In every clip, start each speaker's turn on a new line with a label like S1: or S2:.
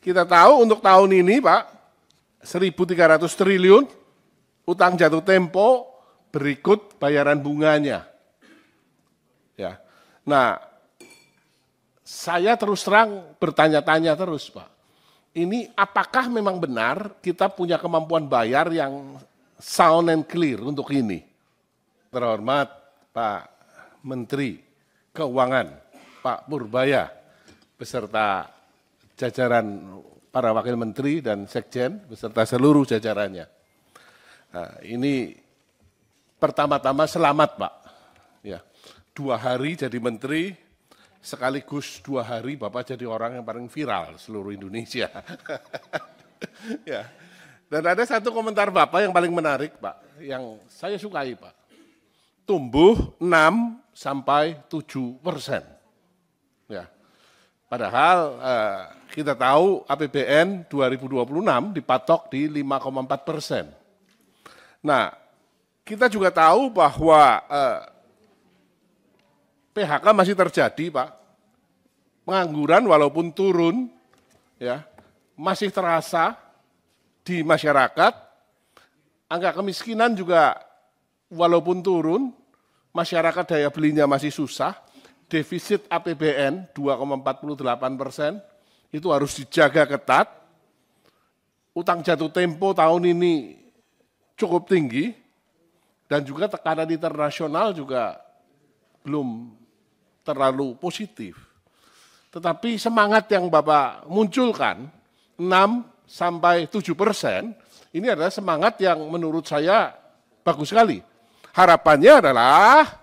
S1: Kita tahu untuk tahun ini Pak, 1.300 triliun, utang jatuh tempo berikut bayaran bunganya. Ya. Nah, saya terus terang bertanya-tanya terus Pak, ini apakah memang benar kita punya kemampuan bayar yang sound and clear untuk ini? Terhormat Pak Menteri Keuangan, Pak Purbaya, beserta jajaran para wakil menteri dan sekjen, beserta seluruh jajarannya. Nah, ini pertama-tama selamat Pak. Ya, 2 hari jadi menteri, sekaligus 2 hari Bapak jadi orang yang paling viral seluruh Indonesia. Ya. Dan ada satu komentar Bapak yang paling menarik Pak, yang saya sukai Pak. Tumbuh 6-7%. Ya. Padahal kita tahu APBN 2026 dipatok di 5,4%. Nah, kita juga tahu bahwa PHK masih terjadi Pak. Pengangguran walaupun turun, ya, masih terasa di masyarakat. Angka kemiskinan juga walaupun turun, masyarakat daya belinya masih susah. Defisit APBN 2,48%, itu harus dijaga ketat. Utang jatuh tempo tahun ini cukup tinggi, dan juga tekanan internasional juga belum terlalu positif. Tetapi semangat yang Bapak munculkan, 6-7%, ini adalah semangat yang menurut saya bagus sekali. Harapannya adalah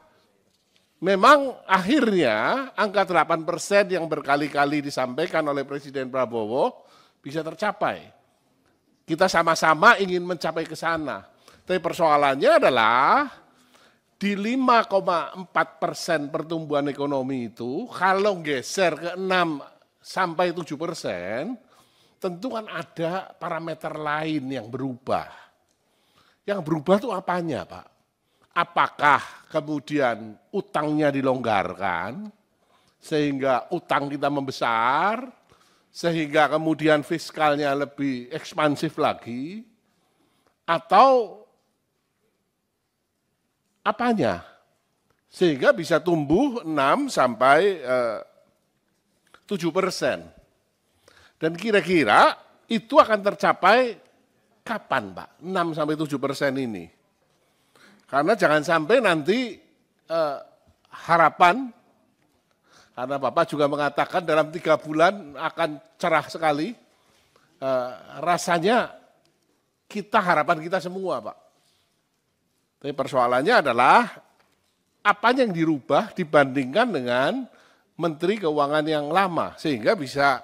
S1: memang akhirnya angka 8% yang berkali-kali disampaikan oleh Presiden Prabowo bisa tercapai. Kita sama-sama ingin mencapai ke sana. Tapi persoalannya adalah di 5,4% pertumbuhan ekonomi itu, kalau geser ke 6-7%, tentu kan ada parameter lain yang berubah. Yang berubah itu apanya Pak? Apakah kemudian utangnya dilonggarkan, sehingga utang kita membesar, sehingga kemudian fiskalnya lebih ekspansif lagi, atau apanya? Sehingga bisa tumbuh 6-7%. Dan kira-kira itu akan tercapai kapan Pak? 6-7% ini. Karena jangan sampai nanti harapan, karena Bapak juga mengatakan dalam 3 bulan akan cerah sekali, rasanya harapan kita semua Pak. Tapi persoalannya adalah apa yang dirubah dibandingkan dengan Menteri Keuangan yang lama, sehingga bisa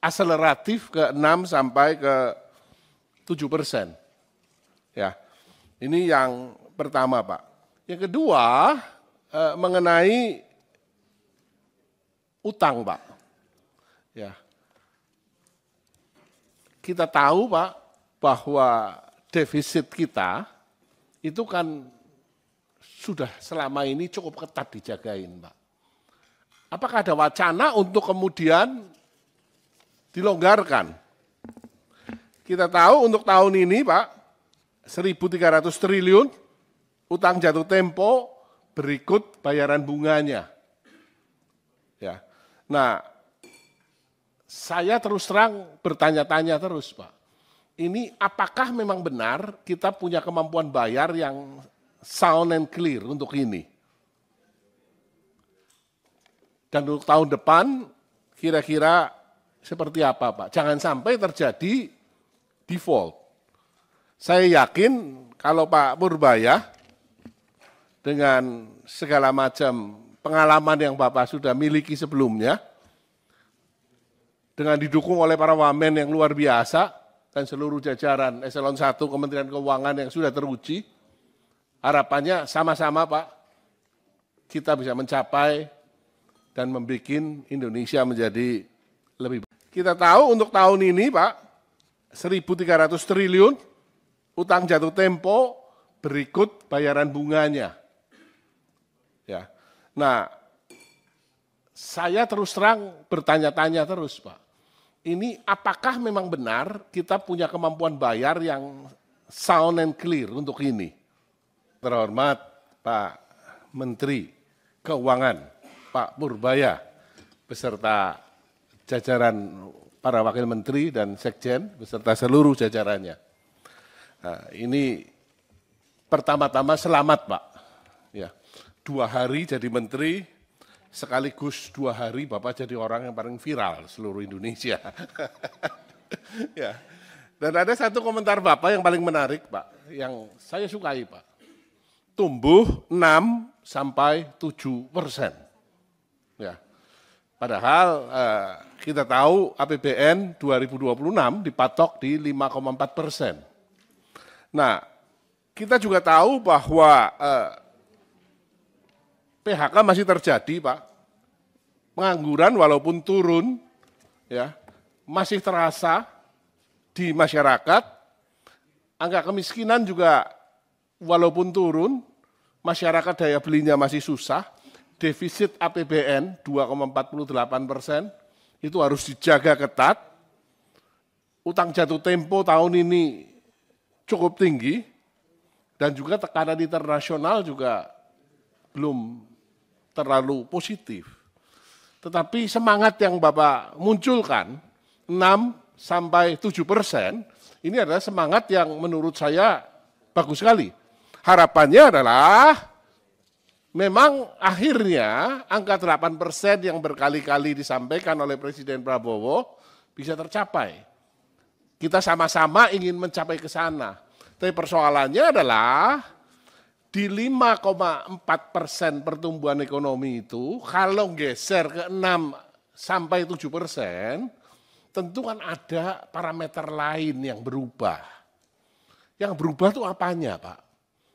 S1: akseleratif ke 6-7%. Ya, ini yang pertama Pak. Yang kedua mengenai utang Pak. Ya, kita tahu Pak bahwa defisit kita itu kan sudah selama ini cukup ketat dijagain Pak. Apakah ada wacana untuk kemudian dilonggarkan? Kita tahu untuk tahun ini Pak, 1.300 triliun, utang jatuh tempo berikut bayaran bunganya. Ya. Nah, saya terus terang bertanya-tanya terus Pak. Ini apakah memang benar kita punya kemampuan bayar yang sound and clear untuk ini? Dan untuk tahun depan kira-kira seperti apa Pak? Jangan sampai terjadi default. Saya yakin kalau Pak Purbaya dengan segala macam pengalaman yang Bapak sudah miliki sebelumnya, dengan didukung oleh para wamen yang luar biasa, dan seluruh jajaran eselon 1 Kementerian Keuangan yang sudah teruji, harapannya sama-sama Pak, kita bisa mencapai dan membuat Indonesia menjadi lebih baik. Kita tahu untuk tahun ini Pak, 1.300 triliun, utang jatuh tempo berikut bayaran bunganya. Ya. Nah, saya terus terang bertanya-tanya terus Pak. ini apakah memang benar kita punya kemampuan bayar yang sound and clear untuk ini? Terhormat Pak Menteri Keuangan, Pak Purbaya, beserta jajaran para wakil menteri dan sekjen, beserta seluruh jajarannya. Nah, ini pertama-tama selamat Pak. Ya, 2 hari jadi menteri, sekaligus 2 hari Bapak jadi orang yang paling viral seluruh Indonesia. Ya. Dan ada satu komentar Bapak yang paling menarik Pak, yang saya sukai Pak. Tumbuh 6-7%. Ya. Padahal kita tahu APBN 2026 dipatok di 5,4%. Nah, kita juga tahu bahwa PHK masih terjadi, Pak. Pengangguran walaupun turun, ya, masih terasa di masyarakat. Angka kemiskinan juga walaupun turun, masyarakat daya belinya masih susah. Defisit APBN 2,48% itu harus dijaga ketat. Utang jatuh tempo tahun ini cukup tinggi dan juga tekanan internasional juga belum terlalu positif. Tetapi semangat yang Bapak munculkan 6-7%, ini adalah semangat yang menurut saya bagus sekali. Harapannya adalah memang akhirnya angka 8% yang berkali-kali disampaikan oleh Presiden Prabowo bisa tercapai. Kita sama-sama ingin mencapai ke sana. Tapi persoalannya adalah di 5,4% pertumbuhan ekonomi itu, kalau geser ke 6-7%, tentu kan ada parameter lain yang berubah. Yang berubah itu apanya Pak?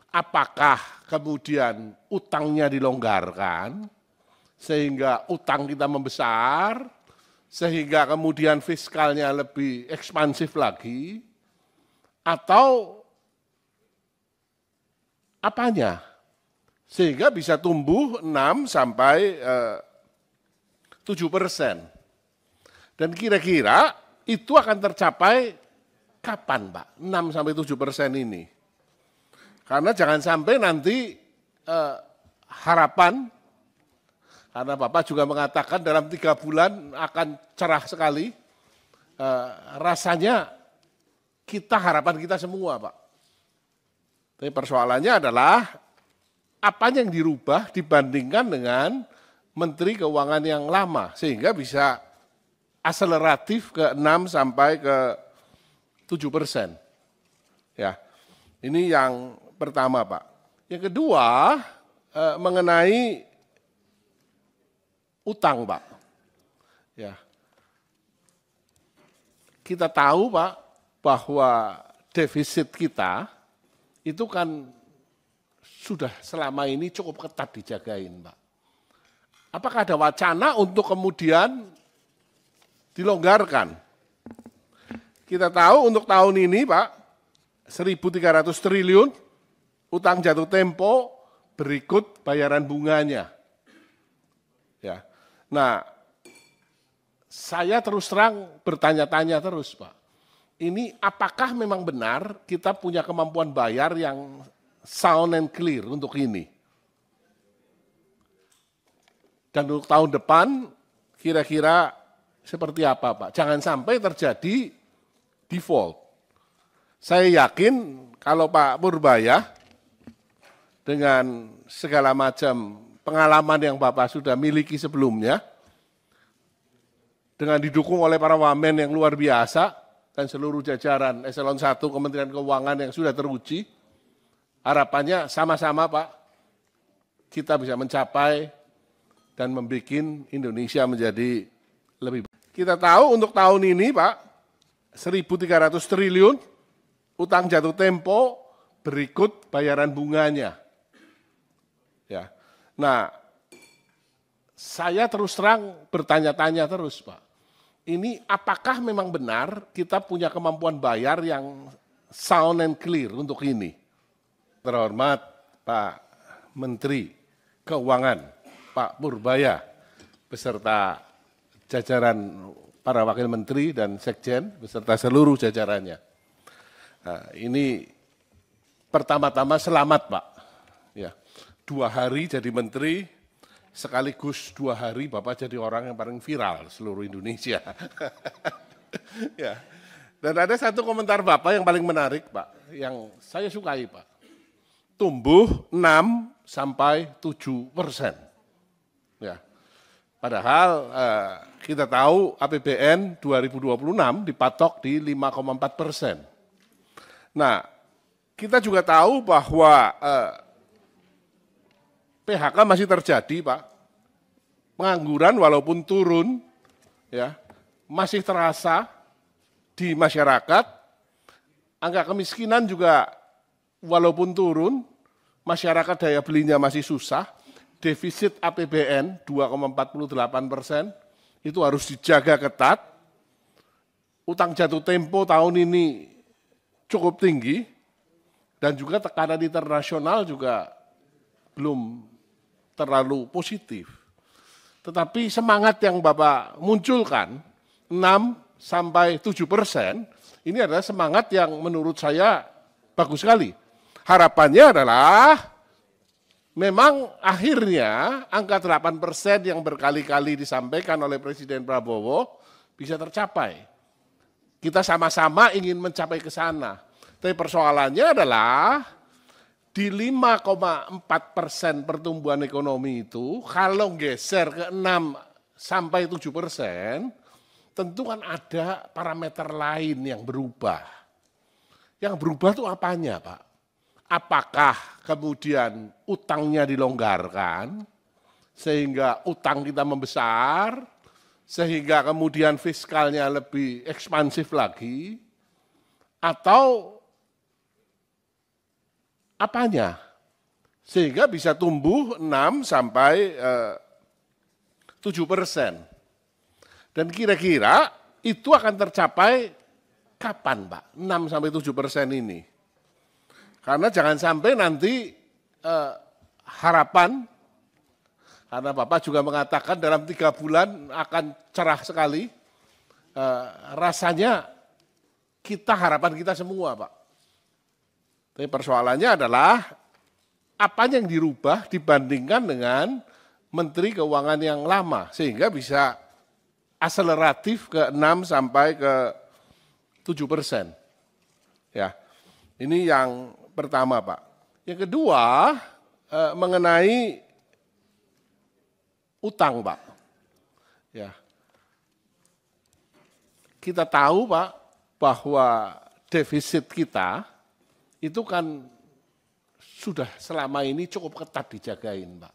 S1: Apakah kemudian utangnya dilonggarkan, sehingga utang kita membesar, sehingga kemudian fiskalnya lebih ekspansif lagi, atau apanya? Sehingga bisa tumbuh 6-7%. Dan kira-kira itu akan tercapai kapan Pak? 6-7% ini. Karena jangan sampai nanti harapan, karena Bapak juga mengatakan dalam 3 bulan akan cerah sekali, rasanya harapan kita semua Pak. Tapi persoalannya adalah apa yang dirubah dibandingkan dengan Menteri Keuangan yang lama, sehingga bisa akseleratif ke 6-7%. Ya, ini yang pertama Pak. Yang kedua mengenai utang Pak. Ya, kita tahu Pak bahwa defisit kita itu kan sudah selama ini cukup ketat dijagain Pak. Apakah ada wacana untuk kemudian dilonggarkan? Kita tahu untuk tahun ini Pak, 1.300 triliun, utang jatuh tempo berikut bayaran bunganya. Ya. Nah, saya terus terang bertanya-tanya terus Pak. Ini apakah memang benar kita punya kemampuan bayar yang sound and clear untuk ini? Dan untuk tahun depan kira-kira seperti apa Pak? Jangan sampai terjadi default. Saya yakin kalau Pak Purbaya dengan segala macam pengalaman yang Bapak sudah miliki sebelumnya, dengan didukung oleh para wamen yang luar biasa dan seluruh jajaran Eselon 1 Kementerian Keuangan yang sudah teruji, harapannya sama-sama Pak, kita bisa mencapai dan membuat Indonesia menjadi lebih baik. Kita tahu untuk tahun ini Pak, 1.300 triliun, utang jatuh tempo berikut bayaran bunganya. Ya. Nah, saya terus terang bertanya-tanya terus Pak. Ini apakah memang benar kita punya kemampuan bayar yang sound and clear untuk ini? Terhormat Pak Menteri Keuangan, Pak Purbaya, beserta jajaran para wakil menteri dan sekjen beserta seluruh jajarannya. Nah, ini pertama-tama selamat Pak. Ya, 2 hari jadi menteri, sekaligus 2 hari Bapak jadi orang yang paling viral seluruh Indonesia. Ya. Dan ada satu komentar Bapak yang paling menarik Pak, yang saya sukai Pak. Tumbuh 6-7%. Ya. Padahal kita tahu APBN 2026 dipatok di 5,4%. Nah, kita juga tahu bahwa PHK masih terjadi Pak. Pengangguran walaupun turun, ya masih terasa di masyarakat. Angka kemiskinan juga walaupun turun, masyarakat daya belinya masih susah. Defisit APBN 2,48% itu harus dijaga ketat. Utang jatuh tempo tahun ini cukup tinggi dan juga tekanan internasional juga belum terlalu positif. Tetapi semangat yang Bapak munculkan 6-7%, ini adalah semangat yang menurut saya bagus sekali. Harapannya adalah memang akhirnya angka 8% yang berkali-kali disampaikan oleh Presiden Prabowo bisa tercapai. Kita sama-sama ingin mencapai ke sana. Tapi persoalannya adalah di 5,4% pertumbuhan ekonomi itu, kalau geser ke 6-7%, tentu kan ada parameter lain yang berubah. Yang berubah itu apanya Pak? Apakah kemudian utangnya dilonggarkan, sehingga utang kita membesar, sehingga kemudian fiskalnya lebih ekspansif lagi, atau apanya? Sehingga bisa tumbuh 6-7%. Dan kira-kira itu akan tercapai kapan Pak? 6-7% ini. Karena jangan sampai nanti harapan, karena Bapak juga mengatakan dalam 3 bulan akan cerah sekali, rasanya harapan kita semua Pak. Tapi persoalannya adalah apa yang dirubah dibandingkan dengan Menteri Keuangan yang lama, sehingga bisa akseleratif ke 6-7%. Ya, ini yang pertama Pak. Yang kedua mengenai utang Pak. Ya, kita tahu Pak bahwa defisit kita itu kan sudah selama ini cukup ketat dijagain Pak.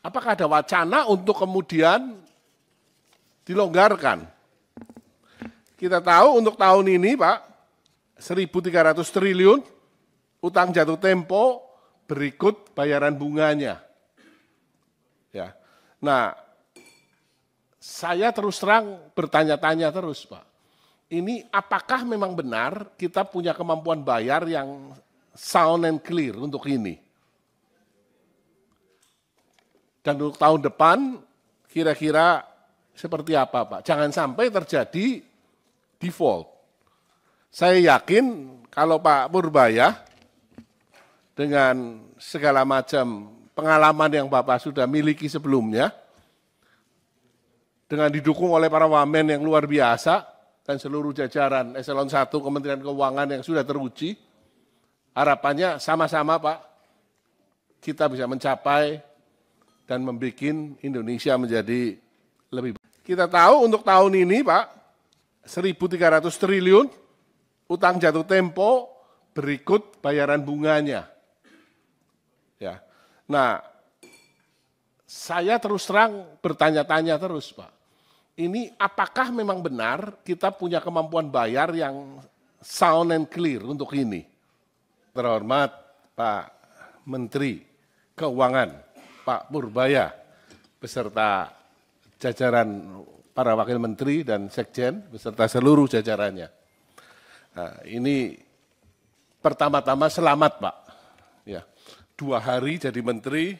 S1: Apakah ada wacana untuk kemudian dilonggarkan? Kita tahu untuk tahun ini Pak, 1.300 triliun utang jatuh tempo berikut bayaran bunganya. Ya. Nah, saya terus terang bertanya-tanya terus Pak. Ini apakah memang benar kita punya kemampuan bayar yang sound and clear untuk ini? Dan untuk tahun depan kira-kira seperti apa Pak? Jangan sampai terjadi default. Saya yakin kalau Pak Purbaya dengan segala macam pengalaman yang Bapak sudah miliki sebelumnya, dengan didukung oleh para wamen yang luar biasa dan seluruh jajaran Eselon 1 Kementerian Keuangan yang sudah teruji, harapannya sama-sama Pak, kita bisa mencapai dan membuat Indonesia menjadi lebih baik. Kita tahu untuk tahun ini Pak, 1.300 triliun utang jatuh tempo berikut bayaran bunganya. Ya. Nah, saya terus terang bertanya-tanya terus Pak. Ini apakah memang benar kita punya kemampuan bayar yang sound and clear untuk ini? Terhormat Pak Menteri Keuangan, Pak Purbaya, beserta jajaran para wakil menteri dan sekjen, beserta seluruh jajarannya. Nah, ini pertama-tama selamat Pak. Ya, 2 hari jadi menteri,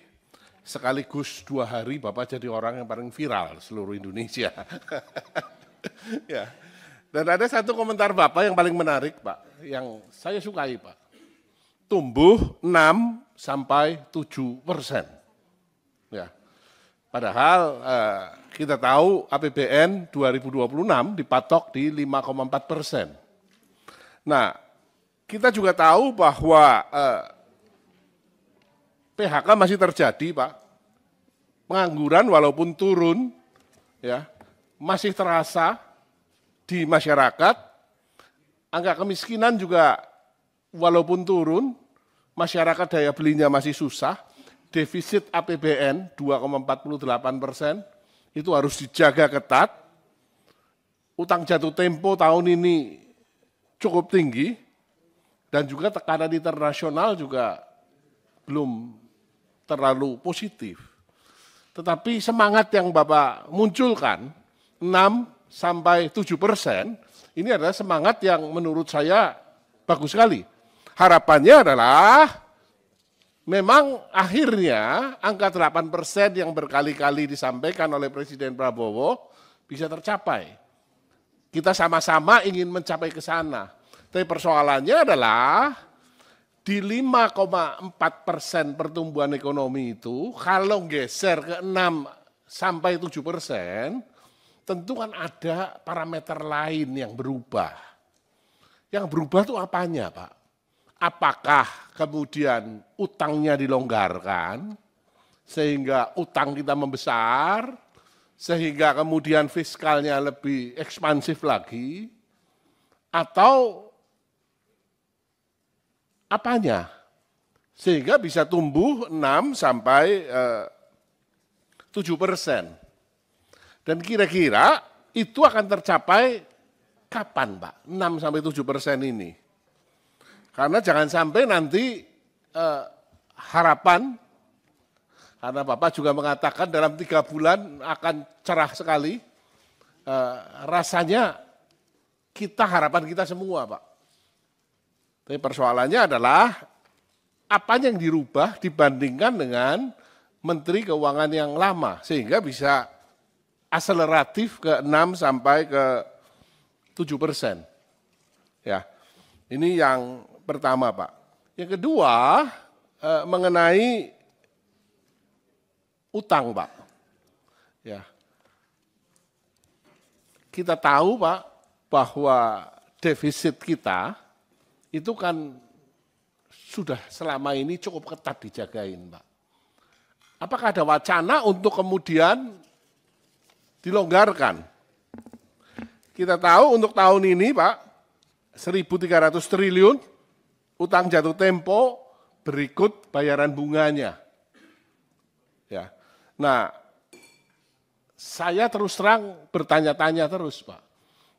S1: sekaligus 2 hari Bapak jadi orang yang paling viral seluruh Indonesia. Ya. Dan ada satu komentar Bapak yang paling menarik, Pak, yang saya sukai, Pak. Tumbuh 6-7%. Ya. Padahal kita tahu APBN 2026 dipatok di 5,4%. Nah, kita juga tahu bahwa PHK masih terjadi, Pak. Pengangguran walaupun turun, ya, masih terasa di masyarakat. Angka kemiskinan juga walaupun turun, masyarakat daya belinya masih susah. Defisit APBN 2,48%, itu harus dijaga ketat. Utang jatuh tempo tahun ini cukup tinggi, dan juga tekanan internasional juga belum terlalu positif. Tetapi semangat yang Bapak munculkan, 6-7%, ini adalah semangat yang menurut saya bagus sekali. Harapannya adalah memang akhirnya angka 8% yang berkali-kali disampaikan oleh Presiden Prabowo bisa tercapai. Kita sama-sama ingin mencapai ke sana. Tapi persoalannya adalah di 5,4% pertumbuhan ekonomi itu, kalau geser ke 6-7%, tentu kan ada parameter lain yang berubah. Yang berubah itu apanya, Pak? Apakah kemudian utangnya dilonggarkan, sehingga utang kita membesar, sehingga kemudian fiskalnya lebih ekspansif lagi, atau apanya? Sehingga bisa tumbuh 6-7%. Dan kira-kira itu akan tercapai kapan, Pak? 6-7% ini. Karena jangan sampai nanti harapan, karena Bapak juga mengatakan dalam 3 bulan akan cerah sekali, rasanya harapan kita semua, Pak. Tapi persoalannya adalah apa yang dirubah dibandingkan dengan Menteri Keuangan yang lama, sehingga bisa akseleratif ke 6-7%. Ya, ini yang pertama, Pak. Yang kedua, mengenai utang, Pak. Ya. Kita tahu, Pak, bahwa defisit kita itu kan sudah selama ini cukup ketat dijagain, Pak. Apakah ada wacana untuk kemudian dilonggarkan? Kita tahu untuk tahun ini, Pak, 1.300 triliun, utang jatuh tempo berikut bayaran bunganya. Ya. Nah, saya terus terang bertanya-tanya terus, Pak.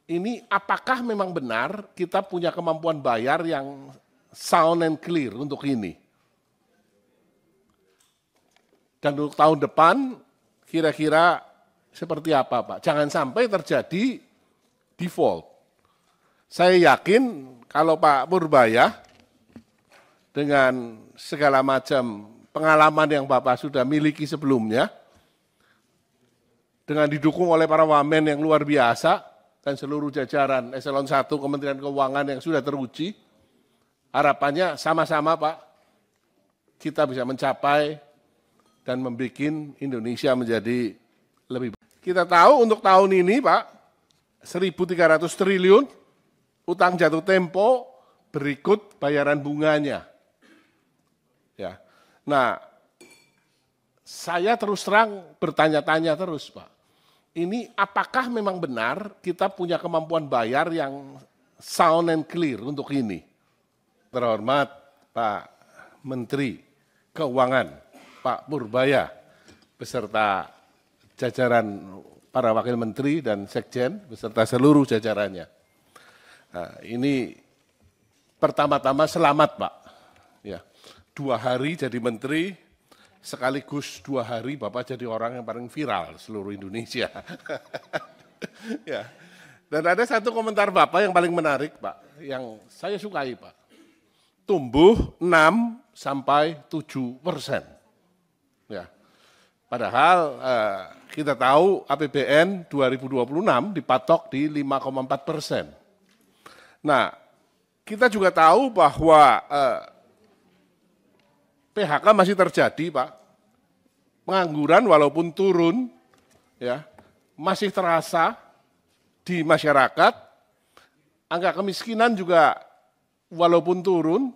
S1: Ini apakah memang benar kita punya kemampuan bayar yang sound and clear untuk ini? Dan untuk tahun depan kira-kira seperti apa, Pak? Jangan sampai terjadi default. Saya yakin kalau Pak Purbaya dengan segala macam pengalaman yang Bapak sudah miliki sebelumnya, dengan didukung oleh para wamen yang luar biasa, dan seluruh jajaran eselon 1 Kementerian Keuangan yang sudah teruji, harapannya sama-sama, Pak, kita bisa mencapai dan membuat Indonesia menjadi lebih baik. Kita tahu untuk tahun ini, Pak, 1.300 triliun, utang jatuh tempo berikut bayaran bunganya. Ya. Nah, saya terus terang bertanya-tanya terus, Pak. Ini apakah memang benar kita punya kemampuan bayar yang sound and clear untuk ini? Terhormat Pak Menteri Keuangan, Pak Purbaya, beserta jajaran para wakil menteri dan sekjen, beserta seluruh jajarannya. Nah, ini pertama-tama selamat, Pak. Ya, 2 hari jadi menteri, sekaligus 2 hari Bapak jadi orang yang paling viral seluruh Indonesia. Ya. Dan ada satu komentar Bapak yang paling menarik, Pak, yang saya sukai, Pak. Tumbuh 6-7%. Ya. Padahal kita tahu APBN 2026 dipatok di 5,4%. Nah, kita juga tahu bahwa PHK masih terjadi, Pak. Pengangguran walaupun turun, ya, masih terasa di masyarakat. Angka kemiskinan juga walaupun turun,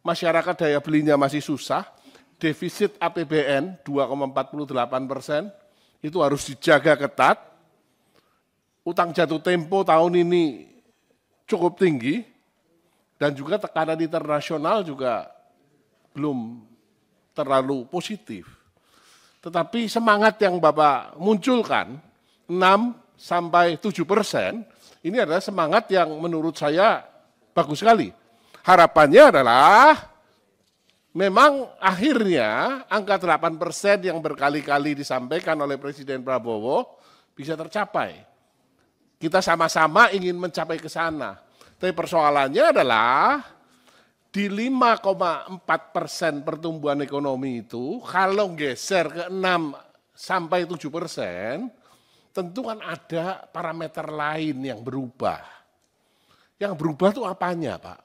S1: masyarakat daya belinya masih susah. Defisit APBN 2,48% itu harus dijaga ketat. Utang jatuh tempo tahun ini cukup tinggi dan juga tekanan internasional juga belum terlalu positif. Tetapi semangat yang Bapak munculkan 6-7%, ini adalah semangat yang menurut saya bagus sekali. Harapannya adalah memang akhirnya angka 8% yang berkali-kali disampaikan oleh Presiden Prabowo bisa tercapai. Kita sama-sama ingin mencapai ke sana. Tapi persoalannya adalah di 5,4% pertumbuhan ekonomi itu, kalau geser ke 6-7%, tentu kan ada parameter lain yang berubah. Yang berubah itu apanya, Pak?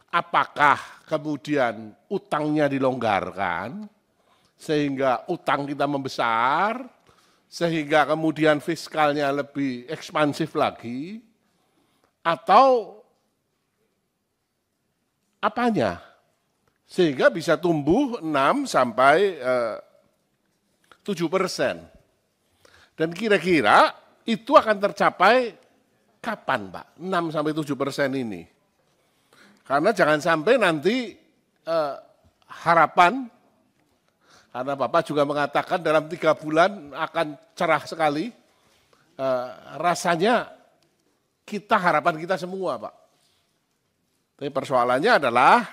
S1: Apakah kemudian utangnya dilonggarkan, sehingga utang kita membesar, sehingga kemudian fiskalnya lebih ekspansif lagi, atau apanya? Sehingga bisa tumbuh 6-7%. Dan kira-kira itu akan tercapai kapan, Pak? 6-7% ini. Karena jangan sampai nanti harapan, karena Bapak juga mengatakan dalam 3 bulan akan cerah sekali, rasanya harapan kita semua, Pak. Tapi persoalannya adalah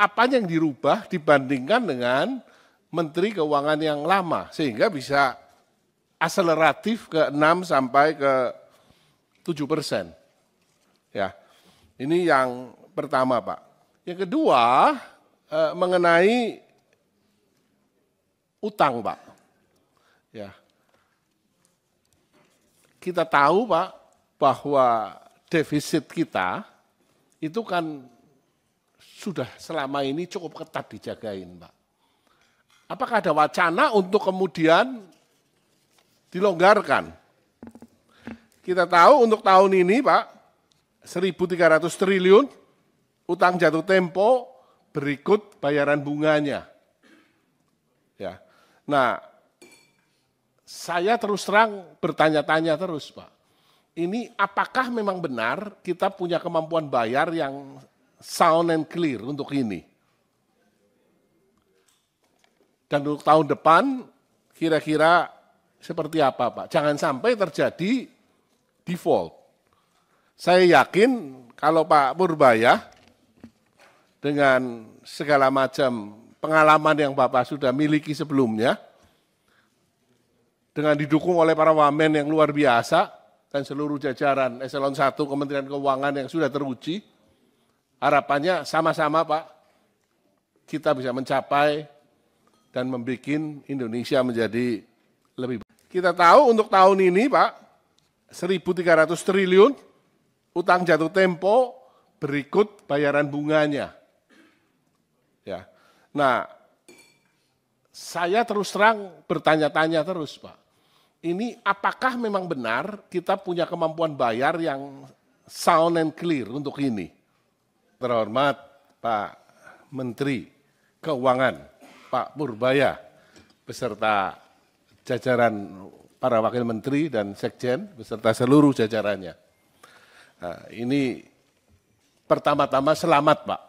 S1: apa yang dirubah dibandingkan dengan Menteri Keuangan yang lama, sehingga bisa akseleratif ke 6-7%. Ya, ini yang pertama, Pak. Yang kedua, mengenai utang, Pak. Ya, kita tahu, Pak, bahwa defisit kita itu kan sudah selama ini cukup ketat dijagain, Pak. Apakah ada wacana untuk kemudian dilonggarkan? Kita tahu untuk tahun ini, Pak, 1.300 triliun utang jatuh tempo berikut bayaran bunganya. Ya. Nah, saya terus terang bertanya-tanya terus, Pak. Ini apakah memang benar kita punya kemampuan bayar yang sound and clear untuk ini? Dan untuk tahun depan kira-kira seperti apa, Pak? Jangan sampai terjadi default. Saya yakin kalau Pak Purbaya dengan segala macam pengalaman yang Bapak sudah miliki sebelumnya, dengan didukung oleh para wamen yang luar biasa dan seluruh jajaran Eselon 1 Kementerian Keuangan yang sudah teruji, harapannya sama-sama, Pak, kita bisa mencapai dan membuat Indonesia menjadi lebih baik. Kita tahu untuk tahun ini, Pak, 1.300 triliun utang jatuh tempo berikut bayaran bunganya. Ya. Nah, saya terus terang bertanya-tanya terus, Pak. Ini apakah memang benar kita punya kemampuan bayar yang sound and clear untuk ini? Terhormat Pak Menteri Keuangan, Pak Purbaya, beserta jajaran para wakil menteri dan sekjen, beserta seluruh jajarannya. Nah, ini pertama-tama selamat, Pak.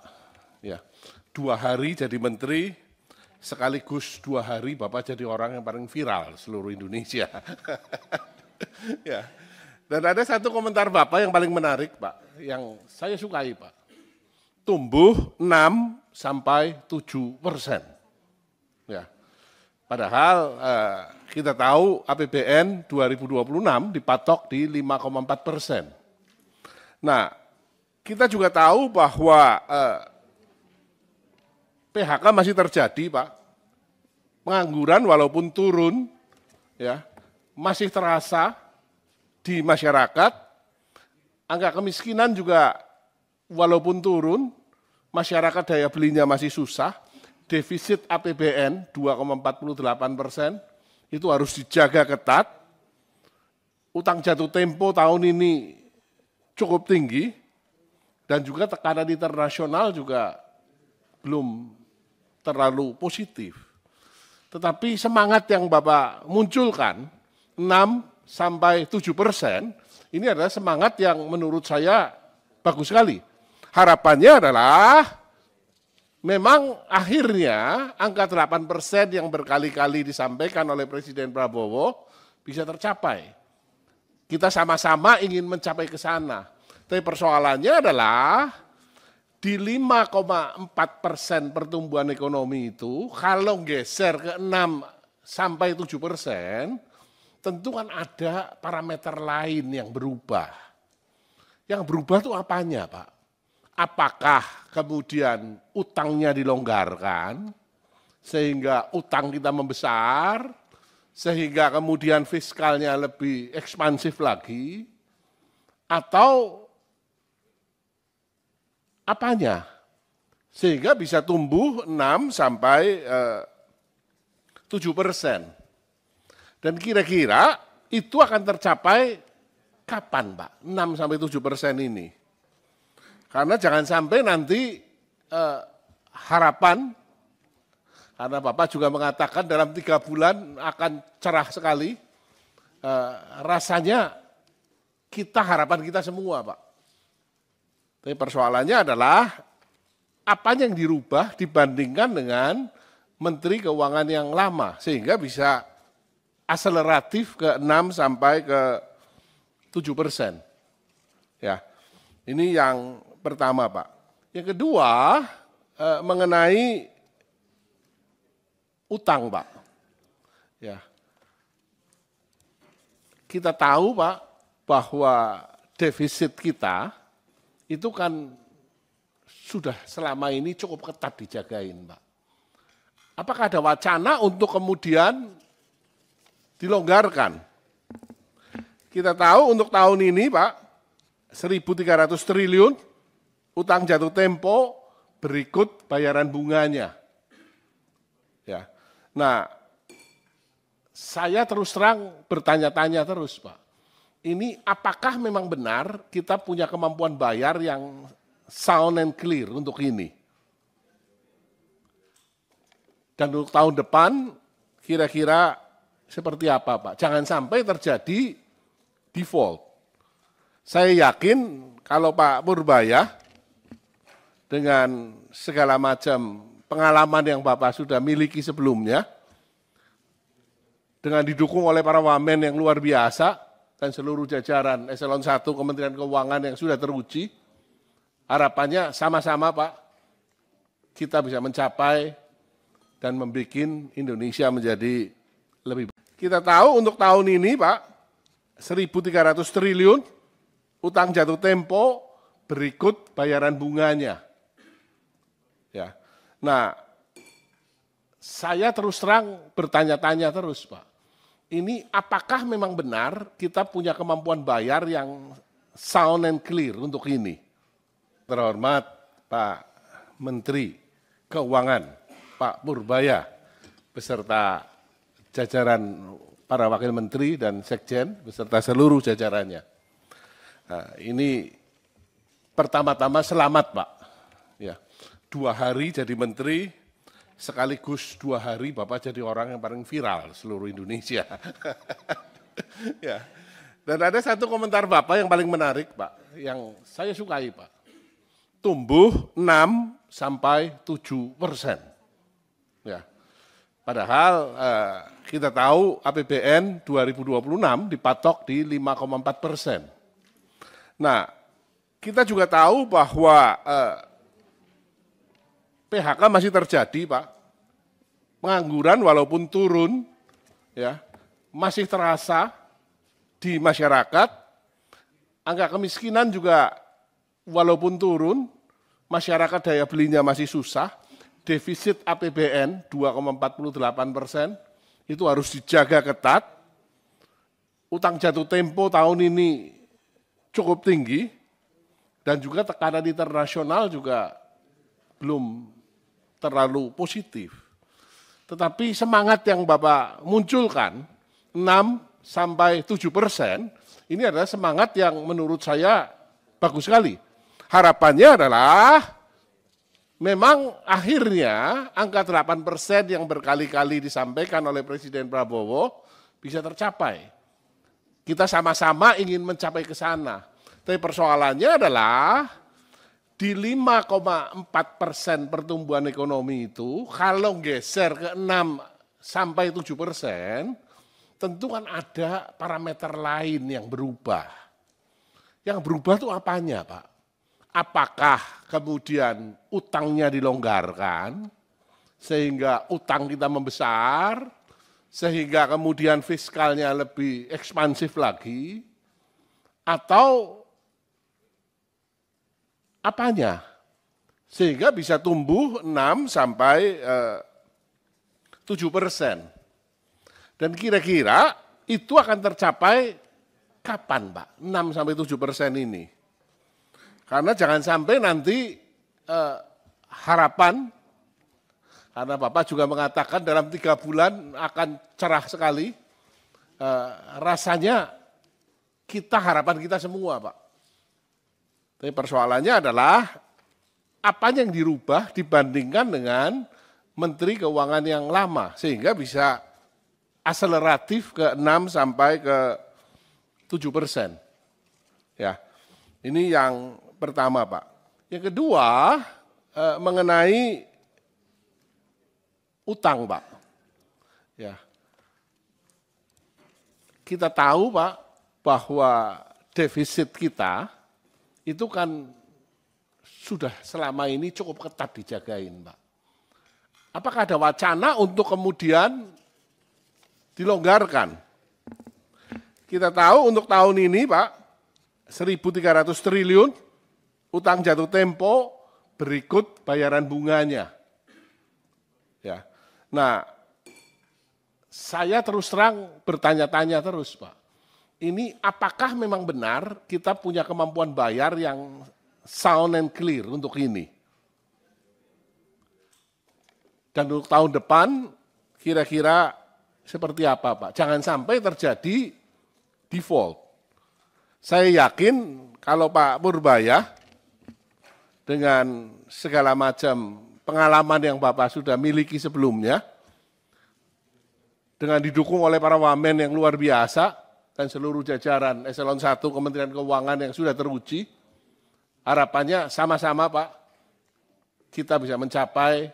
S1: Ya, 2 hari jadi menteri, sekaligus 2 hari Bapak jadi orang yang paling viral seluruh Indonesia. Ya. Dan ada satu komentar Bapak yang paling menarik, Pak, yang saya sukai, Pak. Tumbuh 6-7%. Ya. Padahal kita tahu APBN 2026 dipatok di 5,4%. Nah, kita juga tahu bahwa PHK masih terjadi, Pak. pengangguran walaupun turun, ya, masih terasa di masyarakat. Angka kemiskinan juga walaupun turun, masyarakat daya belinya masih susah. Defisit APBN 2,48% itu harus dijaga ketat. Utang jatuh tempo tahun ini cukup tinggi dan juga tekanan internasional juga belum terlalu positif. Tetapi semangat yang Bapak munculkan 6-7%, ini adalah semangat yang menurut saya bagus sekali. Harapannya adalah memang akhirnya angka 8% yang berkali-kali disampaikan oleh Presiden Prabowo bisa tercapai. Kita sama-sama ingin mencapai ke sana. Tapi persoalannya adalah di 5,4% pertumbuhan ekonomi itu, kalau geser ke 6-7%, tentu kan ada parameter lain yang berubah. Yang berubah itu apanya, Pak? Apakah kemudian utangnya dilonggarkan, sehingga utang kita membesar, sehingga kemudian fiskalnya lebih ekspansif lagi, atau apanya? Sehingga bisa tumbuh 6-7%. Dan kira-kira itu akan tercapai kapan, Pak? 6-7% ini. Karena jangan sampai nanti harapan, karena Bapak juga mengatakan dalam 3 bulan akan cerah sekali, rasanya harapan kita semua, Pak. Tapi persoalannya adalah apa yang dirubah dibandingkan dengan Menteri Keuangan yang lama, sehingga bisa akseleratif ke 6-7%. Ya, ini yang pertama, Pak. Yang kedua, mengenai utang, Pak. Ya, kita tahu, Pak, bahwa defisit kita itu kan sudah selama ini cukup ketat dijagain, Pak. Apakah ada wacana untuk kemudian dilonggarkan? Kita tahu untuk tahun ini, Pak, 1.300 triliun utang jatuh tempo berikut bayaran bunganya. Ya. Nah, saya terus terang bertanya-tanya terus, Pak. Ini apakah memang benar kita punya kemampuan bayar yang sound and clear untuk ini? Dan untuk tahun depan kira-kira seperti apa, Pak? Jangan sampai terjadi default. Saya yakin kalau Pak Purbaya dengan segala macam pengalaman yang Bapak sudah miliki sebelumnya, dengan didukung oleh para wamen yang luar biasa dan seluruh jajaran Eselon 1 Kementerian Keuangan yang sudah teruji, harapannya sama-sama, Pak, kita bisa mencapai dan membuat Indonesia menjadi lebih baik. Kita tahu untuk tahun ini, Pak, 1.300 triliun utang jatuh tempo berikut bayaran bunganya. Ya. Nah, saya terus terang bertanya-tanya terus, Pak. Ini apakah memang benar kita punya kemampuan bayar yang sound and clear untuk ini? Terhormat Pak Menteri Keuangan, Pak Purbaya, beserta jajaran para wakil menteri dan sekjen, beserta seluruh jajarannya. Nah, ini pertama-tama selamat, Pak. Ya, 2 hari jadi menteri, sekaligus 2 hari Bapak jadi orang yang paling viral seluruh Indonesia. Ya. Dan ada satu komentar Bapak yang paling menarik, Pak, yang saya sukai, Pak. Tumbuh 6-7%. Ya. Padahal kita tahu APBN 2026 dipatok di 5,4%. Nah, kita juga tahu bahwa PHK masih terjadi, Pak. Pengangguran walaupun turun, ya, masih terasa di masyarakat. Angka kemiskinan juga walaupun turun, masyarakat daya belinya masih susah. defisit APBN 2,48%, itu harus dijaga ketat. Utang jatuh tempo tahun ini cukup tinggi, dan juga tekanan internasional juga belum terlalu positif. Tetapi semangat yang Bapak munculkan, 6-7%, ini adalah semangat yang menurut saya bagus sekali. Harapannya adalah memang akhirnya angka 8% yang berkali-kali disampaikan oleh Presiden Prabowo bisa tercapai. Kita sama-sama ingin mencapai ke sana. Tapi persoalannya adalah di 5,4% pertumbuhan ekonomi itu, kalau geser ke 6-7%, tentu kan ada parameter lain yang berubah. Yang berubah itu apanya, Pak? Apakah kemudian utangnya dilonggarkan, sehingga utang kita membesar, sehingga kemudian fiskalnya lebih ekspansif lagi, atau apanya? Sehingga bisa tumbuh 6-7%. Dan kira-kira itu akan tercapai kapan, Pak? 6-7% ini. Karena jangan sampai nanti harapan, karena Bapak juga mengatakan dalam 3 bulan akan cerah sekali, rasanya harapan kita semua, Pak. Tapi persoalannya adalah apa yang dirubah dibandingkan dengan Menteri Keuangan yang lama, sehingga bisa akseleratif ke 6-7%. Ya, ini yang pertama, Pak. Yang kedua, mengenai utang, Pak. Ya, kita tahu, Pak, bahwa defisit kita itu kan sudah selama ini cukup ketat dijagain, Pak. Apakah ada wacana untuk kemudian dilonggarkan? Kita tahu untuk tahun ini, Pak, 1.300 triliun utang jatuh tempo berikut bayaran bunganya. Ya. Nah, saya terus terang bertanya-tanya terus, Pak. Ini apakah memang benar kita punya kemampuan bayar yang sound and clear untuk ini? Dan untuk tahun depan kira-kira seperti apa, Pak? Jangan sampai terjadi default. Saya yakin kalau Pak Purbaya dengan segala macam pengalaman yang Bapak sudah miliki sebelumnya, dengan didukung oleh para wamen yang luar biasa dan seluruh jajaran eselon 1 Kementerian Keuangan yang sudah teruji, harapannya sama-sama, Pak, kita bisa mencapai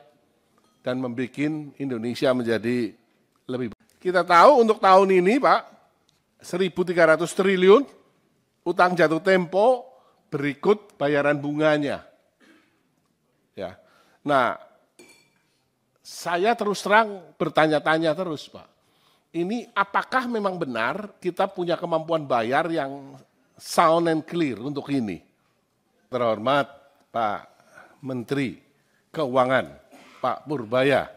S1: dan membuat Indonesia menjadi lebih baik. Kita tahu untuk tahun ini, Pak, 1.300 triliun utang jatuh tempo berikut bayaran bunganya. Ya. Nah, saya terus terang bertanya-tanya terus, Pak. Ini apakah memang benar kita punya kemampuan bayar yang sound and clear untuk ini? Terhormat Pak Menteri Keuangan, Pak Purbaya,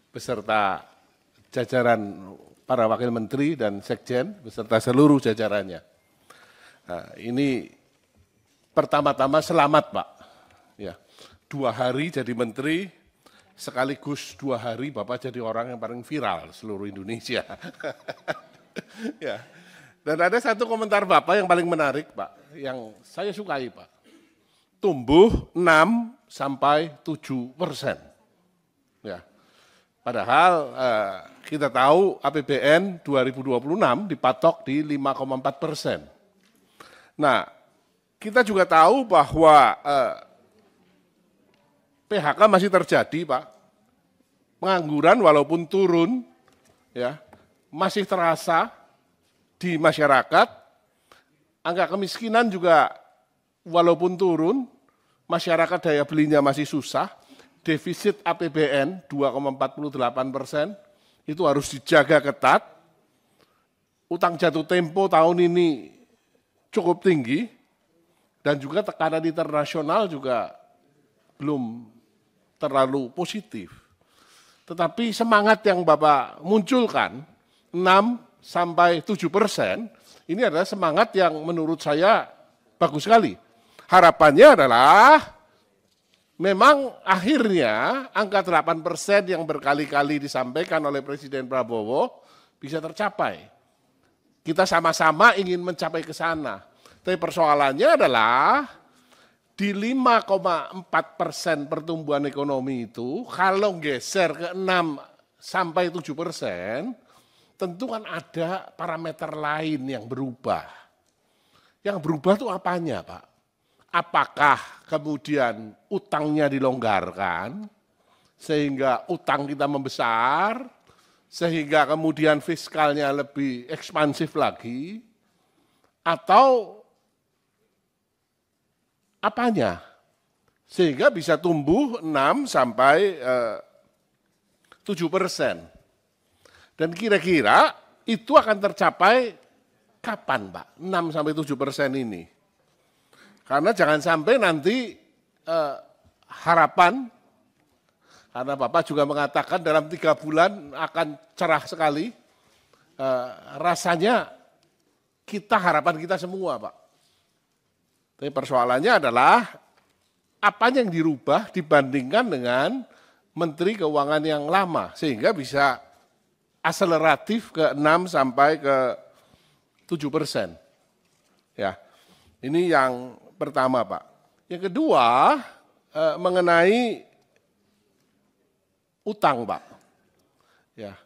S1: beserta jajaran para wakil menteri dan sekjen, beserta seluruh jajarannya. Nah, ini pertama-tama selamat, Pak. Ya, 2 hari jadi menteri, sekaligus 2 hari Bapak jadi orang yang paling viral seluruh Indonesia. Ya. Dan ada satu komentar Bapak yang paling menarik, Pak, yang saya sukai, Pak. Tumbuh 6-7%. Ya. Padahal kita tahu APBN 2026 dipatok di 5,4%. Nah, kita juga tahu bahwa PHK masih terjadi, Pak. Pengangguran walaupun turun, ya, masih terasa di masyarakat. Angka kemiskinan juga walaupun turun, masyarakat daya belinya masih susah. Defisit APBN 2,48% itu harus dijaga ketat. Utang jatuh tempo tahun ini cukup tinggi dan juga tekanan internasional juga belum terlalu positif. Tetapi semangat yang Bapak munculkan, 6-7%, ini adalah semangat yang menurut saya bagus sekali. Harapannya adalah memang akhirnya angka 8% yang berkali-kali disampaikan oleh Presiden Prabowo bisa tercapai. Kita sama-sama ingin mencapai ke sana. Tapi persoalannya adalah di 5,4% pertumbuhan ekonomi itu, kalau geser ke 6-7%, tentu kan ada parameter lain yang berubah. Yang berubah itu apanya, Pak? Apakah kemudian utangnya dilonggarkan, sehingga utang kita membesar, sehingga kemudian fiskalnya lebih ekspansif lagi, atau apanya? Sehingga bisa tumbuh 6-7%. Dan kira-kira itu akan tercapai kapan, Pak? 6-7% ini. Karena jangan sampai nanti harapan, karena Bapak juga mengatakan dalam 3 bulan akan cerah sekali, rasanya harapan kita semua, Pak. Tapi persoalannya adalah apa yang dirubah dibandingkan dengan Menteri Keuangan yang lama, sehingga bisa akseleratif ke 6-7%. Ya, ini yang pertama, Pak. Yang kedua, mengenai utang, Pak. Ya.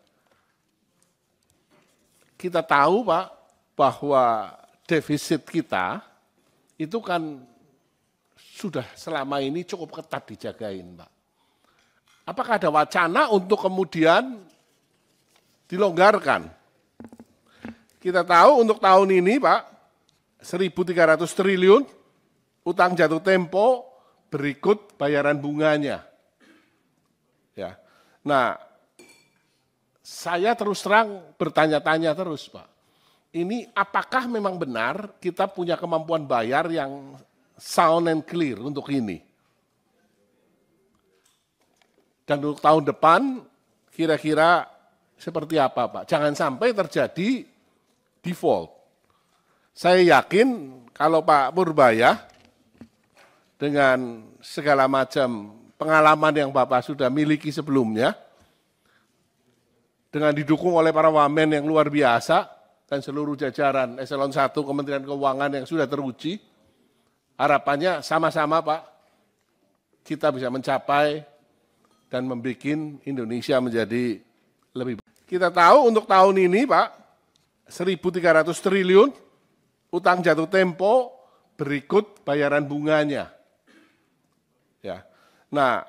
S1: Kita tahu, Pak, bahwa defisit kita itu kan sudah selama ini cukup ketat dijagain, Pak. Apakah ada wacana untuk kemudian dilonggarkan? Kita tahu untuk tahun ini, Pak, 1.300 triliun, utang jatuh tempo berikut bayaran bunganya. Ya. Nah, saya terus terang bertanya-tanya terus, Pak. Ini apakah memang benar kita punya kemampuan bayar yang sound and clear untuk ini? Dan untuk tahun depan kira-kira seperti apa, Pak? Jangan sampai terjadi default. Saya yakin kalau Pak Purbaya dengan segala macam pengalaman yang Bapak sudah miliki sebelumnya, dengan didukung oleh para wamen yang luar biasa dan seluruh jajaran Eselon 1 Kementerian Keuangan yang sudah teruji, harapannya sama-sama, Pak, kita bisa mencapai dan membuat Indonesia menjadi lebih baik. Kita tahu untuk tahun ini, Pak, 1.300 triliun, utang jatuh tempo berikut bayaran bunganya. Ya. Nah,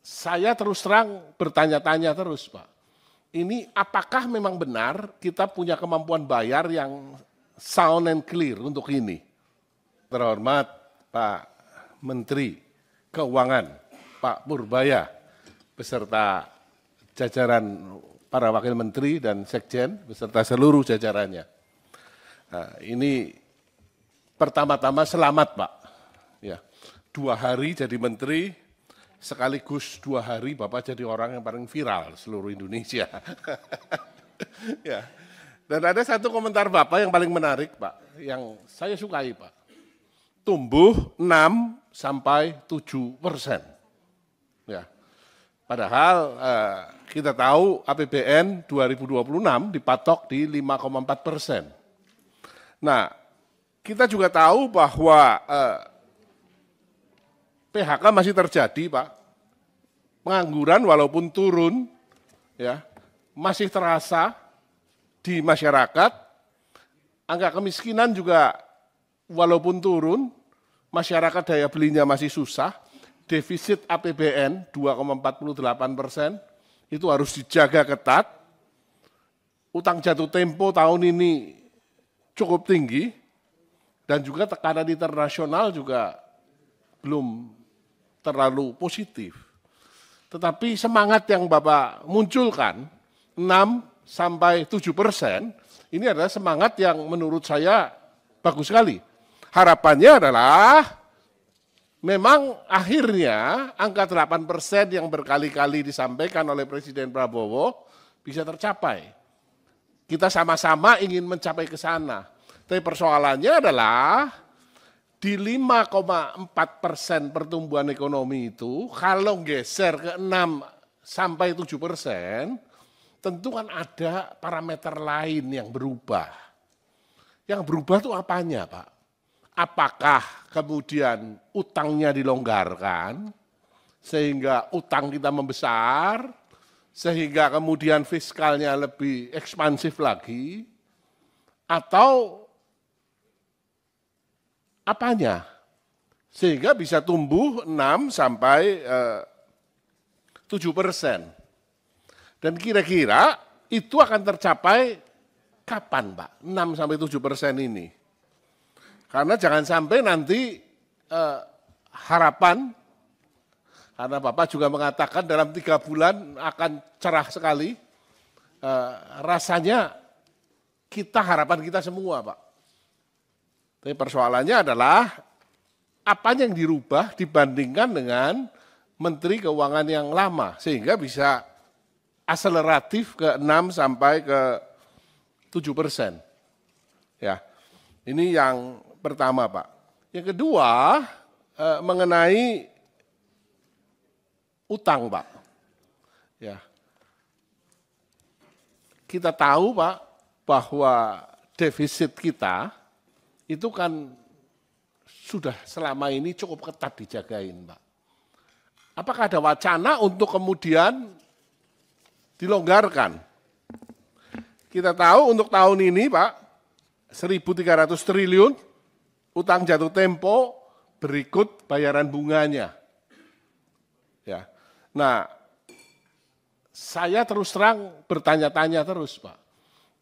S1: saya terus terang bertanya-tanya terus, Pak. Ini apakah memang benar kita punya kemampuan bayar yang sound and clear untuk ini? Terhormat Pak Menteri Keuangan, Pak Purbaya, beserta jajaran para wakil menteri dan sekjen, beserta seluruh jajarannya. Nah, ini pertama-tama selamat, Pak. Ya. 2 hari jadi menteri, sekaligus 2 hari Bapak jadi orang yang paling viral seluruh Indonesia. Ya. Dan ada satu komentar Bapak yang paling menarik, Pak, yang saya sukai, Pak. Tumbuh 6-7%. Ya. Padahal kita tahu APBN 2026 dipatok di 5,4%. Nah, kita juga tahu bahwa PHK masih terjadi, Pak. Pengangguran walaupun turun, ya, masih terasa di masyarakat. Angka kemiskinan juga walaupun turun, masyarakat daya belinya masih susah. Defisit APBN 2,48%, itu harus dijaga ketat. Utang jatuh tempo tahun ini cukup tinggi, dan juga tekanan internasional juga belum terlalu positif. Tetapi semangat yang Bapak munculkan, 6-7%, ini adalah semangat yang menurut saya bagus sekali. Harapannya adalah memang akhirnya angka 8% yang berkali-kali disampaikan oleh Presiden Prabowo bisa tercapai. Kita sama-sama ingin mencapai ke sana. Tapi persoalannya adalah di 5,4% pertumbuhan ekonomi itu, kalau geser ke 6 sampai 7%, tentu kan ada parameter lain yang berubah. Yang berubah itu apanya, Pak? Apakah kemudian utangnya dilonggarkan, sehingga utang kita membesar, sehingga kemudian fiskalnya lebih ekspansif lagi, atau apanya? Sehingga bisa tumbuh 6 sampai 7%. Dan kira-kira itu akan tercapai kapan, Pak? 6 sampai 7% ini. Karena jangan sampai nanti harapan, karena Bapak juga mengatakan dalam 3 bulan akan cerah sekali, rasanya harapan kita semua, Pak. Tapi persoalannya adalah apanya yang dirubah dibandingkan dengan Menteri Keuangan yang lama, sehingga bisa akseleratif ke 6 sampai ke 7%. Ya, ini yang pertama, Pak. Yang kedua, mengenai utang, Pak. Ya, kita tahu, Pak, bahwa defisit kita itu kan sudah selama ini cukup ketat dijagain, Pak. Apakah ada wacana untuk kemudian dilonggarkan? Kita tahu untuk tahun ini, Pak, 1.300 triliun utang jatuh tempo berikut bayaran bunganya. Ya. Nah, saya terus terang bertanya-tanya terus, Pak.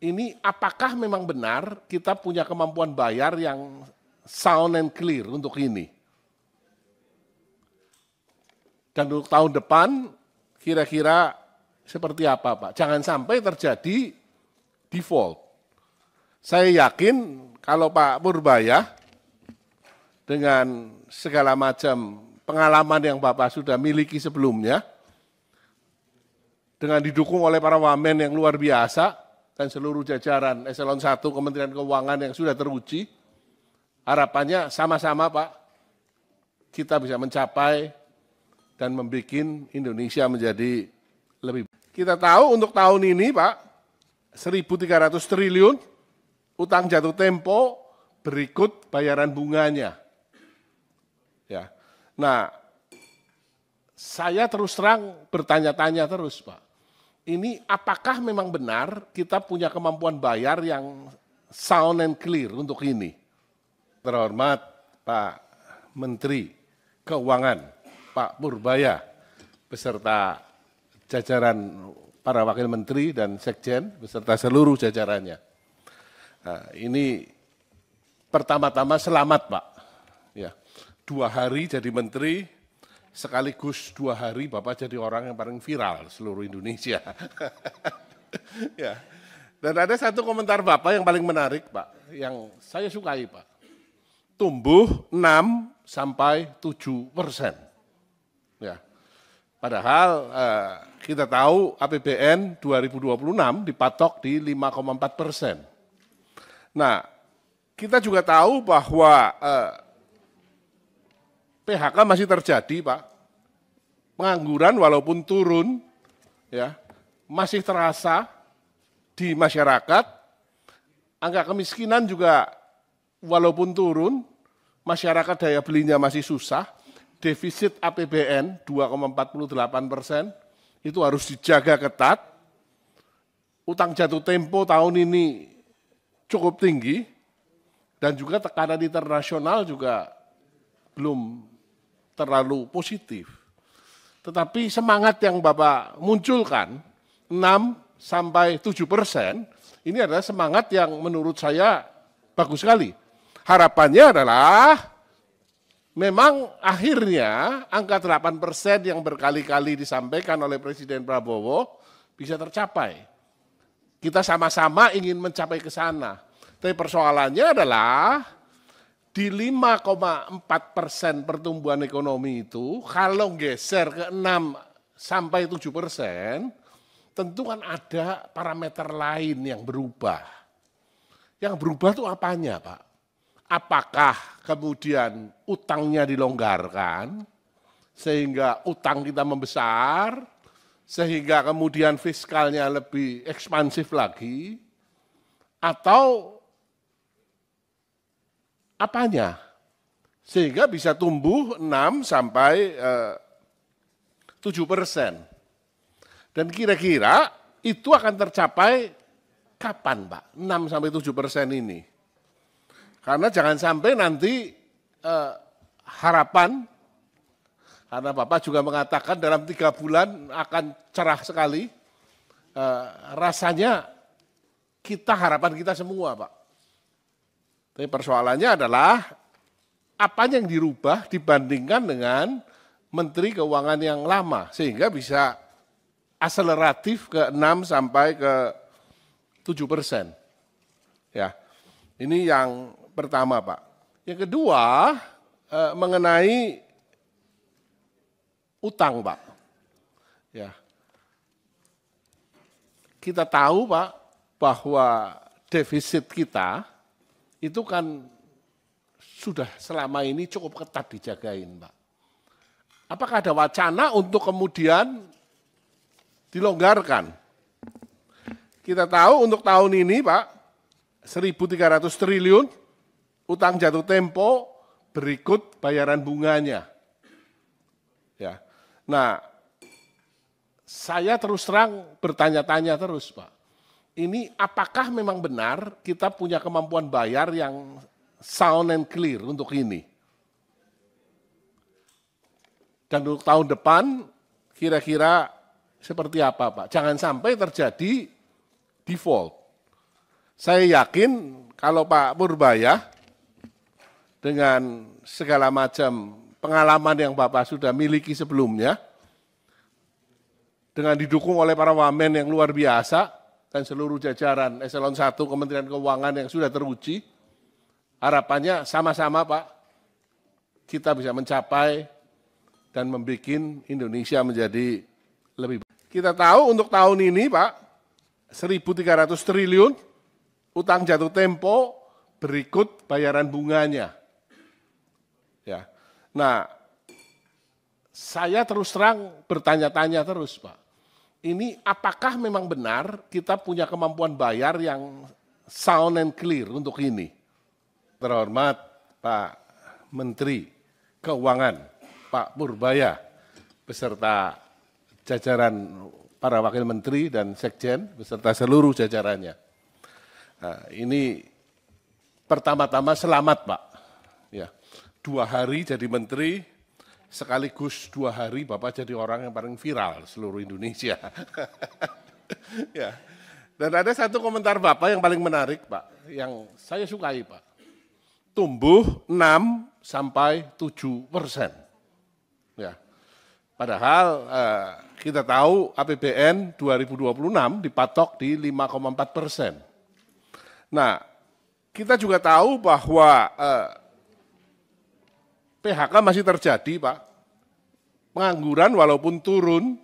S1: Ini apakah memang benar kita punya kemampuan bayar yang sound and clear untuk ini? Dan untuk tahun depan kira-kira seperti apa, Pak? Jangan sampai terjadi default. Saya yakin kalau Pak Purbaya dengan segala macam pengalaman yang Bapak sudah miliki sebelumnya, dengan didukung oleh para wamen yang luar biasa dan seluruh jajaran Eselon 1 Kementerian Keuangan yang sudah teruji, harapannya sama-sama, Pak, kita bisa mencapai dan membuat Indonesia menjadi lebih. Kita tahu untuk tahun ini, Pak, 1.300 triliun utang jatuh tempo berikut bayaran bunganya. Ya. Nah, saya terus terang bertanya-tanya terus, Pak. Ini apakah memang benar kita punya kemampuan bayar yang sound and clear untuk ini? Terhormat Pak Menteri Keuangan, Pak Purbaya, beserta jajaran para wakil menteri dan sekjen, beserta seluruh jajarannya. Nah, ini pertama-tama selamat, Pak. Ya, 2 hari jadi menteri, sekaligus 2 hari Bapak jadi orang yang paling viral seluruh Indonesia. Ya. Dan ada satu komentar Bapak yang paling menarik, Pak, yang saya sukai, Pak. Tumbuh 6 sampai 7%. Ya. Padahal kita tahu APBN 2026 dipatok di 5,4%. Nah, kita juga tahu bahwa PHK masih terjadi, Pak. Pengangguran walaupun turun, ya, masih terasa di masyarakat. Angka kemiskinan juga walaupun turun, masyarakat daya belinya masih susah. Defisit APBN 2,48%, itu harus dijaga ketat. Utang jatuh tempo tahun ini cukup tinggi, dan juga tekanan internasional juga belum terlalu positif. Tetapi semangat yang Bapak munculkan, 6 sampai 7%, ini adalah semangat yang menurut saya bagus sekali. Harapannya adalah memang akhirnya angka 8% yang berkali-kali disampaikan oleh Presiden Prabowo bisa tercapai. Kita sama-sama ingin mencapai ke sana. Tapi persoalannya adalah di 5,4% pertumbuhan ekonomi itu, kalau geser ke 6 sampai 7%, tentu kan ada parameter lain yang berubah. Yang berubah itu apanya, Pak? Apakah kemudian utangnya dilonggarkan, sehingga utang kita membesar, sehingga kemudian fiskalnya lebih ekspansif lagi, atau apanya? Sehingga bisa tumbuh 6 sampai 7%. Dan kira-kira itu akan tercapai kapan, Pak? 6 sampai 7% ini. Karena jangan sampai nanti harapan, karena Bapak juga mengatakan dalam 3 bulan akan cerah sekali, rasanya harapan kita semua, Pak. Tapi persoalannya adalah apa yang dirubah dibandingkan dengan Menteri Keuangan yang lama, sehingga bisa akseleratif ke 6 sampai ke 7%. Ya, ini yang pertama, Pak. Yang kedua, mengenai utang, Pak. Ya, kita tahu, Pak, bahwa defisit kita itu kan sudah selama ini cukup ketat dijagain, Pak. Apakah ada wacana untuk kemudian dilonggarkan? Kita tahu untuk tahun ini, Pak, 1.300 triliun, utang jatuh tempo berikut bayaran bunganya. Ya. Nah, saya terus terang bertanya-tanya terus, Pak. Ini apakah memang benar kita punya kemampuan bayar yang sound and clear untuk ini? Dan untuk tahun depan kira-kira seperti apa, Pak? Jangan sampai terjadi default. Saya yakin kalau Pak Purbaya dengan segala macam pengalaman yang Bapak sudah miliki sebelumnya, dengan didukung oleh para wamen yang luar biasa dan seluruh jajaran eselon 1 Kementerian Keuangan yang sudah teruji, harapannya sama-sama, Pak, kita bisa mencapai dan membuat Indonesia menjadi lebih baik. Kita tahu untuk tahun ini, Pak, 1.300 triliun, utang jatuh tempo berikut bayaran bunganya. Ya. Nah, saya terus terang bertanya-tanya terus, Pak. Ini apakah memang benar kita punya kemampuan bayar yang sound and clear untuk ini? Terhormat Pak Menteri Keuangan, Pak Purbaya, beserta jajaran para wakil menteri dan sekjen, beserta seluruh jajarannya. Nah, ini pertama-tama selamat, Pak. Ya, 2 hari jadi menteri, sekaligus 2 hari Bapak jadi orang yang paling viral seluruh Indonesia. Ya. Dan ada satu komentar Bapak yang paling menarik, Pak, yang saya sukai, Pak. Tumbuh 6 sampai 7%. Ya. Padahal kita tahu APBN 2026 dipatok di 5,4%. Nah, kita juga tahu bahwa PHK masih terjadi, Pak. Pengangguran walaupun turun,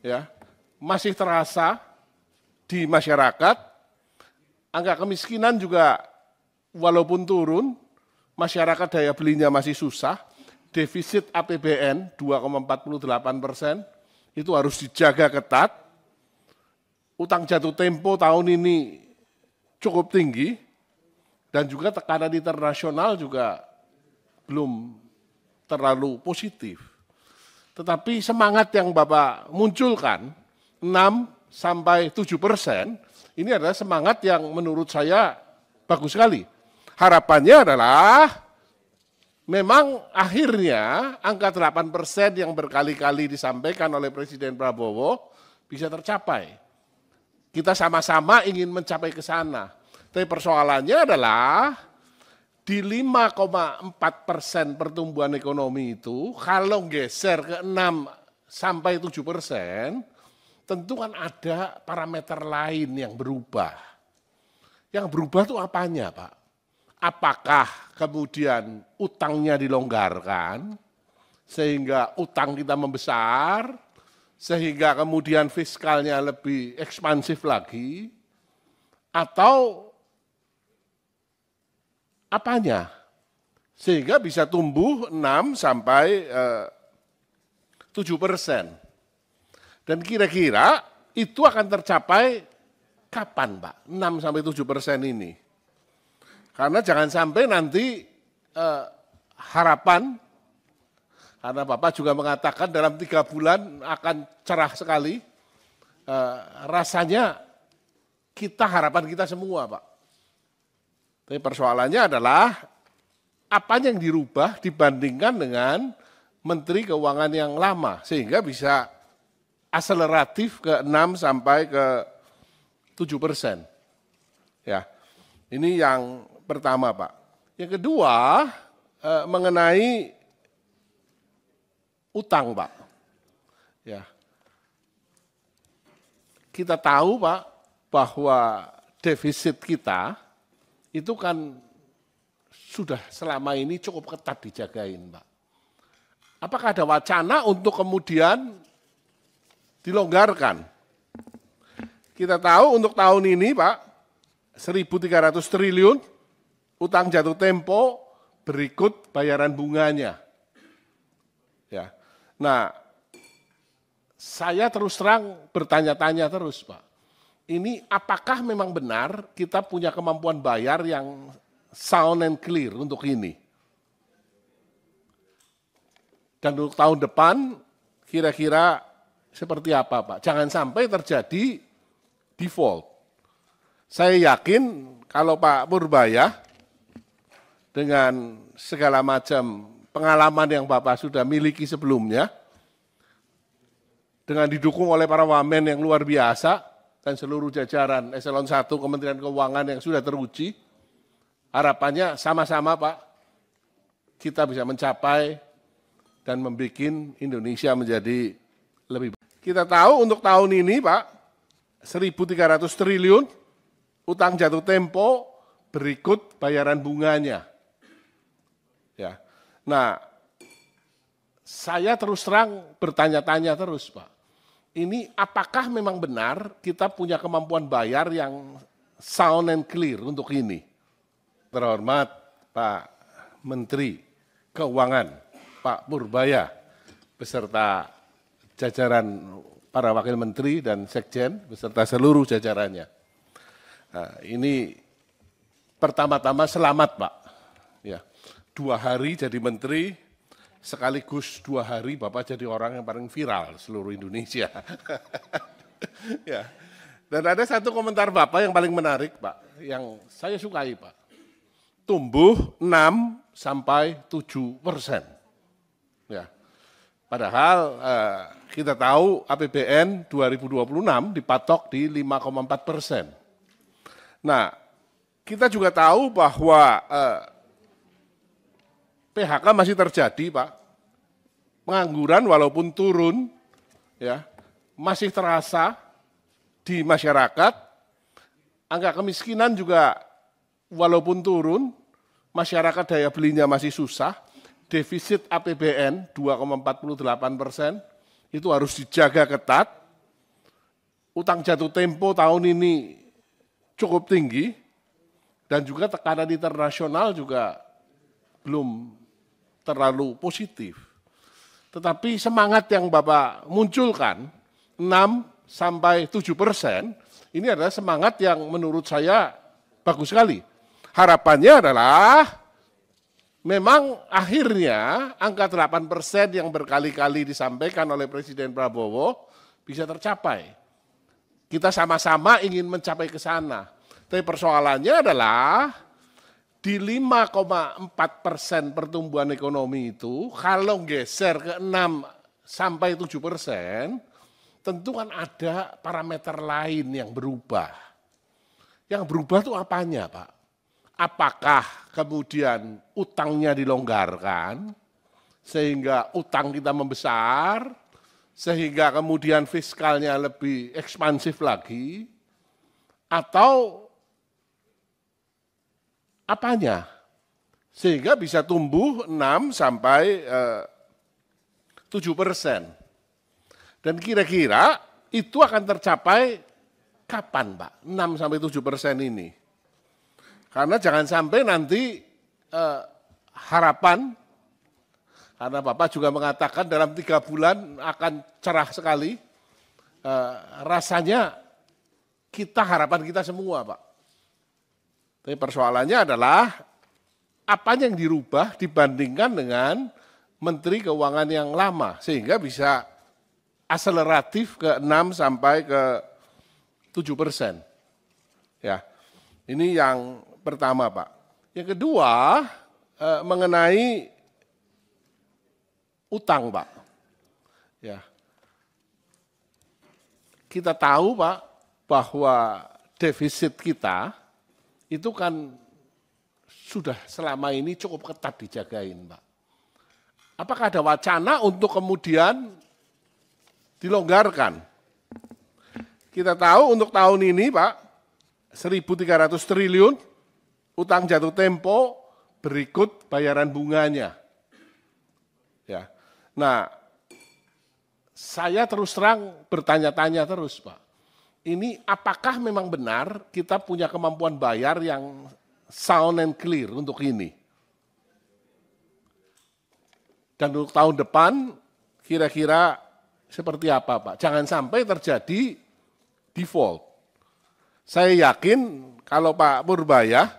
S1: ya, masih terasa di masyarakat. Angka kemiskinan juga walaupun turun, masyarakat daya belinya masih susah. Defisit APBN 2,48% itu harus dijaga ketat. Utang jatuh tempo tahun ini cukup tinggi dan juga tekanan internasional juga belum terlalu positif. Tetapi semangat yang Bapak munculkan 6 sampai 7%, ini adalah semangat yang menurut saya bagus sekali. Harapannya adalah memang akhirnya angka 8% yang berkali-kali disampaikan oleh Presiden Prabowo bisa tercapai. Kita sama-sama ingin mencapai ke sana. Tapi persoalannya adalah di 5,4% pertumbuhan ekonomi itu, kalau geser ke 6 sampai 7%, tentu kan ada parameter lain yang berubah. Yang berubah itu apanya, Pak? apakah kemudian utangnya dilonggarkan, sehingga utang kita membesar, sehingga kemudian fiskalnya lebih ekspansif lagi, atau apanya? Sehingga bisa tumbuh 6 sampai 7%. Dan kira-kira itu akan tercapai kapan, Pak? 6 sampai 7% ini. Karena jangan sampai nanti harapan, karena Bapak juga mengatakan dalam 3 bulan akan cerah sekali, rasanya harapan kita semua, Pak. Tapi persoalannya adalah apa yang dirubah dibandingkan dengan Menteri Keuangan yang lama, sehingga bisa akseleratif ke 6 sampai ke 7%. Ya, ini yang pertama, Pak. Yang kedua, mengenai utang, Pak. Ya, kita tahu, Pak, bahwa defisit kita itu kan sudah selama ini cukup ketat dijagain, Pak. Apakah ada wacana untuk kemudian dilonggarkan? Kita tahu untuk tahun ini, Pak, 1.300 triliun utang jatuh tempo berikut bayaran bunganya. Ya. Nah, saya terus terang bertanya-tanya terus, Pak. Ini apakah memang benar kita punya kemampuan bayar yang sound and clear untuk ini? Dan untuk tahun depan kira-kira seperti apa, Pak? Jangan sampai terjadi default. Saya yakin kalau Pak Purbaya dengan segala macam pengalaman yang Bapak sudah miliki sebelumnya, dengan didukung oleh para wamen yang luar biasa dan seluruh jajaran Eselon 1 Kementerian Keuangan yang sudah teruji, harapannya sama-sama, Pak, kita bisa mencapai dan membuat Indonesia menjadi lebih baik. Kita tahu untuk tahun ini, Pak, 1.300 triliun utang jatuh tempo berikut bayaran bunganya. Ya. Nah, saya terus terang bertanya-tanya terus, Pak. Ini apakah memang benar kita punya kemampuan bayar yang sound and clear untuk ini? Terhormat Pak Menteri Keuangan, Pak Purbaya, beserta jajaran para wakil menteri dan sekjen, beserta seluruh jajarannya. Nah, ini pertama-tama selamat, Pak. Ya, 2 hari jadi menteri, sekaligus 2 hari Bapak jadi orang yang paling viral seluruh Indonesia. Ya. Dan ada satu komentar Bapak yang paling menarik, Pak, yang saya sukai, Pak. Tumbuh 6 sampai 7%. Ya. Padahal kita tahu APBN 2026 dipatok di 5,4%. Nah, kita juga tahu bahwa PHK masih terjadi, Pak. Pengangguran walaupun turun, ya, masih terasa di masyarakat. Angka kemiskinan juga walaupun turun, masyarakat daya belinya masih susah. Defisit APBN 2,48% itu harus dijaga ketat. Utang jatuh tempo tahun ini cukup tinggi dan juga tekanan internasional juga belum terlalu positif. Tetapi semangat yang Bapak munculkan 6 sampai 7% ini adalah semangat yang menurut saya bagus sekali. Harapannya adalah memang akhirnya angka 8% yang berkali-kali disampaikan oleh Presiden Prabowo bisa tercapai. Kita sama-sama ingin mencapai ke sana. Tapi persoalannya adalah di 5,4% pertumbuhan ekonomi itu, kalau geser ke 6 sampai 7%, tentu kan ada parameter lain yang berubah. Yang berubah itu apanya, Pak? Apakah kemudian utangnya dilonggarkan, sehingga utang kita membesar, sehingga kemudian fiskalnya lebih ekspansif lagi, atau apanya? Sehingga bisa tumbuh 6 sampai 7%. Dan kira-kira itu akan tercapai kapan, Pak? 6 sampai 7% ini. Karena jangan sampai nanti harapan, karena Bapak juga mengatakan dalam 3 bulan akan cerah sekali, rasanya harapan kita semua, Pak. Tapi persoalannya adalah apa yang dirubah dibandingkan dengan Menteri Keuangan yang lama, sehingga bisa akseleratif ke 6 sampai ke 7%. Ya, ini yang pertama, Pak. Yang kedua, mengenai utang, Pak. Ya, kita tahu, Pak, bahwa defisit kita itu kan sudah selama ini cukup ketat dijagain, Pak. Apakah ada wacana untuk kemudian dilonggarkan? Kita tahu untuk tahun ini, Pak, 1.300 triliun utang jatuh tempo berikut bayaran bunganya. Ya. Nah, saya terus terang bertanya-tanya terus, Pak. Ini apakah memang benar kita punya kemampuan bayar yang sound and clear untuk ini? Dan untuk tahun depan kira-kira seperti apa, Pak? Jangan sampai terjadi default. Saya yakin kalau Pak Purbaya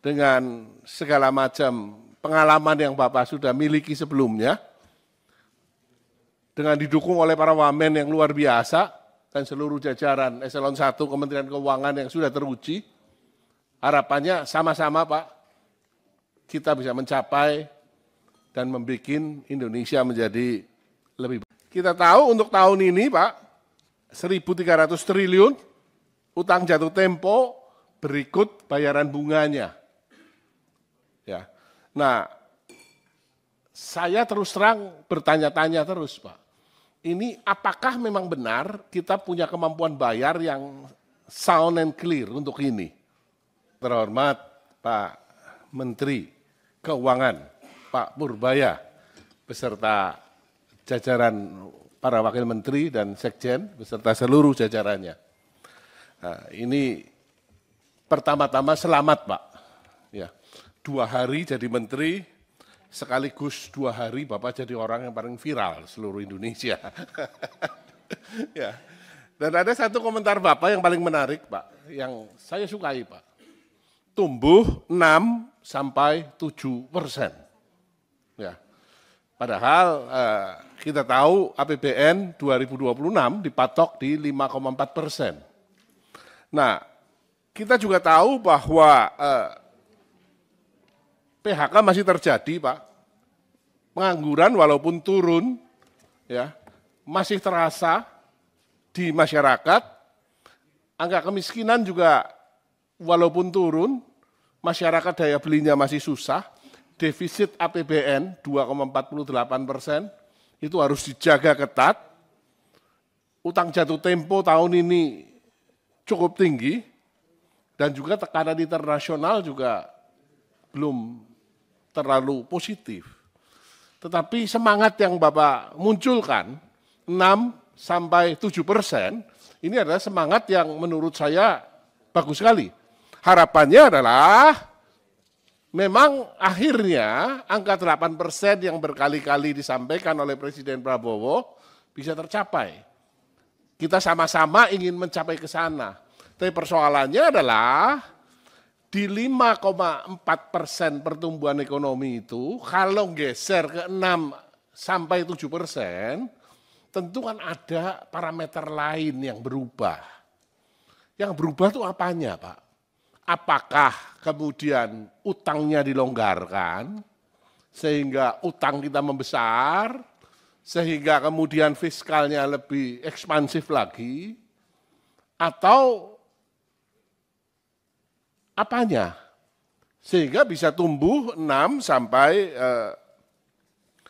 S1: dengan segala macam pengalaman yang Bapak sudah miliki sebelumnya, dengan didukung oleh para wamen yang luar biasa dan seluruh jajaran eselon 1 Kementerian Keuangan yang sudah teruji, harapannya sama-sama, Pak, kita bisa mencapai dan membuat Indonesia menjadi lebih baik. Kita tahu untuk tahun ini, Pak, 1.300 triliun utang jatuh tempo berikut bayaran bunganya. Ya. Nah, saya terus terang bertanya-tanya terus, Pak. Ini apakah memang benar kita punya kemampuan bayar yang sound and clear untuk ini? Terhormat Pak Menteri Keuangan, Pak Purbaya, beserta jajaran para wakil menteri dan sekjen, beserta seluruh jajarannya. Nah, ini pertama-tama selamat, Pak. Ya, 2 hari jadi menteri, sekaligus 2 hari Bapak jadi orang yang paling viral seluruh Indonesia. Ya. Dan ada satu komentar Bapak yang paling menarik, Pak, yang saya sukai, Pak. Tumbuh 6 sampai 7%. Ya. Padahal kita tahu APBN 2026 dipatok di 5,4%. Nah, kita juga tahu bahwa PHK masih terjadi, Pak. Pengangguran walaupun turun, ya, masih terasa di masyarakat. Angka kemiskinan juga walaupun turun, masyarakat daya belinya masih susah. Defisit APBN 2,48%, itu harus dijaga ketat. Utang jatuh tempo tahun ini cukup tinggi, dan juga tekanan internasional juga belum terlalu positif. Tetapi semangat yang Bapak munculkan, 6 sampai 7%, ini adalah semangat yang menurut saya bagus sekali. Harapannya adalah memang akhirnya angka 8% yang berkali-kali disampaikan oleh Presiden Prabowo bisa tercapai. Kita sama-sama ingin mencapai ke sana. Tapi persoalannya adalah di 5,4% pertumbuhan ekonomi itu, kalau geser ke 6 sampai 7%, tentu kan ada parameter lain yang berubah. Yang berubah itu apanya, Pak? Apakah kemudian utangnya dilonggarkan, sehingga utang kita membesar, sehingga kemudian fiskalnya lebih ekspansif lagi, atau apanya? Sehingga bisa tumbuh 6 sampai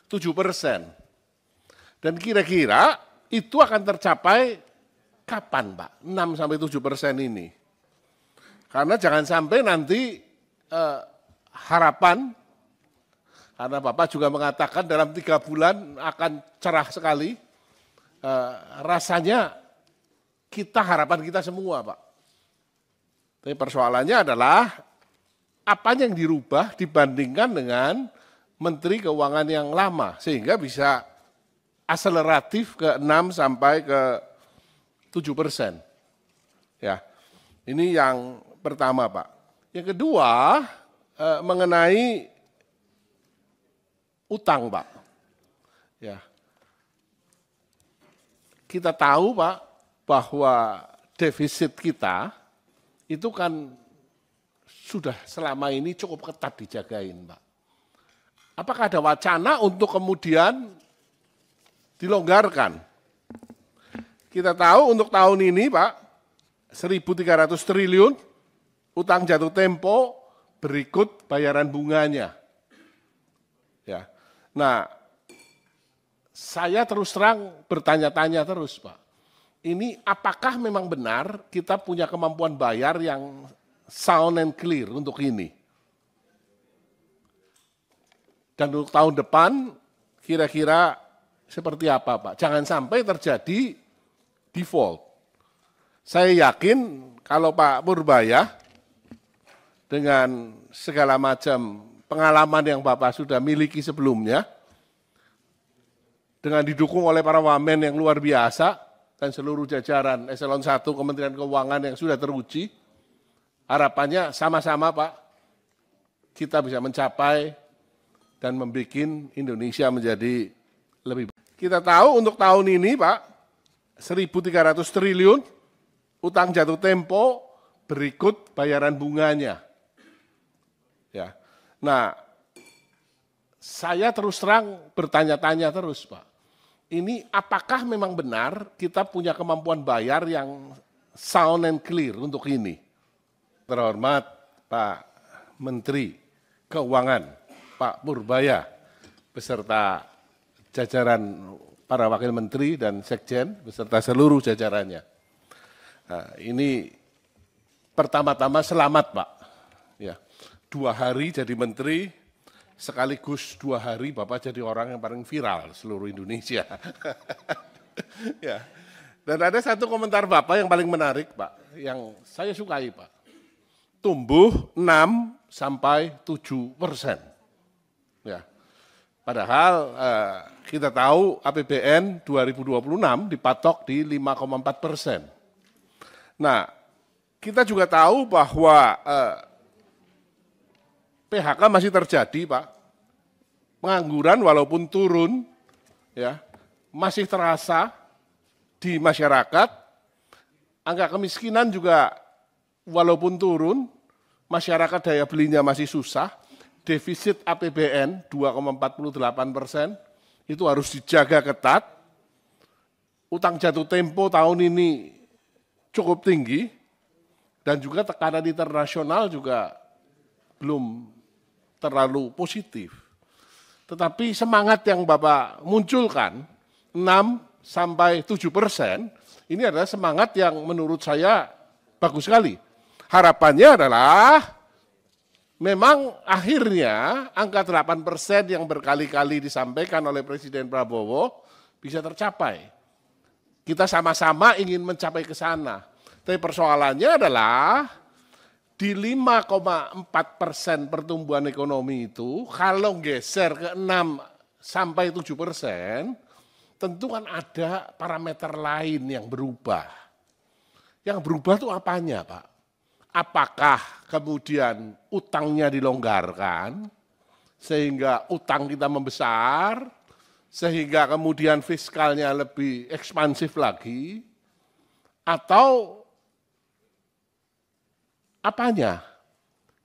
S1: 7%. Dan kira-kira itu akan tercapai kapan, Pak? 6 sampai 7% ini. Karena jangan sampai nanti harapan, karena Bapak juga mengatakan dalam 3 bulan akan cerah sekali, rasanya harapan kita semua Pak. Tapi persoalannya adalah apa yang dirubah dibandingkan dengan Menteri Keuangan yang lama, sehingga bisa akseleratif ke 6 sampai ke 7%. Ya, ini yang pertama Pak. Yang kedua, mengenai utang Pak. Ya, kita tahu Pak bahwa defisit kita itu kan sudah selama ini cukup ketat dijagain Pak. Apakah ada wacana untuk kemudian dilonggarkan? Kita tahu untuk tahun ini Pak, 1.300 triliun utang jatuh tempo berikut bayaran bunganya. Ya. Nah, saya terus terang bertanya-tanya terus Pak. Ini apakah memang benar kita punya kemampuan bayar yang sound and clear untuk ini? Dan untuk tahun depan kira-kira seperti apa Pak? Jangan sampai terjadi default. Saya yakin kalau Pak Purbaya dengan segala macam pengalaman yang Bapak sudah miliki sebelumnya, dengan didukung oleh para wamen yang luar biasa dan seluruh jajaran eselon 1 Kementerian Keuangan yang sudah teruji, harapannya sama-sama Pak, kita bisa mencapai dan membuat Indonesia menjadi lebih baik. Kita tahu untuk tahun ini Pak, 1.300 triliun utang jatuh tempo berikut bayaran bunganya. Ya. Nah, saya terus terang bertanya-tanya terus Pak. Ini apakah memang benar kita punya kemampuan bayar yang sound and clear untuk ini? Terhormat Pak Menteri Keuangan, Pak Purbaya, beserta jajaran para wakil menteri dan sekjen, beserta seluruh jajarannya. Nah, ini pertama-tama selamat Pak. Ya, 2 hari jadi menteri, sekaligus 2 hari Bapak jadi orang yang paling viral seluruh Indonesia. Ya. Dan ada satu komentar Bapak yang paling menarik Pak, yang saya sukai Pak. Tumbuh 6 sampai 7%. Ya. Padahal kita tahu APBN 2026 dipatok di 5,4%. Nah, kita juga tahu bahwa PHK masih terjadi Pak. Pengangguran walaupun turun, ya masih terasa di masyarakat. Angka kemiskinan juga walaupun turun, masyarakat daya belinya masih susah. Defisit APBN 2,48% itu harus dijaga ketat. Utang jatuh tempo tahun ini cukup tinggi dan juga tekanan internasional juga belum terlalu positif. Tetapi semangat yang Bapak munculkan 6 sampai 7%, ini adalah semangat yang menurut saya bagus sekali. Harapannya adalah memang akhirnya angka 8% yang berkali-kali disampaikan oleh Presiden Prabowo bisa tercapai. Kita sama-sama ingin mencapai ke sana. Tapi persoalannya adalah di 5,4% pertumbuhan ekonomi itu, kalau geser ke 6 sampai 7%, tentu kan ada parameter lain yang berubah. Yang berubah itu apanya Pak? Apakah kemudian utangnya dilonggarkan, sehingga utang kita membesar, sehingga kemudian fiskalnya lebih ekspansif lagi, atau apanya?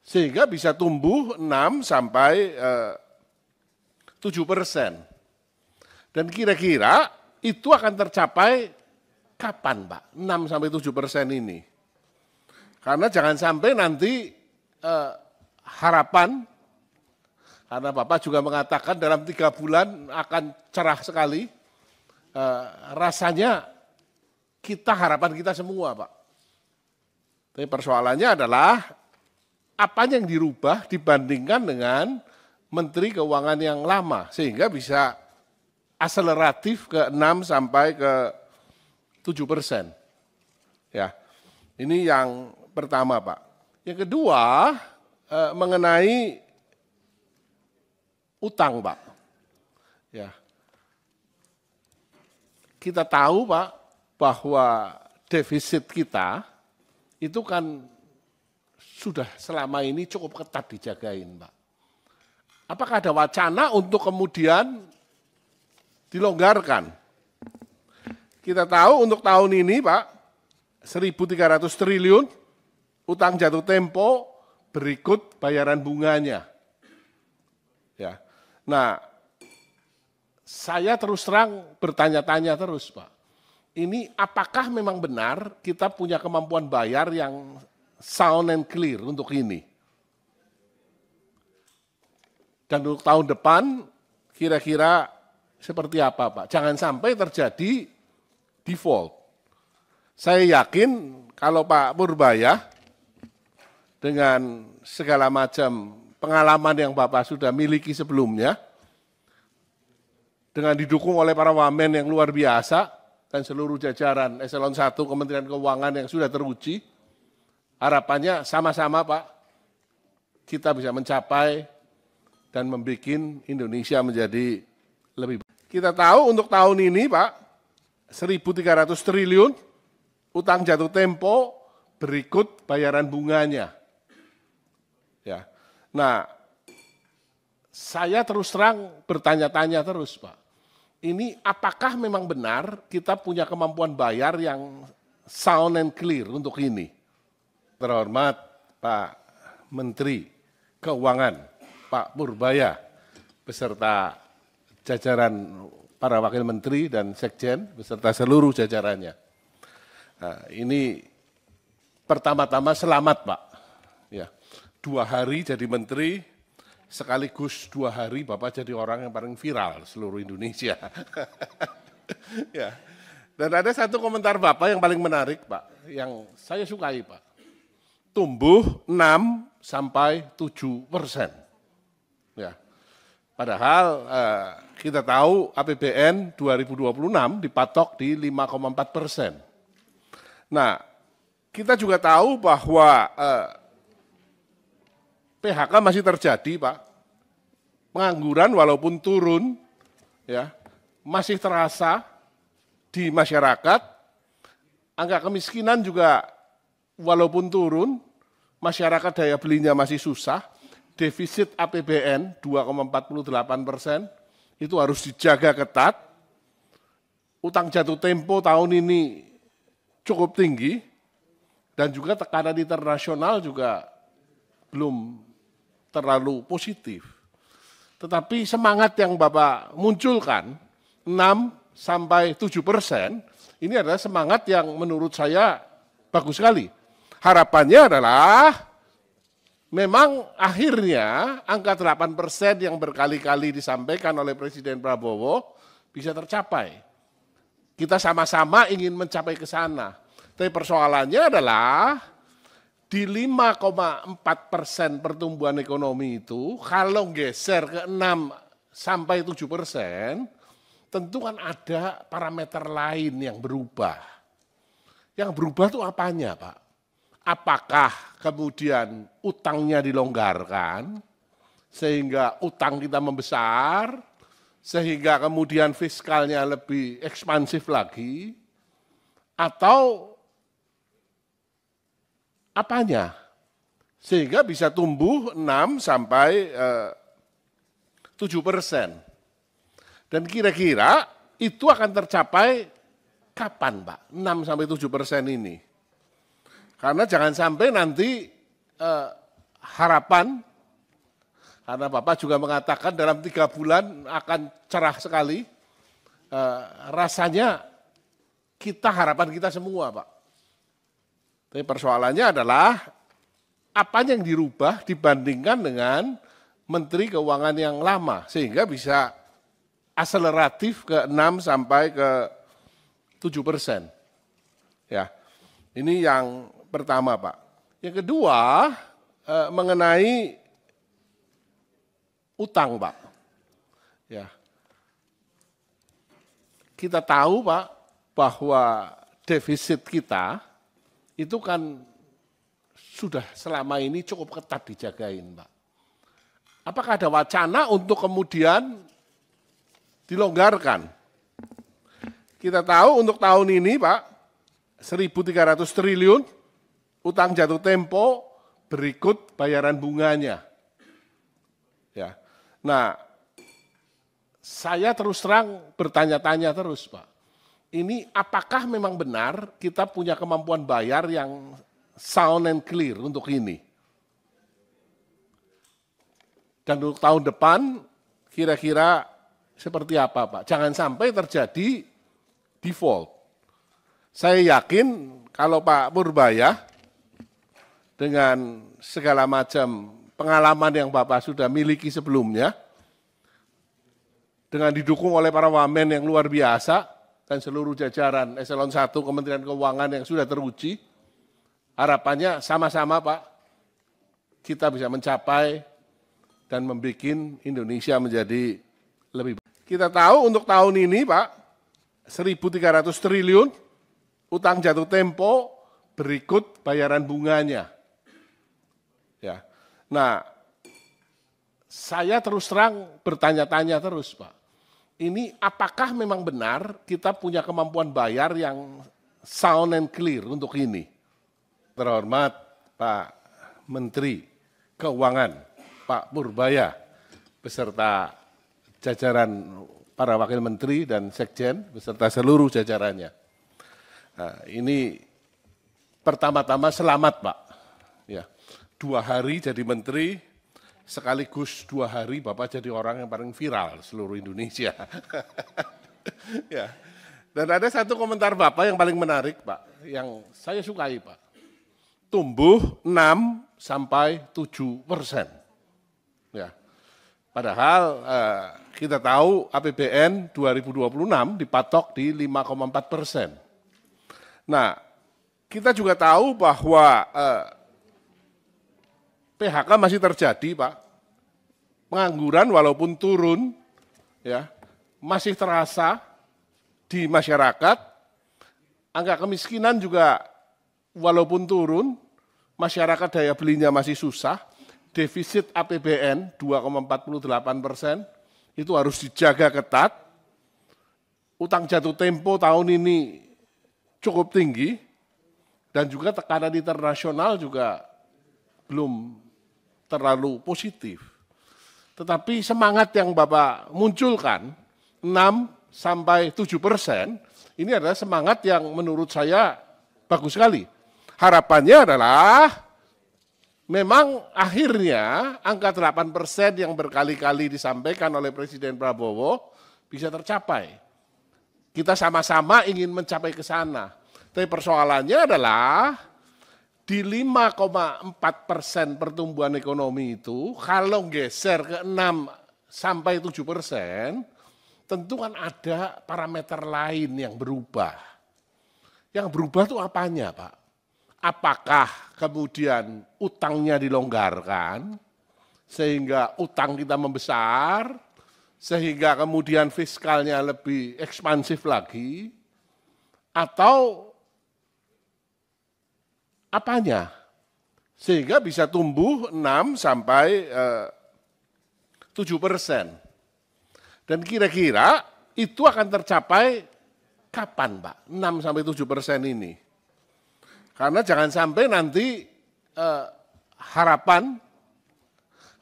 S1: Sehingga bisa tumbuh 6 sampai 7%. Dan kira-kira itu akan tercapai kapan Pak? 6 sampai 7% ini. Karena jangan sampai nanti harapan, karena Bapak juga mengatakan dalam 3 bulan akan cerah sekali, rasanya harapan kita semua Pak. Tapi persoalannya adalah apa yang dirubah dibandingkan dengan Menteri Keuangan yang lama, sehingga bisa akseleratif ke 6 sampai ke 7%. Ya, ini yang pertama, Pak. Yang kedua, mengenai utang, Pak. Ya, kita tahu, Pak, bahwa defisit kita itu kan sudah selama ini cukup ketat dijagain, Pak. Apakah ada wacana untuk kemudian dilonggarkan? Kita tahu untuk tahun ini, Pak, 1.300 triliun utang jatuh tempo berikut bayaran bunganya. Ya. Nah, saya terus terang bertanya-tanya terus, Pak. Ini apakah memang benar kita punya kemampuan bayar yang sound and clear untuk ini? Dan untuk tahun depan kira-kira seperti apa, Pak? Jangan sampai terjadi default. Saya yakin kalau Pak Purbaya dengan segala macam pengalaman yang Bapak sudah miliki sebelumnya, dengan didukung oleh para wamen yang luar biasa dan seluruh jajaran Eselon 1 Kementerian Keuangan yang sudah teruji, harapannya sama-sama, Pak, kita bisa mencapai dan membuat Indonesia menjadi lebih baik. Kita tahu untuk tahun ini, Pak, 1.300 triliun utang jatuh tempo berikut bayaran bunganya. Ya. Nah, saya terus terang bertanya-tanya terus, Pak. Ini apakah memang benar kita punya kemampuan bayar yang sound and clear untuk ini? Terhormat Pak Menteri Keuangan, Pak Purbaya, beserta jajaran para wakil menteri dan sekjen, beserta seluruh jajarannya. Nah, ini pertama-tama selamat, Pak. Ya, 2 hari jadi menteri, sekaligus 2 hari Bapak jadi orang yang paling viral seluruh Indonesia. Ya. Dan ada satu komentar Bapak yang paling menarik, Pak, yang saya sukai, Pak. Tumbuh 6 sampai 7%. Ya. Padahal kita tahu APBN 2026 dipatok di 5,4%. Nah, kita juga tahu bahwa PHK masih terjadi, Pak. Pengangguran walaupun turun, ya, masih terasa di masyarakat. Angka kemiskinan juga walaupun turun, masyarakat daya belinya masih susah. Defisit APBN 2,48% itu harus dijaga ketat. Utang jatuh tempo tahun ini cukup tinggi dan juga tekanan internasional juga belum terlalu positif. Tetapi semangat yang Bapak munculkan 6 sampai 7%, ini adalah semangat yang menurut saya bagus sekali. Harapannya adalah memang akhirnya angka 8% yang berkali-kali disampaikan oleh Presiden Prabowo bisa tercapai. Kita sama-sama ingin mencapai ke sana. Tapi persoalannya adalah di 5,4% pertumbuhan ekonomi itu, kalau geser ke 6 sampai 7%, tentu kan ada parameter lain yang berubah. Yang berubah itu apanya, Pak? Apakah kemudian utangnya dilonggarkan, sehingga utang kita membesar, sehingga kemudian fiskalnya lebih ekspansif lagi, atau apanya? Sehingga bisa tumbuh 6 sampai 7%. Dan kira-kira itu akan tercapai kapan, Pak? 6 sampai 7% ini. Karena jangan sampai nanti harapan, karena Bapak juga mengatakan dalam 3 bulan akan cerah sekali, rasanya harapan kita semua, Pak. Tapi persoalannya adalah apa yang dirubah dibandingkan dengan Menteri Keuangan yang lama, sehingga bisa akseleratif ke 6 sampai ke 7%. Ya, ini yang pertama, Pak. Yang kedua, mengenai utang, Pak. Ya. Kita tahu, Pak, bahwa defisit kita itu kan sudah selama ini cukup ketat dijagain, Pak. Apakah ada wacana untuk kemudian dilonggarkan? Kita tahu untuk tahun ini, Pak, 1.300 triliun utang jatuh tempo berikut bayaran bunganya. Ya. Nah, saya terus terang bertanya-tanya terus, Pak. Ini apakah memang benar kita punya kemampuan bayar yang sound and clear untuk ini? Dan untuk tahun depan kira-kira seperti apa, Pak? Jangan sampai terjadi default. Saya yakin kalau Pak Purbaya dengan segala macam pengalaman yang Bapak sudah miliki sebelumnya, dengan didukung oleh para wamen yang luar biasa dan seluruh jajaran Eselon 1 Kementerian Keuangan yang sudah teruji, harapannya sama-sama, Pak, kita bisa mencapai dan membuat Indonesia menjadi lebih baik. Kita tahu untuk tahun ini, Pak, 1.300 triliun utang jatuh tempo berikut bayaran bunganya. Ya. Nah, saya terus terang bertanya-tanya terus, Pak. Ini apakah memang benar kita punya kemampuan bayar yang sound and clear untuk ini? Terhormat Pak Menteri Keuangan, Pak Purbaya, beserta jajaran para wakil menteri dan sekjen, beserta seluruh jajarannya. Nah, ini pertama-tama selamat, Pak. Ya, 2 hari jadi menteri, sekaligus 2 hari Bapak jadi orang yang paling viral seluruh Indonesia. Ya. Dan ada satu komentar Bapak yang paling menarik, Pak, yang saya sukai, Pak. Tumbuh 6-7%. Ya. Padahal kita tahu APBN 2026 dipatok di 5,4%. Nah, kita juga tahu bahwa PHK masih terjadi, Pak. Pengangguran walaupun turun, ya, masih terasa di masyarakat. Angka kemiskinan juga walaupun turun, masyarakat daya belinya masih susah. Defisit APBN 2,48%, itu harus dijaga ketat. Utang jatuh tempo tahun ini cukup tinggi, dan juga tekanan internasional juga belum terlalu positif. Tetapi semangat yang Bapak munculkan, 6-7%, ini adalah semangat yang menurut saya bagus sekali. Harapannya adalah memang akhirnya angka 8% yang berkali-kali disampaikan oleh Presiden Prabowo bisa tercapai. Kita sama-sama ingin mencapai ke sana. Tapi persoalannya adalah di 5,4% pertumbuhan ekonomi itu, kalau geser ke 6-7%, tentu kan ada parameter lain yang berubah. Yang berubah itu apanya, Pak? Apakah kemudian utangnya dilonggarkan, sehingga utang kita membesar, sehingga kemudian fiskalnya lebih ekspansif lagi, atau apanya? Sehingga bisa tumbuh 6-7%. Dan kira-kira itu akan tercapai kapan, Pak? 6-7% ini. Karena jangan sampai nanti harapan,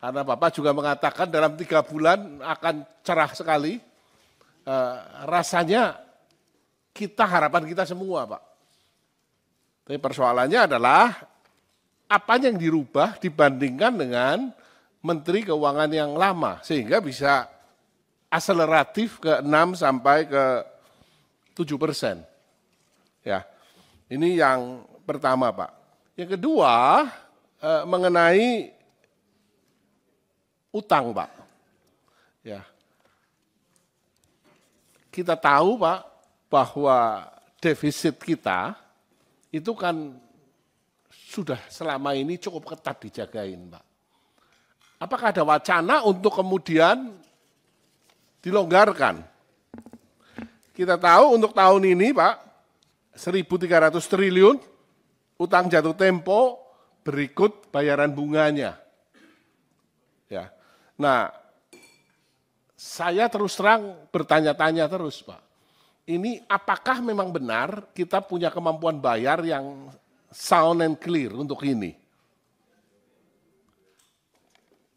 S1: karena Bapak juga mengatakan dalam 3 bulan akan cerah sekali, rasanya harapan kita semua, Pak. Tapi persoalannya adalah apa yang dirubah dibandingkan dengan Menteri Keuangan yang lama, sehingga bisa akseleratif ke 6-7%. Ya, ini yang pertama, Pak. Yang kedua, mengenai utang, Pak. Ya, kita tahu, Pak, bahwa defisit kita itu kan sudah selama ini cukup ketat dijagain, Pak. Apakah ada wacana untuk kemudian dilonggarkan? Kita tahu untuk tahun ini, Pak, 1.300 triliun utang jatuh tempo berikut bayaran bunganya. Ya. Nah, saya terus terang bertanya-tanya terus, Pak. Ini apakah memang benar kita punya kemampuan bayar yang sound and clear untuk ini?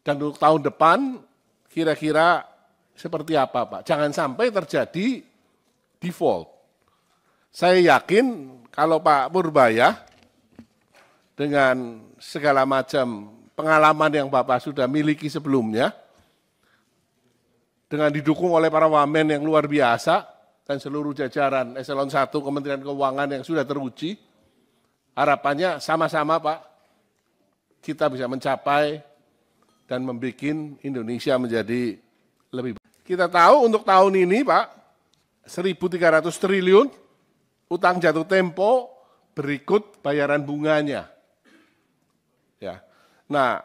S1: Dan untuk tahun depan kira-kira seperti apa, Pak? Jangan sampai terjadi default. Saya yakin kalau Pak Purbaya dengan segala macam pengalaman yang Bapak sudah miliki sebelumnya, dengan didukung oleh para wamen yang luar biasa dan seluruh jajaran Eselon 1 Kementerian Keuangan yang sudah teruji, harapannya sama-sama, Pak, kita bisa mencapai dan membuat Indonesia menjadi lebih baik. Kita tahu untuk tahun ini, Pak, 1.300 triliun utang jatuh tempo berikut bayaran bunganya. Ya. Nah,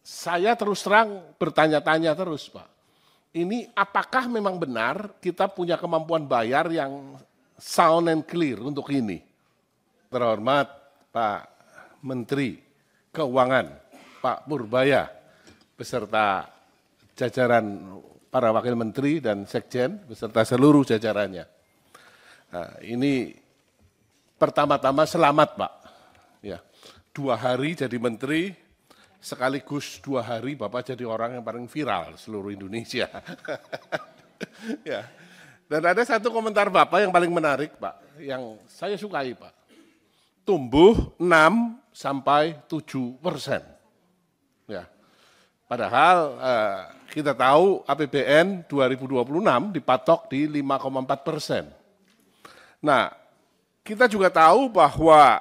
S1: saya terus terang bertanya-tanya terus, Pak. Ini apakah memang benar kita punya kemampuan bayar yang sound and clear untuk ini? Terhormat Pak Menteri Keuangan, Pak Purbaya, beserta jajaran para wakil menteri dan sekjen, beserta seluruh jajarannya. Nah, ini pertama-tama selamat, Pak. Ya, 2 hari jadi menteri, sekaligus 2 hari Bapak jadi orang yang paling viral seluruh Indonesia. Ya. Dan ada satu komentar Bapak yang paling menarik, Pak, yang saya sukai, Pak. Tumbuh 6-7%. Ya. Padahal kita tahu APBN 2026 dipatok di 5,4%. Nah, kita juga tahu bahwa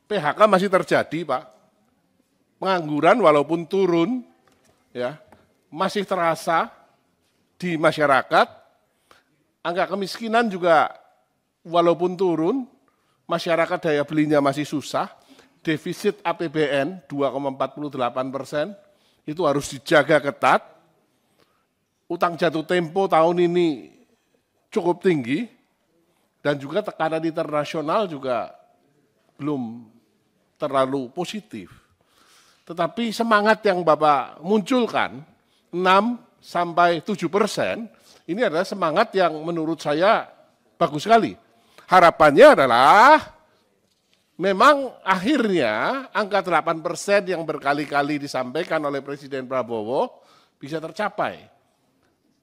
S1: PHK masih terjadi, Pak. Pengangguran walaupun turun, ya, masih terasa di masyarakat. Angka kemiskinan juga walaupun turun, masyarakat daya belinya masih susah. Defisit APBN 2,48% itu harus dijaga ketat. Utang jatuh tempo tahun ini cukup tinggi dan juga tekanan internasional juga belum terlalu positif. Tetapi semangat yang Bapak munculkan 6-7%, ini adalah semangat yang menurut saya bagus sekali. Harapannya adalah memang akhirnya angka 8% yang berkali-kali disampaikan oleh Presiden Prabowo bisa tercapai.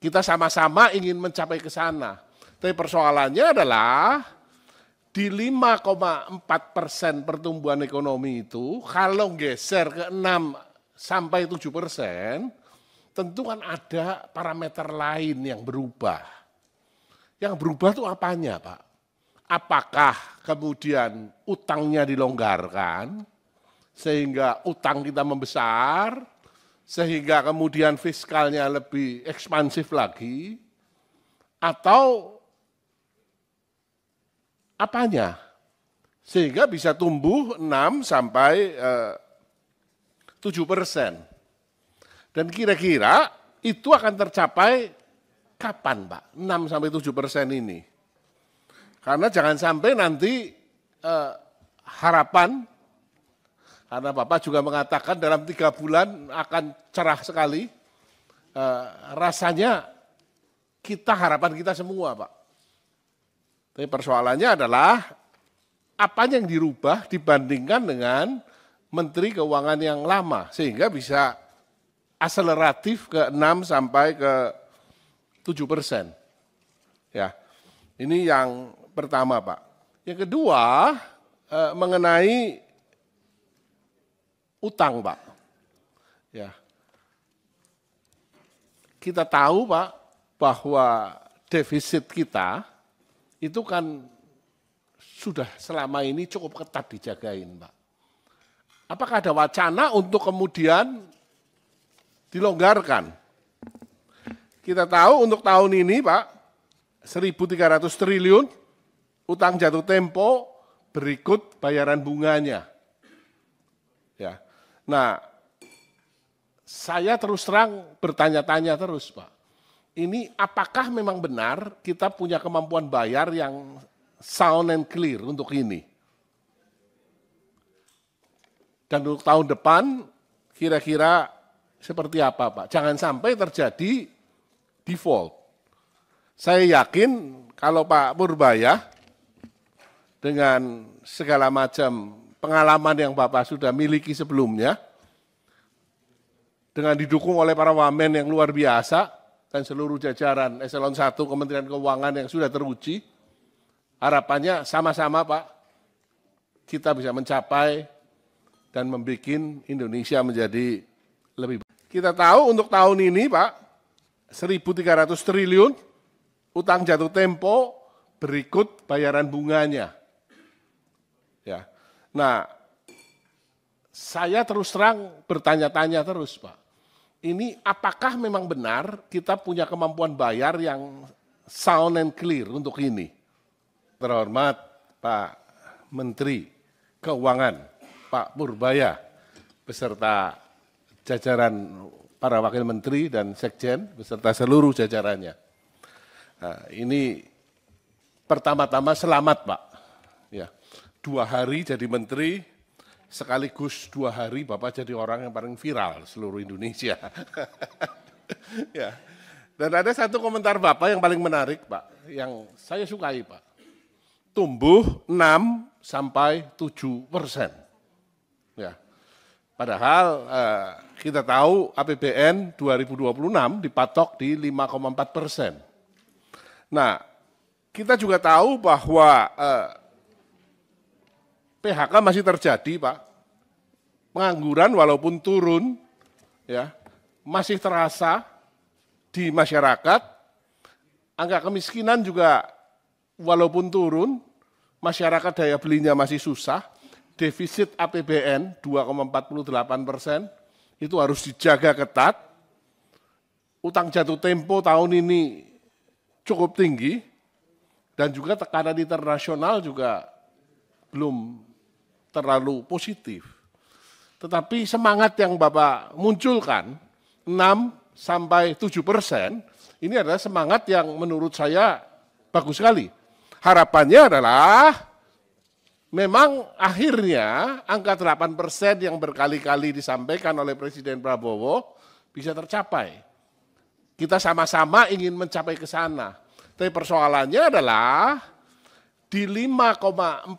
S1: Kita sama-sama ingin mencapai ke sana. Tapi persoalannya adalah di 5,4% pertumbuhan ekonomi itu, kalau geser ke 6-7%, tentu kan ada parameter lain yang berubah. Yang berubah itu apanya, Pak? Apakah kemudian utangnya dilonggarkan, sehingga utang kita membesar, sehingga kemudian fiskalnya lebih ekspansif lagi, atau apanya? Sehingga bisa tumbuh 6-7%. Dan kira-kira itu akan tercapai kapan, Pak? 6-7% ini. Karena jangan sampai nanti harapan, karena Bapak juga mengatakan dalam 3 bulan akan cerah sekali, rasanya harapan kita semua, Pak. Tapi persoalannya adalah apa yang dirubah dibandingkan dengan Menteri Keuangan yang lama, sehingga bisa akseleratif ke 6-7%. Ya, ini yang pertama, Pak. Yang kedua, mengenai utang, Pak. Ya. Kita tahu, Pak, bahwa defisit kita itu kan sudah selama ini cukup ketat dijagain, Pak. Apakah ada wacana untuk kemudian dilonggarkan? Kita tahu untuk tahun ini, Pak, 1.300 triliun utang jatuh tempo berikut bayaran bunganya. Ya. Nah, saya terus terang bertanya-tanya terus, Pak. Ini apakah memang benar kita punya kemampuan bayar yang sound and clear untuk ini? Dan untuk tahun depan kira-kira seperti apa, Pak? Jangan sampai terjadi default. Saya yakin kalau Pak Purbaya dengan segala macam pengalaman yang Bapak sudah miliki sebelumnya, dengan didukung oleh para wamen yang luar biasa dan seluruh jajaran Eselon 1 Kementerian Keuangan yang sudah teruji, harapannya sama-sama Pak, kita bisa mencapai dan membuat Indonesia menjadi lebih baik. Kita tahu untuk tahun ini Pak, 1.300 triliun utang jatuh tempo berikut bayaran bunganya. Ya. Nah, saya terus terang bertanya-tanya terus Pak, ini apakah memang benar kita punya kemampuan bayar yang sound and clear untuk ini? Terhormat Pak Menteri Keuangan, Pak Purbaya, beserta jajaran para wakil menteri dan sekjen, beserta seluruh jajarannya. Nah, ini pertama-tama selamat Pak. Ya, 2 hari jadi menteri, sekaligus 2 hari Bapak jadi orang yang paling viral seluruh Indonesia. Ya. Dan ada satu komentar Bapak yang paling menarik Pak, yang saya sukai Pak. Tumbuh 6-7%. Ya. Padahal kita tahu APBN 2026 dipatok di 5,4%. Nah, kita juga tahu bahwa PHK masih terjadi, Pak. Pengangguran walaupun turun, ya, masih terasa di masyarakat. Angka kemiskinan juga walaupun turun, masyarakat daya belinya masih susah. Defisit APBN 2,48% itu harus dijaga ketat. Utang jatuh tempo tahun ini cukup tinggi dan juga tekanan internasional juga belum terlalu positif. Tetapi semangat yang Bapak munculkan 6-7%, ini adalah semangat yang menurut saya bagus sekali. Harapannya adalah memang akhirnya angka 8% yang berkali-kali disampaikan oleh Presiden Prabowo bisa tercapai. Kita sama-sama ingin mencapai ke sana. Tapi persoalannya adalah di 5,4%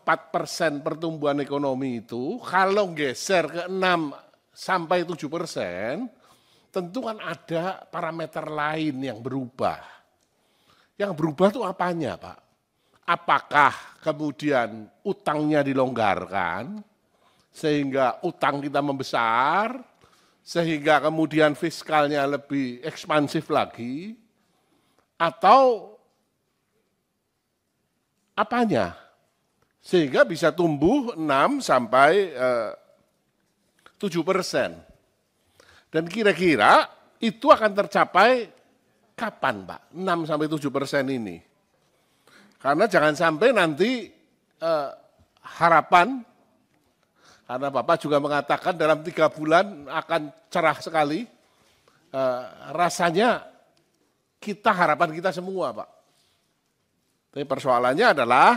S1: pertumbuhan ekonomi itu, kalau geser ke 6-7%, tentu kan ada parameter lain yang berubah. Yang berubah itu apanya, Pak? Apakah kemudian utangnya dilonggarkan, sehingga utang kita membesar, sehingga kemudian fiskalnya lebih ekspansif lagi, atau apanya? Sehingga bisa tumbuh 6-7%. Dan kira-kira itu akan tercapai kapan, Pak? 6-7% ini. Karena jangan sampai nanti harapan, karena Bapak juga mengatakan dalam 3 bulan akan cerah sekali, rasanya harapan kita semua Pak. Tapi persoalannya adalah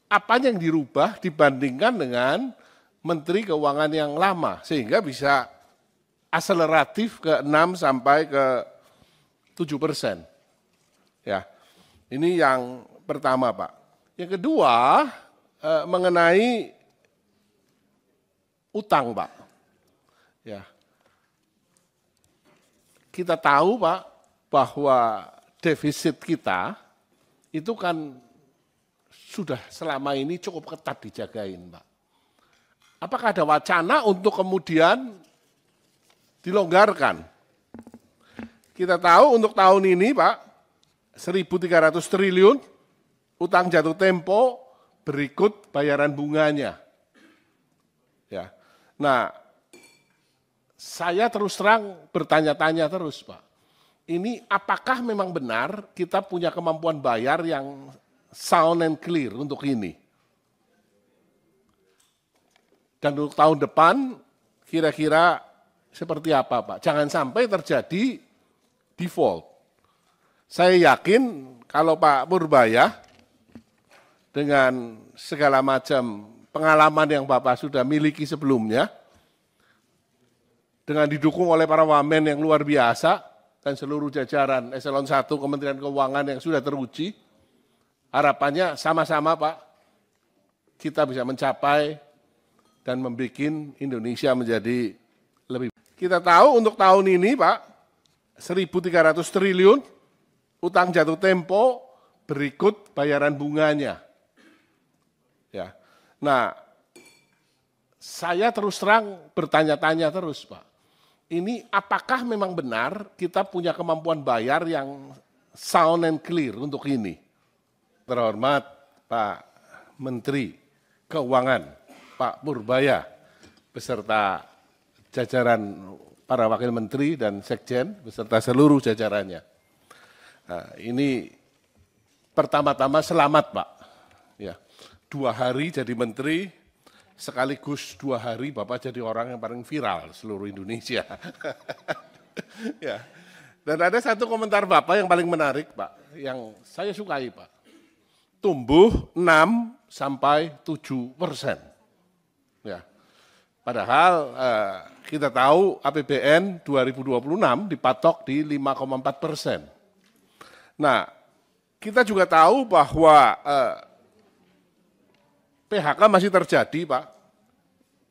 S1: apanya yang dirubah dibandingkan dengan Menteri Keuangan yang lama, sehingga bisa akseleratif ke 6-7%. Ya, ini yang pertama Pak. Yang kedua mengenai utang Pak. Ya, kita tahu Pak bahwa defisit kita itu kan sudah selama ini cukup ketat dijagain Pak. Apakah ada wacana untuk kemudian dilonggarkan? Kita tahu untuk tahun ini Pak, 1.300 triliun utang jatuh tempo berikut bayaran bunganya. Ya. Nah, saya terus terang bertanya-tanya terus Pak. Ini apakah memang benar kita punya kemampuan bayar yang sound and clear untuk ini? Dan untuk tahun depan kira-kira seperti apa Pak? Jangan sampai terjadi default. Saya yakin kalau Pak Purbaya dengan segala macam pengalaman yang Bapak sudah miliki sebelumnya, dengan didukung oleh para wamen yang luar biasa dan seluruh jajaran Eselon 1 Kementerian Keuangan yang sudah teruji, harapannya sama-sama Pak, kita bisa mencapai dan membuat Indonesia menjadi lebih. Kita tahu untuk tahun ini Pak, 1.300 triliun utang jatuh tempo berikut bayaran bunganya. Ya. Nah, saya terus terang bertanya-tanya terus Pak, ini apakah memang benar kita punya kemampuan bayar yang sound and clear untuk ini? Terhormat Pak Menteri Keuangan, Pak Purbaya, beserta jajaran para wakil menteri dan sekjen, beserta seluruh jajarannya. Nah, ini pertama-tama selamat Pak. Ya, 2 hari jadi menteri, sekaligus 2 hari Bapak jadi orang yang paling viral seluruh Indonesia. Ya. Dan ada satu komentar Bapak yang paling menarik Pak, yang saya sukai Pak. Tumbuh 6-7%. Ya. Padahal kita tahu APBN 2026 dipatok di 5,4%. Nah, kita juga tahu bahwa PHK masih terjadi, Pak.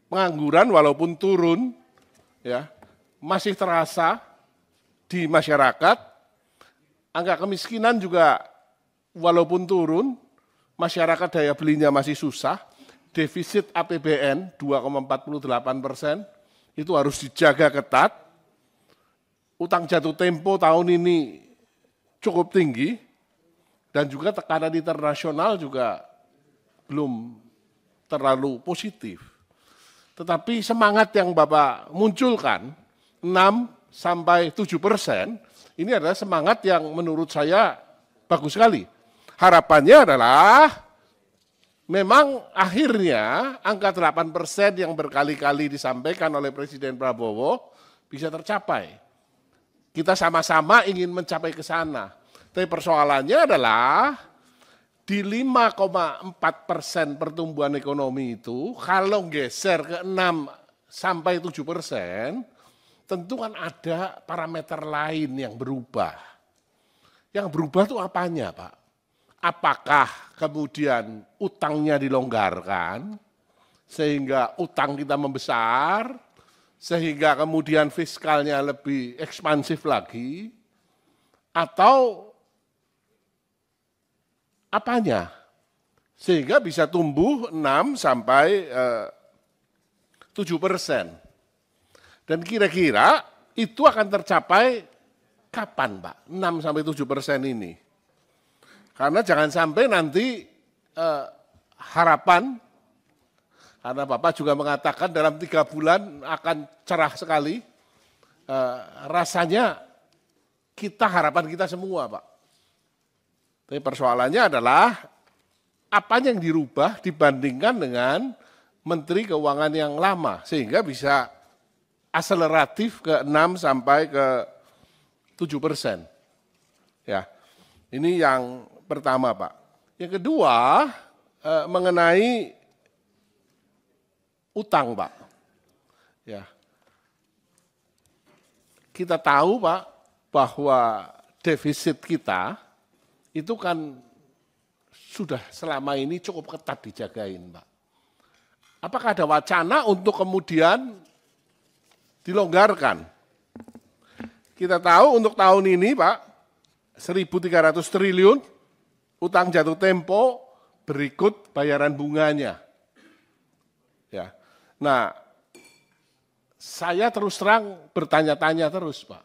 S1: Pengangguran walaupun turun, ya, masih terasa di masyarakat. Angka kemiskinan juga walaupun turun, masyarakat daya belinya masih susah. Defisit APBN 2,48% itu harus dijaga ketat. Utang jatuh tempo tahun ini cukup tinggi dan juga tekanan internasional juga belum terlalu positif. Tetapi semangat yang Bapak munculkan 6-7%, ini adalah semangat yang menurut saya bagus sekali. Harapannya adalah memang akhirnya angka 8% yang berkali-kali disampaikan oleh Presiden Prabowo bisa tercapai. Kita sama-sama ingin mencapai ke sana. Tapi persoalannya adalah di 5,4% pertumbuhan ekonomi itu, kalau geser ke 6-7%, tentu kan ada parameter lain yang berubah. Yang berubah itu apanya Pak? Apakah kemudian utangnya dilonggarkan, sehingga utang kita membesar, sehingga kemudian fiskalnya lebih ekspansif lagi, atau apanya? Sehingga bisa tumbuh 6-7%. Dan kira-kira itu akan tercapai kapan Pak? 6-7% ini. Karena jangan sampai nanti harapan, karena Bapak juga mengatakan dalam 3 bulan akan cerah sekali, rasanya harapan kita semua Pak. Tapi persoalannya adalah apa yang dirubah dibandingkan dengan Menteri Keuangan yang lama, sehingga bisa akseleratif ke 6-7%. Ya, ini yang pertama Pak. Yang kedua mengenai utang Pak. Ya, kita tahu Pak bahwa defisit kita itu kan sudah selama ini cukup ketat dijagain Pak. Apakah ada wacana untuk kemudian dilonggarkan? Kita tahu untuk tahun ini Pak, 1.300 triliun utang jatuh tempo berikut bayaran bunganya. Ya. Nah, saya terus terang bertanya-tanya terus Pak.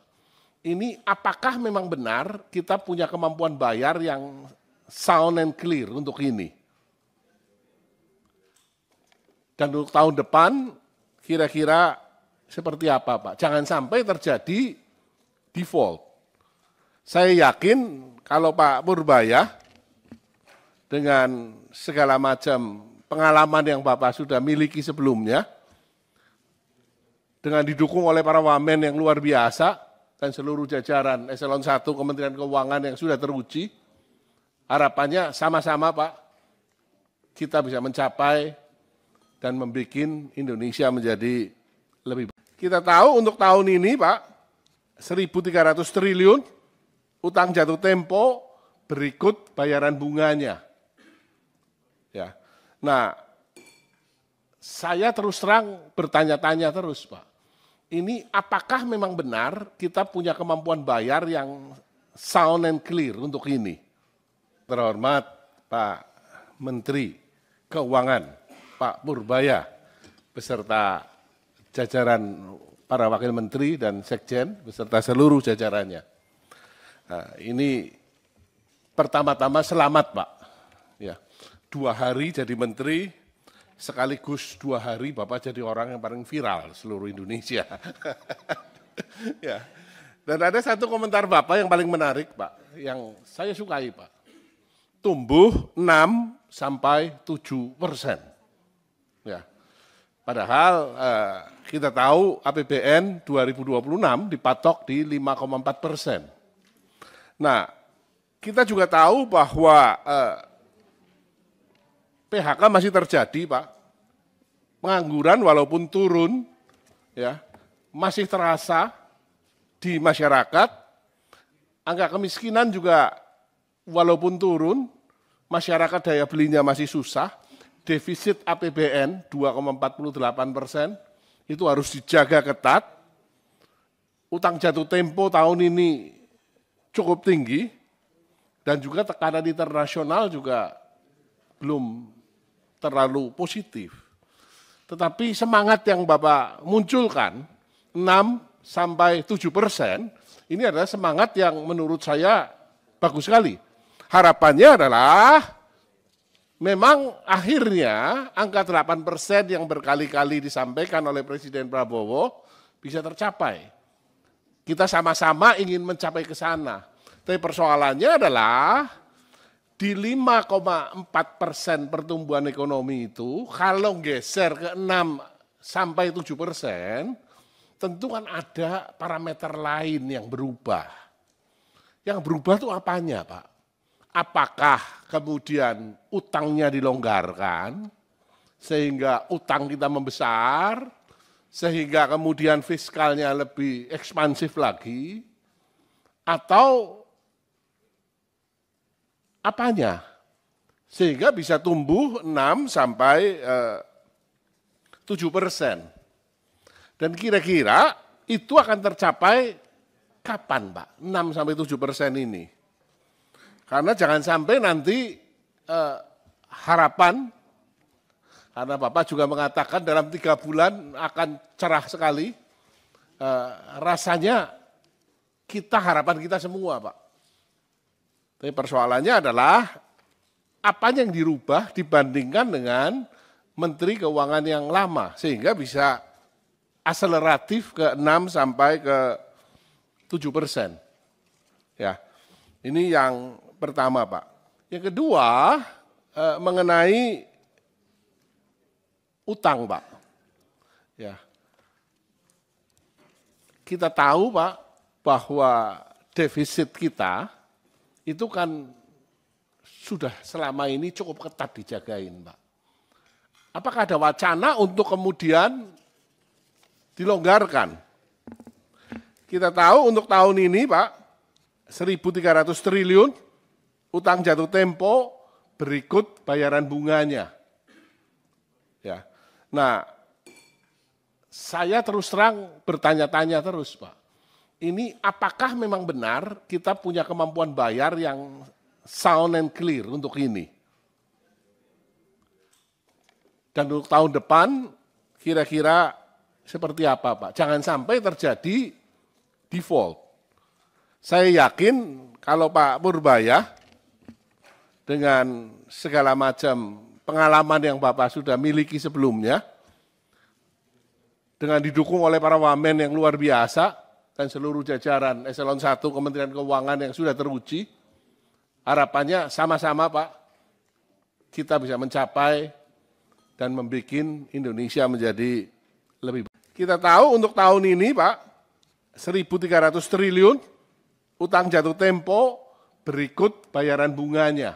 S1: Ini apakah memang benar kita punya kemampuan bayar yang sound and clear untuk ini? Dan untuk tahun depan kira-kira seperti apa Pak? Jangan sampai terjadi default. Saya yakin kalau Pak Purbaya dengan segala macam pengalaman yang Bapak sudah miliki sebelumnya, dengan didukung oleh para wamen yang luar biasa dan seluruh jajaran Eselon 1 Kementerian Keuangan yang sudah teruji, harapannya sama-sama Pak, kita bisa mencapai dan membuat Indonesia menjadi lebih baik. Kita tahu untuk tahun ini Pak, 1.300 triliun utang jatuh tempo berikut bayaran bunganya. Ya. Nah, saya terus terang bertanya-tanya terus Pak. Ini apakah memang benar kita punya kemampuan bayar yang sound and clear untuk ini? Terhormat Pak Menteri Keuangan, Pak Purbaya, beserta jajaran para wakil menteri dan sekjen, beserta seluruh jajarannya. Nah, ini pertama-tama selamat Pak. Ya, 2 hari jadi menteri, sekaligus 2 hari Bapak jadi orang yang paling viral seluruh Indonesia. Ya. Dan ada satu komentar Bapak yang paling menarik Pak, yang saya sukai Pak. Tumbuh 6-7%. Ya. Padahal kita tahu APBN 2026 dipatok di 5,4%. Nah, kita juga tahu bahwa PHK masih terjadi, Pak. Pengangguran walaupun turun, ya, masih terasa di masyarakat. Angka kemiskinan juga walaupun turun, masyarakat daya belinya masih susah. Defisit APBN 2,48% itu harus dijaga ketat. Utang jatuh tempo tahun ini cukup tinggi dan juga tekanan internasional juga belum terlalu positif. Tetapi semangat yang Bapak munculkan 6-7%, ini adalah semangat yang menurut saya bagus sekali. Harapannya adalah memang akhirnya angka 8% yang berkali-kali disampaikan oleh Presiden Prabowo bisa tercapai. Kita sama-sama ingin mencapai ke sana. Tapi persoalannya adalah di 5,4% pertumbuhan ekonomi itu, kalau geser ke 6-7%, tentu kan ada parameter lain yang berubah. Yang berubah itu apanya, Pak? Apakah kemudian utangnya dilonggarkan, sehingga utang kita membesar, sehingga kemudian fiskalnya lebih ekspansif lagi, atau apanya? Sehingga bisa tumbuh 6-7%. Dan kira-kira itu akan tercapai kapan, Pak? 6-7% ini. Karena jangan sampai nanti harapan, karena Bapak juga mengatakan dalam 3 bulan akan cerah sekali, rasanya harapan kita semua, Pak. Tapi persoalannya adalah apa yang dirubah dibandingkan dengan Menteri Keuangan yang lama, sehingga bisa akseleratif ke 6-7%. Ya, ini yang pertama, Pak. Yang kedua, mengenai utang, Pak. Ya, kita tahu, Pak, bahwa defisit kita itu kan sudah selama ini cukup ketat dijagain, Pak. Apakah ada wacana untuk kemudian dilonggarkan? Kita tahu untuk tahun ini, Pak, 1.300 triliun utang jatuh tempo berikut bayaran bunganya. Ya. Nah, saya terus terang bertanya-tanya terus, Pak. Ini apakah memang benar kita punya kemampuan bayar yang sound and clear untuk ini? Dan untuk tahun depan kira-kira seperti apa, Pak? Jangan sampai terjadi default. Saya yakin kalau Pak Purbaya dengan segala macam pengalaman yang Bapak sudah miliki sebelumnya, dengan didukung oleh para wamen yang luar biasa, dan seluruh jajaran Eselon 1 Kementerian Keuangan yang sudah teruji, harapannya sama-sama Pak, kita bisa mencapai dan membuat Indonesia menjadi lebih baik. Kita tahu untuk tahun ini Pak, 1.300 triliun utang jatuh tempo berikut bayaran bunganya.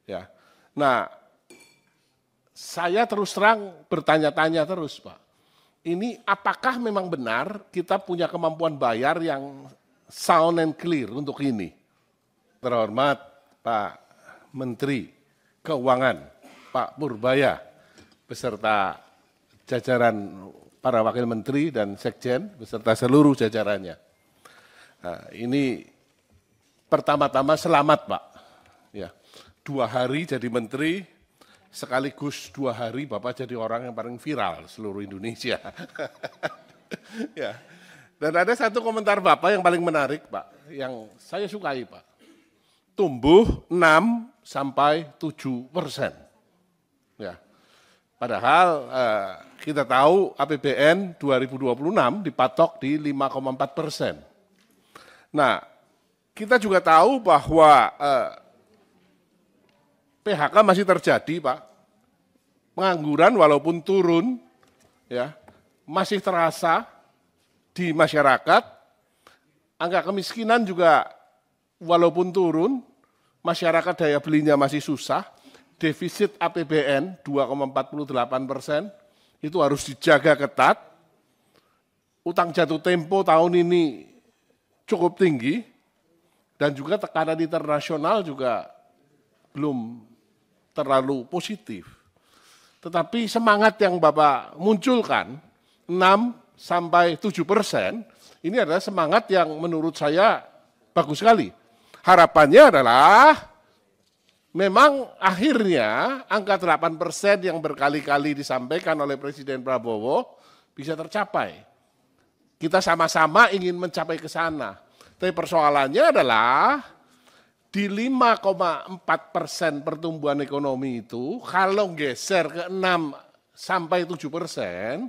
S1: Ya. Nah, saya terus terang bertanya-tanya terus Pak, ini apakah memang benar kita punya kemampuan bayar yang sound and clear untuk ini? Terhormat Pak Menteri Keuangan, Pak Purbaya, beserta jajaran para wakil menteri dan sekjen, beserta seluruh jajarannya. Nah, ini pertama-tama selamat Pak. Ya, 2 hari jadi menteri, sekaligus 2 hari Bapak jadi orang yang paling viral seluruh Indonesia. Ya. Dan ada satu komentar Bapak yang paling menarik Pak, yang saya sukai Pak. Tumbuh 6-7%. Ya. Padahal kita tahu APBN 2026 dipatok di 5,4%. Nah, kita juga tahu bahwa PHK masih terjadi Pak. Pengangguran walaupun turun, ya masih terasa di masyarakat. Angka kemiskinan juga walaupun turun, masyarakat daya belinya masih susah, defisit APBN 2,48% itu harus dijaga ketat, utang jatuh tempo tahun ini cukup tinggi, dan juga tekanan internasional juga belum terlalu positif. Tetapi semangat yang Bapak munculkan, 6-7%, ini adalah semangat yang menurut saya bagus sekali. Harapannya adalah memang akhirnya angka 8% yang berkali-kali disampaikan oleh Presiden Prabowo bisa tercapai. Kita sama-sama ingin mencapai ke sana. Tapi persoalannya adalah di 5,4% pertumbuhan ekonomi itu, kalau geser ke 6-7%,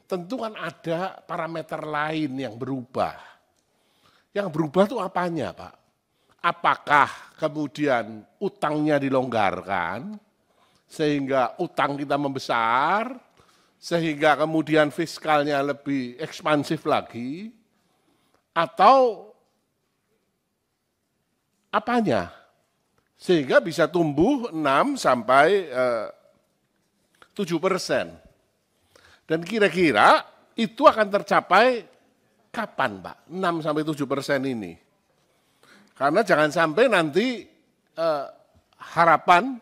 S1: tentu kan ada parameter lain yang berubah. Yang berubah itu apanya Pak? Apakah kemudian utangnya dilonggarkan, sehingga utang kita membesar, sehingga kemudian fiskalnya lebih ekspansif lagi, atau apanya? Sehingga bisa tumbuh 6-7%. Dan kira-kira itu akan tercapai kapan Pak? 6-7% ini. Karena jangan sampai nanti harapan,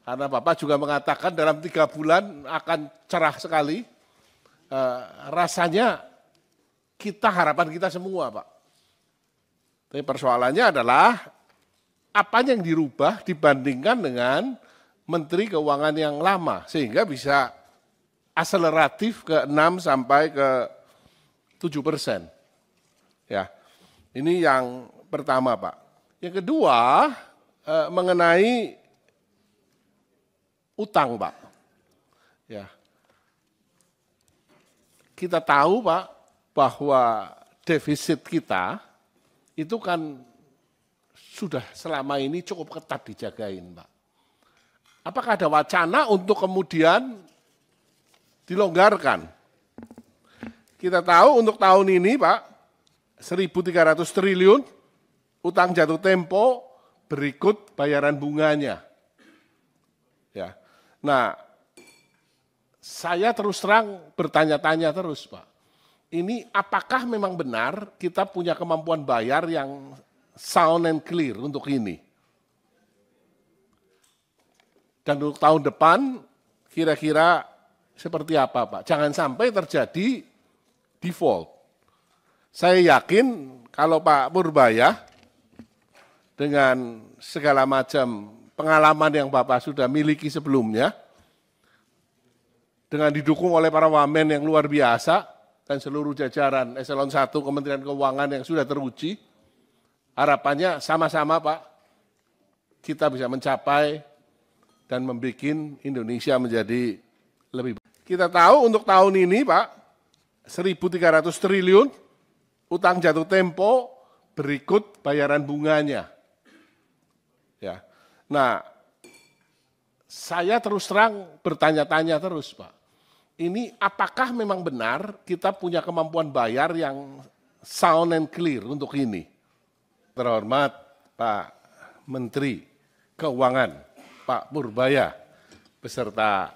S1: karena Bapak juga mengatakan dalam 3 bulan akan cerah sekali, rasanya harapan kita semua Pak. Tapi persoalannya adalah apa yang dirubah dibandingkan dengan Menteri Keuangan yang lama, sehingga bisa akseleratif ke 6-7%. Ya, ini yang pertama Pak. Yang kedua mengenai utang Pak. Ya, kita tahu Pak bahwa defisit kita itu kan sudah selama ini cukup ketat dijagain Pak. Apakah ada wacana untuk kemudian dilonggarkan? Kita tahu untuk tahun ini Pak, 1.300 triliun utang jatuh tempo berikut bayaran bunganya. Ya. Nah, saya terus terang bertanya-tanya terus Pak. Ini apakah memang benar kita punya kemampuan bayar yang sound and clear untuk ini? Dan untuk tahun depan kira-kira seperti apa Pak? Jangan sampai terjadi default. Saya yakin kalau Pak Purbaya dengan segala macam pengalaman yang Bapak sudah miliki sebelumnya, dengan didukung oleh para wamen yang luar biasa dan seluruh jajaran Eselon 1 Kementerian Keuangan yang sudah teruji, harapannya sama-sama Pak, kita bisa mencapai dan membuat Indonesia menjadi lebih baik. Kita tahu untuk tahun ini Pak, 1.300 triliun utang jatuh tempo berikut bayaran bunganya. Ya. Nah, saya terus terang bertanya-tanya terus, Pak. Ini apakah memang benar kita punya kemampuan bayar yang sound and clear untuk ini? Terhormat Pak Menteri Keuangan, Pak Purbaya, beserta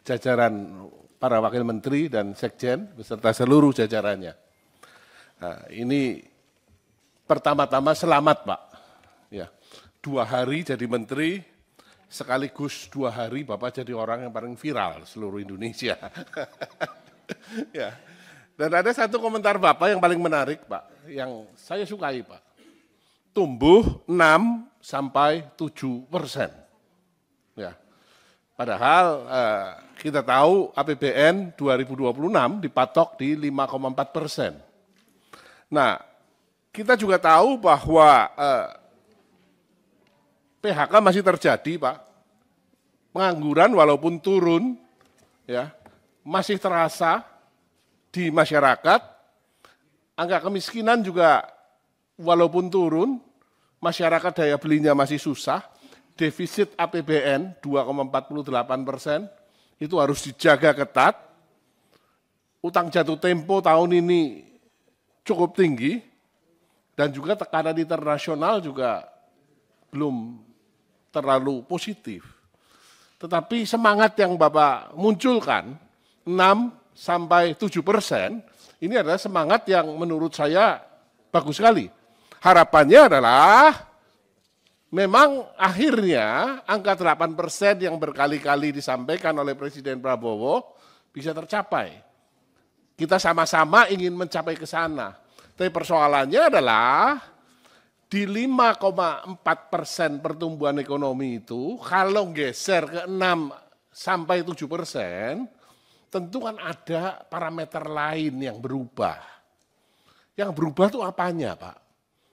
S1: jajaran para wakil menteri dan sekjen, beserta seluruh jajarannya. Nah, ini pertama-tama selamat Pak. Ya, 2 hari jadi menteri, sekaligus 2 hari Bapak jadi orang yang paling viral seluruh Indonesia. Ya. Dan ada satu komentar Bapak yang paling menarik Pak, yang saya sukai Pak. Tumbuh 6-7%. Ya. Padahal kita tahu APBN 2026 dipatok di 5,4%. Nah, kita juga tahu bahwa PHK masih terjadi, Pak. Pengangguran walaupun turun, ya, masih terasa di masyarakat. Angka kemiskinan juga walaupun turun, masyarakat daya belinya masih susah. Defisit APBN 2,48% itu harus dijaga ketat. Utang jatuh tempo tahun ini cukup tinggi dan juga tekanan internasional juga belum terlalu positif. Tetapi semangat yang Bapak munculkan 6-7%, ini adalah semangat yang menurut saya bagus sekali. Harapannya adalah memang akhirnya angka 8% yang berkali-kali disampaikan oleh Presiden Prabowo bisa tercapai. Kita sama-sama ingin mencapai ke sana. Tapi persoalannya adalah di 5,4% pertumbuhan ekonomi itu, kalau geser ke 6-7%, tentu kan ada parameter lain yang berubah. Yang berubah itu apanya, Pak?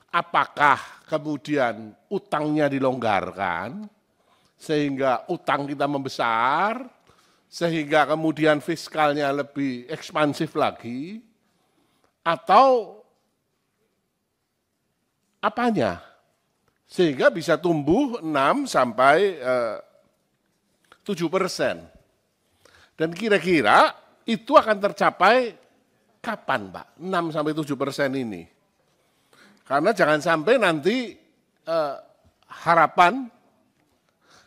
S1: Apakah kemudian utangnya dilonggarkan, sehingga utang kita membesar, sehingga kemudian fiskalnya lebih ekspansif lagi, atau apanya? Sehingga bisa tumbuh 6-7%. Dan kira-kira itu akan tercapai kapan, Pak? 6-7% ini. Karena jangan sampai nanti harapan,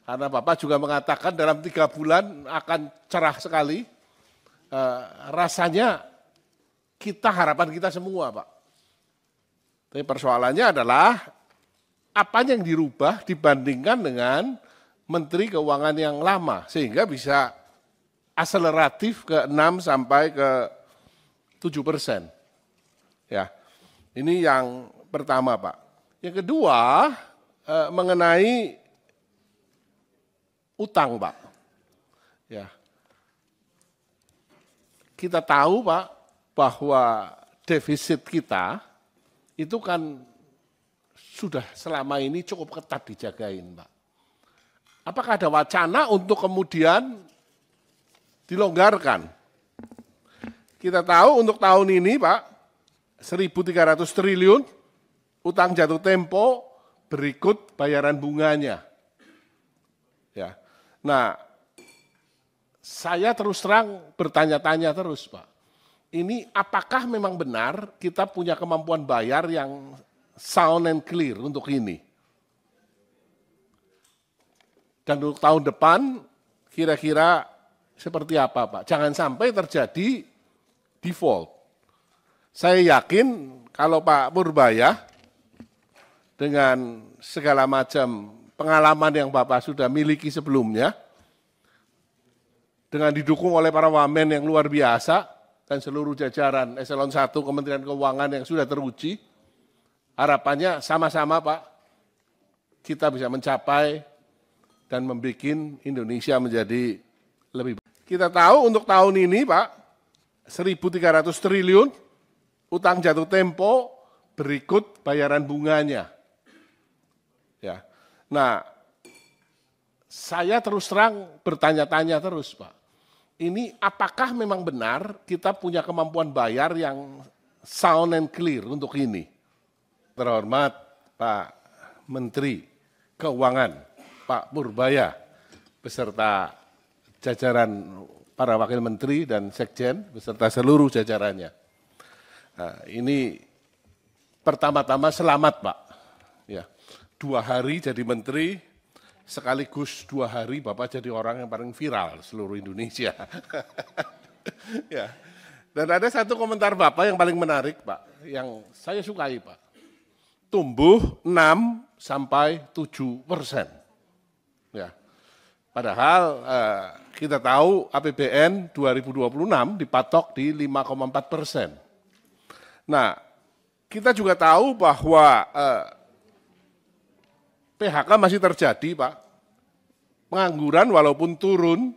S1: karena Bapak juga mengatakan dalam 3 bulan akan cerah sekali, rasanya harapan kita semua Pak. Tapi persoalannya adalah apa yang dirubah dibandingkan dengan Menteri Keuangan yang lama, sehingga bisa akseleratif ke 6-7%. Ya, ini yang pertama, Pak. Yang kedua, mengenai utang, Pak. Ya. Kita tahu, Pak, bahwa defisit kita itu kan sudah selama ini cukup ketat dijagain, Pak. Apakah ada wacana untuk kemudian dilonggarkan? Kita tahu untuk tahun ini, Pak, 1.300 triliun, utang jatuh tempo berikut bayaran bunganya. Ya. Nah, saya terus terang bertanya-tanya terus, Pak. Ini apakah memang benar kita punya kemampuan bayar yang sound and clear untuk ini? Dan untuk tahun depan kira-kira seperti apa, Pak? Jangan sampai terjadi default. Saya yakin kalau Pak Purbaya dengan segala macam pengalaman yang Bapak sudah miliki sebelumnya, dengan didukung oleh para wamen yang luar biasa dan seluruh jajaran Eselon 1 Kementerian Keuangan yang sudah teruji, harapannya sama-sama Pak, kita bisa mencapai dan membuat Indonesia menjadi lebih baik. Kita tahu untuk tahun ini Pak, 1.300 triliun, utang jatuh tempo berikut bayaran bunganya. Ya. Nah, saya terus terang bertanya-tanya terus, Pak. Ini apakah memang benar kita punya kemampuan bayar yang sound and clear untuk ini? Terhormat Pak Menteri Keuangan, Pak Purbaya, beserta jajaran para wakil menteri dan sekjen beserta seluruh jajarannya. Nah, ini pertama-tama selamat Pak. Ya, 2 hari jadi menteri, sekaligus 2 hari Bapak jadi orang yang paling viral seluruh Indonesia. Ya. Dan ada satu komentar Bapak yang paling menarik Pak, yang saya sukai Pak. Tumbuh 6-7%. Ya. Padahal kita tahu APBN 2026 dipatok di 5,4%. Nah, kita juga tahu bahwa PHK masih terjadi Pak. Pengangguran walaupun turun,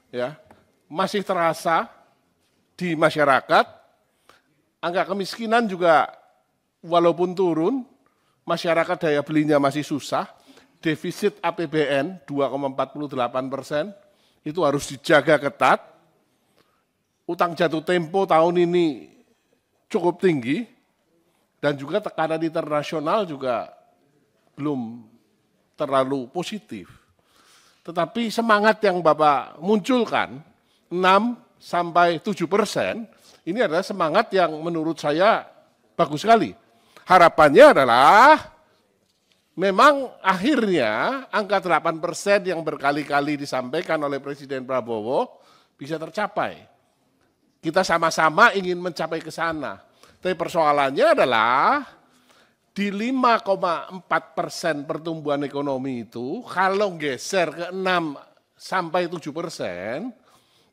S1: ya, masih terasa di masyarakat. Angka kemiskinan juga walaupun turun, masyarakat daya belinya masih susah. Defisit APBN 2,48% itu harus dijaga ketat. Utang jatuh tempo tahun ini cukup tinggi dan juga tekanan internasional juga belum terlalu positif. Tetapi semangat yang Bapak munculkan 6-7%, ini adalah semangat yang menurut saya bagus sekali. Harapannya adalah memang akhirnya angka 8% yang berkali-kali disampaikan oleh Presiden Prabowo bisa tercapai. Kita sama-sama ingin mencapai ke sana. Tapi persoalannya adalah di 5,4% pertumbuhan ekonomi itu, kalau geser ke 6-7%,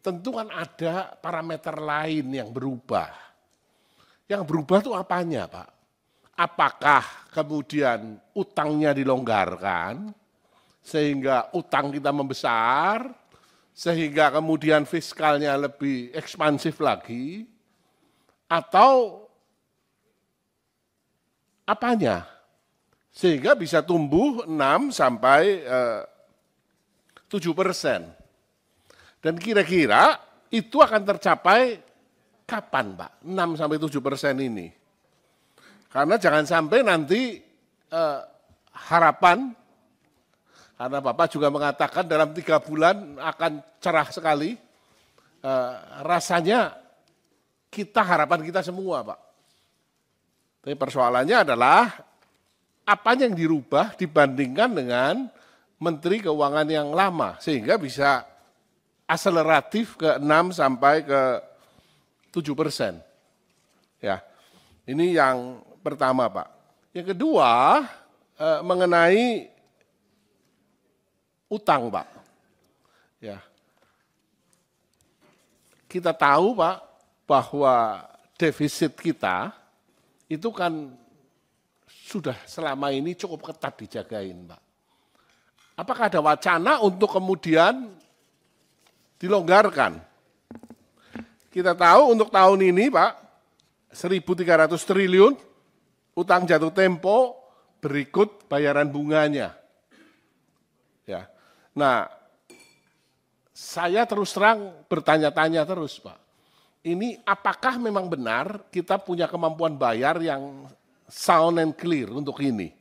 S1: tentu kan ada parameter lain yang berubah. Yang berubah itu apanya Pak? Apakah kemudian utangnya dilonggarkan, sehingga utang kita membesar, sehingga kemudian fiskalnya lebih ekspansif lagi, atau apanya? Sehingga bisa tumbuh 6-7%. Dan kira-kira itu akan tercapai kapan Pak? 6-7% ini. Karena jangan sampai nanti harapan, karena Bapak juga mengatakan dalam 3 bulan akan cerah sekali, rasanya harapan kita semua Pak. Tapi persoalannya adalah apanya yang dirubah dibandingkan dengan Menteri Keuangan yang lama, sehingga bisa akseleratif ke 6-7%. Ya, ini yang pertama Pak. Yang kedua mengenai utang Pak. Ya, kita tahu Pak bahwa defisit kita itu kan sudah selama ini cukup ketat dijagain Pak. Apakah ada wacana untuk kemudian dilonggarkan? Kita tahu untuk tahun ini Pak, 1.300 triliun utang jatuh tempo berikut bayaran bunganya. Ya. Nah, saya terus terang bertanya-tanya terus Pak. Ini apakah memang benar kita punya kemampuan bayar yang sound and clear untuk ini?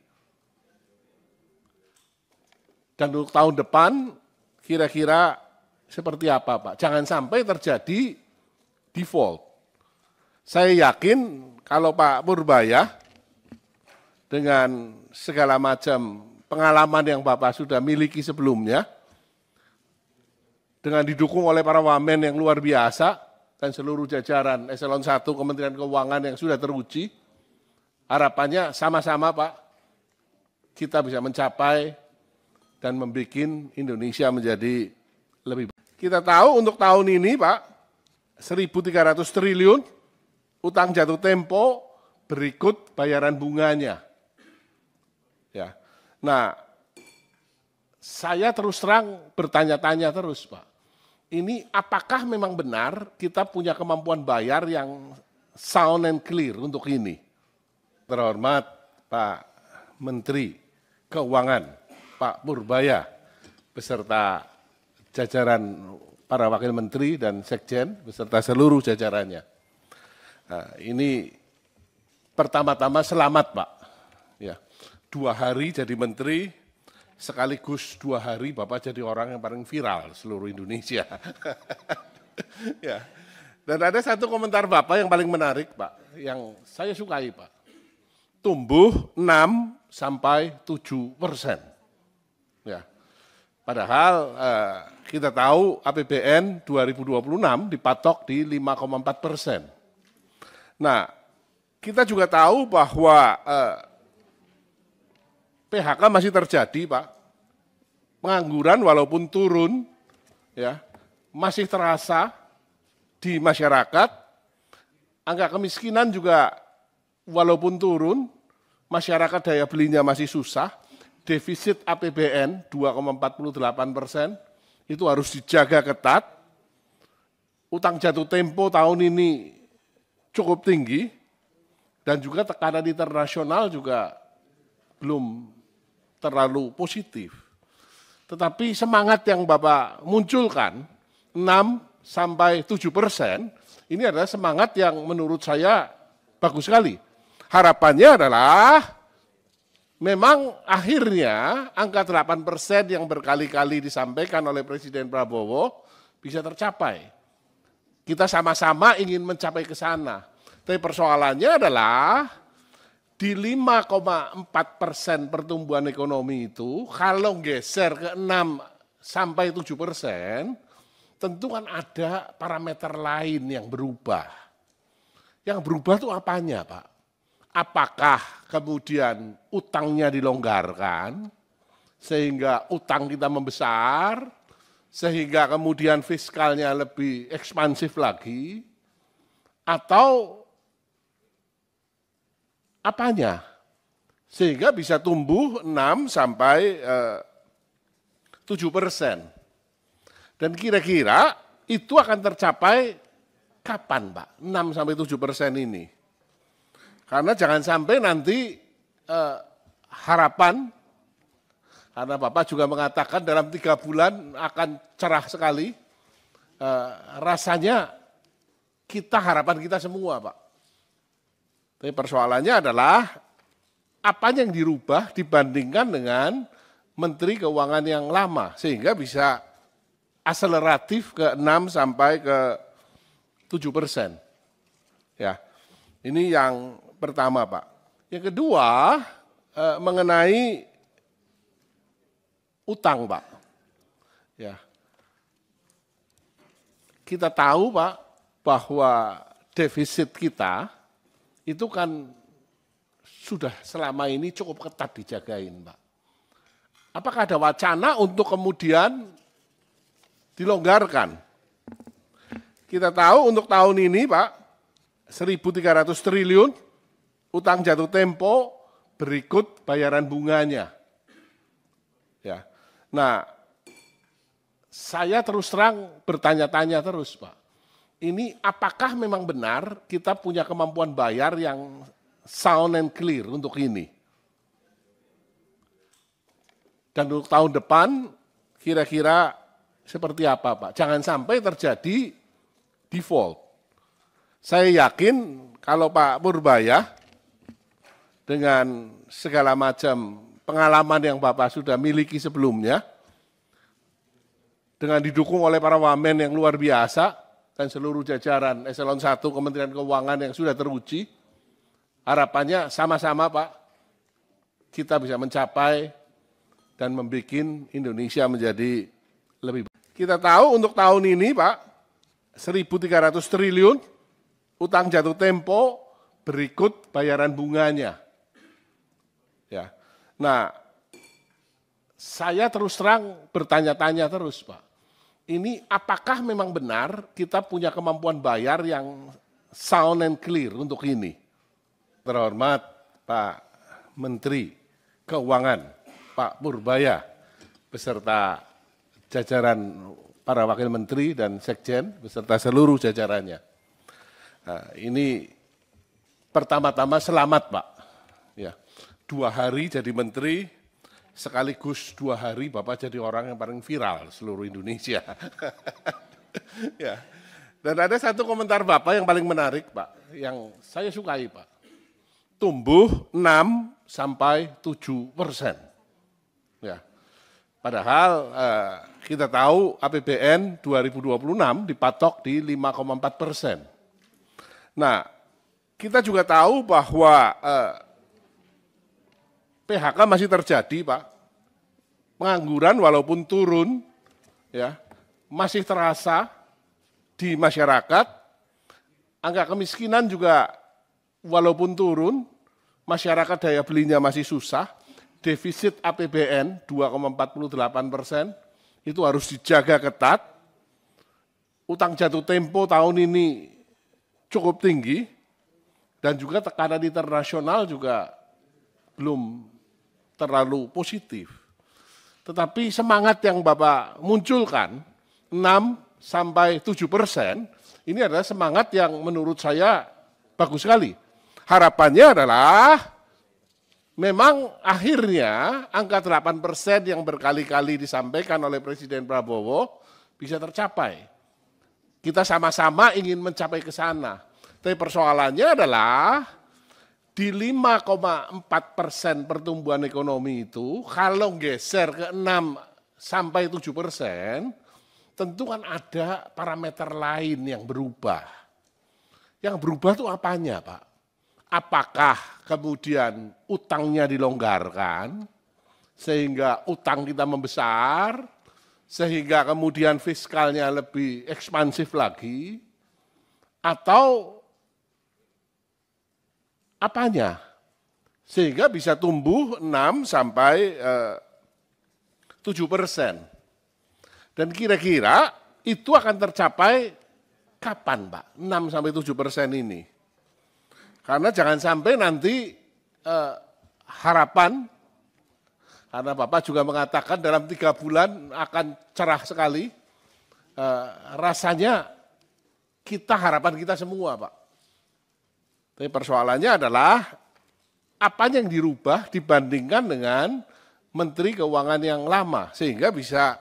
S1: Dan untuk tahun depan kira-kira seperti apa Pak? Jangan sampai terjadi default. Saya yakin kalau Pak Purbaya dengan segala macam pengalaman yang Bapak sudah miliki sebelumnya, dengan didukung oleh para wamen yang luar biasa dan seluruh jajaran eselon 1 Kementerian Keuangan yang sudah teruji, harapannya sama-sama Pak, kita bisa mencapai dan membuat Indonesia menjadi lebih baik. Kita tahu untuk tahun ini Pak, 1.300 triliun utang jatuh tempo berikut bayaran bunganya. Ya. Nah, saya terus terang bertanya-tanya terus Pak. Ini apakah memang benar kita punya kemampuan bayar yang sound and clear untuk ini? Terhormat Pak Menteri Keuangan, Pak Purbaya, beserta jajaran para wakil menteri dan sekjen, beserta seluruh jajarannya. Nah, ini pertama-tama selamat Pak. Ya, 2 hari jadi menteri, sekaligus 2 hari Bapak jadi orang yang paling viral seluruh Indonesia. Ya. Dan ada satu komentar Bapak yang paling menarik Pak, yang saya sukai Pak. Tumbuh 6-7%. Ya. Padahal kita tahu APBN 2026 dipatok di 5,4%. Nah, kita juga tahu bahwa PHK masih terjadi, Pak. Pengangguran walaupun turun, ya, masih terasa di masyarakat. Angka kemiskinan juga walaupun turun, masyarakat daya belinya masih susah. Defisit APBN 2,48% itu harus dijaga ketat. Utang jatuh tempo tahun ini cukup tinggi dan juga tekanan internasional juga belum terlalu positif. Tetapi semangat yang Bapak munculkan 6-7% ini adalah semangat yang menurut saya bagus sekali. Harapannya adalah memang akhirnya angka 8% yang berkali-kali disampaikan oleh Presiden Prabowo bisa tercapai. Kita sama-sama ingin mencapai ke sana. Tapi persoalannya adalah di 5,4% pertumbuhan ekonomi itu, kalau geser ke 6-7%, tentu kan ada parameter lain yang berubah. Yang berubah itu apanya Pak? Apakah kemudian utangnya dilonggarkan, sehingga utang kita membesar, sehingga kemudian fiskalnya lebih ekspansif lagi, atau apanya? Sehingga bisa tumbuh 6-7%. Dan kira-kira itu akan tercapai kapan Pak? 6-7% ini. Karena jangan sampai nanti harapan, karena Bapak juga mengatakan dalam 3 bulan akan cerah sekali, rasanya harapan kita semua Pak. Tapi persoalannya adalah apa yang dirubah dibandingkan dengan Menteri Keuangan yang lama, sehingga bisa akseleratif ke 6-7%. Ya, ini yang pertama Pak. Yang kedua mengenai utang Pak. Ya, kita tahu Pak bahwa defisit kita itu kan sudah selama ini cukup ketat dijagain Pak. Apakah ada wacana untuk kemudian dilonggarkan? Kita tahu untuk tahun ini Pak 1.300 triliun utang jatuh tempo berikut bayaran bunganya. Ya. Nah, saya terus terang bertanya-tanya terus, Pak. Ini apakah memang benar kita punya kemampuan bayar yang sound and clear untuk ini? Dan untuk tahun depan kira-kira seperti apa, Pak? Jangan sampai terjadi default. Saya yakin kalau Pak Purbaya dengan segala macam pengalaman yang Bapak sudah miliki sebelumnya, dengan didukung oleh para wamen yang luar biasa dan seluruh jajaran eselon 1 Kementerian Keuangan yang sudah teruji, harapannya sama-sama Pak, kita bisa mencapai dan membuat Indonesia menjadi lebih baik. Kita tahu untuk tahun ini Pak, 1.300 triliun utang jatuh tempo berikut bayaran bunganya. Ya. Nah, saya terus terang bertanya-tanya terus Pak. Ini apakah memang benar kita punya kemampuan bayar yang sound and clear untuk ini? Terhormat Pak Menteri Keuangan, Pak Purbaya, beserta jajaran para wakil menteri dan sekjen, beserta seluruh jajarannya. Nah, ini pertama-tama selamat Pak. Ya, 2 hari jadi menteri, sekaligus 2 hari Bapak jadi orang yang paling viral seluruh Indonesia. Ya. Dan ada satu komentar Bapak yang paling menarik Pak, yang saya sukai Pak. Tumbuh 6-7%. Ya. Padahal kita tahu APBN 2026 dipatok di 5,4%. Nah, kita juga tahu bahwa PHK masih terjadi, Pak. Pengangguran walaupun turun, ya, masih terasa di masyarakat. Angka kemiskinan juga walaupun turun, masyarakat daya belinya masih susah. Defisit APBN 2,48% itu harus dijaga ketat. Utang jatuh tempo tahun ini cukup tinggi dan juga tekanan internasional juga belum terlalu positif. Tetapi semangat yang Bapak munculkan 6-7%, ini adalah semangat yang menurut saya bagus sekali. Harapannya adalah memang akhirnya angka 8% yang berkali-kali disampaikan oleh Presiden Prabowo bisa tercapai. Kita sama-sama ingin mencapai ke sana. Tapi persoalannya adalah di 5,4% pertumbuhan ekonomi itu, kalau geser ke 6-7%, tentu kan ada parameter lain yang berubah. Yang berubah itu apanya, Pak? Apakah kemudian utangnya dilonggarkan, sehingga utang kita membesar, sehingga kemudian fiskalnya lebih ekspansif lagi, atau apanya? Sehingga bisa tumbuh 6-7%. Dan kira-kira itu akan tercapai kapan, Pak? 6-7% ini. Karena jangan sampai nanti harapan, karena Bapak juga mengatakan dalam 3 bulan akan cerah sekali, rasanya harapan kita semua, Pak. Tapi persoalannya adalah apa yang dirubah dibandingkan dengan Menteri Keuangan yang lama, sehingga bisa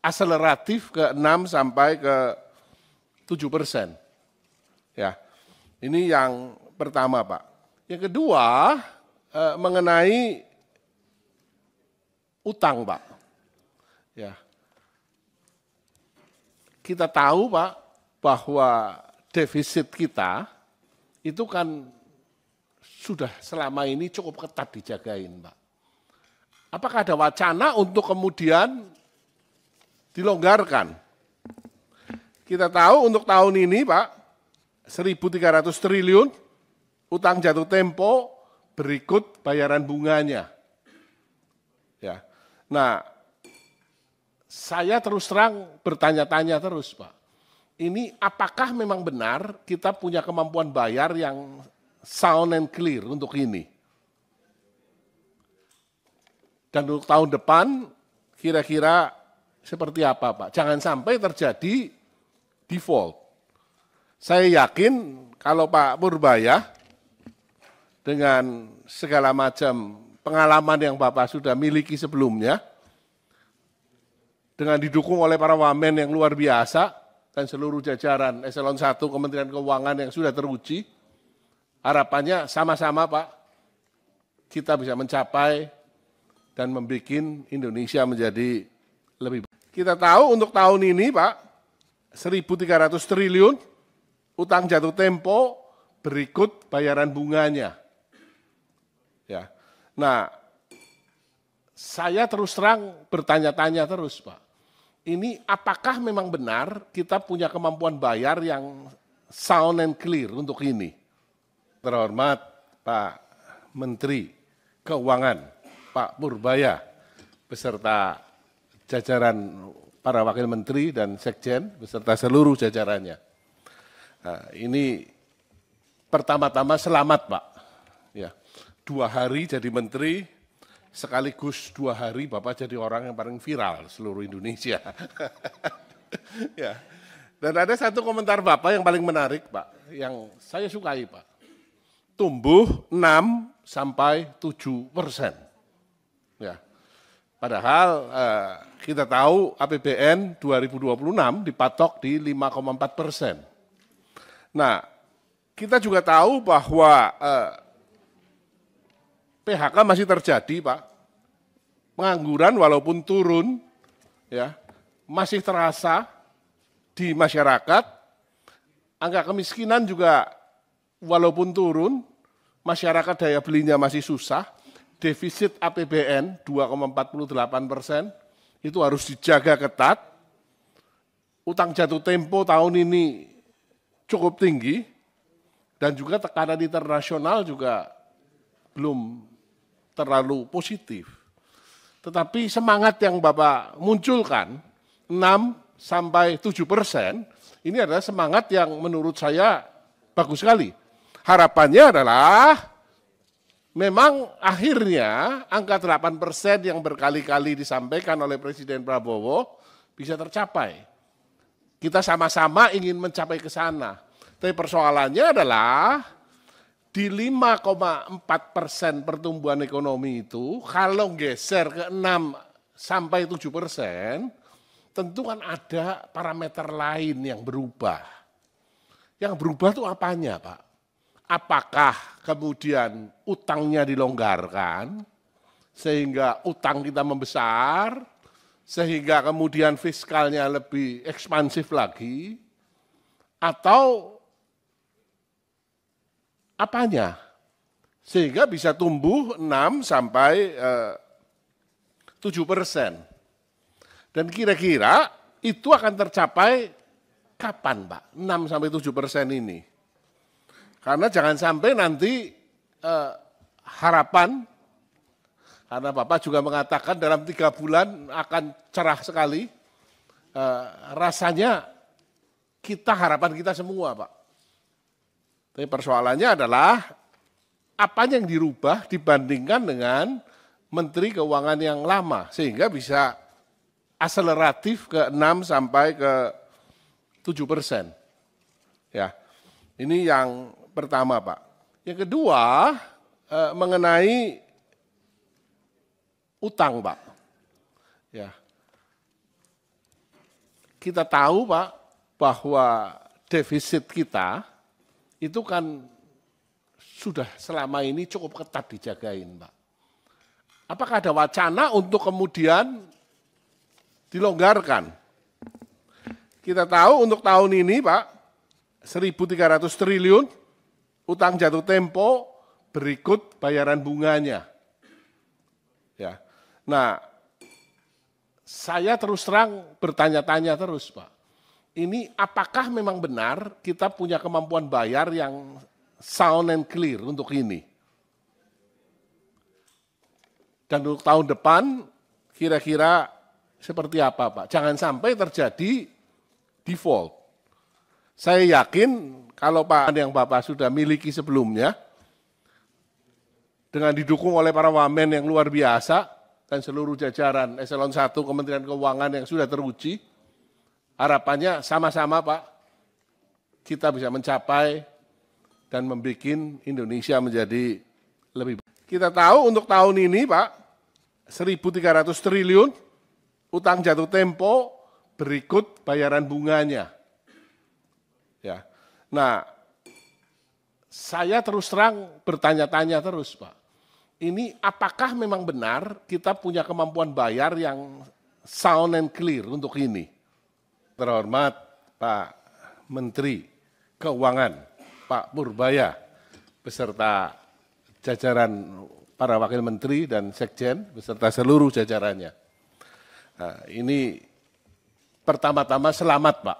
S1: akseleratif ke 6-7%. Ya, ini yang pertama, Pak. Yang kedua, mengenai utang, Pak. Ya. Kita tahu, Pak, bahwa defisit kita itu kan sudah selama ini cukup ketat dijagain, Pak. Apakah ada wacana untuk kemudian dilonggarkan? Kita tahu untuk tahun ini, Pak, 1.300 triliun, utang jatuh tempo berikut bayaran bunganya. Ya. Nah, saya terus terang bertanya-tanya terus, Pak. Ini apakah memang benar kita punya kemampuan bayar yang sound and clear untuk ini? Dan untuk tahun depan kira-kira seperti apa, Pak? Jangan sampai terjadi default. Saya yakin kalau Pak Purbaya dengan segala macam pengalaman yang Bapak sudah miliki sebelumnya, dengan didukung oleh para wamen yang luar biasa dan seluruh jajaran Eselon 1 Kementerian Keuangan yang sudah teruji, harapannya sama-sama, Pak, kita bisa mencapai dan membuat Indonesia menjadi lebih baik. Kita tahu untuk tahun ini, Pak, 1.300 triliun, utang jatuh tempo berikut bayaran bunganya. Ya. Nah, saya terus terang bertanya-tanya terus, Pak. Ini apakah memang benar kita punya kemampuan bayar yang sound and clear untuk ini? Terhormat Pak Menteri Keuangan, Pak Purbaya, beserta jajaran para wakil menteri dan sekjen, beserta seluruh jajarannya. Nah, ini pertama-tama selamat, Pak. Ya. 2 hari jadi menteri, sekaligus 2 hari Bapak jadi orang yang paling viral seluruh Indonesia. Ya. Dan ada satu komentar Bapak yang paling menarik, Pak, yang saya sukai, Pak. Tumbuh 6-7%. Ya. Padahal kita tahu APBN 2026 dipatok di 5,4%. Nah, kita juga tahu bahwa PHK masih terjadi, Pak. pengangguran walaupun turun, ya, masih terasa di masyarakat. Angka kemiskinan juga walaupun turun, masyarakat daya belinya masih susah. Defisit APBN 2,48% itu harus dijaga ketat. Utang jatuh tempo tahun ini cukup tinggi dan juga tekanan internasional juga belum terlalu positif. Tetapi semangat yang Bapak munculkan 6-7%, ini adalah semangat yang menurut saya bagus sekali. Harapannya adalah memang akhirnya angka 8% yang berkali-kali disampaikan oleh Presiden Prabowo bisa tercapai. Kita sama-sama ingin mencapai ke sana. Tapi persoalannya adalah di 5,4% pertumbuhan ekonomi itu, kalau geser ke 6-7%, tentu kan ada parameter lain yang berubah. Yang berubah itu apanya, Pak? Apakah kemudian utangnya dilonggarkan, sehingga utang kita membesar, sehingga kemudian fiskalnya lebih ekspansif lagi, atau apanya? Sehingga bisa tumbuh 6-7%. Dan kira-kira itu akan tercapai kapan, Pak? 6-7% ini. Karena jangan sampai nanti harapan, karena Bapak juga mengatakan dalam 3 bulan akan cerah sekali, rasanya harapan kita semua, Pak. Tapi persoalannya adalah apa yang dirubah dibandingkan dengan Menteri Keuangan yang lama, sehingga bisa akseleratif ke 6-7%. Ya, ini yang pertama, Pak. Yang kedua, mengenai utang, Pak. Ya, kita tahu, Pak, bahwa defisit kita itu kan sudah selama ini cukup ketat dijagain, Pak. Apakah ada wacana untuk kemudian dilonggarkan? Kita tahu untuk tahun ini, Pak, 1.300 triliun utang jatuh tempo berikut bayaran bunganya. Ya. Nah, saya terus terang bertanya-tanya terus, Pak. Ini apakah memang benar kita punya kemampuan bayar yang sound and clear untuk ini? Dan untuk tahun depan kira-kira seperti apa, Pak? Jangan sampai terjadi default. Saya yakin kalau Pak yang Bapak sudah miliki sebelumnya, dengan didukung oleh para wamen yang luar biasa dan seluruh jajaran Eselon 1 Kementerian Keuangan yang sudah teruji, harapannya sama-sama, Pak, kita bisa mencapai dan membuat Indonesia menjadi lebih baik. Kita tahu untuk tahun ini, Pak, 1.300 triliun utang jatuh tempo berikut bayaran bunganya. Ya. Nah, saya terus terang bertanya-tanya terus, Pak. Ini apakah memang benar kita punya kemampuan bayar yang sound and clear untuk ini? Terhormat Pak Menteri Keuangan, Pak Purbaya, beserta jajaran para wakil menteri dan sekjen, beserta seluruh jajarannya. Nah, ini pertama-tama selamat, Pak.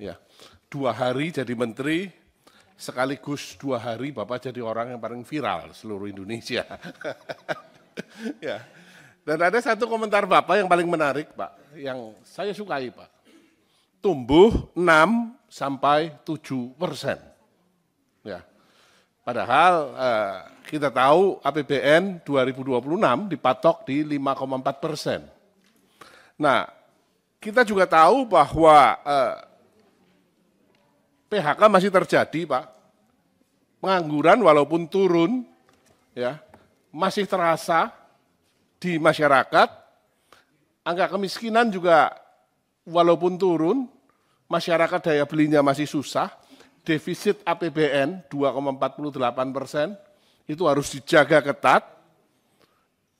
S1: Ya, 2 hari jadi menteri, sekaligus 2 hari Bapak jadi orang yang paling viral seluruh Indonesia. Ya. Dan ada satu komentar Bapak yang paling menarik, Pak, yang saya sukai, Pak. Tumbuh 6-7%. Ya. Padahal kita tahu APBN 2026 dipatok di 5,4%. Nah, kita juga tahu bahwa PHK masih terjadi, Pak. Pengangguran walaupun turun, ya, masih terasa di masyarakat. Angka kemiskinan juga walaupun turun, masyarakat daya belinya masih susah, defisit APBN 2,48% itu harus dijaga ketat.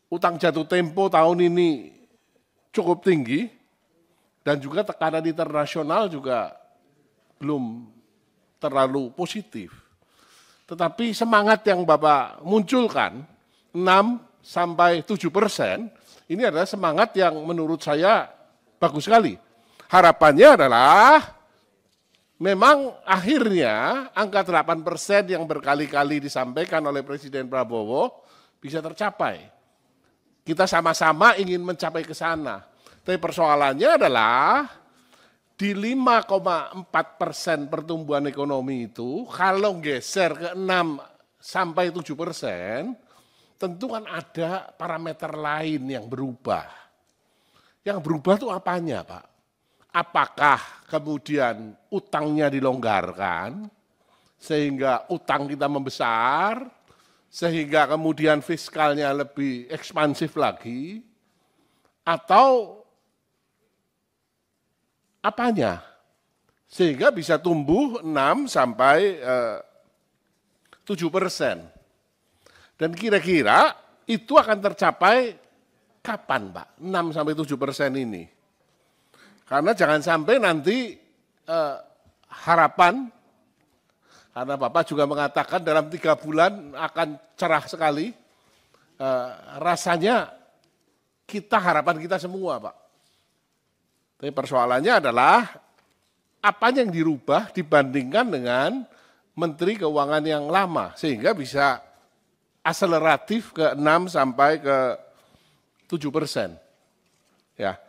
S1: utang jatuh tempo tahun ini cukup tinggi, dan juga tekanan internasional juga belum terlalu positif. Tetapi semangat yang Bapak munculkan, 6-7%, ini adalah semangat yang menurut saya bagus sekali. Harapannya adalah memang akhirnya angka 8% yang berkali-kali disampaikan oleh Presiden Prabowo bisa tercapai. Kita sama-sama ingin mencapai ke sana. Tapi persoalannya adalah di 5,4% pertumbuhan ekonomi itu, kalau geser ke 6-7%, tentu kan ada parameter lain yang berubah. Yang berubah itu apanya, Pak? Apakah kemudian utangnya dilonggarkan, sehingga utang kita membesar, sehingga kemudian fiskalnya lebih ekspansif lagi, atau apanya? Sehingga bisa tumbuh 6-7%. Dan kira-kira itu akan tercapai kapan, Pak? 6-7% ini. Karena jangan sampai nanti harapan, karena Bapak juga mengatakan dalam 3 bulan akan cerah sekali, rasanya harapan kita semua, Pak. Tapi persoalannya adalah apa yang dirubah dibandingkan dengan Menteri Keuangan yang lama, sehingga bisa akseleratif ke 6-7%. Ya,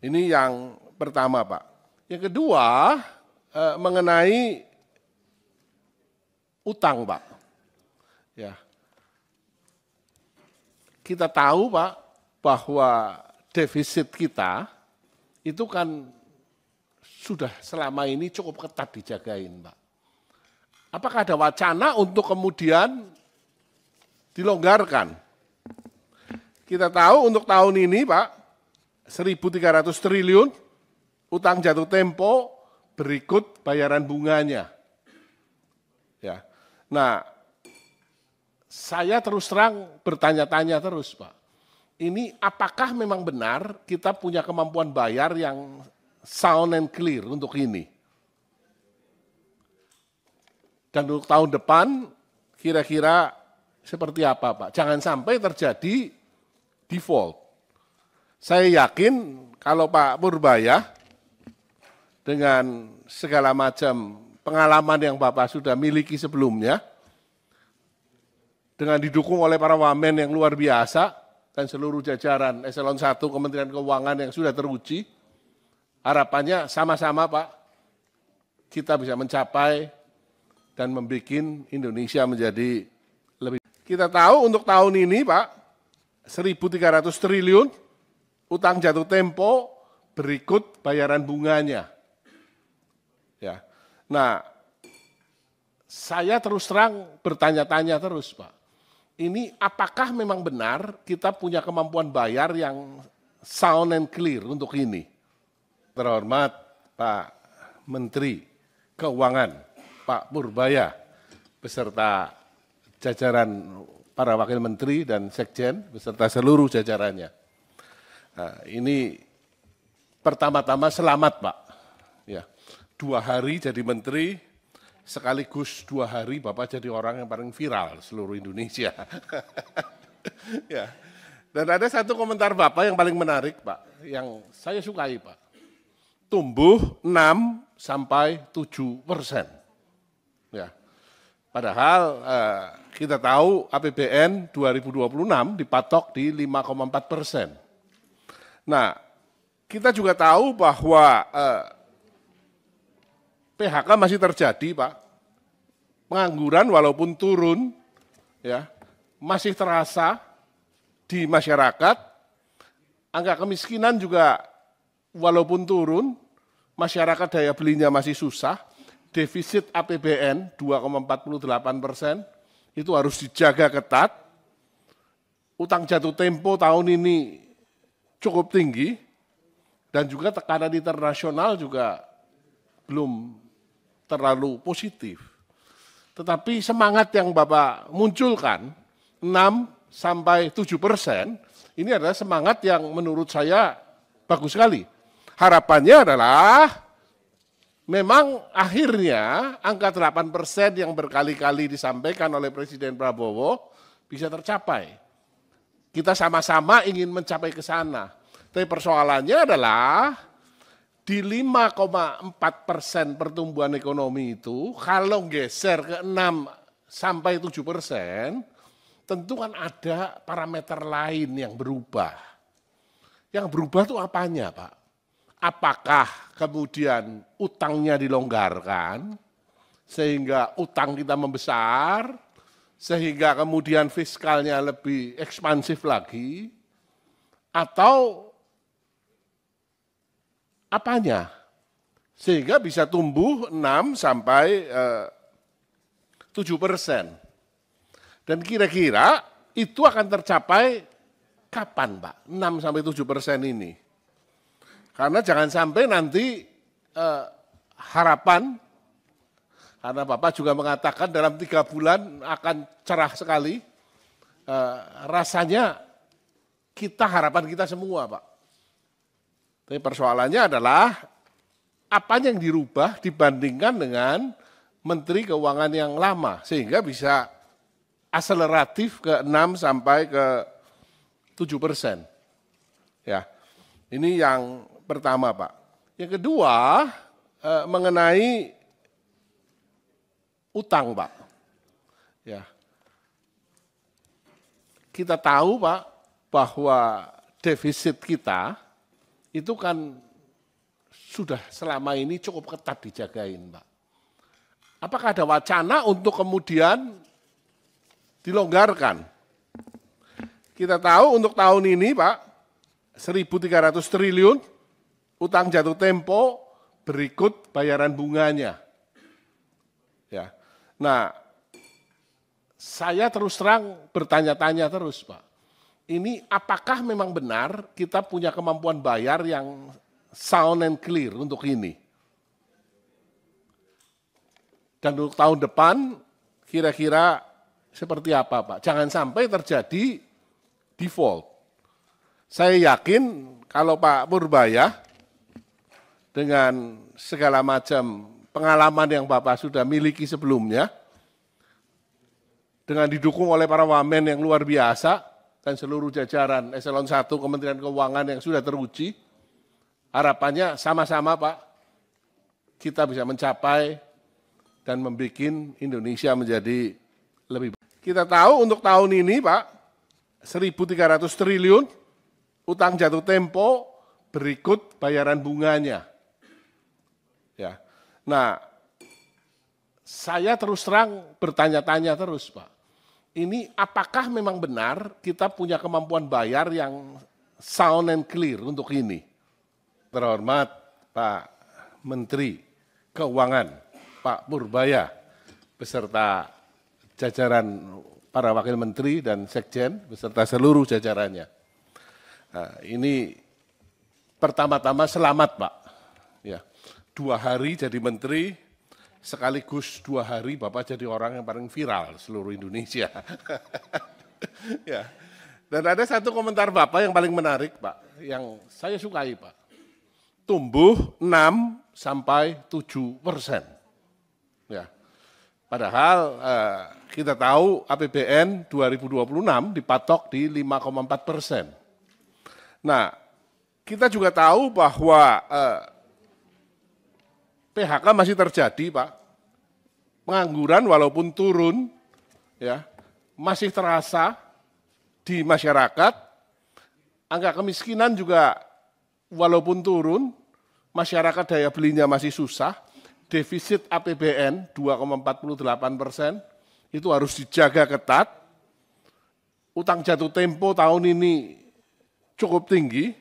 S1: ini yang pertama, Pak. Yang kedua, mengenai utang, Pak. Ya, kita tahu, Pak, bahwa defisit kita itu kan sudah selama ini cukup ketat dijagain, Pak. Apakah ada wacana untuk kemudian dilonggarkan? Kita tahu untuk tahun ini, Pak, 1.300 triliun, utang jatuh tempo berikut bayaran bunganya. Ya. Nah, saya terus terang bertanya-tanya terus, Pak. Ini apakah memang benar kita punya kemampuan bayar yang sound and clear untuk ini? Dan untuk tahun depan kira-kira seperti apa, Pak? Jangan sampai terjadi default. Saya yakin kalau Pak Purbaya dengan segala macam pengalaman yang Bapak sudah miliki sebelumnya, dengan didukung oleh para wamen yang luar biasa dan seluruh jajaran Eselon 1 Kementerian Keuangan yang sudah teruji, harapannya sama-sama, Pak, kita bisa mencapai dan membuat Indonesia menjadi lebih. Kita tahu untuk tahun ini, Pak, 1.300 triliun, utang jatuh tempo berikut bayaran bunganya. Ya. Nah, saya terus terang bertanya-tanya terus, Pak. Ini apakah memang benar kita punya kemampuan bayar yang sound and clear untuk ini? Terhormat Pak Menteri Keuangan, Pak Purbaya, beserta jajaran para wakil menteri dan sekjen, beserta seluruh jajarannya. Nah, ini pertama-tama selamat, Pak. Ya, 2 hari jadi menteri, sekaligus 2 hari Bapak jadi orang yang paling viral seluruh Indonesia. Ya. Dan ada satu komentar Bapak yang paling menarik, Pak, yang saya sukai, Pak. Tumbuh 6-7%. Ya. Padahal kita tahu APBN 2026 dipatok di 5,4%. Nah, kita juga tahu bahwa PHK masih terjadi, Pak. Pengangguran walaupun turun, ya, masih terasa di masyarakat. Angka kemiskinan juga walaupun turun, masyarakat daya belinya masih susah. Defisit APBN 2,48%, itu harus dijaga ketat. Utang jatuh tempo tahun ini cukup tinggi, dan juga tekanan internasional juga belum terlalu positif. Tetapi semangat yang Bapak munculkan, 6-7%, Ini adalah semangat yang menurut saya bagus sekali. Harapannya adalah memang akhirnya angka 8% yang berkali-kali disampaikan oleh Presiden Prabowo bisa tercapai. Kita sama-sama ingin mencapai ke sana. Tapi persoalannya adalah di 5,4% pertumbuhan ekonomi itu, kalau geser ke 6 sampai 7%, tentu kan ada parameter lain yang berubah. Yang berubah itu apanya, Pak? Apakah kemudian utangnya dilonggarkan, sehingga utang kita membesar, sehingga kemudian fiskalnya lebih ekspansif lagi, atau apanya? Sehingga bisa tumbuh 6 sampai 7%. Dan kira-kira itu akan tercapai kapan, Pak? 6 sampai 7% ini. Karena jangan sampai nanti harapan, karena Bapak juga mengatakan dalam 3 bulan akan cerah sekali, rasanya harapan kita semua, Pak. Tapi persoalannya adalah apa yang dirubah dibandingkan dengan Menteri Keuangan yang lama, sehingga bisa akseleratif ke 6 sampai ke 7%. Ya, ini yang pertama, Pak. Yang kedua, mengenai utang, Pak. Ya, kita tahu, Pak, bahwa defisit kita itu kan sudah selama ini cukup ketat dijagain, Pak. Apakah ada wacana untuk kemudian dilonggarkan? Kita tahu untuk tahun ini, Pak, 1.300 triliun utang jatuh tempo berikut bayaran bunganya. Ya. Nah, saya terus terang bertanya-tanya terus, Pak. Ini apakah memang benar kita punya kemampuan bayar yang sound and clear untuk ini? Dan untuk tahun depan kira-kira seperti apa, Pak? Jangan sampai terjadi default. Saya yakin kalau Pak Purbaya dengan segala macam pengalaman yang Bapak sudah miliki sebelumnya, dengan didukung oleh para wamen yang luar biasa, dan seluruh jajaran eselon 1 Kementerian Keuangan yang sudah teruji, harapannya sama-sama, Pak, kita bisa mencapai dan membuat Indonesia menjadi lebih baik. Kita tahu untuk tahun ini, Pak, 1.300 triliun utang jatuh tempo berikut bayaran bunganya. Ya. Nah, saya terus terang bertanya-tanya terus, Pak. Ini apakah memang benar kita punya kemampuan bayar yang sound and clear untuk ini? Terhormat Pak Menteri Keuangan, Pak Purbaya, beserta jajaran para wakil menteri dan sekjen, beserta seluruh jajarannya. Nah, ini pertama-tama selamat, Pak. Ya, 2 hari jadi menteri, sekaligus 2 hari Bapak jadi orang yang paling viral seluruh Indonesia. Ya. Dan ada satu komentar Bapak yang paling menarik, Pak, yang saya sukai, Pak. Tumbuh 6 sampai 7%. Ya. Padahal kita tahu APBN 2026 dipatok di 5,4%. Nah, kita juga tahu bahwa PHK masih terjadi, Pak. Pengangguran walaupun turun, ya, masih terasa di masyarakat. Angka kemiskinan juga walaupun turun, masyarakat daya belinya masih susah. Defisit APBN 2,48% itu harus dijaga ketat. Utang jatuh tempo tahun ini cukup tinggi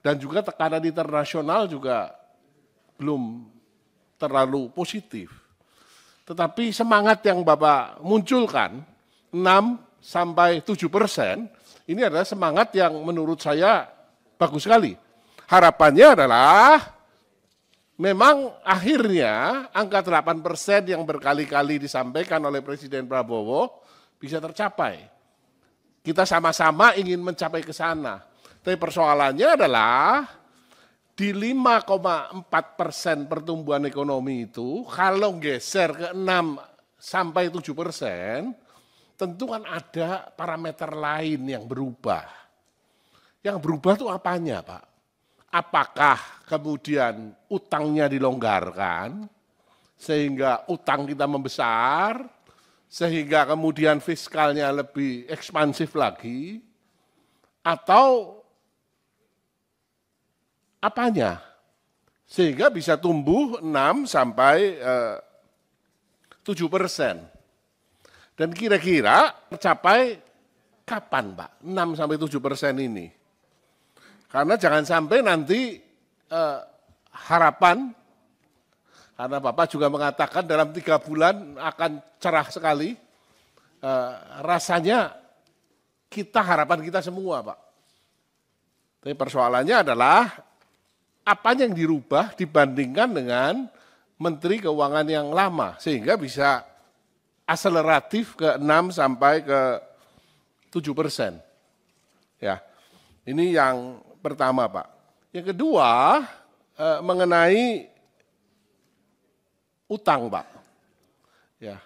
S1: dan juga tekanan internasional juga belum terlalu positif. Tetapi semangat yang Bapak munculkan, 6 sampai 7%, ini adalah semangat yang menurut saya bagus sekali. Harapannya adalah memang akhirnya angka 8% yang berkali-kali disampaikan oleh Presiden Prabowo bisa tercapai. Kita sama-sama ingin mencapai ke sana. Tapi persoalannya adalah di 5,4% pertumbuhan ekonomi itu, kalau geser ke 6 sampai 7%, tentu kan ada parameter lain yang berubah. Yang berubah itu apanya, Pak? Apakah kemudian utangnya dilonggarkan, sehingga utang kita membesar, sehingga kemudian fiskalnya lebih ekspansif lagi, atau apanya? Sehingga bisa tumbuh 6 sampai 7%. Dan kira-kira tercapai kapan, Pak? 6 sampai 7% ini. Karena jangan sampai nanti harapan, karena Bapak juga mengatakan dalam 3 bulan akan cerah sekali, rasanya harapan kita semua, Pak. Tapi persoalannya adalah apa yang dirubah dibandingkan dengan Menteri Keuangan yang lama, sehingga bisa akseleratif ke 6 sampai ke 7%. Ya, ini yang pertama, Pak. Yang kedua, mengenai utang, Pak. Ya,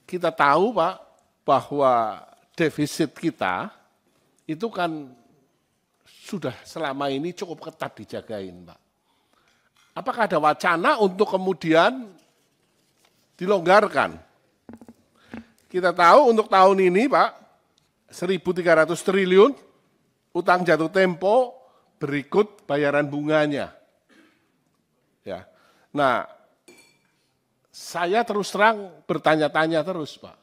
S1: kita tahu, Pak, bahwa defisit kita itu kan sudah selama ini cukup ketat dijagain, Pak. Apakah ada wacana untuk kemudian dilonggarkan? Kita tahu untuk tahun ini, Pak, 1.300 triliun utang jatuh tempo berikut bayaran bunganya. Ya. Nah, saya terus terang bertanya-tanya terus, Pak.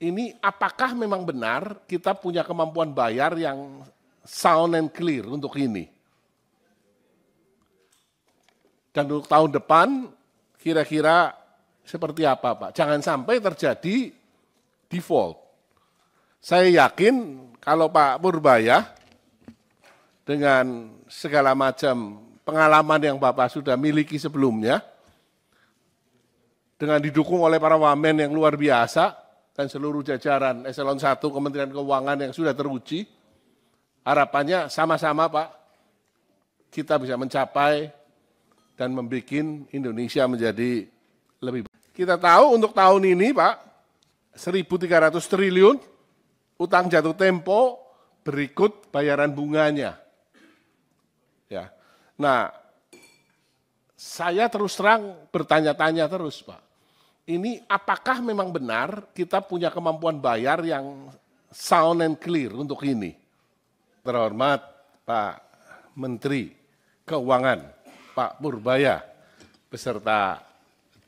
S1: Ini apakah memang benar kita punya kemampuan bayar yang sound and clear untuk ini? Dan untuk tahun depan kira-kira seperti apa, Pak? Jangan sampai terjadi default. Saya yakin kalau Pak Purbaya dengan segala macam pengalaman yang Bapak sudah miliki sebelumnya, dengan didukung oleh para wamen yang luar biasa dan seluruh jajaran eselon 1 Kementerian Keuangan yang sudah teruji, harapannya sama-sama, Pak, kita bisa mencapai dan membuat Indonesia menjadi lebih baik. Kita tahu untuk tahun ini, Pak, 1.300 triliun utang jatuh tempo berikut bayaran bunganya. Ya. Nah, saya terus terang bertanya-tanya terus, Pak. Ini apakah memang benar kita punya kemampuan bayar yang sound and clear untuk ini? Terhormat Pak Menteri Keuangan, Pak Purbaya, beserta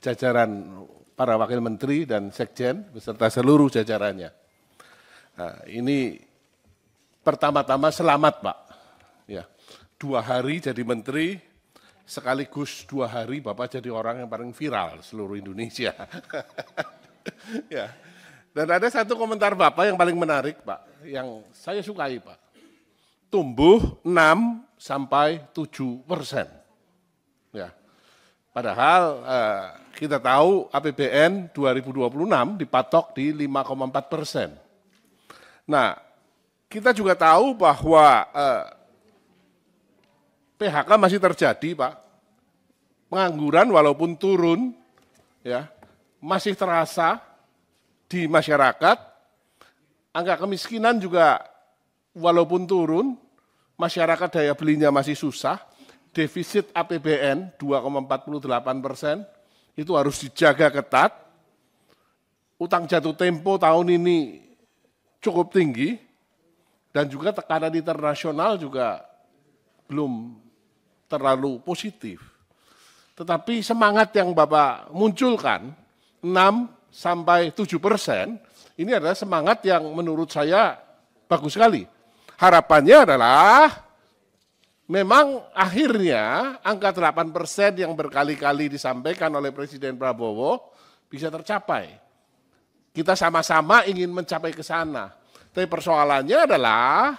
S1: jajaran para wakil menteri dan sekjen, beserta seluruh jajarannya. Nah, ini pertama-tama selamat, Pak. Ya, 2 hari jadi menteri, sekaligus 2 hari Bapak jadi orang yang paling viral seluruh Indonesia. Ya. Dan ada satu komentar Bapak yang paling menarik, Pak, yang saya sukai, Pak. Tumbuh 6 sampai 7%. Ya. Padahal kita tahu APBN 2026 dipatok di 5,4%. Nah, kita juga tahu bahwa PHK masih terjadi, Pak. Pengangguran walaupun turun, ya, masih terasa di masyarakat. Angka kemiskinan juga walaupun turun, masyarakat daya belinya masih susah. Defisit APBN 2,48% itu harus dijaga ketat. Utang jatuh tempo tahun ini cukup tinggi dan juga tekanan internasional juga belum terlalu positif. Tetapi semangat yang Bapak munculkan 6 sampai 7%, ini adalah semangat yang menurut saya bagus sekali. Harapannya adalah memang akhirnya angka 8% yang berkali-kali disampaikan oleh Presiden Prabowo bisa tercapai. Kita sama-sama ingin mencapai ke sana. Tapi persoalannya adalah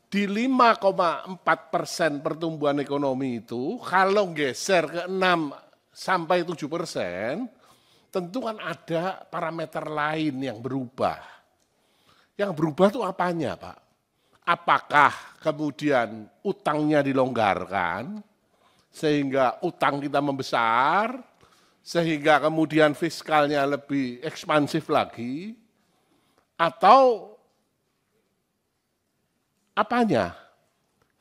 S1: di 5,4% pertumbuhan ekonomi itu, kalau geser ke 6 sampai 7%, tentu kan ada parameter lain yang berubah. Yang berubah itu apanya, Pak? Apakah kemudian utangnya dilonggarkan, sehingga utang kita membesar, sehingga kemudian fiskalnya lebih ekspansif lagi, atau apanya?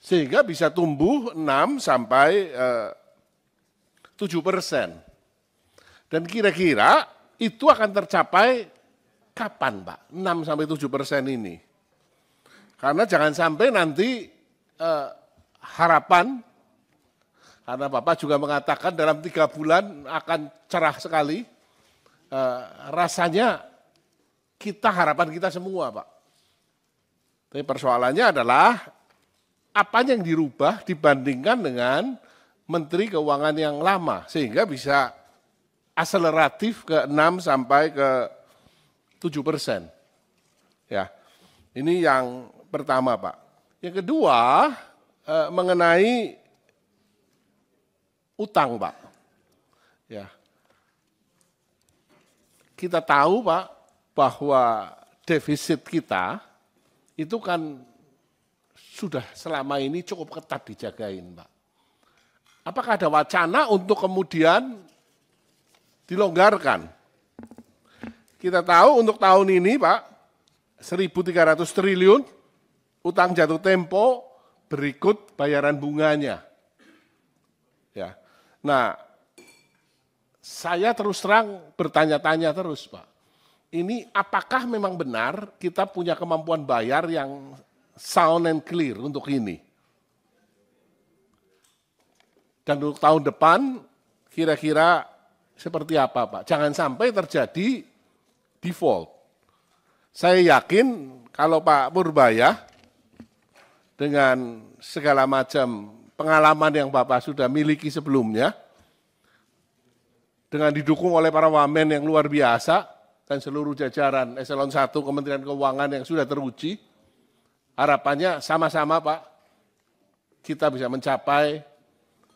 S1: Sehingga bisa tumbuh 6 sampai 7%. Dan kira-kira itu akan tercapai kapan, Pak? 6 sampai 7% ini. Karena jangan sampai nanti harapan, karena Bapak juga mengatakan dalam 3 bulan akan cerah sekali, rasanya harapan kita semua, Pak. Tapi persoalannya adalah apanya yang dirubah dibandingkan dengan Menteri Keuangan yang lama, sehingga bisa akseleratif ke 6 sampai ke 7%. Ya, ini yang pertama, Pak. Yang kedua, mengenai utang, Pak. Ya, kita tahu, Pak, bahwa defisit kita itu kan sudah selama ini cukup ketat dijagain, Pak. Apakah ada wacana untuk kemudian dilonggarkan? Kita tahu untuk tahun ini, Pak, 1.300 triliun utang jatuh tempo berikut bayaran bunganya. Ya. Nah, saya terus terang bertanya-tanya terus, Pak. Ini apakah memang benar kita punya kemampuan bayar yang sound and clear untuk ini? Dan untuk tahun depan kira-kira seperti apa, Pak? Jangan sampai terjadi default. Saya yakin kalau Pak Purbaya dengan segala macam pengalaman yang Bapak sudah miliki sebelumnya, dengan didukung oleh para wamen yang luar biasa dan seluruh jajaran eselon 1 Kementerian Keuangan yang sudah teruji, harapannya sama-sama, Pak, kita bisa mencapai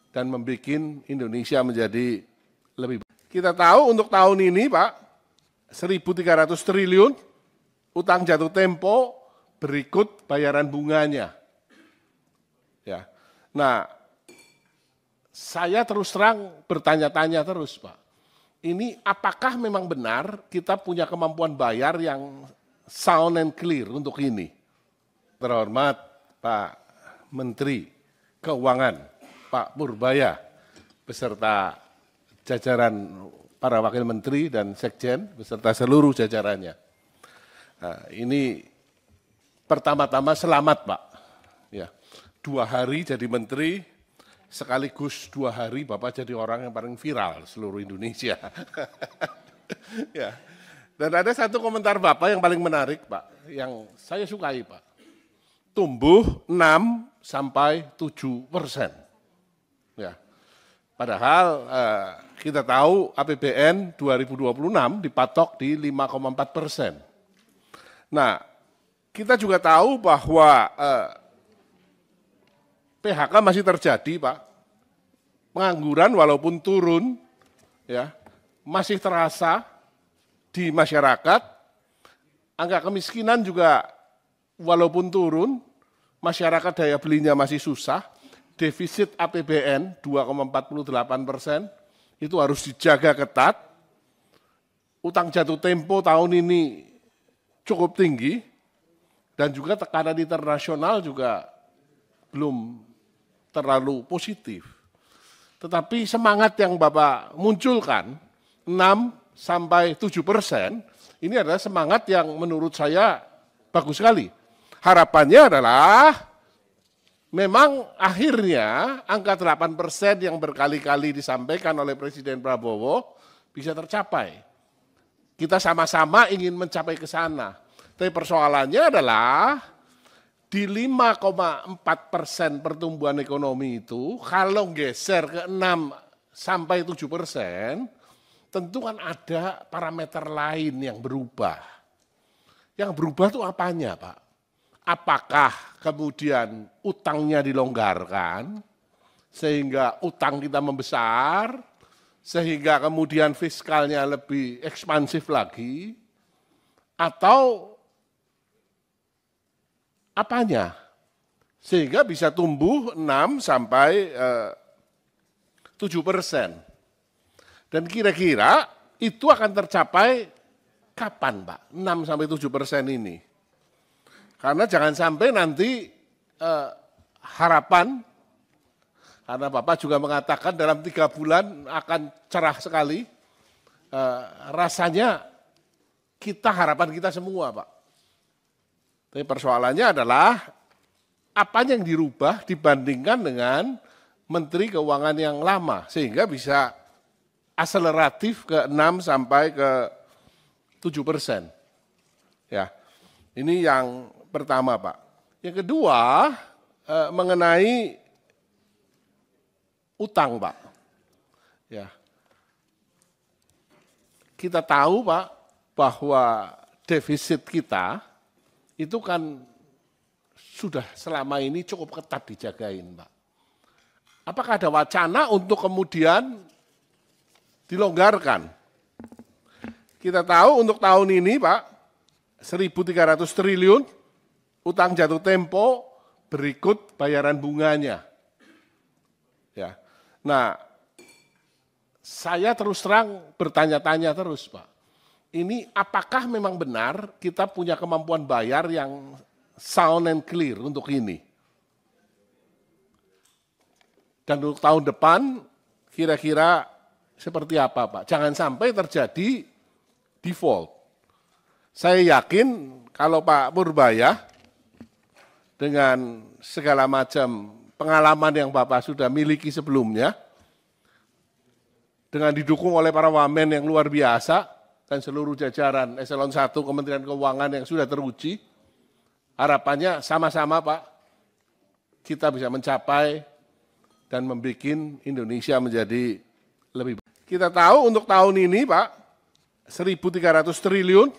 S1: dan membuat Indonesia menjadi lebih baik. Kita tahu untuk tahun ini, Pak, 1.300 triliun utang jatuh tempo berikut bayaran bunganya. Ya. Nah, saya terus terang bertanya-tanya terus, Pak. Ini apakah memang benar kita punya kemampuan bayar yang sound and clear untuk ini? Terhormat Pak Menteri Keuangan, Pak Purbaya, beserta jajaran para wakil menteri dan sekjen, beserta seluruh jajarannya. Nah, ini pertama-tama selamat, Pak. Ya, 2 hari jadi menteri, sekaligus 2 hari Bapak jadi orang yang paling viral seluruh Indonesia. Ya. Dan ada satu komentar Bapak yang paling menarik, Pak, yang saya sukai, Pak. Tumbuh 6 sampai 7%. Ya. Padahal kita tahu APBN 2026 dipatok di 5,4%. Nah, kita juga tahu bahwa PHK masih terjadi, Pak. Pengangguran walaupun turun, ya, masih terasa di masyarakat. Angka kemiskinan juga walaupun turun, masyarakat daya belinya masih susah. Defisit APBN 2,48%, itu harus dijaga ketat. Utang jatuh tempo tahun ini cukup tinggi, dan juga tekanan internasional juga belum terlalu positif. Tetapi semangat yang Bapak munculkan, 6 sampai 7%, ini adalah semangat yang menurut saya bagus sekali. Harapannya adalah memang akhirnya angka 8% yang berkali-kali disampaikan oleh Presiden Prabowo bisa tercapai. Kita sama-sama ingin mencapai ke sana. Tapi persoalannya adalah di 5,4% pertumbuhan ekonomi itu, kalau geser ke 6 sampai 7%, tentu kan ada parameter lain yang berubah. Yang berubah itu apanya, Pak? Apakah kemudian utangnya dilonggarkan, sehingga utang kita membesar, sehingga kemudian fiskalnya lebih ekspansif lagi, atau apanya? Sehingga bisa tumbuh 6 sampai 7%. Dan kira-kira itu akan tercapai kapan, Pak? 6 sampai 7% ini. Karena jangan sampai nanti harapan, karena Bapak juga mengatakan dalam 3 bulan akan cerah sekali, rasanya harapan kita semua, Pak. Tapi persoalannya adalah apa yang dirubah dibandingkan dengan Menteri Keuangan yang lama, sehingga bisa akseleratif ke 6 sampai ke 7%. Ya, ini yang pertama, Pak. Yang kedua, mengenai utang, Pak. Ya, kita tahu, Pak, bahwa defisit kita itu kan sudah selama ini cukup ketat dijagain, Pak. Apakah ada wacana untuk kemudian dilonggarkan? Kita tahu untuk tahun ini, Pak, 1.300 triliun utang jatuh tempo berikut bayaran bunganya. Ya. Nah, saya terus terang bertanya-tanya terus, Pak. Ini apakah memang benar kita punya kemampuan bayar yang sound and clear untuk ini? Dan untuk tahun depan kira-kira seperti apa, Pak? Jangan sampai terjadi default. Saya yakin kalau Pak Purbaya dengan segala macam pengalaman yang Bapak sudah miliki sebelumnya, dengan didukung oleh para wamen yang luar biasa, dan seluruh jajaran eselon 1 Kementerian Keuangan yang sudah teruji, harapannya sama-sama, Pak, kita bisa mencapai dan membuat Indonesia menjadi lebih baik. Kita tahu untuk tahun ini, Pak, 1.300 triliun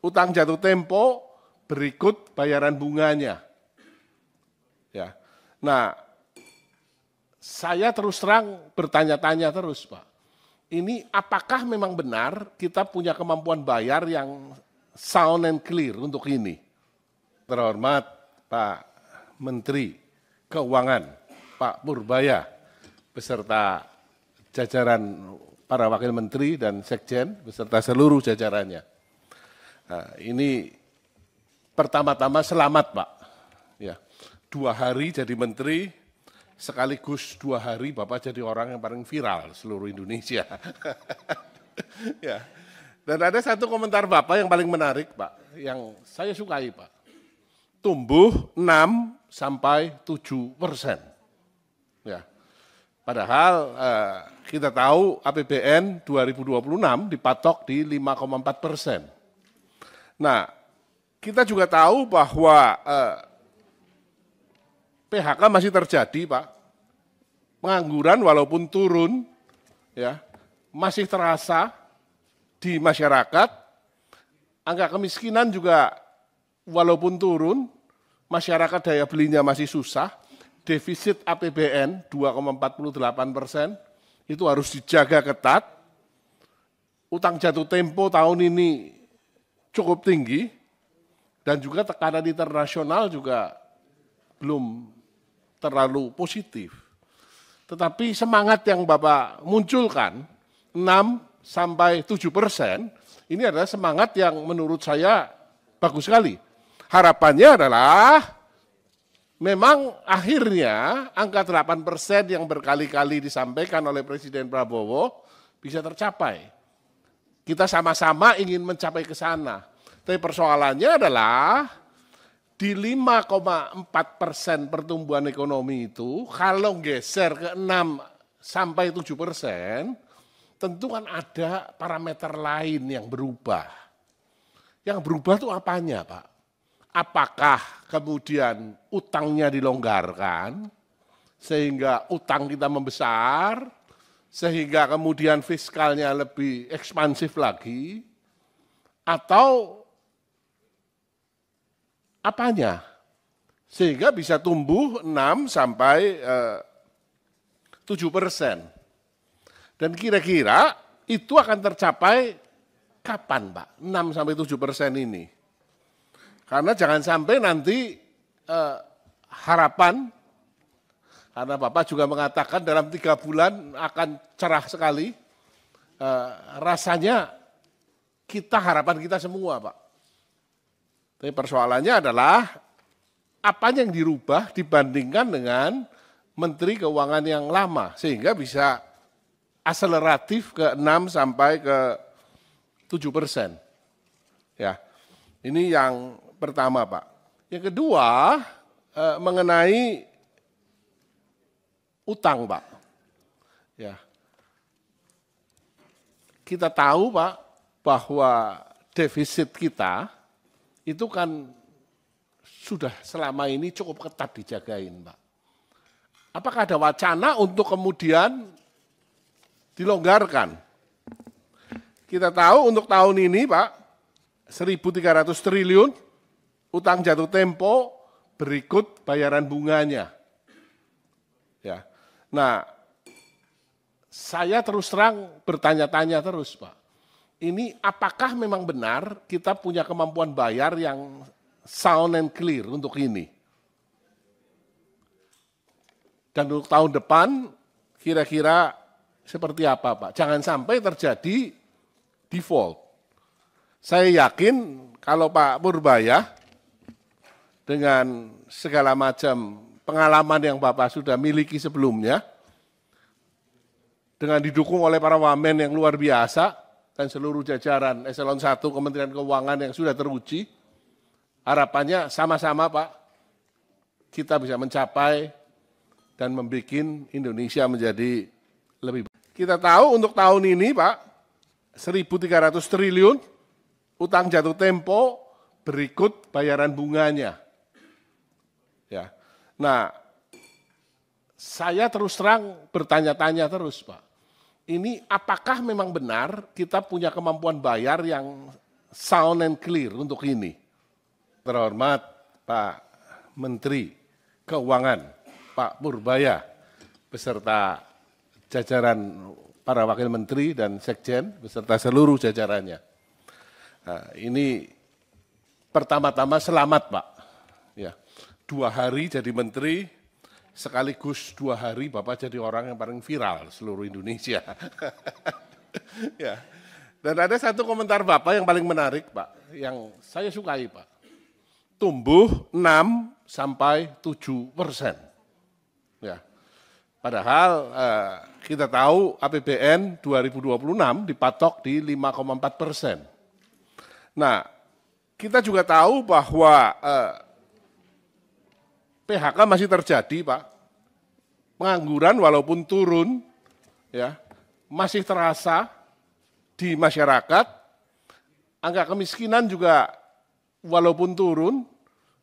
S1: utang jatuh tempo berikut bayaran bunganya. Ya. Nah, saya terus terang bertanya-tanya terus, Pak. Ini apakah memang benar kita punya kemampuan bayar yang sound and clear untuk ini? Terhormat Pak Menteri Keuangan, Pak Purbaya, beserta jajaran para wakil menteri dan sekjen, beserta seluruh jajarannya. Nah, ini pertama-tama selamat, Pak. Ya, 2 hari jadi menteri, sekaligus 2 hari Bapak jadi orang yang paling viral seluruh Indonesia. Ya. Dan ada satu komentar Bapak yang paling menarik, Pak, yang saya sukai, Pak. Tumbuh 6 sampai 7%. Ya. Padahal kita tahu APBN 2026 dipatok di 5,4%. Nah, kita juga tahu bahwa PHK masih terjadi, Pak. Pengangguran walaupun turun, ya, masih terasa di masyarakat. Angka kemiskinan juga walaupun turun, masyarakat daya belinya masih susah. Defisit APBN 2,48%, itu harus dijaga ketat. Utang jatuh tempo tahun ini cukup tinggi, dan juga tekanan internasional juga belum terlalu positif. Tetapi semangat yang Bapak munculkan, 6 sampai 7%, ini adalah semangat yang menurut saya bagus sekali. Harapannya adalah memang akhirnya angka 8% yang berkali-kali disampaikan oleh Presiden Prabowo bisa tercapai. Kita sama-sama ingin mencapai ke sana. Tapi persoalannya adalah di 5,4% pertumbuhan ekonomi itu, kalau geser ke 6 sampai 7%, tentu kan ada parameter lain yang berubah. Yang berubah itu apanya, Pak? Apakah kemudian utangnya dilonggarkan, sehingga utang kita membesar, sehingga kemudian fiskalnya lebih ekspansif lagi, atau apanya? Sehingga bisa tumbuh 6 sampai 7%. Dan kira-kira itu akan tercapai kapan, Pak? 6 sampai 7% ini. Karena jangan sampai nanti harapan, karena Bapak juga mengatakan dalam 3 bulan akan cerah sekali, rasanya harapan kita semua Pak. Tapi persoalannya adalah apa yang dirubah dibandingkan dengan Menteri Keuangan yang lama, sehingga bisa akseleratif ke 6 sampai ke 7%. Ya, ini yang pertama Pak. Yang kedua, mengenai utang Pak. Ya, kita tahu Pak bahwa defisit kita itu kan sudah selama ini cukup ketat dijagain Pak. Apakah ada wacana untuk kemudian dilonggarkan? Kita tahu untuk tahun ini Pak, 1.300 triliun utang jatuh tempo berikut bayaran bunganya. Ya. Nah, saya terus terang bertanya-tanya terus Pak. Ini apakah memang benar kita punya kemampuan bayar yang sound and clear untuk ini? Dan untuk tahun depan kira-kira seperti apa Pak? Jangan sampai terjadi default. Saya yakin kalau Pak Purbaya dengan segala macam pengalaman yang Bapak sudah miliki sebelumnya, dengan didukung oleh para wamen yang luar biasa dan seluruh jajaran Eselon 1 Kementerian Keuangan yang sudah teruji, harapannya sama-sama Pak, kita bisa mencapai dan membuat Indonesia menjadi lebih baik. Kita tahu untuk tahun ini Pak, 1.300 triliun utang jatuh tempo berikut bayaran bunganya. Ya. Nah, saya terus terang bertanya-tanya terus Pak. Ini apakah memang benar kita punya kemampuan bayar yang sound and clear untuk ini? Terhormat Pak Menteri Keuangan, Pak Purbaya, beserta jajaran para wakil menteri dan sekjen, beserta seluruh jajarannya. Nah, ini pertama-tama selamat Pak. Ya, 2 hari jadi menteri, sekaligus 2 hari Bapak jadi orang yang paling viral seluruh Indonesia. Ya. Dan ada satu komentar Bapak yang paling menarik Pak, yang saya sukai Pak. Tumbuh 6 sampai 7%. Ya. Padahal kita tahu APBN 2026 dipatok di 5,4%. Nah, kita juga tahu bahwa PHK masih terjadi Pak. Pengangguran walaupun turun, ya masih terasa di masyarakat. Angka kemiskinan juga walaupun turun,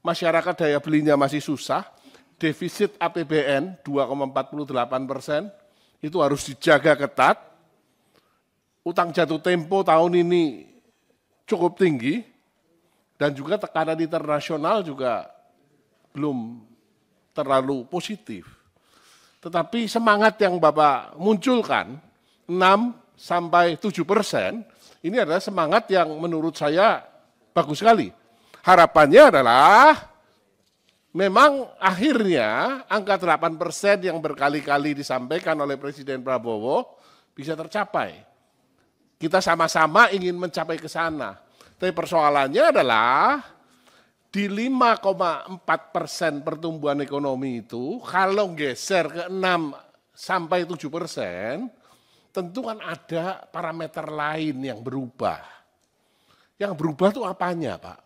S1: masyarakat daya belinya masih susah. Defisit APBN 2,48% itu harus dijaga ketat. Utang jatuh tempo tahun ini cukup tinggi dan juga tekanan internasional juga belum terlalu positif. Tetapi semangat yang Bapak munculkan 6 sampai 7%, ini adalah semangat yang menurut saya bagus sekali. Harapannya adalah memang akhirnya angka 8% yang berkali-kali disampaikan oleh Presiden Prabowo bisa tercapai. Kita sama-sama ingin mencapai ke sana. Tapi persoalannya adalah di 5,4% pertumbuhan ekonomi itu, kalau geser ke 6 sampai 7%, tentu kan ada parameter lain yang berubah. Yang berubah itu apanya Pak?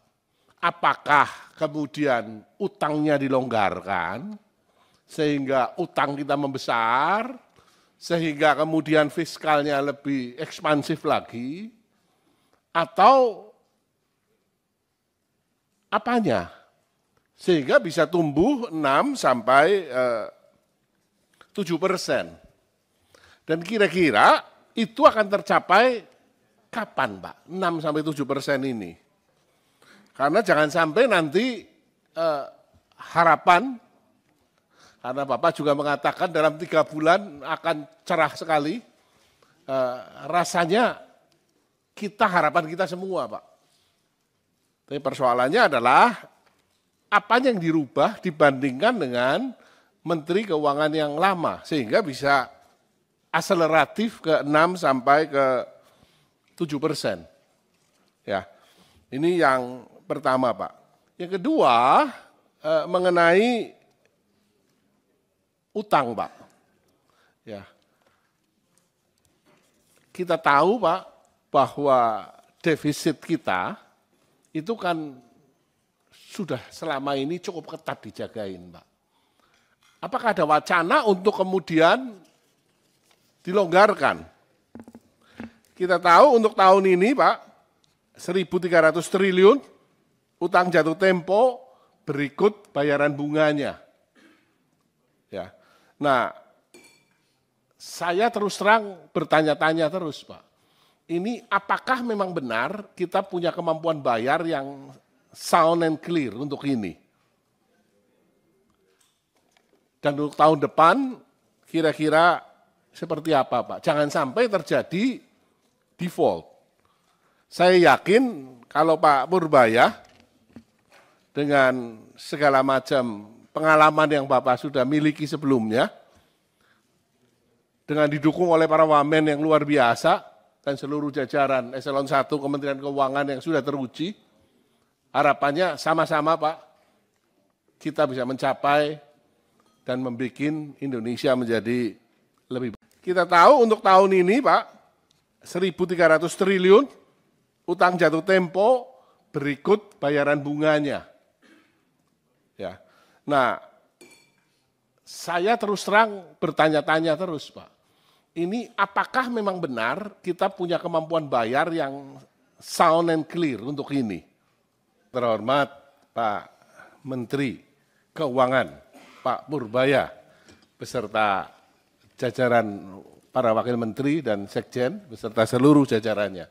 S1: Apakah kemudian utangnya dilonggarkan, sehingga utang kita membesar, sehingga kemudian fiskalnya lebih ekspansif lagi, atau apanya? Sehingga bisa tumbuh 6 sampai 7%. Dan kira-kira itu akan tercapai kapan Pak? 6 sampai 7% ini. Karena jangan sampai nanti harapan, karena Bapak juga mengatakan dalam 3 bulan akan cerah sekali, rasanya harapan kita semua Pak. Tapi persoalannya adalah apanya yang dirubah dibandingkan dengan Menteri Keuangan yang lama, sehingga bisa akseleratif ke 6 sampai ke 7%. Ya, ini yang pertama, Pak. Yang kedua, mengenai utang, Pak. Ya, kita tahu, Pak, bahwa defisit kita itu kan sudah selama ini cukup ketat dijagain, Pak. Apakah ada wacana untuk kemudian dilonggarkan? Kita tahu untuk tahun ini, Pak, 1.300 triliun utang jatuh tempo berikut bayaran bunganya. Ya. Nah, saya terus terang bertanya-tanya terus, Pak. Ini apakah memang benar kita punya kemampuan bayar yang sound and clear untuk ini? Dan untuk tahun depan kira-kira seperti apa, Pak? Jangan sampai terjadi default. Saya yakin kalau Pak Purbaya dengan segala macam pengalaman yang Bapak sudah miliki sebelumnya, dengan didukung oleh para wamen yang luar biasa dan seluruh jajaran Eselon 1 Kementerian Keuangan yang sudah teruji, harapannya sama-sama, Pak, kita bisa mencapai dan membuat Indonesia menjadi lebih baik. Kita tahu untuk tahun ini, Pak, 1.300 triliun utang jatuh tempo berikut bayaran bunganya. Ya. Nah, saya terus terang bertanya-tanya terus, Pak. Ini apakah memang benar kita punya kemampuan bayar yang sound and clear untuk ini? Terhormat Pak Menteri Keuangan, Pak Purbaya, beserta jajaran para wakil menteri dan sekjen, beserta seluruh jajarannya.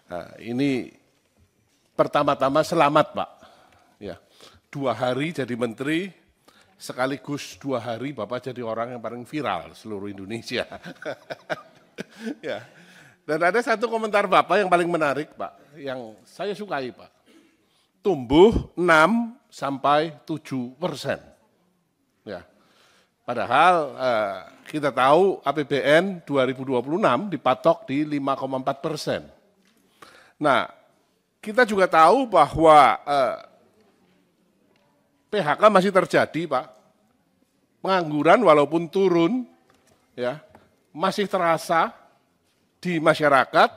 S1: Nah, ini pertama-tama selamat, Pak. Ya, 2 hari jadi menteri, sekaligus 2 hari Bapak jadi orang yang paling viral seluruh Indonesia. Ya. Dan ada satu komentar Bapak yang paling menarik, Pak, yang saya sukai, Pak. Tumbuh 6 sampai 7%. Ya. Padahal kita tahu APBN 2026 dipatok di 5,4%. Nah, kita juga tahu bahwa PHK masih terjadi, Pak. Pengangguran walaupun turun, ya, masih terasa di masyarakat.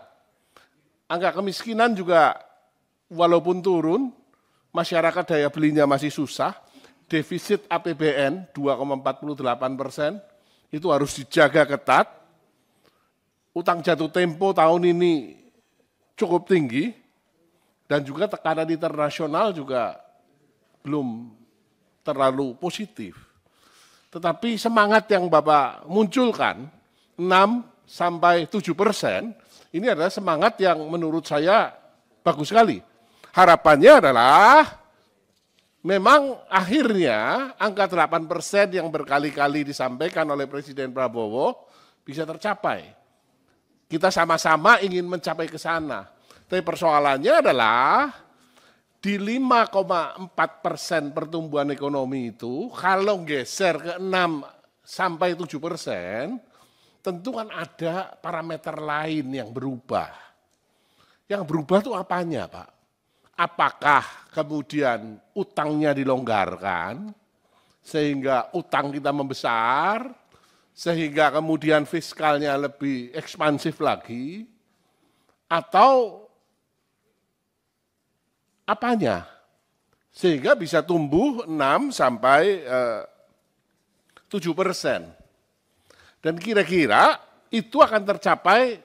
S1: Angka kemiskinan juga walaupun turun, masyarakat daya belinya masih susah. Defisit APBN 2,48%, itu harus dijaga ketat. Utang jatuh tempo tahun ini cukup tinggi, dan juga tekanan internasional juga belum terlalu positif. Tetapi semangat yang Bapak munculkan, 6 sampai 7%, ini adalah semangat yang menurut saya bagus sekali. Harapannya adalah memang akhirnya angka 8% yang berkali-kali disampaikan oleh Presiden Prabowo bisa tercapai. Kita sama-sama ingin mencapai ke sana. Tapi persoalannya adalah di 5,4% pertumbuhan ekonomi itu, kalau geser ke 6 sampai 7%, tentu kan ada parameter lain yang berubah. Yang berubah itu apanya, Pak? Apakah kemudian utangnya dilonggarkan, sehingga utang kita membesar, sehingga kemudian fiskalnya lebih ekspansif lagi, atau apanya? Sehingga bisa tumbuh 6 sampai 7%. Dan kira-kira itu akan tercapai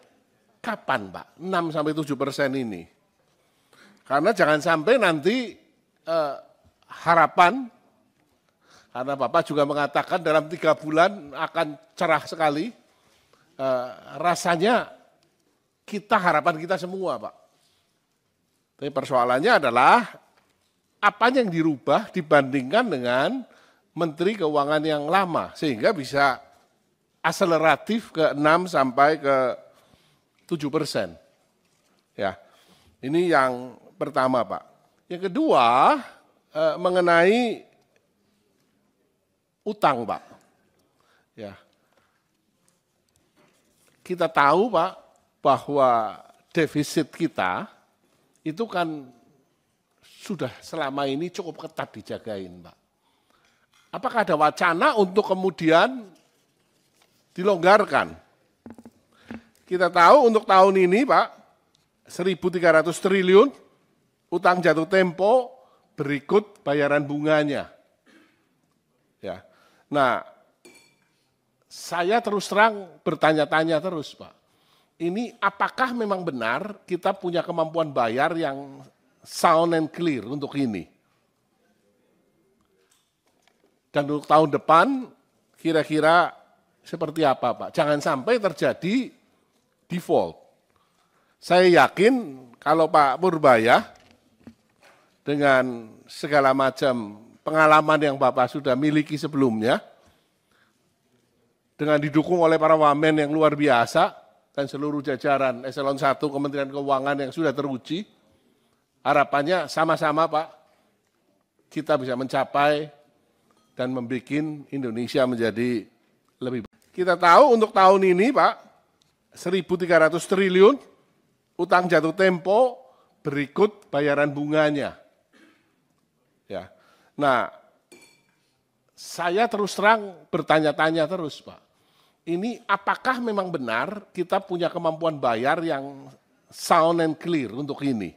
S1: kapan, Pak? 6 sampai 7% ini. Karena jangan sampai nanti harapan, karena Bapak juga mengatakan dalam 3 bulan akan cerah sekali, rasanya harapan kita semua, Pak. Tapi persoalannya adalah apanya yang dirubah dibandingkan dengan Menteri Keuangan yang lama, sehingga bisa akseleratif ke 6 sampai ke 7%. Ya, ini yang pertama, Pak. Yang kedua, mengenai utang, Pak. Ya. Kita tahu, Pak, bahwa defisit kita itu kan sudah selama ini cukup ketat dijagain, Pak. Apakah ada wacana untuk kemudian dilonggarkan? Kita tahu untuk tahun ini, Pak, 1.300 triliun utang jatuh tempo berikut bayaran bunganya. Ya. Nah, saya terus terang bertanya-tanya terus, Pak. Ini apakah memang benar kita punya kemampuan bayar yang sound and clear untuk ini? Dan untuk tahun depan kira-kira seperti apa, Pak? Jangan sampai terjadi default. Saya yakin kalau Pak Purbaya dengan segala macam pengalaman yang Bapak sudah miliki sebelumnya, dengan didukung oleh para wamen yang luar biasa dan seluruh jajaran Eselon 1 Kementerian Keuangan yang sudah teruji, harapannya sama-sama, Pak, kita bisa mencapai dan membuat Indonesia menjadi lebih baik. Kita tahu untuk tahun ini, Pak, 1.300 triliun utang jatuh tempo berikut bayaran bunganya. Ya. Nah, saya terus terang bertanya-tanya terus, Pak. Ini apakah memang benar kita punya kemampuan bayar yang sound and clear untuk ini?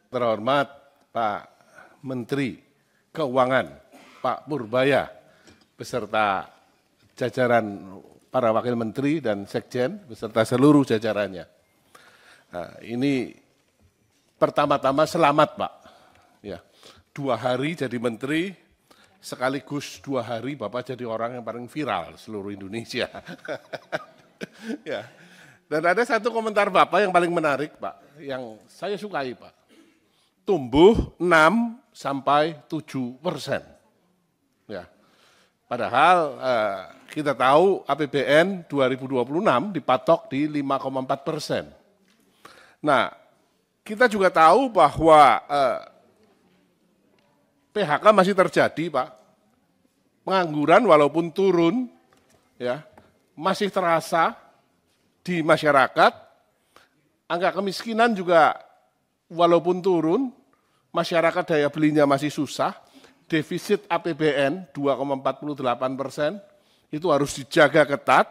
S1: Terhormat Pak Menteri Keuangan, Pak Purbaya, beserta jajaran para wakil menteri dan sekjen, beserta seluruh jajarannya. Nah, ini pertama-tama selamat, Pak. Ya, 2 hari jadi menteri, sekaligus 2 hari Bapak jadi orang yang paling viral seluruh Indonesia. Ya. Dan ada satu komentar Bapak yang paling menarik, Pak, yang saya sukai, Pak. Tumbuh 6-7%. Ya. Padahal kita tahu APBN 2026 dipatok di 5,4%. Nah, kita juga tahu bahwa PHK masih terjadi, Pak. Pengangguran walaupun turun, ya, masih terasa di masyarakat. Angka kemiskinan juga walaupun turun, masyarakat daya belinya masih susah. Defisit APBN 2,48%, itu harus dijaga ketat.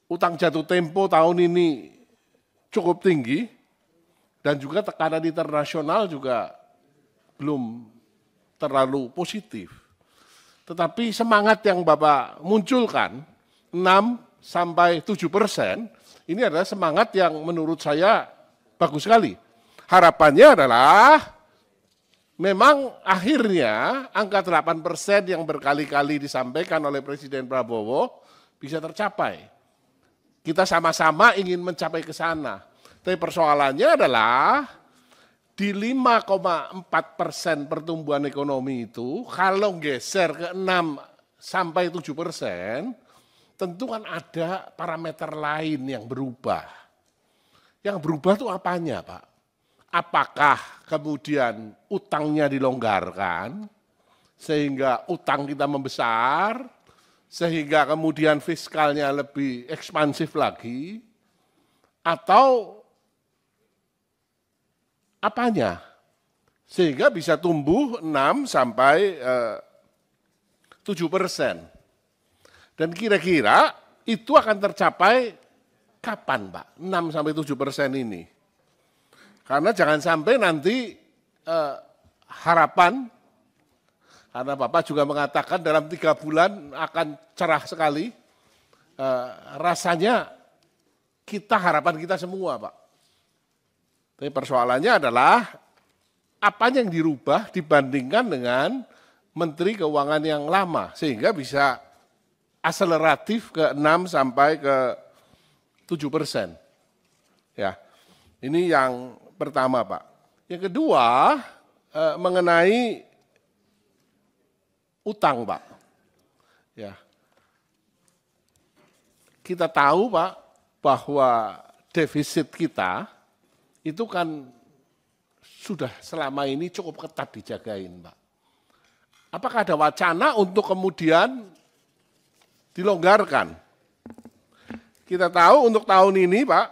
S1: Utang jatuh tempo tahun ini cukup tinggi, dan juga tekanan internasional juga belum terlalu positif. Tetapi semangat yang Bapak munculkan, 6-7%, ini adalah semangat yang menurut saya bagus sekali. Harapannya adalah memang akhirnya angka 8% yang berkali-kali disampaikan oleh Presiden Prabowo bisa tercapai. Kita sama-sama ingin mencapai ke sana. Tapi persoalannya adalah di 5,4% pertumbuhan ekonomi itu, kalau geser ke 6-7%, tentu kan ada parameter lain yang berubah. Yang berubah itu apanya, Pak? Apakah kemudian utangnya dilonggarkan, sehingga utang kita membesar, sehingga kemudian fiskalnya lebih ekspansif lagi, atau apanya? Sehingga bisa tumbuh 6-7%. Dan kira-kira itu akan tercapai kapan, Pak? 6-7% ini. Karena jangan sampai nanti harapan, karena Bapak juga mengatakan dalam 3 bulan akan cerah sekali, rasanya harapan kita semua, Pak. Tapi persoalannya adalah apa yang dirubah dibandingkan dengan Menteri Keuangan yang lama, sehingga bisa akseleratif ke 6-7%. Ya, ini yang pertama, Pak. Yang kedua, mengenai utang, Pak. Ya, kita tahu, Pak, bahwa defisit kita itu kan sudah selama ini cukup ketat dijagain, Pak. Apakah ada wacana untuk kemudian dilonggarkan? Kita tahu untuk tahun ini, Pak,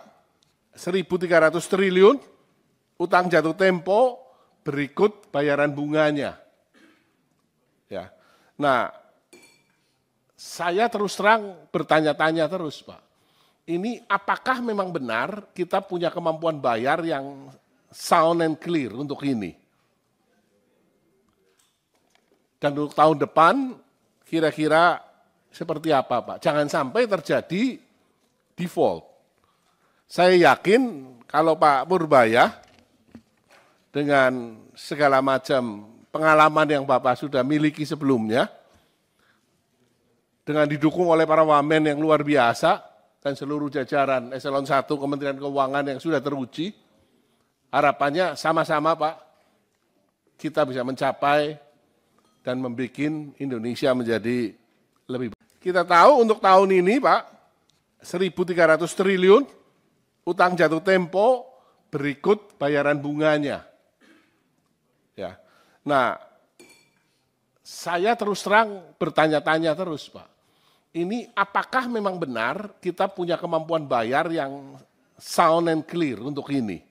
S1: 1.300 triliun utang jatuh tempo berikut bayaran bunganya. Ya. Nah, saya terus terang bertanya-tanya terus, Pak. Ini apakah memang benar kita punya kemampuan bayar yang sound and clear untuk ini? Dan untuk tahun depan kira-kira seperti apa, Pak? Jangan sampai terjadi default. Saya yakin kalau Pak Purbaya dengan segala macam pengalaman yang Bapak sudah miliki sebelumnya, dengan didukung oleh para wamen yang luar biasa, dan seluruh jajaran Eselon 1 Kementerian Keuangan yang sudah teruji, harapannya sama-sama Pak, kita bisa mencapai dan membuat Indonesia menjadi lebih baik. Kita tahu untuk tahun ini Pak, 1.300 triliun utang jatuh tempo berikut bayaran bunganya. Ya. Nah, saya terus terang bertanya-tanya terus Pak. Ini apakah memang benar kita punya kemampuan bayar yang sound and clear untuk ini?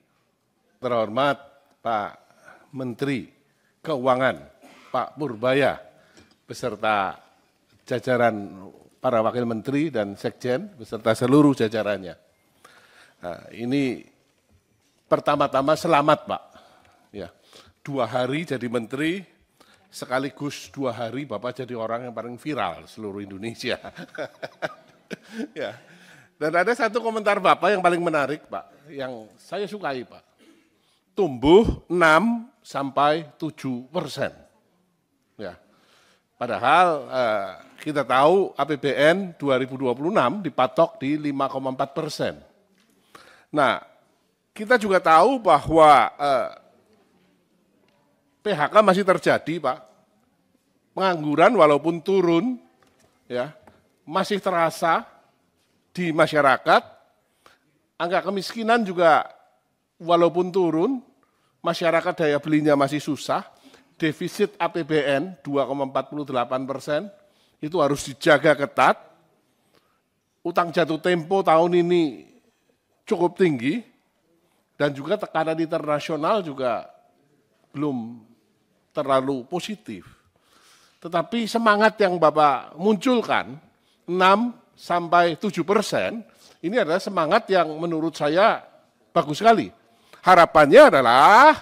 S1: Terhormat Pak Menteri Keuangan, Pak Purbaya, beserta jajaran para wakil menteri dan sekjen, beserta seluruh jajarannya. Nah, ini pertama-tama selamat Pak. Ya, 2 hari jadi menteri, sekaligus 2 hari Bapak jadi orang yang paling viral seluruh Indonesia. Ya. Dan ada satu komentar Bapak yang paling menarik Pak, yang saya sukai Pak. Tumbuh 6-7%. Ya. Padahal kita tahu APBN 2026 dipatok di 5,4%. Nah, kita juga tahu bahwa PHK masih terjadi, Pak. Pengangguran walaupun turun, ya, masih terasa di masyarakat. Angka kemiskinan juga walaupun turun, masyarakat daya belinya masih susah. Defisit APBN 2,48% itu harus dijaga ketat. Utang jatuh tempo tahun ini cukup tinggi dan juga tekanan internasional juga belum terlalu positif. Tetapi semangat yang Bapak munculkan, 6-7%, ini adalah semangat yang menurut saya bagus sekali. Harapannya adalah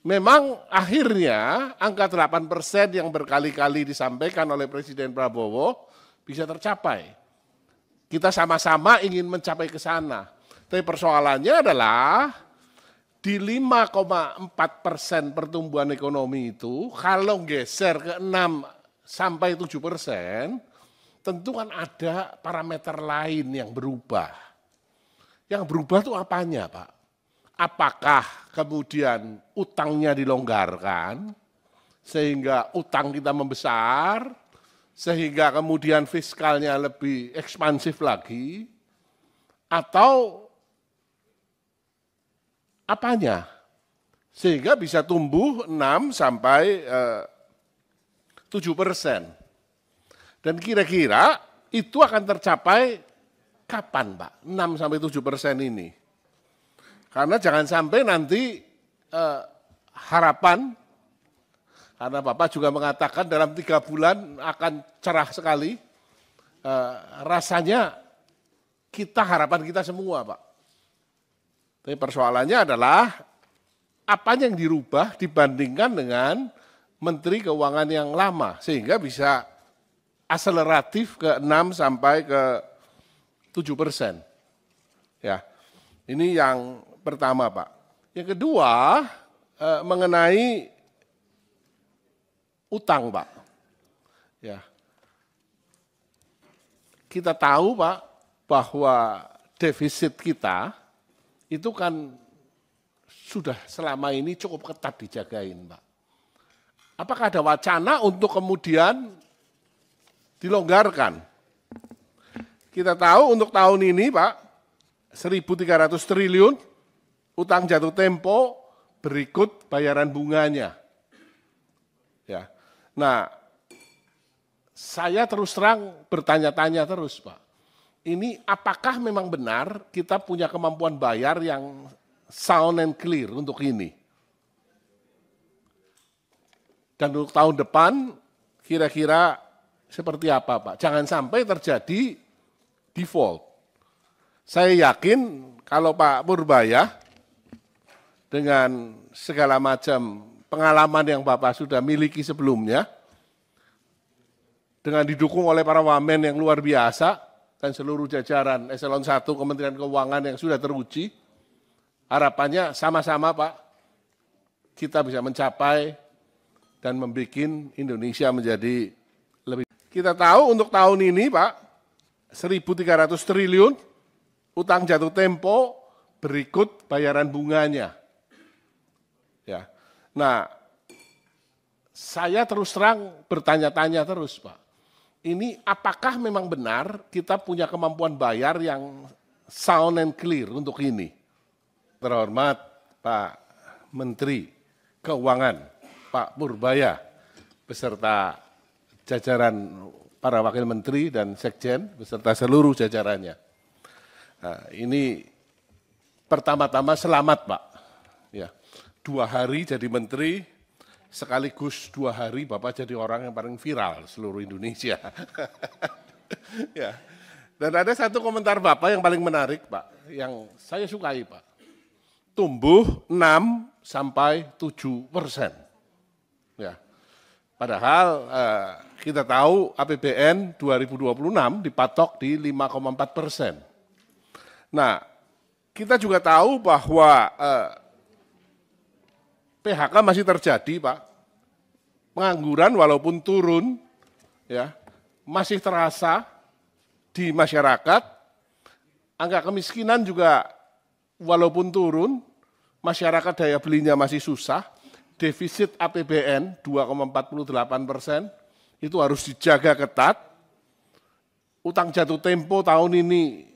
S1: memang akhirnya angka 8% yang berkali-kali disampaikan oleh Presiden Prabowo bisa tercapai. Kita sama-sama ingin mencapai ke sana. Tapi persoalannya adalah di 5,4% pertumbuhan ekonomi itu, kalau geser ke 6-7%, tentu kan ada parameter lain yang berubah. Yang berubah itu apanya, Pak? Apakah kemudian utangnya dilonggarkan, sehingga utang kita membesar, sehingga kemudian fiskalnya lebih ekspansif lagi, atau apanya? Sehingga bisa tumbuh 6-7%. Dan kira-kira itu akan tercapai kapan, Pak? 6-7% ini. Karena jangan sampai nanti harapan, karena Bapak juga mengatakan dalam 3 bulan akan cerah sekali, rasanya harapan kita semua, Pak. Tapi persoalannya adalah apa yang dirubah dibandingkan dengan Menteri Keuangan yang lama, sehingga bisa akseleratif ke 6-7%. Ya, ini yang pertama, Pak. Yang kedua, mengenai utang, Pak. Ya, kita tahu, Pak, bahwa defisit kita itu kan sudah selama ini cukup ketat dijagain, Pak. Apakah ada wacana untuk kemudian dilonggarkan? Kita tahu untuk tahun ini, Pak, 1.300 triliun utang jatuh tempo berikut bayaran bunganya. Ya. Nah, saya terus terang bertanya-tanya terus, Pak. Ini apakah memang benar kita punya kemampuan bayar yang sound and clear untuk ini? Dan untuk tahun depan kira-kira seperti apa, Pak? Jangan sampai terjadi default. Saya yakin kalau Pak Purbaya dengan segala macam pengalaman yang Bapak sudah miliki sebelumnya, dengan didukung oleh para wamen yang luar biasa dan seluruh jajaran Eselon 1 Kementerian Keuangan yang sudah teruji, harapannya sama-sama Pak, kita bisa mencapai dan membuat Indonesia menjadi lebih. Kita tahu untuk tahun ini Pak, 1.300 triliun utang jatuh tempo berikut bayaran bunganya. Ya. Nah, saya terus terang bertanya-tanya terus Pak, ini apakah memang benar kita punya kemampuan bayar yang sound and clear untuk ini? Terhormat Pak Menteri Keuangan, Pak Purbaya, beserta jajaran para wakil menteri dan sekjen, beserta seluruh jajarannya. Nah, ini pertama-tama selamat Pak. Ya, 2 hari jadi menteri, sekaligus 2 hari Bapak jadi orang yang paling viral seluruh Indonesia. Ya. Dan ada satu komentar Bapak yang paling menarik Pak, yang saya sukai Pak. Tumbuh 6-7%. Ya. Padahal kita tahu APBN 2026 dipatok di 5,4%. Nah, kita juga tahu bahwa PHK masih terjadi, Pak. Pengangguran walaupun turun, ya, masih terasa di masyarakat. Angka kemiskinan juga walaupun turun, masyarakat daya belinya masih susah. Defisit APBN 2,48% itu harus dijaga ketat. Utang jatuh tempo tahun ini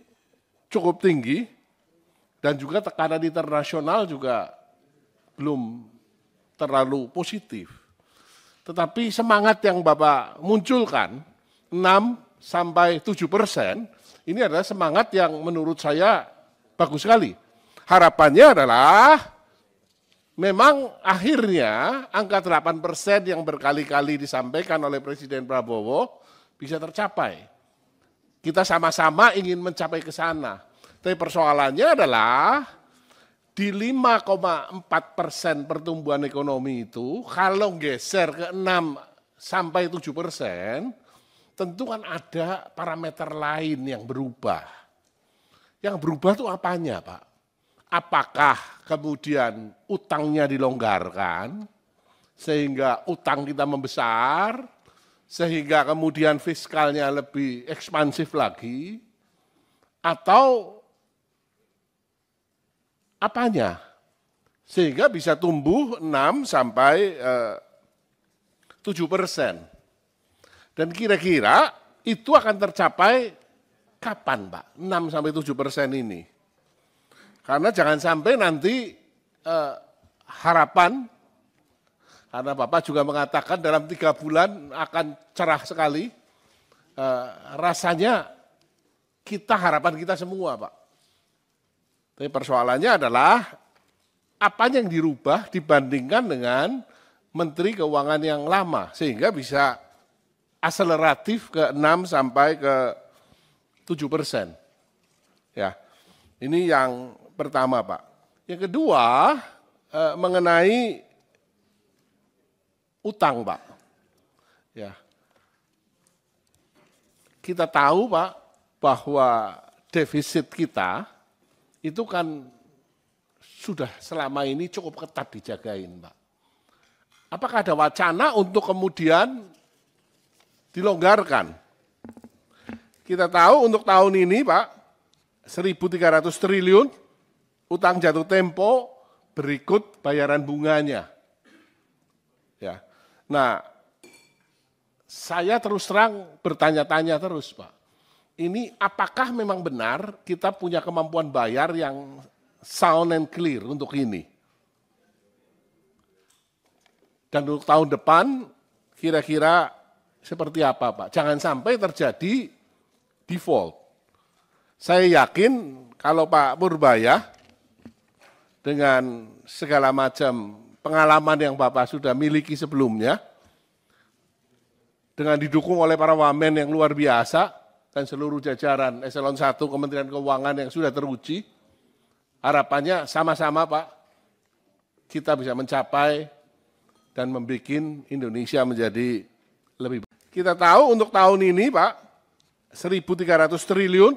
S1: cukup tinggi dan juga tekanan internasional juga belum terlalu positif. Tetapi semangat yang Bapak munculkan 6-7%, ini adalah semangat yang menurut saya bagus sekali. Harapannya adalah memang akhirnya angka 8% yang berkali-kali disampaikan oleh Presiden Prabowo bisa tercapai. Kita sama-sama ingin mencapai ke sana. Tapi persoalannya adalah di 5,4% pertumbuhan ekonomi itu, kalau geser ke 6-7%, tentu kan ada parameter lain yang berubah. Yang berubah itu apanya, Pak? Apakah kemudian utangnya dilonggarkan, sehingga utang kita membesar, sehingga kemudian fiskalnya lebih ekspansif lagi, atau apanya? Sehingga bisa tumbuh 6-7%. Dan kira-kira itu akan tercapai kapan, Pak? 6-7% ini. Karena jangan sampai nanti harapan, karena Bapak juga mengatakan dalam 3 bulan akan cerah sekali, rasanya harapan kita semua Pak. Tapi persoalannya adalah apa yang dirubah dibandingkan dengan Menteri Keuangan yang lama, sehingga bisa akseleratif ke 6-7%. Ya, ini yang pertama Pak. Yang kedua mengenai utang Pak. Ya, kita tahu Pak bahwa defisit kita itu kan sudah selama ini cukup ketat dijagain Pak. Apakah ada wacana untuk kemudian dilonggarkan? Kita tahu untuk tahun ini Pak, 1.300 triliun utang jatuh tempo berikut bayaran bunganya. Ya. Nah, saya terus terang bertanya-tanya terus Pak. Ini apakah memang benar kita punya kemampuan bayar yang sound and clear untuk ini? Dan untuk tahun depan kira-kira seperti apa Pak? Jangan sampai terjadi default. Saya yakin kalau Pak Purbaya dengan segala macam pengalaman yang Bapak sudah miliki sebelumnya, dengan didukung oleh para wamen yang luar biasa dan seluruh jajaran Eselon 1 Kementerian Keuangan yang sudah teruji, harapannya sama-sama Pak, kita bisa mencapai dan membuat Indonesia menjadi lebih baik. Kita tahu untuk tahun ini Pak, 1.300 triliun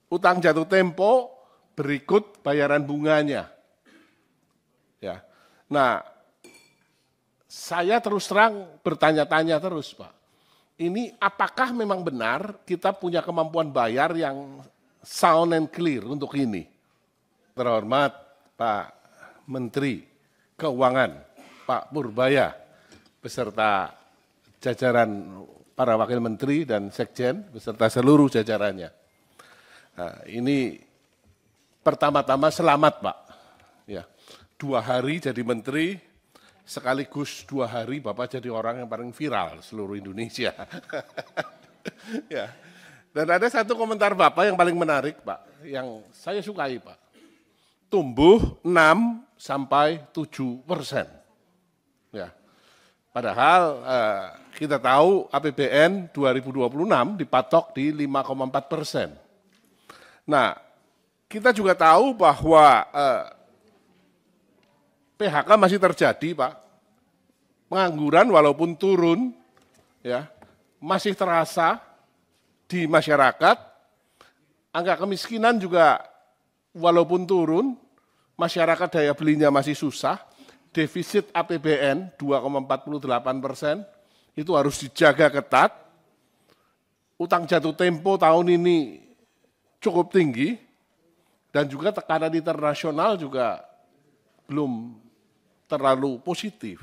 S1: utang jatuh tempo berikut bayaran bunganya. Ya. Nah, saya terus terang bertanya-tanya terus Pak, ini apakah memang benar kita punya kemampuan bayar yang sound and clear untuk ini? Terhormat Pak Menteri Keuangan, Pak Purbaya, beserta jajaran para wakil menteri dan sekjen, beserta seluruh jajarannya. Nah, ini pertama-tama selamat Pak. Ya, 2 hari jadi menteri, sekaligus 2 hari Bapak jadi orang yang paling viral seluruh Indonesia. Ya. Dan ada satu komentar Bapak yang paling menarik Pak, yang saya sukai Pak. Tumbuh 6-7%. Ya. Padahal kita tahu APBN 2026 dipatok di 5,4%. Nah, kita juga tahu bahwa PHK masih terjadi Pak. Pengangguran walaupun turun, ya, masih terasa di masyarakat. Angka kemiskinan juga walaupun turun, masyarakat daya belinya masih susah. Defisit APBN 2,48%, itu harus dijaga ketat. Utang jatuh tempo tahun ini cukup tinggi, dan juga tekanan internasional juga belum terlalu positif.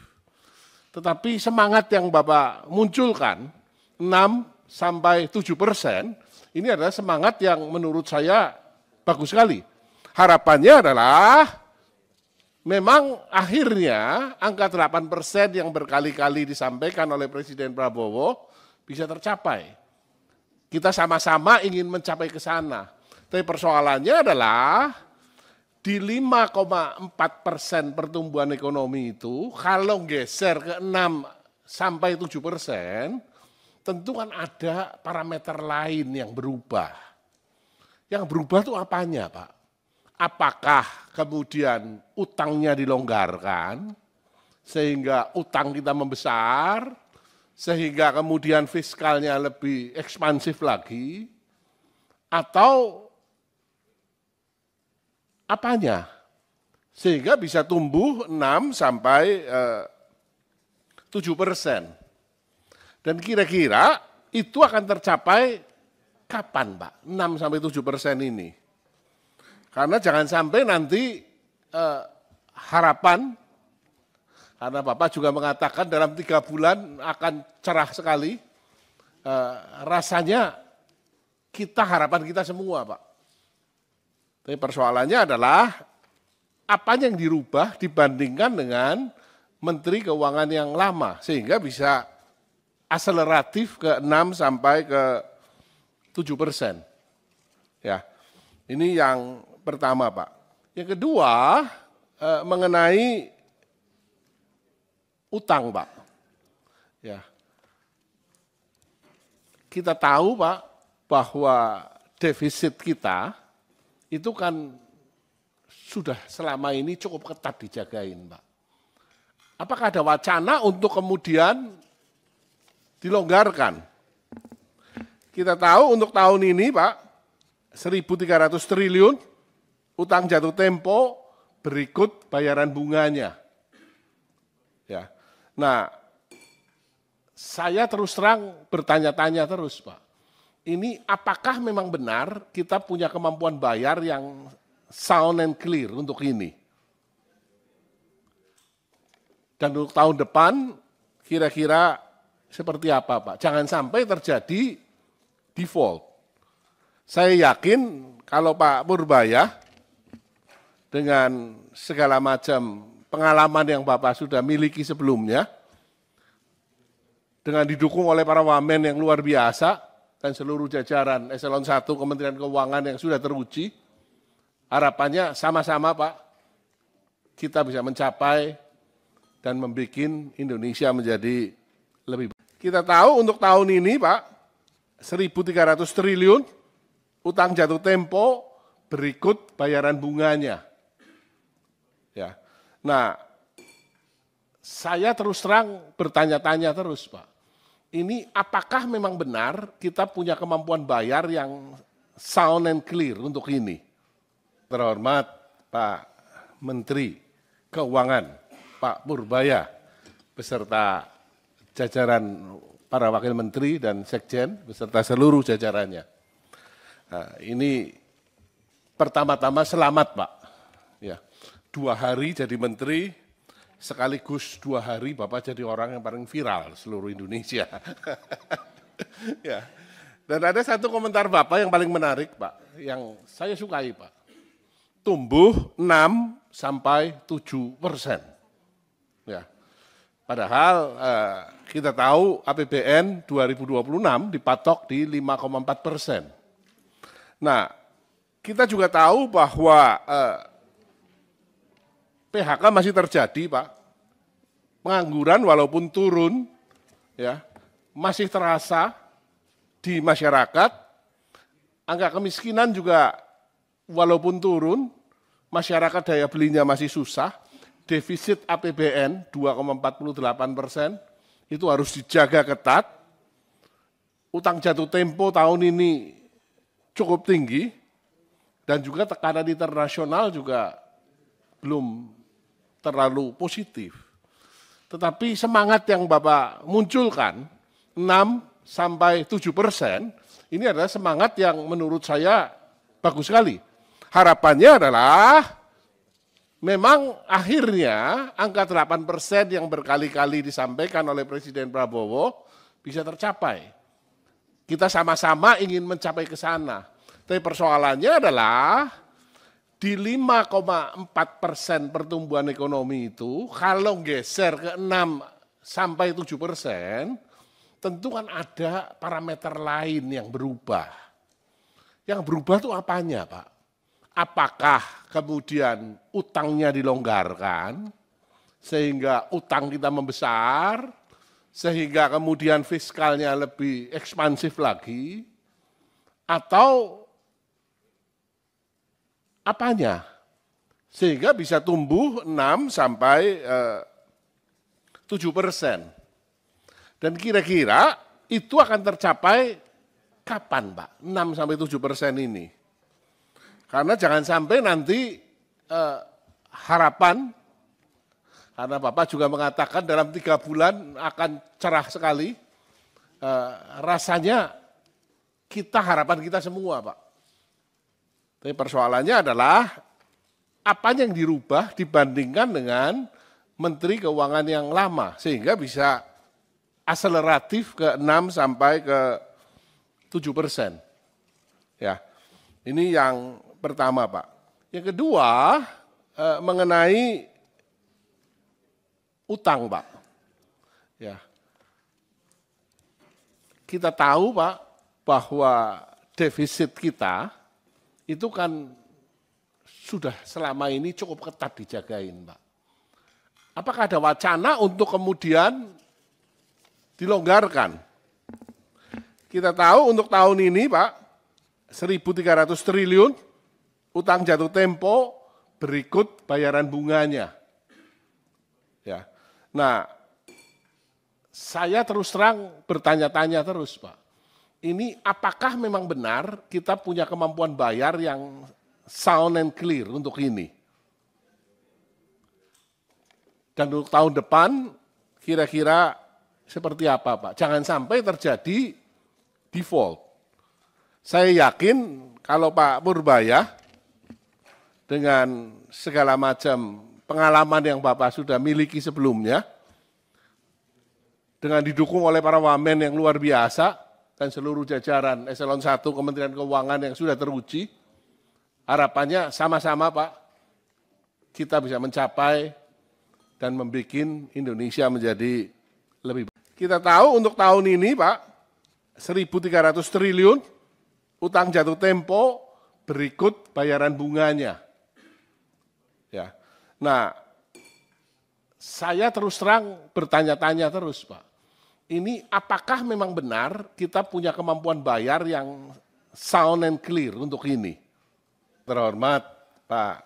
S1: Tetapi semangat yang Bapak munculkan, 6-7%, ini adalah semangat yang menurut saya bagus sekali. Harapannya adalah memang akhirnya angka 8% yang berkali-kali disampaikan oleh Presiden Prabowo bisa tercapai. Kita sama-sama ingin mencapai ke sana. Tapi persoalannya adalah di 5,4% pertumbuhan ekonomi itu, kalau geser ke 6-7%, tentu kan ada parameter lain yang berubah. Yang berubah itu apanya Pak? Apakah kemudian utangnya dilonggarkan, sehingga utang kita membesar, sehingga kemudian fiskalnya lebih ekspansif lagi, atau apanya? Sehingga bisa tumbuh 6-7%. Dan kira-kira itu akan tercapai kapan Pak? 6-7% ini. Karena jangan sampai nanti harapan, karena Bapak juga mengatakan dalam 3 bulan akan cerah sekali, rasanya harapan kita semua Pak. Tapi persoalannya adalah apa yang dirubah dibandingkan dengan Menteri Keuangan yang lama, sehingga bisa akseleratif ke 6-7%. Ya, ini yang pertama Pak. Yang kedua mengenai utang Pak. Ya, kita tahu Pak bahwa defisit kita itu kan sudah selama ini cukup ketat dijagain Pak. Apakah ada wacana untuk kemudian dilonggarkan? Kita tahu untuk tahun ini Pak, 1.300 triliun utang jatuh tempo berikut bayaran bunganya. Ya. Nah, saya terus terang bertanya-tanya terus Pak. Ini apakah memang benar kita punya kemampuan bayar yang sound and clear untuk ini? Dan untuk tahun depan kira-kira seperti apa Pak? Jangan sampai terjadi default. Saya yakin kalau Pak Purbaya dengan segala macam pengalaman yang Bapak sudah miliki sebelumnya, dengan didukung oleh para wamen yang luar biasa dan seluruh jajaran Eselon 1 Kementerian Keuangan yang sudah teruji, harapannya sama-sama Pak, kita bisa mencapai dan membuat Indonesia menjadi lebih baik. Kita tahu untuk tahun ini Pak, 1.300 triliun utang jatuh tempo berikut bayaran bunganya. Ya. Nah, saya terus terang bertanya-tanya terus Pak, ini apakah memang benar kita punya kemampuan bayar yang sound and clear untuk ini? Terhormat Pak Menteri Keuangan, Pak Purbaya, beserta jajaran para wakil menteri dan sekjen, beserta seluruh jajarannya. Nah, ini pertama-tama selamat Pak. Ya, 2 hari jadi menteri, sekaligus 2 hari Bapak jadi orang yang paling viral seluruh Indonesia. Ya. Dan ada satu komentar Bapak yang paling menarik Pak, yang saya sukai Pak. Tumbuh 6-7%. Ya. Padahal kita tahu APBN 2026 dipatok di 5,4%. Nah, kita juga tahu bahwa PHK masih terjadi, Pak. Pengangguran walaupun turun, ya, masih terasa di masyarakat. Angka kemiskinan juga walaupun turun, masyarakat daya belinya masih susah. Defisit APBN 2,48%, itu harus dijaga ketat. Utang jatuh tempo tahun ini cukup tinggi, dan juga tekanan internasional juga belum terlalu positif. Tetapi semangat yang Bapak munculkan, 6-7%, ini adalah semangat yang menurut saya bagus sekali. Harapannya adalah memang akhirnya angka 8% yang berkali-kali disampaikan oleh Presiden Prabowo bisa tercapai. Kita sama-sama ingin mencapai ke sana. Tapi persoalannya adalah di 5,4% pertumbuhan ekonomi itu, kalau geser ke 6-7%, tentu kan ada parameter lain yang berubah. Yang berubah itu apanya Pak? Apakah kemudian utangnya dilonggarkan, sehingga utang kita membesar, sehingga kemudian fiskalnya lebih ekspansif lagi, atau apanya? Sehingga bisa tumbuh 6-7%. Dan kira-kira itu akan tercapai kapan Pak? 6-7% ini. Karena jangan sampai nanti harapan, karena Bapak juga mengatakan dalam 3 bulan akan cerah sekali, rasanya harapan kita semua Pak. Tapi persoalannya adalah apa yang dirubah dibandingkan dengan Menteri Keuangan yang lama, sehingga bisa akseleratif ke 6-7%. Ya, ini yang pertama Pak. Yang kedua mengenai utang Pak. Ya, kita tahu Pak bahwa defisit kita itu kan sudah selama ini cukup ketat dijagain Pak. Apakah ada wacana untuk kemudian dilonggarkan? Kita tahu untuk tahun ini Pak, 1.300 triliun utang jatuh tempo berikut bayaran bunganya. Ya. Nah, saya terus terang bertanya-tanya terus Pak. Ini apakah memang benar kita punya kemampuan bayar yang sound and clear untuk ini? Dan untuk tahun depan kira-kira seperti apa Pak? Jangan sampai terjadi default. Saya yakin kalau Pak Purbaya dengan segala macam pengalaman yang Bapak sudah miliki sebelumnya, dengan didukung oleh para wamen yang luar biasa, dan seluruh jajaran Eselon 1 Kementerian Keuangan yang sudah teruji, harapannya sama-sama Pak, kita bisa mencapai dan membuat Indonesia menjadi lebih baik. Kita tahu untuk tahun ini Pak, 1.300 triliun utang jatuh tempo berikut bayaran bunganya. Ya. Nah, saya terus terang bertanya-tanya terus Pak, ini apakah memang benar kita punya kemampuan bayar yang sound and clear untuk ini? Terhormat Pak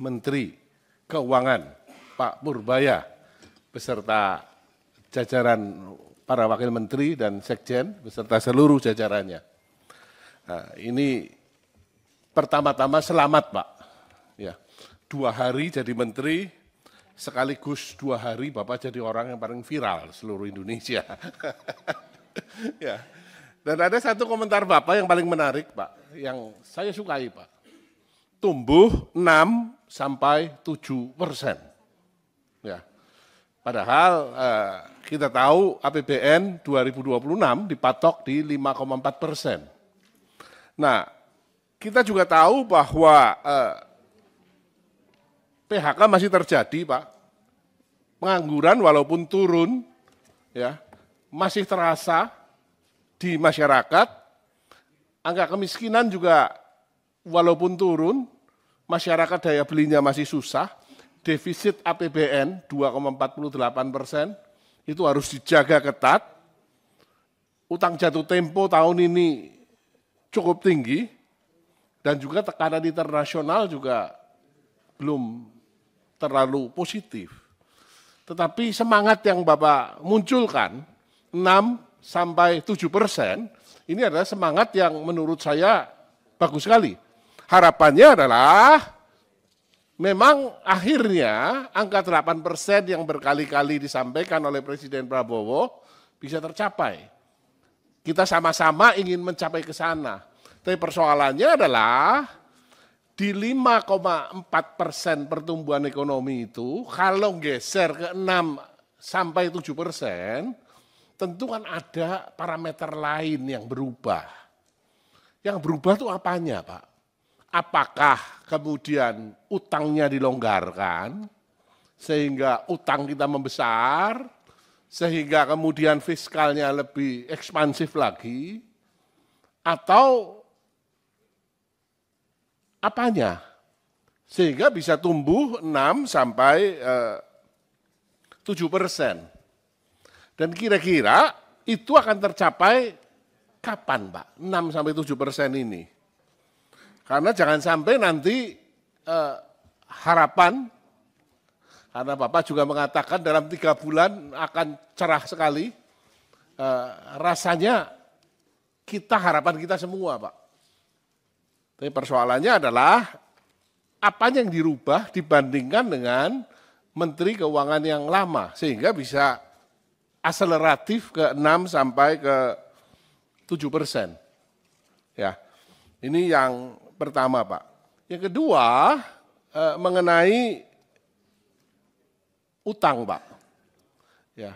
S1: Menteri Keuangan, Pak Purbaya, beserta jajaran para wakil menteri dan sekjen, beserta seluruh jajarannya. Nah, ini pertama-tama selamat Pak. Ya, 2 hari jadi menteri, sekaligus 2 hari Bapak jadi orang yang paling viral seluruh Indonesia. Ya. Dan ada satu komentar Bapak yang paling menarik Pak, yang saya sukai Pak. Tumbuh 6-7%. Ya. Padahal kita tahu APBN 2026 dipatok di 5,4%. Nah, kita juga tahu bahwa PHK masih terjadi Pak. Pengangguran walaupun turun, ya masih terasa di masyarakat. Angka kemiskinan juga walaupun turun, masyarakat daya belinya masih susah, defisit APBN 2,48% itu harus dijaga ketat, utang jatuh tempo tahun ini cukup tinggi, dan juga tekanan internasional juga belum terlalu positif. Tetapi semangat yang Bapak munculkan, 6-7%, ini adalah semangat yang menurut saya bagus sekali. Harapannya adalah memang akhirnya angka 8% yang berkali-kali disampaikan oleh Presiden Prabowo bisa tercapai. Kita sama-sama ingin mencapai ke sana. Tapi persoalannya adalah di 5,4% pertumbuhan ekonomi itu, kalau geser ke 6-7%, tentu kan ada parameter lain yang berubah. Yang berubah itu apanya Pak? Apakah kemudian utangnya dilonggarkan, sehingga utang kita membesar, sehingga kemudian fiskalnya lebih ekspansif lagi, atau apanya? Sehingga bisa tumbuh 6-7%. Dan kira-kira itu akan tercapai kapan Pak? 6-7% ini. Karena jangan sampai nanti harapan, karena Bapak juga mengatakan dalam 3 bulan akan cerah sekali, rasanya harapan kita semua Pak. Tapi persoalannya adalah apa yang dirubah dibandingkan dengan Menteri Keuangan yang lama, sehingga bisa akseleratif ke 6-7%. Ya, ini yang pertama Pak. Yang kedua mengenai utang Pak. Ya,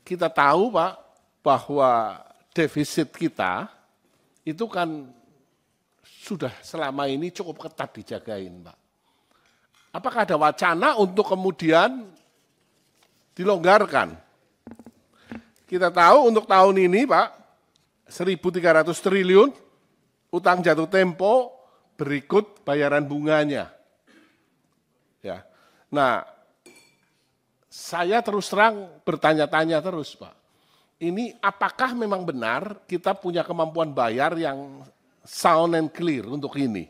S1: kita tahu Pak bahwa defisit kita itu kan sudah selama ini cukup ketat dijagain Pak. Apakah ada wacana untuk kemudian dilonggarkan? Kita tahu untuk tahun ini Pak, 1.300 triliun utang jatuh tempo berikut bayaran bunganya. Ya. Nah, saya terus terang bertanya-tanya terus Pak. Ini apakah memang benar kita punya kemampuan bayar yang sound and clear untuk ini?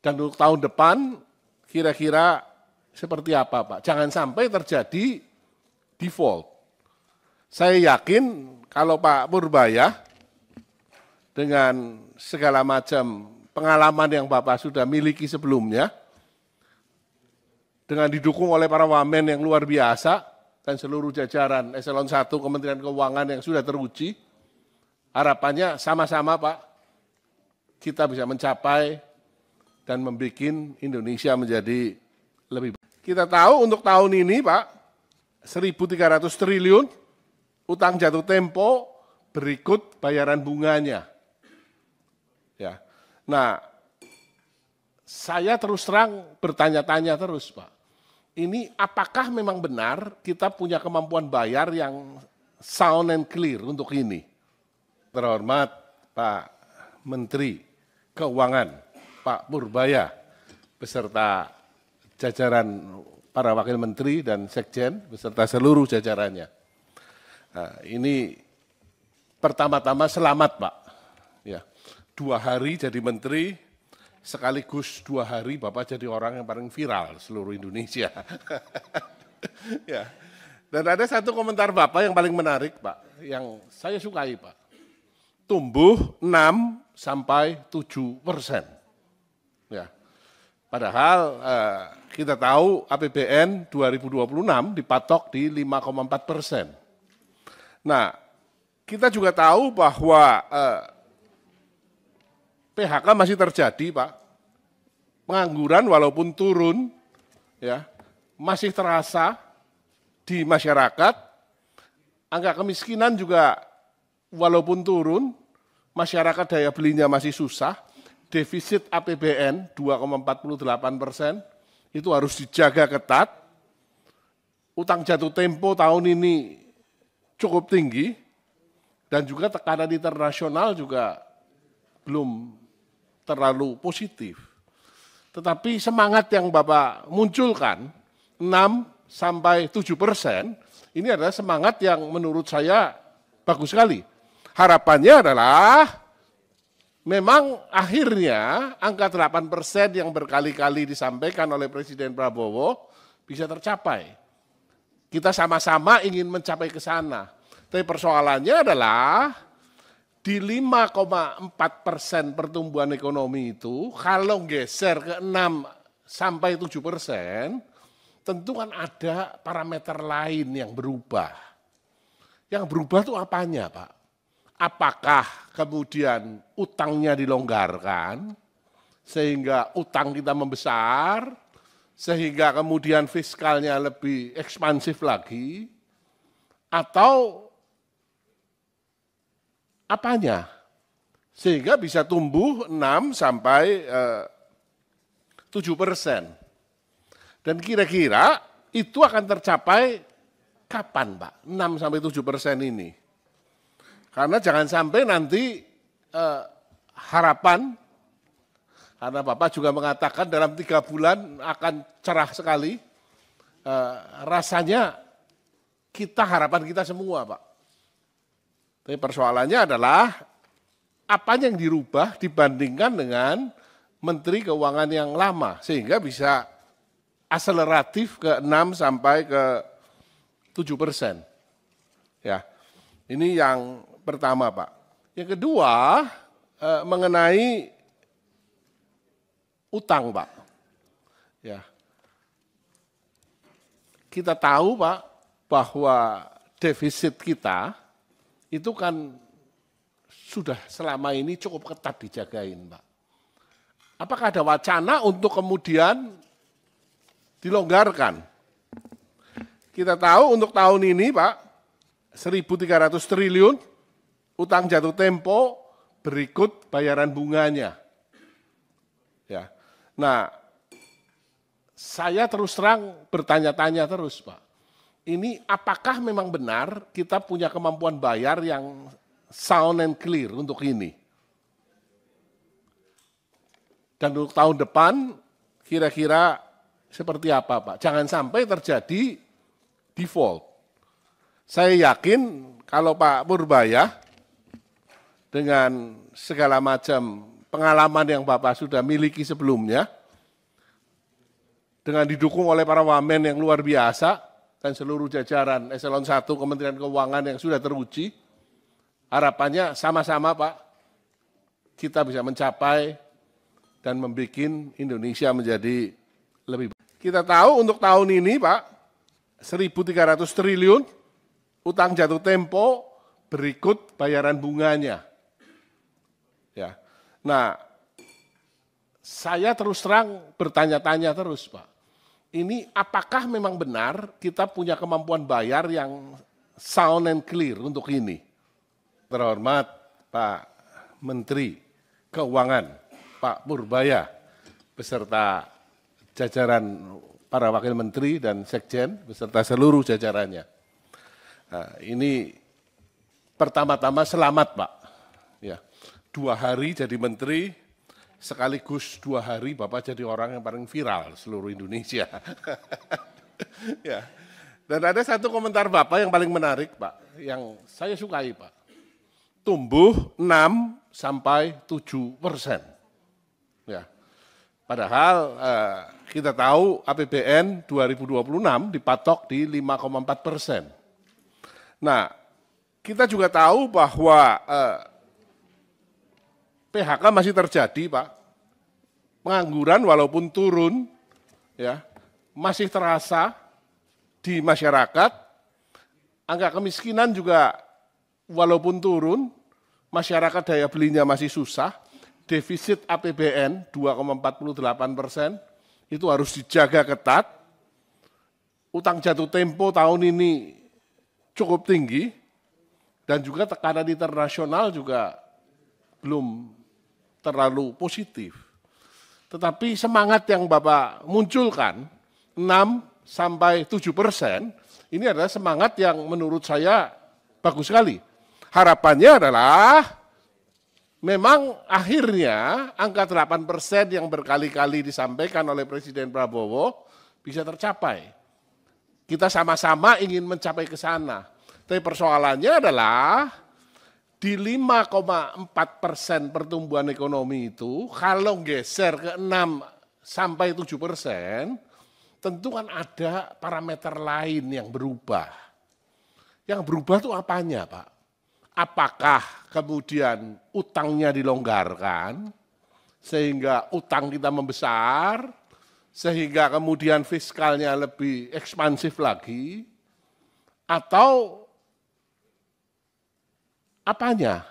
S1: Dan untuk tahun depan kira-kira seperti apa Pak? Jangan sampai terjadi default. Saya yakin kalau Pak Purbaya dengan segala macam pengalaman yang Bapak sudah miliki sebelumnya, dengan didukung oleh para wamen yang luar biasa dan seluruh jajaran eselon 1 Kementerian Keuangan yang sudah teruji, harapannya sama-sama Pak, kita bisa mencapai dan membuat Indonesia menjadi lebih baik. Kita tahu untuk tahun ini Pak, 1.300 triliun utang jatuh tempo berikut bayaran bunganya. Ya. Nah, saya terus terang bertanya-tanya terus, Pak. Ini apakah memang benar kita punya kemampuan bayar yang sound and clear untuk ini? Terhormat Pak Menteri Keuangan, Pak Purbaya, beserta jajaran para wakil menteri dan sekjen, beserta seluruh jajarannya. Nah, ini pertama-tama selamat, Pak. Ya, 2 hari jadi menteri, sekaligus 2 hari Bapak jadi orang yang paling viral seluruh Indonesia. Ya. Dan ada satu komentar Bapak yang paling menarik, Pak, yang saya sukai, Pak. Tumbuh 6-7%. Ya. Padahal kita tahu APBN 2026 dipatok di 5,4%. Nah, kita juga tahu bahwa PHK masih terjadi, Pak. Pengangguran walaupun turun, ya, masih terasa di masyarakat. Angka kemiskinan juga walaupun turun, masyarakat daya belinya masih susah. Defisit APBN 2,48%, itu harus dijaga ketat. Utang jatuh tempo tahun ini cukup tinggi, dan juga tekanan internasional juga belum terlalu positif. Tetapi semangat yang Bapak munculkan, 6-7%, ini adalah semangat yang menurut saya bagus sekali. Harapannya adalah memang akhirnya angka 8% yang berkali-kali disampaikan oleh Presiden Prabowo bisa tercapai. Kita sama-sama ingin mencapai ke sana. Tapi persoalannya adalah di 5,4% pertumbuhan ekonomi itu, kalau geser ke 6-7%, tentu kan ada parameter lain yang berubah. Yang berubah itu apanya, Pak? Apakah kemudian utangnya dilonggarkan, sehingga utang kita membesar, sehingga kemudian fiskalnya lebih ekspansif lagi, atau apanya? Sehingga bisa tumbuh 6-7%. Dan kira-kira itu akan tercapai kapan, Pak? 6-7% ini. Karena jangan sampai nanti harapan, karena Bapak juga mengatakan dalam 3 bulan akan cerah sekali, rasanya harapan kita semua, Pak. Tapi persoalannya adalah apa yang dirubah dibandingkan dengan Menteri Keuangan yang lama, sehingga bisa akseleratif ke 6-7%. Ya, ini yang pertama, Pak. Yang kedua, mengenai utang, Pak. Ya, kita tahu, Pak, bahwa defisit kita itu kan sudah selama ini cukup ketat dijagain, Pak. Apakah ada wacana untuk kemudian dilonggarkan? Kita tahu untuk tahun ini, Pak, 1.300 triliun, utang jatuh tempo berikut bayaran bunganya. Ya. Nah, saya terus terang bertanya-tanya terus, Pak. Ini apakah memang benar kita punya kemampuan bayar yang sound and clear untuk ini? Dan untuk tahun depan kira-kira seperti apa, Pak? Jangan sampai terjadi default. Saya yakin kalau Pak Purbaya dengan segala macam pengalaman yang Bapak sudah miliki sebelumnya, dengan didukung oleh para wamen yang luar biasa, dan seluruh jajaran eselon 1 Kementerian Keuangan yang sudah teruji, harapannya sama-sama, Pak, kita bisa mencapai dan membuat Indonesia menjadi lebih baik. Kita tahu untuk tahun ini, Pak, 1.300 triliun, utang jatuh tempo berikut bayaran bunganya. Ya. Nah, saya terus terang bertanya-tanya terus, Pak. Ini apakah memang benar kita punya kemampuan bayar yang sound and clear untuk ini? Terhormat Pak Menteri Keuangan, Pak Purbaya, beserta jajaran para wakil menteri dan sekjen beserta seluruh jajarannya. Nah, ini pertama-tama selamat Pak. Ya, 2 hari jadi menteri, sekaligus 2 hari Bapak jadi orang yang paling viral seluruh Indonesia. Ya. Dan ada satu komentar Bapak yang paling menarik Pak, yang saya sukai Pak. Tumbuh 6-7%. Ya. Padahal kita tahu APBN 2026 dipatok di 5,4%. Nah, kita juga tahu bahwa PHK masih terjadi Pak. Pengangguran walaupun turun, ya masih terasa di masyarakat. Angka kemiskinan juga walaupun turun, masyarakat daya belinya masih susah. Defisit APBN 2,48% itu harus dijaga ketat. Utang jatuh tempo tahun ini cukup tinggi dan juga tekanan internasional juga belum terlalu positif. Tetapi semangat yang Bapak munculkan 6-7%, ini adalah semangat yang menurut saya bagus sekali. Harapannya adalah memang akhirnya angka 8% yang berkali-kali disampaikan oleh Presiden Prabowo bisa tercapai. Kita sama-sama ingin mencapai ke sana. Tapi persoalannya adalah di 5,4% pertumbuhan ekonomi itu, kalau geser ke 6-7%, tentu kan ada parameter lain yang berubah. Yang berubah itu apanya Pak? Apakah kemudian utangnya dilonggarkan, sehingga utang kita membesar, sehingga kemudian fiskalnya lebih ekspansif lagi, atau apanya?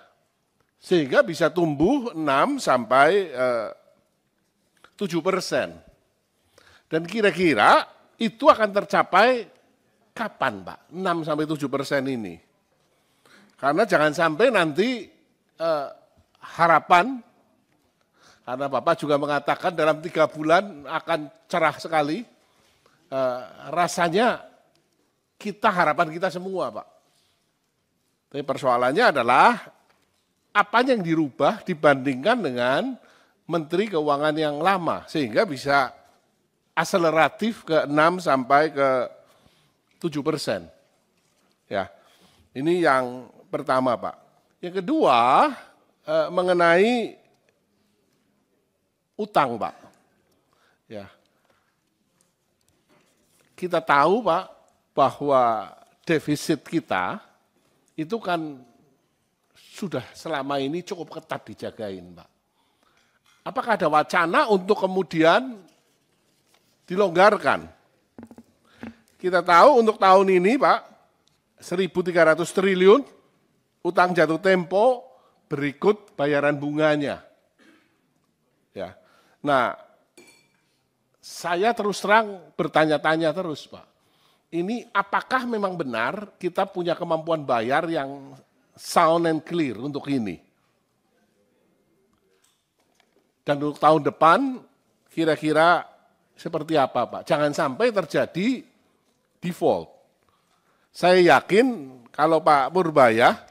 S1: Sehingga bisa tumbuh 6-7%. Dan kira-kira itu akan tercapai kapan Pak? 6-7% ini. Karena jangan sampai nanti harapan, karena Bapak juga mengatakan dalam 3 bulan akan cerah sekali, rasanya harapan kita semua Pak. Tapi persoalannya adalah apa yang dirubah dibandingkan dengan Menteri Keuangan yang lama, sehingga bisa akseleratif ke 6-7%. Ya, ini yang pertama Pak. Yang kedua mengenai utang Pak. Ya, kita tahu Pak bahwa defisit kita itu kan sudah selama ini cukup ketat dijagain Pak. Apakah ada wacana untuk kemudian dilonggarkan? Kita tahu untuk tahun ini Pak, 1.300 triliun, utang jatuh tempo berikut bayaran bunganya. Ya. Nah, saya terus terang bertanya-tanya terus Pak. Ini apakah memang benar kita punya kemampuan bayar yang sound and clear untuk ini? Dan untuk tahun depan kira-kira seperti apa Pak? Jangan sampai terjadi default. Saya yakin kalau Pak Purbaya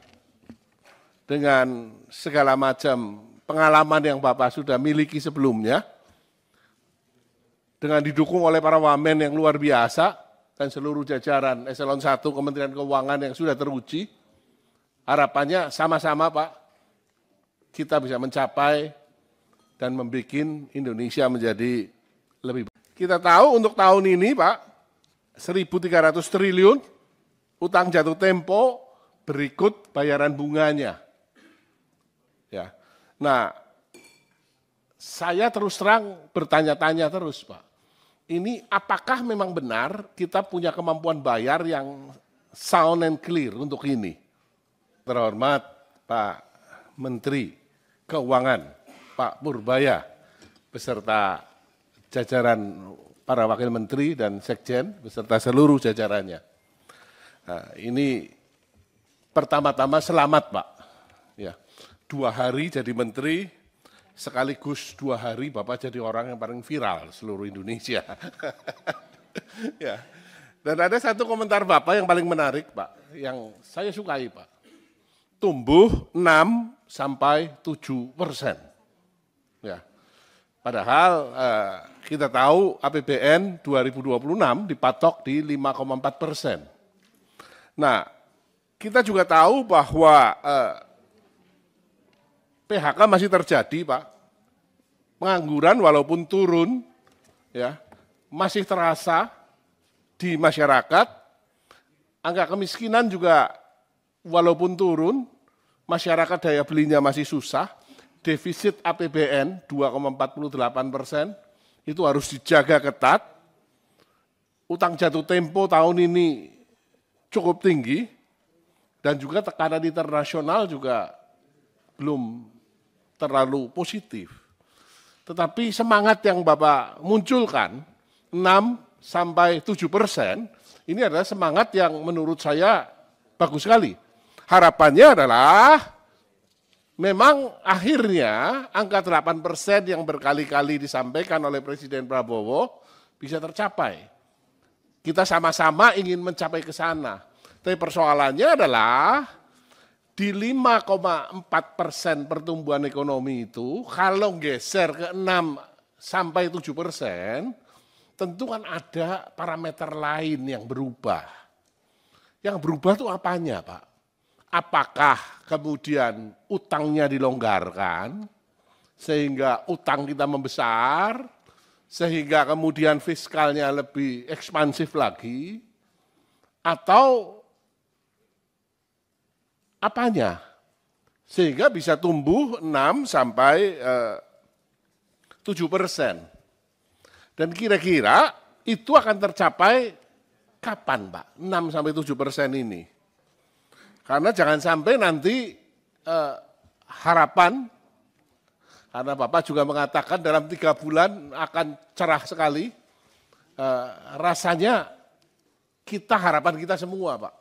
S1: dengan segala macam pengalaman yang Bapak sudah miliki sebelumnya, dengan didukung oleh para wamen yang luar biasa dan seluruh jajaran Eselon 1 Kementerian Keuangan yang sudah teruji, harapannya sama-sama Pak, kita bisa mencapai dan membuat Indonesia menjadi lebih baik. Kita tahu untuk tahun ini Pak, 1.300 triliun, utang jatuh tempo berikut bayaran bunganya. Ya. Nah, saya terus terang bertanya-tanya terus Pak. Ini apakah memang benar kita punya kemampuan bayar yang sound and clear untuk ini? Terhormat Pak Menteri Keuangan, Pak Purbaya, beserta jajaran para wakil menteri dan sekjen, beserta seluruh jajarannya. Nah, ini pertama-tama selamat Pak. Ya, 2 hari jadi menteri, sekaligus 2 hari Bapak jadi orang yang paling viral seluruh Indonesia. Ya. Dan ada satu komentar Bapak yang paling menarik Pak, yang saya sukai Pak. Tumbuh 6-7%. Ya. Padahal kita tahu APBN 2026 dipatok di 5,4%. Nah, kita juga tahu bahwa PHK masih terjadi, Pak. Pengangguran walaupun turun, ya, masih terasa di masyarakat. Angka kemiskinan juga walaupun turun, masyarakat daya belinya masih susah. Defisit APBN 2,48% itu harus dijaga ketat. Utang jatuh tempo tahun ini cukup tinggi dan juga tekanan internasional juga belum terlalu positif. Tetapi semangat yang Bapak munculkan 6-7%, ini adalah semangat yang menurut saya bagus sekali. Harapannya adalah memang akhirnya angka 8% yang berkali-kali disampaikan oleh Presiden Prabowo bisa tercapai. Kita sama-sama ingin mencapai ke sana. Tapi persoalannya adalah di 5,4% pertumbuhan ekonomi itu, kalau geser ke 6-7%, tentu kan ada parameter lain yang berubah. Yang berubah itu apanya, Pak? Apakah kemudian utangnya dilonggarkan, sehingga utang kita membesar, sehingga kemudian fiskalnya lebih ekspansif lagi, atau apanya? Sehingga bisa tumbuh 6-7%. Dan kira-kira itu akan tercapai kapan, Pak? 6-7% ini. Karena jangan sampai nanti harapan, karena Bapak juga mengatakan dalam 3 bulan akan cerah sekali, rasanya harapan kita semua Pak.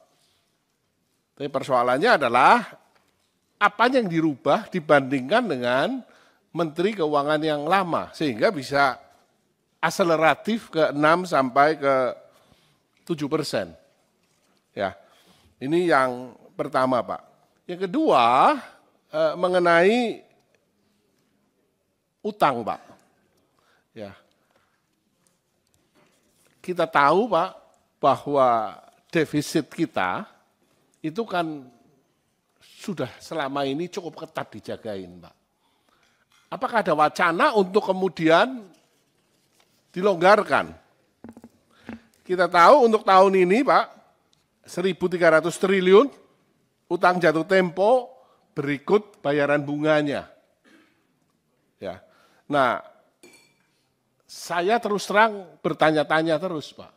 S1: Tapi persoalannya adalah apa yang dirubah dibandingkan dengan Menteri Keuangan yang lama, sehingga bisa akseleratif ke 6-7%. Ya, ini yang pertama, Pak. Yang kedua, mengenai utang, Pak. Ya. Kita tahu, Pak, bahwa defisit kita itu kan sudah selama ini cukup ketat dijagain, Pak. Apakah ada wacana untuk kemudian dilonggarkan? Kita tahu untuk tahun ini, Pak, 1.300 triliun, utang jatuh tempo berikut bayaran bunganya. Ya. Nah, saya terus terang bertanya-tanya terus, Pak.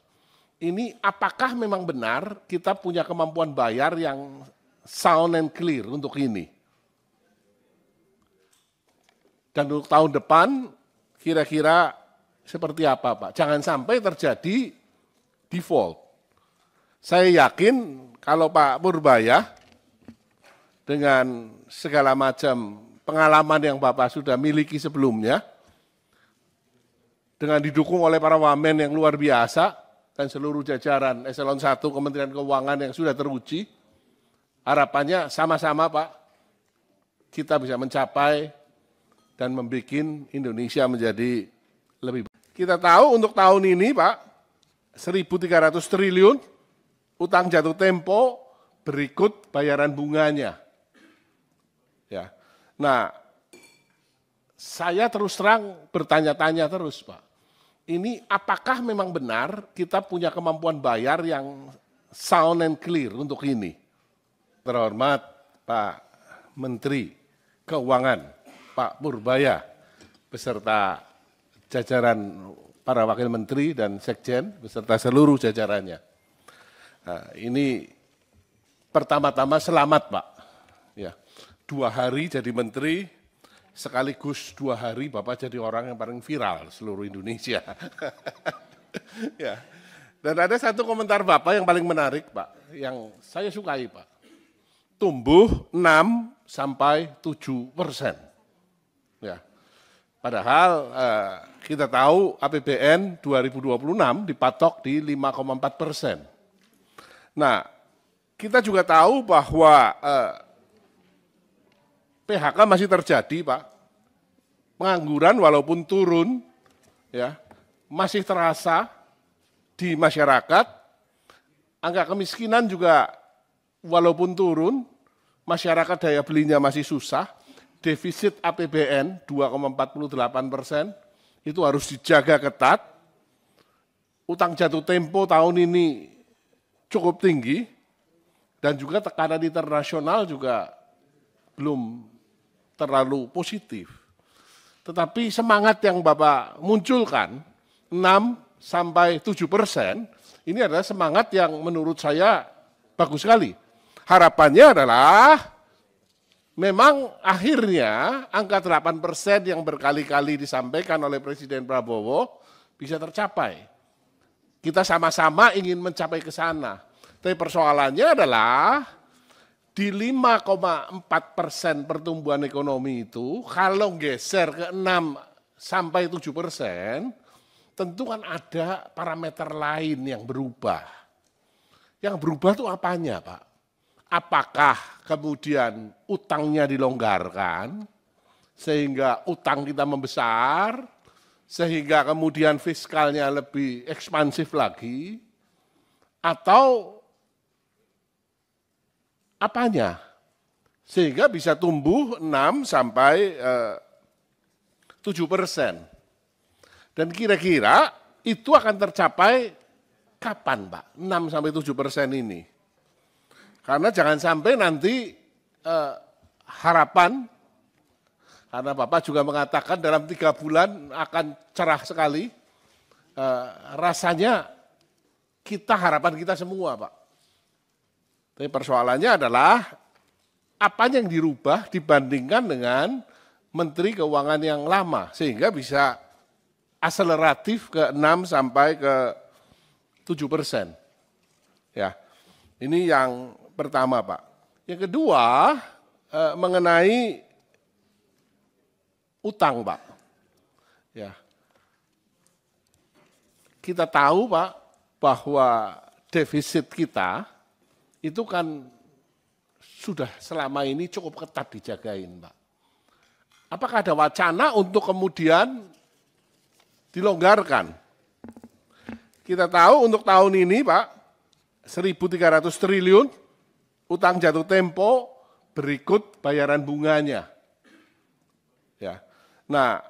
S1: Ini apakah memang benar kita punya kemampuan bayar yang sound and clear untuk ini? Dan untuk tahun depan kira-kira seperti apa, Pak? Jangan sampai terjadi default. Saya yakin kalau Pak Purbaya dengan segala macam pengalaman yang Bapak sudah miliki sebelumnya, dengan didukung oleh para wamen yang luar biasa dan seluruh jajaran Eselon 1 Kementerian Keuangan yang sudah teruji, harapannya sama-sama Pak, kita bisa mencapai dan membuat Indonesia menjadi lebih baik. Kita tahu untuk tahun ini Pak, 1.300 triliun, utang jatuh tempo berikut bayaran bunganya. Ya. Nah, saya terus terang bertanya-tanya terus, Pak. Ini apakah memang benar kita punya kemampuan bayar yang sound and clear untuk ini? Terhormat Pak Menteri Keuangan, Pak Purbaya, beserta jajaran para wakil menteri dan sekjen, beserta seluruh jajarannya. Nah, ini pertama-tama selamat, Pak. Ya. 2 hari jadi menteri, sekaligus 2 hari Bapak jadi orang yang paling viral seluruh Indonesia. Ya. Dan ada satu komentar Bapak yang paling menarik, Pak, yang saya sukai, Pak. Tumbuh 6-7%. Ya. Padahal kita tahu APBN 2026 dipatok di 5,4%. Nah, kita juga tahu bahwa PHK masih terjadi, Pak. Pengangguran walaupun turun, ya, masih terasa di masyarakat. Angka kemiskinan juga walaupun turun, masyarakat daya belinya masih susah. Defisit APBN 2,48% itu harus dijaga ketat. Utang jatuh tempo tahun ini cukup tinggi dan juga tekanan internasional juga belum terlalu positif. Tetapi semangat yang Bapak munculkan 6-7%, ini adalah semangat yang menurut saya bagus sekali. Harapannya adalah memang akhirnya angka 8% yang berkali-kali disampaikan oleh Presiden Prabowo bisa tercapai. Kita sama-sama ingin mencapai ke sana. Tapi persoalannya adalah di 5,4% pertumbuhan ekonomi itu, kalau geser ke 6-7%, tentu kan ada parameter lain yang berubah. Yang berubah itu apanya, Pak? Apakah kemudian utangnya dilonggarkan, sehingga utang kita membesar, sehingga kemudian fiskalnya lebih ekspansif lagi, atau apanya? Sehingga bisa tumbuh 6-7%. Dan kira-kira itu akan tercapai kapan, Pak? 6-7% ini. Karena jangan sampai nanti harapan, karena Bapak juga mengatakan dalam 3 bulan akan cerah sekali, rasanya harapan kita semua, Pak. Tapi persoalannya adalah apa yang dirubah dibandingkan dengan Menteri Keuangan yang lama, sehingga bisa akseleratif ke 6-7%. Ya, ini yang pertama, Pak. Yang kedua, mengenai utang, Pak. Ya, kita tahu, Pak, bahwa defisit kita itu kan sudah selama ini cukup ketat dijagain, Pak. Apakah ada wacana untuk kemudian dilonggarkan? Kita tahu untuk tahun ini, Pak, 1.300 triliun utang jatuh tempo berikut bayaran bunganya. Ya. Nah,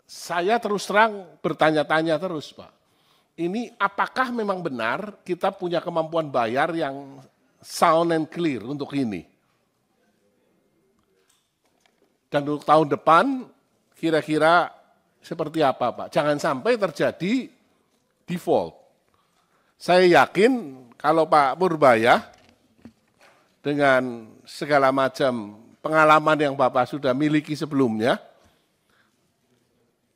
S1: saya terus terang bertanya-tanya terus, Pak. Ini apakah memang benar kita punya kemampuan bayar yang sound and clear untuk ini? Dan untuk tahun depan kira-kira seperti apa, Pak? Jangan sampai terjadi default. Saya yakin kalau Pak Purbaya dengan segala macam pengalaman yang Bapak sudah miliki sebelumnya,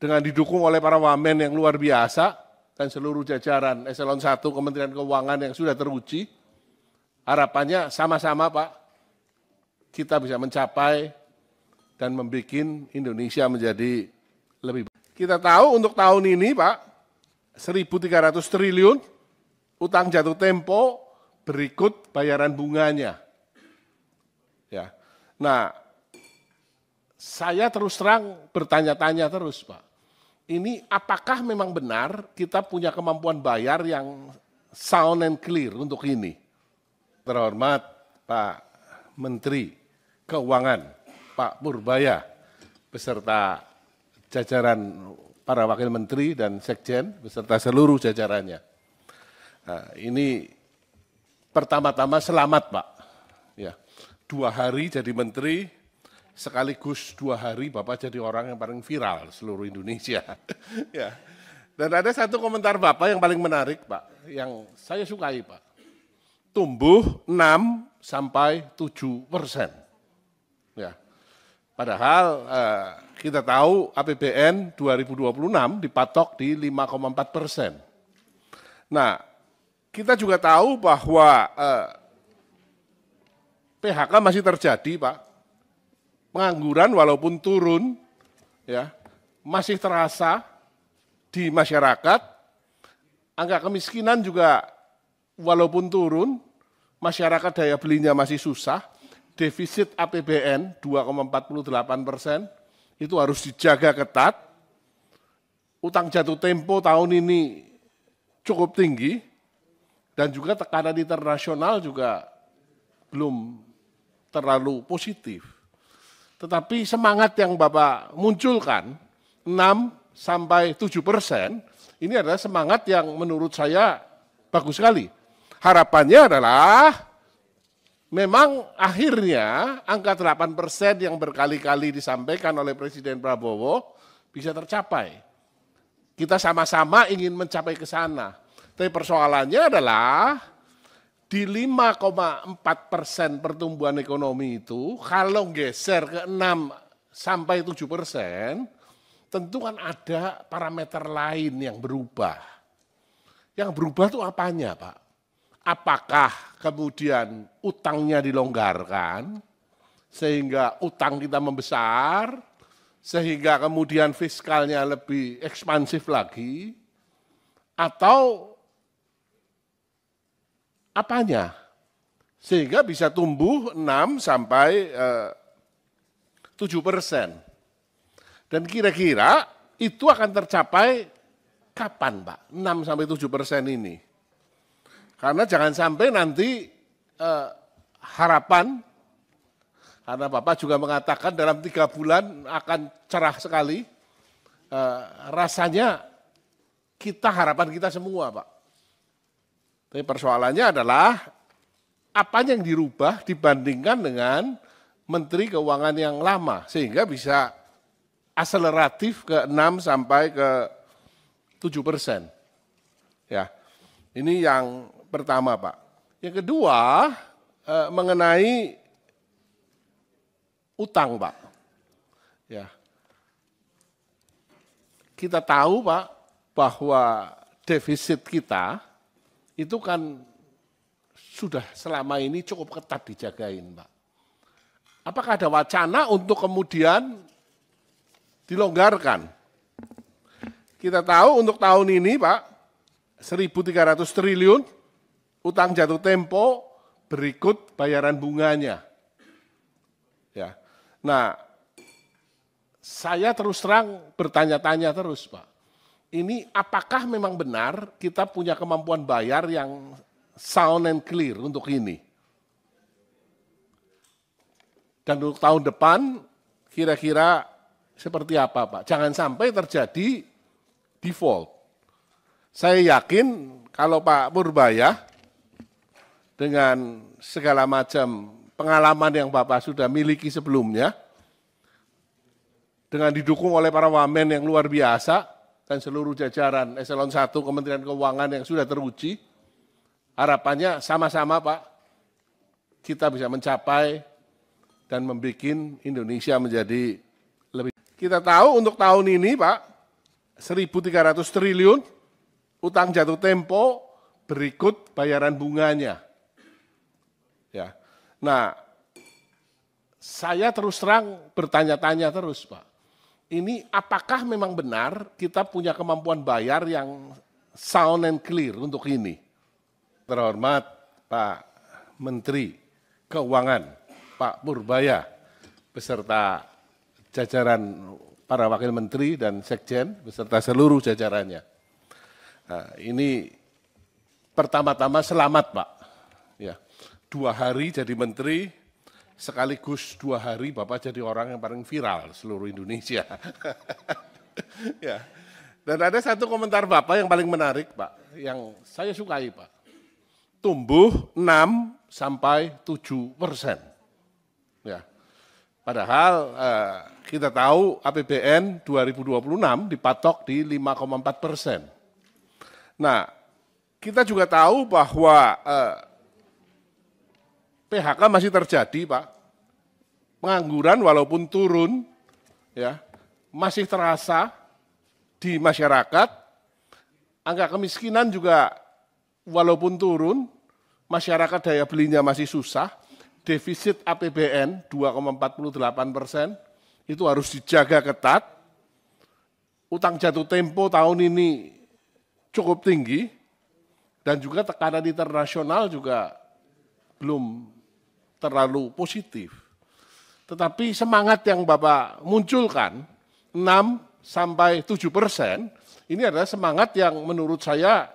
S1: dengan didukung oleh para wamen yang luar biasa dan seluruh jajaran Eselon 1 Kementerian Keuangan yang sudah teruji, harapannya sama-sama, Pak, kita bisa mencapai dan membuat Indonesia menjadi lebih baik. Kita tahu untuk tahun ini, Pak, 1.300 triliun utang jatuh tempo berikut bayaran bunganya. Ya. Nah, saya terus terang bertanya-tanya terus, Pak. Ini apakah memang benar kita punya kemampuan bayar yang sound and clear untuk ini? Terhormat Pak Menteri Keuangan, Pak Purbaya, beserta jajaran para wakil menteri dan sekjen, beserta seluruh jajarannya. Nah, ini pertama-tama selamat, Pak. Ya, 2 hari jadi menteri, sekaligus 2 hari Bapak jadi orang yang paling viral seluruh Indonesia. Ya. Dan ada satu komentar Bapak yang paling menarik, Pak, yang saya sukai, Pak. Tumbuh 6-7%. Ya. Padahal kita tahu APBN 2026 dipatok di 5,4%. Nah, kita juga tahu bahwa PHK masih terjadi, Pak. Pengangguran walaupun turun, ya, masih terasa di masyarakat. Angka kemiskinan juga walaupun turun, masyarakat daya belinya masih susah. Defisit APBN 2,48% itu harus dijaga ketat. Utang jatuh tempo tahun ini cukup tinggi dan juga tekanan internasional juga belum terlalu positif. Tetapi semangat yang Bapak munculkan 6-7%, ini adalah semangat yang menurut saya bagus sekali. Harapannya adalah memang akhirnya angka 8% yang berkali-kali disampaikan oleh Presiden Prabowo bisa tercapai. Kita sama-sama ingin mencapai ke sana. Tapi persoalannya adalah di 5,4% pertumbuhan ekonomi itu, kalau geser ke 6-7%, tentu kan ada parameter lain yang berubah. Yang berubah itu apanya, Pak? Apakah kemudian utangnya dilonggarkan, sehingga utang kita membesar, sehingga kemudian fiskalnya lebih ekspansif lagi, atau apanya? Sehingga bisa tumbuh 6-7%. Dan kira-kira itu akan tercapai kapan, Pak? 6-7% ini. Karena jangan sampai nanti harapan, karena Bapak juga mengatakan dalam 3 bulan akan cerah sekali, rasanya harapan kita semua, Pak. Tapi persoalannya adalah apa yang dirubah dibandingkan dengan Menteri Keuangan yang lama, sehingga bisa akseleratif ke 6-7%. Ya, ini yang pertama, Pak. Yang kedua, mengenai utang, Pak. Ya, kita tahu, Pak, bahwa defisit kita itu kan sudah selama ini cukup ketat dijagain, Pak. Apakah ada wacana untuk kemudian dilonggarkan? Kita tahu untuk tahun ini, Pak, 1.300 triliun utang jatuh tempo berikut bayaran bunganya. Ya. Nah, saya terus terang bertanya-tanya terus, Pak. Ini apakah memang benar kita punya kemampuan bayar yang sound and clear untuk ini? Dan untuk tahun depan kira-kira seperti apa, Pak? Jangan sampai terjadi default. Saya yakin kalau Pak Purbaya dengan segala macam pengalaman yang Bapak sudah miliki sebelumnya, dengan didukung oleh para wamen yang luar biasa, dan seluruh jajaran eselon 1 Kementerian Keuangan yang sudah teruji, harapannya sama-sama, Pak, kita bisa mencapai dan membuat Indonesia menjadi lebih. Kita tahu untuk tahun ini, Pak, 1.300 triliun utang jatuh tempo berikut bayaran bunganya. Ya. Nah, saya terus terang bertanya-tanya terus, Pak. Ini apakah memang benar kita punya kemampuan bayar yang sound and clear untuk ini? Terhormat Pak Menteri Keuangan, Pak Purbaya, beserta jajaran para wakil menteri dan sekjen, beserta seluruh jajarannya. Nah, ini pertama-tama selamat, Pak. Ya, 2 hari jadi menteri, sekaligus 2 hari Bapak jadi orang yang paling viral seluruh Indonesia. Ya. Dan ada satu komentar Bapak yang paling menarik, Pak, yang saya sukai, Pak. Tumbuh 6-7%. Ya. Padahal kita tahu APBN 2026 dipatok di 5,4%. Nah, kita juga tahu bahwa PHK masih terjadi, Pak. Pengangguran walaupun turun, ya, masih terasa di masyarakat. Angka kemiskinan juga walaupun turun, masyarakat daya belinya masih susah. Defisit APBN 2,48% itu harus dijaga ketat. utang jatuh tempo tahun ini cukup tinggi, dan juga tekanan internasional juga belum terlalu positif. Tetapi semangat yang Bapak munculkan, 6-7%, ini adalah semangat yang menurut saya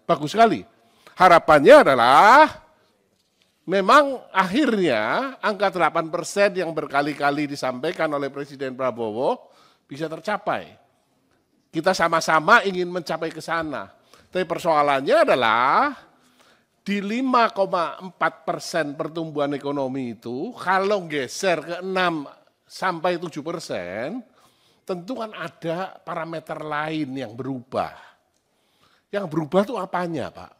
S1: bagus sekali. Harapannya adalah memang akhirnya angka 8% yang berkali-kali disampaikan oleh Presiden Prabowo bisa tercapai. Kita sama-sama ingin mencapai ke sana. Tapi persoalannya adalah di 5,4% pertumbuhan ekonomi itu, kalau geser ke 6-7%, tentu kan ada parameter lain yang berubah. Yang berubah itu apanya, Pak?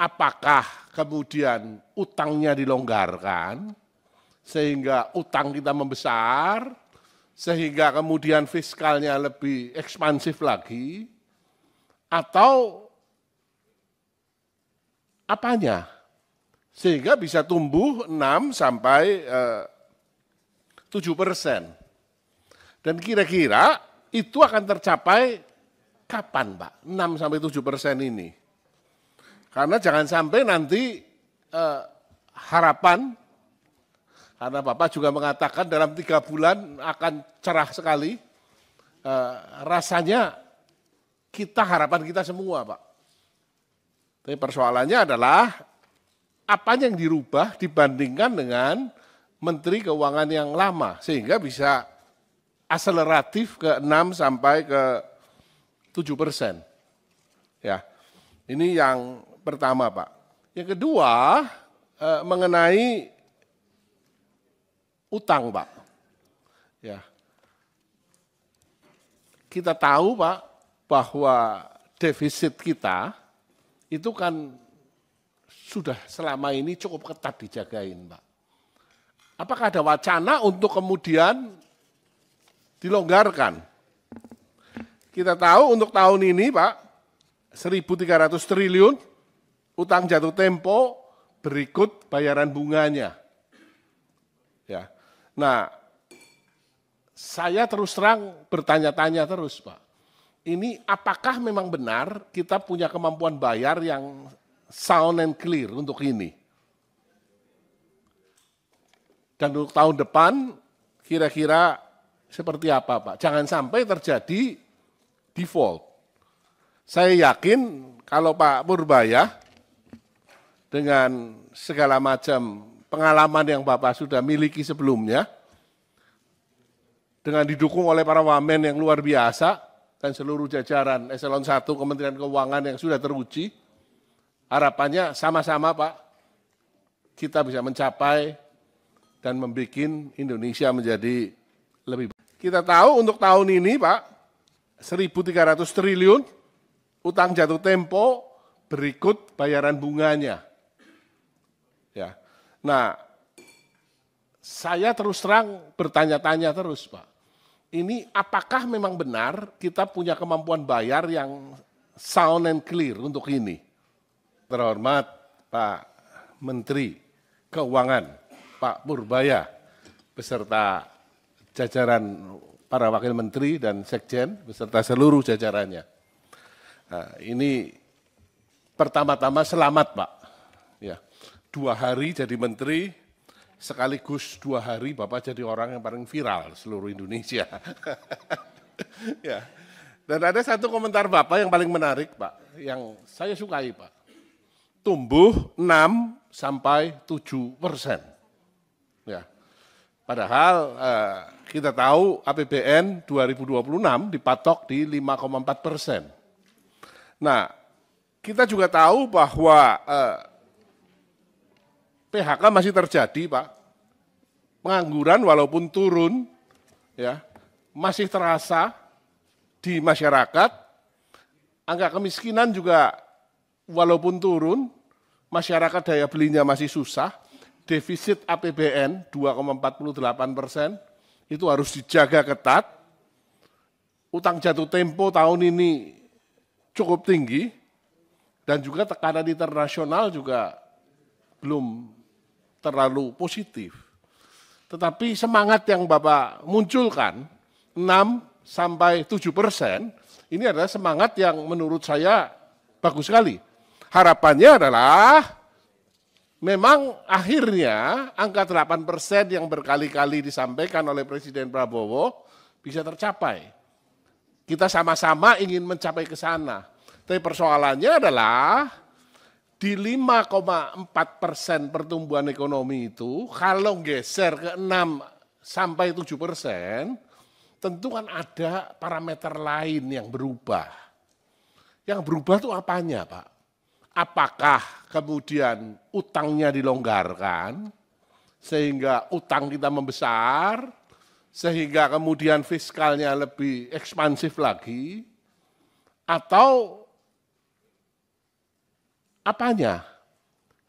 S1: Apakah kemudian utangnya dilonggarkan, sehingga utang kita membesar, sehingga kemudian fiskalnya lebih ekspansif lagi, atau apanya? Sehingga bisa tumbuh 6-7%. Dan kira-kira itu akan tercapai kapan, Pak? 6-7% ini. Karena jangan sampai nanti harapan, karena Bapak juga mengatakan dalam 3 bulan akan cerah sekali, rasanya harapan kita semua, Pak. Tapi persoalannya adalah apa yang dirubah dibandingkan dengan Menteri Keuangan yang lama, sehingga bisa akseleratif ke 6-7%. Ya, ini yang pertama, Pak. Yang kedua, mengenai utang, Pak. Ya, kita tahu, Pak, bahwa defisit kita itu kan sudah selama ini cukup ketat dijagain, Pak. Apakah ada wacana untuk kemudian dilonggarkan? Kita tahu untuk tahun ini, Pak, 1.300 triliun utang jatuh tempo berikut bayaran bunganya. Ya. Nah, saya terus terang bertanya-tanya terus, Pak. Ini apakah memang benar kita punya kemampuan bayar yang sound and clear untuk ini? Dan untuk tahun depan kira-kira seperti apa, Pak? Jangan sampai terjadi default. Saya yakin kalau Pak Purbaya dengan segala macam pengalaman yang Bapak sudah miliki sebelumnya, dengan didukung oleh para wamen yang luar biasa, dan seluruh jajaran eselon 1 Kementerian Keuangan yang sudah teruji, harapannya sama-sama, Pak, kita bisa mencapai dan membuat Indonesia menjadi lebih baik. Kita tahu untuk tahun ini, Pak, 1.300 triliun utang jatuh tempo berikut bayaran bunganya. Ya. Nah, saya terus terang bertanya-tanya terus, Pak. Ini apakah memang benar kita punya kemampuan bayar yang sound and clear untuk ini? Terhormat Pak Menteri Keuangan, Pak Purbaya, beserta jajaran para wakil menteri dan sekjen, beserta seluruh jajarannya. Nah, ini pertama-tama selamat, Pak. Ya, 2 hari jadi menteri, sekaligus 2 hari Bapak jadi orang yang paling viral seluruh Indonesia. Ya. Dan ada satu komentar Bapak yang paling menarik, Pak, yang saya sukai, Pak. Tumbuh 6-7%. Ya. Padahal kita tahu APBN 2026 dipatok di 5,4%. Nah, kita juga tahu bahwa PHK masih terjadi, Pak. Pengangguran walaupun turun, ya, masih terasa di masyarakat. Angka kemiskinan juga walaupun turun, masyarakat daya belinya masih susah. Defisit APBN 2,48%, itu harus dijaga ketat. Utang jatuh tempo tahun ini cukup tinggi, dan juga tekanan internasional juga belum terlalu positif. Tetapi semangat yang Bapak munculkan, 6-7%, Ini adalah semangat yang menurut saya bagus sekali. Harapannya adalah memang akhirnya angka 8% yang berkali-kali disampaikan oleh Presiden Prabowo bisa tercapai. Kita sama-sama ingin mencapai ke sana. Tapi persoalannya adalah di 5,4% pertumbuhan ekonomi itu, kalau geser ke 6 sampai 7%, tentu kan ada parameter lain yang berubah. Yang berubah itu apanya, Pak? Apakah kemudian utangnya dilonggarkan, sehingga utang kita membesar, sehingga kemudian fiskalnya lebih ekspansif lagi, atau apanya?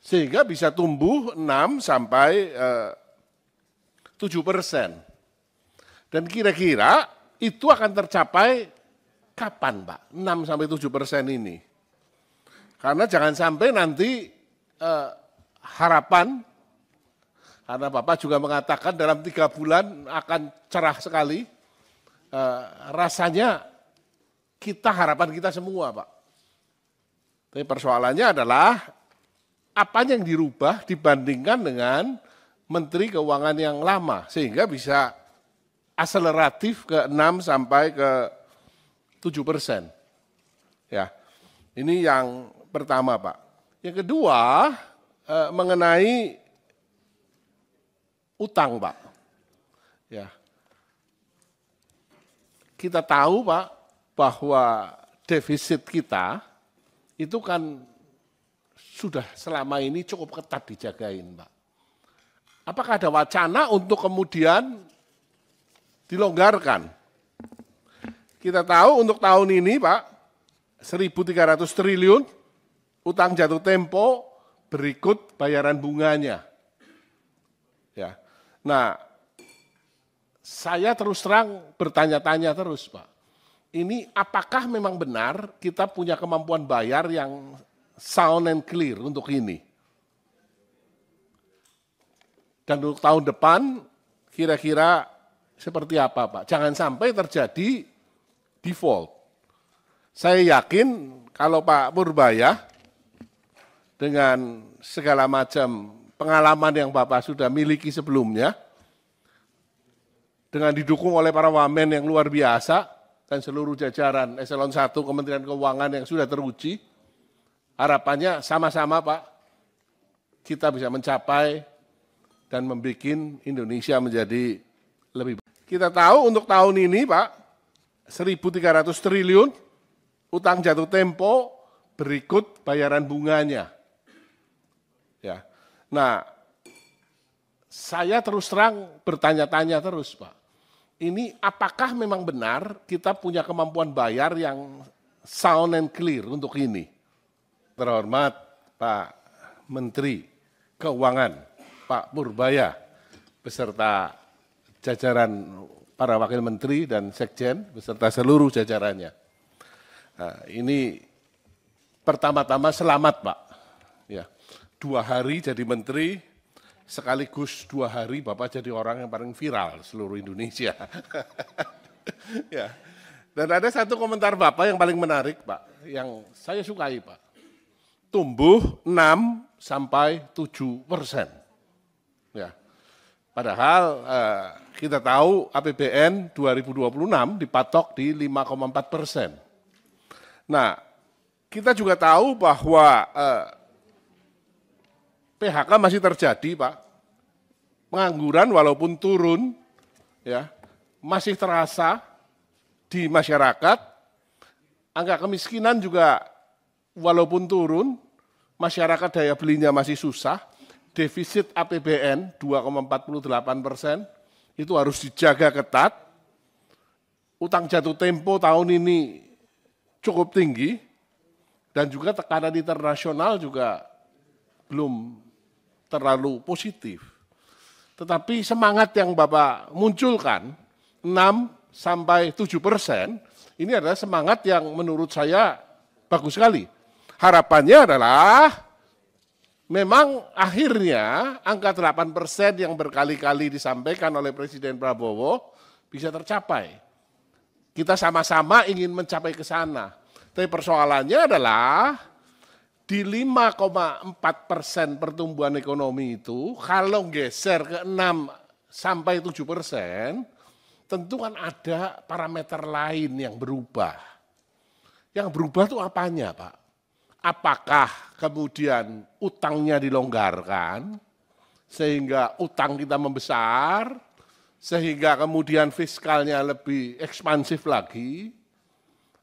S1: Sehingga bisa tumbuh 6 sampai 7%. Dan kira-kira itu akan tercapai kapan, Pak? 6 sampai 7% ini. Karena jangan sampai nanti harapan, karena Bapak juga mengatakan dalam 3 bulan akan cerah sekali, rasanya harapan kita semua, Pak. Tapi persoalannya adalah apa yang dirubah dibandingkan dengan Menteri Keuangan yang lama, sehingga bisa akseleratif ke 6 sampai ke 7%. Ya, ini yang pertama, Pak. Yang kedua, mengenai utang, Pak. Ya, kita tahu, Pak, bahwa defisit kita itu kan sudah selama ini cukup ketat dijagain, Pak. Apakah ada wacana untuk kemudian dilonggarkan? Kita tahu untuk tahun ini, Pak, 1.300 triliun utang jatuh tempo berikut bayaran bunganya. Ya. Nah, saya terus terang bertanya-tanya terus, Pak. Ini apakah memang benar kita punya kemampuan bayar yang sound and clear untuk ini? Dan untuk tahun depan kira-kira seperti apa, Pak? Jangan sampai terjadi default. Saya yakin kalau Pak Purbaya dengan segala macam pengalaman yang Bapak sudah miliki sebelumnya, dengan didukung oleh para wamen yang luar biasa, dan seluruh jajaran eselon 1 Kementerian Keuangan yang sudah teruji, harapannya sama-sama, Pak, kita bisa mencapai dan membuat Indonesia menjadi lebih baik. Kita tahu untuk tahun ini, Pak, 1.300 triliun utang jatuh tempo berikut bayaran bunganya. Ya. Nah, saya terus terang bertanya-tanya terus, Pak. Ini apakah memang benar kita punya kemampuan bayar yang sound and clear untuk ini? Terhormat Pak Menteri Keuangan, Pak Purbaya, beserta jajaran para wakil menteri dan sekjen, beserta seluruh jajarannya. Nah, ini pertama-tama selamat, Pak. Ya, 2 hari jadi menteri, sekaligus 2 hari Bapak jadi orang yang paling viral seluruh Indonesia. Ya. Dan ada satu komentar Bapak yang paling menarik, Pak, yang saya sukai, Pak. Tumbuh 6 sampai 7%. Ya. Padahal kita tahu APBN 2026 dipatok di 5,4%. Nah, kita juga tahu bahwa PHK masih terjadi, Pak. Pengangguran walaupun turun, ya, masih terasa di masyarakat. Angka kemiskinan juga walaupun turun, masyarakat daya belinya masih susah. Defisit APBN 2,48% itu harus dijaga ketat. Utang jatuh tempo tahun ini cukup tinggi dan juga tekanan internasional juga belum terlalu positif. Tetapi semangat yang Bapak munculkan, 6 sampai 7%, ini adalah semangat yang menurut saya bagus sekali. Harapannya adalah memang akhirnya angka 8% yang berkali-kali disampaikan oleh Presiden Prabowo bisa tercapai. Kita sama-sama ingin mencapai ke sana. Tapi persoalannya adalah di 5,4% pertumbuhan ekonomi itu, kalau geser ke 6 sampai 7%, tentu kan ada parameter lain yang berubah. Yang berubah itu apanya, Pak? Apakah kemudian utangnya dilonggarkan, sehingga utang kita membesar, sehingga kemudian fiskalnya lebih ekspansif lagi,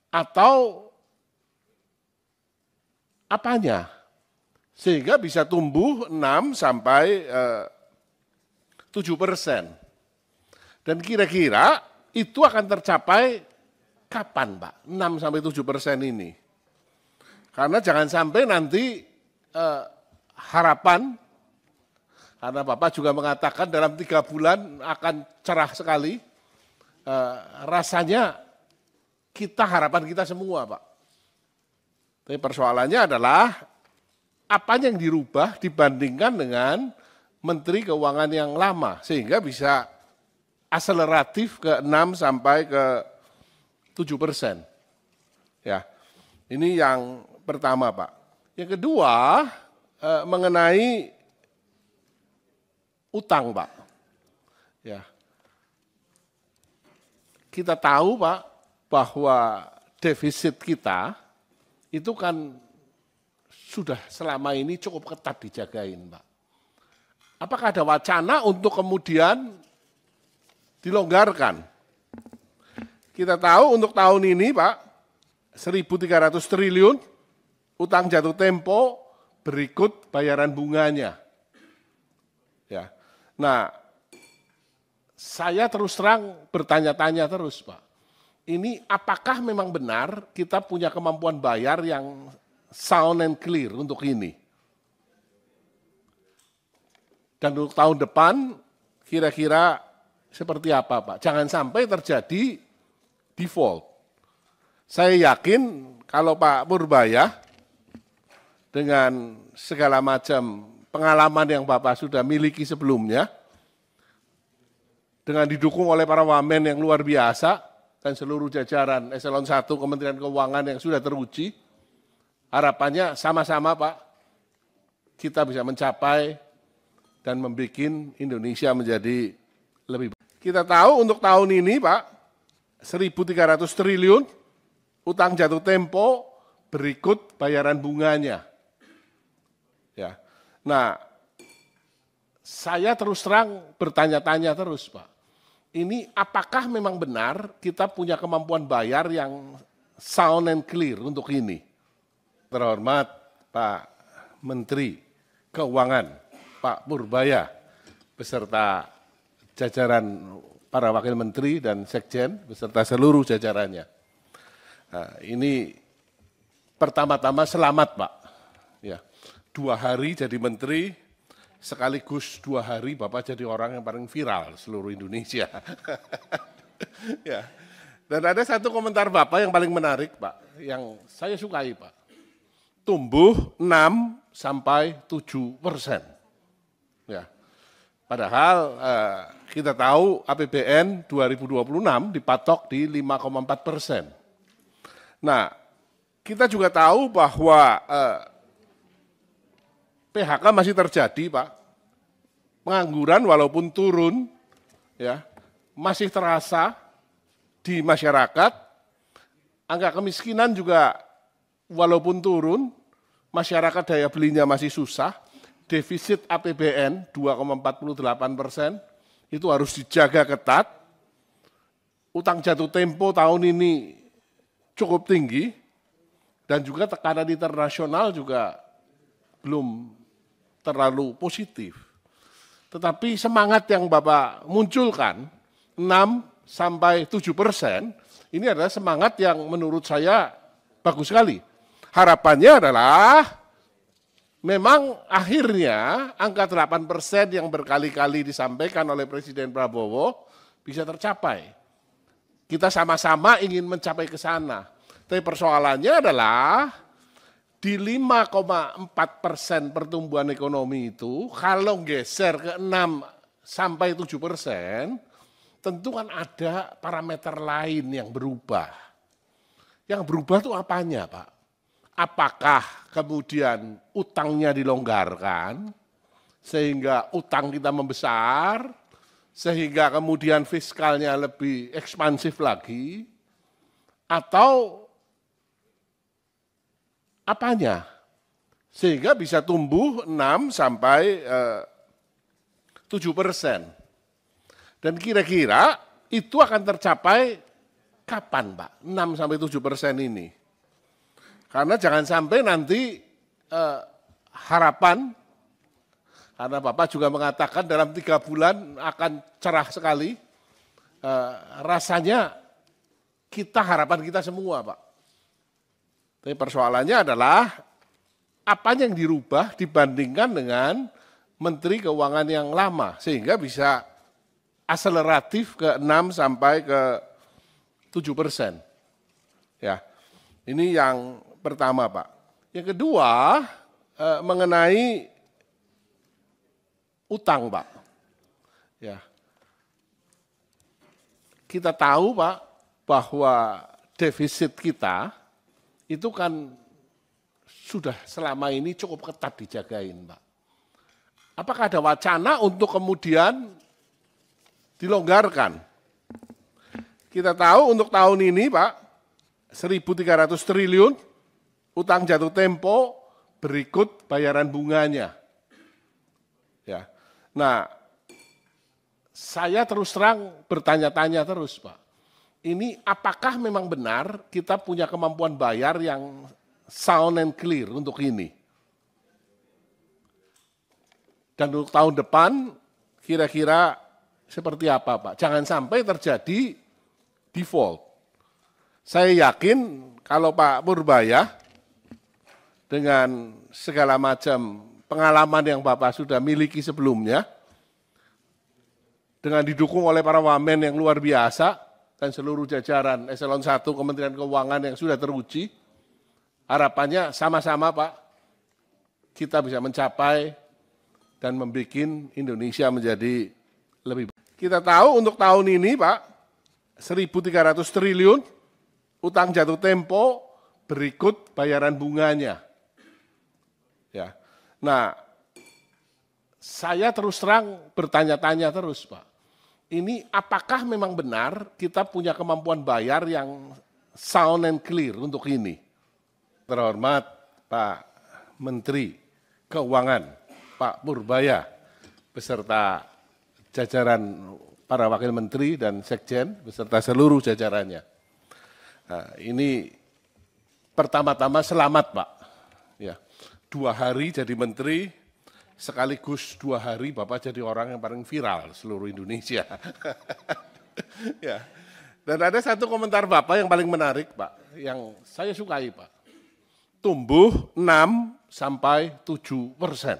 S1: atau apanya? Sehingga bisa tumbuh 6 sampai 7%. Dan kira-kira itu akan tercapai kapan, Pak? 6 sampai 7% ini. Karena jangan sampai nanti harapan, karena Bapak juga mengatakan dalam 3 bulan akan cerah sekali, rasanya harapan kita semua, Pak. Tapi persoalannya adalah apa yang dirubah dibandingkan dengan Menteri Keuangan yang lama, sehingga bisa akseleratif ke 6 sampai ke 7%. Ya, ini yang pertama, Pak. Yang kedua, mengenai utang, Pak. Ya, kita tahu, Pak, bahwa defisit kita itu kan sudah selama ini cukup ketat dijagain, Pak. Apakah ada wacana untuk kemudian dilonggarkan? Kita tahu untuk tahun ini, Pak, 1.300 triliun utang jatuh tempo berikut bayaran bunganya. Ya. Nah, saya terus terang bertanya-tanya terus, Pak. Ini apakah memang benar kita punya kemampuan bayar yang sound and clear untuk ini? Dan untuk tahun depan kira-kira seperti apa, Pak? Jangan sampai terjadi default. Saya yakin kalau Pak Purbaya dengan segala macam pengalaman yang Bapak sudah miliki sebelumnya, dengan didukung oleh para wamen yang luar biasa dan seluruh jajaran Eselon 1 Kementerian Keuangan yang sudah teruji, harapannya sama-sama, Pak, kita bisa mencapai dan membuat Indonesia menjadi lebih baik. Kita tahu untuk tahun ini, Pak, 1.300 triliun utang jatuh tempo berikut bayaran bunganya. Ya. Nah, saya terus terang bertanya-tanya terus, Pak. Ini apakah memang benar kita punya kemampuan bayar yang sound and clear untuk ini? Terhormat Pak Menteri Keuangan, Pak Purbaya, beserta jajaran para wakil menteri dan sekjen, beserta seluruh jajarannya. Nah, ini pertama-tama selamat, Pak. Ya, 2 hari jadi menteri, sekaligus 2 hari Bapak jadi orang yang paling viral seluruh Indonesia. Ya. Dan ada satu komentar Bapak yang paling menarik, Pak, yang saya sukai, Pak. Tumbuh 6 sampai 7%. Ya. Padahal kita tahu APBN 2026 dipatok di 5,4%. Nah, kita juga tahu bahwa PHK masih terjadi, Pak. Pengangguran walaupun turun, ya, masih terasa di masyarakat. Angka kemiskinan juga walaupun turun, masyarakat daya belinya masih susah. Defisit APBN 2,48% itu harus dijaga ketat. Utang jatuh tempo tahun ini cukup tinggi dan juga tekanan internasional juga belum terlalu positif. Tetapi semangat yang Bapak munculkan 6 sampai 7%, ini adalah semangat yang menurut saya bagus sekali. Harapannya adalah memang akhirnya angka 8% yang berkali-kali disampaikan oleh Presiden Prabowo bisa tercapai. Kita sama-sama ingin mencapai ke sana. Tapi persoalannya adalah di 5,4% pertumbuhan ekonomi itu, kalau geser ke 6 sampai 7%, tentu kan ada parameter lain yang berubah. Yang berubah itu apanya, Pak? Apakah kemudian utangnya dilonggarkan, sehingga utang kita membesar, sehingga kemudian fiskalnya lebih ekspansif lagi, atau apanya? Sehingga bisa tumbuh 6 sampai 7%. Dan kira-kira itu akan tercapai kapan, Pak? 6 sampai 7% ini. Karena jangan sampai nanti harapan, karena Bapak juga mengatakan dalam 3 bulan akan cerah sekali, rasanya harapan kita semua, Pak. Tapi persoalannya adalah apa yang dirubah dibandingkan dengan Menteri Keuangan yang lama, sehingga bisa akseleratif ke 6 sampai ke 7%. Ya, ini yang pertama, Pak. Yang kedua, mengenai utang, Pak. Ya, kita tahu, Pak, bahwa defisit kita itu kan sudah selama ini cukup ketat dijagain, Pak. Apakah ada wacana untuk kemudian dilonggarkan? Kita tahu untuk tahun ini, Pak, 1.300 triliun utang jatuh tempo berikut bayaran bunganya. Ya. Nah, saya terus terang bertanya-tanya terus, Pak. Ini apakah memang benar kita punya kemampuan bayar yang sound and clear untuk ini? Dan untuk tahun depan kira-kira seperti apa, Pak? Jangan sampai terjadi default. Saya yakin kalau Pak Purbaya dengan segala macam pengalaman yang Bapak sudah miliki sebelumnya, dengan didukung oleh para wamen yang luar biasa dan seluruh jajaran eselon 1 Kementerian Keuangan yang sudah teruji, harapannya sama-sama, Pak, kita bisa mencapai dan membuat Indonesia menjadi lebih baik. Kita tahu untuk tahun ini, Pak, 1.300 triliun utang jatuh tempo berikut bayaran bunganya. Ya. Nah, saya terus terang bertanya-tanya terus, Pak. Ini apakah memang benar kita punya kemampuan bayar yang sound and clear untuk ini? Terhormat Pak Menteri Keuangan, Pak Purbaya, beserta jajaran para wakil menteri dan sekjen, beserta seluruh jajarannya. Nah, ini pertama-tama selamat, Pak. Ya, 2 hari jadi menteri, sekaligus 2 hari Bapak jadi orang yang paling viral seluruh Indonesia. Ya. Dan ada satu komentar Bapak yang paling menarik, Pak, yang saya sukai, Pak. Tumbuh 6 sampai 7%.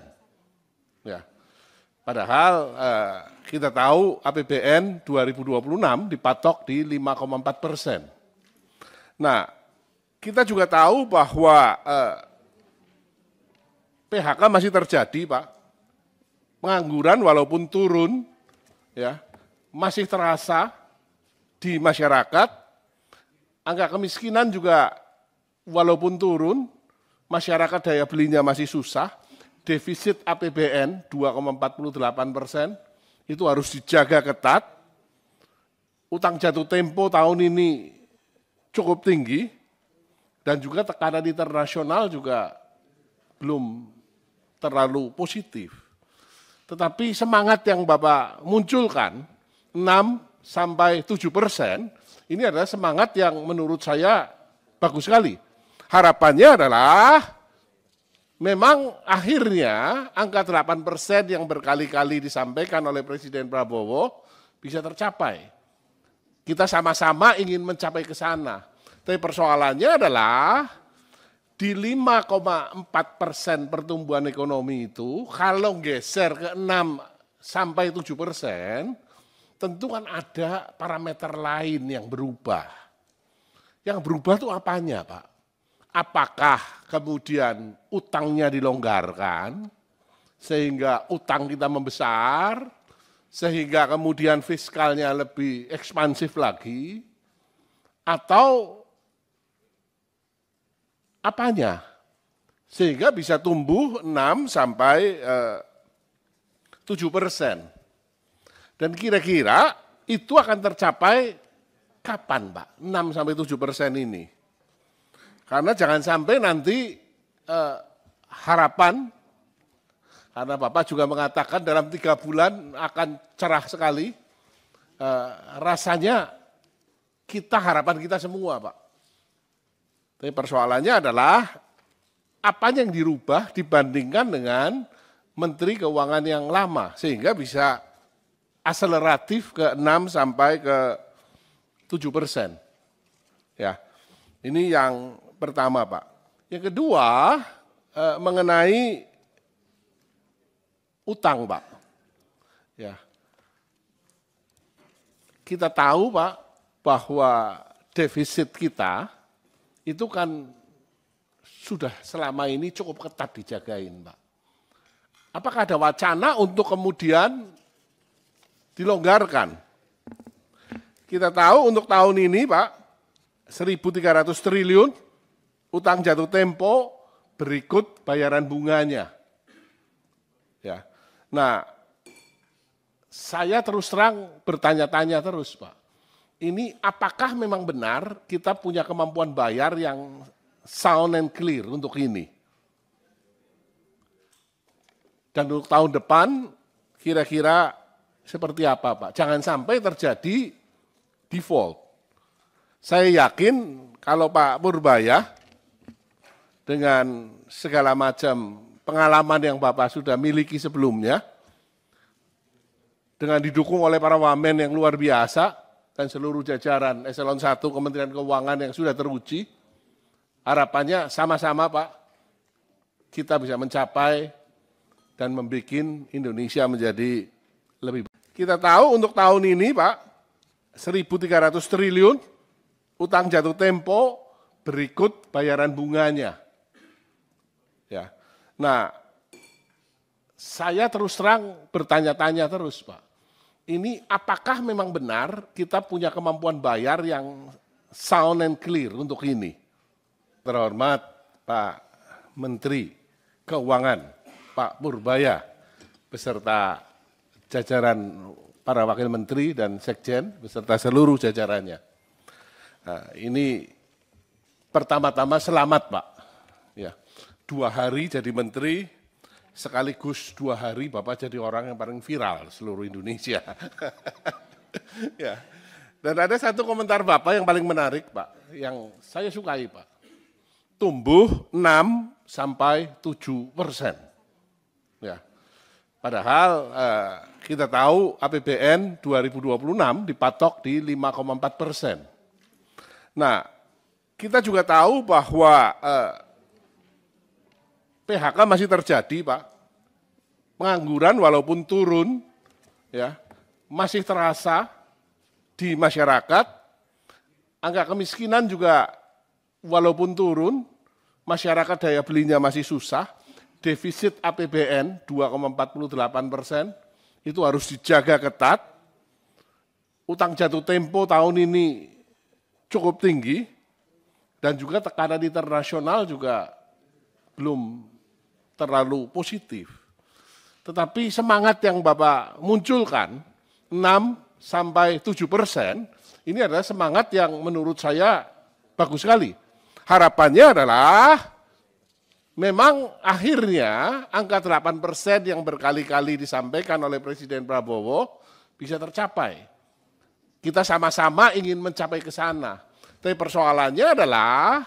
S1: Ya. Padahal kita tahu APBN 2026 dipatok di 5,4%. Nah, kita juga tahu bahwa PHK masih terjadi, Pak. Pengangguran walaupun turun, ya, masih terasa di masyarakat. Angka kemiskinan juga walaupun turun, masyarakat daya belinya masih susah. Defisit APBN 2,48%, itu harus dijaga ketat. Utang jatuh tempo tahun ini cukup tinggi, dan juga tekanan internasional juga belum terlalu positif. Tetapi semangat yang Bapak munculkan, 6 sampai 7%, ini adalah semangat yang menurut saya bagus sekali. Harapannya adalah memang akhirnya angka 8% yang berkali-kali disampaikan oleh Presiden Prabowo bisa tercapai. Kita sama-sama ingin mencapai ke sana. Tapi persoalannya adalah di 5,4% pertumbuhan ekonomi itu, kalau geser ke 6 sampai 7%, tentu kan ada parameter lain yang berubah. Yang berubah itu apanya, Pak? Apakah kemudian utangnya dilonggarkan, sehingga utang kita membesar, sehingga kemudian fiskalnya lebih ekspansif lagi, atau apanya? Sehingga bisa tumbuh 6 sampai 7%. Dan kira-kira itu akan tercapai kapan, Pak? 6 sampai 7% ini. Karena jangan sampai nanti harapan, karena Bapak juga mengatakan dalam 3 bulan akan cerah sekali, rasanya harapan kita semua, Pak. Tapi persoalannya adalah apa yang dirubah dibandingkan dengan Menteri Keuangan yang lama, sehingga bisa akseleratif ke 6 sampai ke 7%. Ya, ini yang pertama, Pak. Yang kedua, mengenai utang, Pak. Ya, kita tahu, Pak, bahwa defisit kita itu kan sudah selama ini cukup ketat dijagain, Pak. Apakah ada wacana untuk kemudian dilonggarkan? Kita tahu untuk tahun ini, Pak, 1.300 triliun utang jatuh tempo berikut bayaran bunganya. Ya. Nah, saya terus terang bertanya-tanya terus, Pak. Ini apakah memang benar kita punya kemampuan bayar yang sound and clear untuk ini? Dan untuk tahun depan kira-kira seperti apa, Pak? Jangan sampai terjadi default. Saya yakin kalau Pak Purbaya dengan segala macam pengalaman yang Bapak sudah miliki sebelumnya, dengan didukung oleh para wamen yang luar biasa dan seluruh jajaran eselon 1 Kementerian Keuangan yang sudah teruji, harapannya sama-sama, Pak, kita bisa mencapai dan membuat Indonesia menjadi lebih baik. Kita tahu untuk tahun ini, Pak, 1.300 triliun utang jatuh tempo berikut bayaran bunganya. Ya. Nah, saya terus terang bertanya-tanya terus, Pak. Ini apakah memang benar kita punya kemampuan bayar yang sound and clear untuk ini? Terhormat Pak Menteri Keuangan, Pak Purbaya, beserta jajaran para wakil menteri dan sekjen, beserta seluruh jajarannya. Nah, ini pertama-tama selamat, Pak. Ya, 2 hari jadi menteri, sekaligus 2 hari Bapak jadi orang yang paling viral seluruh Indonesia. Ya. Dan ada satu komentar Bapak yang paling menarik, Pak, yang saya sukai, Pak. Tumbuh 6 sampai 7%. Ya. Padahal kita tahu APBN 2026 dipatok di 5,4%. Nah, kita juga tahu bahwa PHK masih terjadi, Pak. Pengangguran walaupun turun, ya, masih terasa di masyarakat. Angka kemiskinan juga walaupun turun, masyarakat daya belinya masih susah. Defisit APBN 2,48% itu harus dijaga ketat. Utang jatuh tempo tahun ini cukup tinggi dan juga tekanan internasional juga belum terlalu positif. Tetapi semangat yang Bapak munculkan 6 sampai 7%, ini adalah semangat yang menurut saya bagus sekali. Harapannya adalah memang akhirnya angka 8% yang berkali-kali disampaikan oleh Presiden Prabowo bisa tercapai. Kita sama-sama ingin mencapai ke sana. Tapi persoalannya adalah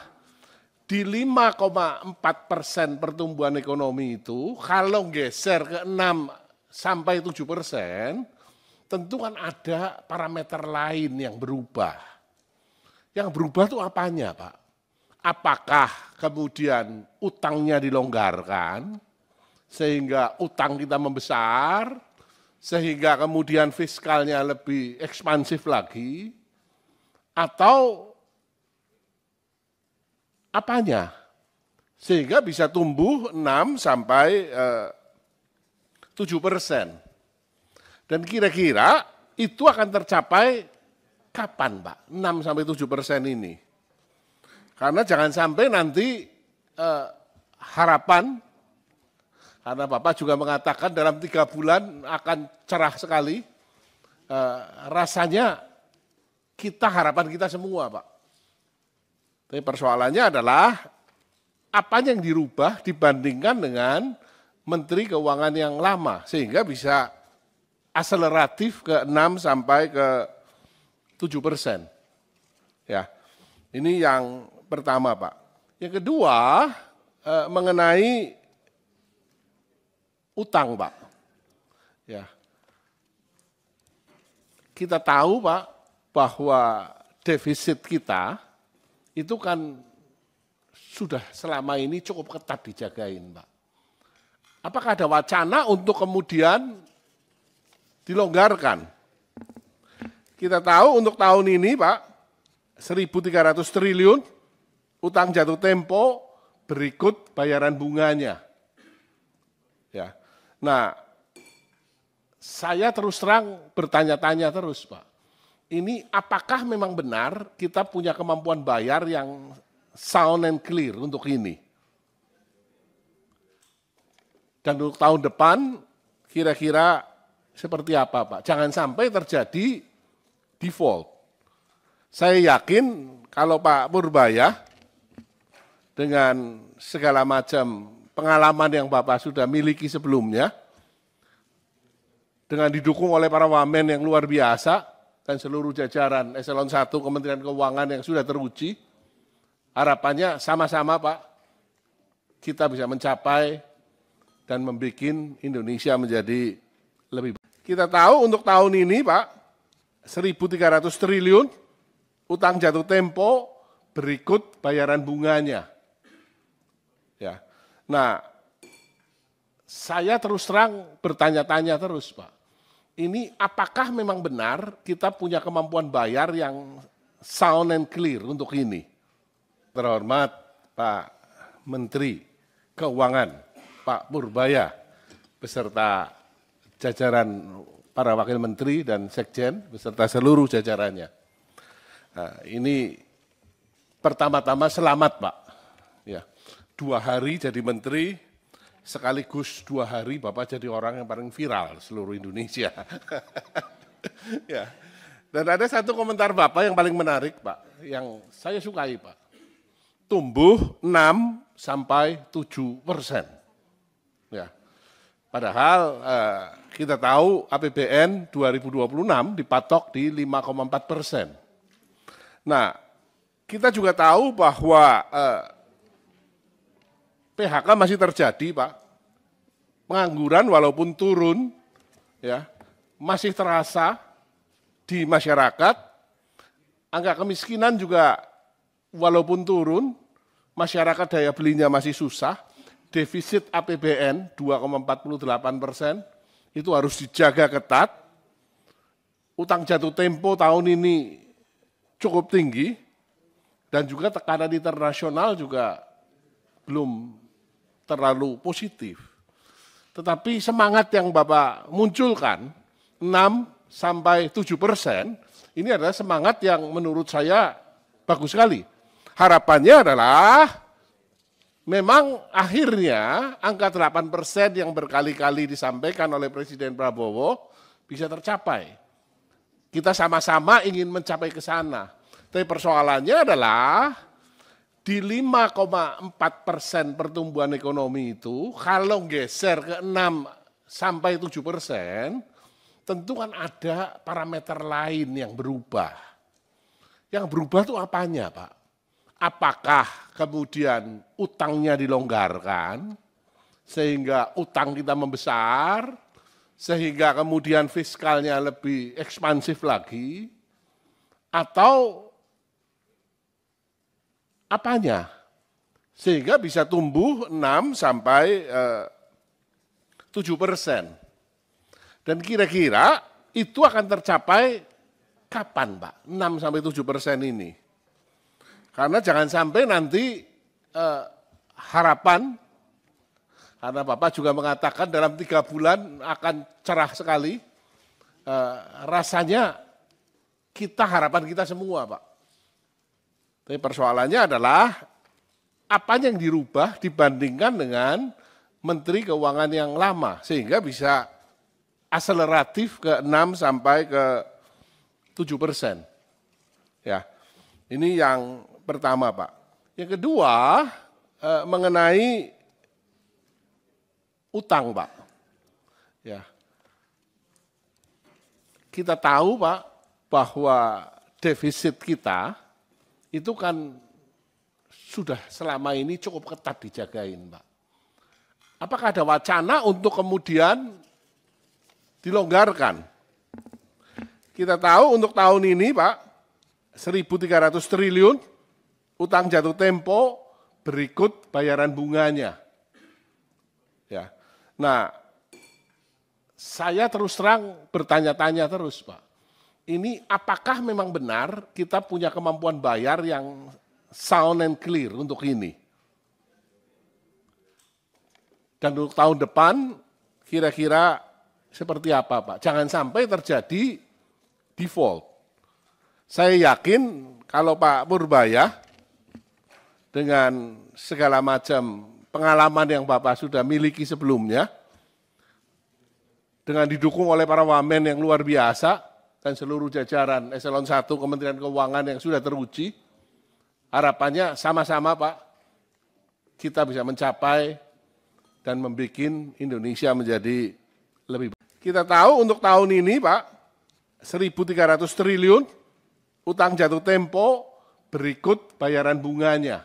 S1: di 5,4% pertumbuhan ekonomi itu, kalau geser ke 6 sampai 7%, tentu kan ada parameter lain yang berubah. Yang berubah itu apanya, Pak? Apakah kemudian utangnya dilonggarkan, sehingga utang kita membesar, sehingga kemudian fiskalnya lebih ekspansif lagi, atau apanya? Sehingga bisa tumbuh 6 sampai 7%. Dan kira-kira itu akan tercapai kapan Pak? 6-7% ini. Karena jangan sampai nanti harapan, karena Bapak juga mengatakan dalam 3 bulan akan cerah sekali, rasanya harapan kita semua Pak. Tapi persoalannya adalah apanya yang dirubah dibandingkan dengan Menteri Keuangan yang lama, sehingga bisa akseleratif ke 6-7%. Ya, ini yang pertama Pak. Yang kedua mengenai utang Pak. Ya, kita tahu Pak bahwa defisit kita itu kan sudah selama ini cukup ketat dijagain Pak. Apakah ada wacana untuk kemudian dilonggarkan? Kita tahu untuk tahun ini Pak, 1.300 triliun utang jatuh tempo berikut bayaran bunganya. Ya. Nah, saya terus terang bertanya-tanya terus Pak. Ini apakah memang benar kita punya kemampuan bayar yang sound and clear untuk ini? Dan untuk tahun depan kira-kira seperti apa Pak? Jangan sampai terjadi default. Saya yakin kalau Pak Purbaya dengan segala macam pengalaman yang Bapak sudah miliki sebelumnya, dengan didukung oleh para wamen yang luar biasa dan seluruh jajaran Eselon 1 Kementerian Keuangan yang sudah teruji, harapannya sama-sama Pak, kita bisa mencapai dan membuat Indonesia menjadi lebih baik. Kita tahu untuk tahun ini Pak, 1.300 triliun utang jatuh tempo berikut bayaran bunganya. Ya. Nah, saya terus terang bertanya-tanya terus Pak. Ini apakah memang benar kita punya kemampuan bayar yang sound and clear untuk ini? Terhormat Pak Menteri Keuangan, Pak Purbaya, beserta jajaran para wakil menteri dan sekjen, beserta seluruh jajarannya. Nah, ini pertama-tama selamat Pak. Ya, 2 hari jadi menteri, sekaligus 2 hari Bapak jadi orang yang paling viral seluruh Indonesia. Ya. Dan ada satu komentar Bapak yang paling menarik Pak, yang saya sukai Pak. Tumbuh 6-7%. Ya. Padahal kita tahu APBN 2026 dipatok di 5,4%. Nah, kita juga tahu bahwa PHK masih terjadi Pak. Pengangguran walaupun turun, ya, masih terasa di masyarakat. Angka kemiskinan juga walaupun turun, masyarakat daya belinya masih susah. Defisit APBN 2,48% itu harus dijaga ketat. Utang jatuh tempo tahun ini cukup tinggi dan juga tekanan internasional juga belum terlalu positif. Tetapi semangat yang Bapak munculkan 6-7% ini adalah semangat yang menurut saya bagus sekali. Harapannya adalah memang akhirnya angka 8% yang berkali-kali disampaikan oleh Presiden Prabowo bisa tercapai. Kita sama-sama ingin mencapai ke sana. Tapi persoalannya adalah di 5,4% pertumbuhan ekonomi itu, kalau geser ke 6-7%, tentu kan ada parameter lain yang berubah. Yang berubah itu apanya Pak? Apakah kemudian utangnya dilonggarkan, sehingga utang kita membesar, sehingga kemudian fiskalnya lebih ekspansif lagi, atau apanya? Sehingga bisa tumbuh 6-7%. Dan kira-kira itu akan tercapai kapan Pak? 6-7% ini. Karena jangan sampai nanti harapan, karena Bapak juga mengatakan dalam 3 bulan akan cerah sekali, rasanya harapan kita semua, Pak. Tapi persoalannya adalah apa yang dirubah dibandingkan dengan Menteri Keuangan yang lama, sehingga bisa akseleratif ke 6 sampai ke 7%. Ya, ini yang pertama, Pak. Yang kedua, mengenai utang, Pak. Ya, kita tahu, Pak, bahwa defisit kita itu kan sudah selama ini cukup ketat dijagain, Pak. Apakah ada wacana untuk kemudian dilonggarkan? Kita tahu untuk tahun ini, Pak, 1.300 triliun utang jatuh tempo berikut bayaran bunganya. Ya. Nah, saya terus terang bertanya-tanya terus, Pak. Ini apakah memang benar kita punya kemampuan bayar yang sound and clear untuk ini? Dan untuk tahun depan kira-kira seperti apa, Pak? Jangan sampai terjadi default. Saya yakin kalau Pak Purbaya dengan segala macam pengalaman yang Bapak sudah miliki sebelumnya, dengan didukung oleh para wamen yang luar biasa, dan seluruh jajaran eselon 1 Kementerian Keuangan yang sudah teruji, harapannya sama-sama, Pak, kita bisa mencapai dan membuat Indonesia menjadi lebih baik. Kita tahu untuk tahun ini, Pak, 1.300 triliun utang jatuh tempo berikut bayaran bunganya.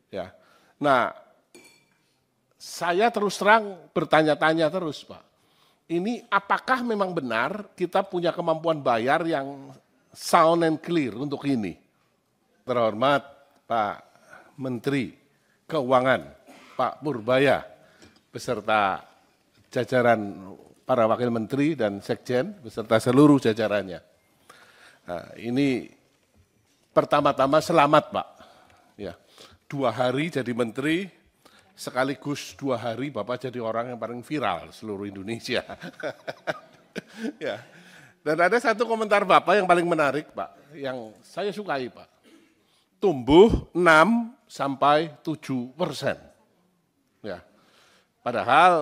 S1: Ya. Nah, saya terus terang bertanya-tanya terus, Pak. Ini apakah memang benar kita punya kemampuan bayar yang sound and clear untuk ini? Terhormat Pak Menteri Keuangan, Pak Purbaya, beserta jajaran para wakil menteri dan sekjen, beserta seluruh jajarannya. Nah, ini pertama-tama selamat, Pak. Ya, 2 hari jadi menteri, sekaligus 2 hari Bapak jadi orang yang paling viral seluruh Indonesia. Ya. Dan ada satu komentar Bapak yang paling menarik, Pak, yang saya sukai, Pak. Tumbuh 6 sampai 7%. Ya. Padahal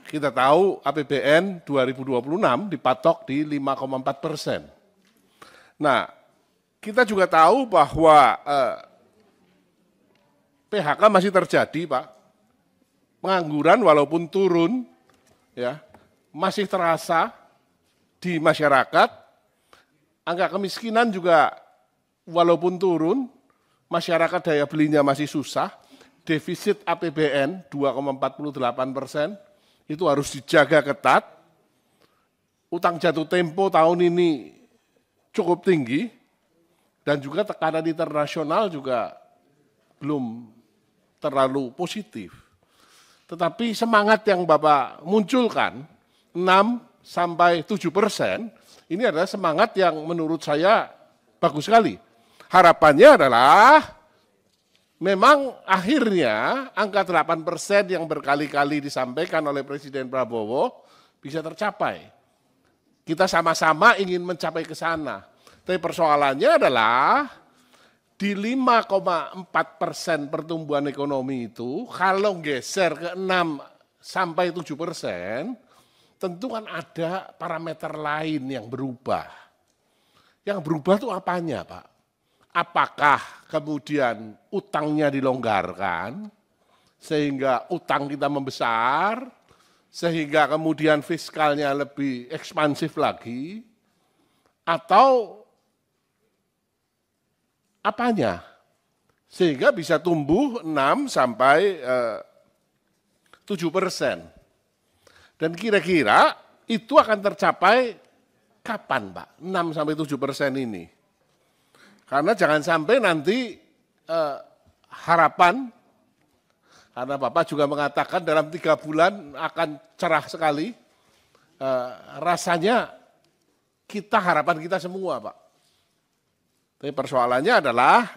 S1: kita tahu APBN 2026 dipatok di 5,4%. Nah, kita juga tahu bahwa PHK masih terjadi, Pak. Pengangguran walaupun turun, ya, masih terasa di masyarakat. Angka kemiskinan juga walaupun turun, masyarakat daya belinya masih susah. Defisit APBN 2,48%, itu harus dijaga ketat. Utang jatuh tempo tahun ini cukup tinggi, dan juga tekanan internasional juga belum terlalu positif. Tetapi semangat yang Bapak munculkan, 6 sampai 7%, ini adalah semangat yang menurut saya bagus sekali. Harapannya adalah memang akhirnya angka 8% yang berkali-kali disampaikan oleh Presiden Prabowo bisa tercapai. Kita sama-sama ingin mencapai ke sana. Tapi persoalannya adalah di 5,4% pertumbuhan ekonomi itu, kalau geser ke 6 sampai 7%, tentu kan ada parameter lain yang berubah. Yang berubah itu apanya, Pak? Apakah kemudian utangnya dilonggarkan, sehingga utang kita membesar, sehingga kemudian fiskalnya lebih ekspansif lagi, atau apanya? Sehingga bisa tumbuh 6 sampai 7%. Dan kira-kira itu akan tercapai kapan, Pak? 6 sampai 7% ini. Karena jangan sampai nanti harapan, karena Bapak juga mengatakan dalam 3 bulan akan cerah sekali, rasanya harapan kita semua, Pak. Tapi persoalannya adalah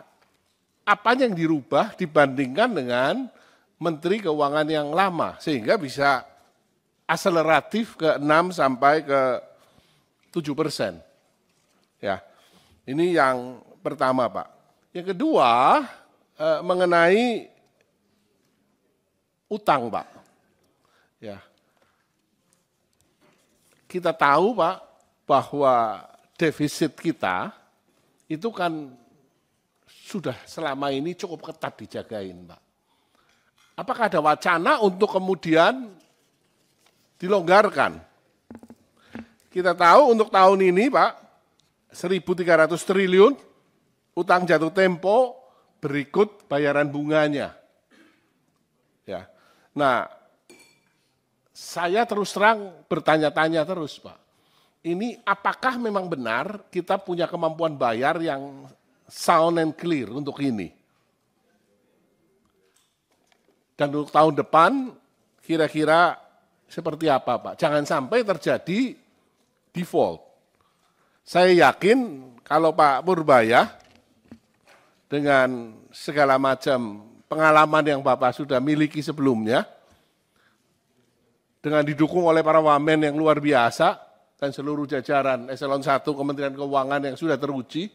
S1: apa yang dirubah dibandingkan dengan Menteri Keuangan yang lama, sehingga bisa aseleratif ke 6 sampai ke 7%. Ya, ini yang pertama, Pak. Yang kedua, mengenai utang, Pak. Ya, kita tahu, Pak, bahwa defisit kita itu kan sudah selama ini cukup ketat dijagain, Pak. Apakah ada wacana untuk kemudian dilonggarkan? Kita tahu untuk tahun ini, Pak, 1.300 triliun utang jatuh tempo berikut bayaran bunganya. Ya. Nah, saya terus terang bertanya-tanya terus, Pak. Ini apakah memang benar kita punya kemampuan bayar yang sound and clear untuk ini? Dan untuk tahun depan kira-kira seperti apa, Pak? Jangan sampai terjadi default. Saya yakin kalau Pak Purbaya dengan segala macam pengalaman yang Bapak sudah miliki sebelumnya, dengan didukung oleh para wamen yang luar biasa dan seluruh jajaran Eselon 1 Kementerian Keuangan yang sudah teruji,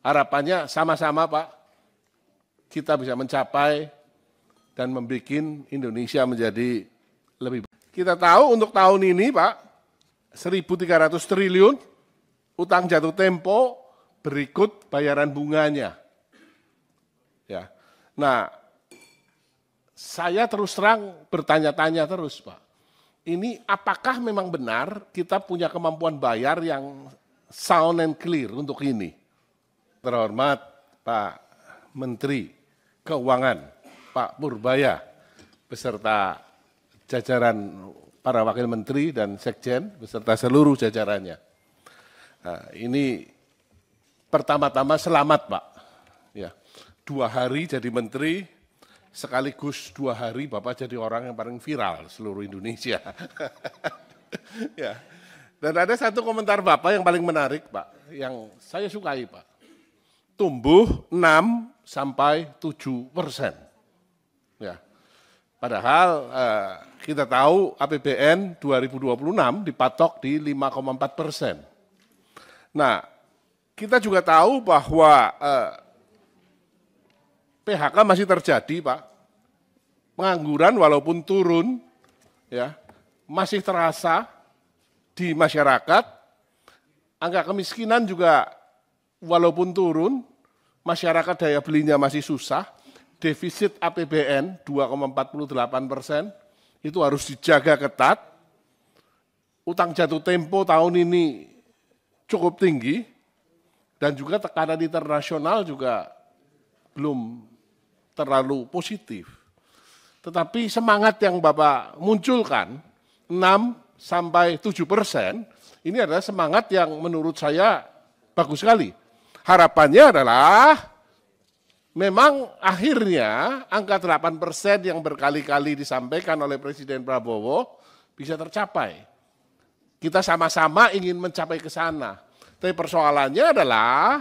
S1: harapannya sama-sama, Pak, kita bisa mencapai dan membuat Indonesia menjadi lebih baik. Kita tahu untuk tahun ini, Pak, 1.300 triliun utang jatuh tempo berikut bayaran bunganya. Ya. Nah, saya terus terang bertanya-tanya terus, Pak. Ini apakah memang benar kita punya kemampuan bayar yang sound and clear untuk ini? Terhormat Pak Menteri Keuangan, Pak Purbaya, beserta jajaran para wakil menteri dan sekjen, beserta seluruh jajarannya. Nah, ini pertama-tama selamat, Pak. Ya, 2 hari jadi menteri, sekaligus 2 hari Bapak jadi orang yang paling viral seluruh Indonesia. Ya. Dan ada satu komentar Bapak yang paling menarik, Pak, yang saya sukai, Pak. Tumbuh 6 sampai 7%. Ya. Padahal kita tahu APBN 2026 dipatok di 5,4%. Nah, kita juga tahu bahwa PHK masih terjadi, Pak. Pengangguran walaupun turun, ya, masih terasa di masyarakat. Angka kemiskinan juga walaupun turun, masyarakat daya belinya masih susah. Defisit APBN 2,48% itu harus dijaga ketat. Utang jatuh tempo tahun ini cukup tinggi dan juga tekanan internasional juga belum terlalu positif. Tetapi semangat yang Bapak munculkan 6 sampai 7%, ini adalah semangat yang menurut saya bagus sekali. Harapannya adalah memang akhirnya angka 8% yang berkali-kali disampaikan oleh Presiden Prabowo bisa tercapai. Kita sama-sama ingin mencapai ke sana. Tapi persoalannya adalah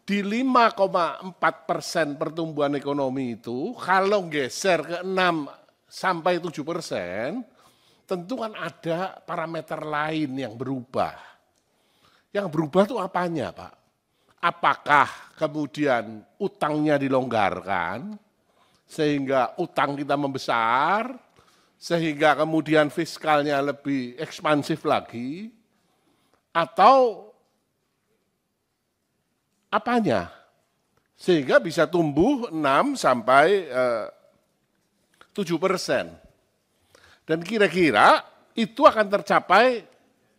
S1: di 5,4% pertumbuhan ekonomi itu, kalau geser ke 6 sampai 7%, tentu kan ada parameter lain yang berubah. Yang berubah itu apanya, Pak? Apakah kemudian utangnya dilonggarkan, sehingga utang kita membesar, sehingga kemudian fiskalnya lebih ekspansif lagi, atau apanya? Sehingga bisa tumbuh 6 sampai 7%. Dan kira-kira itu akan tercapai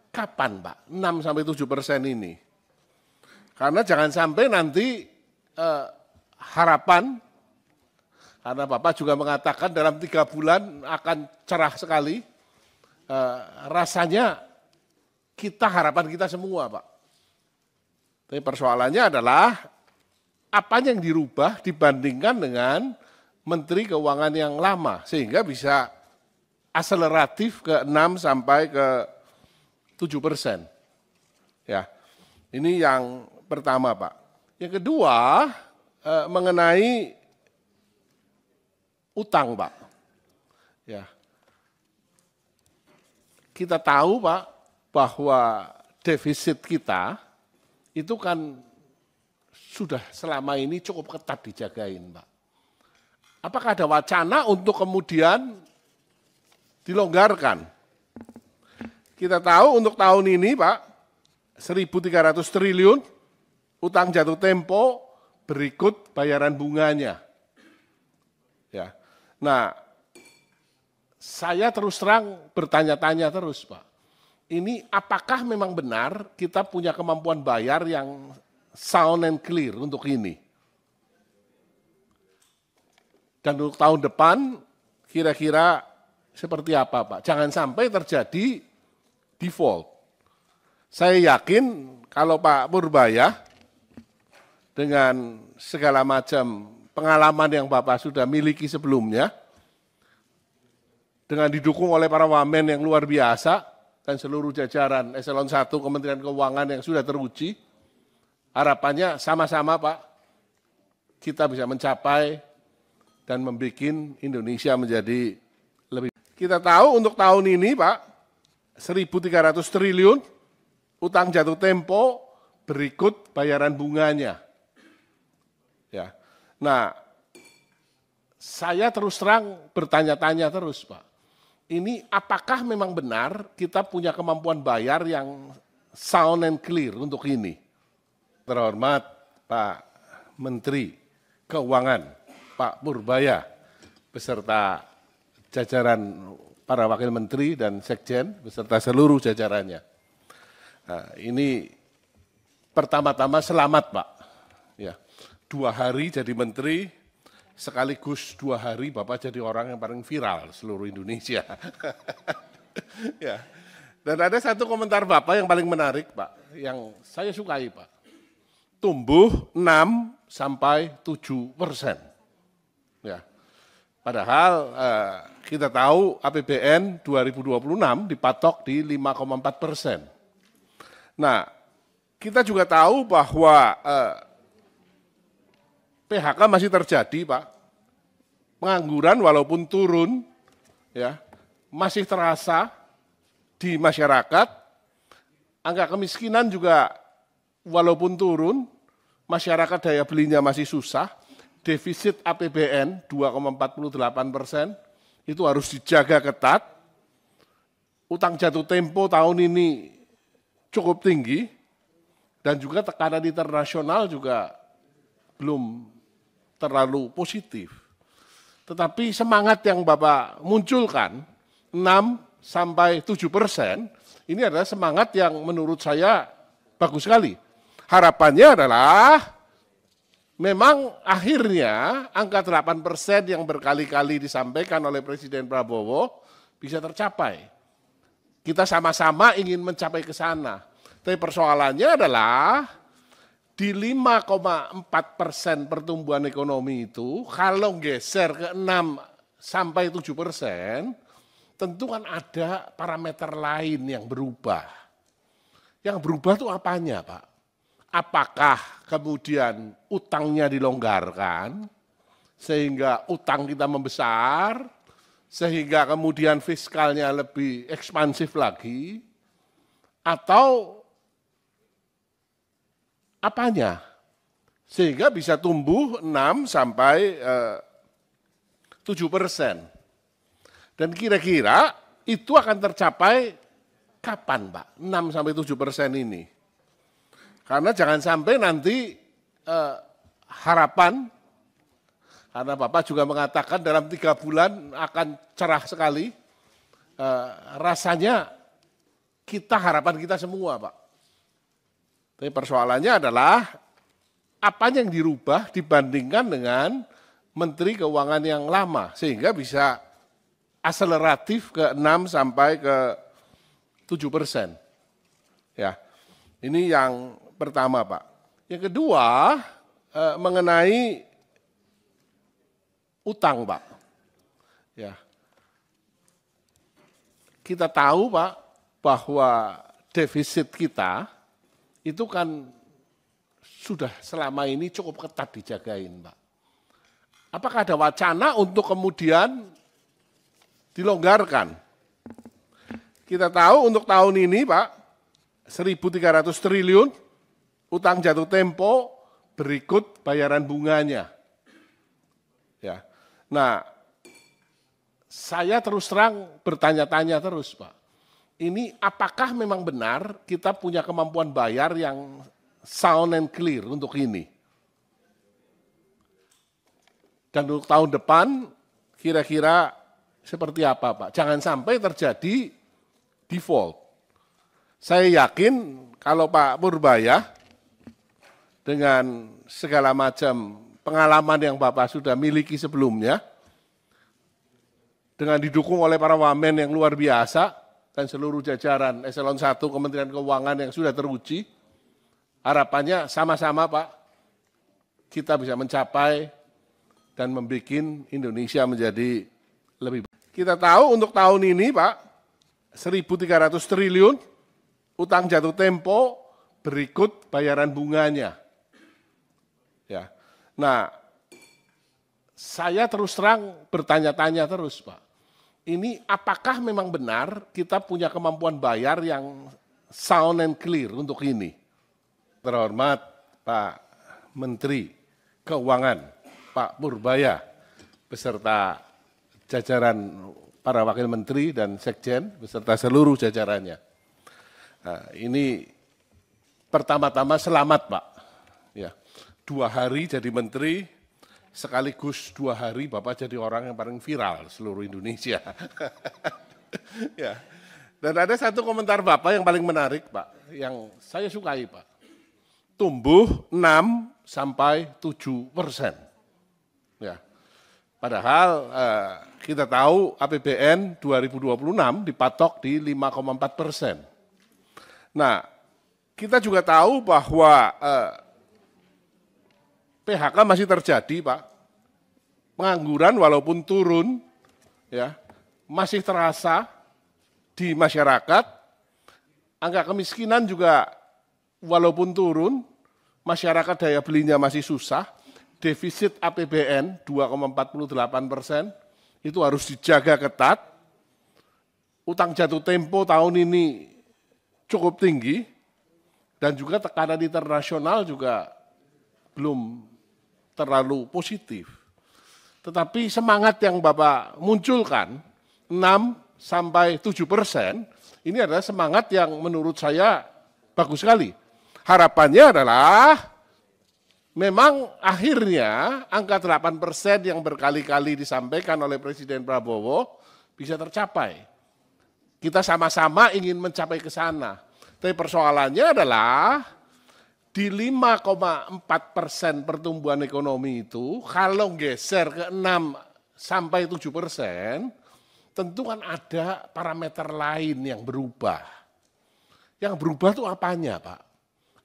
S1: kapan, Pak? 6 sampai 7% ini. Karena jangan sampai nanti harapan, karena Bapak juga mengatakan dalam 3 bulan akan cerah sekali, rasanya harapan kita semua, Pak. Tapi persoalannya adalah apa yang dirubah dibandingkan dengan Menteri Keuangan yang lama, sehingga bisa aseleratif ke 6 sampai ke 7%. Ya, ini yang pertama, Pak. Yang kedua, mengenai utang, Pak. Ya. kita tahu Pak, bahwa defisit kita itu kan sudah selama ini cukup ketat dijagain Pak. Apakah ada wacana untuk kemudian dilonggarkan? Kita tahu untuk tahun ini Pak, 1.300 triliun utang jatuh tempo berikut bayaran bunganya. Ya. Nah, saya terus terang bertanya-tanya terus Pak. Ini apakah memang benar kita punya kemampuan bayar yang sound and clear untuk ini? Dan untuk tahun depan kira-kira seperti apa Pak? Jangan sampai terjadi default. Saya yakin kalau Pak Purbaya dengan segala macam pengalaman yang Bapak sudah miliki sebelumnya, dengan didukung oleh para wamen yang luar biasa dan seluruh jajaran Eselon 1 Kementerian Keuangan yang sudah teruji, harapannya sama-sama Pak, kita bisa mencapai dan membuat Indonesia menjadi lebih. Kita tahu untuk tahun ini Pak, 1.300 triliun utang jatuh tempo berikut bayaran bunganya. Ya. Nah, saya terus terang bertanya-tanya terus Pak. Ini apakah memang benar kita punya kemampuan bayar yang sound and clear untuk ini? Terhormat Pak Menteri Keuangan, Pak Purbaya, beserta jajaran para wakil menteri dan sekjen, beserta seluruh jajarannya. Nah, ini pertama-tama selamat Pak. Ya, 2 hari jadi menteri, sekaligus 2 hari Bapak jadi orang yang paling viral seluruh Indonesia. Ya. Dan ada satu komentar Bapak yang paling menarik Pak, yang saya sukai Pak. Tumbuh 6-7%. Ya. Padahal kita tahu APBN 2026 dipatok di 5,4%. Nah, kita juga tahu bahwa PHK masih terjadi Pak. Pengangguran walaupun turun, ya, masih terasa di masyarakat. Angka kemiskinan juga walaupun turun, masyarakat daya belinya masih susah. Defisit APBN 2,48% itu harus dijaga ketat. Utang jatuh tempo tahun ini cukup tinggi dan juga tekanan internasional juga belum terlalu positif. Tetapi semangat yang Bapak munculkan 6-7%, ini adalah semangat yang menurut saya bagus sekali. Harapannya adalah memang akhirnya angka 8% yang berkali-kali disampaikan oleh Presiden Prabowo bisa tercapai. Kita sama-sama ingin mencapai ke sana. Tapi persoalannya adalah di 5,4% pertumbuhan ekonomi itu, kalau geser ke 6-7%, tentu kan ada parameter lain yang berubah. Yang berubah itu apanya Pak? Apakah kemudian utangnya dilonggarkan, sehingga utang kita membesar, sehingga kemudian fiskalnya lebih ekspansif lagi, atau apanya? Sehingga bisa tumbuh 6-7%. Dan kira-kira itu akan tercapai kapan Pak? 6-7% ini. Karena jangan sampai nanti harapan, karena Bapak juga mengatakan dalam 3 bulan akan cerah sekali, rasanya harapan kita semua Pak. Tapi persoalannya adalah apa yang dirubah dibandingkan dengan Menteri Keuangan yang lama, sehingga bisa akseleratif ke 6-7%. Ya, ini yang pertama Pak. Yang kedua mengenai utang Pak. Ya, kita tahu Pak bahwa defisit kita itu kan sudah selama ini cukup ketat dijagain Pak. Apakah ada wacana untuk kemudian dilonggarkan? Kita tahu untuk tahun ini Pak, 1.300 triliun, utang jatuh tempo berikut bayaran bunganya. Ya. Nah, saya terus terang bertanya-tanya terus Pak, ini apakah memang benar kita punya kemampuan bayar yang sound and clear untuk ini? Dan untuk tahun depan kira-kira seperti apa Pak? Jangan sampai terjadi default. Saya yakin kalau Pak Purbaya dengan segala macam pengalaman yang Bapak sudah miliki sebelumnya, dengan didukung oleh para wamen yang luar biasa dan seluruh jajaran Eselon 1 Kementerian Keuangan yang sudah teruji, harapannya sama-sama Pak, kita bisa mencapai dan membuat Indonesia menjadi lebih baik. Kita tahu untuk tahun ini Pak, 1.300 triliun, utang jatuh tempo berikut bayaran bunganya. Ya. Nah, saya terus terang bertanya-tanya terus Pak, ini apakah memang benar kita punya kemampuan bayar yang sound and clear untuk ini? Terhormat Pak Menteri Keuangan, Pak Purbaya, beserta jajaran para wakil menteri dan sekjen, beserta seluruh jajarannya. Nah, ini pertama-tama selamat Pak. Ya, 2 hari jadi menteri, sekaligus 2 hari Bapak jadi orang yang paling viral seluruh Indonesia. Ya. Dan ada satu komentar Bapak yang paling menarik Pak, yang saya sukai Pak. Tumbuh 6-7%. Ya. Padahal kita tahu APBN 2026 dipatok di 5,4%. Nah, kita juga tahu bahwa PHK masih terjadi Pak. Pengangguran walaupun turun, ya, masih terasa di masyarakat. Angka kemiskinan juga walaupun turun, masyarakat daya belinya masih susah. Defisit APBN 2,48%, itu harus dijaga ketat. Utang jatuh tempo tahun ini cukup tinggi, dan juga tekanan internasional juga belum terlalu positif. Tetapi semangat yang Bapak munculkan, 6-7%, ini adalah semangat yang menurut saya bagus sekali. Harapannya adalah memang akhirnya angka 8% yang berkali-kali disampaikan oleh Presiden Prabowo bisa tercapai. Kita sama-sama ingin mencapai ke sana. Tapi persoalannya adalah di 5,4% pertumbuhan ekonomi itu, kalau geser ke 6-7%, tentu kan ada parameter lain yang berubah. Yang berubah itu apanya Pak?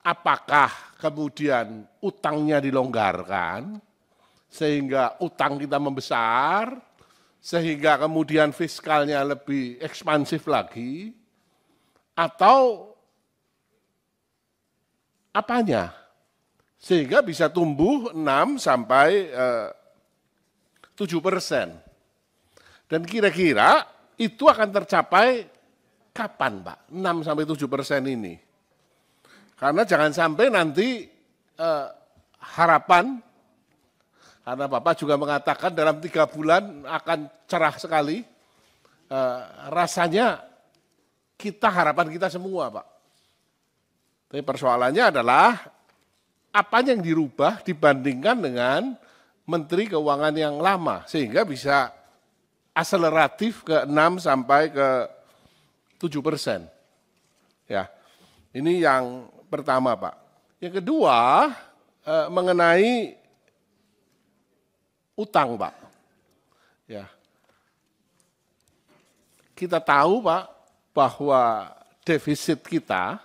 S1: Apakah kemudian utangnya dilonggarkan, sehingga utang kita membesar, sehingga kemudian fiskalnya lebih ekspansif lagi, atau apanya? Sehingga bisa tumbuh 6-7%. Dan kira-kira itu akan tercapai kapan Pak, 6-7% ini? Karena jangan sampai nanti harapan, karena Bapak juga mengatakan dalam 3 bulan akan cerah sekali, rasanya harapan kita semua Pak. Tapi persoalannya adalah apa yang dirubah dibandingkan dengan Menteri Keuangan yang lama, sehingga bisa akseleratif ke 6-7%. Ya, ini yang pertama Pak. Yang kedua mengenai utang Pak. Ya, kita tahu Pak bahwa defisit kita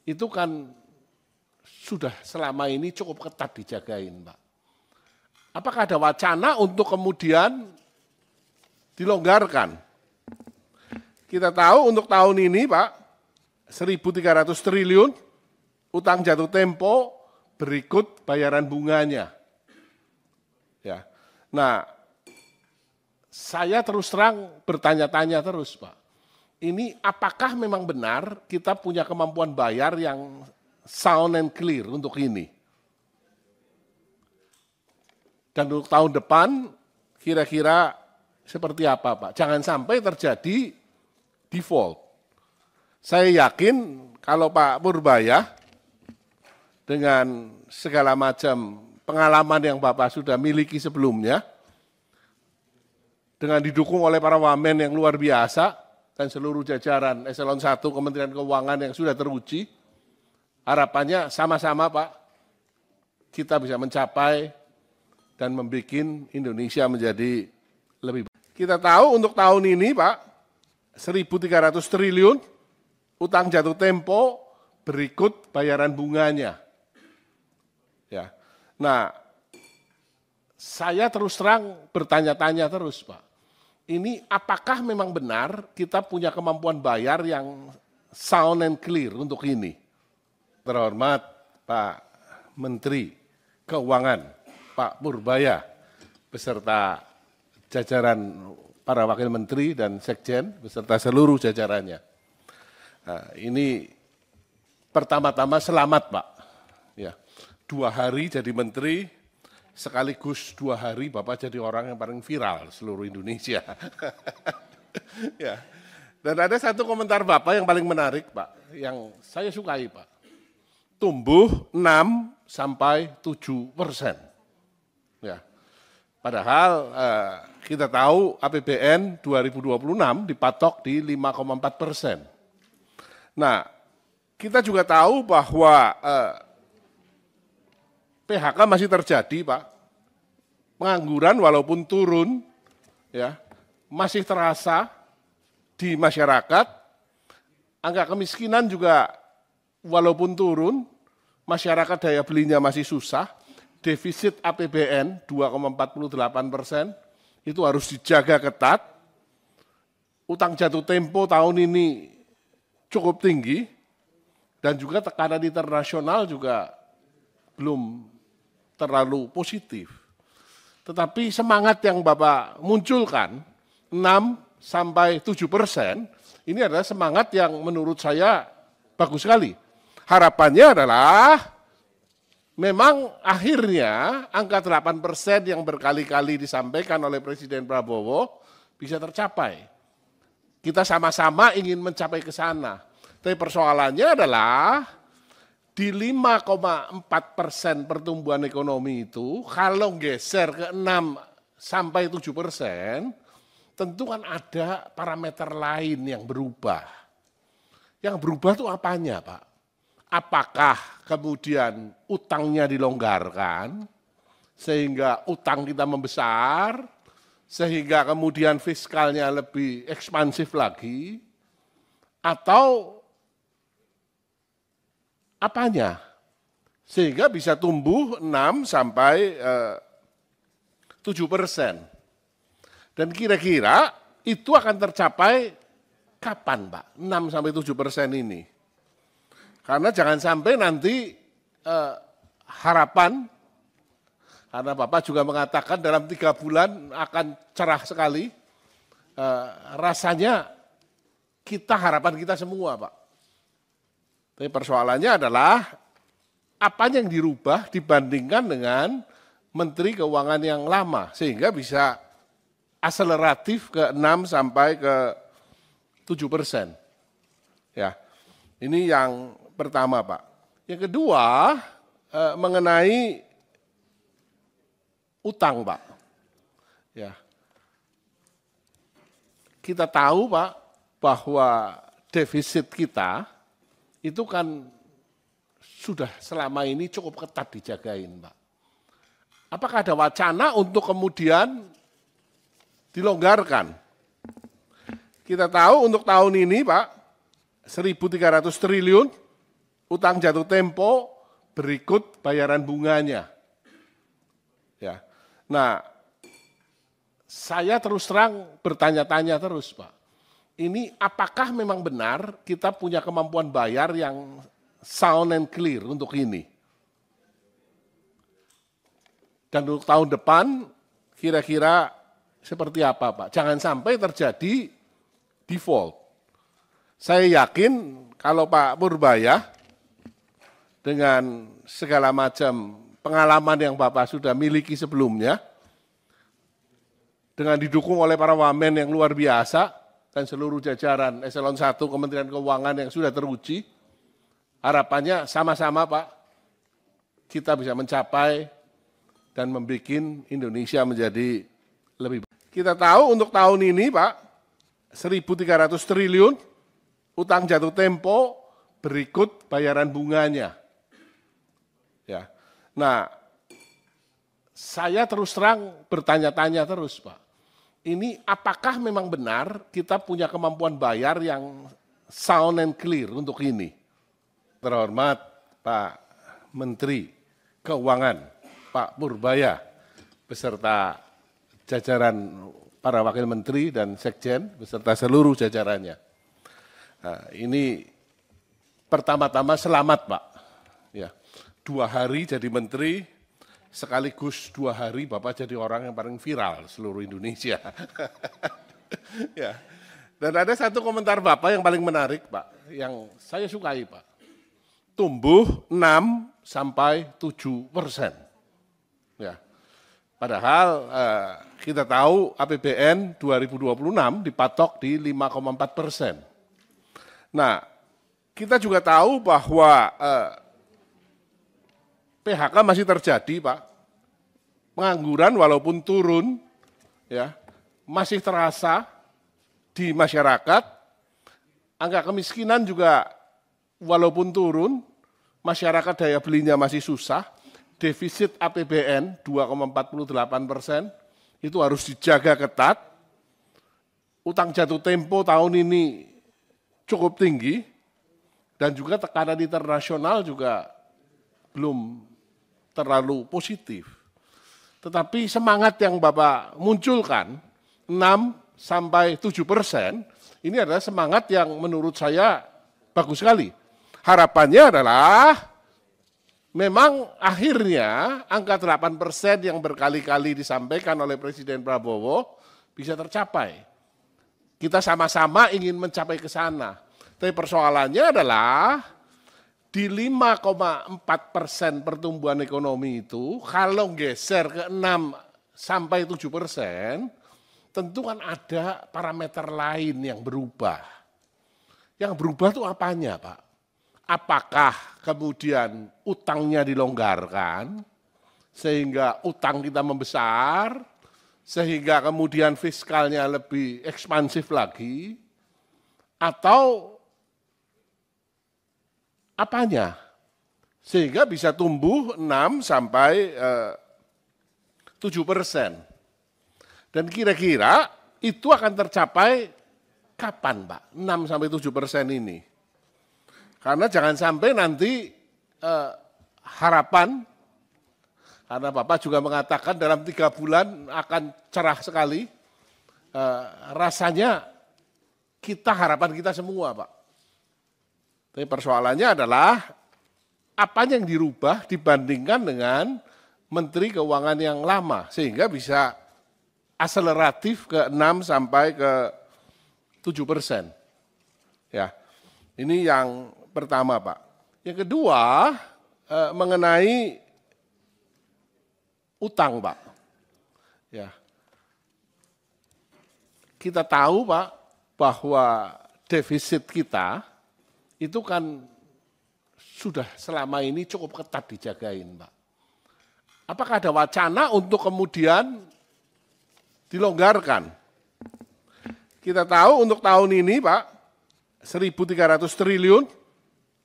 S1: itu kan sudah selama ini cukup ketat dijagain Pak. Apakah ada wacana untuk kemudian dilonggarkan? Kita tahu untuk tahun ini Pak, 1.300 triliun, utang jatuh tempo berikut bayaran bunganya. Ya. Nah, saya terus terang bertanya-tanya terus Pak, ini apakah memang benar kita punya kemampuan bayar yang sound and clear untuk ini? Dan untuk tahun depan kira-kira seperti apa, Pak? Jangan sampai terjadi default. Saya yakin kalau Pak Purbaya dengan segala macam pengalaman yang Bapak sudah miliki sebelumnya, dengan didukung oleh para wamen yang luar biasa dan seluruh jajaran Eselon 1 Kementerian Keuangan yang sudah teruji, harapannya sama-sama Pak, kita bisa mencapai dan membuat Indonesia menjadi lebih baik. Kita tahu untuk tahun ini Pak, 1.300 triliun utang jatuh tempo berikut bayaran bunganya. Ya. Nah, saya terus terang bertanya-tanya terus Pak, ini apakah memang benar kita punya kemampuan bayar yang sound and clear untuk ini? Terhormat Pak Menteri Keuangan, Pak Purbaya, beserta jajaran para wakil menteri dan sekjen, beserta seluruh jajarannya. Nah, ini pertama-tama selamat Pak. Ya, 2 hari jadi menteri, sekaligus 2 hari Bapak jadi orang yang paling viral seluruh Indonesia. Ya. Dan ada satu komentar Bapak yang paling menarik Pak, yang saya sukai Pak. Tumbuh 6-7%. Ya. Padahal kita tahu APBN 2026 dipatok di 5,4%. Nah, kita juga tahu bahwa PHK masih terjadi, Pak. Pengangguran walaupun turun, ya, masih terasa di masyarakat. Angka kemiskinan juga walaupun turun, masyarakat daya belinya masih susah. Defisit APBN 2,48%, itu harus dijaga ketat. Utang jatuh tempo tahun ini cukup tinggi, dan juga tekanan internasional juga belum terlalu positif. Tetapi semangat yang Bapak munculkan, 6-7%, ini adalah semangat yang menurut saya bagus sekali. Harapannya adalah memang akhirnya angka 8% yang berkali-kali disampaikan oleh Presiden Prabowo bisa tercapai. Kita sama-sama ingin mencapai ke sana. Tapi persoalannya adalah di 5,4% pertumbuhan ekonomi itu, kalau geser ke 6-7%, tentu kan ada parameter lain yang berubah. Yang berubah itu apanya Pak? Apakah kemudian utangnya dilonggarkan, sehingga utang kita membesar, sehingga kemudian fiskalnya lebih ekspansif lagi, atau apanya? Sehingga bisa tumbuh 6-7%. Dan kira-kira itu akan tercapai kapan Pak? 6-7% ini. Karena jangan sampai nanti harapan, karena Bapak juga mengatakan dalam 3 bulan akan cerah sekali, rasanya harapan kita semua Pak. Tapi persoalannya adalah apa yang dirubah dibandingkan dengan Menteri Keuangan yang lama, sehingga bisa akseleratif ke 6-7%. Ya, ini yang pertama Pak. Yang kedua mengenai utang Pak. Ya, kita tahu Pak bahwa defisit kita itu kan sudah selama ini cukup ketat dijagain Pak. Apakah ada wacana untuk kemudian dilonggarkan? Kita tahu untuk tahun ini Pak, 1.300 triliun utang jatuh tempo berikut bayaran bunganya. Ya. Nah, saya terus terang bertanya-tanya terus Pak. Ini apakah memang benar kita punya kemampuan bayar yang sound and clear untuk ini? Dan untuk tahun depan kira-kira seperti apa Pak? Jangan sampai terjadi default. Saya yakin kalau Pak Purbaya dengan segala macam pengalaman yang Bapak sudah miliki sebelumnya, dengan didukung oleh para wamen yang luar biasa dan seluruh jajaran Eselon 1 Kementerian Keuangan yang sudah teruji, harapannya sama-sama Pak, kita bisa mencapai dan membuat Indonesia menjadi lebih baik. Kita tahu untuk tahun ini Pak, 1.300 triliun utang jatuh tempo berikut bayaran bunganya. Ya. Nah, saya terus terang bertanya-tanya terus Pak, ini apakah memang benar kita punya kemampuan bayar yang sound and clear untuk ini? Terhormat Pak Menteri Keuangan, Pak Purbaya, beserta jajaran para wakil menteri dan sekjen, beserta seluruh jajarannya. Nah, ini pertama-tama selamat Pak. Ya, 2 hari jadi menteri, sekaligus 2 hari Bapak jadi orang yang paling viral seluruh Indonesia. Ya. Dan ada satu komentar Bapak yang paling menarik Pak, yang saya sukai Pak. Tumbuh 6-7%. Ya. Padahal kita tahu APBN 2026 dipatok di 5,4%. Nah, kita juga tahu bahwa PHK masih terjadi, Pak. Pengangguran walaupun turun, ya, masih terasa di masyarakat. Angka kemiskinan juga walaupun turun, masyarakat daya belinya masih susah. Defisit APBN 2,48% itu harus dijaga ketat. Utang jatuh tempo tahun ini cukup tinggi dan juga tekanan internasional juga belum terlalu positif. Tetapi semangat yang Bapak munculkan 6-7%, ini adalah semangat yang menurut saya bagus sekali. Harapannya adalah memang akhirnya angka 8% yang berkali-kali disampaikan oleh Presiden Prabowo bisa tercapai. Kita sama-sama ingin mencapai ke sana. Tapi persoalannya adalah di 5,4% pertumbuhan ekonomi itu, kalau geser ke 6-7%, tentu kan ada parameter lain yang berubah. Yang berubah itu apanya Pak? Apakah kemudian utangnya dilonggarkan, sehingga utang kita membesar, sehingga kemudian fiskalnya lebih ekspansif lagi, atau apanya? Sehingga bisa tumbuh 6-7%. Dan kira-kira itu akan tercapai kapan Pak? 6-7% ini. Karena jangan sampai nanti harapan, karena Bapak juga mengatakan dalam 3 bulan akan cerah sekali, rasanya harapan kita semua Pak. Tapi persoalannya adalah apa yang dirubah dibandingkan dengan Menteri Keuangan yang lama, sehingga bisa akseleratif ke 6-7%. Ya, ini yang pertama Pak. Yang kedua mengenai utang Pak. Ya, kita tahu Pak bahwa defisit kita itu kan sudah selama ini cukup ketat dijagain Pak. Apakah ada wacana untuk kemudian dilonggarkan? Kita tahu untuk tahun ini Pak, 1.300 triliun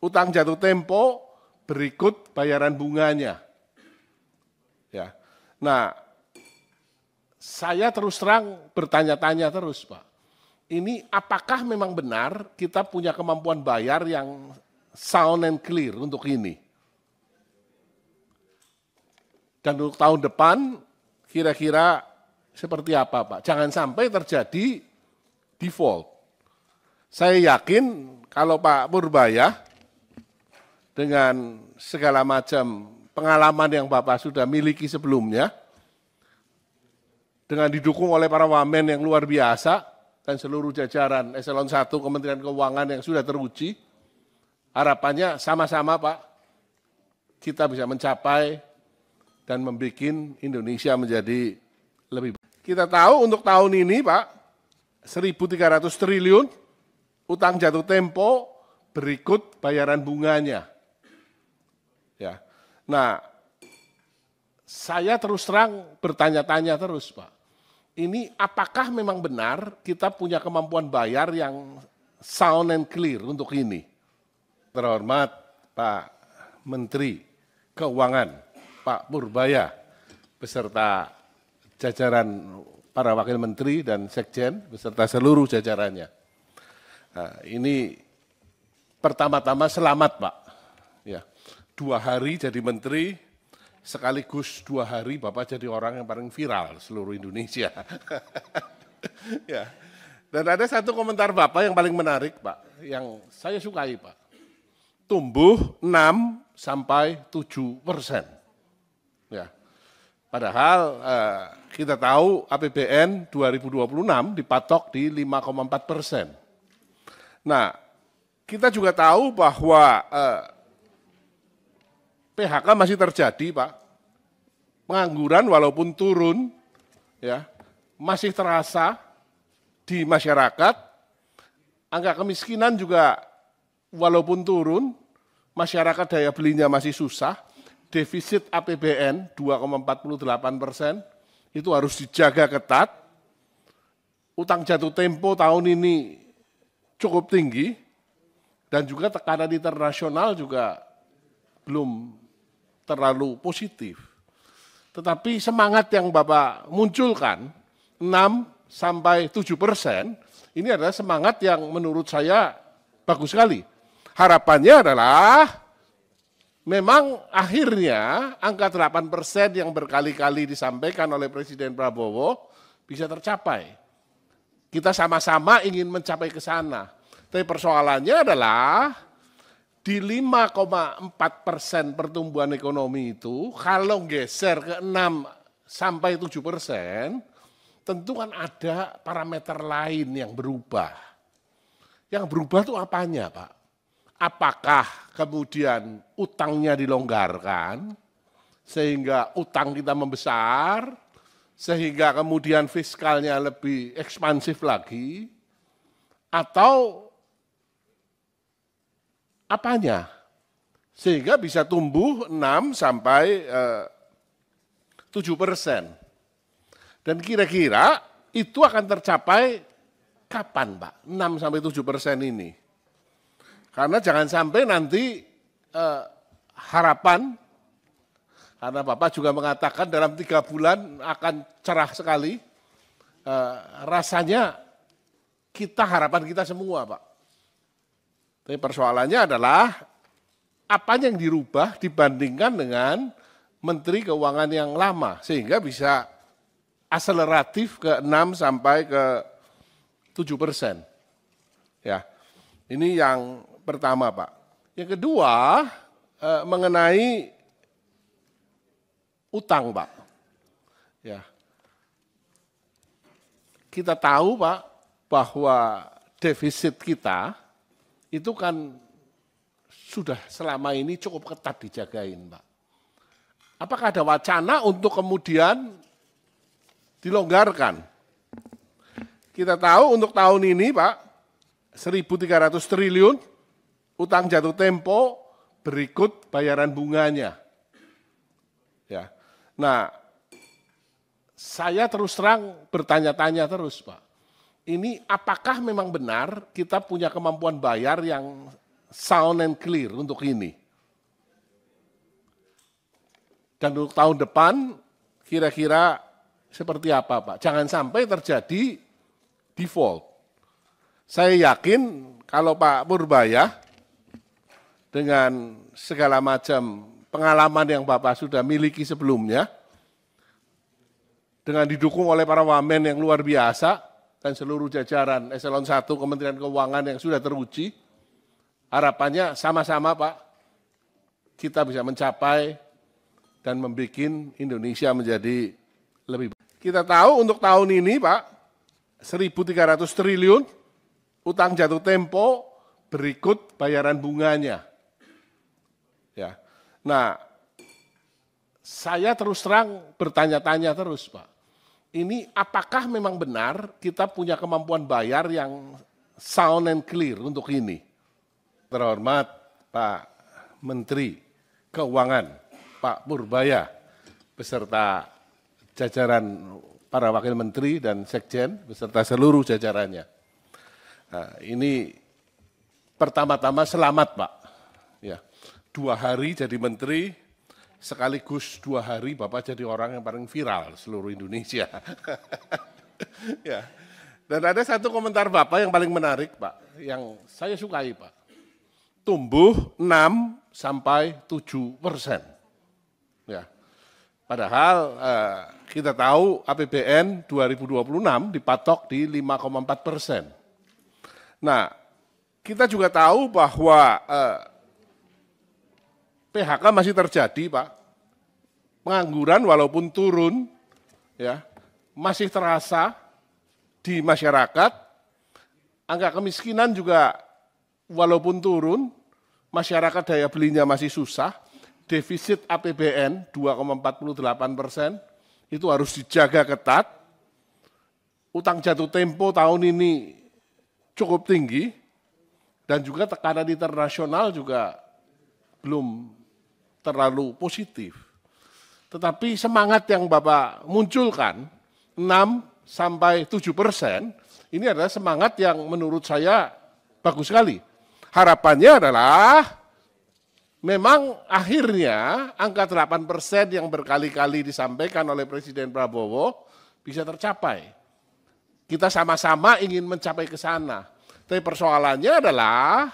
S1: utang jatuh tempo berikut bayaran bunganya. Ya. Nah, saya terus terang bertanya-tanya terus Pak. Ini apakah memang benar kita punya kemampuan bayar yang sound and clear untuk ini? Dan untuk tahun depan kira-kira seperti apa Pak? Jangan sampai terjadi default. Saya yakin kalau Pak Purbaya dengan segala macam pengalaman yang Bapak sudah miliki sebelumnya, dengan didukung oleh para wamen yang luar biasa dan seluruh jajaran eselon 1 Kementerian Keuangan yang sudah teruji, harapannya sama-sama Pak, kita bisa mencapai dan membuat Indonesia menjadi lebih baik. Kita tahu untuk tahun ini Pak, 1.300 triliun utang jatuh tempo berikut bayaran bunganya. Ya. Nah, saya terus terang bertanya-tanya terus Pak, ini apakah memang benar kita punya kemampuan bayar yang sound and clear untuk ini? Terhormat Pak Menteri Keuangan, Pak Purbaya, beserta jajaran para wakil menteri dan sekjen, beserta seluruh jajarannya. Nah, ini pertama-tama selamat Pak. Ya, 2 hari jadi menteri, sekaligus 2 hari Bapak jadi orang yang paling viral seluruh Indonesia. Ya. Dan ada satu komentar Bapak yang paling menarik Pak, yang saya sukai Pak. Tumbuh 6-7%. Ya. Padahal kita tahu APBN 2026 dipatok di 5,4%. Nah, kita juga tahu bahwa PHK masih terjadi Pak. Pengangguran walaupun turun, ya, masih terasa di masyarakat. Angka kemiskinan juga walaupun turun, masyarakat daya belinya masih susah, defisit APBN 2,48%, itu harus dijaga ketat. Utang jatuh tempo tahun ini cukup tinggi, dan juga tekanan internasional juga belum terlalu positif. Tetapi semangat yang Bapak munculkan, 6-7%, ini adalah semangat yang menurut saya bagus sekali. Harapannya adalah memang akhirnya angka 8% yang berkali-kali disampaikan oleh Presiden Prabowo bisa tercapai. Kita sama-sama ingin mencapai ke sana. Tapi persoalannya adalah di 5,4% pertumbuhan ekonomi itu, kalau geser ke 6-7%, tentu kan ada parameter lain yang berubah. Yang berubah itu apanya Pak? Apakah kemudian utangnya dilonggarkan, sehingga utang kita membesar, sehingga kemudian fiskalnya lebih ekspansif lagi, atau apanya? Sehingga bisa tumbuh 6-7%. Dan kira-kira itu akan tercapai kapan Pak? 6-7% ini. Karena jangan sampai nanti harapan, karena Bapak juga mengatakan dalam 3 bulan akan cerah sekali, rasanya harapan kita semua Pak. Tapi persoalannya adalah apa yang dirubah dibandingkan dengan Menteri Keuangan yang lama, sehingga bisa akseleratif ke 6-7%. Ya, ini yang pertama Pak. Yang kedua mengenai utang Pak. Ya, kita tahu Pak bahwa defisit kita itu kan sudah selama ini cukup ketat dijagain Pak. Apakah ada wacana untuk kemudian dilonggarkan? Kita tahu untuk tahun ini Pak, 1.300 triliun utang jatuh tempo berikut bayaran bunganya. Ya. Nah, saya terus terang bertanya-tanya terus Pak. Ini apakah memang benar kita punya kemampuan bayar yang sound and clear untuk ini? Dan untuk tahun depan kira-kira seperti apa Pak? Jangan sampai terjadi default. Saya yakin kalau Pak Purbaya dengan segala macam pengalaman yang Bapak sudah miliki sebelumnya, dengan didukung oleh para wamen yang luar biasa dan seluruh jajaran eselon 1 Kementerian Keuangan yang sudah teruji, harapannya sama-sama Pak, kita bisa mencapai dan membuat Indonesia menjadi lebih baik. Kita tahu untuk tahun ini Pak, 1.300 triliun, utang jatuh tempo, berikut bayaran bunganya. Ya. Nah, saya terus terang bertanya-tanya terus, Pak. Ini apakah memang benar kita punya kemampuan bayar yang sound and clear untuk ini? Terhormat Pak Menteri Keuangan, Pak Purbaya, beserta jajaran para wakil menteri dan sekjen, beserta seluruh jajarannya. Nah, ini pertama-tama selamat, Pak. Ya, 2 hari jadi menteri, sekaligus 2 hari Bapak jadi orang yang paling viral seluruh Indonesia. Ya. Dan ada satu komentar Bapak yang paling menarik, Pak, yang saya sukai, Pak. Tumbuh 6-7%. Ya. Padahal kita tahu APBN 2026 dipatok di 5,4%. Nah, kita juga tahu bahwa PHK masih terjadi, Pak. Pengangguran walaupun turun, ya, masih terasa di masyarakat. Angka kemiskinan juga walaupun turun, masyarakat daya belinya masih susah. Defisit APBN 2,48%, itu harus dijaga ketat. Utang jatuh tempo tahun ini cukup tinggi, dan juga tekanan internasional juga belum terlalu positif. Tetapi semangat yang Bapak munculkan, 6-7%, ini adalah semangat yang menurut saya bagus sekali. Harapannya adalah memang akhirnya angka 8% yang berkali-kali disampaikan oleh Presiden Prabowo bisa tercapai. Kita sama-sama ingin mencapai ke sana. Tapi persoalannya adalah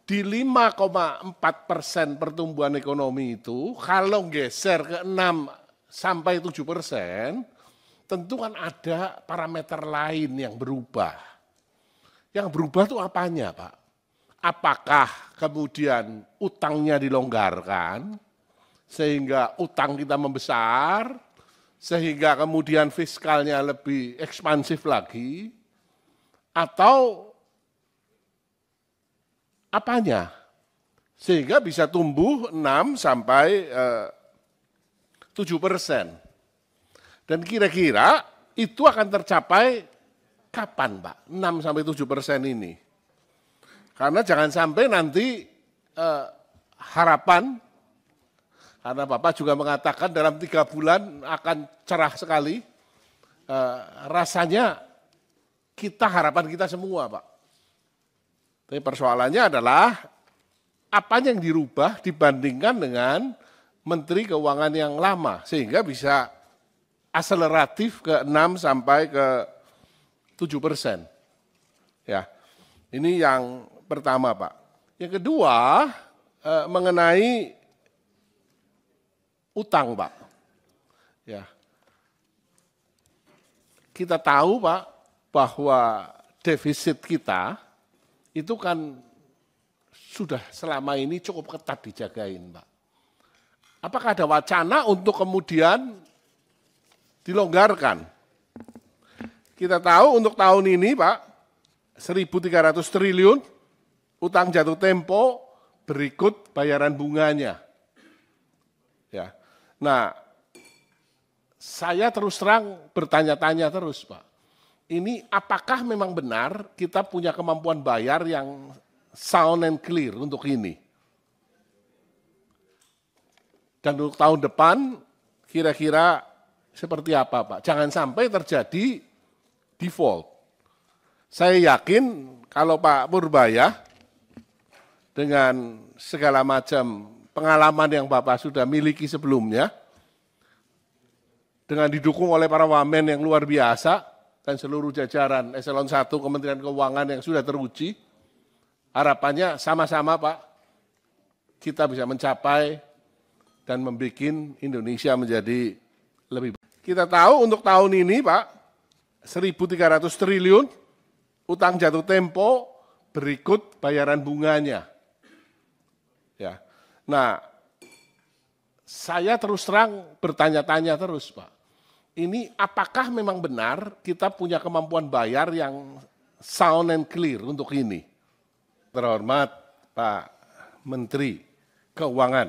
S1: di 5,4% pertumbuhan ekonomi itu, kalau geser ke 6-7%, tentu kan ada parameter lain yang berubah. Yang berubah itu apanya, Pak? Apakah kemudian utangnya dilonggarkan, sehingga utang kita membesar, sehingga kemudian fiskalnya lebih ekspansif lagi, atau apanya? Sehingga bisa tumbuh 6-7%. Dan kira-kira itu akan tercapai kapan, Pak? 6-7% ini. Karena jangan sampai nanti harapan, karena Bapak juga mengatakan dalam 3 bulan akan cerah sekali, rasanya harapan kita semua, Pak. Tapi persoalannya adalah apa yang dirubah dibandingkan dengan Menteri Keuangan yang lama, sehingga bisa akseleratif ke 6-7%. Ya, ini yang pertama, Pak. Yang kedua, mengenai utang, Pak. Ya. Kita tahu, Pak, bahwa defisit kita itu kan sudah selama ini cukup ketat dijagain, Pak. Apakah ada wacana untuk kemudian dilonggarkan? Kita tahu untuk tahun ini, Pak, 1.300 triliun, utang jatuh tempo, berikut bayaran bunganya. Ya. Nah, saya terus terang bertanya-tanya terus, Pak. Ini apakah memang benar kita punya kemampuan bayar yang sound and clear untuk ini? Dan untuk tahun depan, kira-kira seperti apa, Pak? Jangan sampai terjadi default. Saya yakin kalau Pak Purbaya dengan segala macam pengalaman yang Bapak sudah miliki sebelumnya, dengan didukung oleh para wamen yang luar biasa dan seluruh jajaran eselon 1 Kementerian Keuangan yang sudah teruji, harapannya sama-sama, Pak, kita bisa mencapai dan membuat Indonesia menjadi lebih baik. Kita tahu untuk tahun ini, Pak, 1.300 triliun, utang jatuh tempo, berikut bayaran bunganya. Ya. Nah, saya terus terang bertanya-tanya terus, Pak. ini apakah memang benar kita punya kemampuan bayar yang sound and clear untuk ini? Terhormat Pak Menteri Keuangan,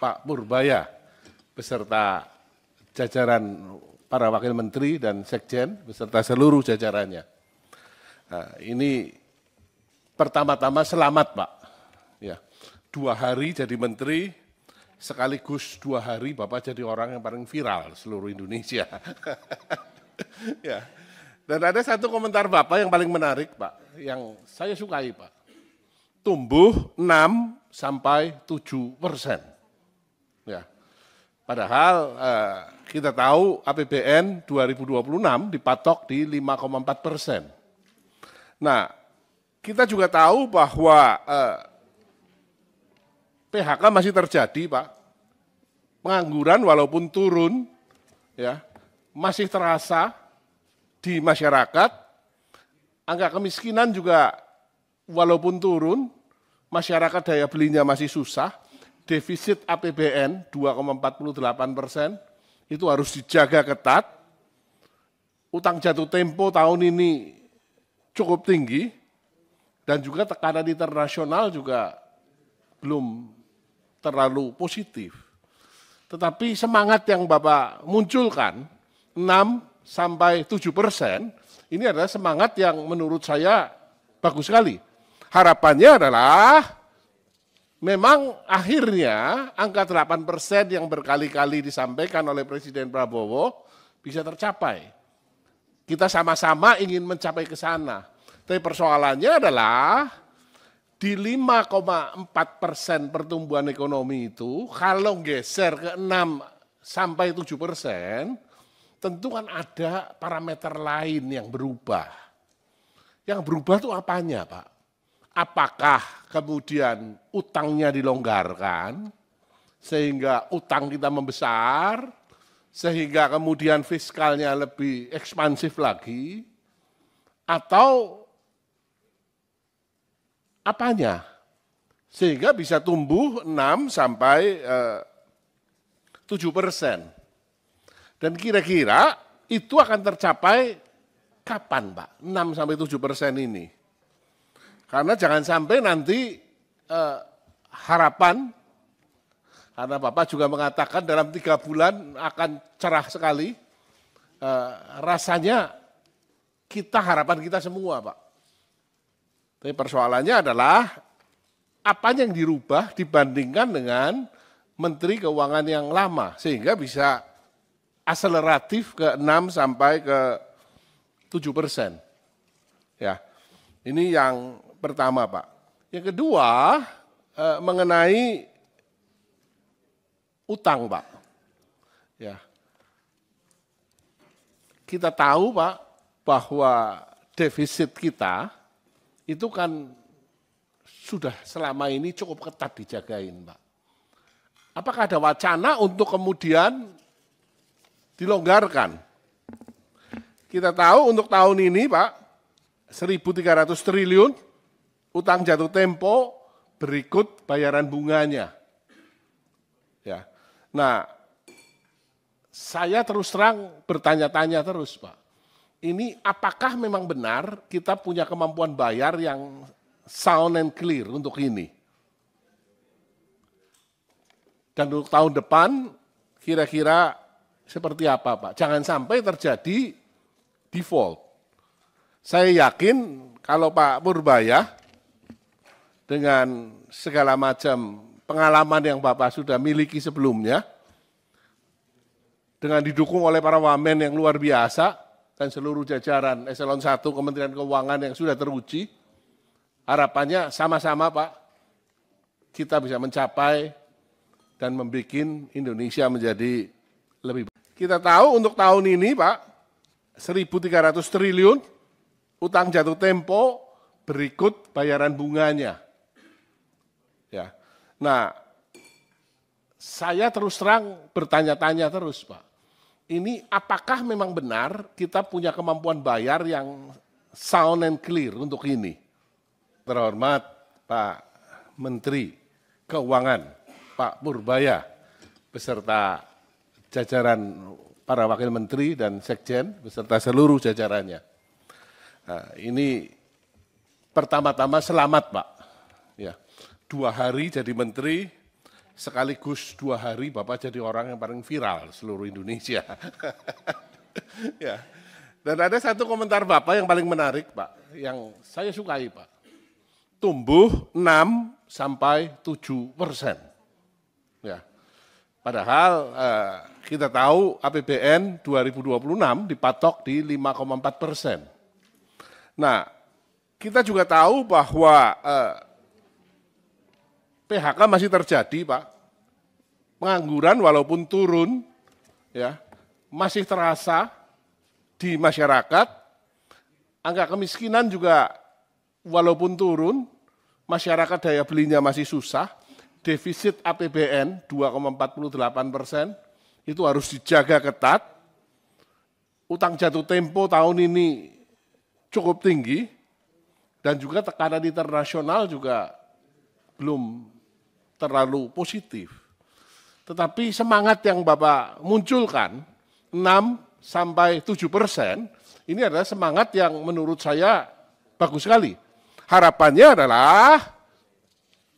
S1: Pak Purbaya, beserta jajaran para wakil menteri dan sekjen, beserta seluruh jajarannya. Nah, ini pertama-tama selamat Pak. Ya, 2 hari jadi menteri, sekaligus 2 hari Bapak jadi orang yang paling viral seluruh Indonesia. Ya. Dan ada satu komentar Bapak yang paling menarik Pak, yang saya sukai Pak. Tumbuh 6-7%. Ya. Padahal kita tahu APBN 2026 dipatok di 5,4%. Nah, kita juga tahu bahwa PHK masih terjadi, Pak. Pengangguran walaupun turun, ya, masih terasa di masyarakat. Angka kemiskinan juga walaupun turun, masyarakat daya belinya masih susah. Defisit APBN 2,48% itu harus dijaga ketat. Utang jatuh tempo tahun ini cukup tinggi dan juga tekanan internasional juga belum terlalu positif. Tetapi semangat yang Bapak munculkan 6-7%, ini adalah semangat yang menurut saya bagus sekali. Harapannya adalah memang akhirnya angka 8% yang berkali-kali disampaikan oleh Presiden Prabowo bisa tercapai. Kita sama-sama ingin mencapai ke sana. Tapi persoalannya adalah di 5,4% pertumbuhan ekonomi itu, kalau geser ke 6-7%, tentu kan ada parameter lain yang berubah. Yang berubah itu apanya Pak? Apakah kemudian utangnya dilonggarkan, sehingga utang kita membesar, sehingga kemudian fiskalnya lebih ekspansif lagi, atau apanya? Sehingga bisa tumbuh 6-7%. Dan kira-kira itu akan tercapai kapan Pak? 6-7% ini. Karena jangan sampai nanti harapan, karena Bapak juga mengatakan dalam 3 bulan akan cerah sekali, rasanya harapan kita semua Pak. Tapi persoalannya adalah apa yang dirubah dibandingkan dengan Menteri Keuangan yang lama, sehingga bisa akseleratif ke 6-7%. Ya, ini yang pertama Pak. Yang kedua mengenai utang Pak. Ya, kita tahu Pak bahwa defisit kita itu kan sudah selama ini cukup ketat dijagain Pak. Apakah ada wacana untuk kemudian dilonggarkan? Kita tahu untuk tahun ini Pak, 1.300 triliun, utang jatuh tempo berikut bayaran bunganya. Ya. Nah, saya terus terang bertanya-tanya terus Pak. Ini apakah memang benar kita punya kemampuan bayar yang sound and clear untuk ini? Dan untuk tahun depan kira-kira seperti apa Pak? Jangan sampai terjadi default. Saya yakin kalau Pak Purbaya dengan segala macam pengalaman yang Bapak sudah miliki sebelumnya, dengan didukung oleh para wamen yang luar biasa dan seluruh jajaran Eselon 1 Kementerian Keuangan yang sudah teruji, harapannya sama-sama Pak, kita bisa mencapai dan membuat Indonesia menjadi lebih baik. Kita tahu untuk tahun ini Pak, 1.300 triliun, utang jatuh tempo berikut bayaran bunganya. Ya. Nah, saya terus terang bertanya-tanya terus Pak. Ini apakah memang benar kita punya kemampuan bayar yang sound and clear untuk ini? Terhormat Pak Menteri Keuangan, Pak Purbaya, beserta jajaran para wakil menteri dan sekjen beserta seluruh jajarannya. Nah, ini pertama-tama selamat Pak. Ya, 2 hari jadi menteri, sekaligus 2 hari Bapak jadi orang yang paling viral seluruh Indonesia. Ya. Dan ada satu komentar Bapak yang paling menarik Pak, yang saya sukai Pak. Tumbuh 6-7%. Ya. Padahal kita tahu APBN 2026 dipatok di 5,4%. Nah, kita juga tahu bahwa PHK masih terjadi Pak. Pengangguran walaupun turun, ya masih terasa di masyarakat. Angka kemiskinan juga walaupun turun, masyarakat daya belinya masih susah. Defisit APBN 2,48% itu harus dijaga ketat. Utang jatuh tempo tahun ini cukup tinggi dan juga tekanan internasional juga belum terlalu positif. Tetapi semangat yang Bapak munculkan 6-7%, ini adalah semangat yang menurut saya bagus sekali. Harapannya adalah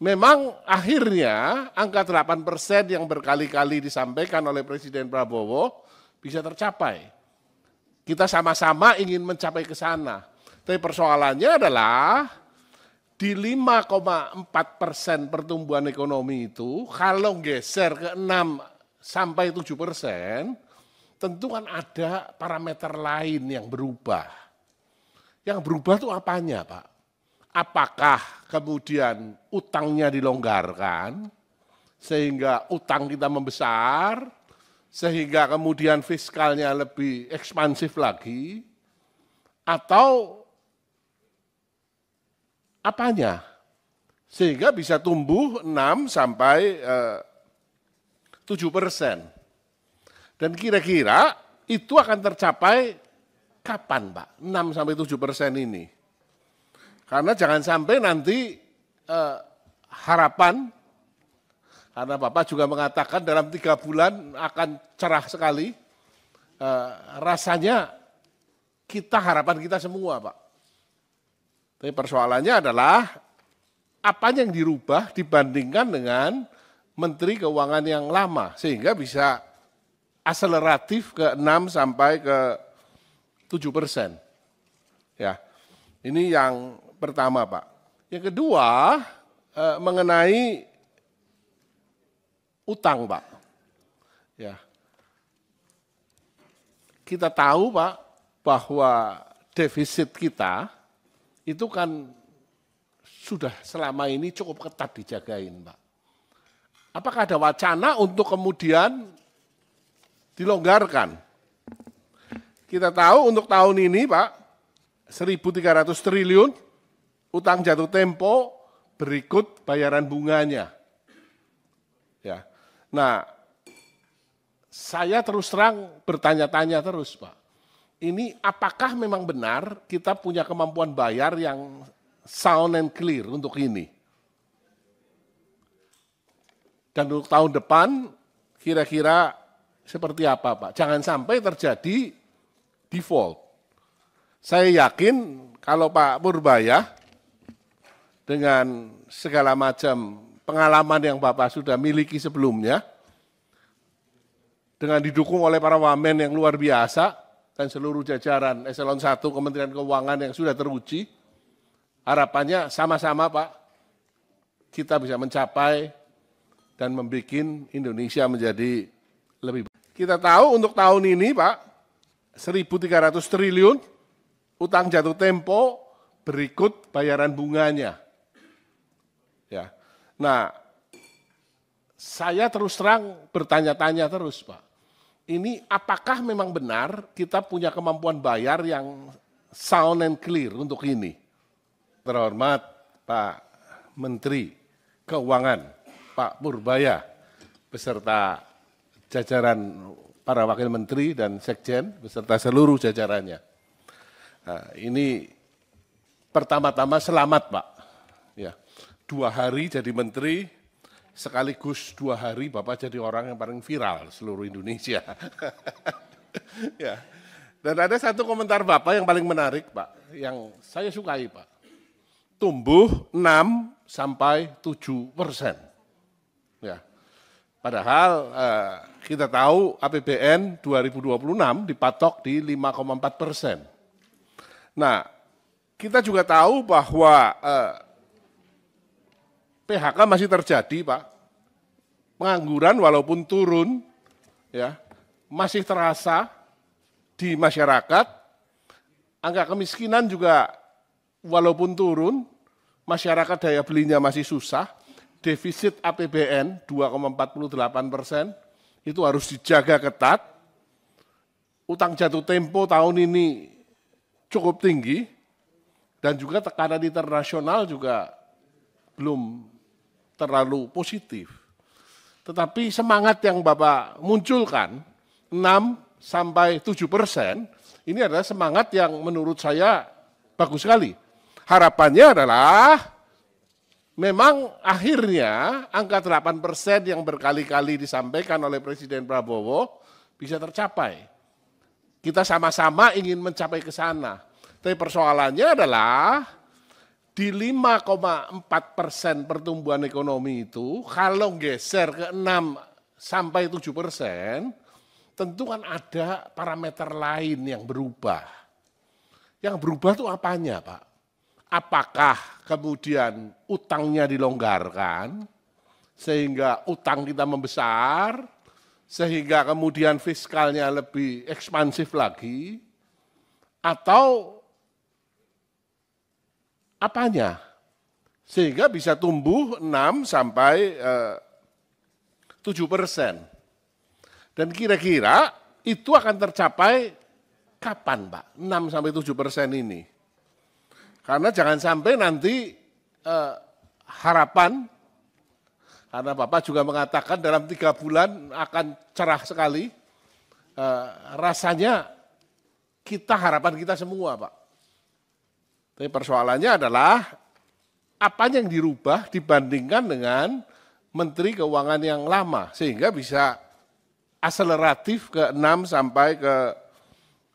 S1: memang akhirnya angka 8% yang berkali-kali disampaikan oleh Presiden Prabowo bisa tercapai. Kita sama-sama ingin mencapai ke sana. Tapi persoalannya adalah di 5,4% pertumbuhan ekonomi itu, kalau geser ke 6-7%, tentu kan ada parameter lain yang berubah. Yang berubah itu apanya Pak? Apakah kemudian utangnya dilonggarkan, sehingga utang kita membesar, sehingga kemudian fiskalnya lebih ekspansif lagi, atau apanya? Sehingga bisa tumbuh 6-7%. Dan kira-kira itu akan tercapai kapan Pak? 6-7% ini. Karena jangan sampai nanti harapan, karena Bapak juga mengatakan dalam 3 bulan akan cerah sekali, rasanya harapan kita semua Pak. Tapi persoalannya adalah apa yang dirubah dibandingkan dengan Menteri Keuangan yang lama, sehingga bisa akseleratif ke 6-7%. Ya, ini yang pertama Pak. Yang kedua mengenai utang Pak. Ya, kita tahu Pak bahwa defisit kita itu kan sudah selama ini cukup ketat dijagain Pak. Apakah ada wacana untuk kemudian dilonggarkan? Kita tahu untuk tahun ini Pak, 1.300 triliun utang jatuh tempo berikut bayaran bunganya. Ya. Nah, saya terus terang bertanya-tanya terus Pak. Ini apakah memang benar kita punya kemampuan bayar yang sound and clear untuk ini? Dan untuk tahun depan kira-kira seperti apa Pak? Jangan sampai terjadi default. Saya yakin kalau Pak Purbaya dengan segala macam pengalaman yang Bapak sudah miliki sebelumnya, dengan didukung oleh para wamen yang luar biasa dan seluruh jajaran eselon 1 Kementerian Keuangan yang sudah teruji, harapannya sama-sama Pak, kita bisa mencapai dan membuat Indonesia menjadi lebih baik. Kita tahu untuk tahun ini Pak, 1.300 triliun utang jatuh tempo berikut bayaran bunganya. Ya. Nah, saya terus terang bertanya-tanya terus Pak. Ini apakah memang benar kita punya kemampuan bayar yang sound and clear untuk ini? Terhormat Pak Menteri Keuangan, Pak Purbaya, beserta jajaran para wakil menteri dan sekjen, beserta seluruh jajarannya. Nah, ini pertama-tama selamat Pak. Ya, 2 hari jadi menteri, sekaligus 2 hari Bapak jadi orang yang paling viral seluruh Indonesia. Ya. Dan ada satu komentar Bapak yang paling menarik, Pak, yang saya sukai, Pak. Tumbuh 6 sampai 7%. Ya. Padahal kita tahu APBN 2026 dipatok di 5,4%. Nah, kita juga tahu bahwa PHK masih terjadi, Pak. Pengangguran walaupun turun, ya, masih terasa di masyarakat. Angka kemiskinan juga walaupun turun, masyarakat daya belinya masih susah. Defisit APBN 2,48%, itu harus dijaga ketat. Utang jatuh tempo tahun ini cukup tinggi, dan juga tekanan internasional juga belum terlalu positif. Tetapi semangat yang Bapak munculkan, 6 sampai 7%, ini adalah semangat yang menurut saya bagus sekali. Harapannya adalah memang akhirnya angka 8% yang berkali-kali disampaikan oleh Presiden Prabowo bisa tercapai. Kita sama-sama ingin mencapai ke sana. Tapi persoalannya adalah di 5,4% pertumbuhan ekonomi itu, kalau geser ke 6 sampai 7%, tentu kan ada parameter lain yang berubah. Yang berubah itu apanya, Pak? Apakah kemudian utangnya dilonggarkan, sehingga utang kita membesar, sehingga kemudian fiskalnya lebih ekspansif lagi, atau apanya? Sehingga bisa tumbuh 6 sampai 7%. Dan kira-kira itu akan tercapai kapan, Pak? 6 sampai 7% ini. Karena jangan sampai nanti harapan, karena Bapak juga mengatakan dalam 3 bulan akan cerah sekali, rasanya harapan kita semua, Pak. Tapi persoalannya adalah apa yang dirubah dibandingkan dengan Menteri Keuangan yang lama, sehingga bisa akseleratif ke 6 sampai ke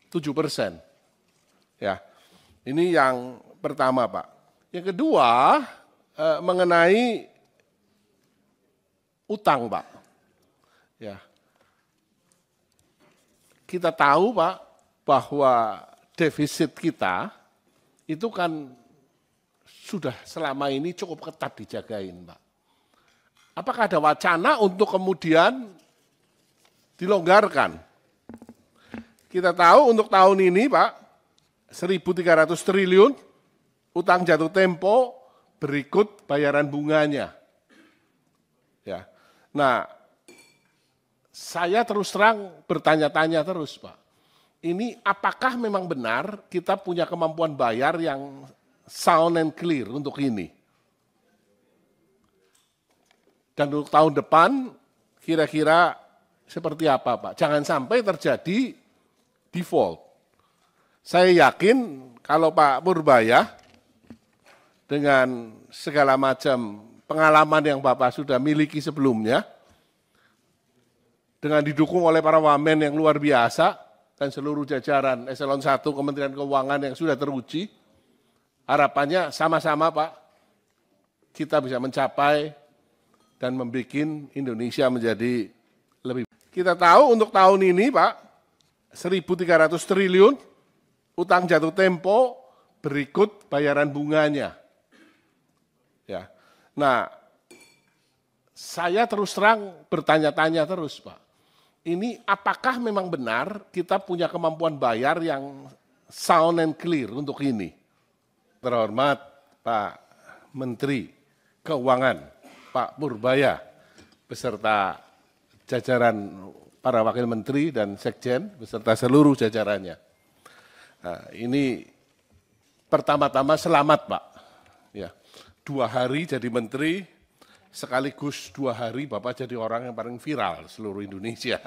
S1: 7%. Ya, ini yang pertama, Pak. Yang kedua, mengenai utang, Pak. Ya, kita tahu, Pak, bahwa defisit kita itu kan sudah selama ini cukup ketat dijagain, Pak. Apakah ada wacana untuk kemudian dilonggarkan? Kita tahu untuk tahun ini, Pak, 1.300 triliun, utang jatuh tempo berikut bayaran bunganya. Ya. Nah, saya terus terang bertanya-tanya terus, Pak. Ini apakah memang benar kita punya kemampuan bayar yang sound and clear untuk ini? Dan untuk tahun depan kira-kira seperti apa, Pak? Jangan sampai terjadi default. Saya yakin kalau Pak Purbaya dengan segala macam pengalaman yang Bapak sudah miliki sebelumnya, dengan didukung oleh para wamen yang luar biasa, dan seluruh jajaran eselon 1 Kementerian Keuangan yang sudah teruji, harapannya sama-sama, Pak, kita bisa mencapai dan membuat Indonesia menjadi lebih. Kita tahu untuk tahun ini, Pak, 1.300 triliun, utang jatuh tempo berikut bayaran bunganya. Ya. Nah, saya terus terang bertanya-tanya terus, Pak. Ini apakah memang benar kita punya kemampuan bayar yang sound and clear untuk ini? Terhormat Pak Menteri Keuangan, Pak Purbaya, beserta jajaran para wakil menteri dan sekjen, beserta seluruh jajarannya. Nah, ini pertama-tama selamat, Pak. Ya, 2 hari jadi menteri, sekaligus 2 hari Bapak jadi orang yang paling viral seluruh Indonesia.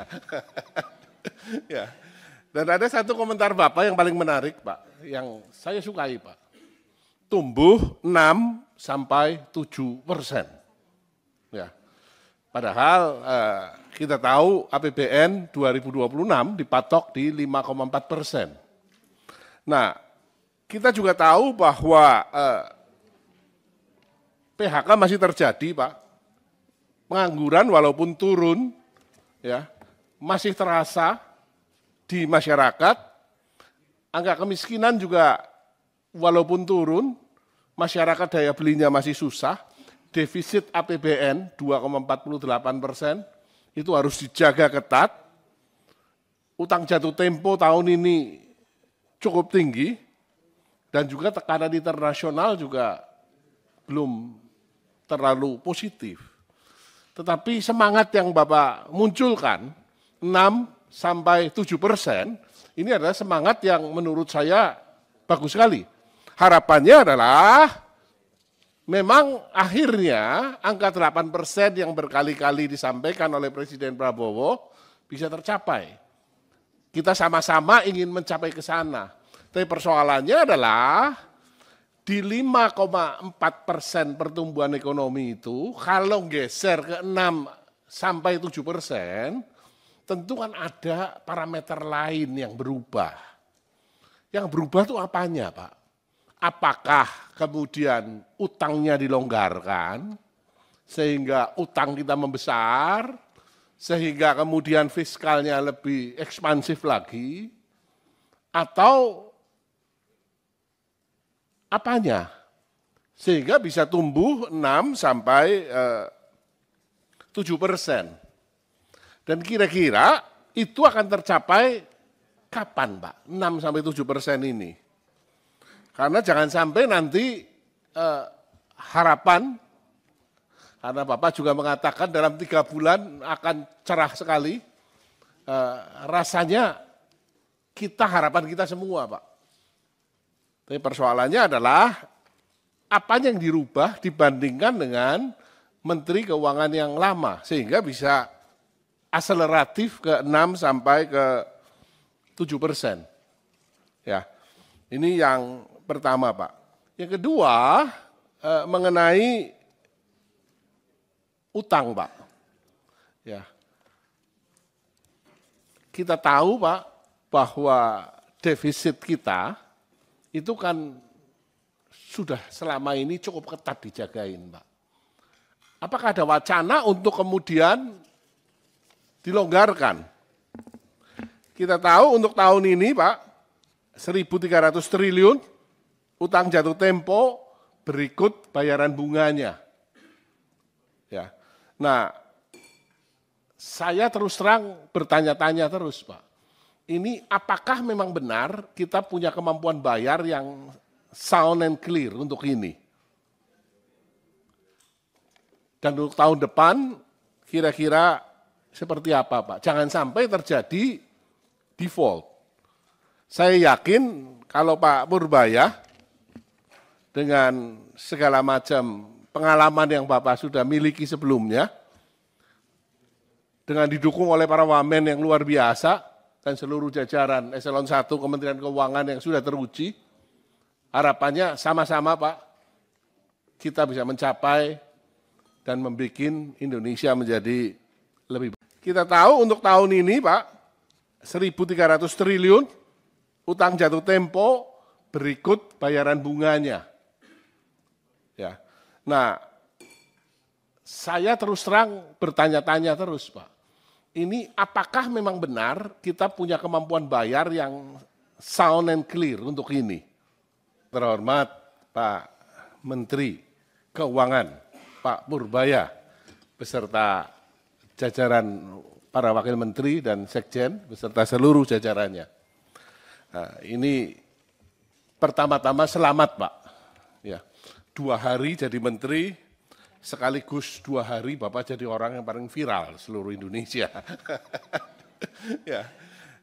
S1: Ya. Dan ada satu komentar Bapak yang paling menarik, Pak, yang saya sukai, Pak. Tumbuh 6 sampai 7%. Ya. Padahal kita tahu APBN 2026 dipatok di 5,4%. Nah, kita juga tahu bahwa PHK masih terjadi, Pak. Pengangguran walaupun turun, ya, masih terasa di masyarakat. Angka kemiskinan juga walaupun turun, masyarakat daya belinya masih susah. Defisit APBN 2,48% itu harus dijaga ketat. Utang jatuh tempo tahun ini cukup tinggi dan juga tekanan internasional juga belum terlalu positif. Tetapi semangat yang Bapak munculkan 6-7%, ini adalah semangat yang menurut saya bagus sekali. Harapannya adalah memang akhirnya angka 8% yang berkali-kali disampaikan oleh Presiden Prabowo bisa tercapai. Kita sama-sama ingin mencapai ke sana. Tapi persoalannya adalah di 5,4% pertumbuhan ekonomi itu, kalau geser ke 6-7%, tentu kan ada parameter lain yang berubah. Yang berubah itu apanya, Pak? Apakah kemudian utangnya dilonggarkan, sehingga utang kita membesar, sehingga kemudian fiskalnya lebih ekspansif lagi, atau apanya? Sehingga bisa tumbuh 6-7%. Dan kira-kira itu akan tercapai kapan, Pak? 6-7% ini. Karena jangan sampai nanti harapan, karena Bapak juga mengatakan dalam 3 bulan akan cerah sekali, rasanya harapan kita semua, Pak. Tapi persoalannya adalah apa yang dirubah dibandingkan dengan Menteri Keuangan yang lama, sehingga bisa akseleratif ke 6-7%. Ya, ini yang pertama, Pak. Yang kedua, mengenai utang, Pak. Ya. Kita tahu, Pak, bahwa defisit kita itu kan sudah selama ini cukup ketat dijagain, Pak. Apakah ada wacana untuk kemudian dilonggarkan? Kita tahu untuk tahun ini, Pak, 1.300 triliun, utang jatuh tempo berikut bayaran bunganya. Ya. Nah, saya terus terang bertanya-tanya terus, Pak. Ini apakah memang benar kita punya kemampuan bayar yang sound and clear untuk ini? Dan untuk tahun depan kira-kira seperti apa, Pak? Jangan sampai terjadi default. Saya yakin kalau Pak Purbaya dengan segala macam pengalaman yang Bapak sudah miliki sebelumnya, dengan didukung oleh para wamen yang luar biasa dan seluruh jajaran eselon 1 Kementerian Keuangan yang sudah teruji, harapannya sama-sama, Pak, kita bisa mencapai dan membuat Indonesia menjadi lebih baik. Kita tahu untuk tahun ini, Pak, 1.300 triliun, utang jatuh tempo berikut bayaran bunganya. Ya. Nah, saya terus terang bertanya-tanya terus, Pak. Ini apakah memang benar kita punya kemampuan bayar yang sound and clear untuk ini? Terhormat Pak Menteri Keuangan, Pak Purbaya, beserta jajaran para wakil menteri dan sekjen, beserta seluruh jajarannya. Nah, ini pertama-tama selamat, Pak. Ya, 2 hari jadi menteri, sekaligus 2 hari Bapak jadi orang yang paling viral seluruh Indonesia. Ya.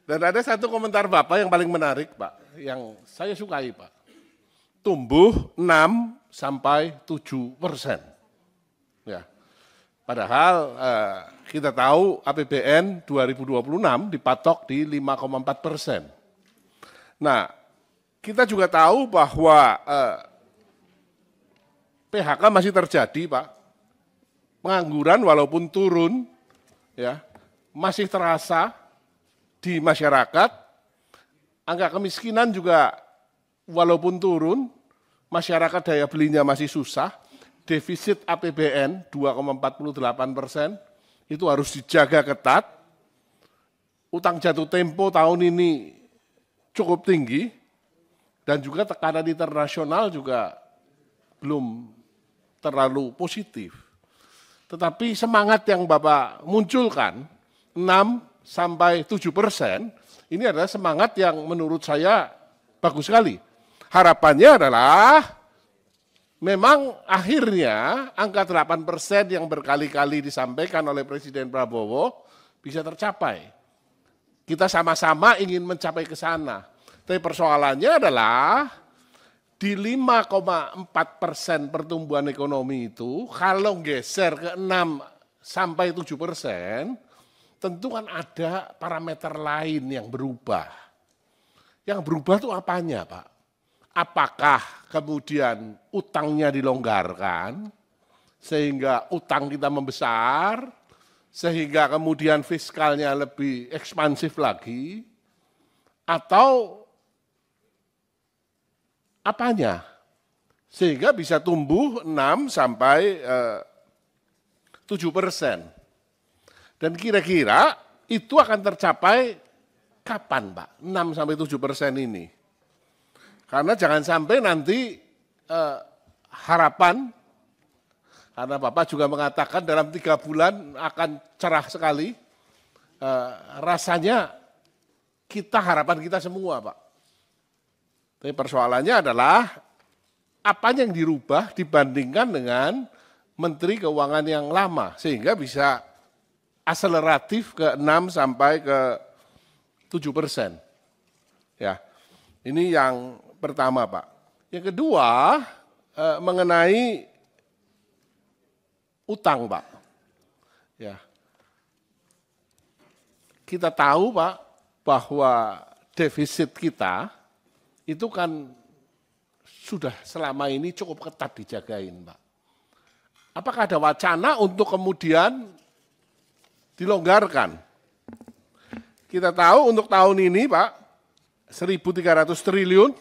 S1: Dan ada satu komentar Bapak yang paling menarik, Pak, yang saya sukai, Pak. Tumbuh 6-7%. Ya. Padahal kita tahu APBN 2026 dipatok di 5,4%. Nah, kita juga tahu bahwa PHK masih terjadi, Pak. pengangguran walaupun turun, ya, masih terasa di masyarakat. Angka kemiskinan juga walaupun turun, masyarakat daya belinya masih susah. Defisit APBN 2,48%, itu harus dijaga ketat. Utang jatuh tempo tahun ini cukup tinggi, dan juga tekanan internasional juga belum terlalu positif. Tetapi semangat yang Bapak munculkan, 6-7%, ini adalah semangat yang menurut saya bagus sekali. Harapannya adalah memang akhirnya angka 8% yang berkali-kali disampaikan oleh Presiden Prabowo bisa tercapai. Kita sama-sama ingin mencapai ke sana. Tapi persoalannya adalah di 5,4% pertumbuhan ekonomi itu, kalau geser ke 6-7%, tentu kan ada parameter lain yang berubah. Yang berubah itu apanya, Pak? Apakah kemudian utangnya dilonggarkan, sehingga utang kita membesar, sehingga kemudian fiskalnya lebih ekspansif lagi, atau apanya? Sehingga bisa tumbuh 6-7%. Dan kira-kira itu akan tercapai kapan, Pak? 6-7% ini. Karena jangan sampai nanti harapan, karena Bapak juga mengatakan dalam 3 bulan akan cerah sekali, rasanya harapan kita semua, Pak. Tapi persoalannya adalah apa yang dirubah dibandingkan dengan Menteri Keuangan yang lama, sehingga bisa akseleratif ke 6-7%. Ya, ini yang pertama, Pak. Yang kedua, mengenai utang, Pak. Ya. Kita tahu, Pak, bahwa defisit kita itu kan sudah selama ini cukup ketat dijagain, Pak. Apakah ada wacana untuk kemudian dilonggarkan? Kita tahu untuk tahun ini, Pak, 1.300 triliun,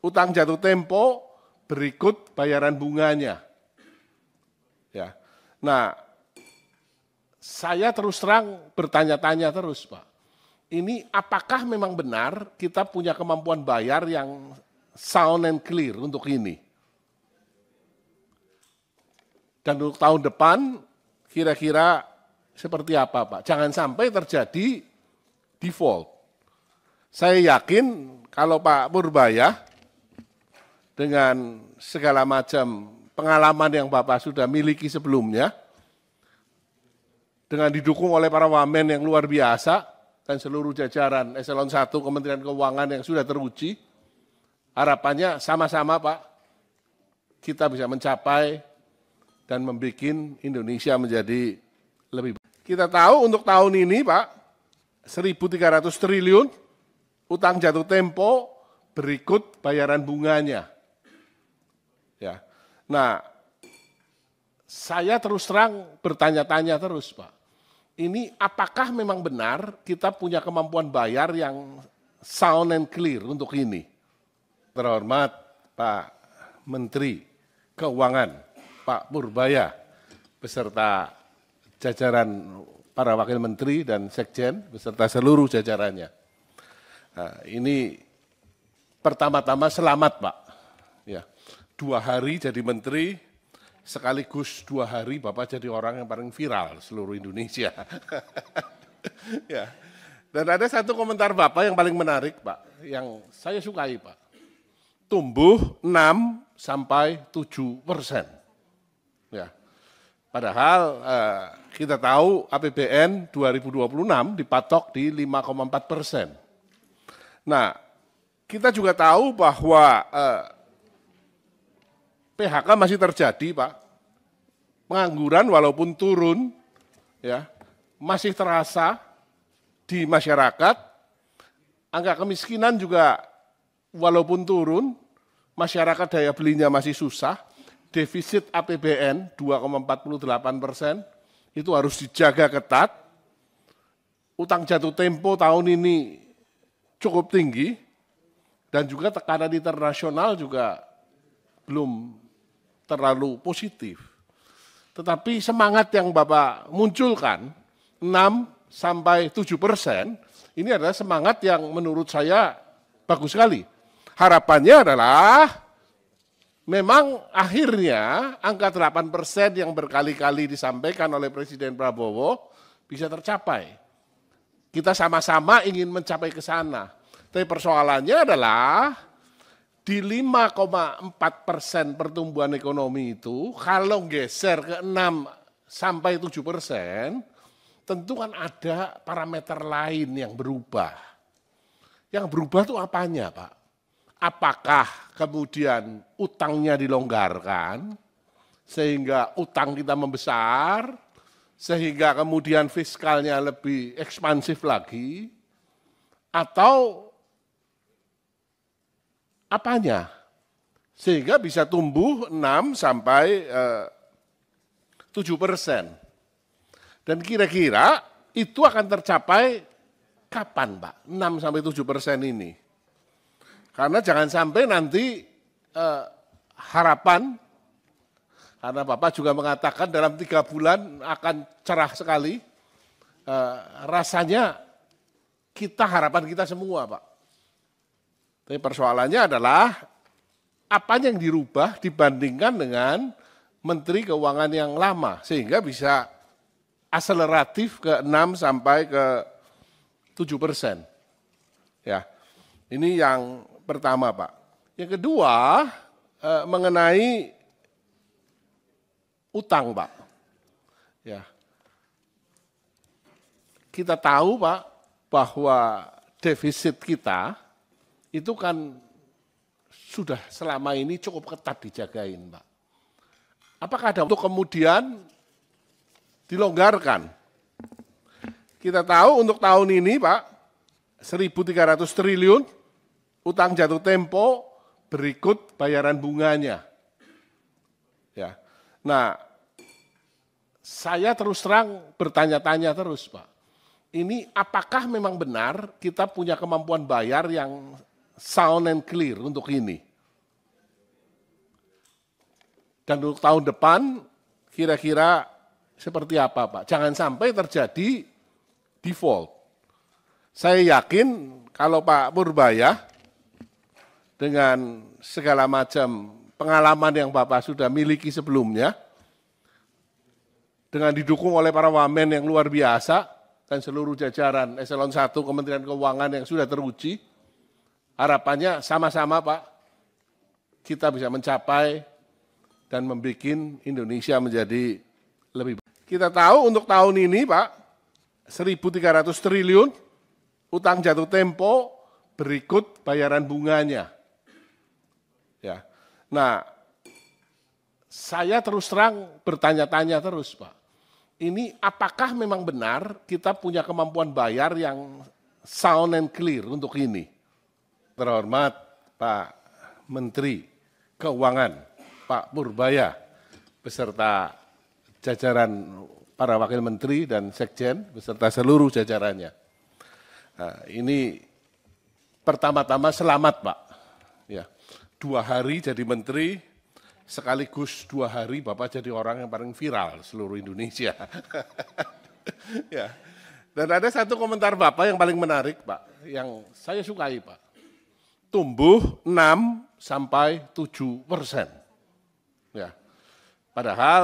S1: utang jatuh tempo berikut bayaran bunganya. Ya. Nah, saya terus terang bertanya-tanya terus, Pak. Ini apakah memang benar kita punya kemampuan bayar yang sound and clear untuk ini? Dan untuk tahun depan kira-kira seperti apa, Pak? Jangan sampai terjadi default. Saya yakin kalau Pak Purbaya dengan segala macam pengalaman yang Bapak sudah miliki sebelumnya, dengan didukung oleh para wamen yang luar biasa dan seluruh jajaran Eselon 1 Kementerian Keuangan yang sudah teruji, harapannya sama-sama, Pak, kita bisa mencapai dan membuat Indonesia menjadi lebih baik. Kita tahu untuk tahun ini, Pak, 1.300 triliun, utang jatuh tempo berikut bayaran bunganya. Ya. Nah, saya terus terang bertanya-tanya terus, Pak. Ini apakah memang benar kita punya kemampuan bayar yang sound and clear untuk ini? Terhormat Pak Menteri Keuangan, Pak Purbaya, beserta jajaran para wakil menteri dan sekjen, beserta seluruh jajarannya. Nah, ini pertama-tama selamat, Pak. Ya, 2 hari jadi menteri, sekaligus 2 hari Bapak jadi orang yang paling viral seluruh Indonesia. Ya. Dan ada satu komentar Bapak yang paling menarik, Pak, yang saya sukai, Pak. Tumbuh 6-7%. Ya. Padahal kita tahu APBN 2026 dipatok di 5,4%. Nah, kita juga tahu bahwa PHK masih terjadi, Pak. Pengangguran walaupun turun, ya, masih terasa di masyarakat. Angka kemiskinan juga walaupun turun, masyarakat daya belinya masih susah. defisit APBN 2,48% itu harus dijaga ketat. Utang jatuh tempo tahun ini cukup tinggi dan juga tekanan internasional juga belum terlalu positif. Tetapi semangat yang Bapak munculkan 6-7%, ini adalah semangat yang menurut saya bagus sekali. Harapannya adalah memang akhirnya angka 8% yang berkali-kali disampaikan oleh Presiden Prabowo bisa tercapai. Kita sama-sama ingin mencapai ke sana. Tapi persoalannya adalah di 5,4% pertumbuhan ekonomi itu, kalau geser ke 6-7%, tentu kan ada parameter lain yang berubah. Yang berubah itu apanya, Pak? Apakah kemudian utangnya dilonggarkan, sehingga utang kita membesar, sehingga kemudian fiskalnya lebih ekspansif lagi, atau apanya? Sehingga bisa tumbuh 6-7%. Dan kira-kira itu akan tercapai kapan, Pak? 6-7% ini. Karena jangan sampai nanti harapan, karena Bapak juga mengatakan dalam 3 bulan akan cerah sekali, rasanya harapan kita semua, Pak. Tapi persoalannya adalah apa yang dirubah dibandingkan dengan Menteri Keuangan yang lama, sehingga bisa akseleratif ke 6-7%. Ya, ini yang pertama, Pak. Yang kedua, mengenai utang, Pak. Ya, kita tahu, Pak, bahwa defisit kita itu kan sudah selama ini cukup ketat dijagain, Pak. Apakah ada untuk kemudian dilonggarkan? Kita tahu untuk tahun ini, Pak, 1.300 triliun utang jatuh tempo berikut bayaran bunganya. Ya. Nah, saya terus terang bertanya-tanya terus, Pak. Ini apakah memang benar kita punya kemampuan bayar yang sound and clear untuk ini? Dan untuk tahun depan kira-kira seperti apa, Pak? Jangan sampai terjadi default. Saya yakin kalau Pak Purbaya dengan segala macam pengalaman yang Bapak sudah miliki sebelumnya, dengan didukung oleh para wamen yang luar biasa dan seluruh jajaran eselon 1 Kementerian Keuangan yang sudah teruji, harapannya sama-sama, Pak, kita bisa mencapai dan membuat Indonesia menjadi lebih baik. Kita tahu untuk tahun ini, Pak, 1.300 triliun utang jatuh tempo berikut bayaran bunganya. Ya. Nah, saya terus terang bertanya-tanya terus, Pak. Ini apakah memang benar kita punya kemampuan bayar yang sound and clear untuk ini? Terhormat Pak Menteri Keuangan, Pak Purbaya, beserta jajaran para wakil menteri dan sekjen, beserta seluruh jajarannya. Nah, ini pertama-tama selamat, Pak. Ya. 2 hari jadi menteri, sekaligus 2 hari Bapak jadi orang yang paling viral seluruh Indonesia. Ya. Dan ada satu komentar Bapak yang paling menarik, Pak, yang saya sukai, Pak. Tumbuh 6-7%. Ya. Padahal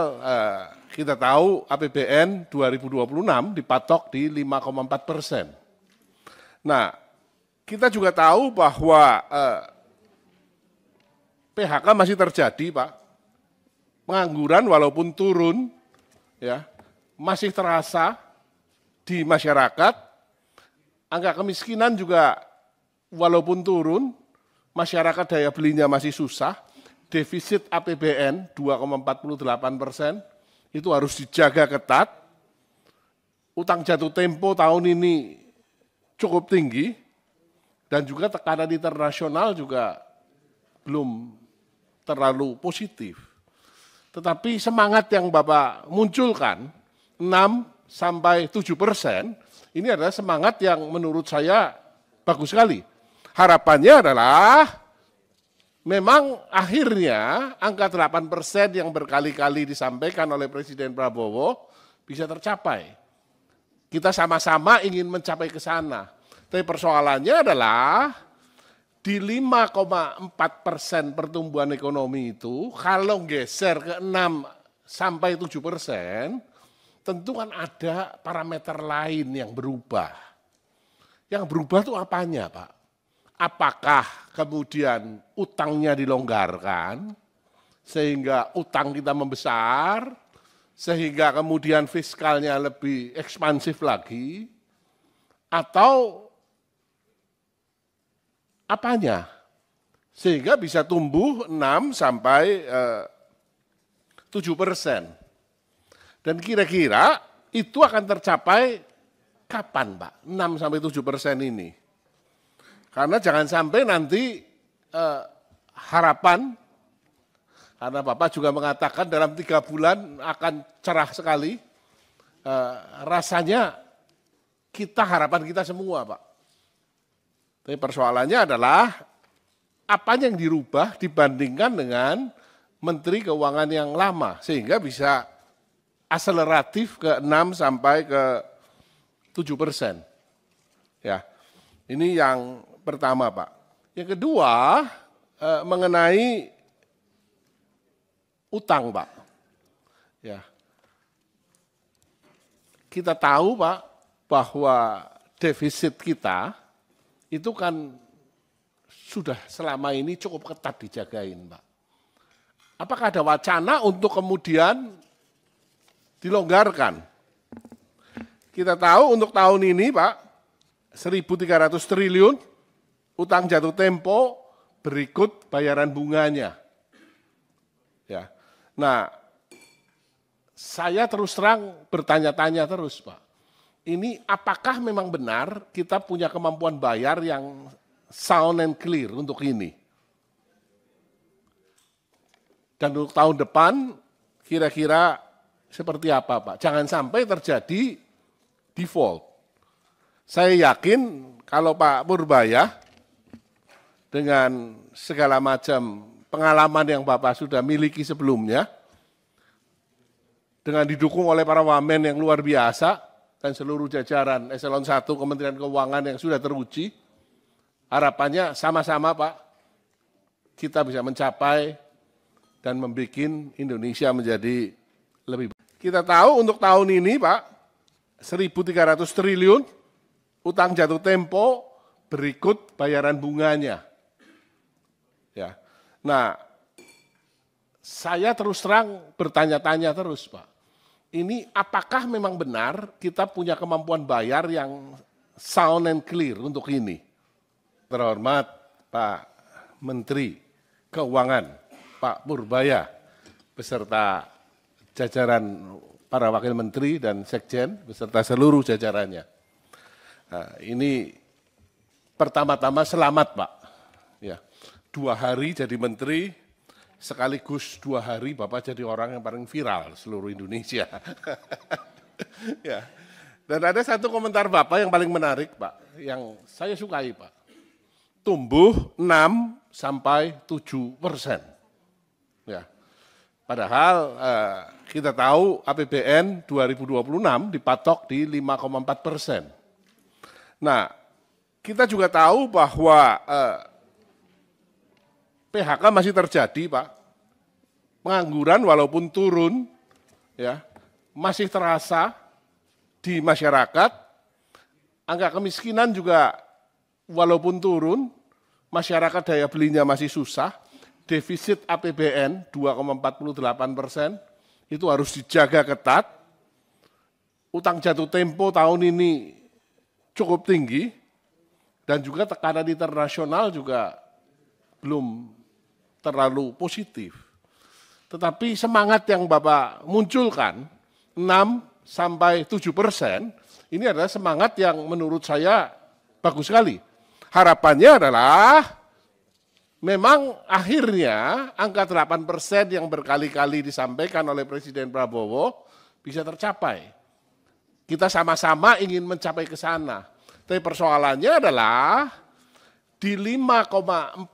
S1: kita tahu APBN 2026 dipatok di 5,4%. Nah, kita juga tahu bahwa PHK masih terjadi, Pak. Pengangguran walaupun turun, ya, masih terasa di masyarakat. Angka kemiskinan juga walaupun turun, masyarakat daya belinya masih susah. Defisit APBN 2,48% itu harus dijaga ketat. Utang jatuh tempo tahun ini cukup tinggi dan juga tekanan internasional juga belum terlalu positif. Tetapi semangat yang Bapak munculkan, 6-7%, ini adalah semangat yang menurut saya bagus sekali. Harapannya adalah memang akhirnya angka 8% yang berkali-kali disampaikan oleh Presiden Prabowo bisa tercapai. Kita sama-sama ingin mencapai ke sana. Tapi persoalannya adalah di 5,4% pertumbuhan ekonomi itu, kalau geser ke 6-7%, tentu kan ada parameter lain yang berubah. Yang berubah itu apanya, Pak? Apakah kemudian utangnya dilonggarkan, sehingga utang kita membesar, sehingga kemudian fiskalnya lebih ekspansif lagi, atau apanya? Sehingga bisa tumbuh 6-7%. Dan kira-kira itu akan tercapai kapan, Pak? 6-7% ini. Karena jangan sampai nanti harapan, karena Bapak juga mengatakan dalam 3 bulan akan cerah sekali, rasanya harapan kita semua, Pak. Tapi persoalannya adalah apa yang dirubah dibandingkan dengan Menteri Keuangan yang lama, sehingga bisa akseleratif ke 6-7%. Ya, ini yang pertama, Pak. Yang kedua, mengenai utang, Pak. Ya, kita tahu, Pak, bahwa defisit kita itu kan sudah selama ini cukup ketat dijagain, Pak. Apakah ada wacana untuk kemudian dilonggarkan? Kita tahu untuk tahun ini, Pak, 1.300 triliun utang jatuh tempo berikut bayaran bunganya. Ya. Nah, saya terus terang bertanya-tanya terus, Pak. Ini apakah memang benar kita punya kemampuan bayar yang sound and clear untuk ini? Dan untuk tahun depan kira-kira seperti apa, Pak? Jangan sampai terjadi default. Saya yakin kalau Pak Purbaya dengan segala macam pengalaman yang Bapak sudah miliki sebelumnya, dengan didukung oleh para wamen yang luar biasa, dan seluruh jajaran Eselon 1 Kementerian Keuangan yang sudah teruji, harapannya sama-sama, Pak, kita bisa mencapai dan membuat Indonesia menjadi lebih baik. Kita tahu untuk tahun ini, Pak, 1.300 triliun utang jatuh tempo berikut bayaran bunganya. Ya. Nah, saya terus terang bertanya-tanya terus, Pak. Ini apakah memang benar kita punya kemampuan bayar yang sound and clear untuk ini? Terhormat Pak Menteri Keuangan, Pak Purbaya, beserta jajaran para wakil menteri dan sekjen, beserta seluruh jajarannya. Nah, ini pertama-tama selamat, Pak. Ya, 2 hari jadi menteri, sekaligus 2 hari Bapak jadi orang yang paling viral seluruh Indonesia. Ya. Dan ada satu komentar Bapak yang paling menarik, Pak, yang saya sukai, Pak. Tumbuh 6-7%. Ya. Padahal kita tahu APBN 2026 dipatok di 5,4%. Nah, kita juga tahu bahwa PHK masih terjadi, Pak. Pengangguran walaupun turun, ya, masih terasa di masyarakat. Angka kemiskinan juga walaupun turun, masyarakat daya belinya masih susah. Defisit APBN 2,48%, itu harus dijaga ketat. Utang jatuh tempo tahun ini cukup tinggi, dan juga tekanan internasional juga belum terlalu positif. Tetapi semangat yang Bapak munculkan, 6-7%, ini adalah semangat yang menurut saya bagus sekali. Harapannya adalah memang akhirnya angka 8% yang berkali-kali disampaikan oleh Presiden Prabowo bisa tercapai. Kita sama-sama ingin mencapai ke sana. Tapi persoalannya adalah di 5,4%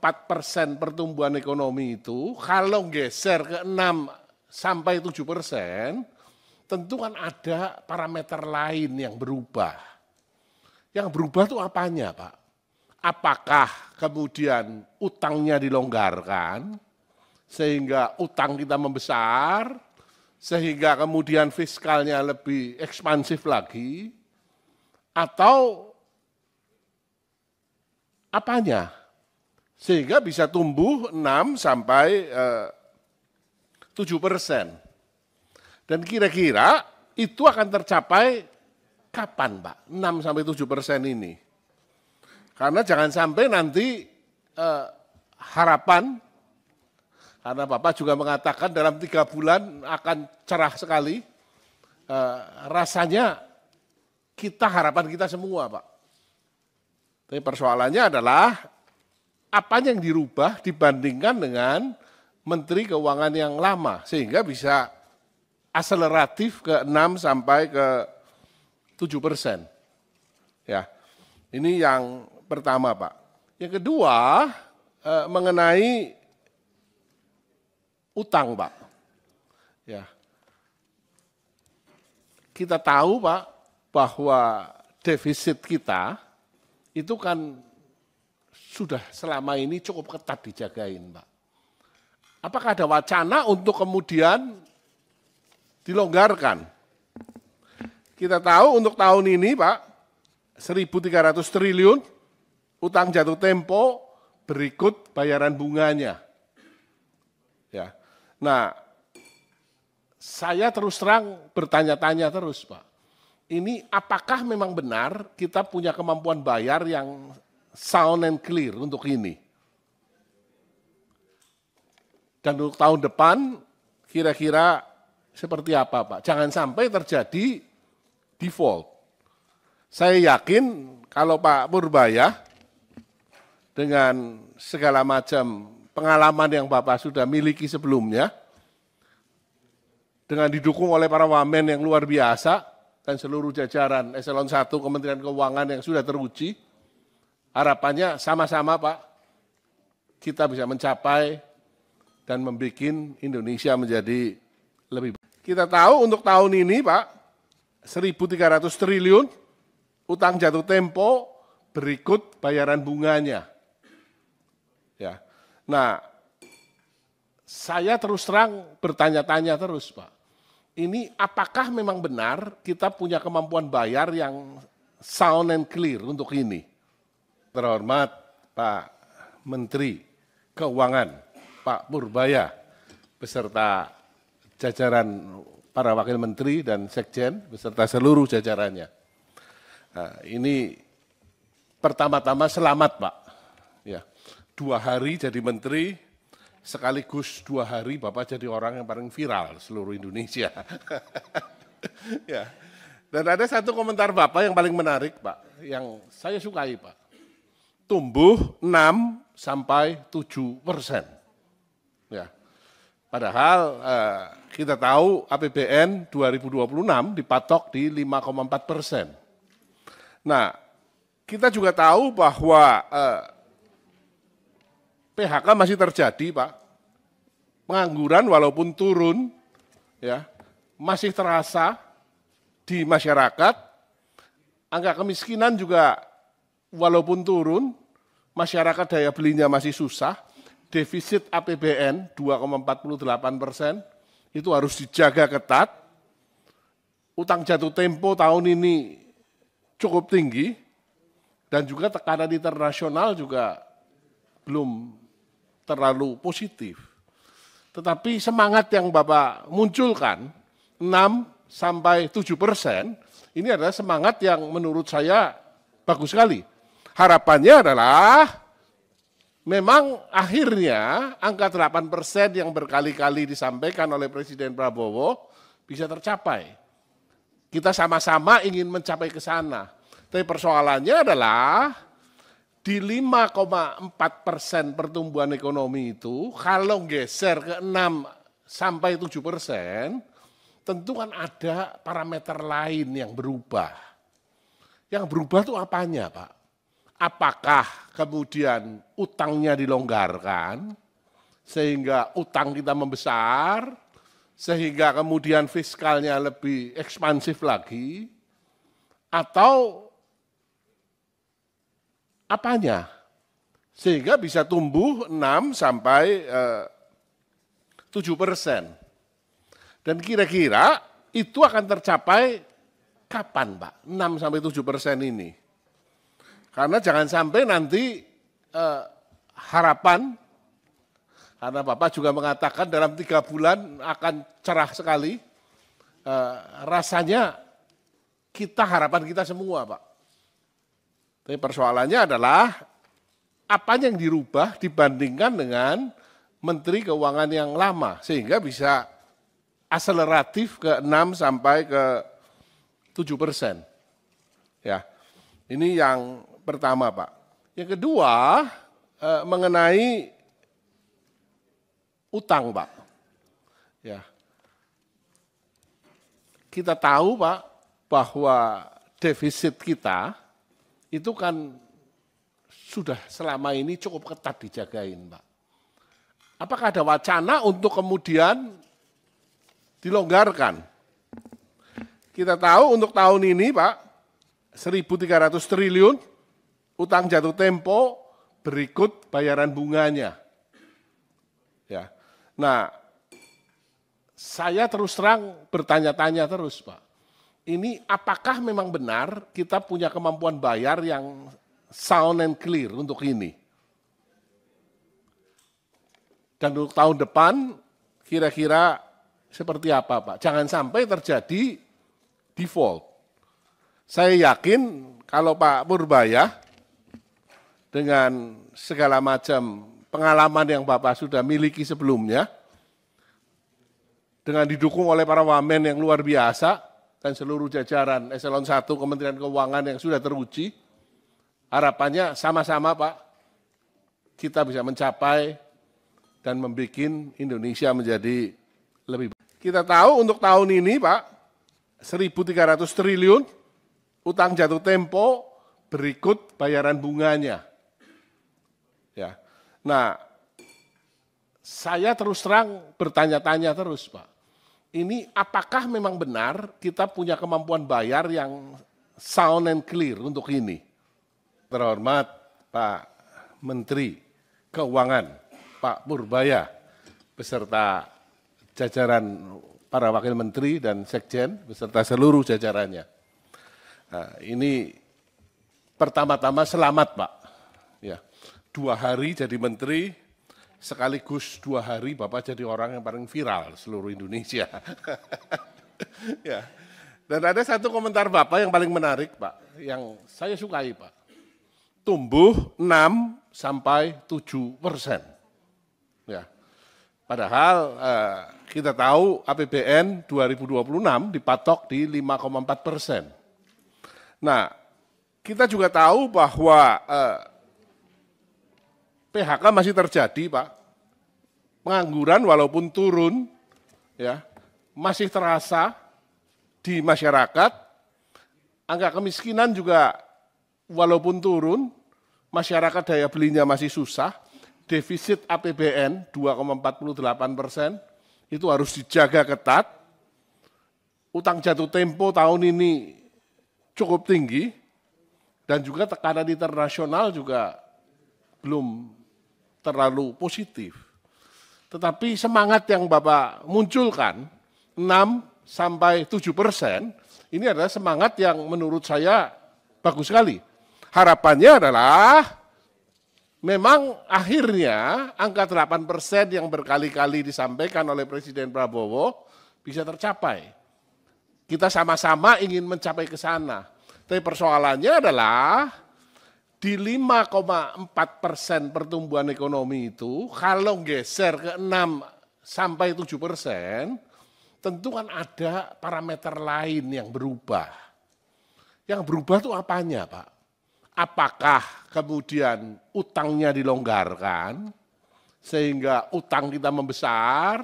S1: pertumbuhan ekonomi itu, kalau geser ke 6 sampai 7%, tentu kan ada parameter lain yang berubah. Yang berubah itu apanya, Pak? Apakah kemudian utangnya dilonggarkan, sehingga utang kita membesar, sehingga kemudian fiskalnya lebih ekspansif lagi, atau apanya? Sehingga bisa tumbuh 6 sampai 7%. Dan kira-kira itu akan tercapai kapan, Pak? 6 sampai 7% ini. Karena jangan sampai nanti harapan, karena Bapak juga mengatakan dalam 3 bulan akan cerah sekali, rasanya harapan kita semua, Pak. Tapi persoalannya adalah apa yang dirubah dibandingkan dengan Menteri Keuangan yang lama, sehingga bisa akseleratif ke 6 sampai ke 7%. Ya, ini yang pertama, Pak. Yang kedua, mengenai utang, Pak. Ya, kita tahu, Pak, bahwa defisit kita itu kan sudah selama ini cukup ketat dijagain, Pak. Apakah ada wacana untuk kemudian dilonggarkan? Kita tahu untuk tahun ini, Pak, 1.300 triliun utang jatuh tempo berikut bayaran bunganya. Ya. Nah, saya terus terang bertanya-tanya terus, Pak. Ini apakah memang benar kita punya kemampuan bayar yang sound and clear untuk ini? Dan untuk tahun depan kira-kira seperti apa, Pak? Jangan sampai terjadi default. Saya yakin kalau Pak Purbaya dengan segala macam pengalaman yang Bapak sudah miliki sebelumnya, dengan didukung oleh para wamen yang luar biasa dan seluruh jajaran Eselon 1 Kementerian Keuangan yang sudah teruji, harapannya sama-sama, Pak, kita bisa mencapai dan membuat Indonesia menjadi lebih baik. Kita tahu untuk tahun ini, Pak, 1.300 triliun utang jatuh tempo berikut bayaran bunganya. Ya. Nah, saya terus terang bertanya-tanya terus, Pak. Ini apakah memang benar kita punya kemampuan bayar yang sound and clear untuk ini? Terhormat Pak Menteri Keuangan, Pak Purbaya, beserta jajaran para wakil menteri dan sekjen, beserta seluruh jajarannya. Nah, ini pertama-tama selamat, Pak. Ya, 2 hari jadi menteri, sekaligus 2 hari Bapak jadi orang yang paling viral seluruh Indonesia. Ya. Dan ada satu komentar Bapak yang paling menarik, Pak, yang saya sukai, Pak. Tumbuh 6 sampai 7%. Ya. Padahal kita tahu APBN 2026 dipatok di 5,4%. Nah, kita juga tahu bahwa PHK masih terjadi, Pak. Pengangguran walaupun turun, ya, masih terasa di masyarakat. Angka kemiskinan juga walaupun turun, masyarakat daya belinya masih susah. Defisit APBN 2,48%, itu harus dijaga ketat. Utang jatuh tempo tahun ini cukup tinggi, dan juga tekanan internasional juga belum terlalu positif. Tetapi semangat yang Bapak munculkan, 6 sampai 7%, ini adalah semangat yang menurut saya bagus sekali. Harapannya adalah memang akhirnya angka 8% yang berkali-kali disampaikan oleh Presiden Prabowo bisa tercapai. Kita sama-sama ingin mencapai ke sana. Tapi persoalannya adalah di 5,4% pertumbuhan ekonomi itu, kalau geser ke 6 sampai 7%, tentu kan ada parameter lain yang berubah. Yang berubah itu apanya, Pak? Apakah kemudian utangnya dilonggarkan, sehingga utang kita membesar, sehingga kemudian fiskalnya lebih ekspansif lagi, atau apanya? Sehingga bisa tumbuh 6 sampai 7%. Dan kira-kira itu akan tercapai kapan, Pak? 6 sampai 7% ini. Karena jangan sampai nanti harapan, karena Bapak juga mengatakan dalam 3 bulan akan cerah sekali, rasanya harapan kita semua, Pak. Tapi persoalannya adalah apa yang dirubah dibandingkan dengan Menteri Keuangan yang lama, sehingga bisa akseleratif ke 6 sampai ke 7%. Ya, ini yang pertama, Pak. Yang kedua, mengenai utang, Pak. Ya, kita tahu, Pak, bahwa defisit kita itu kan sudah selama ini cukup ketat dijagain, Pak. Apakah ada wacana untuk kemudian dilonggarkan? Kita tahu untuk tahun ini, Pak, 1.300 triliun utang jatuh tempo berikut bayaran bunganya. Ya. Nah, saya terus terang bertanya-tanya terus, Pak. Ini apakah memang benar kita punya kemampuan bayar yang sound and clear untuk ini? Dan untuk tahun depan kira-kira seperti apa, Pak? Jangan sampai terjadi default. Saya yakin kalau Pak Purbaya dengan segala macam pengalaman yang Bapak sudah miliki sebelumnya, dengan didukung oleh para wamen yang luar biasa, dan seluruh jajaran eselon 1 Kementerian Keuangan yang sudah teruji, harapannya sama-sama, Pak, kita bisa mencapai dan membuat Indonesia menjadi lebih baik. Kita tahu untuk tahun ini, Pak, 1.300 triliun utang jatuh tempo berikut bayaran bunganya. Ya. Nah, saya terus terang bertanya-tanya terus, Pak. Ini apakah memang benar kita punya kemampuan bayar yang sound and clear untuk ini? Terhormat Pak Menteri Keuangan, Pak Purbaya, beserta jajaran para wakil menteri dan sekjen, beserta seluruh jajarannya. Nah, ini pertama-tama selamat, Pak. Ya, 2 hari jadi menteri, sekaligus 2 hari Bapak jadi orang yang paling viral seluruh Indonesia. Ya. Dan ada satu komentar Bapak yang paling menarik, Pak, yang saya sukai, Pak. Tumbuh 6 sampai 7%. Ya. Padahal kita tahu APBN 2026 dipatok di 5,4%. Nah, kita juga tahu bahwa PHK masih terjadi, Pak. Pengangguran walaupun turun, ya, masih terasa di masyarakat. Angka kemiskinan juga walaupun turun, masyarakat daya belinya masih susah. Defisit APBN 2,48%, itu harus dijaga ketat. Utang jatuh tempo tahun ini cukup tinggi, dan juga tekanan internasional juga belum terlalu positif. Tetapi semangat yang Bapak munculkan, 6 sampai 7%, ini adalah semangat yang menurut saya bagus sekali. Harapannya adalah memang akhirnya angka 8% yang berkali-kali disampaikan oleh Presiden Prabowo bisa tercapai. Kita sama-sama ingin mencapai ke sana. Tapi persoalannya adalah di 5,4% pertumbuhan ekonomi itu, kalau geser ke 6 sampai 7%, tentu kan ada parameter lain yang berubah. Yang berubah itu apanya, Pak? Apakah kemudian utangnya dilonggarkan, sehingga utang kita membesar,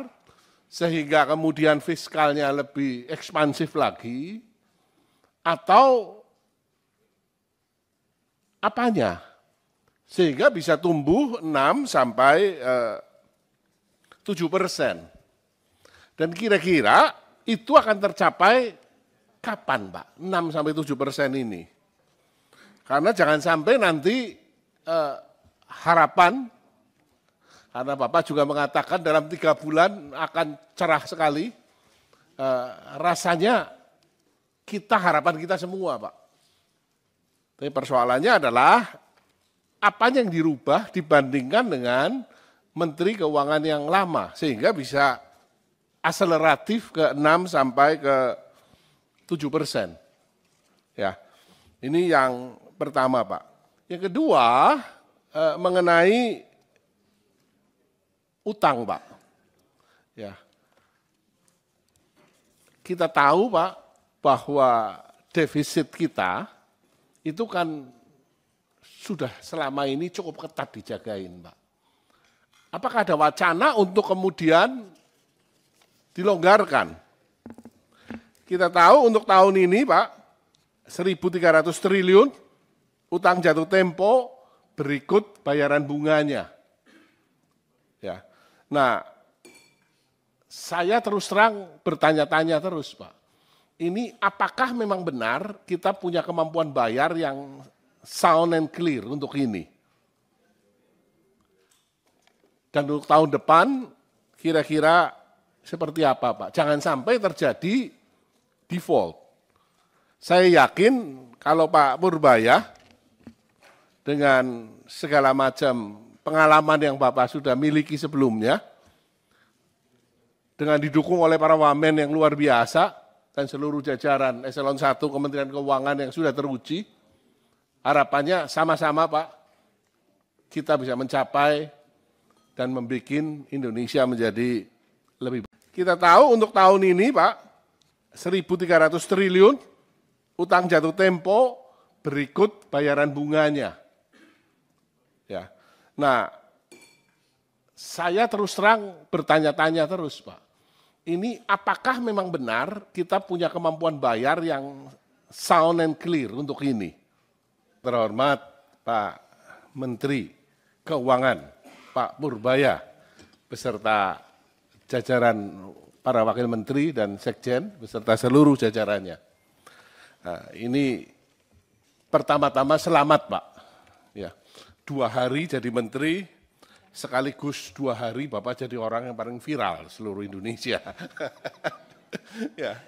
S1: sehingga kemudian fiskalnya lebih ekspansif lagi, atau apanya? Sehingga bisa tumbuh 6 sampai 7%. Dan kira-kira itu akan tercapai kapan, Pak? 6 sampai 7% ini. Karena jangan sampai nanti harapan, karena Bapak juga mengatakan dalam 3 bulan akan cerah sekali, rasanya harapan kita semua, Pak. Tapi persoalannya adalah apa yang dirubah dibandingkan dengan Menteri Keuangan yang lama, sehingga bisa akseleratif ke 6 sampai ke 7%. Ya, ini yang pertama, Pak. Yang kedua, mengenai utang, Pak. Ya, kita tahu, Pak, bahwa defisit kita itu kan sudah selama ini cukup ketat dijagain, Pak. Apakah ada wacana untuk kemudian dilonggarkan? Kita tahu untuk tahun ini, Pak, 1.300 triliun, utang jatuh tempo berikut bayaran bunganya. Ya. Nah, saya terus terang bertanya-tanya terus, Pak. Ini apakah memang benar kita punya kemampuan bayar yang sound and clear untuk ini? Dan untuk tahun depan kira-kira seperti apa, Pak? Jangan sampai terjadi default. Saya yakin kalau Pak Purbaya dengan segala macam pengalaman yang Bapak sudah miliki sebelumnya, dengan didukung oleh para wamen yang luar biasa dan seluruh jajaran Eselon 1 Kementerian Keuangan yang sudah teruji, harapannya sama-sama, Pak, kita bisa mencapai dan membuat Indonesia menjadi lebih baik. Kita tahu untuk tahun ini, Pak, 1.300 triliun, utang jatuh tempo berikut bayaran bunganya. Ya. Nah, saya terus terang bertanya-tanya terus, Pak. Ini apakah memang benar kita punya kemampuan bayar yang sound and clear untuk ini? Terhormat Pak Menteri Keuangan, Pak Purbaya, beserta jajaran para wakil menteri dan sekjen, beserta seluruh jajarannya. Nah, ini pertama-tama selamat, Pak. Ya, 2 hari jadi menteri, sekaligus 2 hari Bapak jadi orang yang paling viral seluruh Indonesia. Ya.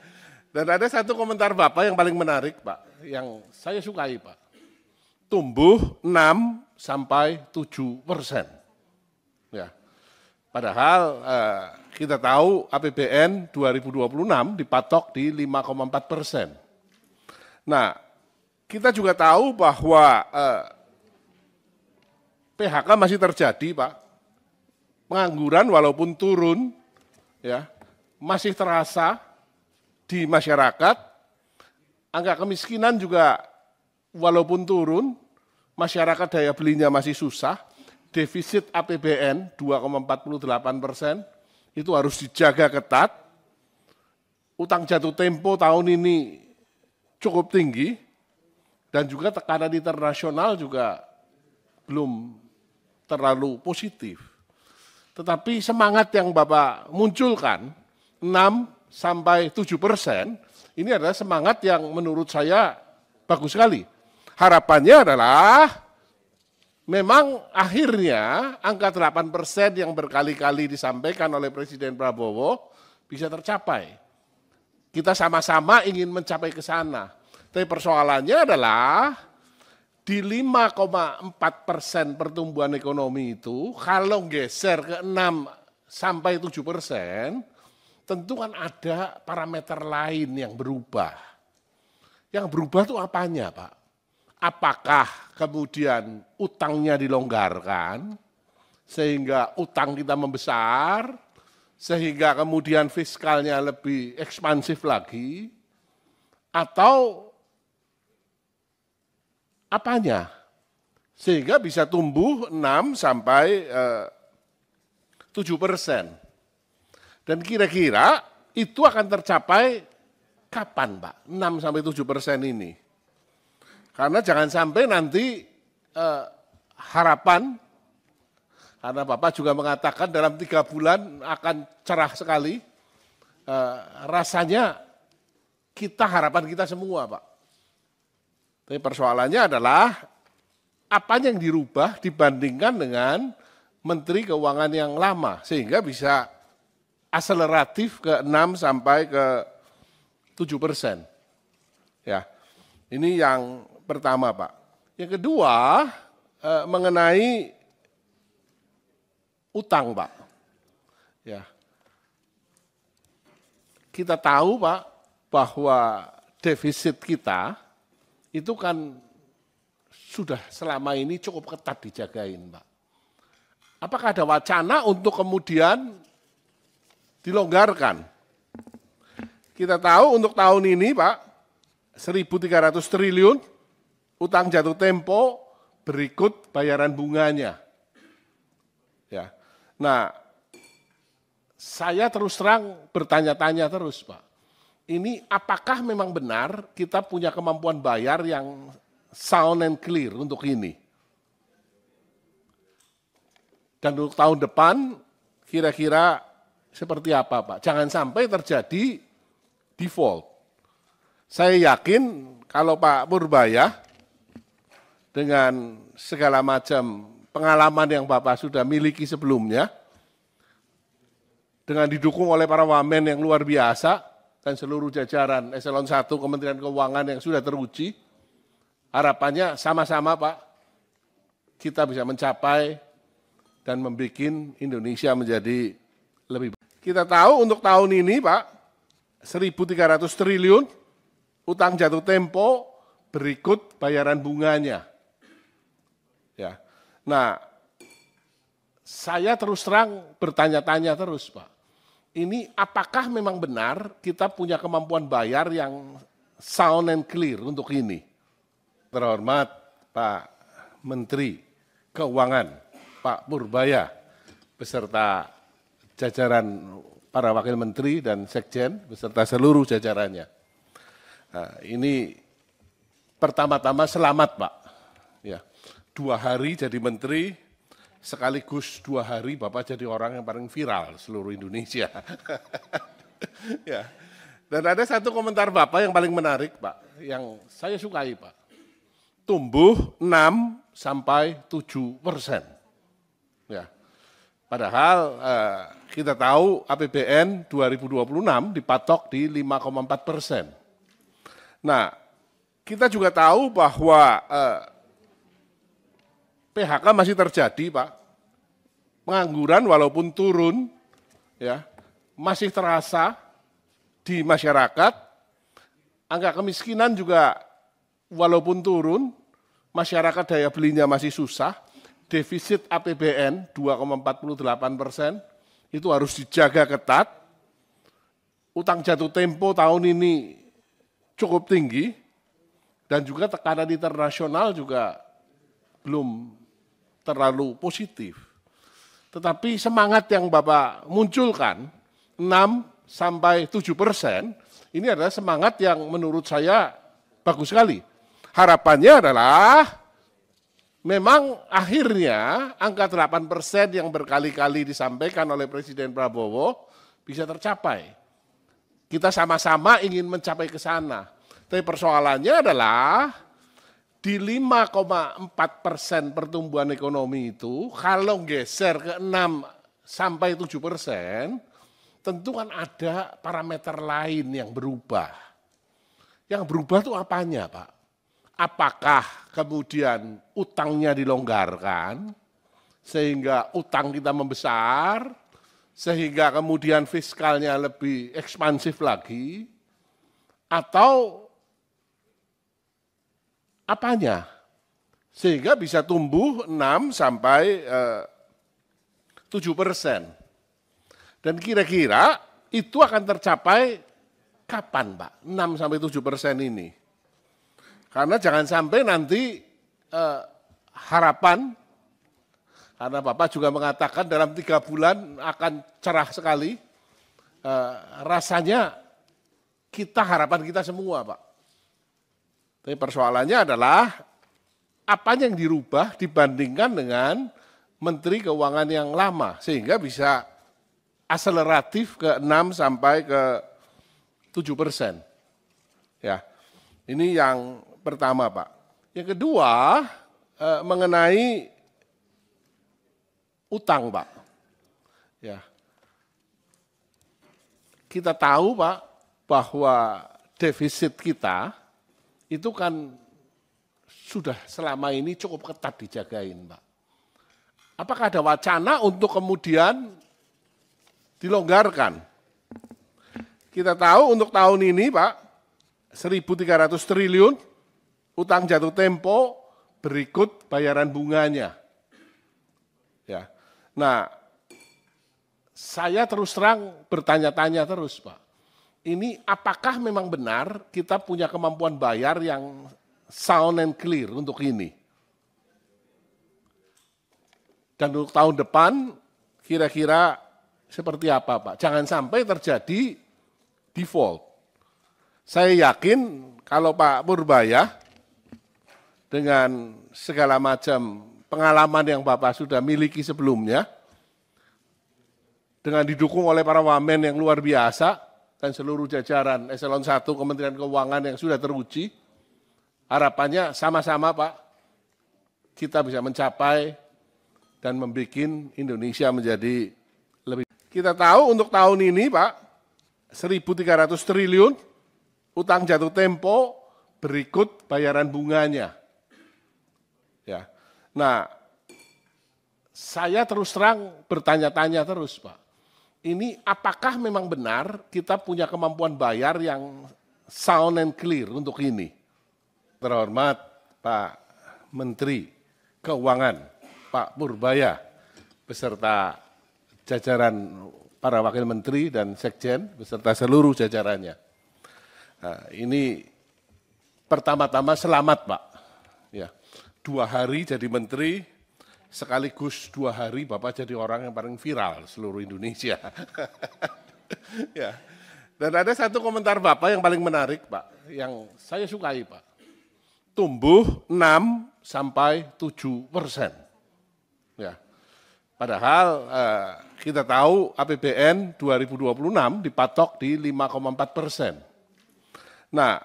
S1: Dan ada satu komentar Bapak yang paling menarik, Pak, yang saya sukai, Pak. Tumbuh 6 sampai 7%. Ya. Padahal kita tahu APBN 2026 dipatok di 5,4%. Nah, kita juga tahu bahwa PHK masih terjadi, Pak. Pengangguran walaupun turun, ya, masih terasa di masyarakat. Angka kemiskinan juga walaupun turun, masyarakat daya belinya masih susah. Defisit APBN 2,48% itu harus dijaga ketat. Utang jatuh tempo tahun ini cukup tinggi dan juga tekanan internasional juga belum terlalu positif. Tetapi semangat yang Bapak munculkan 6 sampai 7%, ini adalah semangat yang menurut saya bagus sekali. Harapannya adalah memang akhirnya angka 8% yang berkali-kali disampaikan oleh Presiden Prabowo bisa tercapai. Kita sama-sama ingin mencapai ke sana. Tapi persoalannya adalah di 5,4% pertumbuhan ekonomi itu, kalau geser ke 6 sampai 7%, tentu kan ada parameter lain yang berubah. Yang berubah itu apanya, Pak? Apakah kemudian utangnya dilonggarkan, sehingga utang kita membesar, sehingga kemudian fiskalnya lebih ekspansif lagi, atau apanya? Sehingga bisa tumbuh 6 sampai 7%. Dan kira-kira itu akan tercapai kapan, Pak? 6 sampai 7% ini. Karena jangan sampai nanti harapan, karena Bapak juga mengatakan dalam 3 bulan akan cerah sekali, rasanya harapan kita semua, Pak. Tapi persoalannya adalah apanya yang dirubah dibandingkan dengan Menteri Keuangan yang lama, sehingga bisa akseleratif ke 6 sampai ke 7%. Ya, ini yang pertama, Pak. Yang kedua, mengenai utang, Pak. Ya, kita tahu, Pak, bahwa defisit kita itu kan sudah selama ini cukup ketat dijagain, Pak. Apakah ada wacana untuk kemudian dilonggarkan? Kita tahu untuk tahun ini, Pak, 1.300 triliun utang jatuh tempo berikut bayaran bunganya. Ya. Nah, saya terus terang bertanya-tanya terus, Pak. Ini apakah memang benar kita punya kemampuan bayar yang sound and clear untuk ini? Dan untuk tahun depan kira-kira seperti apa, Pak? Jangan sampai terjadi default. Saya yakin kalau Pak Purbaya dengan segala macam pengalaman yang Bapak sudah miliki sebelumnya, dengan didukung oleh para wamen yang luar biasa dan seluruh jajaran eselon 1 Kementerian Keuangan yang sudah teruji, harapannya sama-sama, Pak, kita bisa mencapai dan membuat Indonesia menjadi lebih baik. Kita tahu untuk tahun ini, Pak, 1.300 triliun utang jatuh tempo berikut bayaran bunganya. Ya. Nah, saya terus terang bertanya-tanya terus, Pak. Ini apakah memang benar kita punya kemampuan bayar yang sound and clear untuk ini? Terhormat Pak Menteri Keuangan, Pak Purbaya, beserta jajaran para wakil menteri dan sekjen, beserta seluruh jajarannya. Nah, ini pertama-tama selamat, Pak. Ya, 2 hari jadi menteri, sekaligus 2 hari Bapak jadi orang yang paling viral seluruh Indonesia. Ya. Dan ada satu komentar Bapak yang paling menarik, Pak, yang saya sukai, Pak. Tumbuh 6 sampai 7%. Ya. Padahal kita tahu APBN 2026 dipatok di 5,4%. Nah, kita juga tahu bahwa PHK masih terjadi, Pak. Pengangguran walaupun turun, ya, masih terasa di masyarakat. Angka kemiskinan juga walaupun turun, masyarakat daya belinya masih susah. Defisit APBN 2,48%, itu harus dijaga ketat. Utang jatuh tempo tahun ini cukup tinggi, dan juga tekanan internasional juga belum terlalu positif. Tetapi semangat yang Bapak munculkan, 6 sampai 7%, ini adalah semangat yang menurut saya bagus sekali. Harapannya adalah memang akhirnya angka 8% yang berkali-kali disampaikan oleh Presiden Prabowo bisa tercapai. Kita sama-sama ingin mencapai ke sana. Tapi persoalannya adalah di 5,4% pertumbuhan ekonomi itu, kalau geser ke 6 sampai 7%, tentu kan ada parameter lain yang berubah. Yang berubah itu apanya, Pak? Apakah kemudian utangnya dilonggarkan, sehingga utang kita membesar, sehingga kemudian fiskalnya lebih ekspansif lagi, atau apanya? Sehingga bisa tumbuh 6 sampai 7%. Dan kira-kira itu akan tercapai kapan, Pak? 6 sampai 7% ini. Karena jangan sampai nanti harapan, karena Bapak juga mengatakan dalam 3 bulan akan cerah sekali, rasanya harapan kita semua Pak. Tapi persoalannya adalah apa yang dirubah dibandingkan dengan Menteri Keuangan yang lama, sehingga bisa akseleratif ke 6 sampai ke 7%. Ya, ini yang pertama Pak. Yang kedua, mengenai utang Pak. Ya, kita tahu Pak bahwa defisit kita itu kan sudah selama ini cukup ketat dijagain Pak. Apakah ada wacana untuk kemudian dilonggarkan? Kita tahu untuk tahun ini Pak, 1.300 triliun utang jatuh tempo berikut bayaran bunganya. Ya. Nah, saya terus terang bertanya-tanya terus Pak. Ini apakah memang benar kita punya kemampuan bayar yang sound and clear untuk ini? Dan untuk tahun depan kira-kira seperti apa Pak? Jangan sampai terjadi default. Saya yakin kalau Pak Purbaya dengan segala macam pengalaman yang Bapak sudah miliki sebelumnya, dengan didukung oleh para wamen yang luar biasa dan seluruh jajaran Eselon 1 Kementerian Keuangan yang sudah teruji, harapannya sama-sama Pak, kita bisa mencapai dan membuat Indonesia menjadi lebih. Kita tahu untuk tahun ini Pak, 1.300 triliun utang jatuh tempo berikut bayaran bunganya. Ya. Nah, saya terus terang bertanya-tanya terus Pak. Ini apakah memang benar kita punya kemampuan bayar yang sound and clear untuk ini? Terhormat Pak Menteri Keuangan, Pak Purbaya, beserta jajaran para wakil menteri dan sekjen, beserta seluruh jajarannya. Nah, ini pertama-tama selamat Pak. Ya, 2 hari jadi menteri, sekaligus 2 hari Bapak jadi orang yang paling viral seluruh Indonesia. Ya. Dan ada satu komentar Bapak yang paling menarik Pak, yang saya sukai Pak. Tumbuh 6 sampai 7%. Ya. Padahal kita tahu APBN 2026 dipatok di 5,4%. Nah,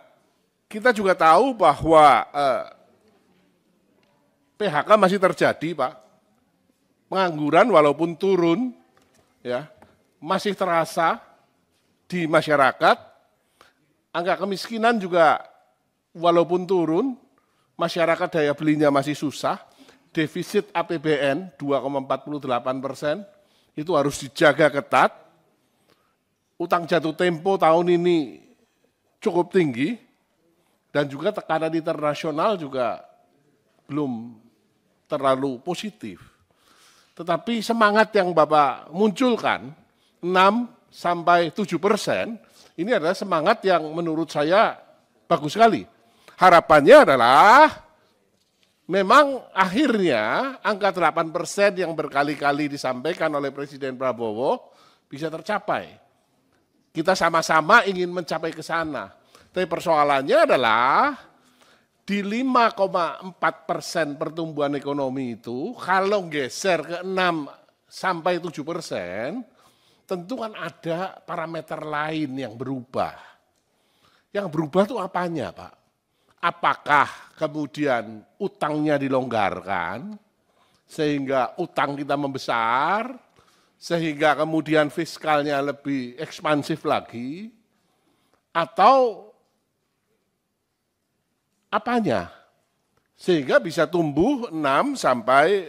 S1: kita juga tahu bahwa PHK masih terjadi Pak. Pengangguran walaupun turun, ya, masih terasa di masyarakat. Angka kemiskinan juga walaupun turun, masyarakat daya belinya masih susah. Defisit APBN 2,48%, itu harus dijaga ketat. Utang jatuh tempo tahun ini cukup tinggi, dan juga tekanan internasional juga belum terlalu positif. Tetapi semangat yang Bapak munculkan, 6 sampai 7%, ini adalah semangat yang menurut saya bagus sekali. Harapannya adalah memang akhirnya angka 8% yang berkali-kali disampaikan oleh Presiden Prabowo bisa tercapai. Kita sama-sama ingin mencapai ke sana. Tapi persoalannya adalah di 5,4% pertumbuhan ekonomi itu, kalau geser ke 6 sampai 7%, tentu kan ada parameter lain yang berubah. Yang berubah itu apanya Pak? Apakah kemudian utangnya dilonggarkan, sehingga utang kita membesar, sehingga kemudian fiskalnya lebih ekspansif lagi, atau apanya? Sehingga bisa tumbuh 6 sampai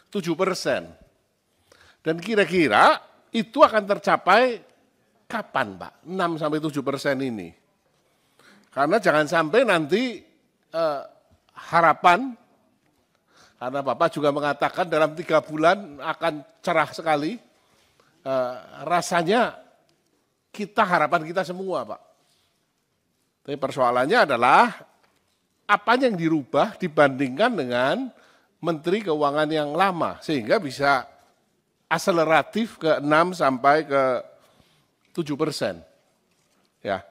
S1: 7%. Dan kira-kira itu akan tercapai kapan Pak? 6 sampai 7% ini. Karena jangan sampai nanti harapan, karena Bapak juga mengatakan dalam 3 bulan akan cerah sekali, rasanya harapan kita semua Pak. Tapi persoalannya adalah apa yang dirubah dibandingkan dengan Menteri Keuangan yang lama, sehingga bisa akseleratif ke 6 sampai ke 7%. Ya,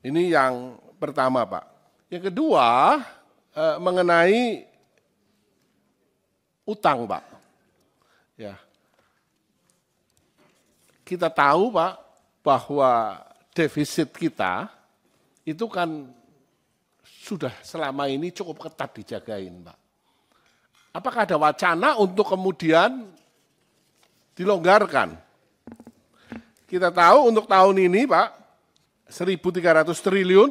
S1: ini yang pertama, Pak. Yang kedua, mengenai utang, Pak. Ya, kita tahu, Pak, bahwa defisit kita itu kan sudah selama ini cukup ketat dijagain, Pak. Apakah ada wacana untuk kemudian dilonggarkan? Kita tahu untuk tahun ini, Pak, 1.300 triliun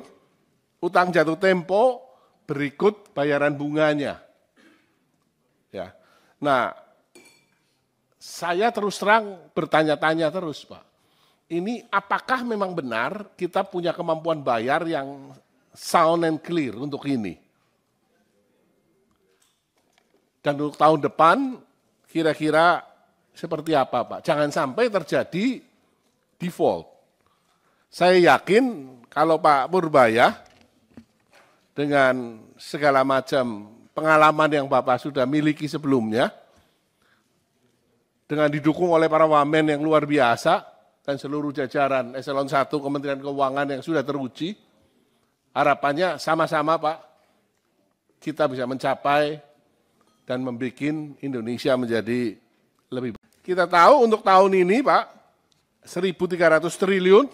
S1: utang jatuh tempo berikut bayaran bunganya. Ya. Nah, saya terus terang bertanya-tanya terus, Pak. Ini apakah memang benar kita punya kemampuan bayar yang sound and clear untuk ini? Dan untuk tahun depan kira-kira seperti apa, Pak? Jangan sampai terjadi default. Saya yakin kalau Pak Purbaya dengan segala macam pengalaman yang Bapak sudah miliki sebelumnya, dengan didukung oleh para wamen yang luar biasa dan seluruh jajaran Eselon 1 Kementerian Keuangan yang sudah teruji, harapannya sama-sama, Pak, kita bisa mencapai dan membuat Indonesia menjadi lebih baik. Kita tahu untuk tahun ini, Pak, 1.300 triliun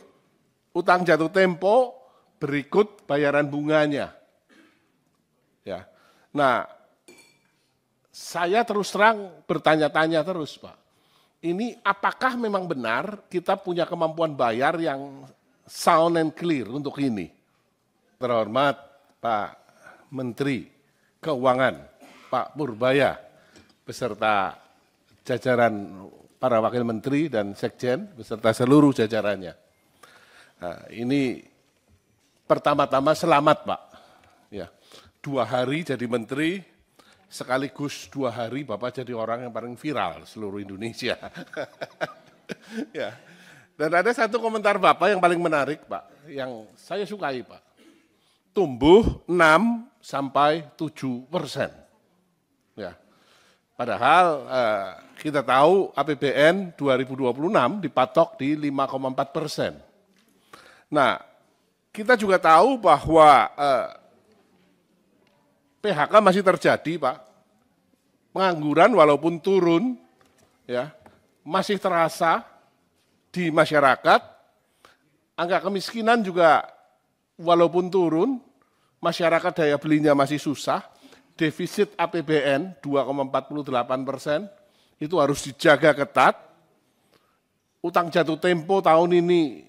S1: utang jatuh tempo berikut bayaran bunganya. Ya. Nah, saya terus terang bertanya-tanya terus, Pak. Ini apakah memang benar kita punya kemampuan bayar yang sound and clear untuk ini? Terhormat Pak Menteri Keuangan, Pak Purbaya, beserta jajaran para wakil menteri dan sekjen, beserta seluruh jajarannya. Nah, ini pertama-tama selamat, Pak. Ya, 2 hari jadi menteri, sekaligus 2 hari Bapak jadi orang yang paling viral seluruh Indonesia. Ya. Dan ada satu komentar Bapak yang paling menarik, Pak, yang saya sukai, Pak. Tumbuh 6 sampai 7%. Ya. Padahal kita tahu APBN 2026 dipatok di 5,4%. Nah, kita juga tahu bahwa PHK masih terjadi, Pak. Pengangguran walaupun turun, ya, masih terasa di masyarakat. Angka kemiskinan juga walaupun turun, masyarakat daya belinya masih susah. Defisit APBN 2,48% itu harus dijaga ketat. Utang jatuh tempo tahun ini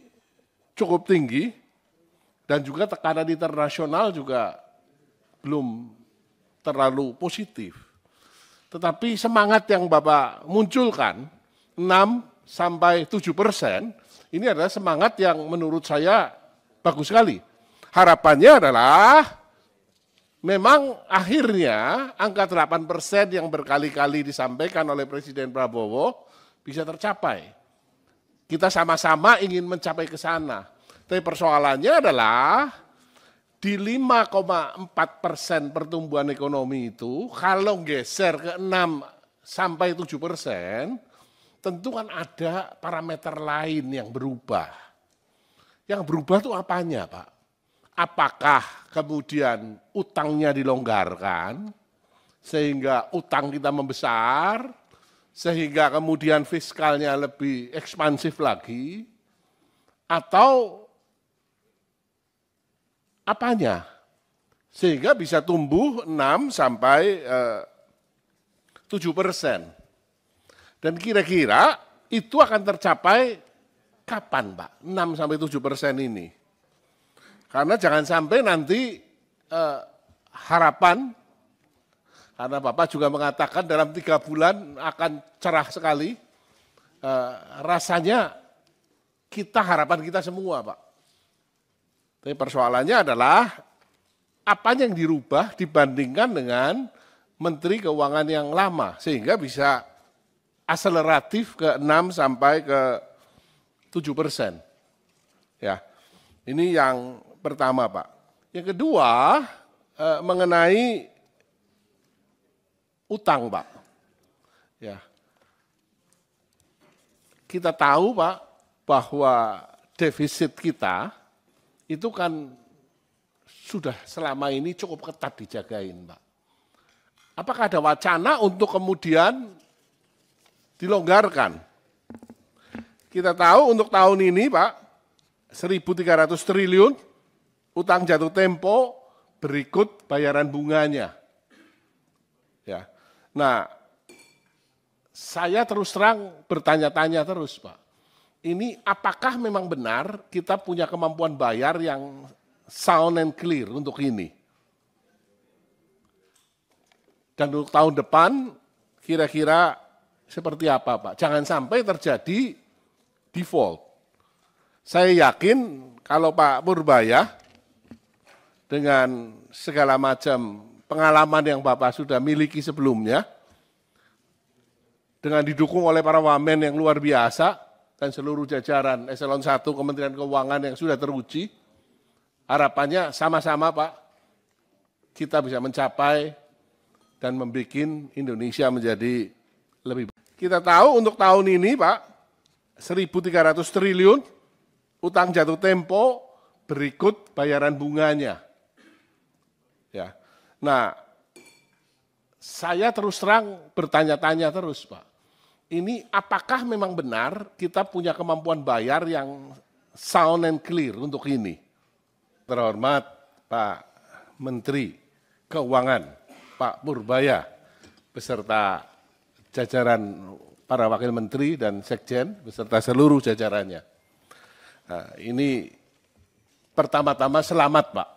S1: cukup tinggi dan juga tekanan internasional juga belum terlalu positif. Tetapi semangat yang Bapak munculkan 6 sampai 7%, ini adalah semangat yang menurut saya bagus sekali. Harapannya adalah memang akhirnya angka 8% yang berkali-kali disampaikan oleh Presiden Prabowo bisa tercapai. Kita sama-sama ingin mencapai ke sana. Tapi persoalannya adalah di 5,4% pertumbuhan ekonomi itu, kalau geser ke 6 sampai 7%, tentu kan ada parameter lain yang berubah. Yang berubah itu apanya, Pak? Apakah kemudian utangnya dilonggarkan, sehingga utang kita membesar, sehingga kemudian fiskalnya lebih ekspansif lagi, atau apanya? Sehingga bisa tumbuh 6 sampai 7%. Dan kira-kira itu akan tercapai kapan, Pak? 6 sampai 7% ini. Karena jangan sampai nanti harapan, karena Bapak juga mengatakan dalam 3 bulan akan cerah sekali, rasanya harapan kita semua, Pak. Tapi persoalannya adalah apa yang dirubah dibandingkan dengan Menteri Keuangan yang lama, sehingga bisa akseleratif ke 6 sampai ke 7%. Ya, ini yang pertama, Pak. Yang kedua, mengenai utang, Pak. Ya. Kita tahu, Pak, bahwa defisit kita itu kan sudah selama ini cukup ketat dijagain, Pak. Apakah ada wacana untuk kemudian dilonggarkan? Kita tahu untuk tahun ini, Pak, 1.300 triliun utang jatuh tempo berikut bayaran bunganya. Ya. Nah, saya terus terang bertanya-tanya terus, Pak. Ini apakah memang benar kita punya kemampuan bayar yang sound and clear untuk ini? Dan untuk tahun depan kira-kira seperti apa, Pak? Jangan sampai terjadi default. Saya yakin kalau Pak Purbaya dengan segala macam pengalaman yang Bapak sudah miliki sebelumnya, dengan didukung oleh para wamen yang luar biasa dan seluruh jajaran Eselon 1 Kementerian Keuangan yang sudah teruji, harapannya sama-sama, Pak, kita bisa mencapai dan membuat Indonesia menjadi lebih baik. Kita tahu untuk tahun ini, Pak, 1.300 triliun utang jatuh tempo berikut bayaran bunganya. Ya. Nah, saya terus terang bertanya-tanya terus, Pak. Ini apakah memang benar kita punya kemampuan bayar yang sound and clear untuk ini? Terhormat Pak Menteri Keuangan, Pak Purbaya, beserta jajaran para wakil menteri dan sekjen, beserta seluruh jajarannya. Nah, ini pertama-tama selamat, Pak.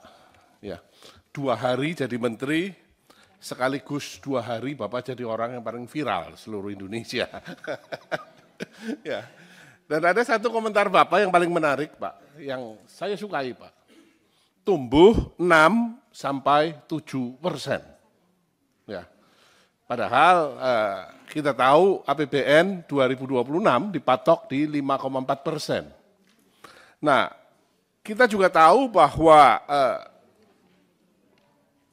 S1: Ya, 2 hari jadi menteri, sekaligus 2 hari Bapak jadi orang yang paling viral seluruh Indonesia. Ya. Dan ada satu komentar Bapak yang paling menarik, Pak, yang saya sukai, Pak. Tumbuh 6-7%. Ya. Padahal kita tahu APBN 2026 dipatok di 5,4%. Nah, kita juga tahu bahwa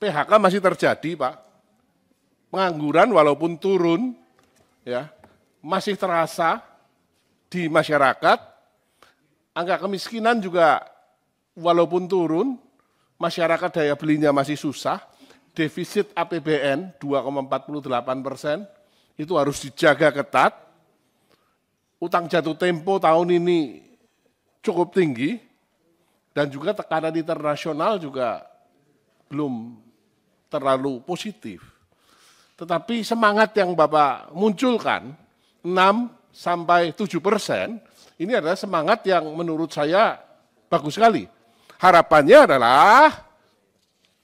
S1: PHK masih terjadi, Pak. Pengangguran walaupun turun, ya, masih terasa di masyarakat. Angka kemiskinan juga walaupun turun, masyarakat daya belinya masih susah. Defisit APBN 2,48% itu harus dijaga ketat. Utang jatuh tempo tahun ini cukup tinggi dan juga tekanan internasional juga belum terlalu positif. Tetapi semangat yang Bapak munculkan, 6-7%, ini adalah semangat yang menurut saya bagus sekali. Harapannya adalah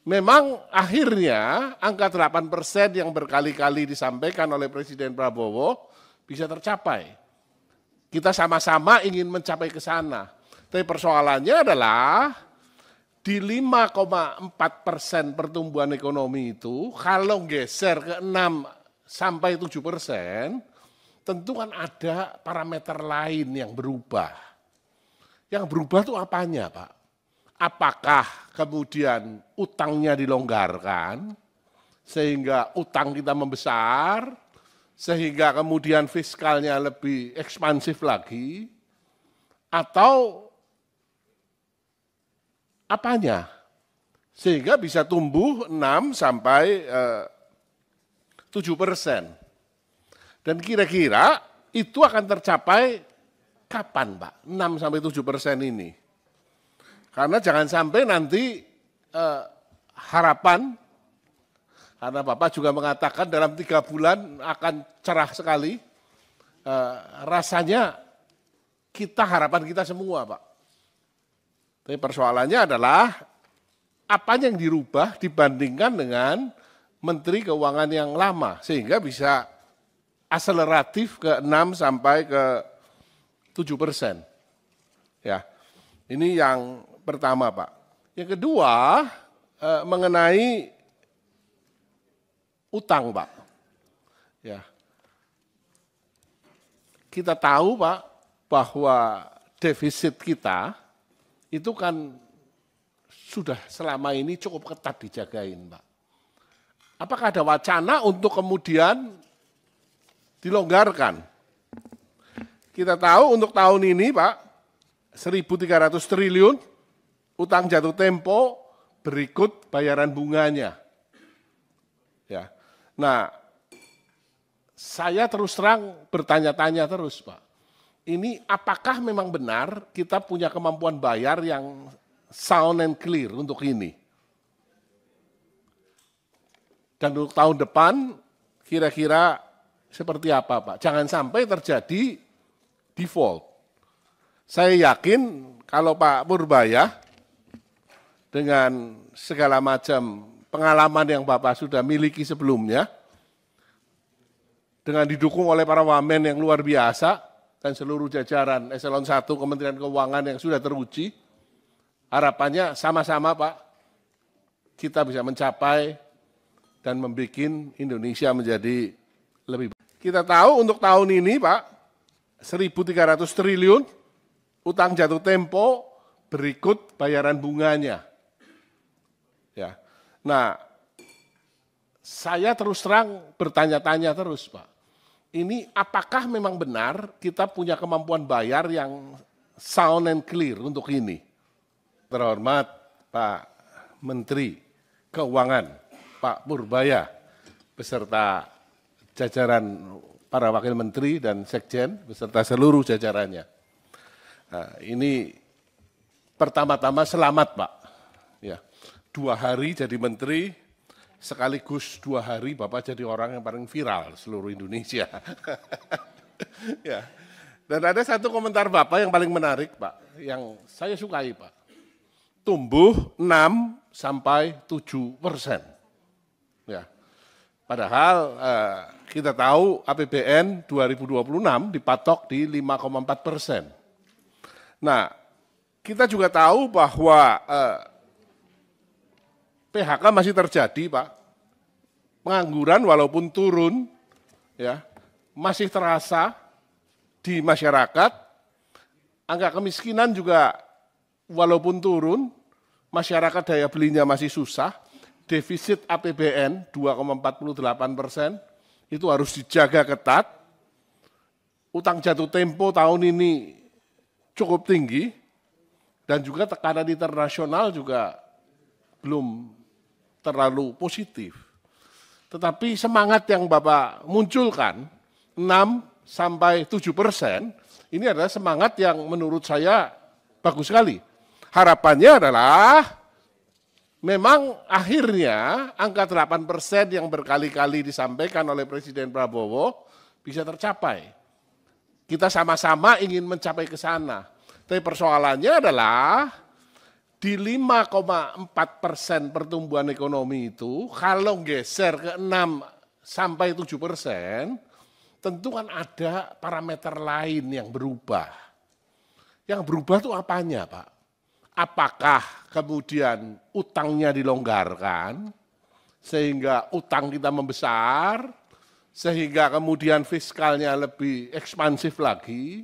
S1: memang akhirnya angka 8% yang berkali-kali disampaikan oleh Presiden Prabowo bisa tercapai. Kita sama-sama ingin mencapai ke sana. Tapi persoalannya adalah di 5,4% pertumbuhan ekonomi itu, kalau geser ke 6-7%, tentu kan ada parameter lain yang berubah. Yang berubah itu apanya, Pak? Apakah kemudian utangnya dilonggarkan, sehingga utang kita membesar, sehingga kemudian fiskalnya lebih ekspansif lagi, atau apanya? Sehingga bisa tumbuh 6-7%. Dan kira-kira itu akan tercapai kapan, Pak? 6-7% ini. Karena jangan sampai nanti harapan, karena Bapak juga mengatakan dalam 3 bulan akan cerah sekali, rasanya harapan kita semua, Pak. Tapi persoalannya adalah apanya yang dirubah dibandingkan dengan Menteri Keuangan yang lama, sehingga bisa akseleratif ke 6-7%. Ya, ini yang pertama, Pak. Yang kedua, mengenai utang, Pak. Ya, kita tahu, Pak, bahwa defisit kita itu kan sudah selama ini cukup ketat dijagain, Pak. Apakah ada wacana untuk kemudian dilonggarkan? Kita tahu untuk tahun ini, Pak, 1.300 triliun utang jatuh tempo berikut bayaran bunganya. Ya. Nah, saya terus terang bertanya-tanya terus, Pak. Ini apakah memang benar kita punya kemampuan bayar yang sound and clear untuk ini? Dan untuk tahun depan kira-kira seperti apa, Pak? Jangan sampai terjadi default. Saya yakin kalau Pak Purbaya dengan segala macam pengalaman yang Bapak sudah miliki sebelumnya, dengan didukung oleh para wamen yang luar biasa dan seluruh jajaran Eselon 1 Kementerian Keuangan yang sudah teruji, harapannya sama-sama, Pak, kita bisa mencapai dan membuat Indonesia menjadi lebih baik. Kita tahu untuk tahun ini, Pak, 1.300 triliun utang jatuh tempo berikut bayaran bunganya. Ya. Nah, saya terus terang bertanya-tanya terus, Pak. Ini apakah memang benar kita punya kemampuan bayar yang sound and clear untuk ini? Terhormat Pak Menteri Keuangan, Pak Purbaya, beserta jajaran para wakil menteri dan sekjen, beserta seluruh jajarannya. Nah, ini pertama-tama selamat, Pak. Ya, 2 hari jadi menteri, sekaligus 2 hari Bapak jadi orang yang paling viral seluruh Indonesia. Ya. Dan ada satu komentar Bapak yang paling menarik, Pak, yang saya sukai, Pak. Tumbuh 6-7%. Ya. Padahal kita tahu APBN 2026 dipatok di 5,4%. Nah, kita juga tahu bahwa PHK masih terjadi, Pak. Pengangguran walaupun turun, ya, masih terasa di masyarakat. Angka kemiskinan juga walaupun turun, masyarakat daya belinya masih susah. Defisit APBN 2,48%, itu harus dijaga ketat. Utang jatuh tempo tahun ini cukup tinggi, dan juga tekanan internasional juga belum terlalu positif. Tetapi semangat yang Bapak munculkan, 6-7%, ini adalah semangat yang menurut saya bagus sekali. Harapannya adalah memang akhirnya angka 8% yang berkali-kali disampaikan oleh Presiden Prabowo bisa tercapai. Kita sama-sama ingin mencapai ke sana. Tapi persoalannya adalah di 5,4% pertumbuhan ekonomi itu, kalau geser ke 6-7%, tentu kan ada parameter lain yang berubah. Yang berubah itu apanya, Pak? Apakah kemudian utangnya dilonggarkan, sehingga utang kita membesar, sehingga kemudian fiskalnya lebih ekspansif lagi,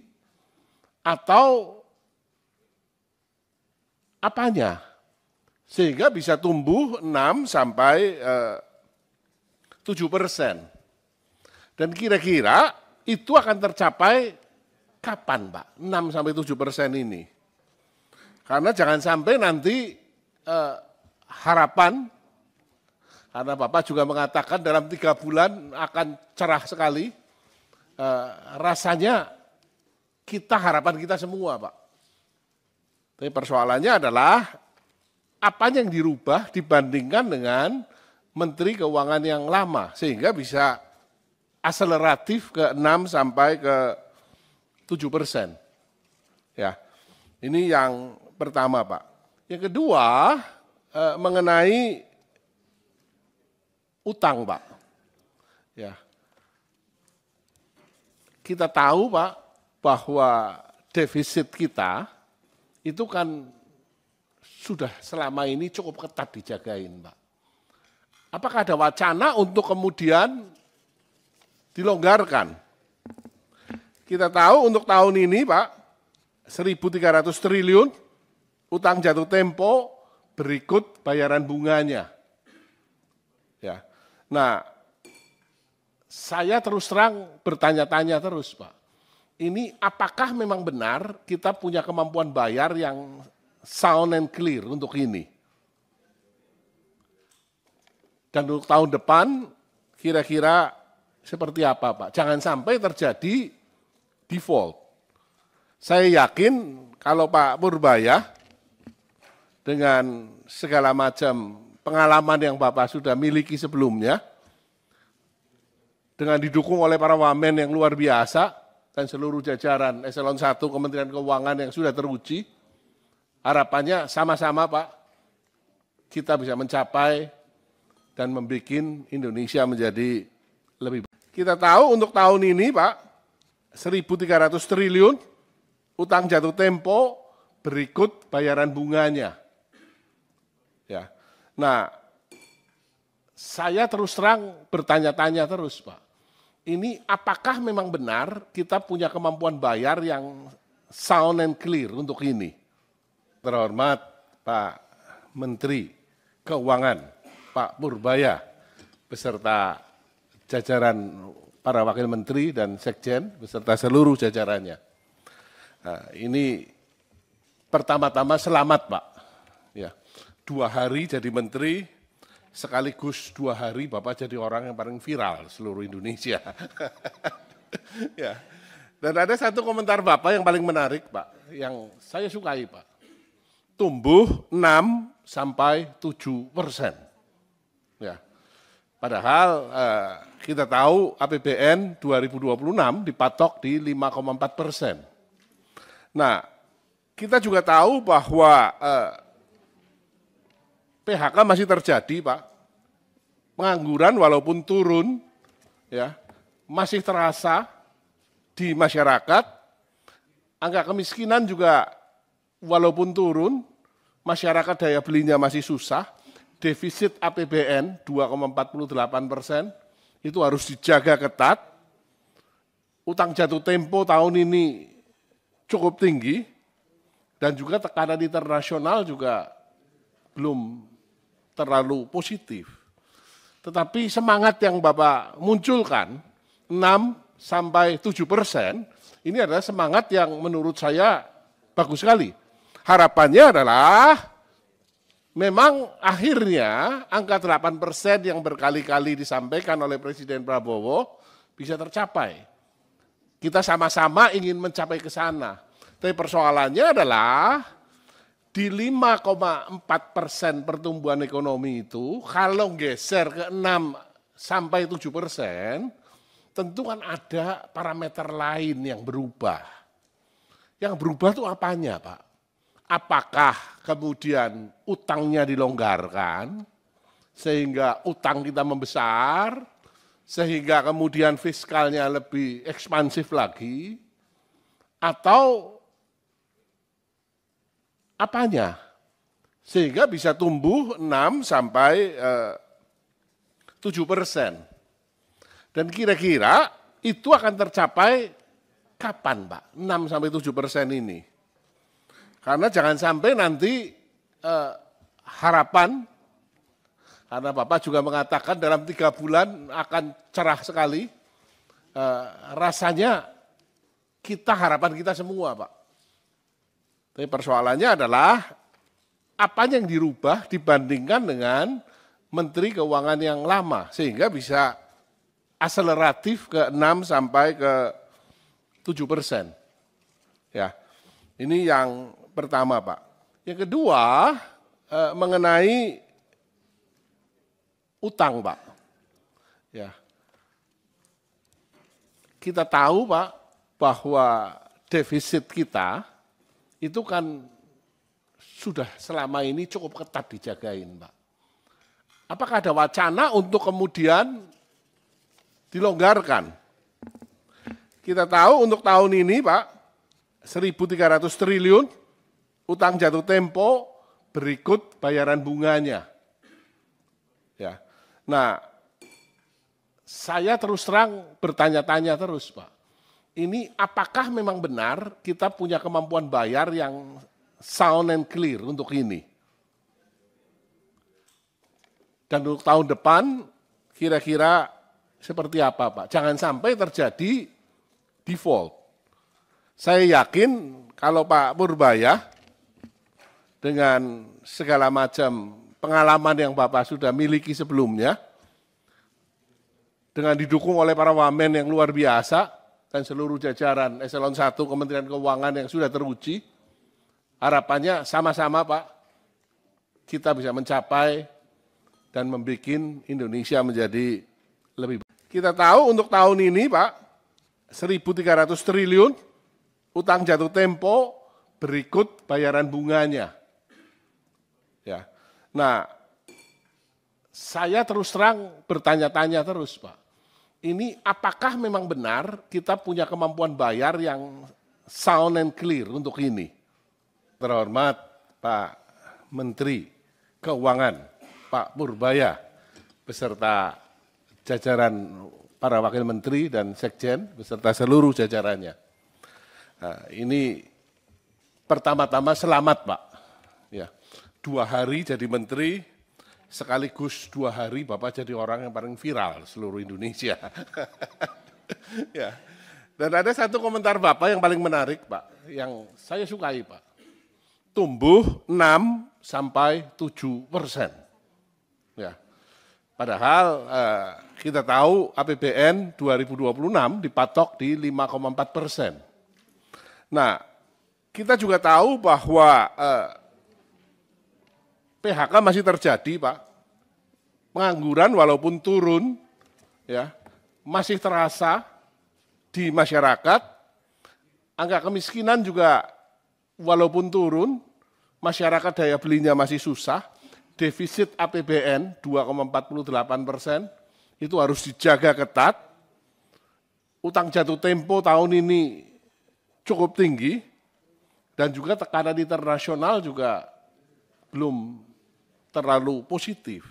S1: atau apanya? Sehingga bisa tumbuh 6-7%. Dan kira-kira itu akan tercapai kapan, Pak? 6-7% ini. Karena jangan sampai nanti harapan, karena Bapak juga mengatakan dalam 3 bulan akan cerah sekali, rasanya harapan kita semua, Pak. Tapi persoalannya adalah apa yang dirubah dibandingkan dengan Menteri Keuangan yang lama, sehingga bisa akseleratif ke 6-7%. Ya, ini yang pertama, Pak. Yang kedua, mengenai utang, Pak. Ya, kita tahu, Pak, bahwa defisit kita itu kan sudah selama ini cukup ketat dijagain, Pak. Apakah ada wacana untuk kemudian dilonggarkan? Kita tahu untuk tahun ini, Pak, 1.300 triliun utang jatuh tempo berikut bayaran bunganya. Ya. Nah, saya terus terang bertanya-tanya terus, Pak. Ini apakah memang benar kita punya kemampuan bayar yang sound and clear untuk ini? Dan untuk tahun depan kira-kira seperti apa, Pak? Jangan sampai terjadi default. Saya yakin kalau Pak Purbaya dengan segala macam pengalaman yang Bapak sudah miliki sebelumnya, dengan didukung oleh para wamen yang luar biasa dan seluruh jajaran Eselon 1 Kementerian Keuangan yang sudah teruji, harapannya sama-sama Pak, kita bisa mencapai dan membuat Indonesia menjadi lebih baik. Kita tahu untuk tahun ini Pak, 1.300 triliun utang jatuh tempo berikut bayaran bunganya. Ya. Nah, saya terus terang bertanya-tanya terus Pak, ini apakah memang benar kita punya kemampuan bayar yang sound and clear untuk ini? Terhormat Pak Menteri Keuangan, Pak Purbaya, beserta jajaran para wakil menteri dan sekjen, beserta seluruh jajarannya. Nah, ini pertama-tama selamat Pak. Ya, 2 hari jadi menteri, sekaligus 2 hari Bapak jadi orang yang paling viral seluruh Indonesia. Ya. Dan ada satu komentar Bapak yang paling menarik Pak, yang saya sukai Pak. Tumbuh 6-7%. Ya. Padahal kita tahu APBN 2026 dipatok di 5,4%. Nah, kita juga tahu bahwa PHK masih terjadi, Pak. Pengangguran walaupun turun, ya, masih terasa di masyarakat. Angka kemiskinan juga walaupun turun, masyarakat daya belinya masih susah. Defisit APBN 2,48%, itu harus dijaga ketat. Utang jatuh tempo tahun ini cukup tinggi, dan juga tekanan internasional juga belum terlalu positif. Tetapi semangat yang Bapak munculkan, 6-7%, ini adalah semangat yang menurut saya bagus sekali. Harapannya adalah memang akhirnya angka 8% yang berkali-kali disampaikan oleh Presiden Prabowo bisa tercapai. Kita sama-sama ingin mencapai ke sana. Tapi persoalannya adalah di 5,4% pertumbuhan ekonomi itu, kalau geser ke 6-7%, tentu kan ada parameter lain yang berubah. Yang berubah itu apanya Pak? Apakah kemudian utangnya dilonggarkan, sehingga utang kita membesar, sehingga kemudian fiskalnya lebih ekspansif lagi, atau apanya? Sehingga bisa tumbuh 6-7%. Dan kira-kira itu akan tercapai kapan Pak? 6-7% ini. Karena jangan sampai nanti harapan, karena Bapak juga mengatakan dalam 3 bulan akan cerah sekali, rasanya harapan kita semua Pak. Tapi persoalannya adalah apa yang dirubah dibandingkan dengan Menteri Keuangan yang lama, sehingga bisa akseleratif ke 6-7%. Ya, ini yang pertama Pak. Yang kedua mengenai utang Pak. Ya, kita tahu Pak bahwa defisit kita itu kan sudah selama ini cukup ketat dijagain Pak. Apakah ada wacana untuk kemudian dilonggarkan? Kita tahu untuk tahun ini Pak, 1.300 triliun utang jatuh tempo berikut bayaran bunganya. Ya. Nah, saya terus terang bertanya-tanya terus Pak. Ini apakah memang benar kita punya kemampuan bayar yang sound and clear untuk ini? Dan untuk tahun depan kira-kira seperti apa Pak? Jangan sampai terjadi default. Saya yakin kalau Pak Purbaya dengan segala macam pengalaman yang Bapak sudah miliki sebelumnya, dengan didukung oleh para wamen yang luar biasa dan seluruh jajaran Eselon 1 Kementerian Keuangan yang sudah teruji, harapannya sama-sama Pak, kita bisa mencapai dan membuat Indonesia menjadi lebih baik. Kita tahu untuk tahun ini Pak, 1.300 triliun utang jatuh tempo berikut bayaran bunganya. Ya. Nah, saya terus terang bertanya-tanya terus Pak. Ini apakah memang benar kita punya kemampuan bayar yang sound and clear untuk ini? Terhormat Pak Menteri Keuangan, Pak Purbaya, beserta jajaran para wakil menteri dan sekjen, beserta seluruh jajarannya. Nah, ini pertama-tama selamat Pak. Ya, 2 hari jadi menteri, sekaligus 2 hari Bapak jadi orang yang paling viral seluruh Indonesia. Ya. Dan ada satu komentar Bapak yang paling menarik Pak, yang saya sukai Pak. Tumbuh 6-7%. Ya. Padahal kita tahu APBN 2026 dipatok di 5,4%. Nah, kita juga tahu bahwa PHK masih terjadi Pak, pengangguran walaupun turun, ya masih terasa di masyarakat, angka kemiskinan juga walaupun turun, masyarakat daya belinya masih susah, defisit APBN 2,48% itu harus dijaga ketat, utang jatuh tempo tahun ini cukup tinggi, dan juga tekanan internasional juga belum terlalu positif.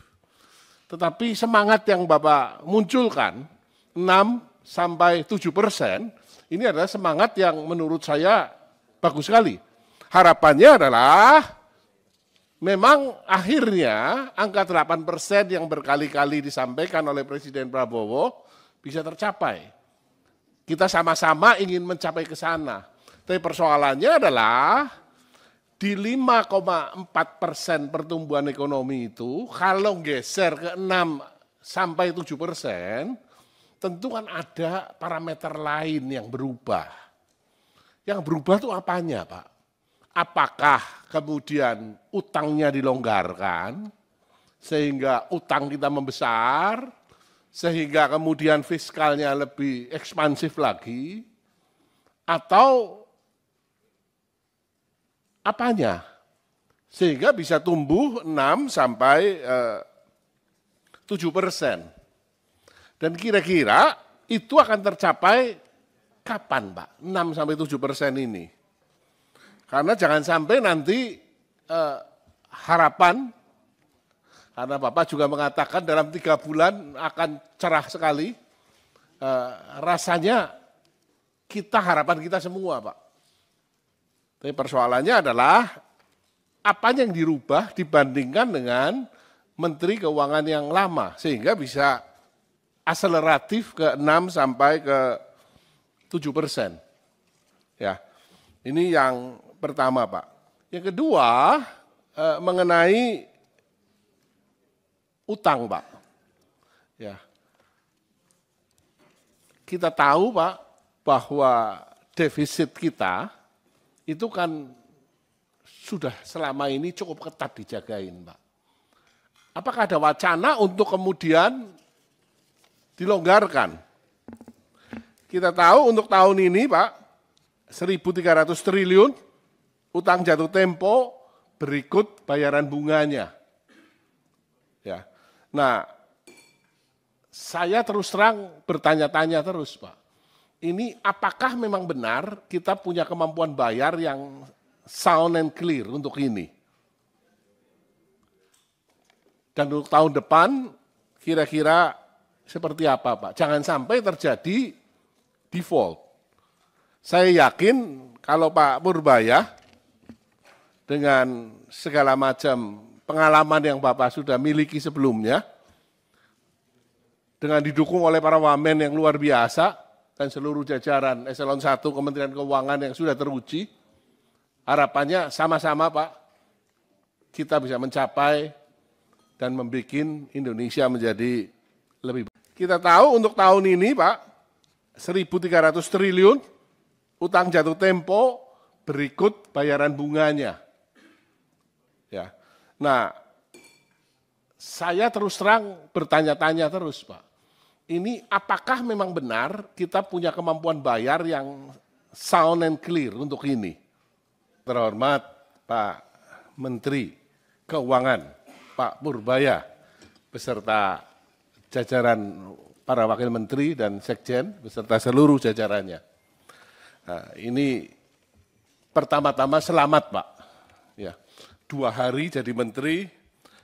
S1: Tetapi semangat yang Bapak munculkan, 6-7%, ini adalah semangat yang menurut saya bagus sekali. Harapannya adalah memang akhirnya angka 8% yang berkali-kali disampaikan oleh Presiden Prabowo bisa tercapai. Kita sama-sama ingin mencapai ke sana. Tapi persoalannya adalah di 5,4% pertumbuhan ekonomi itu, kalau geser ke 6-7%, tentu kan ada parameter lain yang berubah. Yang berubah itu apanya Pak? Apakah kemudian utangnya dilonggarkan, sehingga utang kita membesar, sehingga kemudian fiskalnya lebih ekspansif lagi, atau apanya? Sehingga bisa tumbuh 6-7%. Dan kira-kira itu akan tercapai kapan Pak? 6-7% ini. Karena jangan sampai nanti harapan, karena Bapak juga mengatakan dalam 3 bulan akan cerah sekali, rasanya harapan kita semua Pak. Tapi persoalannya adalah apa yang dirubah dibandingkan dengan Menteri Keuangan yang lama, sehingga bisa akseleratif ke 6-7%. Ya, ini yang pertama Pak. Yang kedua mengenai utang Pak. Ya, kita tahu Pak bahwa defisit kita itu kan sudah selama ini cukup ketat dijagain Pak. Apakah ada wacana untuk kemudian dilonggarkan? Kita tahu untuk tahun ini Pak, 1.300 triliun utang jatuh tempo berikut bayaran bunganya. Ya. Nah, saya terus terang bertanya-tanya terus Pak. Ini apakah memang benar kita punya kemampuan bayar yang sound and clear untuk ini? Dan untuk tahun depan kira-kira seperti apa Pak? Jangan sampai terjadi default. Saya yakin kalau Pak Purbaya dengan segala macam pengalaman yang Bapak sudah miliki sebelumnya, dengan didukung oleh para wamen yang luar biasa dan seluruh jajaran Eselon 1 Kementerian Keuangan yang sudah teruji, harapannya sama-sama Pak, kita bisa mencapai dan membuat Indonesia menjadi lebih baik. Kita tahu untuk tahun ini Pak, 1.300 triliun utang jatuh tempo berikut bayaran bunganya. Ya. Nah, saya terus terang bertanya-tanya terus Pak, ini apakah memang benar kita punya kemampuan bayar yang sound and clear untuk ini? Terhormat Pak Menteri Keuangan, Pak Purbaya, beserta jajaran para wakil menteri dan sekjen, beserta seluruh jajarannya. Nah, ini pertama-tama selamat Pak. Ya, 2 hari jadi menteri,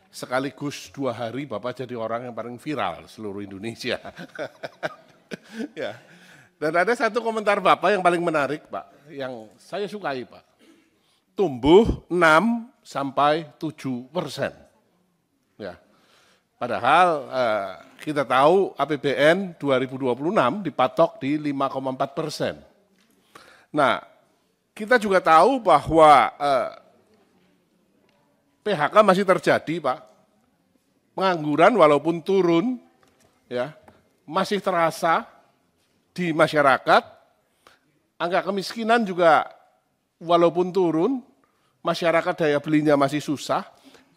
S1: sekaligus 2 hari Bapak jadi orang yang paling viral seluruh Indonesia. Ya. Dan ada satu komentar Bapak yang paling menarik Pak, yang saya sukai Pak. Tumbuh 6-7%. Ya. Padahal kita tahu APBN 2026 dipatok di 5,4%. Nah, kita juga tahu bahwa PHK masih terjadi, Pak. Pengangguran walaupun turun, ya, masih terasa di masyarakat. Angka kemiskinan juga walaupun turun, masyarakat daya belinya masih susah.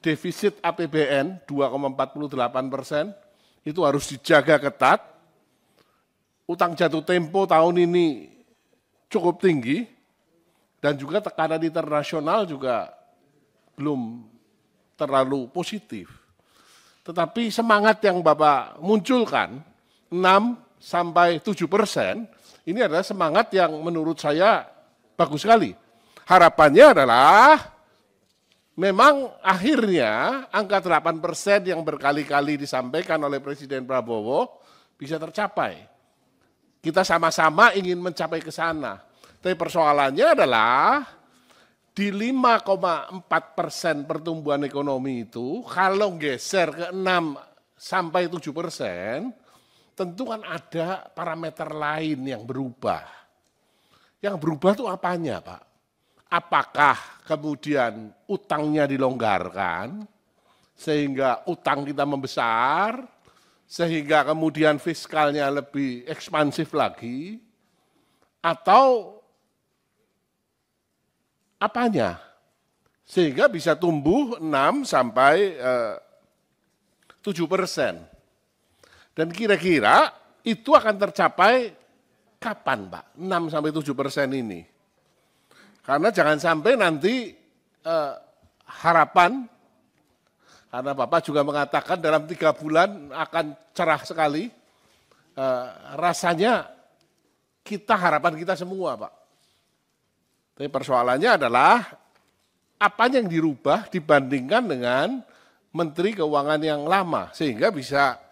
S1: Defisit APBN 2,48%, itu harus dijaga ketat. Utang jatuh tempo tahun ini cukup tinggi, dan juga tekanan internasional juga belum terlalu positif. Tetapi semangat yang Bapak munculkan, 6-7%, ini adalah semangat yang menurut saya bagus sekali. Harapannya adalah memang akhirnya angka 8% yang berkali-kali disampaikan oleh Presiden Prabowo bisa tercapai. Kita sama-sama ingin mencapai ke sana. Tapi persoalannya adalah di 5,4% pertumbuhan ekonomi itu, kalau geser ke 6-7%, tentu kan ada parameter lain yang berubah. Yang berubah itu apanya Pak? Apakah kemudian utangnya dilonggarkan, sehingga utang kita membesar, sehingga kemudian fiskalnya lebih ekspansif lagi, atau apanya? Sehingga bisa tumbuh 6-7%. Dan kira-kira itu akan tercapai kapan Pak? 6-7% ini. Karena jangan sampai nanti harapan, karena Bapak juga mengatakan dalam 3 bulan akan cerah sekali, rasanya harapan kita semua Pak. Tapi persoalannya adalah apa yang dirubah dibandingkan dengan Menteri Keuangan yang lama, sehingga bisa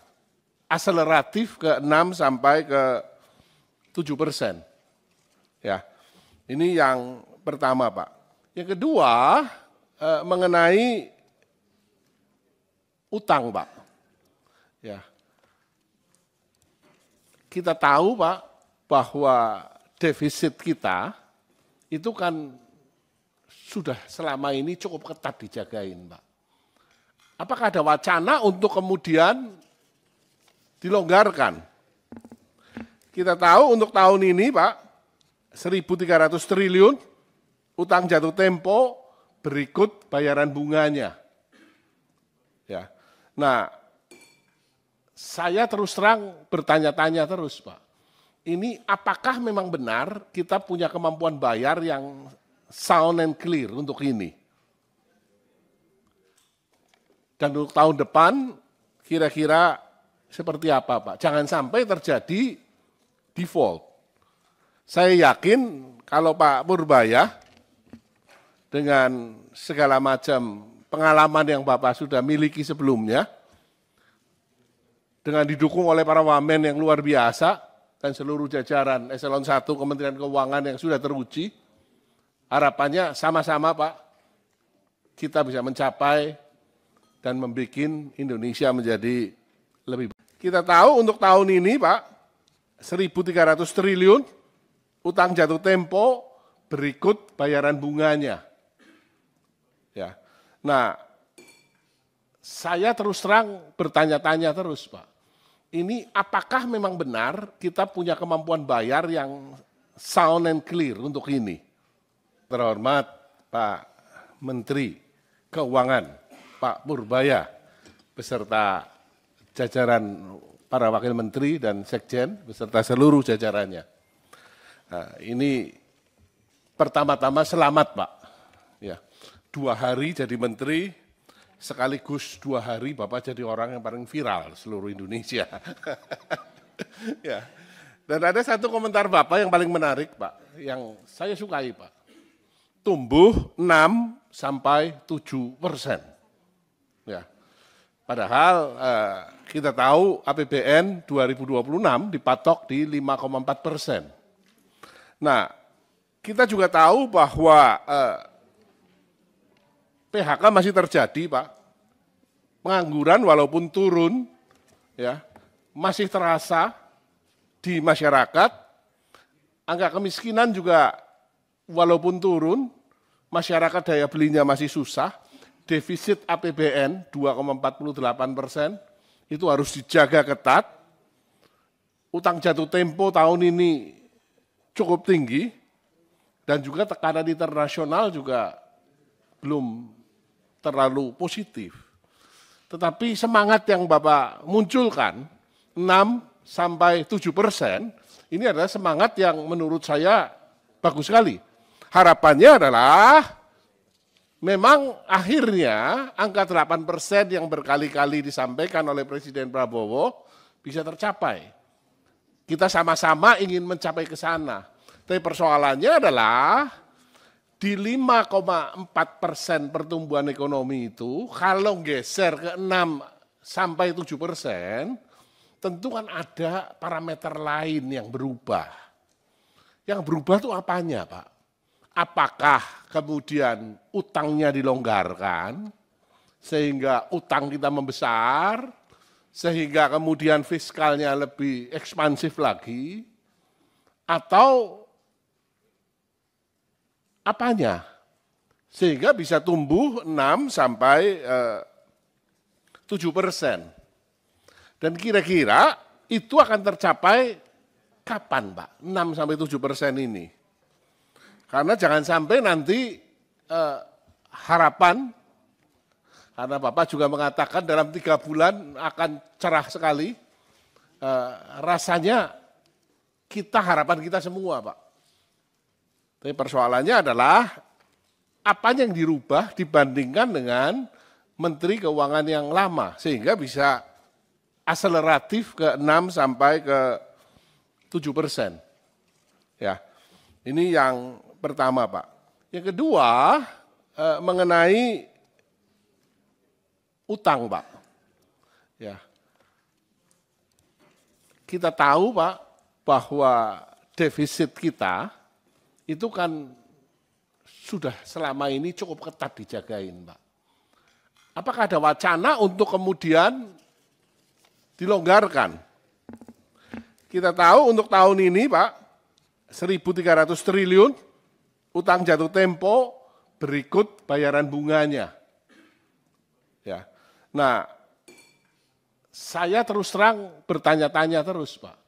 S1: akseleratif ke 6-7%. Ya, ini yang pertama Pak. Yang kedua mengenai utang Pak. Ya, kita tahu Pak bahwa defisit kita itu kan sudah selama ini cukup ketat dijagain Pak. Apakah ada wacana untuk kemudian dilonggarkan? Kita tahu untuk tahun ini Pak, 1.300 triliun utang jatuh tempo berikut bayaran bunganya. Ya. Nah, saya terus terang bertanya-tanya terus Pak. Ini apakah memang benar kita punya kemampuan bayar yang sound and clear untuk ini? Dan untuk tahun depan kira-kira seperti apa Pak? Jangan sampai terjadi default. Saya yakin kalau Pak Purbaya dengan segala macam pengalaman yang Bapak sudah miliki sebelumnya, dengan didukung oleh para wamen yang luar biasa, dan seluruh jajaran Eselon 1 Kementerian Keuangan yang sudah teruji, harapannya sama-sama Pak, kita bisa mencapai dan membuat Indonesia menjadi lebih baik. Kita tahu untuk tahun ini Pak, 1.300 triliun utang jatuh tempo berikut bayaran bunganya. Ya. Nah, saya terus terang bertanya-tanya terus Pak, ini apakah memang benar kita punya kemampuan bayar yang sound and clear untuk ini? Terhormat Pak Menteri Keuangan, Pak Purbaya, beserta jajaran para wakil menteri dan sekjen, beserta seluruh jajarannya. Nah, ini pertama-tama selamat Pak. Ya, 2 hari jadi menteri, sekaligus 2 hari Bapak jadi orang yang paling viral seluruh Indonesia. Ya. Dan ada satu komentar Bapak yang paling menarik Pak, yang saya sukai Pak. Tumbuh 6-7%. Ya. Padahal kita tahu APBN 2026 dipatok di 5,4%. Nah, kita juga tahu bahwa PHK masih terjadi Pak. Pengangguran walaupun turun, ya masih terasa di masyarakat. Angka kemiskinan juga walaupun turun, masyarakat daya belinya masih susah, defisit APBN 2,48% itu harus dijaga ketat. Utang jatuh tempo tahun ini cukup tinggi, dan juga tekanan internasional juga belum terlalu positif. Tetapi semangat yang Bapak munculkan, 6-7%, ini adalah semangat yang menurut saya bagus sekali. Harapannya adalah memang akhirnya angka 8% yang berkali-kali disampaikan oleh Presiden Prabowo bisa tercapai. Kita sama-sama ingin mencapai ke sana. Tapi persoalannya adalah di 5,4% pertumbuhan ekonomi itu, kalau geser ke 6-7%, tentu kan ada parameter lain yang berubah. Yang berubah itu apanya Pak? Apakah kemudian utangnya dilonggarkan, sehingga utang kita membesar, sehingga kemudian fiskalnya lebih ekspansif lagi, atau apanya? Sehingga bisa tumbuh 6-7%. Dan kira-kira itu akan tercapai kapan Pak? 6-7% ini. Karena jangan sampai nanti harapan, karena Bapak juga mengatakan dalam 3 bulan akan cerah sekali, rasanya harapan kita semua Pak. Tapi persoalannya adalah apa yang dirubah dibandingkan dengan Menteri Keuangan yang lama, sehingga bisa akseleratif ke 6-7%. Ya, ini yang pertama Pak. Yang kedua mengenai utang Pak. Ya, kita tahu Pak bahwa defisit kita itu kan sudah selama ini cukup ketat dijagain Pak. Apakah ada wacana untuk kemudian dilonggarkan? Kita tahu untuk tahun ini Pak, 1.300 triliun utang jatuh tempo berikut bayaran bunganya. Ya. Nah, saya terus terang bertanya-tanya terus Pak.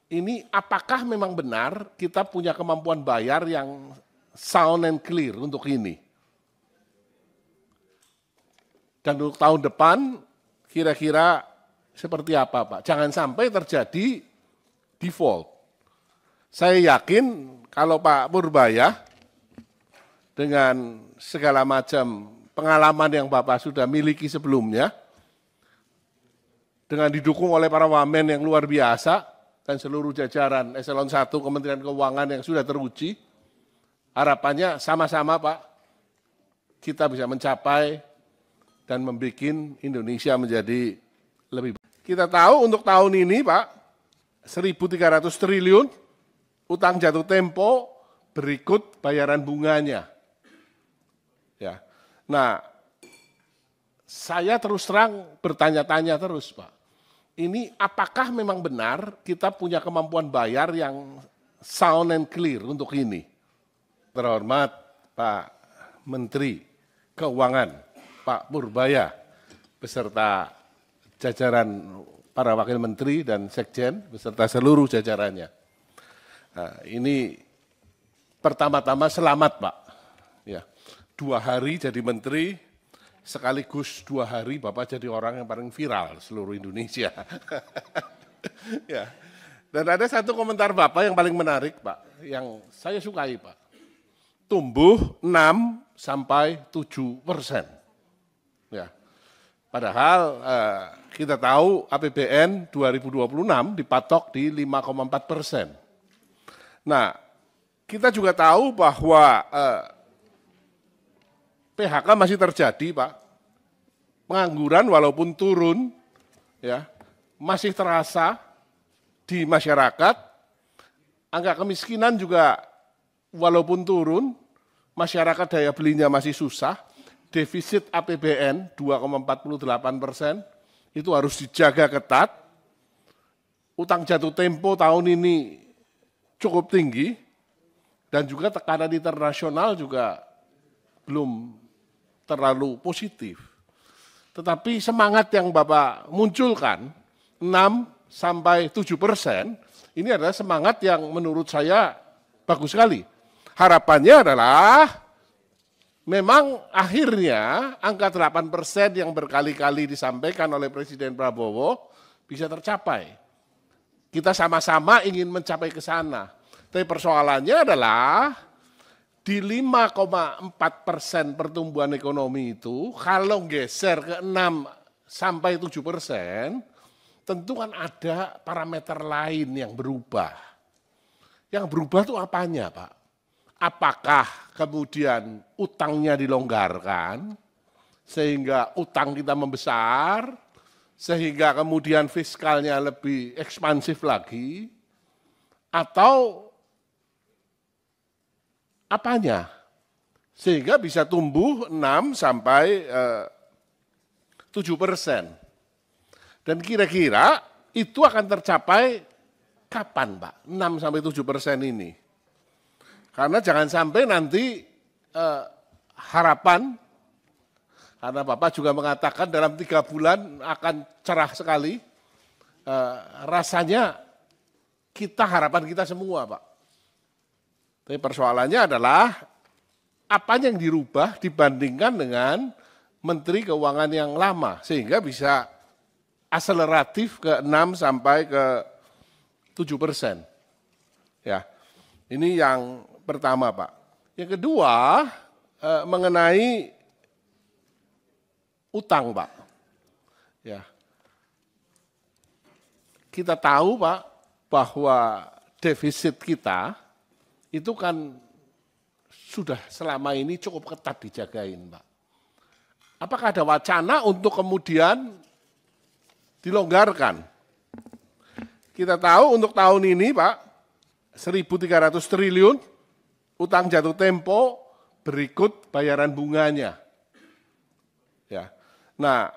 S1: Ini apakah memang benar kita punya kemampuan bayar yang sound and clear untuk ini? Dan untuk tahun depan kira-kira seperti apa Pak? Jangan sampai terjadi default. Saya yakin kalau Pak Purbaya dengan segala macam pengalaman yang Bapak sudah miliki sebelumnya, dengan didukung oleh para wamen yang luar biasa, dan seluruh jajaran Eselon 1 Kementerian Keuangan yang sudah teruji, harapannya sama-sama Pak, kita bisa mencapai dan membuat Indonesia menjadi lebih baik. Kita tahu untuk tahun ini Pak, 1.300 triliun utang jatuh tempo berikut bayaran bunganya. Ya. Nah, saya terus terang bertanya-tanya terus, Pak. Ini apakah memang benar kita punya kemampuan bayar yang sound and clear untuk ini? Terhormat Pak Menteri Keuangan, Pak Purbaya, beserta jajaran para wakil menteri dan sekjen, beserta seluruh jajarannya. Nah, ini pertama-tama selamat, Pak. Ya, 2 hari jadi menteri, sekaligus 2 hari Bapak jadi orang yang paling viral seluruh Indonesia. Ya. Dan ada satu komentar Bapak yang paling menarik, Pak, yang saya sukai, Pak. Tumbuh 6-7%. Ya. Padahal kita tahu APBN 2026 dipatok di 5,4%. Nah, kita juga tahu bahwa PHK masih terjadi, Pak. Pengangguran walaupun turun, ya, masih terasa di masyarakat. Angka kemiskinan juga walaupun turun, masyarakat daya belinya masih susah. Defisit APBN 2,48% itu harus dijaga ketat. Utang jatuh tempo tahun ini cukup tinggi dan juga tekanan internasional juga belum terlalu positif. Tetapi semangat yang Bapak munculkan 6-7%, ini adalah semangat yang menurut saya bagus sekali. Harapannya adalah memang akhirnya angka 8% yang berkali-kali disampaikan oleh Presiden Prabowo bisa tercapai. Kita sama-sama ingin mencapai ke sana. Tapi persoalannya adalah di 5,4% pertumbuhan ekonomi itu, kalau geser ke 6-7%, tentu kan ada parameter lain yang berubah. Yang berubah itu apanya, Pak? Apakah kemudian utangnya dilonggarkan, sehingga utang kita membesar, sehingga kemudian fiskalnya lebih ekspansif lagi, atau apanya? Sehingga bisa tumbuh 6-7%. Dan kira-kira itu akan tercapai kapan, Pak? 6-7% ini. Karena jangan sampai nanti harapan, karena Bapak juga mengatakan dalam 3 bulan akan cerah sekali, rasanya harapan kita semua, Pak. Tapi persoalannya adalah apanya yang dirubah dibandingkan dengan Menteri Keuangan yang lama, sehingga bisa akseleratif ke 6-7%. Ya, ini yang pertama, Pak. Yang kedua, mengenai utang, Pak. Ya, kita tahu, Pak, bahwa defisit kita itu kan sudah selama ini cukup ketat dijagain, Pak. Apakah ada wacana untuk kemudian dilonggarkan? Kita tahu untuk tahun ini, Pak, 1.300 triliun, utang jatuh tempo berikut bayaran bunganya. Ya. Nah,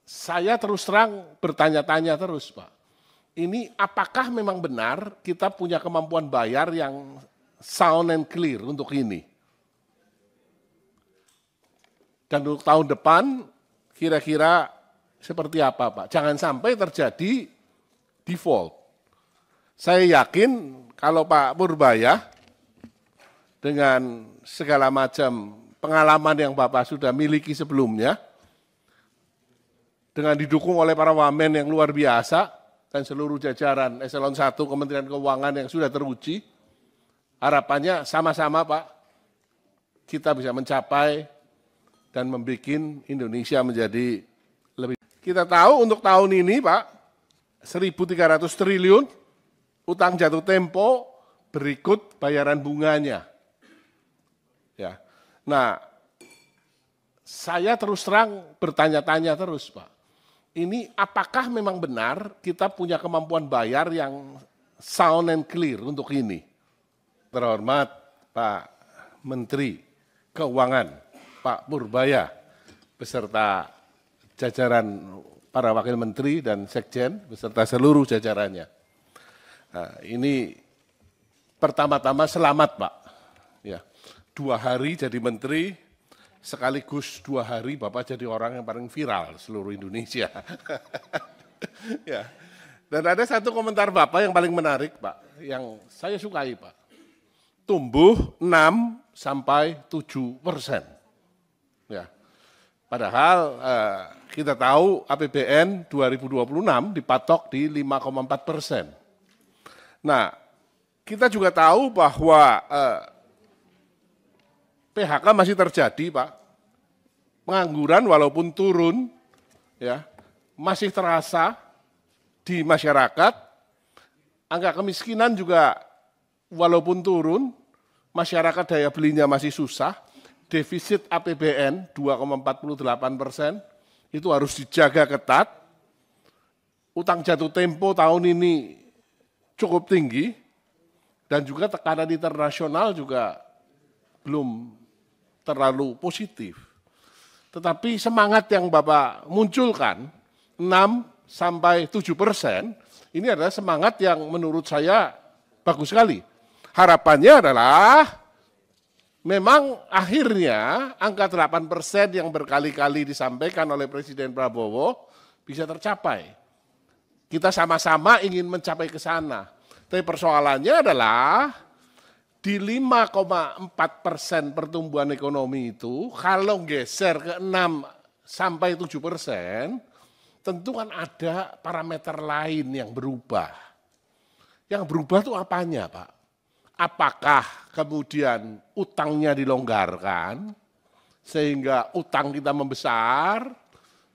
S1: saya terus terang bertanya-tanya terus, Pak. Ini apakah memang benar kita punya kemampuan bayar yang sound and clear untuk ini? Dan untuk tahun depan kira-kira seperti apa, Pak? Jangan sampai terjadi default. Saya yakin kalau Pak Purbaya dengan segala macam pengalaman yang Bapak sudah miliki sebelumnya, dengan didukung oleh para wamen yang luar biasa dan seluruh jajaran Eselon 1 Kementerian Keuangan yang sudah teruji, harapannya sama-sama, Pak, kita bisa mencapai dan membuat Indonesia menjadi lebih. Kita tahu untuk tahun ini, Pak, 1.300 triliun, utang jatuh tempo berikut bayaran bunganya. Ya. Nah, saya terus terang bertanya-tanya terus, Pak. Ini apakah memang benar kita punya kemampuan bayar yang sound and clear untuk ini? Terhormat Pak Menteri Keuangan, Pak Purbaya, beserta jajaran para wakil menteri dan sekjen beserta seluruh jajarannya. Nah, ini pertama-tama selamat Pak. Ya, 2 hari jadi menteri, sekaligus 2 hari Bapak jadi orang yang paling viral seluruh Indonesia. Ya. Dan ada satu komentar Bapak yang paling menarik Pak, yang saya sukai Pak. Tumbuh 6-7%. Ya. Padahal kita tahu APBN 2026 dipatok di 5,4%. Nah, kita juga tahu bahwa PHK masih terjadi Pak. Pengangguran walaupun turun, ya masih terasa di masyarakat, angka kemiskinan juga walaupun turun, masyarakat daya belinya masih susah, defisit APBN 2,48% itu harus dijaga ketat, utang jatuh tempo tahun ini cukup tinggi, dan juga tekanan internasional juga belum terlalu positif. Tetapi semangat yang Bapak munculkan, 6-7%, ini adalah semangat yang menurut saya bagus sekali. Harapannya adalah memang akhirnya angka 8% yang berkali-kali disampaikan oleh Presiden Prabowo bisa tercapai. Kita sama-sama ingin mencapai ke sana. Tapi persoalannya adalah di 5,4% pertumbuhan ekonomi itu, kalau geser ke 6-7%, tentu kan ada parameter lain yang berubah. Yang berubah itu apanya Pak? Apakah kemudian utangnya dilonggarkan, sehingga utang kita membesar,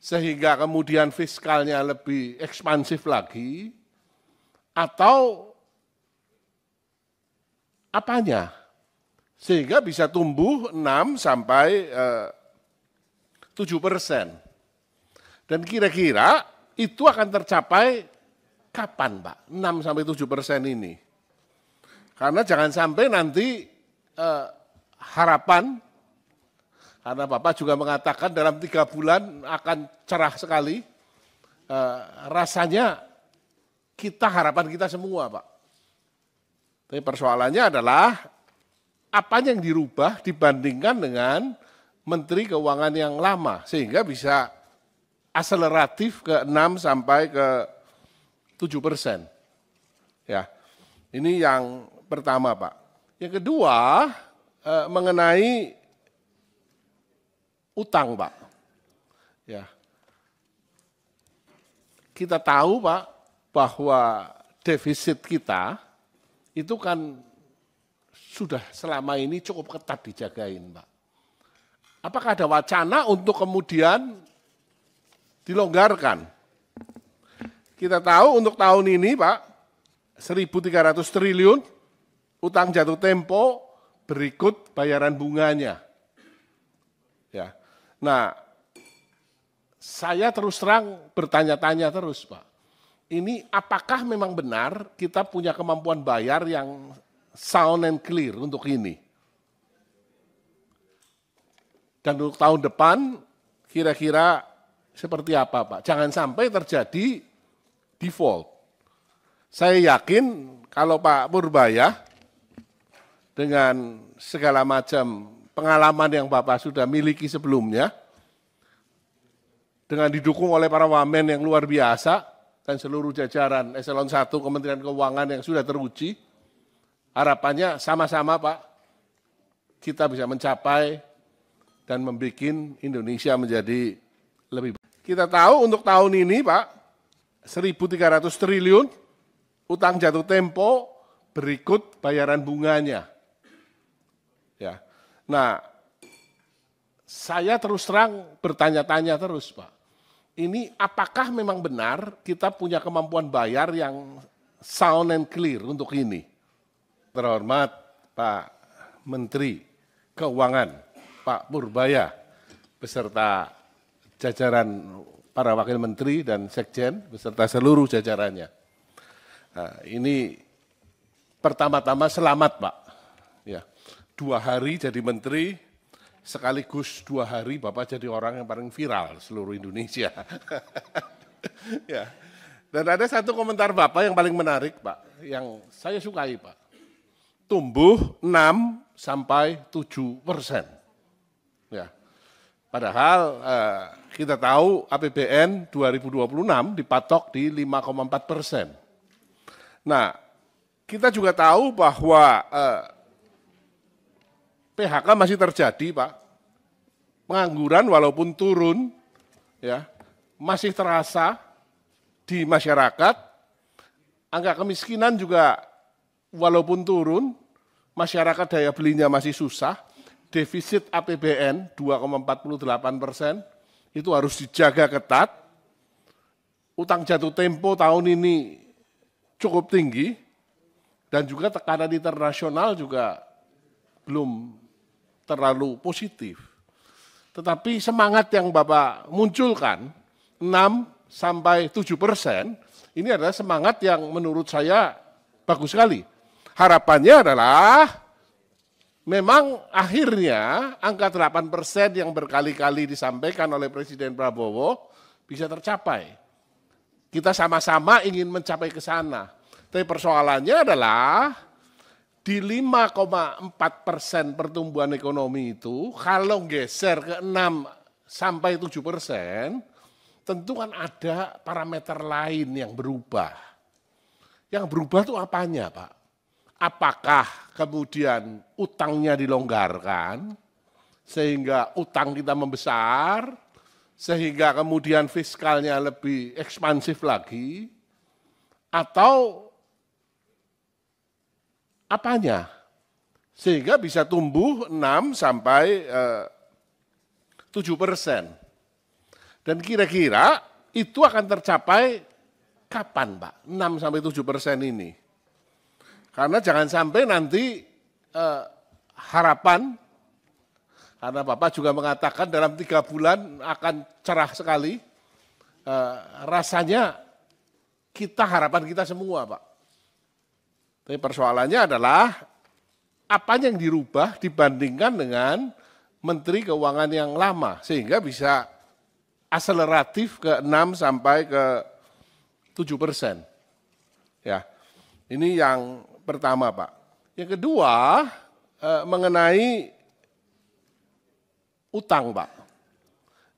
S1: sehingga kemudian fiskalnya lebih ekspansif lagi, atau apanya? Sehingga bisa tumbuh 6-7%. Dan kira-kira itu akan tercapai kapan Pak? 6-7% ini. Karena jangan sampai nanti harapan, karena Bapak juga mengatakan dalam 3 bulan akan cerah sekali, rasanya harapan kita semua Pak. Tapi persoalannya adalah apanya yang dirubah dibandingkan dengan Menteri Keuangan yang lama, sehingga bisa akseleratif ke 6-7%. Ya, ini yang pertama Pak. Yang kedua mengenai utang Pak. Ya, kita tahu Pak bahwa defisit kita itu kan sudah selama ini cukup ketat dijagain Pak. Apakah ada wacana untuk kemudian dilonggarkan? Kita tahu untuk tahun ini Pak, 1.300 triliun utang jatuh tempo berikut bayaran bunganya. Ya. Nah, saya terus terang bertanya-tanya terus Pak. Ini apakah memang benar kita punya kemampuan bayar yang sound and clear untuk ini? Dan untuk tahun depan kira-kira seperti apa Pak? Jangan sampai terjadi default. Saya yakin kalau Pak Purbaya dengan segala macam pengalaman yang Bapak sudah miliki sebelumnya, dengan didukung oleh para wamen yang luar biasa dan seluruh jajaran eselon 1 Kementerian Keuangan yang sudah teruji, harapannya sama-sama Pak, kita bisa mencapai dan membuat Indonesia menjadi lebih baik. Kita tahu untuk tahun ini Pak, 1.300 triliun utang jatuh tempo berikut bayaran bunganya. Ya. Nah, saya terus terang bertanya-tanya terus Pak. Ini apakah memang benar kita punya kemampuan bayar yang sound and clear untuk ini? Terhormat Pak Menteri Keuangan, Pak Purbaya, beserta jajaran para wakil menteri dan sekjen beserta seluruh jajarannya. Nah, ini pertama-tama selamat Pak. Ya, 2 hari jadi menteri, sekaligus 2 hari Bapak jadi orang yang paling viral seluruh Indonesia. Ya. Dan ada satu komentar Bapak yang paling menarik Pak, yang saya sukai Pak. Tumbuh 6-7%. Ya. Padahal kita tahu APBN 2026 dipatok di 5,4%. Nah, kita juga tahu bahwa PHK masih terjadi, Pak. Pengangguran walaupun turun, ya, masih terasa di masyarakat. Angka kemiskinan juga walaupun turun, masyarakat daya belinya masih susah. Defisit APBN 2,48%, itu harus dijaga ketat. Utang jatuh tempo tahun ini cukup tinggi, dan juga tekanan internasional juga belum terlalu positif. Tetapi semangat yang Bapak munculkan, 6-7%, ini adalah semangat yang menurut saya bagus sekali. Harapannya adalah memang akhirnya angka 8% yang berkali-kali disampaikan oleh Presiden Prabowo bisa tercapai. Kita sama-sama ingin mencapai ke sana. Tapi persoalannya adalah di 5,4% pertumbuhan ekonomi itu, kalau geser ke 6-7%, tentu kan ada parameter lain yang berubah. Yang berubah itu apanya, Pak? Apakah kemudian utangnya dilonggarkan, sehingga utang kita membesar, sehingga kemudian fiskalnya lebih ekspansif lagi, atau apanya? Sehingga bisa tumbuh 6-7%. Dan kira-kira itu akan tercapai kapan, Pak? 6-7% ini. Karena jangan sampai nanti harapan, karena Bapak juga mengatakan dalam 3 bulan akan cerah sekali, rasanya harapan kita semua Pak. Tapi persoalannya adalah apa yang dirubah dibandingkan dengan Menteri Keuangan yang lama, sehingga bisa akseleratif ke 6-7%. Ya, ini yang pertama, Pak. Yang kedua, mengenai utang, Pak.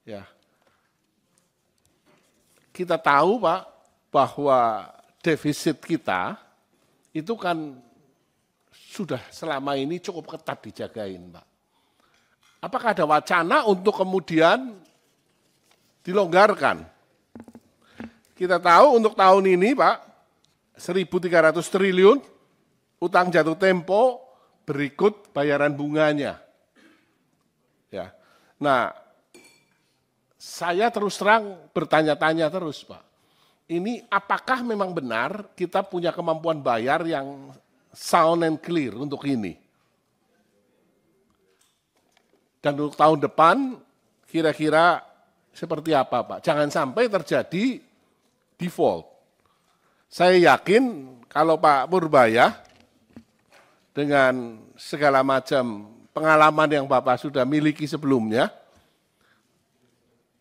S1: Ya. Kita tahu, Pak, bahwa defisit kita itu kan sudah selama ini cukup ketat dijagain, Pak. Apakah ada wacana untuk kemudian dilonggarkan? Kita tahu untuk tahun ini, Pak, 1.300 triliun, utang jatuh tempo berikut bayaran bunganya. Ya. Nah, saya terus terang bertanya-tanya terus, Pak. Ini apakah memang benar kita punya kemampuan bayar yang sound and clear untuk ini? Dan untuk tahun depan kira-kira seperti apa, Pak? Jangan sampai terjadi default. Saya yakin kalau Pak Purbaya dengan segala macam pengalaman yang Bapak sudah miliki sebelumnya,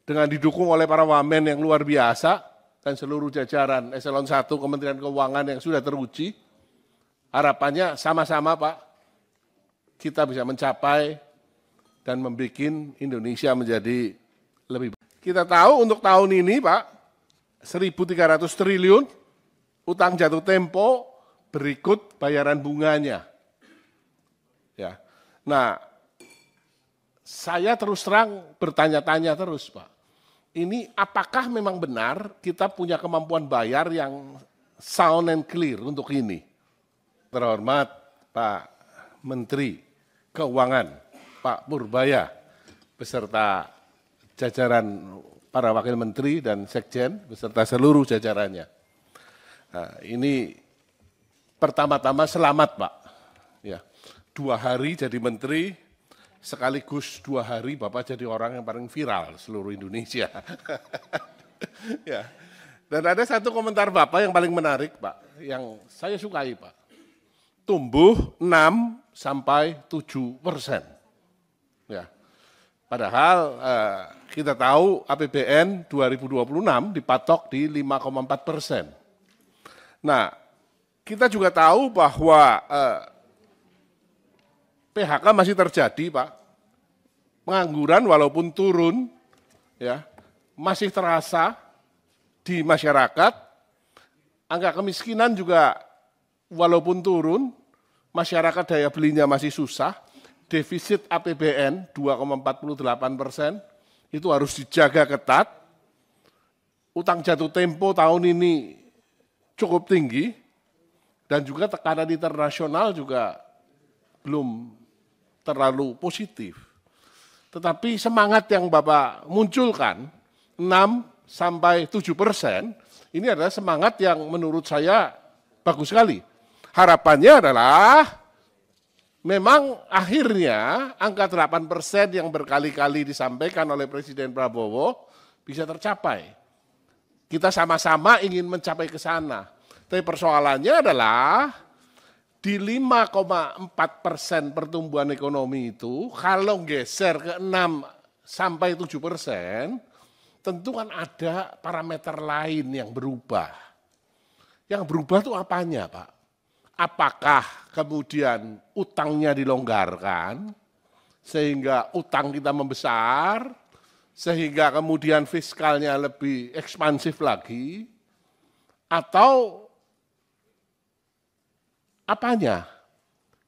S1: dengan didukung oleh para wamen yang luar biasa dan seluruh jajaran eselon 1 Kementerian Keuangan yang sudah teruji, harapannya sama-sama Pak, kita bisa mencapai dan membuat Indonesia menjadi lebih baik. Kita tahu untuk tahun ini Pak, 1.300 triliun, utang jatuh tempo berikut bayaran bunganya. Ya. Nah, saya terus terang bertanya-tanya terus, Pak. Ini apakah memang benar kita punya kemampuan bayar yang sound and clear untuk ini? Terhormat Pak Menteri Keuangan, Pak Purbaya, beserta jajaran para wakil menteri dan sekjen, beserta seluruh jajarannya. Nah, ini pertama-tama selamat, Pak. Ya. 2 hari jadi menteri, sekaligus 2 hari Bapak jadi orang yang paling viral seluruh Indonesia. Ya. Dan ada satu komentar Bapak yang paling menarik, Pak, yang saya sukai, Pak. Tumbuh 6-7%. Ya. Padahal kita tahu APBN 2026 dipatok di 5,4%. Nah, kita juga tahu bahwa PHK masih terjadi, Pak. Pengangguran walaupun turun, ya, masih terasa di masyarakat. Angka kemiskinan juga walaupun turun, masyarakat daya belinya masih susah. Defisit APBN 2,48% itu harus dijaga ketat. Utang jatuh tempo tahun ini cukup tinggi dan juga tekanan internasional juga belum terlalu positif. Tetapi semangat yang Bapak munculkan 6-7%, ini adalah semangat yang menurut saya bagus sekali. Harapannya adalah memang akhirnya angka 8% yang berkali-kali disampaikan oleh Presiden Prabowo bisa tercapai. Kita sama-sama ingin mencapai ke sana. Tapi persoalannya adalah di 5,4% pertumbuhan ekonomi itu, kalau geser ke 6-7%, tentu kan ada parameter lain yang berubah. Yang berubah itu apanya, Pak? Apakah kemudian utangnya dilonggarkan, sehingga utang kita membesar, sehingga kemudian fiskalnya lebih ekspansif lagi, atau apanya?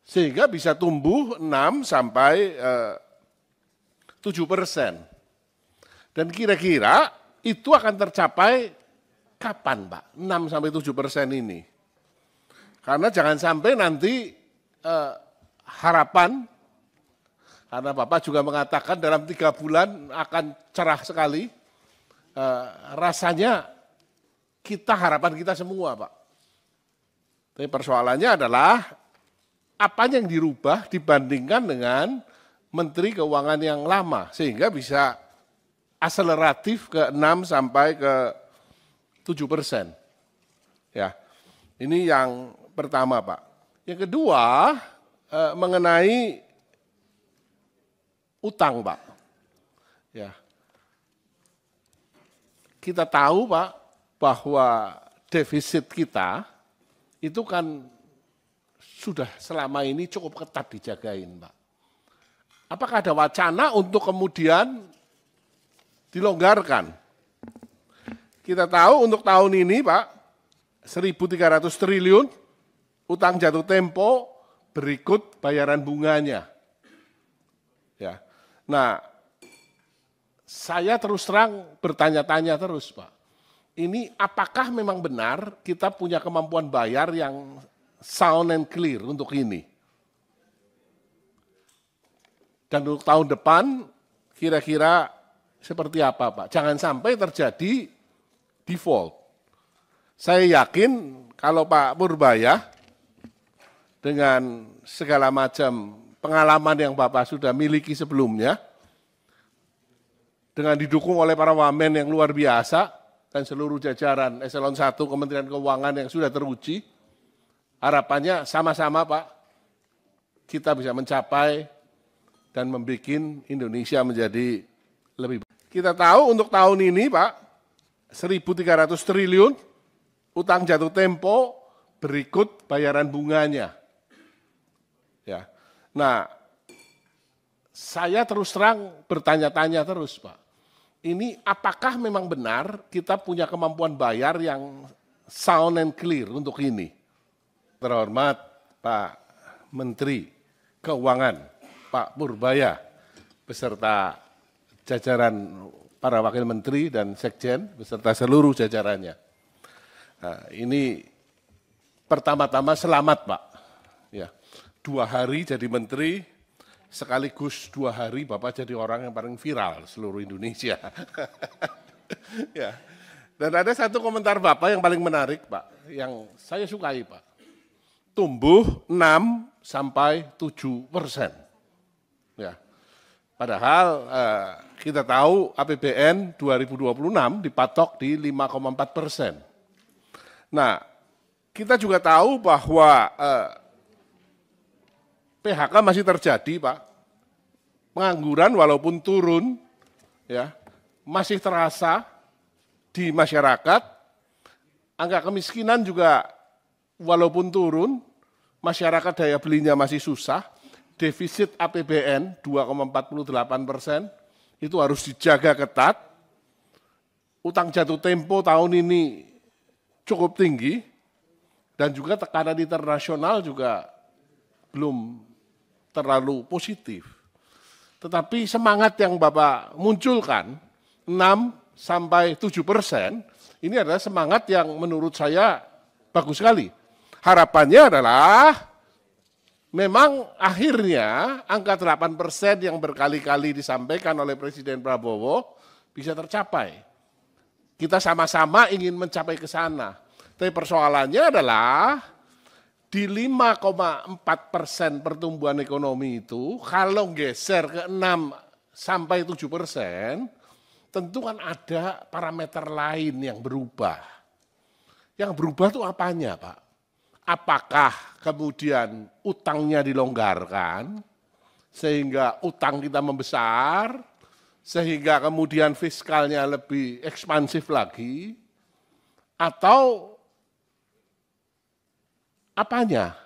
S1: Sehingga bisa tumbuh 6-7%. Dan kira-kira itu akan tercapai kapan, Pak? 6-7% ini. Karena jangan sampai nanti harapan, karena Bapak juga mengatakan dalam 3 bulan akan cerah sekali, rasanya harapan kita semua, Pak. Tapi persoalannya adalah apa yang dirubah dibandingkan dengan Menteri Keuangan yang lama, sehingga bisa akseleratif ke 6-7%. Ya, ini yang pertama, Pak. Yang kedua, mengenai utang, Pak. Ya. Kita tahu, Pak, bahwa defisit kita itu kan sudah selama ini cukup ketat dijagain, Pak. Apakah ada wacana untuk kemudian dilonggarkan? Kita tahu untuk tahun ini, Pak, 1.300 triliun, utang jatuh tempo berikut bayaran bunganya. Ya. Nah, saya terus terang bertanya-tanya terus, Pak. Ini apakah memang benar kita punya kemampuan bayar yang sound and clear untuk ini? Dan untuk tahun depan kira-kira seperti apa, Pak? Jangan sampai terjadi default. Saya yakin kalau Pak Purbaya dengan segala macam pengalaman yang Bapak sudah miliki sebelumnya, dengan didukung oleh para wamen yang luar biasa dan seluruh jajaran eselon 1 Kementerian Keuangan yang sudah teruji, harapannya sama-sama, Pak, kita bisa mencapai dan membuat Indonesia menjadi lebih baik. Kita tahu untuk tahun ini, Pak, 1.300 triliun, utang jatuh tempo berikut bayaran bunganya. Ya. Nah, saya terus terang bertanya-tanya terus, Pak. Ini apakah memang benar kita punya kemampuan bayar yang sound and clear untuk ini? Terhormat Pak Menteri Keuangan, Pak Purbaya, beserta jajaran para wakil menteri dan sekjen, beserta seluruh jajarannya. Nah, ini pertama-tama selamat, Pak. Ya, 2 hari jadi menteri, sekaligus 2 hari Bapak jadi orang yang paling viral seluruh Indonesia. Ya. Dan ada satu komentar Bapak yang paling menarik, Pak, yang saya sukai, Pak. Tumbuh 6-7%. Ya. Padahal kita tahu APBN 2026 dipatok di 5,4%. Nah, kita juga tahu bahwa PHK masih terjadi, Pak. pengangguran walaupun turun, ya, masih terasa di masyarakat. Angka kemiskinan juga walaupun turun, masyarakat daya belinya masih susah. Defisit APBN 2,48% itu harus dijaga ketat. Utang jatuh tempo tahun ini cukup tinggi dan juga tekanan internasional juga belum terlalu positif. Tetapi semangat yang Bapak munculkan 6-7%, ini adalah semangat yang menurut saya bagus sekali. Harapannya adalah memang akhirnya angka 8% yang berkali-kali disampaikan oleh Presiden Prabowo bisa tercapai. Kita sama-sama ingin mencapai ke sana. Tapi persoalannya adalah di 5,4% pertumbuhan ekonomi itu, kalau geser ke 6-7%, tentu kan ada parameter lain yang berubah. Yang berubah itu apanya, Pak? Apakah kemudian utangnya dilonggarkan, sehingga utang kita membesar, sehingga kemudian fiskalnya lebih ekspansif lagi, atau apanya?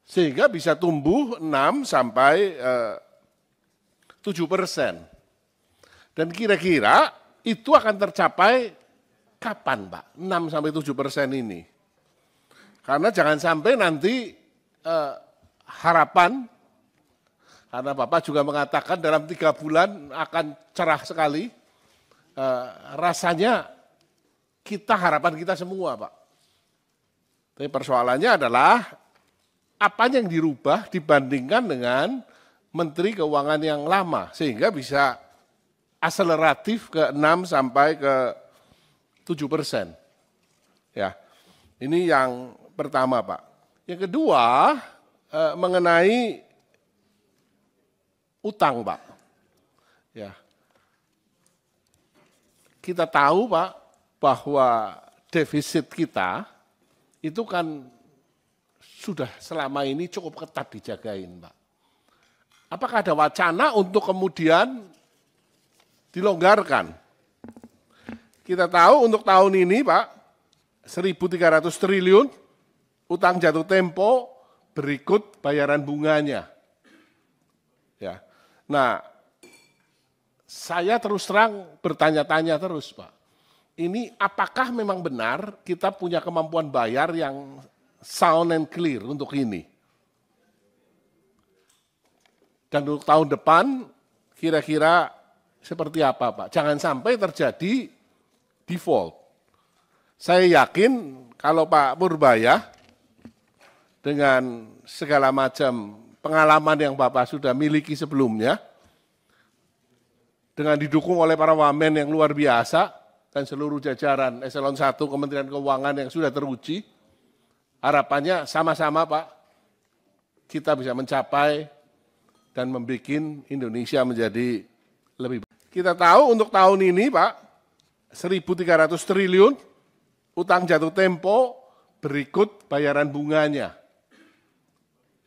S1: Sehingga bisa tumbuh 6-7%. Dan kira-kira itu akan tercapai kapan, Pak? 6-7% ini. Karena jangan sampai nanti harapan, karena Bapak juga mengatakan dalam 3 bulan akan cerah sekali, rasanya harapan kita semua, Pak. Tapi persoalannya adalah apa yang dirubah dibandingkan dengan Menteri Keuangan yang lama, sehingga bisa akseleratif ke 6-7%. Ya, ini yang pertama, Pak. Yang kedua, mengenai utang, Pak. Ya, kita tahu, Pak, bahwa defisit kita itu kan sudah selama ini cukup ketat dijagain, Pak. Apakah ada wacana untuk kemudian dilonggarkan? Kita tahu untuk tahun ini, Pak, 1.300 triliun, utang jatuh tempo berikut bayaran bunganya. Ya. Nah, saya terus terang bertanya-tanya terus, Pak. Ini apakah memang benar kita punya kemampuan bayar yang sound and clear untuk ini? Dan untuk tahun depan kira-kira seperti apa, Pak? Jangan sampai terjadi default. Saya yakin kalau Pak Purbaya dengan segala macam pengalaman yang Bapak sudah miliki sebelumnya, dengan didukung oleh para wamen yang luar biasa dan seluruh jajaran Eselon 1 Kementerian Keuangan yang sudah teruji, harapannya sama-sama, Pak, kita bisa mencapai dan membuat Indonesia menjadi lebih baik. Kita tahu untuk tahun ini, Pak, 1.300 triliun, utang jatuh tempo berikut bayaran bunganya.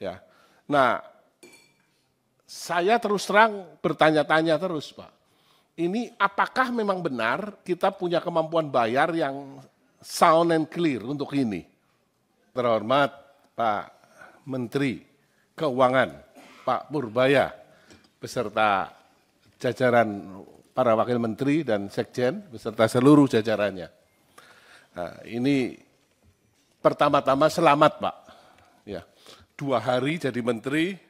S1: Ya. Nah, saya terus terang bertanya-tanya terus, Pak. Ini apakah memang benar kita punya kemampuan bayar yang sound and clear untuk ini? Terhormat Pak Menteri Keuangan, Pak Purbaya, beserta jajaran para wakil menteri dan sekjen, beserta seluruh jajarannya. Nah, ini pertama-tama selamat, Pak. Ya, 2 hari jadi menteri,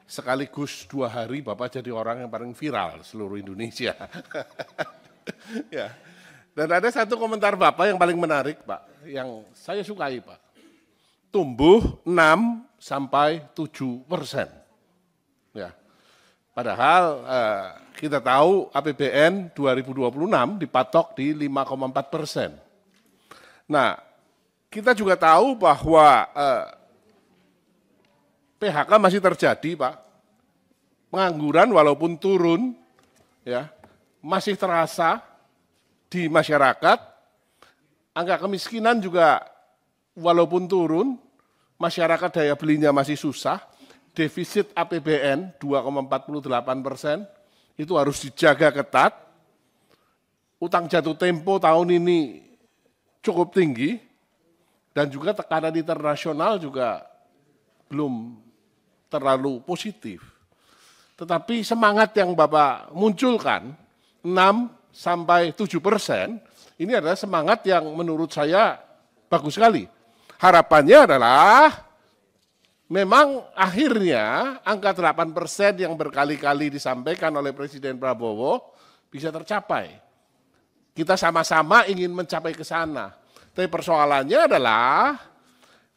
S1: sekaligus 2 hari Bapak jadi orang yang paling viral seluruh Indonesia. Ya. Dan ada satu komentar Bapak yang paling menarik, Pak, yang saya sukai, Pak. Tumbuh 6-7%. Ya. Padahal kita tahu APBN 2026 dipatok di 5,4%. Nah, kita juga tahu bahwa PHK masih terjadi, Pak. Pengangguran walaupun turun, ya, masih terasa di masyarakat. Angka kemiskinan juga walaupun turun, masyarakat daya belinya masih susah. defisit APBN 2,48%, itu harus dijaga ketat. Utang jatuh tempo tahun ini cukup tinggi, dan juga tekanan internasional juga belum terlalu positif. Tetapi semangat yang Bapak munculkan, 6-7%, ini adalah semangat yang menurut saya bagus sekali. Harapannya adalah memang akhirnya angka 8% yang berkali-kali disampaikan oleh Presiden Prabowo bisa tercapai. Kita sama-sama ingin mencapai ke sana. Tapi persoalannya adalah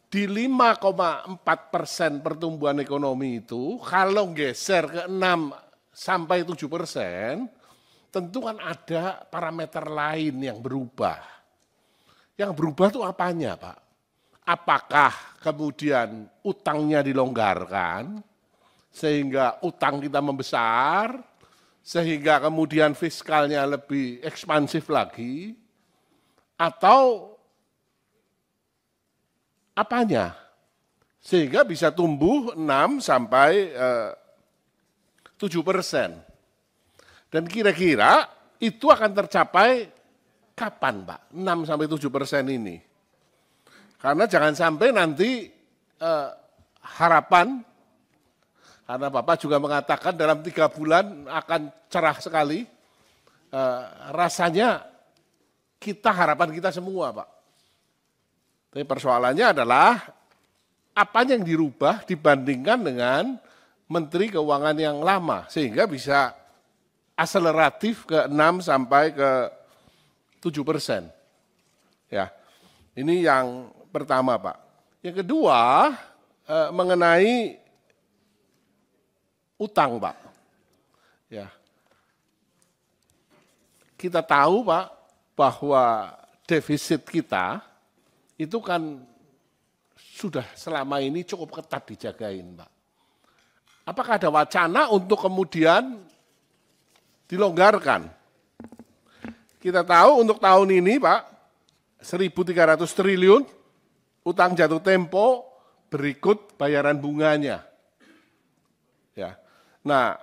S1: di 5,4% pertumbuhan ekonomi itu, kalau geser ke 6-7%, tentu kan ada parameter lain yang berubah. Yang berubah itu apanya, Pak? Apakah kemudian utangnya dilonggarkan, sehingga utang kita membesar, sehingga kemudian fiskalnya lebih ekspansif lagi, atau apanya? Sehingga bisa tumbuh 6-7%. Dan kira-kira itu akan tercapai kapan, Pak? 6-7% ini. Karena jangan sampai nanti harapan, karena Bapak juga mengatakan dalam 3 bulan akan cerah sekali, rasanya harapan kita semua, Pak. Tapi persoalannya adalah apa yang dirubah dibandingkan dengan Menteri Keuangan yang lama, sehingga bisa akseleratif ke 6-7%. Ya, ini yang pertama, Pak. Yang kedua, mengenai utang, Pak. Ya, kita tahu, Pak, bahwa defisit kita itu kan sudah selama ini cukup ketat dijagain, Pak. Apakah ada wacana untuk kemudian dilonggarkan? Kita tahu untuk tahun ini, Pak, 1.300 triliun utang jatuh tempo berikut bayaran bunganya. Ya. Nah,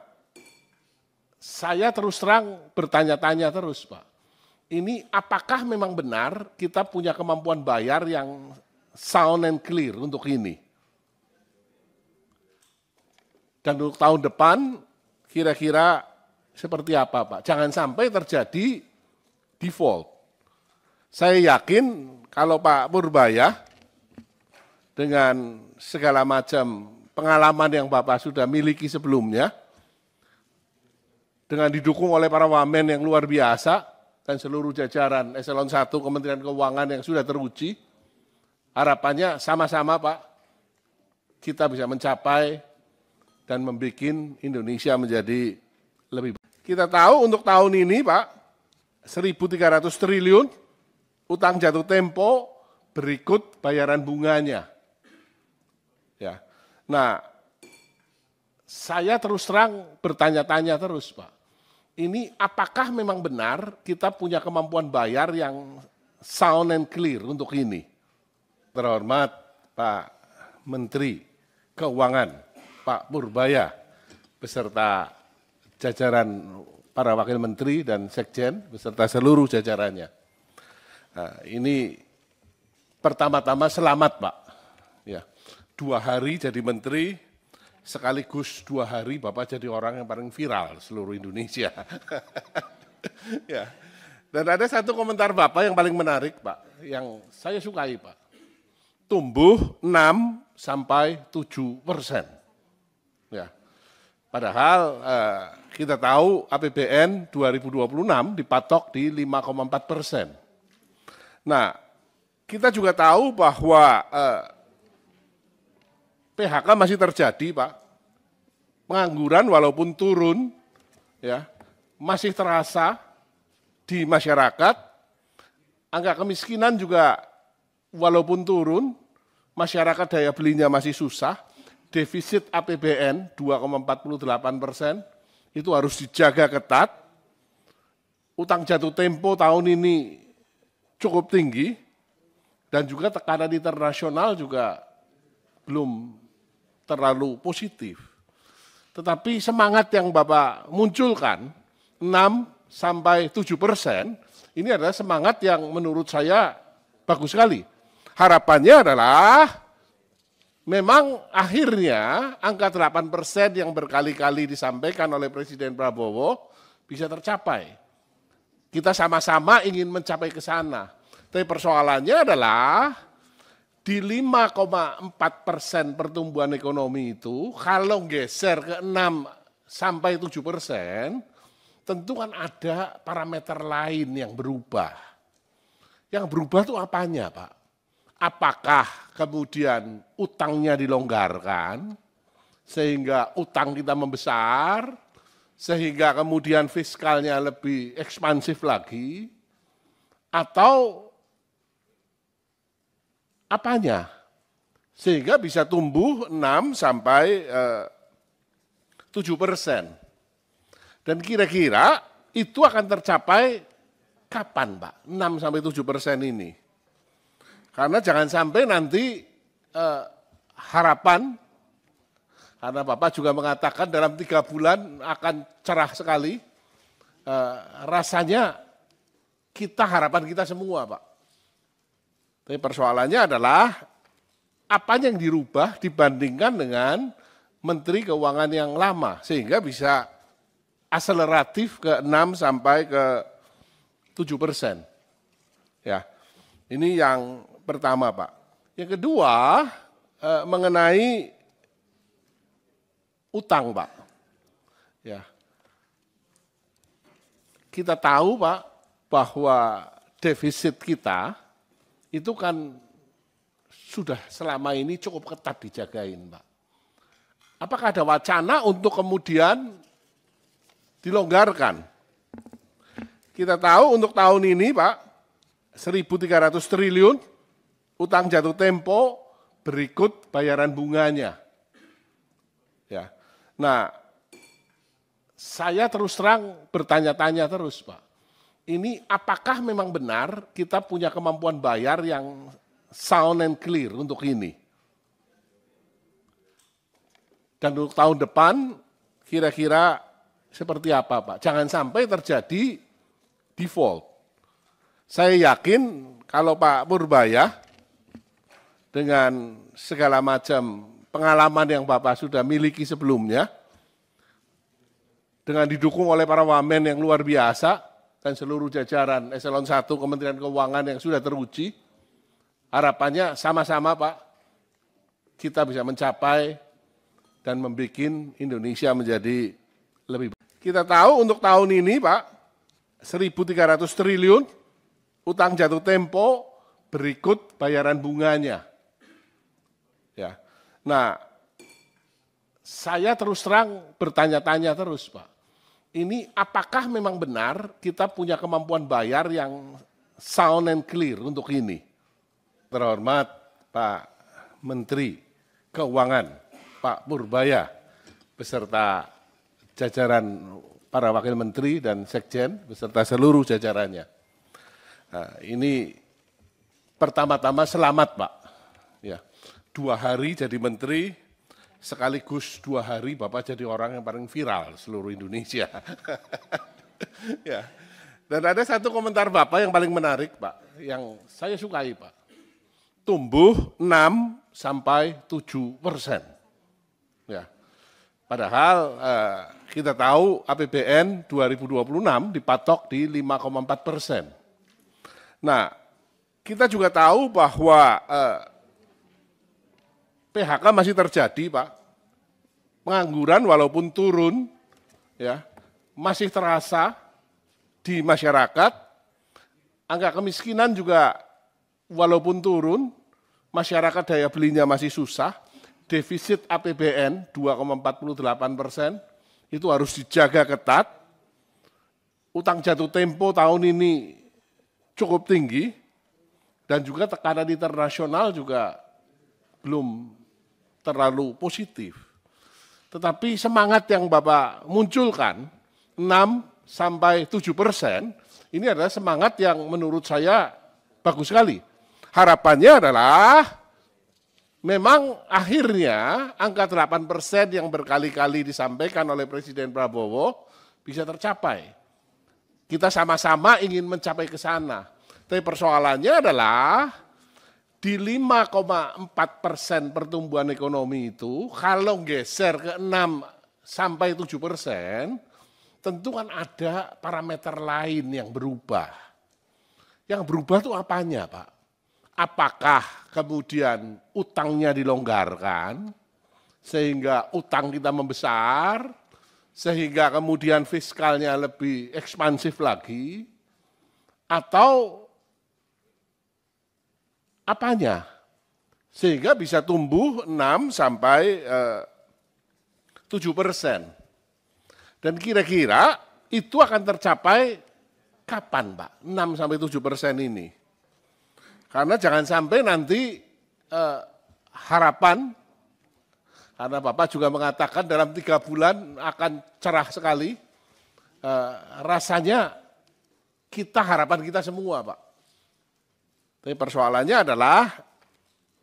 S1: saya terus terang bertanya-tanya terus, Pak. Ini apakah memang benar kita punya kemampuan bayar yang sound and clear untuk ini? Dan untuk tahun depan kira-kira seperti apa, Pak? Jangan sampai terjadi default. Saya yakin kalau Pak Purbaya dengan segala macam pengalaman yang Bapak sudah miliki sebelumnya, dengan didukung oleh para wamen yang luar biasa, dan seluruh jajaran eselon 1 Kementerian Keuangan yang sudah teruji, harapannya sama-sama, Pak, kita bisa mencapai dan membuat Indonesia menjadi lebih baik. Kita tahu untuk tahun ini, Pak, 1.300 triliun utang jatuh tempo berikut bayaran bunganya. Ya. Nah, saya terus terang bertanya-tanya terus, Pak. Ini apakah memang benar kita punya kemampuan bayar yang sound and clear untuk ini? Terhormat Pak Menteri Keuangan, Pak Purbaya, beserta jajaran para wakil menteri dan sekjen, beserta seluruh jajarannya. Nah, ini pertama-tama selamat, Pak. Ya, 2 hari jadi menteri, sekaligus 2 hari Bapak jadi orang yang paling viral seluruh Indonesia. Ya. Dan ada satu komentar Bapak yang paling menarik, Pak, yang saya sukai, Pak. Tumbuh 6-7%. Ya. Padahal kita tahu APBN 2026 dipatok di 5,4%. Nah, kita juga tahu bahwa PHK masih terjadi, Pak. Pengangguran walaupun turun, ya, masih terasa di masyarakat. Angka kemiskinan juga walaupun turun, masyarakat daya belinya masih susah. Defisit APBN 2,48% itu harus dijaga ketat. Utang jatuh tempo tahun ini cukup tinggi, dan juga tekanan internasional juga belum terlalu positif. Tetapi semangat yang Bapak munculkan, 6-7%, ini adalah semangat yang menurut saya bagus sekali. Harapannya adalah memang akhirnya angka 8% yang berkali-kali disampaikan oleh Presiden Prabowo bisa tercapai. Kita sama-sama ingin mencapai ke sana. Tapi persoalannya adalah di 5,4% pertumbuhan ekonomi itu, kalau geser ke 6-7%, tentu kan ada parameter lain yang berubah. Yang berubah itu apanya, Pak? Apakah kemudian utangnya dilonggarkan, sehingga utang kita membesar, sehingga kemudian fiskalnya lebih ekspansif lagi, atau apanya? Sehingga bisa tumbuh 6-7%. Dan kira-kira itu akan tercapai kapan, Pak? 6-7% ini. Karena jangan sampai nanti harapan, karena Bapak juga mengatakan dalam 3 bulan akan cerah sekali, rasanya harapan kita semua, Pak. Tapi persoalannya adalah apa yang dirubah dibandingkan dengan Menteri Keuangan yang lama, sehingga bisa akseleratif ke 6-7%. Ya, ini yang pertama, Pak. Yang kedua, mengenai utang, Pak. Ya, kita tahu, Pak, bahwa defisit kita itu kan sudah selama ini cukup ketat dijagain, Pak. Apakah ada wacana untuk kemudian dilonggarkan? Kita tahu untuk tahun ini, Pak, 1.300 triliun, utang jatuh tempo berikut bayaran bunganya. Ya. Nah, saya terus terang bertanya-tanya terus, Pak. Ini apakah memang benar kita punya kemampuan bayar yang sound and clear untuk ini? Dan untuk tahun depan kira-kira seperti apa, Pak? Jangan sampai terjadi default. Saya yakin kalau Pak Purbaya dengan segala macam pengalaman yang Bapak sudah miliki sebelumnya, dengan didukung oleh para wamen yang luar biasa dan seluruh jajaran eselon 1 Kementerian Keuangan yang sudah teruji, harapannya sama-sama, Pak, kita bisa mencapai dan membuat Indonesia menjadi lebih baik. Kita tahu untuk tahun ini, Pak, 1.300 triliun, utang jatuh tempo berikut bayaran bunganya. Ya. Nah, saya terus terang bertanya-tanya terus, Pak. Ini apakah memang benar kita punya kemampuan bayar yang sound and clear untuk ini? Terhormat Pak Menteri Keuangan, Pak Purbaya, beserta jajaran para wakil menteri dan sekjen, beserta seluruh jajarannya. Nah, ini pertama-tama selamat, Pak. Ya. 2 hari jadi menteri, sekaligus 2 hari Bapak jadi orang yang paling viral seluruh Indonesia. Ya. Dan ada satu komentar Bapak yang paling menarik, Pak, yang saya sukai, Pak. Tumbuh 6-7%. Ya. Padahal kita tahu APBN 2026 dipatok di 5,4%. Nah, kita juga tahu bahwa PHK masih terjadi, Pak. Pengangguran walaupun turun, ya, masih terasa di masyarakat. Angka kemiskinan juga walaupun turun, masyarakat daya belinya masih susah. Defisit APBN 2,48%, itu harus dijaga ketat. Utang jatuh tempo tahun ini cukup tinggi, dan juga tekanan internasional juga belum terlalu positif. Tetapi semangat yang Bapak munculkan, 6-7%, ini adalah semangat yang menurut saya bagus sekali. Harapannya adalah memang akhirnya angka 8% yang berkali-kali disampaikan oleh Presiden Prabowo bisa tercapai. Kita sama-sama ingin mencapai ke sana. Tapi persoalannya adalah di 5,4% pertumbuhan ekonomi itu, kalau geser ke 6 sampai 7%, tentu kan ada parameter lain yang berubah. Yang berubah itu apanya, Pak? Apakah kemudian utangnya dilonggarkan, sehingga utang kita membesar, sehingga kemudian fiskalnya lebih ekspansif lagi, atau apanya? Sehingga bisa tumbuh 6 sampai 7%. Dan kira-kira itu akan tercapai kapan, Pak? 6 sampai 7% ini. Karena jangan sampai nanti harapan, karena Bapak juga mengatakan dalam 3 bulan akan cerah sekali, rasanya harapan kita semua, Pak. Tapi persoalannya adalah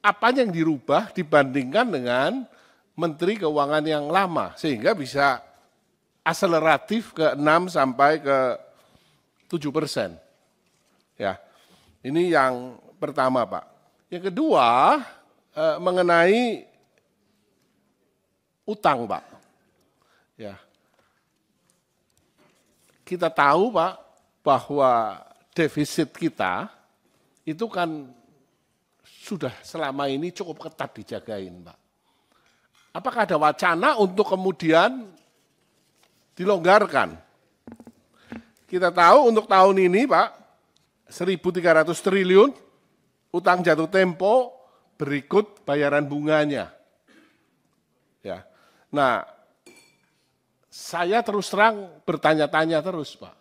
S1: apa yang dirubah dibandingkan dengan Menteri Keuangan yang lama, sehingga bisa akseleratif ke 6 sampai ke 7%. Ya, ini yang pertama, Pak. Yang kedua, mengenai utang, Pak. Ya, kita tahu, Pak, bahwa defisit kita itu kan sudah selama ini cukup ketat dijagain, Pak. Apakah ada wacana untuk kemudian dilonggarkan? Kita tahu untuk tahun ini, Pak, 1.300 triliun utang jatuh tempo berikut bayaran bunganya. Ya. Nah, saya terus terang bertanya-tanya terus, Pak.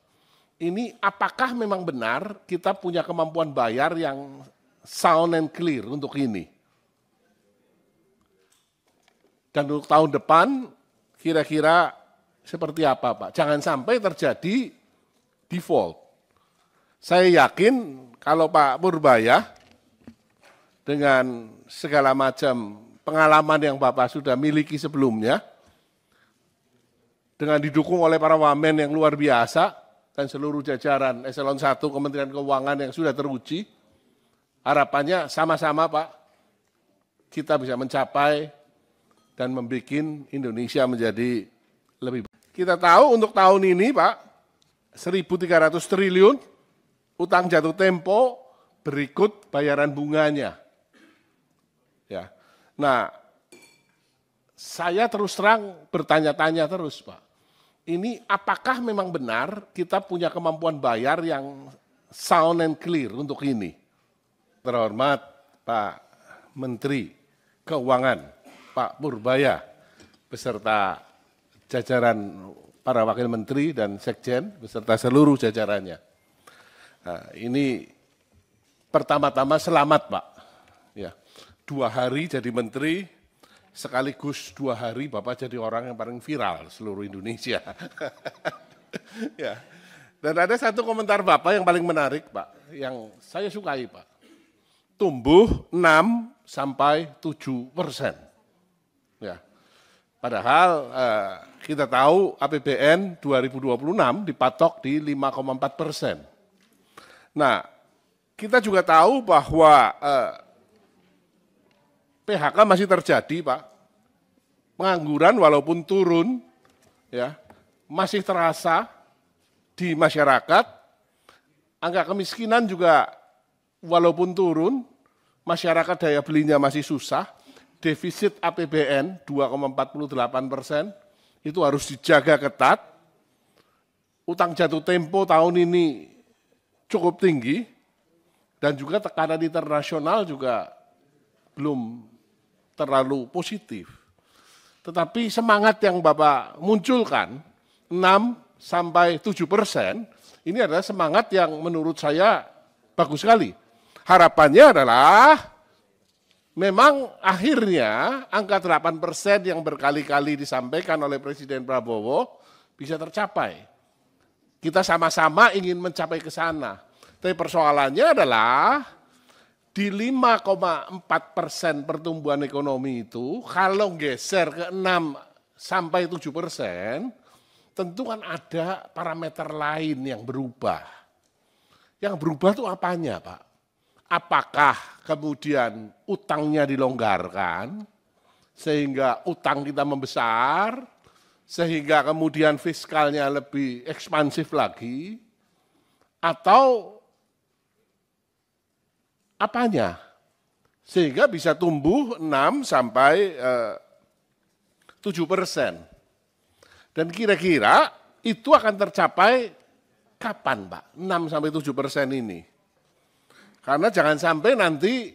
S1: Ini apakah memang benar kita punya kemampuan bayar yang sound and clear untuk ini? Dan untuk tahun depan kira-kira seperti apa, Pak? Jangan sampai terjadi default. Saya yakin kalau Pak Purbaya dengan segala macam pengalaman yang Bapak sudah miliki sebelumnya, dengan didukung oleh para wamen yang luar biasa dan seluruh jajaran Eselon 1 Kementerian Keuangan yang sudah teruji, harapannya sama-sama, Pak, kita bisa mencapai dan membuat Indonesia menjadi lebih baik. Kita tahu untuk tahun ini, Pak, 1.300 triliun utang jatuh tempo berikut bayaran bunganya. Ya. Nah, saya terus terang bertanya-tanya terus, Pak. Ini apakah memang benar kita punya kemampuan bayar yang sound and clear untuk ini? Terhormat Pak Menteri Keuangan, Pak Purbaya, beserta jajaran para wakil menteri dan sekjen, beserta seluruh jajarannya. Nah, ini pertama-tama selamat, Pak. Ya, 2 hari jadi menteri, sekaligus 2 hari Bapak jadi orang yang paling viral seluruh Indonesia. Ya. Dan ada satu komentar Bapak yang paling menarik, Pak, yang saya sukai, Pak. Tumbuh 6 sampai 7%. Ya. Padahal kita tahu APBN 2026 dipatok di 5,4%. Nah, kita juga tahu bahwa PHK masih terjadi, Pak. Pengangguran walaupun turun, ya, masih terasa di masyarakat. Angka kemiskinan juga walaupun turun, masyarakat daya belinya masih susah. Defisit APBN 2,48%, itu harus dijaga ketat. Utang jatuh tempo tahun ini cukup tinggi, dan juga tekanan internasional juga belum terlalu positif. Tetapi semangat yang Bapak munculkan, 6 sampai 7%, ini adalah semangat yang menurut saya bagus sekali. Harapannya adalah memang akhirnya angka 8% yang berkali-kali disampaikan oleh Presiden Prabowo bisa tercapai. Kita sama-sama ingin mencapai ke sana. Tapi persoalannya adalah di 5,4% pertumbuhan ekonomi itu, kalau geser ke 6 sampai 7%, tentu kan ada parameter lain yang berubah. Yang berubah itu apanya, Pak? Apakah kemudian utangnya dilonggarkan, sehingga utang kita membesar, sehingga kemudian fiskalnya lebih ekspansif lagi, atau apanya? Sehingga bisa tumbuh 6 sampai 7%. Dan kira-kira itu akan tercapai kapan, Pak? 6 sampai 7% ini. Karena jangan sampai nanti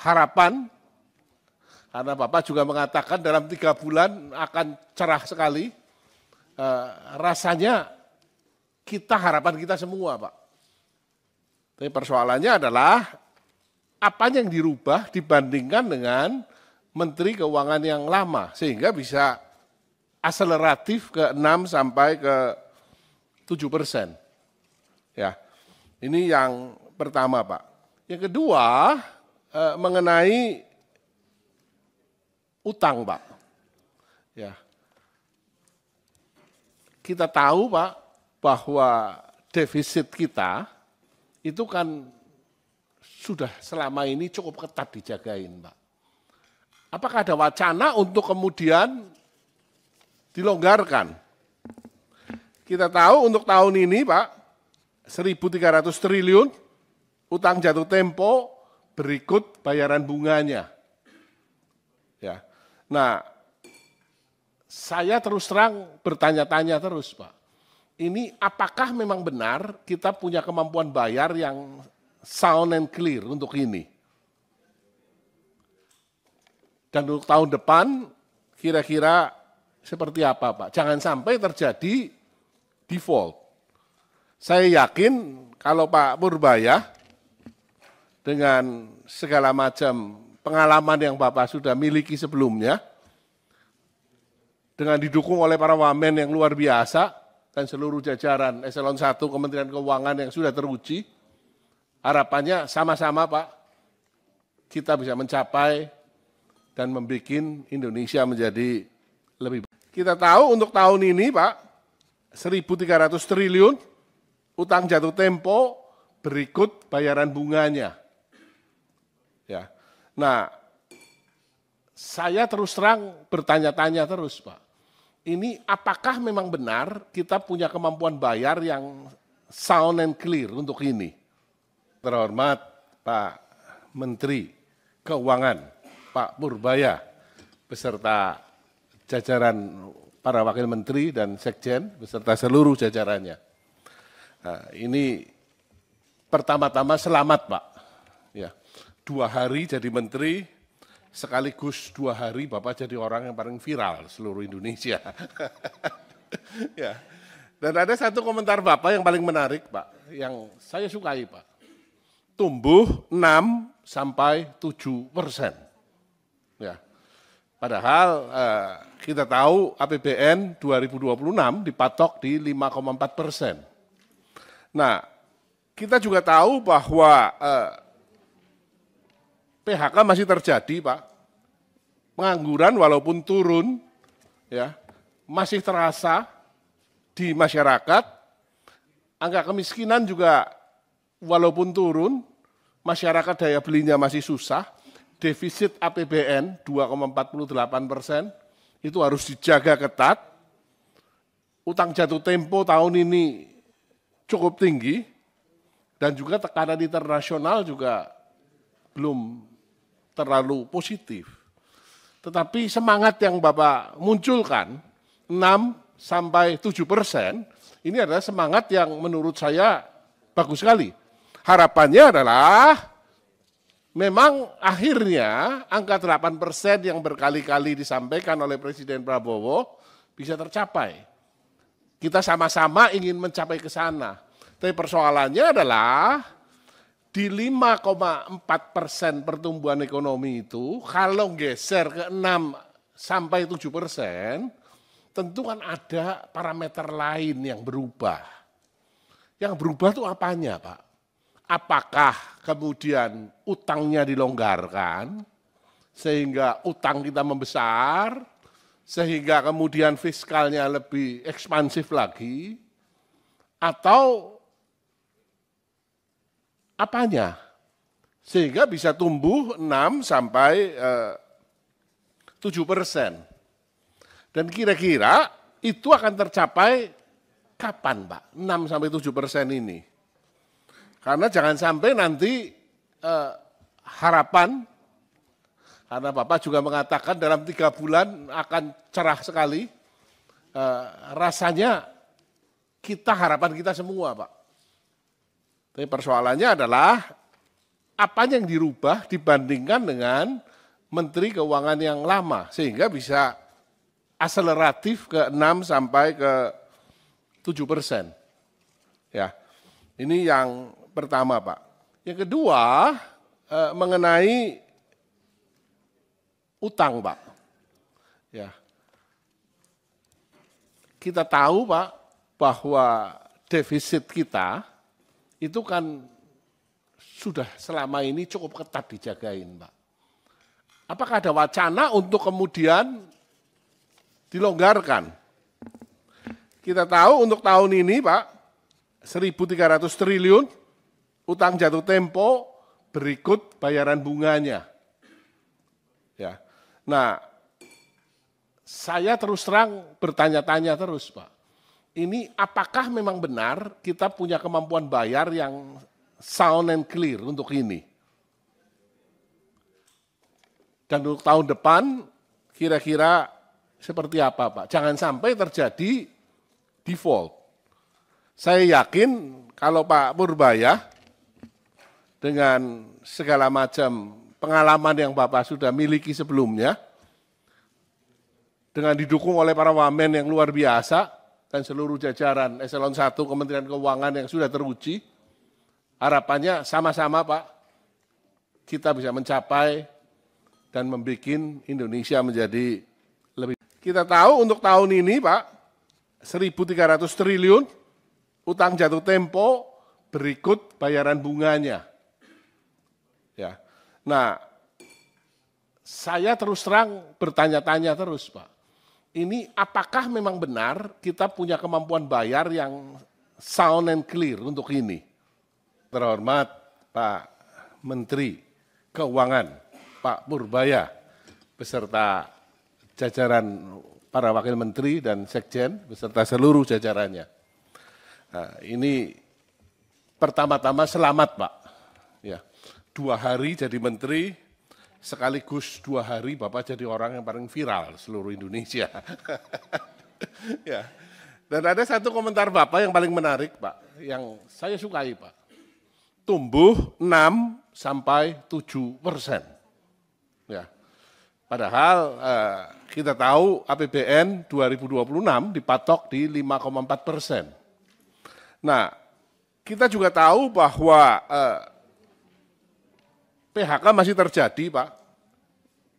S1: harapan, karena Bapak juga mengatakan dalam 3 bulan akan cerah sekali, rasanya harapan kita semua, Pak. Tapi persoalannya adalah apa yang dirubah dibandingkan dengan Menteri Keuangan yang lama, sehingga bisa akseleratif ke 6 sampai ke 7%. Ya, ini yang pertama, Pak. Yang kedua, mengenai utang, Pak. Ya, kita tahu, Pak, bahwa defisit kita itu kan sudah selama ini cukup ketat dijagain, Pak. Apakah ada wacana untuk kemudian dilonggarkan? Kita tahu untuk tahun ini, Pak, 1.300 triliun utang jatuh tempo berikut bayaran bunganya. Ya. Nah, saya terus terang bertanya-tanya terus, Pak. Ini apakah memang benar kita punya kemampuan bayar yang sound and clear untuk ini? Dan untuk tahun depan kira-kira seperti apa, Pak? Jangan sampai terjadi default. Saya yakin kalau Pak Purbaya dengan segala macam pengalaman yang Bapak sudah miliki sebelumnya, dengan didukung oleh para wamen yang luar biasa, dan seluruh jajaran eselon 1 Kementerian Keuangan yang sudah teruji, harapannya sama-sama, Pak, kita bisa mencapai dan membuat Indonesia menjadi lebih baik. Kita tahu untuk tahun ini, Pak, 1.300 triliun utang jatuh tempo berikut bayaran bunganya. Ya. Nah, saya terus terang bertanya-tanya terus, Pak. Ini apakah memang benar kita punya kemampuan bayar yang sound and clear untuk ini? Terhormat Pak Menteri Keuangan, Pak Purbaya, beserta jajaran para wakil menteri dan sekjen, beserta seluruh jajarannya. Nah, ini pertama-tama selamat, Pak. Ya, 2 hari jadi menteri, sekaligus 2 hari Bapak jadi orang yang paling viral seluruh Indonesia. Ya. Dan ada satu komentar Bapak yang paling menarik, Pak, yang saya sukai, Pak. Tumbuh 6 sampai 7%. Ya. Padahal kita tahu APBN 2026 dipatok di 5,4%. Nah, kita juga tahu bahwa PHK masih terjadi, Pak. Pengangguran walaupun turun, ya, masih terasa di masyarakat. Angka kemiskinan juga walaupun turun, masyarakat daya belinya masih susah. Defisit APBN 2,48%, itu harus dijaga ketat. Utang jatuh tempo tahun ini cukup tinggi, dan juga tekanan internasional juga belum terlalu positif. Tetapi semangat yang Bapak munculkan, 6 sampai 7%, ini adalah semangat yang menurut saya bagus sekali. Harapannya adalah memang akhirnya angka 8% yang berkali-kali disampaikan oleh Presiden Prabowo bisa tercapai. Kita sama-sama ingin mencapai ke sana. Tapi persoalannya adalah di 5,4% pertumbuhan ekonomi itu, kalau geser ke 6 sampai 7%, tentu kan ada parameter lain yang berubah. Yang berubah itu apanya, Pak? apakah kemudian utangnya dilonggarkan, sehingga utang kita membesar, sehingga kemudian fiskalnya lebih ekspansif lagi, atau apanya? Sehingga bisa tumbuh 6 sampai 7%. Dan kira-kira itu akan tercapai kapan, Pak? 6 sampai 7% ini. Karena jangan sampai nanti harapan, karena Bapak juga mengatakan dalam 3 bulan akan cerah sekali, rasanya harapan kita semua, Pak. Tapi persoalannya adalah apa yang dirubah dibandingkan dengan Menteri Keuangan yang lama, sehingga bisa akseleratif ke 6 sampai ke 7%. Ya, ini yang pertama, Pak. Yang kedua, mengenai utang, Pak. Ya, kita tahu, Pak, bahwa defisit kita itu kan sudah selama ini cukup ketat dijagain, Pak. Apakah ada wacana untuk kemudian dilonggarkan? Kita tahu untuk tahun ini, Pak, 1.300 triliun utang jatuh tempo berikut bayaran bunganya. Ya. Nah, saya terus terang bertanya-tanya terus, Pak. Ini apakah memang benar kita punya kemampuan bayar yang sound and clear untuk ini? Dan untuk tahun depan kira-kira seperti apa, Pak? Jangan sampai terjadi default. Saya yakin kalau Pak Purbaya dengan segala macam pengalaman yang Bapak sudah miliki sebelumnya, dengan didukung oleh para wamen yang luar biasa dan seluruh jajaran Eselon 1 Kementerian Keuangan yang sudah teruji, harapannya sama-sama, Pak, kita bisa mencapai dan membuat Indonesia menjadi lebih. Kita tahu untuk tahun ini, Pak, 1.300 triliun utang jatuh tempo berikut bayaran bunganya. Ya. Nah, saya terus terang bertanya-tanya terus, Pak. Ini apakah memang benar kita punya kemampuan bayar yang sound and clear untuk ini? Terhormat Pak Menteri Keuangan, Pak Purbaya, beserta jajaran para wakil menteri dan sekjen, beserta seluruh jajarannya. Nah, ini pertama-tama selamat, Pak. Ya, 2 hari jadi menteri, sekaligus 2 hari Bapak jadi orang yang paling viral seluruh Indonesia. Ya. Dan ada satu komentar Bapak yang paling menarik, Pak, yang saya sukai, Pak. Tumbuh 6 sampai 7%. Ya. Padahal kita tahu APBN 2026 dipatok di 5,4%. Nah, kita juga tahu bahwa PHK masih terjadi, Pak.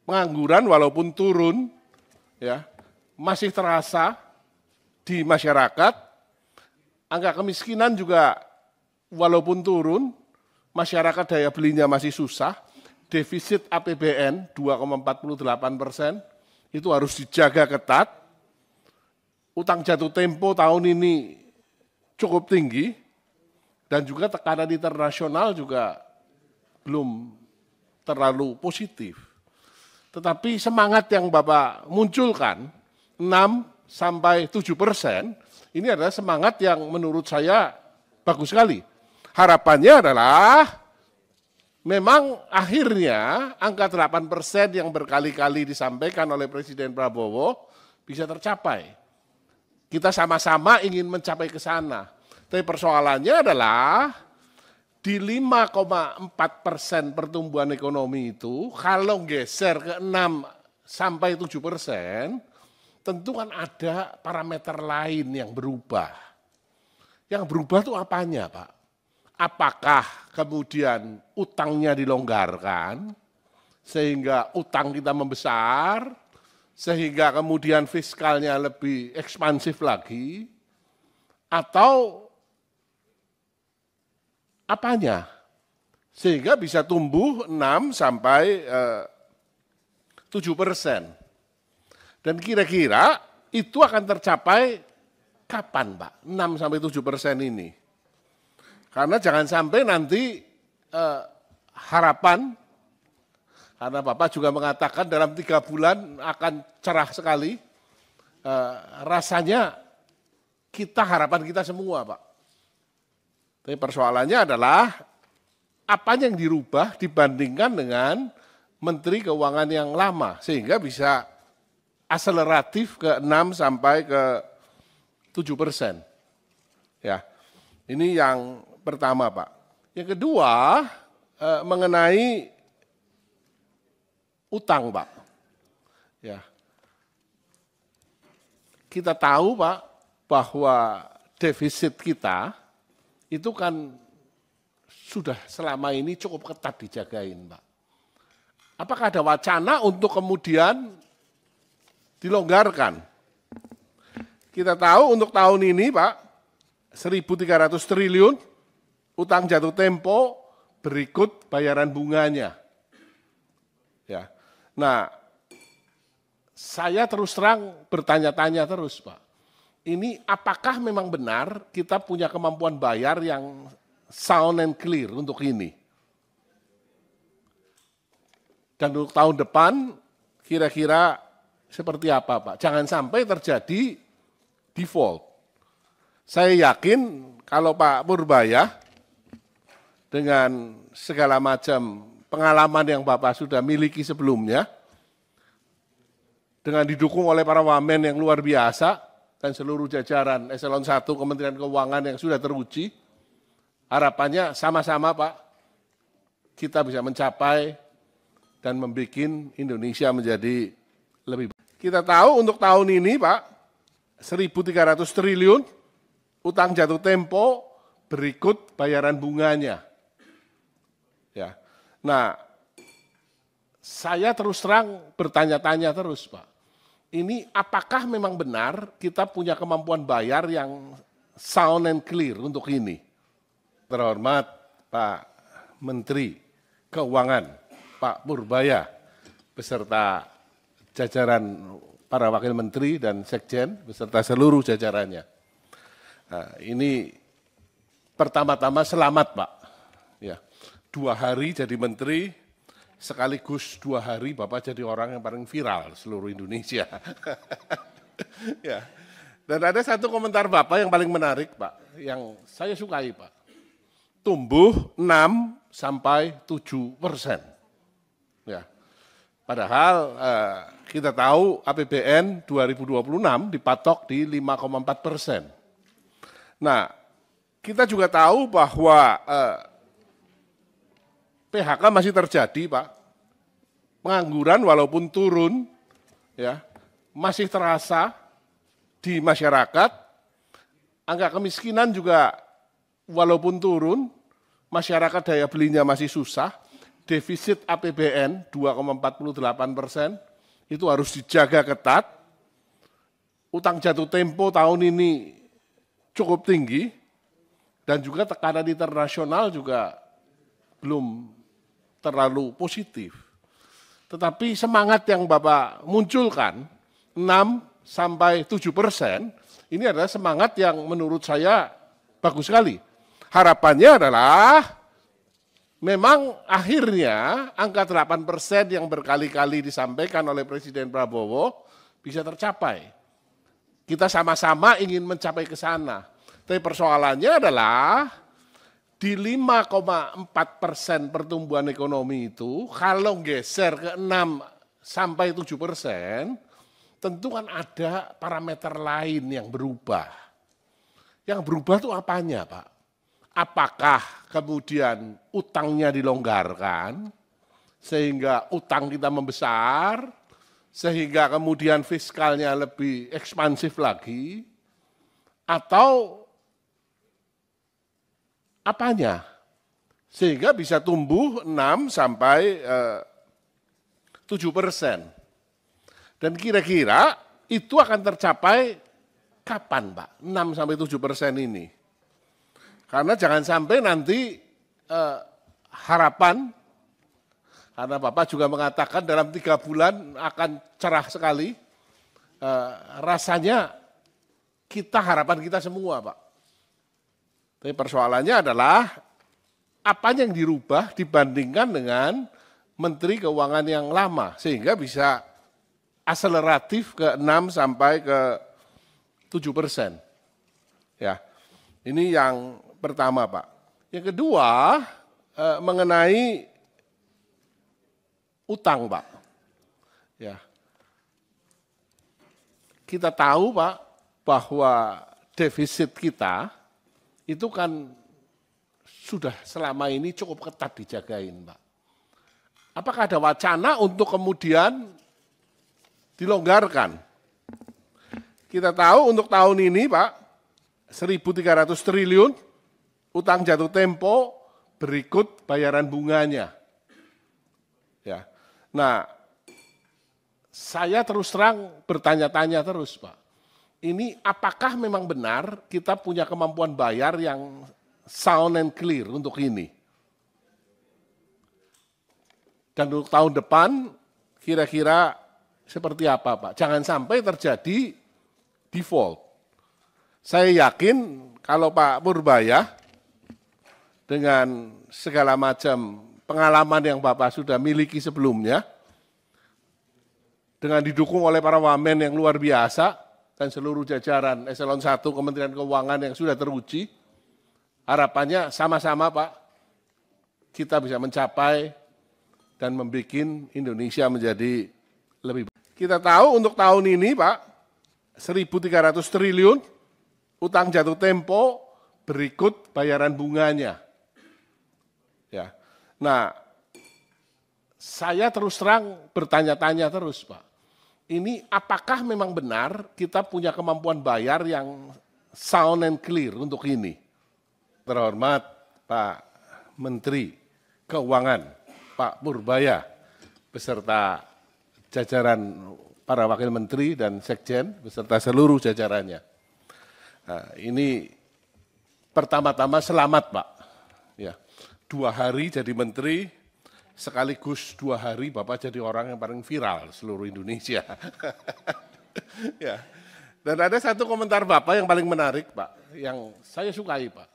S1: Pengangguran walaupun turun, ya, masih terasa di masyarakat. Angka kemiskinan juga walaupun turun, masyarakat daya belinya masih susah. Defisit APBN 2,48% itu harus dijaga ketat. Utang jatuh tempo tahun ini cukup tinggi dan juga tekanan internasional juga belum terlalu positif. Tetapi semangat yang Bapak munculkan 6 sampai 7%, ini adalah semangat yang menurut saya bagus sekali. Harapannya adalah memang akhirnya angka 8% yang berkali-kali disampaikan oleh Presiden Prabowo bisa tercapai. Kita sama-sama ingin mencapai ke sana. Tapi persoalannya adalah di 5,4% pertumbuhan ekonomi itu, kalau geser ke 6 sampai 7%, tentu kan ada parameter lain yang berubah. Yang berubah itu apanya, Pak? Apakah kemudian utangnya dilonggarkan, sehingga utang kita membesar, sehingga kemudian fiskalnya lebih ekspansif lagi, atau apanya? sehingga bisa tumbuh 6 sampai 7%. Dan kira-kira itu akan tercapai kapan, Pak? 6 sampai 7% ini. Karena jangan sampai nanti harapan, karena Bapak juga mengatakan dalam 3 bulan akan cerah sekali, rasanya harapan kita semua, Pak. Tapi persoalannya adalah apa yang dirubah dibandingkan dengan Menteri Keuangan yang lama, sehingga bisa akseleratif ke 6 sampai ke 7%. Ya, ini yang pertama, Pak. Yang kedua, mengenai utang, Pak. Ya, kita tahu, Pak, bahwa defisit kita itu kan sudah selama ini cukup ketat dijagain, Pak. Apakah ada wacana untuk kemudian dilonggarkan? Kita tahu untuk tahun ini, Pak, 1.300 triliun utang jatuh tempo berikut bayaran bunganya. Ya. Nah, saya terus terang bertanya-tanya terus, Pak. Ini apakah memang benar kita punya kemampuan bayar yang sound and clear untuk ini? Dan untuk tahun depan kira-kira seperti apa, Pak? Jangan sampai terjadi default. Saya yakin kalau Pak Purbaya dengan segala macam pengalaman yang Bapak sudah miliki sebelumnya, dengan didukung oleh para wamen yang luar biasa dan seluruh jajaran Eselon 1 Kementerian Keuangan yang sudah teruji, harapannya sama-sama, Pak, kita bisa mencapai dan membuat Indonesia menjadi lebih baik. Kita tahu untuk tahun ini, Pak, 1.300 triliun utang jatuh tempo berikut bayaran bunganya. Ya. Nah, saya terus terang bertanya-tanya terus, Pak. Ini apakah memang benar kita punya kemampuan bayar yang sound and clear untuk ini? Terhormat Pak Menteri Keuangan, Pak Purbaya, beserta jajaran para wakil menteri dan sekjen, beserta seluruh jajarannya. Nah, ini pertama-tama selamat, Pak. Ya, 2 hari jadi menteri, sekaligus 2 hari Bapak jadi orang yang paling viral seluruh Indonesia. Ya. Dan ada satu komentar Bapak yang paling menarik, Pak, yang saya sukai, Pak. Tumbuh 6 sampai 7%. Ya. Padahal kita tahu APBN 2026 dipatok di 5,4%. Nah, kita juga tahu bahwa PHK masih terjadi, Pak. Pengangguran walaupun turun, ya, masih terasa di masyarakat. Angka kemiskinan juga walaupun turun, masyarakat daya belinya masih susah. Defisit APBN 2,48% itu harus dijaga ketat. Utang jatuh tempo tahun ini cukup tinggi dan juga tekanan internasional juga belum terlalu positif. Tetapi semangat yang Bapak munculkan, 6 sampai 7%, ini adalah semangat yang menurut saya bagus sekali. Harapannya adalah memang akhirnya angka 8% yang berkali-kali disampaikan oleh Presiden Prabowo bisa tercapai. Kita sama-sama ingin mencapai ke sana. Tapi persoalannya adalah di 5,4% pertumbuhan ekonomi itu, kalau geser ke 6 sampai 7%, tentu kan ada parameter lain yang berubah. Yang berubah itu apanya, Pak? Apakah kemudian utangnya dilonggarkan, sehingga utang kita membesar, sehingga kemudian fiskalnya lebih ekspansif lagi, atau apanya? Sehingga bisa tumbuh 6 sampai 7%. Dan kira-kira itu akan tercapai kapan, Pak? 6 sampai 7% ini. Karena jangan sampai nanti harapan, karena Bapak juga mengatakan dalam 3 bulan akan cerah sekali, rasanya harapan kita semua Pak. Tapi persoalannya adalah apanya yang dirubah dibandingkan dengan Menteri Keuangan yang lama, sehingga bisa akseleratif ke 6 sampai ke 7%. Ya, ini yang pertama Pak. Yang kedua mengenai utang Pak. Ya, kita tahu Pak bahwa defisit kita itu kan sudah selama ini cukup ketat dijagain Pak. Apakah ada wacana untuk kemudian dilonggarkan? Kita tahu untuk tahun ini Pak, 1.300 triliun utang jatuh tempo berikut bayaran bunganya. Ya. Nah, saya terus terang bertanya-tanya terus Pak. Ini apakah memang benar kita punya kemampuan bayar yang sound and clear untuk ini? Dan untuk tahun depan kira-kira seperti apa Pak? Jangan sampai terjadi default. Saya yakin kalau Pak Purbaya dengan segala macam pengalaman yang Bapak sudah miliki sebelumnya, dengan didukung oleh para wamen yang luar biasa dan seluruh jajaran Eselon 1 Kementerian Keuangan yang sudah teruji, harapannya sama-sama Pak, kita bisa mencapai dan membuat Indonesia menjadi lebih baik. Kita tahu untuk tahun ini Pak, 1.300 triliun utang jatuh tempo berikut bayaran bunganya. Ya. Nah, saya terus terang bertanya-tanya terus Pak. Ini apakah memang benar kita punya kemampuan bayar yang sound and clear untuk ini? Terhormat Pak Menteri Keuangan, Pak Purbaya, beserta jajaran para wakil menteri dan sekjen, beserta seluruh jajarannya. Nah, ini pertama-tama selamat Pak. Ya, 2 hari jadi menteri, sekaligus 2 hari Bapak jadi orang yang paling viral seluruh Indonesia. Ya. Dan ada satu komentar Bapak yang paling menarik Pak, yang saya sukai Pak.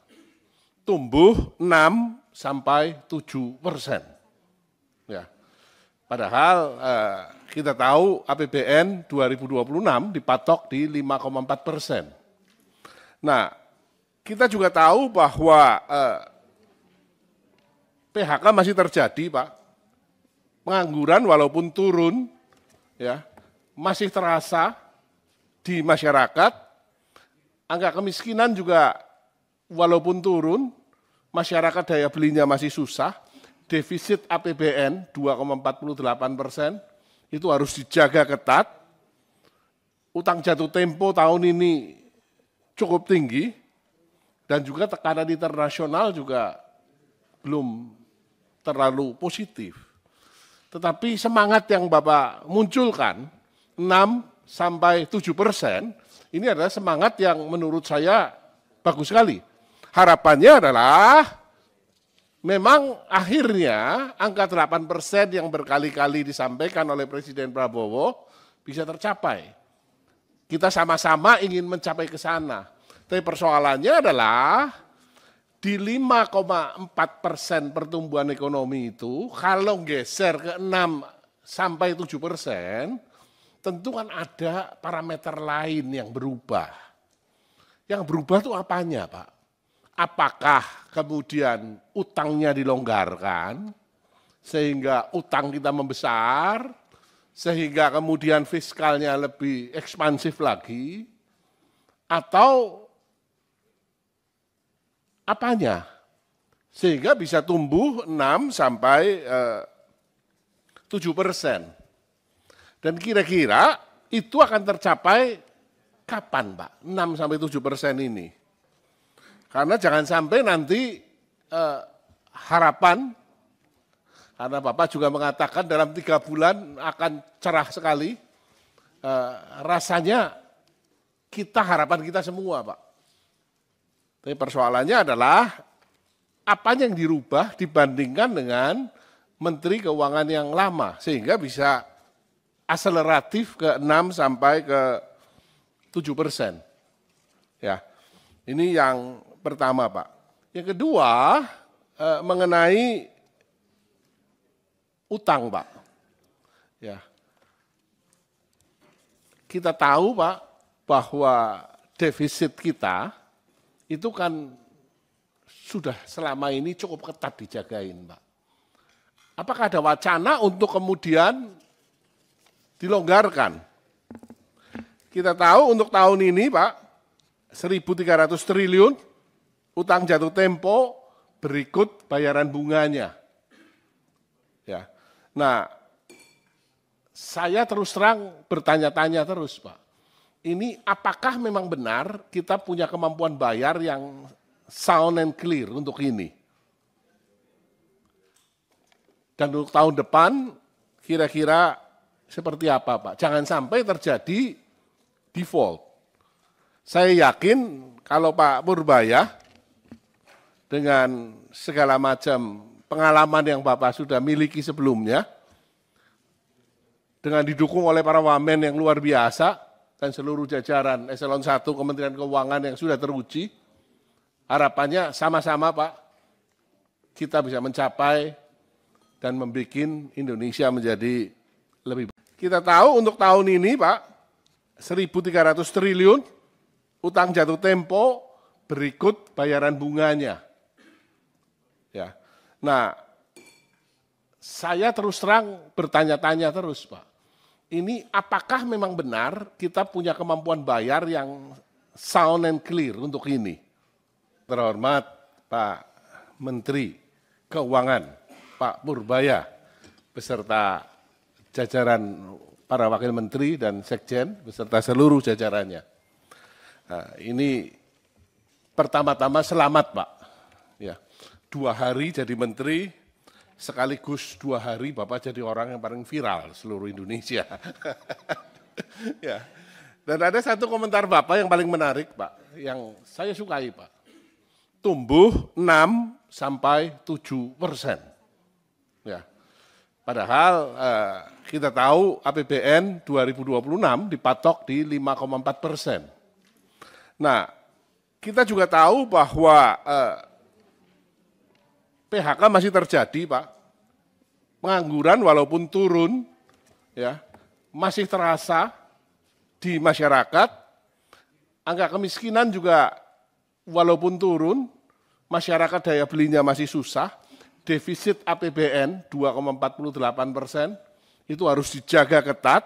S1: Tumbuh 6 sampai 7%. Ya. Padahal kita tahu APBN 2026 dipatok di 5,4%. Nah, kita juga tahu bahwa PHK masih terjadi, Pak. Pengangguran walaupun turun, ya, masih terasa di masyarakat. Angka kemiskinan juga walaupun turun, masyarakat daya belinya masih susah. Defisit APBN 2,48%, itu harus dijaga ketat. Utang jatuh tempo tahun ini cukup tinggi, dan juga tekanan internasional juga belum terlalu positif. Tetapi semangat yang Bapak munculkan, 6 sampai 7%, ini adalah semangat yang menurut saya bagus sekali. Harapannya adalah memang akhirnya angka 8% yang berkali-kali disampaikan oleh Presiden Prabowo bisa tercapai. Kita sama-sama ingin mencapai ke sana. Tapi persoalannya adalah di 5,4% pertumbuhan ekonomi itu, kalau geser ke 6 sampai 7%, tentu kan ada parameter lain yang berubah. Yang berubah itu apanya Pak? Apakah kemudian utangnya dilonggarkan, sehingga utang kita membesar, sehingga kemudian fiskalnya lebih ekspansif lagi, atau apanya? Sehingga bisa tumbuh 6 sampai 7%. Dan kira-kira itu akan tercapai kapan Pak? 6 sampai 7% ini. Karena jangan sampai nanti harapan, karena Bapak juga mengatakan dalam 3 bulan akan cerah sekali, rasanya harapan kita semua Pak. Tapi persoalannya adalah apa yang dirubah dibandingkan dengan Menteri Keuangan yang lama, sehingga bisa akseleratif ke 6 sampai ke 7%. Ya, ini yang pertama, Pak. Yang kedua, mengenai utang, Pak. Ya, kita tahu, Pak, bahwa defisit kita itu kan sudah selama ini cukup ketat dijagain, Pak. Apakah ada wacana untuk kemudian dilonggarkan? Kita tahu untuk tahun ini, Pak, 1.300 triliun utang jatuh tempo berikut bayaran bunganya. Ya. Nah, saya terus terang bertanya-tanya terus, Pak. Ini apakah memang benar kita punya kemampuan bayar yang sound and clear untuk ini? Dan untuk tahun depan kira-kira seperti apa, Pak? Jangan sampai terjadi default. Saya yakin kalau Pak Purbaya dengan segala macam pengalaman yang Bapak sudah miliki sebelumnya, dengan didukung oleh para wamen yang luar biasa dan seluruh jajaran eselon 1 Kementerian Keuangan yang sudah teruji, harapannya sama-sama, Pak, kita bisa mencapai dan membuat Indonesia menjadi lebih baik. Kita tahu untuk tahun ini, Pak, 1.300 triliun utang jatuh tempo berikut bayaran bunganya. Ya. Nah, saya terus terang bertanya-tanya terus, Pak. Ini apakah memang benar kita punya kemampuan bayar yang sound and clear untuk ini? Terhormat Pak Menteri Keuangan, Pak Purbaya, beserta jajaran para wakil menteri dan sekjen, beserta seluruh jajarannya. Nah, ini pertama-tama selamat, Pak. Ya, 2 hari jadi menteri, sekaligus 2 hari Bapak jadi orang yang paling viral seluruh Indonesia. Ya. Dan ada satu komentar Bapak yang paling menarik, Pak, yang saya sukai, Pak. Tumbuh 6 sampai 7%. Ya. Padahal kita tahu APBN 2026 dipatok di 5,4%. Nah, kita juga tahu bahwa PHK masih terjadi, Pak. Pengangguran walaupun turun, ya, masih terasa di masyarakat. Angka kemiskinan juga walaupun turun, masyarakat daya belinya masih susah. Defisit APBN 2,48% itu harus dijaga ketat.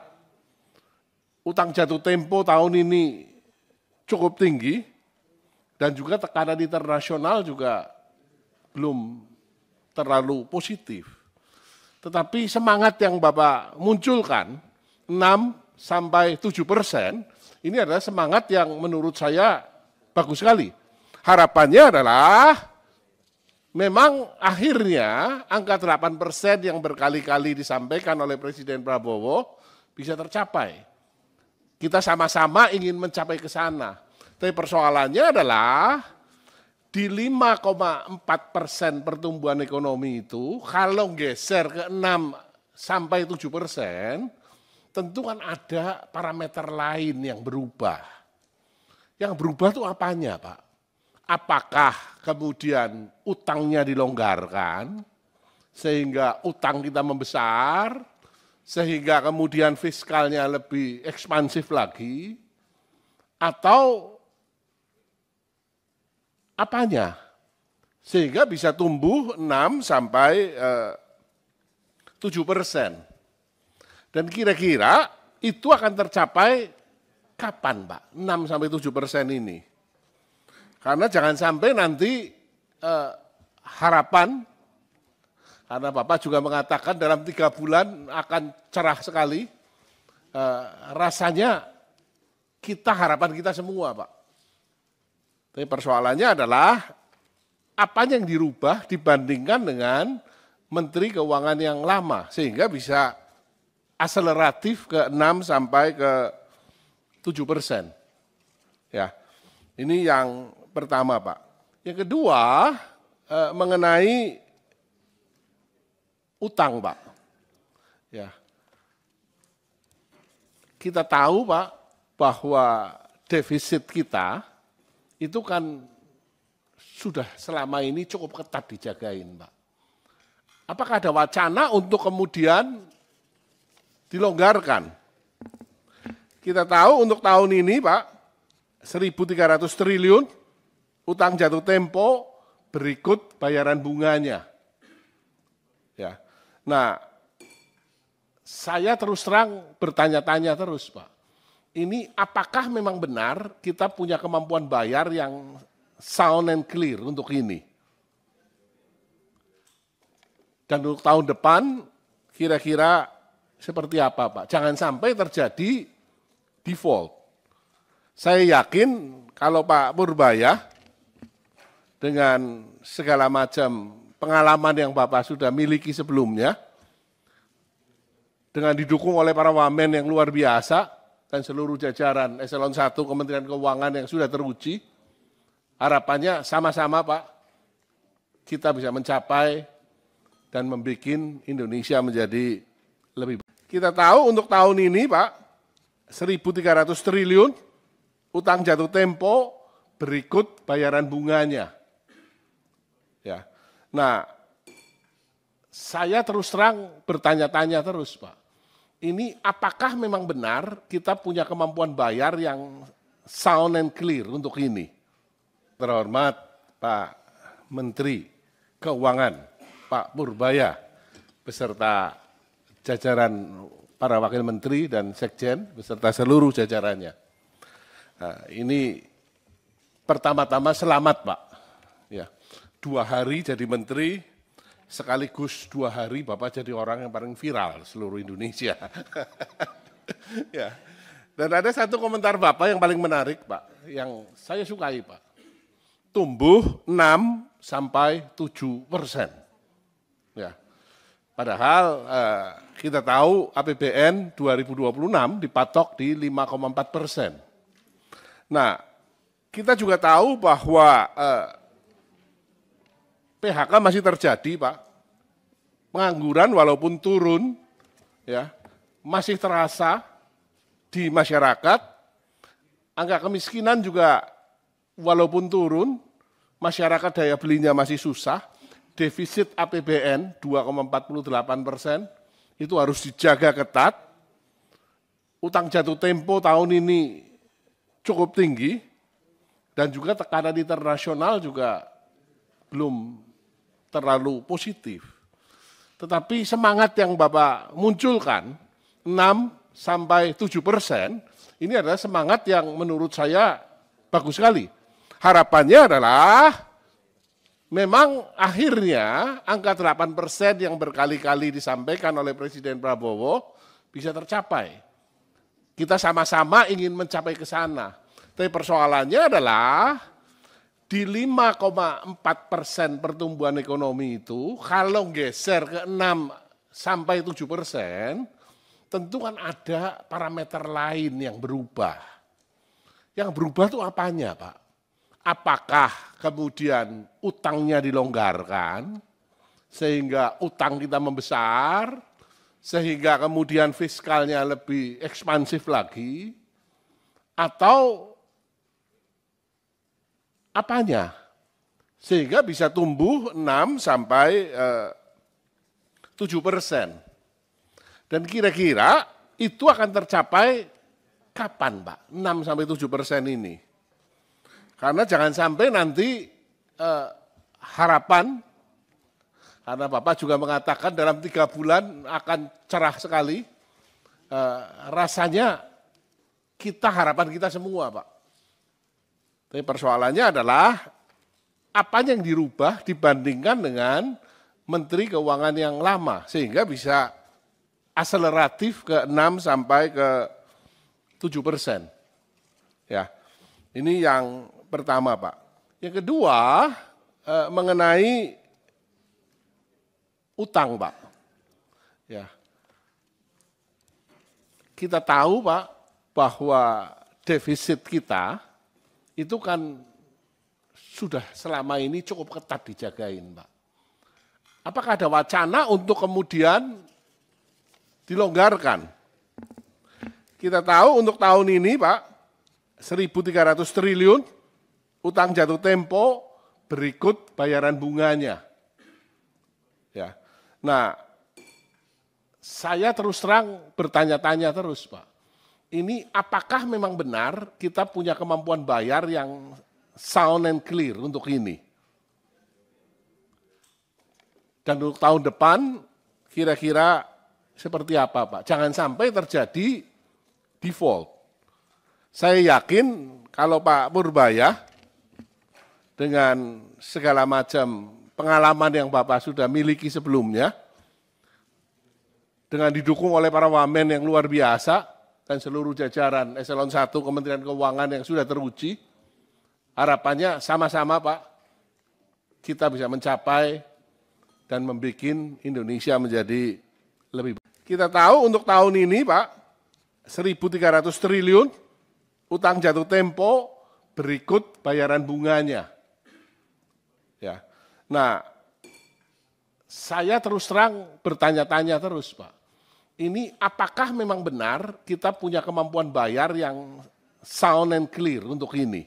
S1: Utang jatuh tempo tahun ini cukup tinggi dan juga tekanan internasional juga belum terlalu positif. Tetapi semangat yang Bapak munculkan, 6 sampai 7%, ini adalah semangat yang menurut saya bagus sekali. Harapannya adalah memang akhirnya angka 8% yang berkali-kali disampaikan oleh Presiden Prabowo bisa tercapai. Kita sama-sama ingin mencapai ke sana. Tapi persoalannya adalah di 5,4% pertumbuhan ekonomi itu, kalau geser ke 6 sampai 7%, tentu kan ada parameter lain yang berubah. Yang berubah itu apanya, Pak? Apakah kemudian utangnya dilonggarkan, sehingga utang kita membesar, sehingga kemudian fiskalnya lebih ekspansif lagi, atau apanya? Sehingga bisa tumbuh 6 sampai 7%. Dan kira-kira itu akan tercapai kapan, Pak? 6 sampai 7% ini. Karena jangan sampai nanti harapan, karena Bapak juga mengatakan dalam 3 bulan akan cerah sekali, rasanya harapan kita semua, Pak. Tapi persoalannya adalah apa yang dirubah dibandingkan dengan Menteri Keuangan yang lama, sehingga bisa akseleratif ke 6 sampai ke 7%. Ya, ini yang pertama, Pak. Yang kedua, mengenai utang, Pak. Ya. Kita tahu, Pak, bahwa defisit kita itu kan sudah selama ini cukup ketat dijagain, Pak. Apakah ada wacana untuk kemudian dilonggarkan? Kita tahu untuk tahun ini, Pak, 1.300 triliun utang jatuh tempo berikut bayaran bunganya. Ya. Nah, saya terus terang bertanya-tanya terus, Pak. Ini apakah memang benar kita punya kemampuan bayar yang sound and clear untuk ini? Dan untuk tahun depan kira-kira seperti apa, Pak? Jangan sampai terjadi default. Saya yakin kalau Pak Purbaya dengan segala macam pengalaman yang Bapak sudah miliki sebelumnya, dengan didukung oleh para wamen yang luar biasa dan seluruh jajaran Eselon 1 Kementerian Keuangan yang sudah teruji, harapannya sama-sama, Pak, kita bisa mencapai dan membuat Indonesia menjadi lebih baik. Kita tahu untuk tahun ini, Pak, 1.300 triliun utang jatuh tempo berikut bayaran bunganya. Ya. Nah, saya terus terang bertanya-tanya terus, Pak. Ini apakah memang benar kita punya kemampuan bayar yang sound and clear untuk ini? Terhormat Pak Menteri Keuangan, Pak Purbaya, beserta jajaran para wakil menteri dan sekjen, beserta seluruh jajarannya. Nah, ini pertama-tama selamat, Pak. Ya, 2 hari jadi menteri, sekaligus 2 hari Bapak jadi orang yang paling viral seluruh Indonesia. Ya. Dan ada satu komentar Bapak yang paling menarik, Pak, yang saya sukai, Pak. Tumbuh 6-7%. Ya. Padahal kita tahu APBN 2026 dipatok di 5,4%. Nah, kita juga tahu bahwa PHK masih terjadi, Pak. Pengangguran walaupun turun, ya, masih terasa di masyarakat. Angka kemiskinan juga walaupun turun, masyarakat daya belinya masih susah. Defisit APBN 2,48% itu harus dijaga ketat. Utang jatuh tempo tahun ini cukup tinggi dan juga tekanan internasional juga belum terlalu positif. Tetapi semangat yang Bapak munculkan, 6-7%, ini adalah semangat yang menurut saya bagus sekali. Harapannya adalah memang akhirnya angka 8% yang berkali-kali disampaikan oleh Presiden Prabowo bisa tercapai. Kita sama-sama ingin mencapai ke sana. Tapi persoalannya adalah di 5,4% pertumbuhan ekonomi itu, kalau geser ke 6-7%, tentu kan ada parameter lain yang berubah. Yang berubah itu apanya, Pak? Apakah kemudian utangnya dilonggarkan, sehingga utang kita membesar, sehingga kemudian fiskalnya lebih ekspansif lagi, atau apanya? Sehingga bisa tumbuh 6-7%. Dan kira-kira itu akan tercapai kapan, Pak? 6-7% ini. Karena jangan sampai nanti harapan, karena Bapak juga mengatakan dalam 3 bulan akan cerah sekali, rasanya harapan kita semua, Pak. Tapi persoalannya adalah apa yang dirubah dibandingkan dengan Menteri Keuangan yang lama, sehingga bisa akseleratif ke 6-7%. Ya, ini yang pertama, Pak. Yang kedua, mengenai utang, Pak. Ya, kita tahu, Pak, bahwa defisit kita itu kan sudah selama ini cukup ketat dijagain, Pak. Apakah ada wacana untuk kemudian dilonggarkan? Kita tahu untuk tahun ini, Pak, 1.300 triliun utang jatuh tempo berikut bayaran bunganya. Ya. Nah, saya terus terang bertanya-tanya terus, Pak. Ini apakah memang benar kita punya kemampuan bayar yang sound and clear untuk ini? Dan untuk tahun depan kira-kira seperti apa, Pak? Jangan sampai terjadi default. Saya yakin kalau Pak Purbaya dengan segala macam pengalaman yang Bapak sudah miliki sebelumnya, dengan didukung oleh para wamen yang luar biasa dan seluruh jajaran Eselon 1 Kementerian Keuangan yang sudah teruji, harapannya sama-sama Pak, kita bisa mencapai dan membuat Indonesia menjadi lebih baik. Kita tahu untuk tahun ini Pak, 1.300 triliun utang jatuh tempo berikut bayaran bunganya. Ya. Nah, saya terus terang bertanya-tanya terus, Pak. Ini apakah memang benar kita punya kemampuan bayar yang sound and clear untuk ini?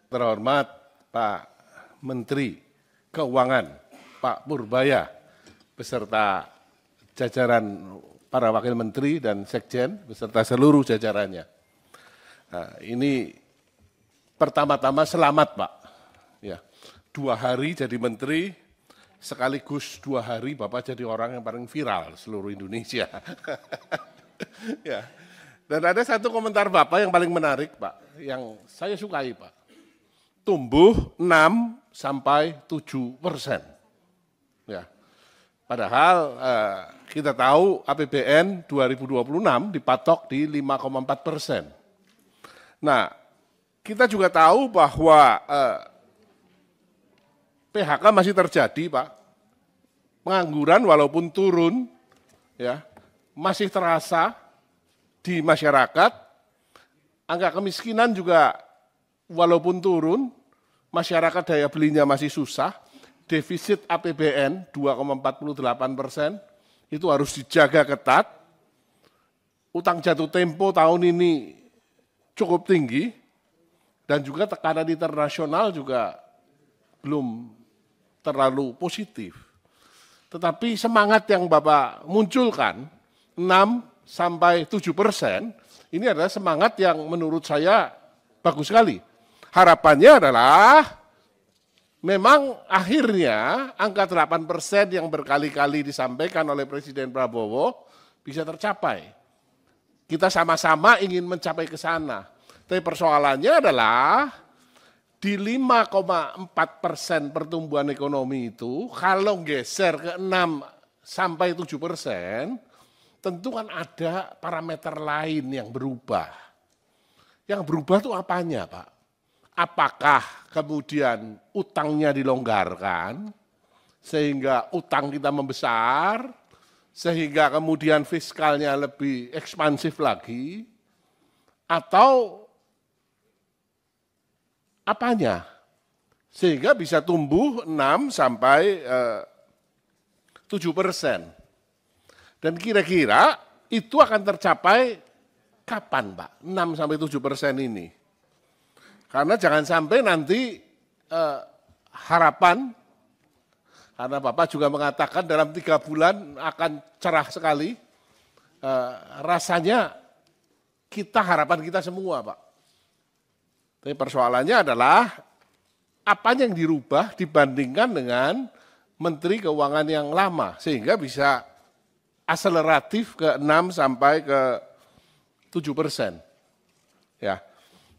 S1: Terhormat Pak Menteri Keuangan, Pak Purbaya, beserta jajaran para wakil menteri dan sekjen beserta seluruh jajarannya. Nah, ini pertama-tama selamat Pak. Ya, 2 hari jadi menteri, sekaligus 2 hari Bapak jadi orang yang paling viral seluruh Indonesia. Ya. Dan ada satu komentar Bapak yang paling menarik Pak, yang saya sukai Pak. Tumbuh 6-7%. Ya. Padahal kita tahu APBN 2026 dipatok di 5,4%. Nah, kita juga tahu bahwa PHK masih terjadi, Pak. Pengangguran walaupun turun, ya, masih terasa di masyarakat. Angka kemiskinan juga walaupun turun, masyarakat daya belinya masih susah. Defisit APBN 2,48%, itu harus dijaga ketat. Utang jatuh tempo tahun ini cukup tinggi, dan juga tekanan internasional juga belum terlalu positif. Tetapi semangat yang Bapak munculkan, 6-7%, ini adalah semangat yang menurut saya bagus sekali. Harapannya adalah memang akhirnya angka 8% yang berkali-kali disampaikan oleh Presiden Prabowo bisa tercapai. Kita sama-sama ingin mencapai ke sana. Tapi persoalannya adalah di 5,4% pertumbuhan ekonomi itu, kalau geser ke 6-7%, tentu kan ada parameter lain yang berubah. Yang berubah itu apanya, Pak? Apakah kemudian utangnya dilonggarkan, sehingga utang kita membesar, sehingga kemudian fiskalnya lebih ekspansif lagi, atau apanya? Sehingga bisa tumbuh 6-7%. Dan kira-kira itu akan tercapai kapan, Pak? 6-7% ini. Karena jangan sampai nanti harapan, karena Bapak juga mengatakan dalam 3 bulan akan cerah sekali, rasanya harapan kita semua Pak. Tapi persoalannya adalah apa yang dirubah dibandingkan dengan Menteri Keuangan yang lama, sehingga bisa akseleratif ke 6-7%. Ya,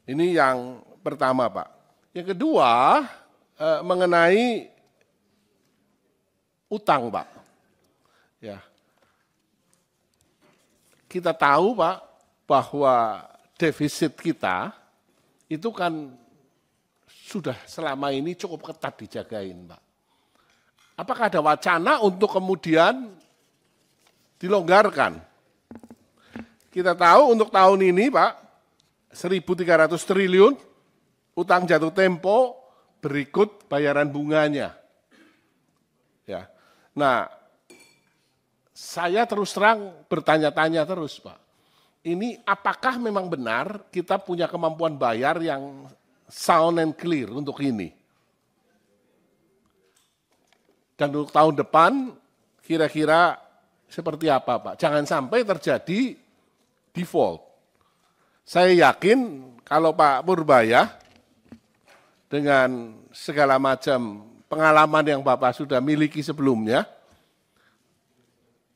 S1: ini yang pertama, Pak. Yang kedua, mengenai utang, Pak. Ya. Kita tahu, Pak, bahwa defisit kita itu kan sudah selama ini cukup ketat dijagain, Pak. Apakah ada wacana untuk kemudian dilonggarkan? Kita tahu untuk tahun ini, Pak, 1.300 triliun utang jatuh tempo berikut bayaran bunganya. Ya. Nah, saya terus terang bertanya-tanya terus, Pak. Ini apakah memang benar kita punya kemampuan bayar yang sound and clear untuk ini? Dan untuk tahun depan kira-kira seperti apa, Pak? Jangan sampai terjadi default. Saya yakin kalau Pak Purbaya dengan segala macam pengalaman yang Bapak sudah miliki sebelumnya,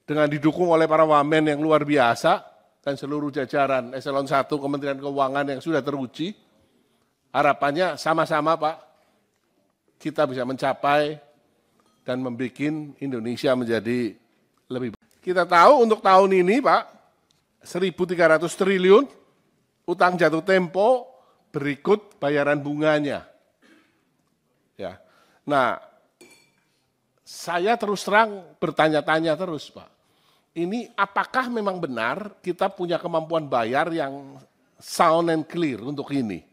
S1: dengan didukung oleh para wamen yang luar biasa dan seluruh jajaran Eselon 1 Kementerian Keuangan yang sudah teruji, harapannya sama-sama Pak, kita bisa mencapai dan membuat Indonesia menjadi lebih baik. Kita tahu untuk tahun ini Pak, 1.300 triliun utang jatuh tempo berikut bayaran bunganya. Ya. Nah, saya terus terang bertanya-tanya terus Pak. Ini apakah memang benar kita punya kemampuan bayar yang sound and clear untuk ini?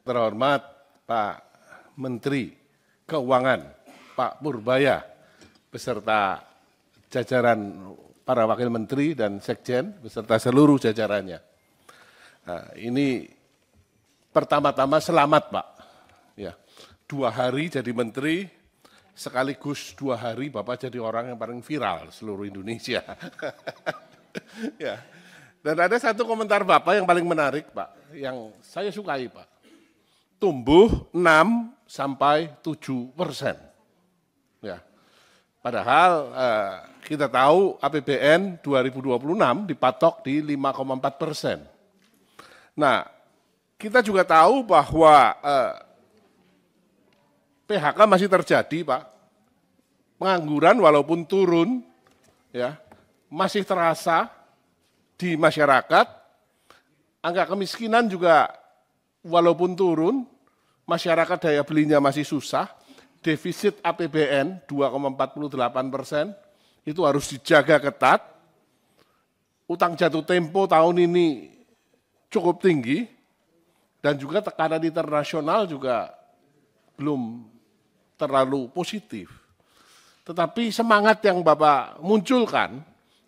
S1: Terhormat Pak Menteri Keuangan, Pak Purbaya, beserta jajaran para wakil menteri dan sekjen, beserta seluruh jajarannya. Nah, ini pertama-tama selamat Pak. Ya, 2 hari jadi menteri, sekaligus 2 hari Bapak jadi orang yang paling viral seluruh Indonesia. Ya. Dan ada satu komentar Bapak yang paling menarik Pak, yang saya sukai Pak. Tumbuh 6-7%. Ya. Padahal kita tahu APBN 2026 dipatok di 5,4%. Nah, kita juga tahu bahwa PHK masih terjadi, Pak. Pengangguran walaupun turun, ya, masih terasa di masyarakat. Angka kemiskinan juga walaupun turun, masyarakat daya belinya masih susah. Defisit APBN 2,48%, itu harus dijaga ketat. Utang jatuh tempo tahun ini cukup tinggi, dan juga tekanan internasional juga belum terlalu positif. Tetapi semangat yang Bapak munculkan,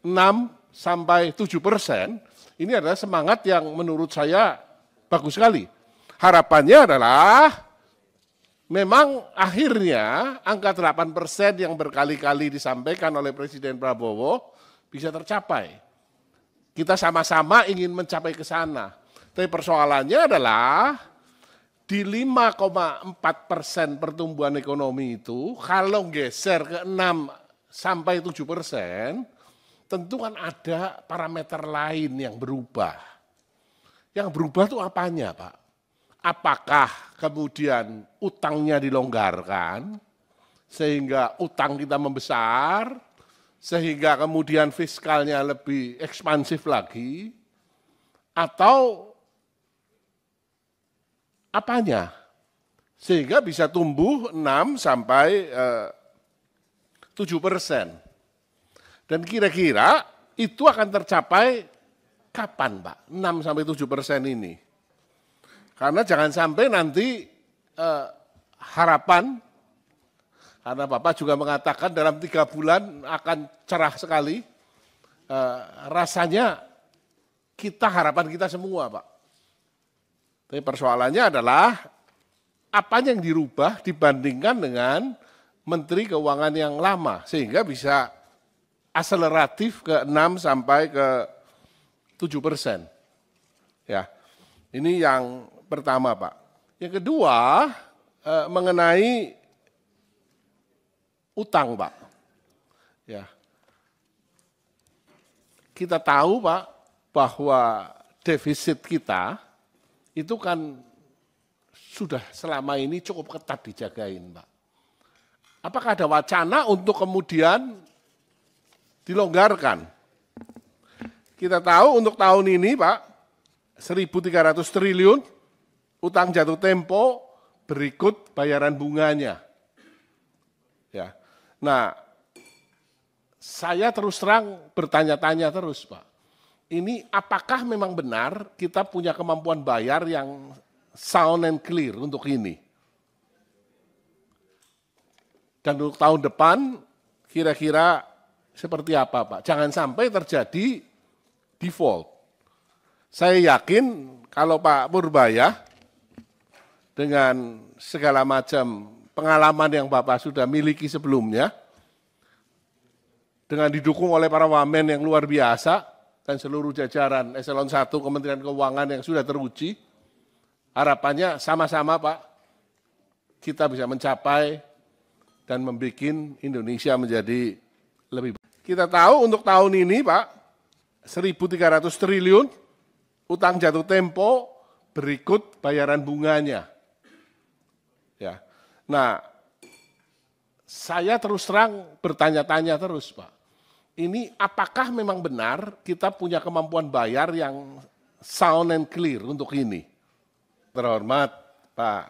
S1: 6-7%, ini adalah semangat yang menurut saya bagus sekali. Harapannya adalah memang akhirnya angka 8% yang berkali-kali disampaikan oleh Presiden Prabowo bisa tercapai. Kita sama-sama ingin mencapai ke sana. Tapi persoalannya adalah di 5,4% pertumbuhan ekonomi itu, kalau geser ke 6-7%, tentu kan ada parameter lain yang berubah. Yang berubah itu apanya, Pak? Apakah kemudian utangnya dilonggarkan, sehingga utang kita membesar, sehingga kemudian fiskalnya lebih ekspansif lagi, atau apanya? Sehingga bisa tumbuh 6-7%. Dan kira-kira itu akan tercapai kapan, Pak? 6-7% ini. Karena jangan sampai nanti harapan, karena Bapak juga mengatakan dalam 3 bulan akan cerah sekali, rasanya harapan kita semua, Pak. Tapi persoalannya adalah apa yang dirubah dibandingkan dengan Menteri Keuangan yang lama, sehingga bisa akseleratif ke 6-7%. Ya, ini yang pertama, Pak. Yang kedua, mengenai utang, Pak. Ya, kita tahu, Pak, bahwa defisit kita itu kan sudah selama ini cukup ketat dijagain, Pak. Apakah ada wacana untuk kemudian dilonggarkan? Kita tahu untuk tahun ini, Pak, 1.300 triliun utang jatuh tempo berikut bayaran bunganya. Ya. Nah, saya terus terang bertanya-tanya terus, Pak. Ini apakah memang benar kita punya kemampuan bayar yang sound and clear untuk ini? Dan untuk tahun depan kira-kira seperti apa Pak? Jangan sampai terjadi default. Saya yakin kalau Pak Purbaya dengan segala macam pengalaman yang Bapak sudah miliki sebelumnya, dengan didukung oleh para wamen yang luar biasa dan seluruh jajaran Eselon 1 Kementerian Keuangan yang sudah teruji, harapannya sama-sama Pak, kita bisa mencapai dan membuat Indonesia menjadi lebih baik. Kita tahu untuk tahun ini Pak, 1.300 triliun utang jatuh tempo berikut bayaran bunganya. Ya. Nah, saya terus terang bertanya-tanya terus Pak, ini apakah memang benar kita punya kemampuan bayar yang sound and clear untuk ini? Terhormat Pak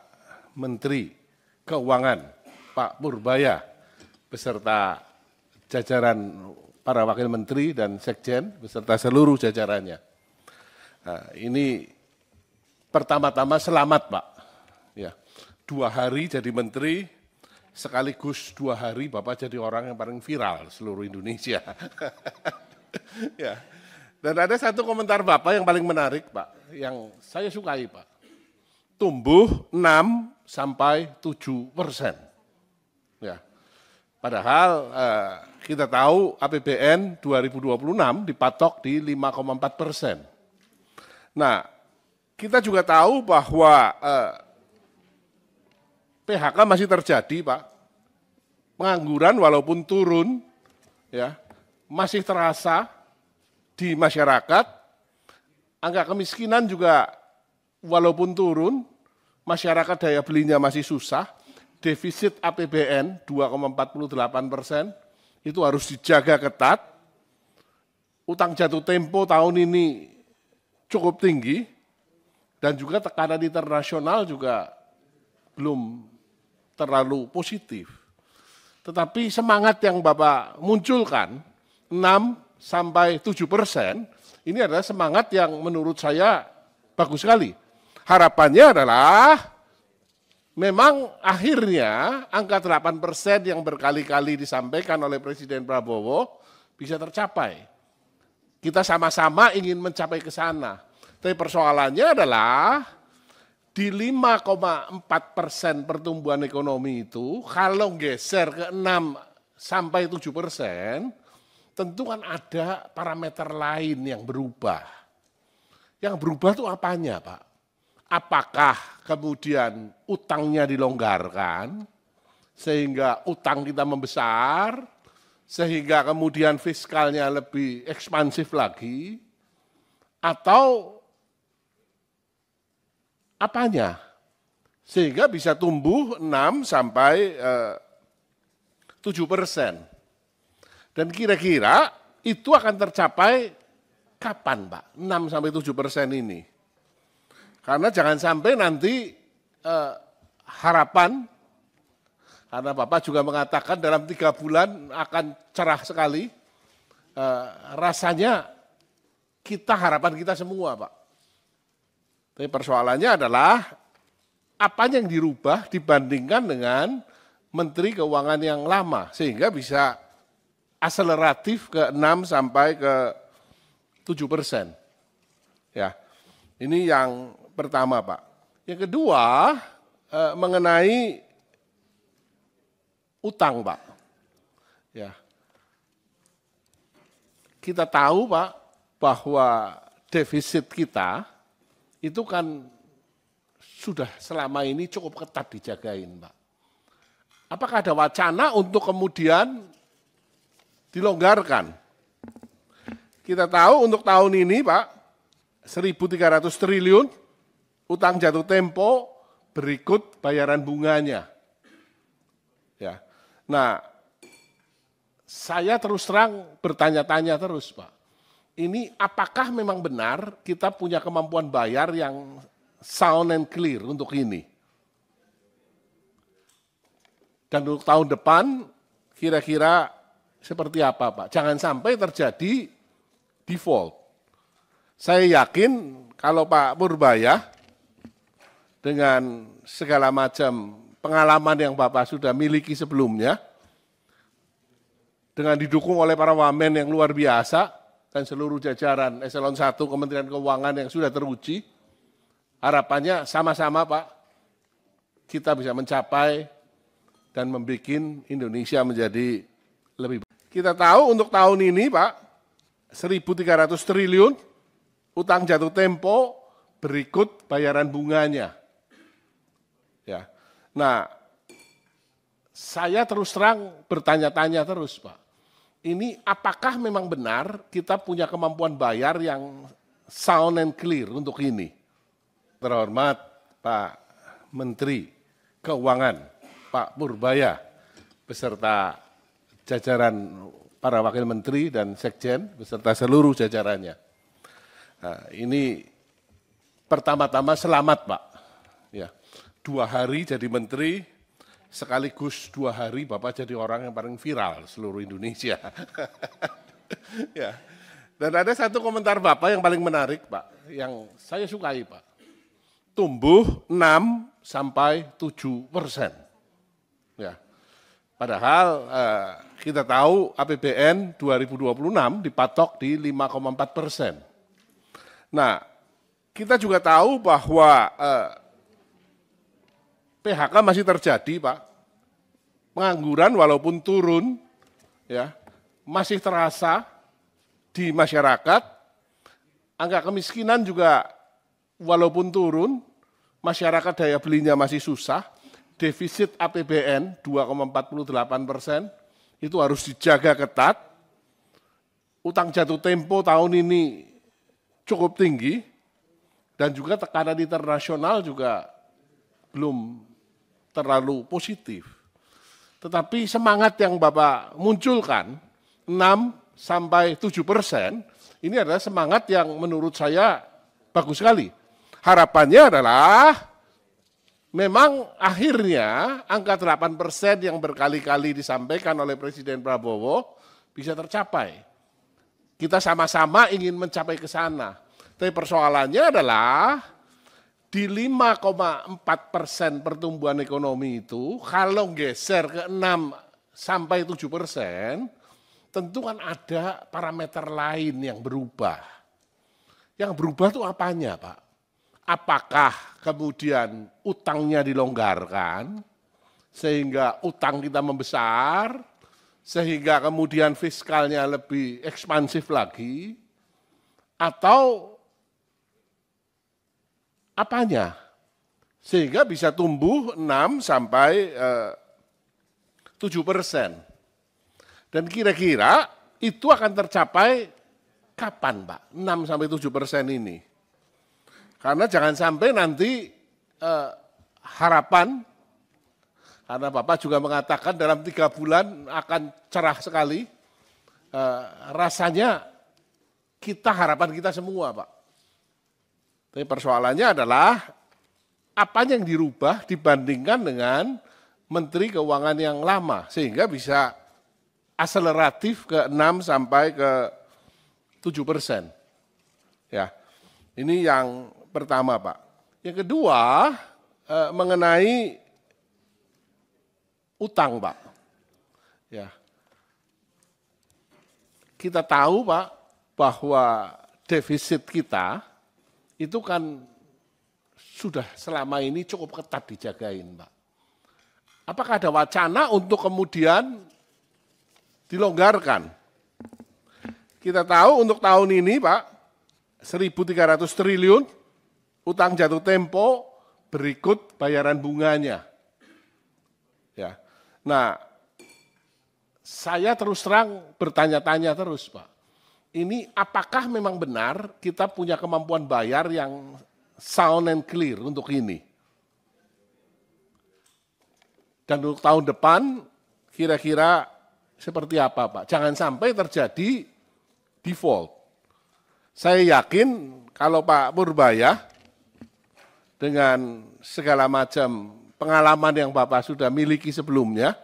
S1: Menteri Keuangan, Pak Purbaya, beserta jajaran para wakil menteri dan sekjen, beserta seluruh jajarannya. Nah, ini pertama-tama selamat Pak. Ya, 2 hari jadi menteri, sekaligus 2 hari Bapak jadi orang yang paling viral seluruh Indonesia. Ya. Dan ada satu komentar Bapak yang paling menarik Pak, yang saya sukai Pak. Tumbuh 6-7%. Ya. Padahal kita tahu APBN 2026 dipatok di 5,4%. Nah, kita juga tahu bahwa PHK masih terjadi Pak. Pengangguran walaupun turun, ya, masih terasa di masyarakat. Angka kemiskinan juga walaupun turun, masyarakat daya belinya masih susah. Defisit APBN 2,48% itu harus dijaga ketat. Utang jatuh tempo tahun ini cukup tinggi dan juga tekanan internasional juga belum terlalu positif. Tetapi semangat yang Bapak munculkan 6-7%, ini adalah semangat yang menurut saya bagus sekali. Harapannya adalah memang akhirnya angka 8% yang berkali-kali disampaikan oleh Presiden Prabowo bisa tercapai. Kita sama-sama ingin mencapai ke sana. Tapi persoalannya adalah di 5,4% pertumbuhan ekonomi itu, kalau geser ke 6-7%, tentu kan ada parameter lain yang berubah. Yang berubah itu apanya Pak? Apakah kemudian utangnya dilonggarkan, sehingga utang kita membesar, sehingga kemudian fiskalnya lebih ekspansif lagi, atau apanya? Sehingga bisa tumbuh 6-7%. Dan kira-kira itu akan tercapai kapan Pak? 6-7% ini. Karena jangan sampai nanti harapan, karena Bapak juga mengatakan dalam 3 bulan akan cerah sekali, rasanya harapan kita semua Pak. Tapi persoalannya adalah apanya yang dirubah dibandingkan dengan Menteri Keuangan yang lama, sehingga bisa akseleratif ke 6-7%. Ya, ini yang pertama Pak. Yang kedua mengenai utang Pak. Ya, kita tahu Pak bahwa defisit kita itu kan sudah selama ini cukup ketat dijagain Pak. Apakah ada wacana untuk kemudian dilonggarkan? Kita tahu untuk tahun ini Pak, 1.300 triliun utang jatuh tempo berikut bayaran bunganya. Ya. Nah, saya terus terang bertanya-tanya terus Pak. Ini apakah memang benar kita punya kemampuan bayar yang sound and clear untuk ini? Dan untuk tahun depan kira-kira seperti apa Pak? Jangan sampai terjadi default. Saya yakin kalau Pak Purbaya dengan segala macam pengalaman yang Bapak sudah miliki sebelumnya, dengan didukung oleh para wamen yang luar biasa dan seluruh jajaran Eselon 1 Kementerian Keuangan yang sudah teruji, harapannya sama-sama Pak, kita bisa mencapai dan membuat Indonesia menjadi lebih baik. Kita tahu untuk tahun ini Pak, 1.300 triliun utang jatuh tempo berikut bayaran bunganya. Ya. Nah, saya terus terang bertanya-tanya terus Pak, ini apakah memang benar kita punya kemampuan bayar yang sound and clear untuk ini? Terhormat Pak Menteri Keuangan, Pak Purbaya, beserta jajaran para wakil menteri dan sekjen, beserta seluruh jajarannya. Nah, ini pertama-tama selamat Pak. Ya, 2 hari jadi menteri, sekaligus 2 hari Bapak jadi orang yang paling viral seluruh Indonesia. Ya. Dan ada satu komentar Bapak yang paling menarik Pak, yang saya sukai Pak. Tumbuh 6-7%. Ya. Padahal kita tahu APBN 2026 dipatok di 5,4%. Nah, kita juga tahu bahwa PHK masih terjadi, Pak. Pengangguran walaupun turun, ya, masih terasa di masyarakat. Angka kemiskinan juga walaupun turun, masyarakat daya belinya masih susah. Defisit APBN 2,48%, itu harus dijaga ketat. Utang jatuh tempo tahun ini cukup tinggi, dan juga tekanan internasional juga belum terlalu positif. Tetapi semangat yang Bapak munculkan, 6-7%, ini adalah semangat yang menurut saya bagus sekali. Harapannya adalah memang akhirnya angka 8% yang berkali-kali disampaikan oleh Presiden Prabowo bisa tercapai. Kita sama-sama ingin mencapai ke sana. Tapi persoalannya adalah di 5,4% pertumbuhan ekonomi itu, kalau geser ke 6-7%, tentu kan ada parameter lain yang berubah. Yang berubah itu apanya Pak? Apakah kemudian utangnya dilonggarkan, sehingga utang kita membesar, sehingga kemudian fiskalnya lebih ekspansif lagi, atau apanya? Sehingga bisa tumbuh 6-7%. Dan kira-kira itu akan tercapai kapan Pak? 6-7% ini. Karena jangan sampai nanti harapan, karena Bapak juga mengatakan dalam 3 bulan akan cerah sekali, rasanya harapan kita semua Pak. Tapi persoalannya adalah apa yang dirubah dibandingkan dengan Menteri Keuangan yang lama, sehingga bisa akseleratif ke 6-7%. Ya, ini yang pertama Pak. Yang kedua mengenai utang Pak. Ya, kita tahu Pak bahwa defisit kita itu kan sudah selama ini cukup ketat dijagain Pak. Apakah ada wacana untuk kemudian dilonggarkan? Kita tahu untuk tahun ini Pak, 1.300 triliun utang jatuh tempo berikut bayaran bunganya. Ya. Nah, saya terus terang bertanya-tanya terus Pak. Ini apakah memang benar kita punya kemampuan bayar yang sound and clear untuk ini? Dan untuk tahun depan kira-kira seperti apa Pak? Jangan sampai terjadi default. Saya yakin kalau Pak Purbaya dengan segala macam pengalaman yang Bapak sudah miliki sebelumnya,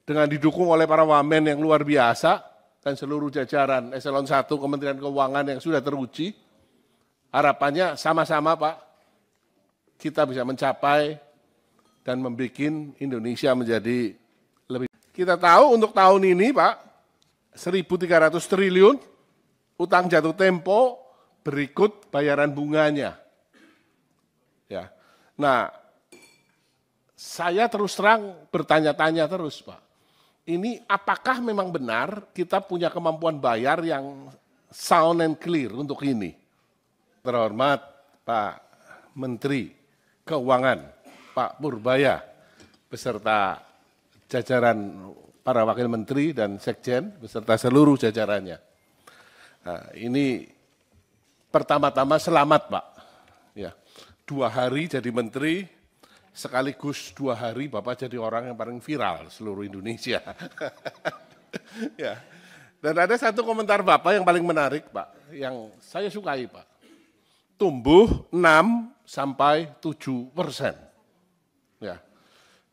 S1: dengan didukung oleh para wamen yang luar biasa, dan seluruh jajaran Eselon 1 Kementerian Keuangan yang sudah teruji, harapannya sama-sama Pak, kita bisa mencapai dan membuat Indonesia menjadi lebih. Kita tahu untuk tahun ini Pak, 1.300 triliun, utang jatuh tempo berikut bayaran bunganya. Ya. Nah, saya terus terang bertanya-tanya terus Pak, ini apakah memang benar kita punya kemampuan bayar yang sound and clear untuk ini? Terhormat Pak Menteri Keuangan, Pak Purbaya, beserta jajaran para wakil menteri dan sekjen, beserta seluruh jajarannya. Nah, ini pertama-tama selamat Pak. Ya, 2 hari jadi menteri, sekaligus 2 hari Bapak jadi orang yang paling viral seluruh Indonesia. Ya. Dan ada satu komentar Bapak yang paling menarik Pak, yang saya sukai Pak. Tumbuh 6-7%. Ya.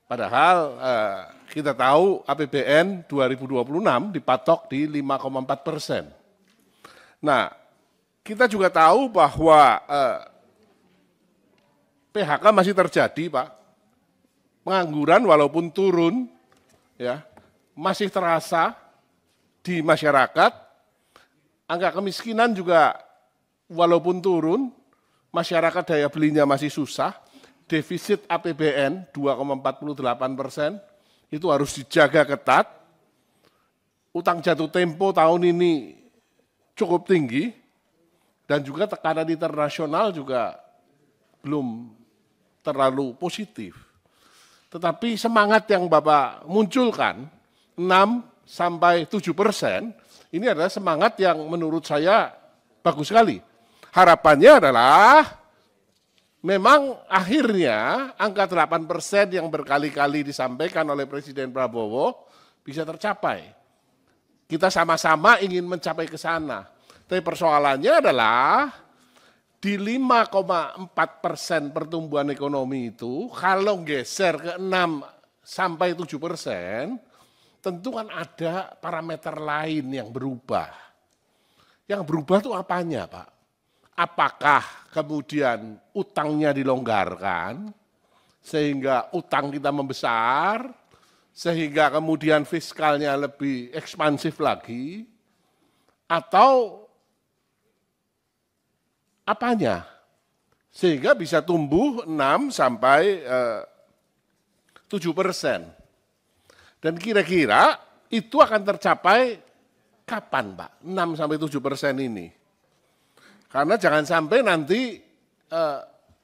S1: Padahal kita tahu APBN 2026 dipatok di 5,4%. Nah, kita juga tahu bahwa PHK masih terjadi, Pak. Pengangguran walaupun turun, ya, masih terasa di masyarakat. Angka kemiskinan juga walaupun turun, masyarakat daya belinya masih susah. Defisit APBN 2,48%, itu harus dijaga ketat. Utang jatuh tempo tahun ini cukup tinggi, dan juga tekanan internasional juga belum terlalu positif. Tetapi semangat yang Bapak munculkan, 6-7%, ini adalah semangat yang menurut saya bagus sekali. Harapannya adalah memang akhirnya angka 8% yang berkali-kali disampaikan oleh Presiden Prabowo bisa tercapai. Kita sama-sama ingin mencapai ke sana. Tapi persoalannya adalah di 5,4% pertumbuhan ekonomi itu, kalau geser ke 6-7%, tentu kan ada parameter lain yang berubah. Yang berubah itu apanya Pak? Apakah kemudian utangnya dilonggarkan, sehingga utang kita membesar, sehingga kemudian fiskalnya lebih ekspansif lagi, atau apanya? Sehingga bisa tumbuh 6-7%. Dan kira-kira itu akan tercapai kapan Pak, 6-7% ini? Karena jangan sampai nanti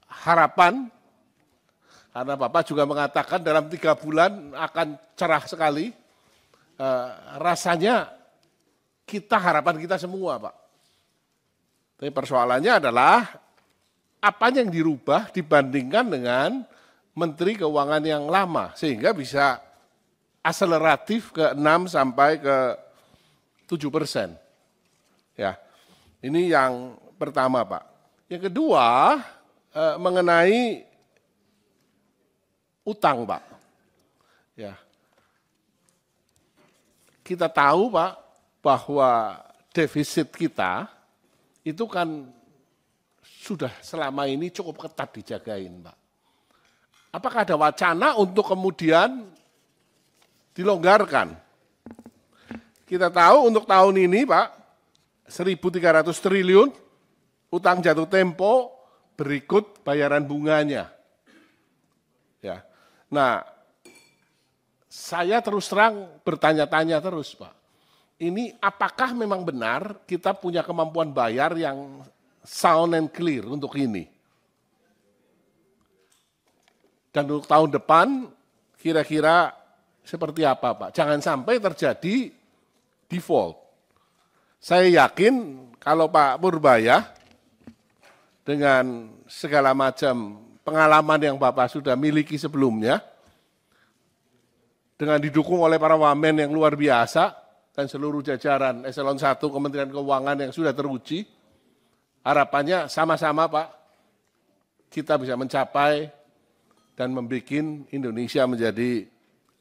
S1: harapan, karena Bapak juga mengatakan dalam 3 bulan akan cerah sekali, rasanya harapan kita semua Pak. Tapi persoalannya adalah apa yang dirubah dibandingkan dengan Menteri Keuangan yang lama, sehingga bisa akseleratif ke 6-7%. Ya, ini yang pertama Pak. Yang kedua mengenai utang Pak. Ya, kita tahu Pak bahwa defisit kita itu kan sudah selama ini cukup ketat dijagain Pak. Apakah ada wacana untuk kemudian dilonggarkan? Kita tahu untuk tahun ini Pak, 1.300 triliun, utang jatuh tempo berikut bayaran bunganya. Ya. Nah, saya terus terang bertanya-tanya terus Pak, ini apakah memang benar kita punya kemampuan bayar yang sound and clear untuk ini? Dan untuk tahun depan kira-kira seperti apa Pak? Jangan sampai terjadi default. Saya yakin kalau Pak Purbaya dengan segala macam pengalaman yang Bapak sudah miliki sebelumnya, dengan didukung oleh para wamen yang luar biasa dan seluruh jajaran eselon 1 Kementerian Keuangan yang sudah teruji, harapannya sama-sama Pak, kita bisa mencapai dan membuat Indonesia menjadi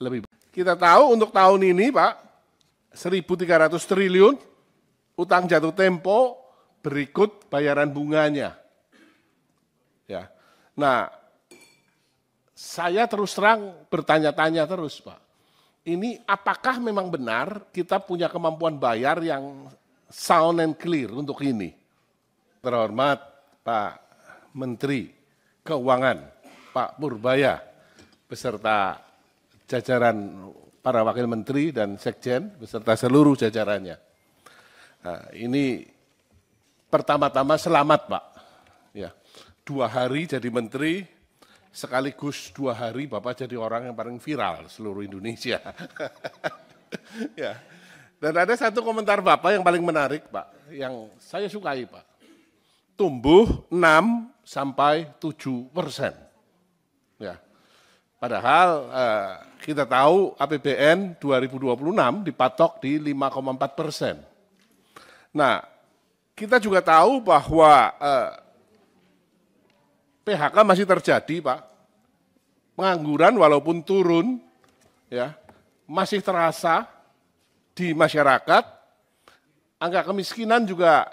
S1: lebih baik. Kita tahu untuk tahun ini Pak, 1.300 triliun, utang jatuh tempo berikut bayaran bunganya. Ya. Nah, saya terus terang bertanya-tanya terus Pak, ini apakah memang benar kita punya kemampuan bayar yang sound and clear untuk ini? Terhormat Pak Menteri Keuangan, Pak Purbaya, beserta jajaran para wakil menteri dan sekjen, beserta seluruh jajarannya. Nah, ini pertama-tama selamat Pak. Ya, 2 hari jadi menteri, sekaligus 2 hari Bapak jadi orang yang paling viral seluruh Indonesia. Ya. Dan ada satu komentar Bapak yang paling menarik Pak, yang saya sukai Pak. Tumbuh 6-7%. Ya. Padahal kita tahu APBN 2026 dipatok di 5,4%. Nah, kita juga tahu bahwa PHK masih terjadi, Pak. Pengangguran walaupun turun, ya, masih terasa di masyarakat. Angka kemiskinan juga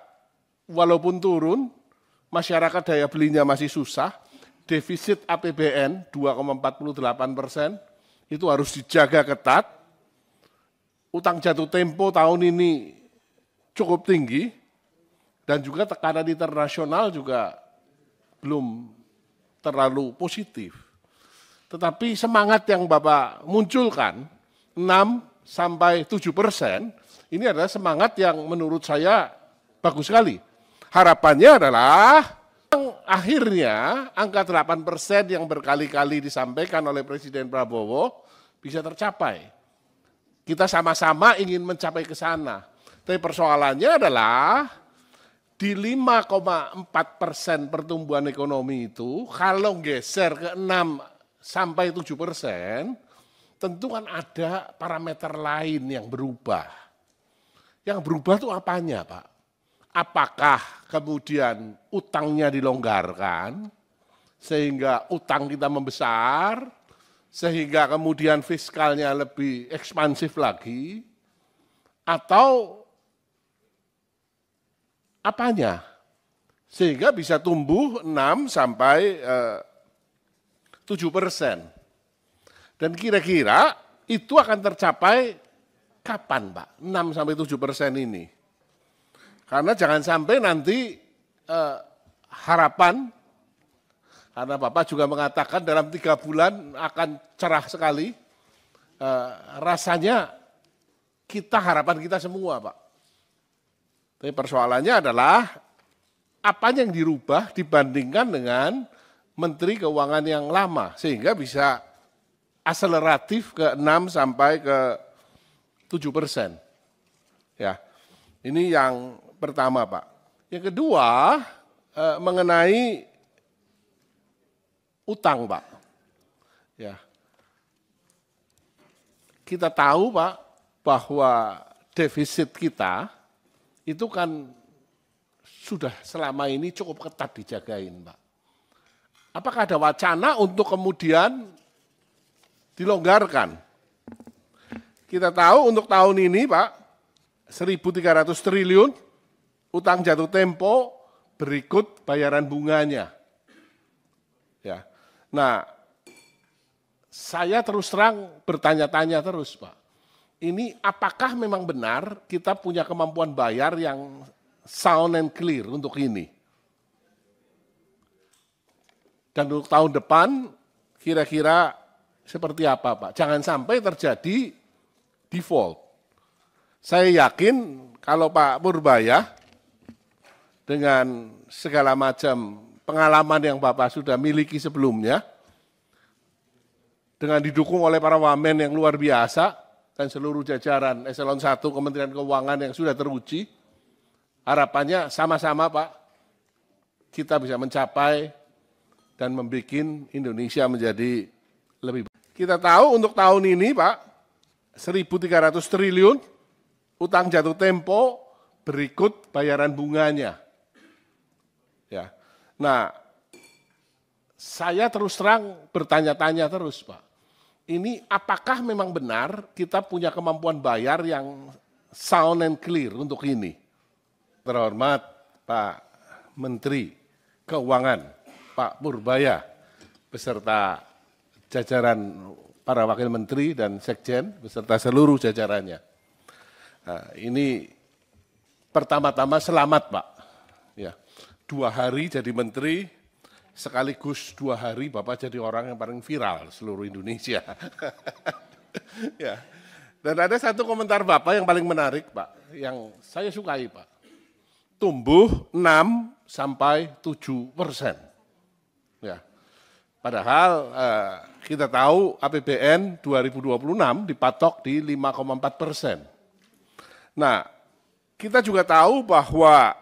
S1: walaupun turun, masyarakat daya belinya masih susah. Defisit APBN 2,48% itu harus dijaga ketat. Utang jatuh tempo tahun ini cukup tinggi dan juga tekanan internasional juga belum terlalu positif. Tetapi semangat yang Bapak munculkan 6-7%, ini adalah semangat yang menurut saya bagus sekali. Harapannya adalah akhirnya angka 8% yang berkali-kali disampaikan oleh Presiden Prabowo bisa tercapai. Kita sama-sama ingin mencapai ke sana. Tapi persoalannya adalah di 5,4% pertumbuhan ekonomi itu, kalau geser ke 6-7%, tentu kan ada parameter lain yang berubah. Yang berubah itu apanya, Pak? Apakah kemudian utangnya dilonggarkan, sehingga utang kita membesar, sehingga kemudian fiskalnya lebih ekspansif lagi, atau apanya? Sehingga bisa tumbuh 6-7%. Dan kira-kira itu akan tercapai kapan, Pak? 6-7% ini. Karena jangan sampai nanti harapan, karena Bapak juga mengatakan dalam 3 bulan akan cerah sekali, rasanya harapan kita semua Pak. Tapi persoalannya adalah apa yang dirubah dibandingkan dengan Menteri Keuangan yang lama, sehingga bisa akseleratif ke 6-7%. Ya, ini yang pertama Pak. Yang kedua mengenai utang Pak. Ya, kita tahu Pak bahwa defisit kita itu kan sudah selama ini cukup ketat dijagain Pak. Apakah ada wacana untuk kemudian dilonggarkan? Kita tahu untuk tahun ini Pak 1.300 triliun utang jatuh tempo berikut bayaran bunganya. Ya. Nah, saya terus terang bertanya-tanya terus, Pak. Ini apakah memang benar kita punya kemampuan bayar yang sound and clear untuk ini? Dan untuk tahun depan kira-kira seperti apa, Pak? Jangan sampai terjadi default. Saya yakin kalau Pak Purbaya dengan segala macam pengalaman yang Bapak sudah miliki sebelumnya, dengan didukung oleh para wamen yang luar biasa dan seluruh jajaran Eselon 1 Kementerian Keuangan yang sudah teruji, harapannya sama-sama Pak, kita bisa mencapai dan membuat Indonesia menjadi lebih baik. Kita tahu untuk tahun ini Pak, 1.300 triliun utang jatuh tempo berikut bayaran bunganya. Ya. Nah, saya terus terang bertanya-tanya terus, Pak. Ini apakah memang benar kita punya kemampuan bayar yang sound and clear untuk ini? Terhormat Pak Menteri Keuangan, Pak Purbaya, beserta jajaran para wakil menteri dan sekjen beserta seluruh jajarannya. Nah, ini pertama-tama selamat Pak. Ya, 2 hari jadi menteri, sekaligus 2 hari Bapak jadi orang yang paling viral seluruh Indonesia. Ya. Dan ada satu komentar Bapak yang paling menarik Pak, yang saya sukai Pak. Tumbuh 6-7%. Ya. Padahal kita tahu APBN 2026 dipatok di 5,4%. Nah, kita juga tahu bahwa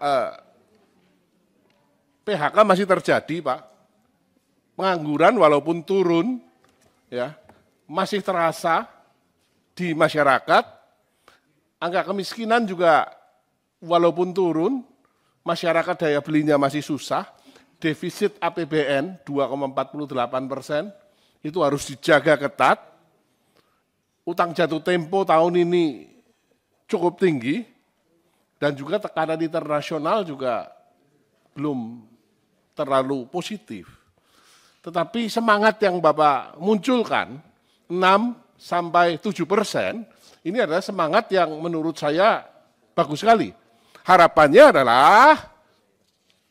S1: PHK masih terjadi Pak. Pengangguran walaupun turun, ya, masih terasa di masyarakat. Angka kemiskinan juga walaupun turun, masyarakat daya belinya masih susah. Defisit APBN 2,48% itu harus dijaga ketat. Utang jatuh tempo tahun ini cukup tinggi dan juga tekanan internasional juga belum terlalu positif. Tetapi semangat yang Bapak munculkan 6-7%, ini adalah semangat yang menurut saya bagus sekali. Harapannya adalah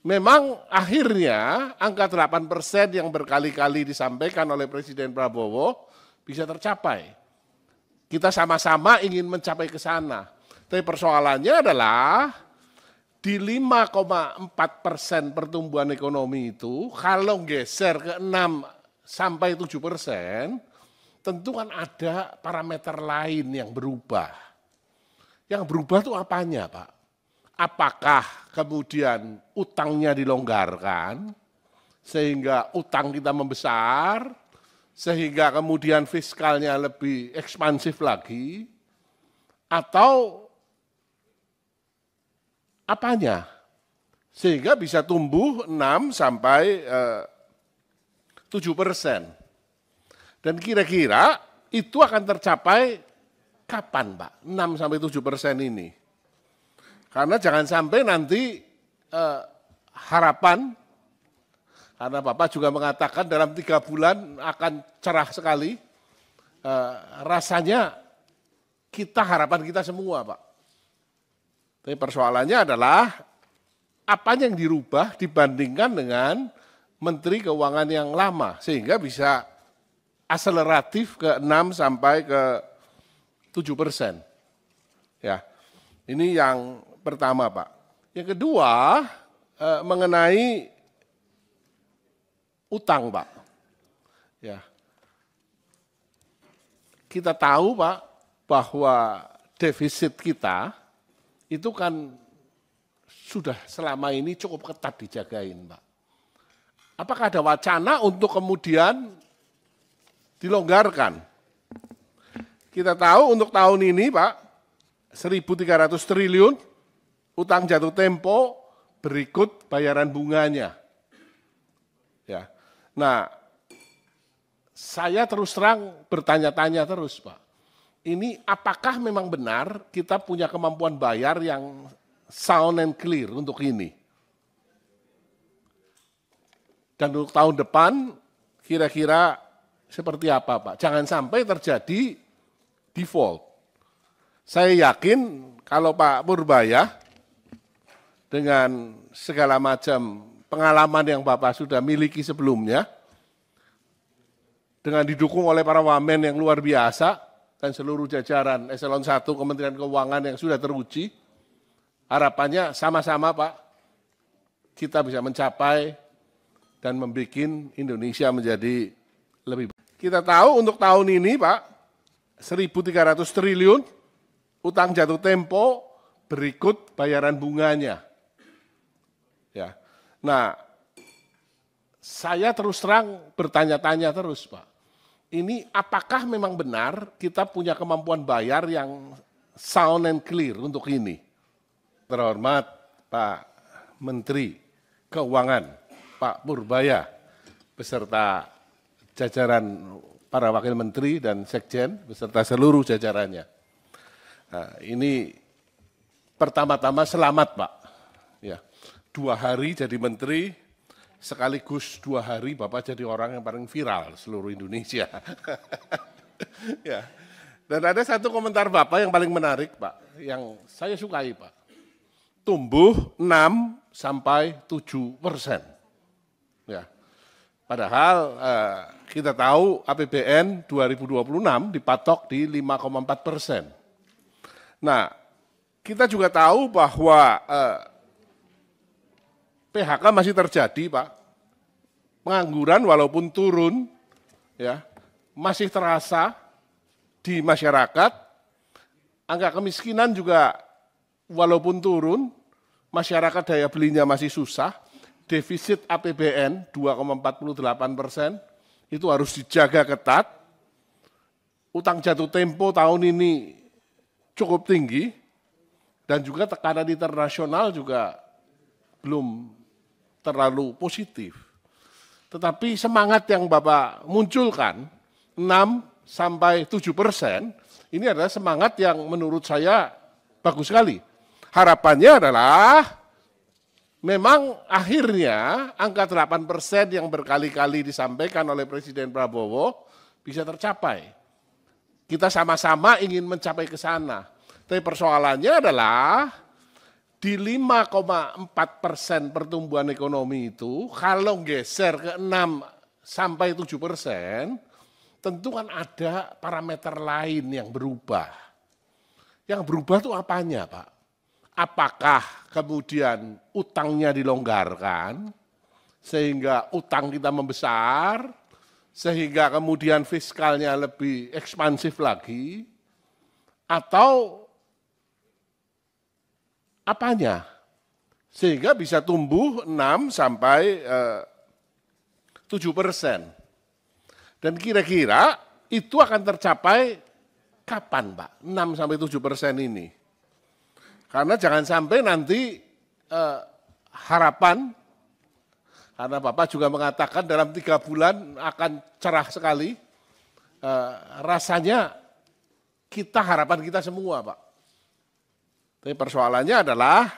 S1: memang akhirnya angka 8% yang berkali-kali disampaikan oleh Presiden Prabowo bisa tercapai. Kita sama-sama ingin mencapai ke sana. Tapi persoalannya adalah di 5,4% pertumbuhan ekonomi itu, kalau geser ke 6-7%, tentu kan ada parameter lain yang berubah. Yang berubah itu apanya Pak? Apakah kemudian utangnya dilonggarkan, sehingga utang kita membesar, sehingga kemudian fiskalnya lebih ekspansif lagi, atau apanya? Sehingga bisa tumbuh 6-7%. Dan kira-kira itu akan tercapai kapan Pak? 6-7% ini. Karena jangan sampai nanti harapan, karena Bapak juga mengatakan dalam 3 bulan akan cerah sekali, rasanya harapan kita semua Pak. Tapi persoalannya adalah apa yang dirubah dibandingkan dengan Menteri Keuangan yang lama, sehingga bisa akseleratif ke 6-7%. Ya, ini yang pertama Pak. Yang kedua mengenai utang Pak. Ya, kita tahu Pak bahwa defisit kita itu kan sudah selama ini cukup ketat dijagain Pak. Apakah ada wacana untuk kemudian dilonggarkan? Kita tahu untuk tahun ini Pak, 1.300 triliun utang jatuh tempo berikut bayaran bunganya. Ya. Nah, saya terus terang bertanya-tanya terus Pak. Ini apakah memang benar kita punya kemampuan bayar yang sound and clear untuk ini? Dan untuk tahun depan kira-kira seperti apa Pak? Jangan sampai terjadi default. Saya yakin kalau Pak Purbaya dengan segala macam pengalaman yang Bapak sudah miliki sebelumnya, dengan didukung oleh para wamen yang luar biasa dan seluruh jajaran eselon 1 Kementerian Keuangan yang sudah teruji, harapannya sama-sama Pak, kita bisa mencapai dan membuat Indonesia menjadi lebih baik. Kita tahu untuk tahun ini Pak, 1.300 triliun utang jatuh tempo berikut bayaran bunganya. Ya. Nah, saya terus terang bertanya-tanya terus Pak. Ini apakah memang benar kita punya kemampuan bayar yang sound and clear untuk ini? Terhormat Pak Menteri Keuangan, Pak Purbaya, beserta jajaran para wakil menteri dan sekjen, beserta seluruh jajarannya. Nah, ini pertama-tama selamat Pak. Ya, 2 hari jadi menteri, sekaligus 2 hari Bapak jadi orang yang paling viral seluruh Indonesia. Ya. Dan ada satu komentar Bapak yang paling menarik, Pak, yang saya sukai, Pak. Tumbuh 6 sampai 7%. Ya. Padahal kita tahu APBN 2026 dipatok di 5,4%. Nah, kita juga tahu bahwa PHK masih terjadi, Pak. Pengangguran walaupun turun, ya, masih terasa di masyarakat. Angka kemiskinan juga walaupun turun, masyarakat daya belinya masih susah. Defisit APBN 2,48% itu harus dijaga ketat. Utang jatuh tempo tahun ini cukup tinggi dan juga tekanan internasional juga belum terlalu positif. Tetapi semangat yang Bapak munculkan 6 sampai 7%, ini adalah semangat yang menurut saya bagus sekali. Harapannya adalah memang akhirnya angka 8% yang berkali-kali disampaikan oleh Presiden Prabowo bisa tercapai. Kita sama-sama ingin mencapai ke sana. Tapi persoalannya adalah di 5,4% pertumbuhan ekonomi itu, kalau geser ke 6 sampai 7%, tentu kan ada parameter lain yang berubah. Yang berubah itu apanya, Pak? Apakah kemudian utangnya dilonggarkan, sehingga utang kita membesar, sehingga kemudian fiskalnya lebih ekspansif lagi, atau apanya? Sehingga bisa tumbuh 6 sampai 7%. Dan kira-kira itu akan tercapai kapan, Pak? 6 sampai 7% ini. Karena jangan sampai nanti harapan, karena Bapak juga mengatakan dalam 3 bulan akan cerah sekali, rasanya harapan kita semua, Pak. Tapi persoalannya adalah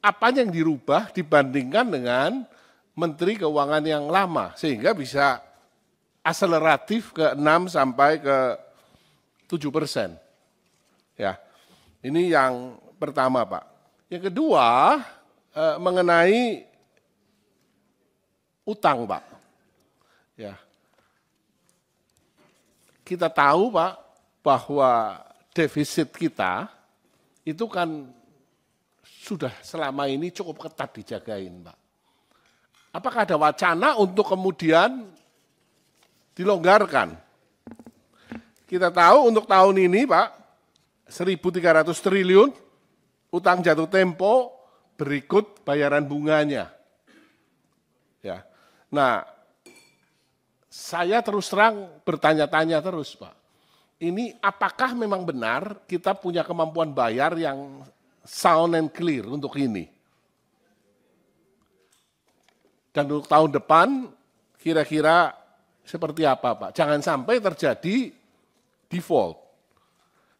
S1: apa yang dirubah dibandingkan dengan Menteri Keuangan yang lama, sehingga bisa akseleratif ke 6 sampai ke 7%. Ya, ini yang pertama, Pak. Yang kedua, mengenai utang, Pak. Ya, kita tahu, Pak, bahwa defisit kita itu kan sudah selama ini cukup ketat dijagain, Pak. Apakah ada wacana untuk kemudian dilonggarkan? Kita tahu untuk tahun ini, Pak, 1.300 triliun utang jatuh tempo berikut bayaran bunganya. Ya. Nah, saya terus terang bertanya-tanya terus, Pak. Ini apakah memang benar kita punya kemampuan bayar yang sound and clear untuk ini? Dan untuk tahun depan kira-kira seperti apa, Pak? Jangan sampai terjadi default.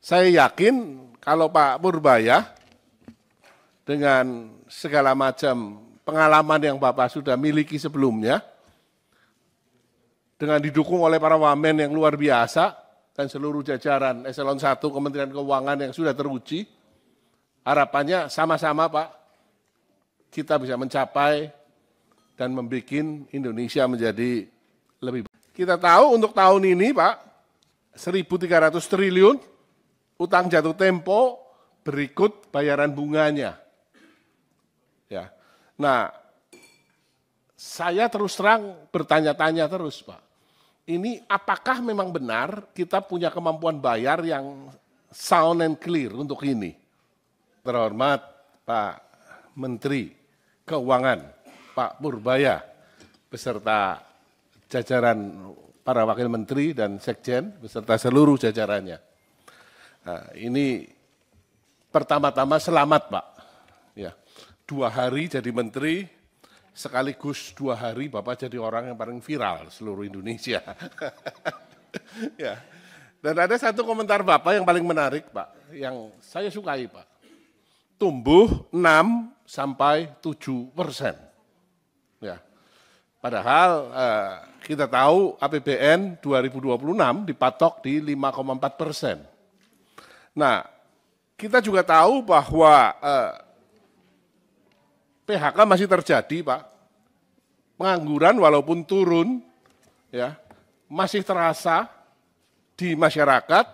S1: Saya yakin kalau Pak Purbaya dengan segala macam pengalaman yang Bapak sudah miliki sebelumnya, dengan didukung oleh para wamen yang luar biasa, dan seluruh jajaran eselon 1 Kementerian Keuangan yang sudah teruji, harapannya sama-sama, Pak, kita bisa mencapai dan membuat Indonesia menjadi lebih baik. Kita tahu untuk tahun ini, Pak, 1.300 triliun utang jatuh tempo berikut bayaran bunganya. Ya. Nah, saya terus terang bertanya-tanya terus, Pak. Ini apakah memang benar kita punya kemampuan bayar yang sound and clear untuk ini? Terhormat Pak Menteri Keuangan, Pak Purbaya, beserta jajaran para wakil menteri dan sekjen, beserta seluruh jajarannya. Nah, ini pertama-tama selamat, Pak. Ya, 2 hari jadi menteri, sekaligus 2 hari Bapak jadi orang yang paling viral seluruh Indonesia. Ya. Dan ada satu komentar Bapak yang paling menarik, Pak, yang saya sukai, Pak. Tumbuh 6 sampai 7%. Ya. Padahal kita tahu APBN 2026 dipatok di 5,4%. Nah, kita juga tahu bahwa PHK masih terjadi, Pak. Pengangguran walaupun turun, ya, masih terasa di masyarakat.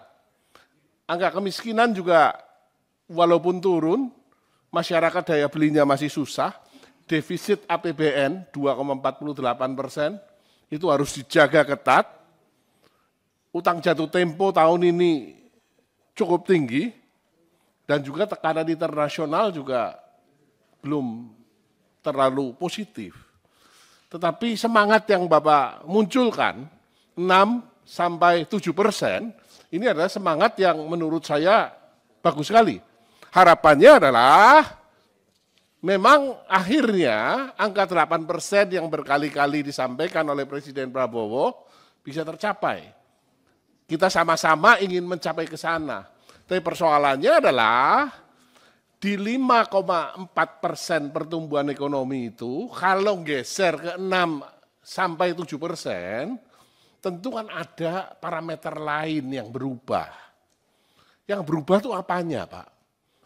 S1: Angka kemiskinan juga walaupun turun, masyarakat daya belinya masih susah. Defisit APBN 2,48% itu harus dijaga ketat. Utang jatuh tempo tahun ini cukup tinggi dan juga tekanan internasional juga belum terlalu positif. Tetapi semangat yang Bapak munculkan 6-7%, ini adalah semangat yang menurut saya bagus sekali. Harapannya adalah memang akhirnya angka 8% yang berkali-kali disampaikan oleh Presiden Prabowo bisa tercapai. Kita sama-sama ingin mencapai ke sana. Tapi persoalannya adalah di 5,4% pertumbuhan ekonomi itu, kalau geser ke 6-7%, tentu kan ada parameter lain yang berubah. Yang berubah itu apanya, Pak?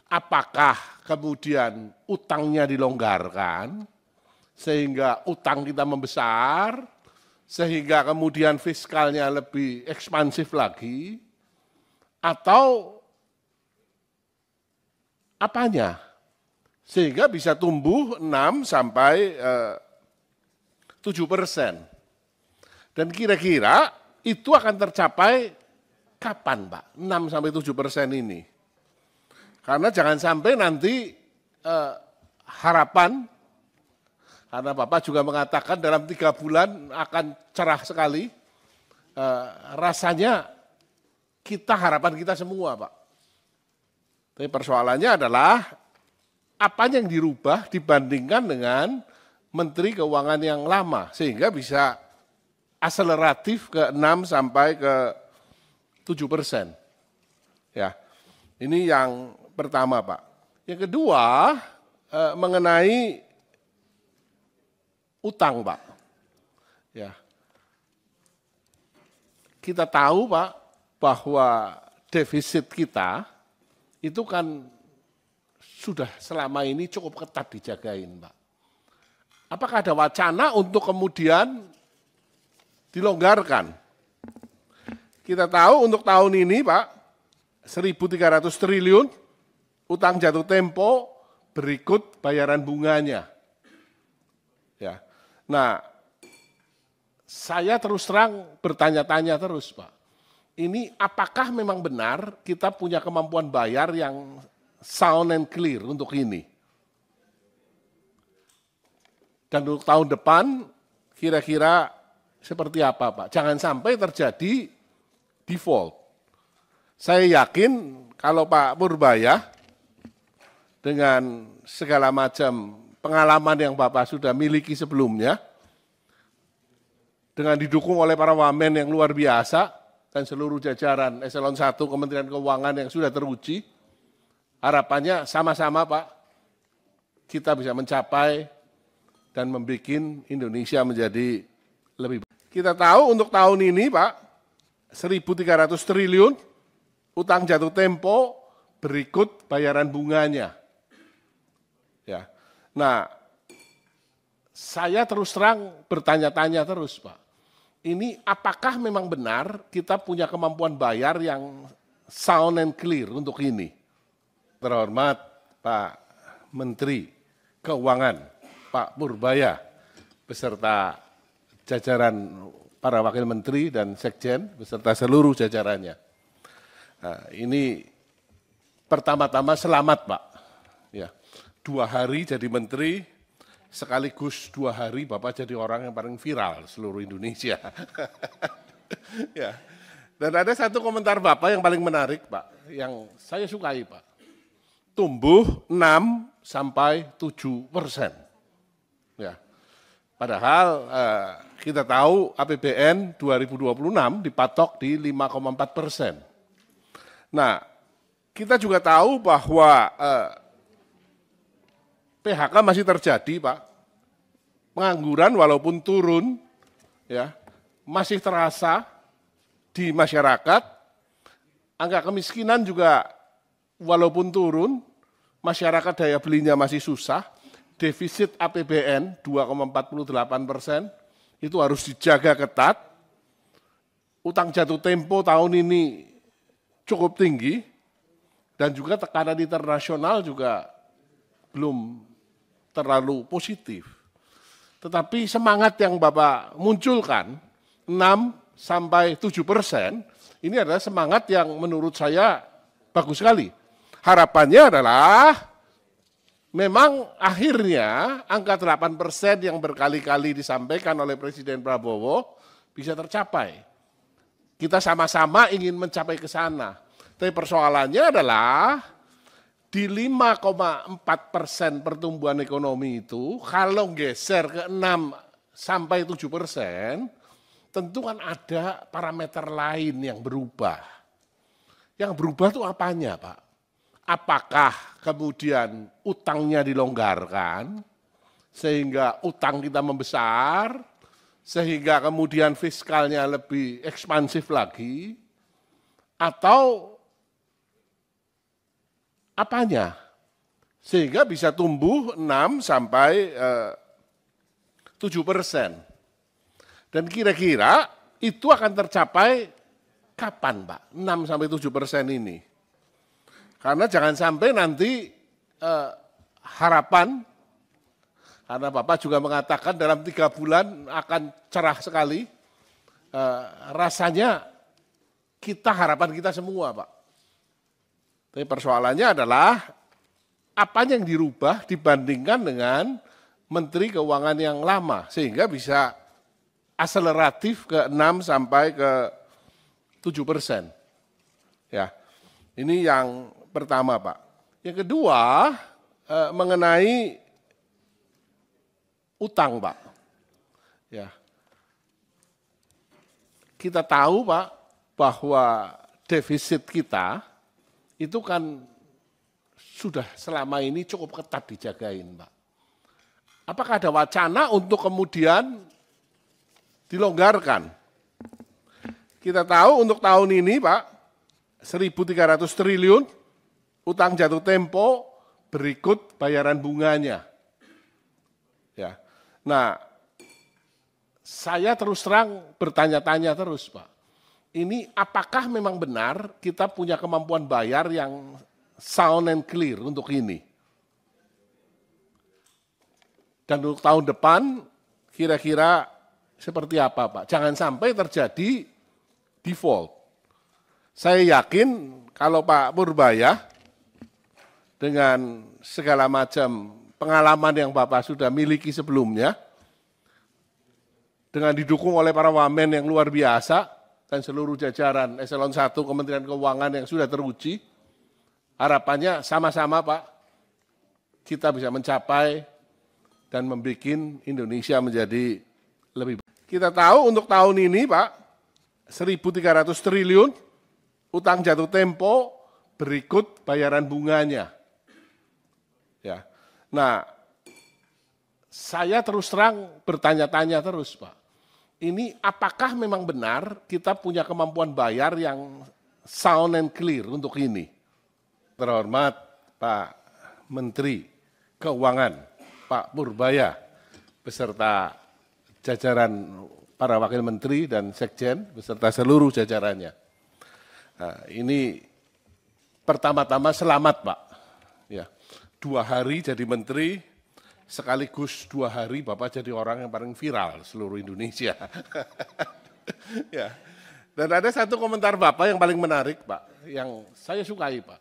S1: Apakah kemudian utangnya dilonggarkan, sehingga utang kita membesar, sehingga kemudian fiskalnya lebih ekspansif lagi, atau apanya? Sehingga bisa tumbuh 6-7%. Dan kira-kira itu akan tercapai kapan, Pak? 6-7% ini. Karena jangan sampai nanti harapan, karena Bapak juga mengatakan dalam 3 bulan akan cerah sekali, rasanya harapan kita semua, Pak. Tapi persoalannya adalah apa yang dirubah dibandingkan dengan Menteri Keuangan yang lama, sehingga bisa akseleratif ke 6-7%. Ya, ini yang pertama, Pak. Yang kedua, mengenai utang, Pak. Ya. Kita tahu, Pak, bahwa defisit kita itu kan sudah selama ini cukup ketat dijagain, Pak. Apakah ada wacana untuk kemudian dilonggarkan? Kita tahu untuk tahun ini, Pak, 1.300 triliun, utang jatuh tempo berikut bayaran bunganya. Ya. Nah, saya terus terang bertanya-tanya terus, Pak. Ini apakah memang benar kita punya kemampuan bayar yang sound and clear untuk ini? Dan untuk tahun depan kira-kira seperti apa, Pak? Jangan sampai terjadi default. Saya yakin kalau Pak Purbaya dengan segala macam pengalaman yang Bapak sudah miliki sebelumnya, dengan didukung oleh para wamen yang luar biasa dan seluruh jajaran Eselon 1 Kementerian Keuangan yang sudah teruji, harapannya sama-sama, Pak, kita bisa mencapai dan membuat Indonesia menjadi lebih baik. Kita tahu untuk tahun ini, Pak, 1.300 triliun, utang jatuh tempo berikut bayaran bunganya. Ya. Nah, saya terus terang bertanya-tanya terus, Pak. Ini apakah memang benar kita punya kemampuan bayar yang sound and clear untuk ini? Terhormat Pak Menteri Keuangan, Pak Purbaya, beserta jajaran para wakil menteri dan sekjen, beserta seluruh jajarannya. Nah, ini pertama-tama selamat, Pak. Ya, 2 hari jadi menteri, sekaligus 2 hari Bapak jadi orang yang paling viral seluruh Indonesia. Ya. Dan ada satu komentar Bapak yang paling menarik, Pak, yang saya sukai, Pak. Tumbuh 6-7%. Ya. Padahal kita tahu APBN 2026 dipatok di 5,4%. Nah, kita juga tahu bahwa PHK masih terjadi, Pak. pengangguran walaupun turun, ya, masih terasa di masyarakat. Angka kemiskinan juga walaupun turun, masyarakat daya belinya masih susah. Defisit APBN 2,48% itu harus dijaga ketat. Utang jatuh tempo tahun ini cukup tinggi dan juga tekanan internasional juga belum terlalu positif. Tetapi semangat yang Bapak munculkan 6-7%, ini adalah semangat yang menurut saya bagus sekali. Harapannya adalah memang akhirnya angka 8% yang berkali-kali disampaikan oleh Presiden Prabowo bisa tercapai. Kita sama-sama ingin mencapai ke sana. Tapi persoalannya adalah di 5,4% pertumbuhan ekonomi itu, kalau geser ke 6-7%, tentu kan ada parameter lain yang berubah. Yang berubah itu apanya, Pak? Apakah kemudian utangnya dilonggarkan, sehingga utang kita membesar, sehingga kemudian fiskalnya lebih ekspansif lagi, atau apanya? Sehingga bisa tumbuh 6-7%. Dan kira-kira itu akan tercapai kapan, Pak? 6-7% ini. Karena jangan sampai nanti harapan, karena Bapak juga mengatakan dalam 3 bulan akan cerah sekali, rasanya harapan kita semua, Pak. Tapi persoalannya adalah apa yang dirubah dibandingkan dengan Menteri Keuangan yang lama, sehingga bisa akseleratif ke 6-7%. Ya, ini yang pertama, Pak. Yang kedua, mengenai utang, Pak. Ya, kita tahu, Pak, bahwa defisit kita itu kan sudah selama ini cukup ketat dijagain, Pak. Apakah ada wacana untuk kemudian dilonggarkan? Kita tahu untuk tahun ini, Pak, 1.300 triliun utang jatuh tempo berikut bayaran bunganya. Ya. Nah, saya terus terang bertanya-tanya terus, Pak. Ini apakah memang benar kita punya kemampuan bayar yang sound and clear untuk ini? Dan untuk tahun depan kira-kira seperti apa, Pak? Jangan sampai terjadi default. Saya yakin kalau Pak Purbaya dengan segala macam pengalaman yang Bapak sudah miliki sebelumnya, dengan didukung oleh para wamen yang luar biasa dan seluruh jajaran Eselon 1 Kementerian Keuangan yang sudah teruji, harapannya sama-sama, Pak, kita bisa mencapai dan membuat Indonesia menjadi lebih baik. Kita tahu untuk tahun ini, Pak, 1.300 triliun utang jatuh tempo berikut bayaran bunganya. Ya. Nah, saya terus terang bertanya-tanya terus, Pak. Ini apakah memang benar kita punya kemampuan bayar yang sound and clear untuk ini? Terhormat Pak Menteri Keuangan, Pak Purbaya, beserta jajaran para wakil menteri dan sekjen, beserta seluruh jajarannya. Nah, ini pertama-tama selamat, Pak. Ya, 2 hari jadi menteri, sekaligus 2 hari Bapak jadi orang yang paling viral seluruh Indonesia. Ya. Dan ada satu komentar Bapak yang paling menarik, Pak, yang saya sukai, Pak.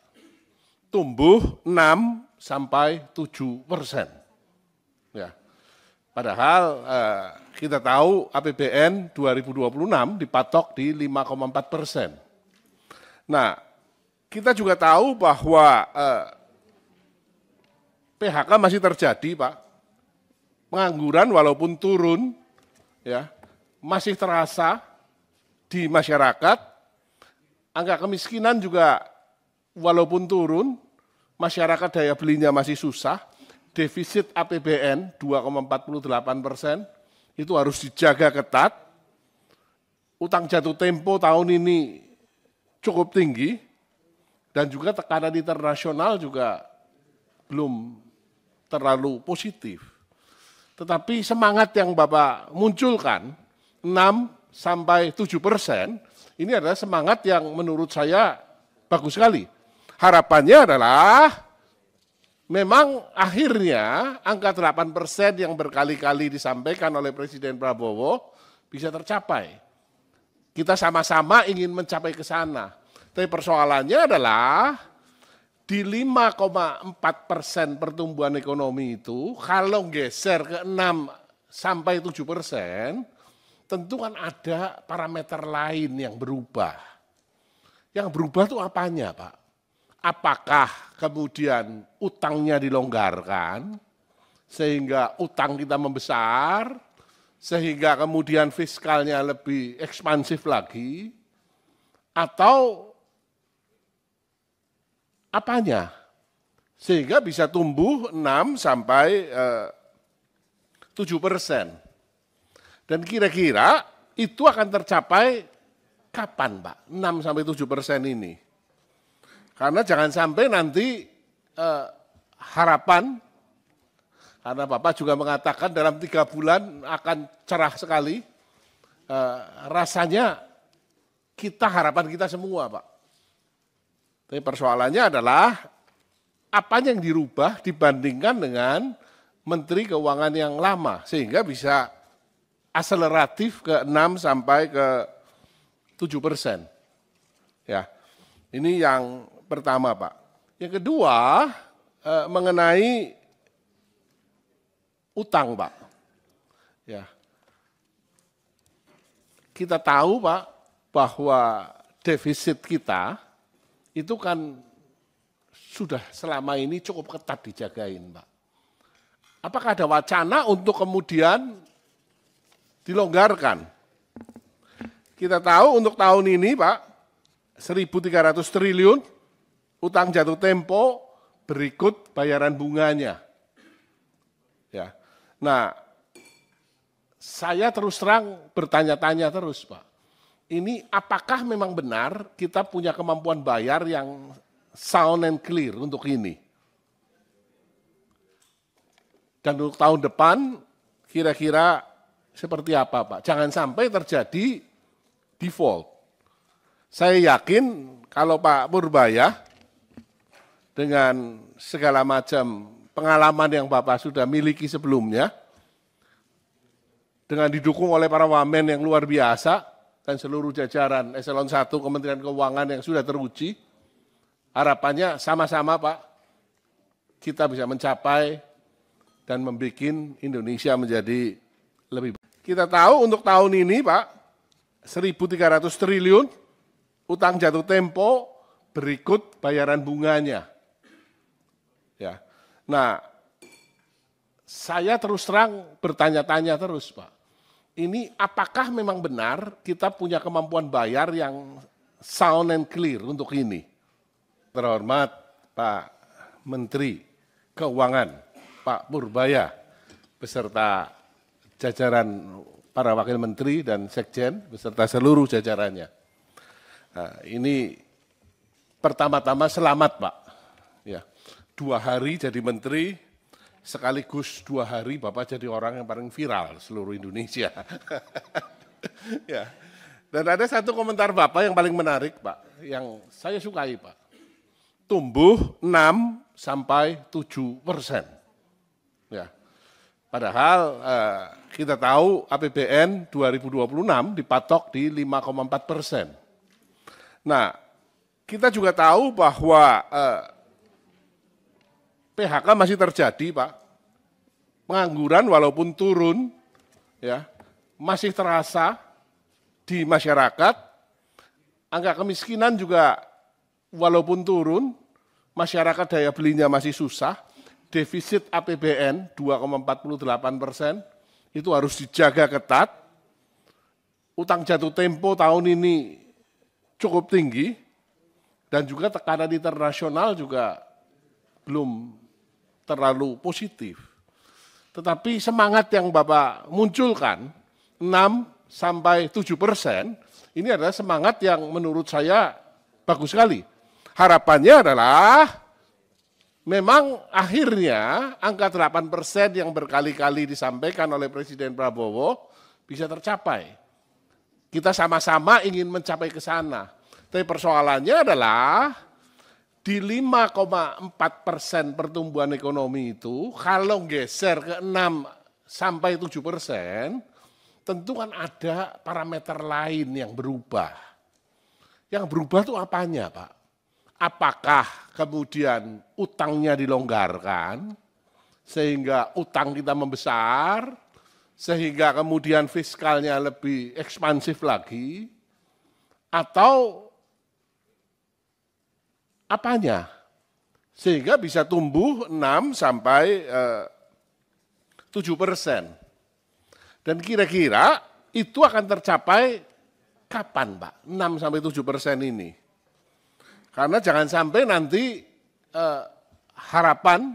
S1: Tumbuh 6-7%. Ya. Padahal kita tahu APBN 2026 dipatok di 5,4%. Nah, kita juga tahu bahwa PHK masih terjadi, Pak. Pengangguran walaupun turun, ya, masih terasa di masyarakat. Angka kemiskinan juga walaupun turun, masyarakat daya belinya masih susah. defisit APBN 2,48%, itu harus dijaga ketat. Utang jatuh tempo tahun ini cukup tinggi, dan juga tekanan internasional juga belum terlalu positif. Tetapi semangat yang Bapak munculkan, 6-7%, ini adalah semangat yang menurut saya bagus sekali. Harapannya adalah memang akhirnya angka 8% yang berkali-kali disampaikan oleh Presiden Prabowo bisa tercapai. Kita sama-sama ingin mencapai ke sana. Tapi persoalannya adalah di 5,4% pertumbuhan ekonomi itu, kalau geser ke 6-7%, tentu kan ada parameter lain yang berubah. Yang berubah itu apanya, Pak? Apakah kemudian utangnya dilonggarkan, sehingga utang kita membesar, sehingga kemudian fiskalnya lebih ekspansif lagi, atau apanya? Sehingga bisa tumbuh 6-7%. Dan kira-kira itu akan tercapai kapan, Pak? 6-7% ini. Karena jangan sampai nanti harapan, karena Bapak juga mengatakan dalam 3 bulan akan cerah sekali, rasanya harapan kita semua, Pak. Tapi persoalannya adalah apa yang dirubah dibandingkan dengan Menteri Keuangan yang lama, sehingga bisa akseleratif ke 6-7%. Ya, ini yang pertama, Pak. Yang kedua, mengenai utang, Pak. Ya, kita tahu, Pak, bahwa defisit kita itu kan sudah selama ini cukup ketat dijagain, Pak. Apakah ada wacana untuk kemudian dilonggarkan? Kita tahu untuk tahun ini, Pak, 1.300 triliun utang jatuh tempo berikut bayaran bunganya. Ya. Nah, saya terus terang bertanya-tanya terus, Pak. Ini apakah memang benar kita punya kemampuan bayar yang sound and clear untuk ini? Dan untuk tahun depan kira-kira seperti apa, Pak? Jangan sampai terjadi default. Saya yakin kalau Pak Purbaya dengan segala macam pengalaman yang Bapak sudah miliki sebelumnya, dengan didukung oleh para wamen yang luar biasa dan seluruh jajaran eselon 1 Kementerian Keuangan yang sudah teruji, harapannya sama-sama, Pak, kita bisa mencapai dan membuat Indonesia menjadi lebih baik. Kita tahu untuk tahun ini, Pak, 1.300 triliun utang jatuh tempo berikut bayaran bunganya. Ya. Nah, saya terus terang bertanya-tanya terus, Pak. Ini apakah memang benar kita punya kemampuan bayar yang sound and clear untuk ini? Terhormat Pak Menteri Keuangan, Pak Purbaya, beserta jajaran para wakil menteri dan sekjen, beserta seluruh jajarannya. Nah, ini pertama-tama selamat, Pak. Ya, 2 hari jadi menteri, sekaligus 2 hari Bapak jadi orang yang paling viral seluruh Indonesia. Ya. Dan ada satu komentar Bapak yang paling menarik, Pak, yang saya sukai, Pak. Tumbuh 6-7%. Ya. Padahal kita tahu APBN 2026 dipatok di 5,4%. Nah, kita juga tahu bahwa PHK masih terjadi, Pak. Pengangguran walaupun turun, ya, masih terasa di masyarakat. Angka kemiskinan juga walaupun turun, masyarakat daya belinya masih susah. Defisit APBN 2,48%, itu harus dijaga ketat. Utang jatuh tempo tahun ini cukup tinggi, dan juga tekanan internasional juga belum terlalu positif. Tetapi semangat yang Bapak munculkan, 6-7%, ini adalah semangat yang menurut saya bagus sekali. Harapannya adalah memang akhirnya angka 8% yang berkali-kali disampaikan oleh Presiden Prabowo bisa tercapai. Kita sama-sama ingin mencapai ke sana. Tapi persoalannya adalah di 5,4% pertumbuhan ekonomi itu, kalau geser ke 6-7%, tentu kan ada parameter lain yang berubah. Yang berubah itu apanya, Pak? Apakah kemudian utangnya dilonggarkan, sehingga utang kita membesar, sehingga kemudian fiskalnya lebih ekspansif lagi, atau apanya? Sehingga bisa tumbuh 6-7%. Dan kira-kira itu akan tercapai kapan, Pak? 6-7% ini. Karena jangan sampai nanti harapan,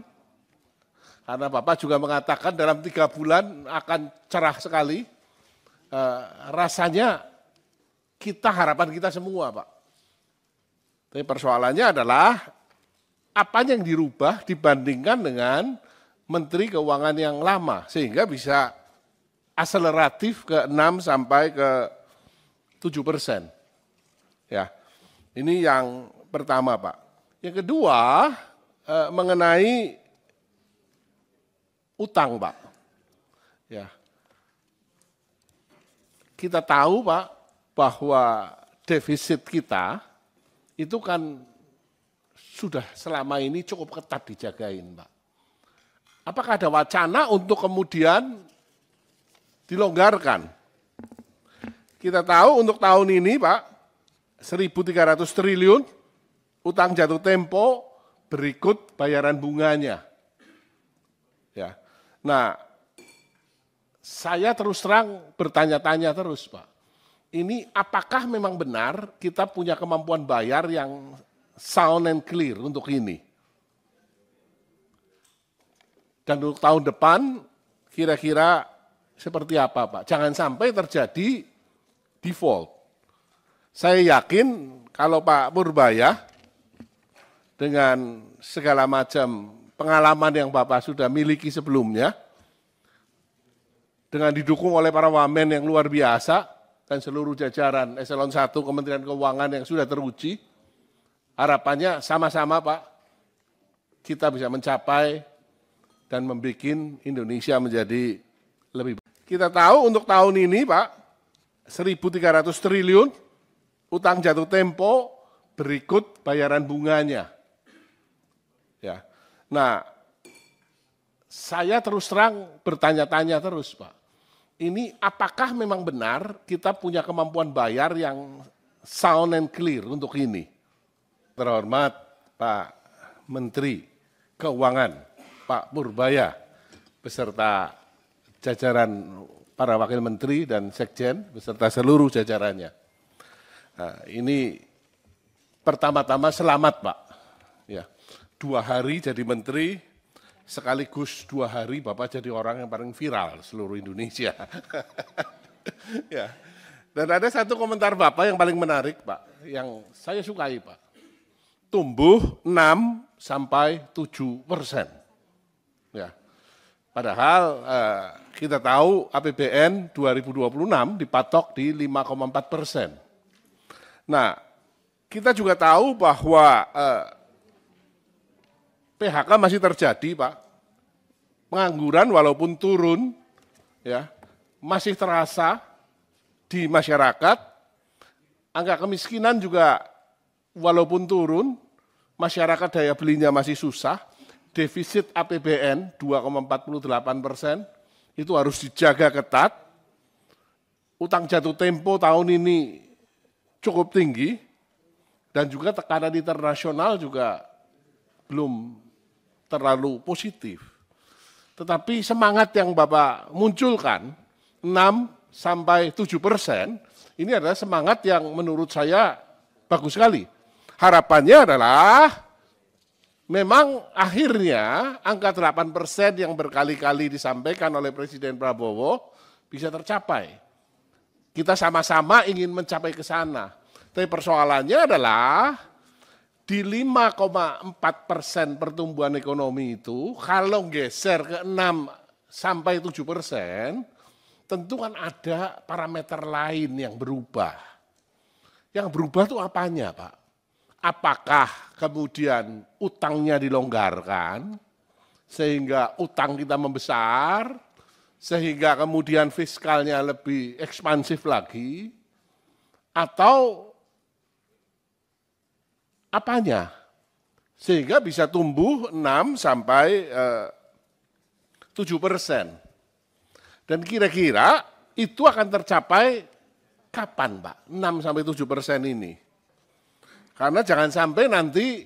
S1: karena Bapak juga mengatakan dalam 3 bulan akan cerah sekali, rasanya harapan kita semua, Pak. Tapi persoalannya adalah apa yang dirubah dibandingkan dengan Menteri Keuangan yang lama, sehingga bisa akseleratif ke 6-7%. Ya, ini yang pertama, Pak. Yang kedua, mengenai utang, Pak. Ya, kita tahu, Pak, bahwa defisit kita itu kan sudah selama ini cukup ketat dijagain, Pak. Apakah ada wacana untuk kemudian dilonggarkan? Kita tahu untuk tahun ini, Pak, 1.300 triliun utang jatuh tempo berikut bayaran bunganya. Ya. Nah, saya terus terang bertanya-tanya terus, Pak. Ini apakah memang benar kita punya kemampuan bayar yang sound and clear untuk ini? Dan untuk tahun depan kira-kira seperti apa, Pak? Jangan sampai terjadi default. Saya yakin kalau Pak Purbaya dengan segala macam pengalaman yang Bapak sudah miliki sebelumnya, dengan didukung oleh para wamen yang luar biasa dan seluruh jajaran Eselon 1 Kementerian Keuangan yang sudah teruji, harapannya sama-sama, Pak, kita bisa mencapai dan membuat Indonesia menjadi lebih baik. Kita tahu untuk tahun ini, Pak, 1.300 triliun utang jatuh tempo berikut bayaran bunganya. Ya. Nah, saya terus terang bertanya-tanya terus, Pak. Ini apakah memang benar kita punya kemampuan bayar yang sound and clear untuk ini? Terhormat Pak Menteri Keuangan, Pak Purbaya, beserta jajaran para wakil menteri dan sekjen, beserta seluruh jajarannya. Nah, ini pertama-tama selamat, Pak. Ya, 2 hari jadi menteri, sekaligus 2 hari Bapak jadi orang yang paling viral seluruh Indonesia. Ya. Dan ada satu komentar Bapak yang paling menarik, Pak, yang saya sukai, Pak. Tumbuh 6-7%. Ya. Padahal kita tahu APBN 2026 dipatok di 5,4%. Nah, kita juga tahu bahwa PHK masih terjadi, Pak. Pengangguran walaupun turun, ya, masih terasa di masyarakat. Angka kemiskinan juga walaupun turun, masyarakat daya belinya masih susah. Defisit APBN 2,48% itu harus dijaga ketat. Utang jatuh tempo tahun ini cukup tinggi dan juga tekanan internasional juga belum terlalu positif. Tetapi semangat yang Bapak munculkan 6-7%, ini adalah semangat yang menurut saya bagus sekali. Harapannya adalah memang akhirnya angka 8% yang berkali-kali disampaikan oleh Presiden Prabowo bisa tercapai. Kita sama-sama ingin mencapai ke sana. Tapi persoalannya adalah di 5,4% pertumbuhan ekonomi itu, kalau geser ke 6 sampai 7%, tentu kan ada parameter lain yang berubah. Yang berubah itu apanya, Pak? Apakah kemudian utangnya dilonggarkan, sehingga utang kita membesar, sehingga kemudian fiskalnya lebih ekspansif lagi, atau apanya? Sehingga bisa tumbuh 6 sampai 7%. Dan kira-kira itu akan tercapai kapan, Pak? 6 sampai 7% ini. Karena jangan sampai nanti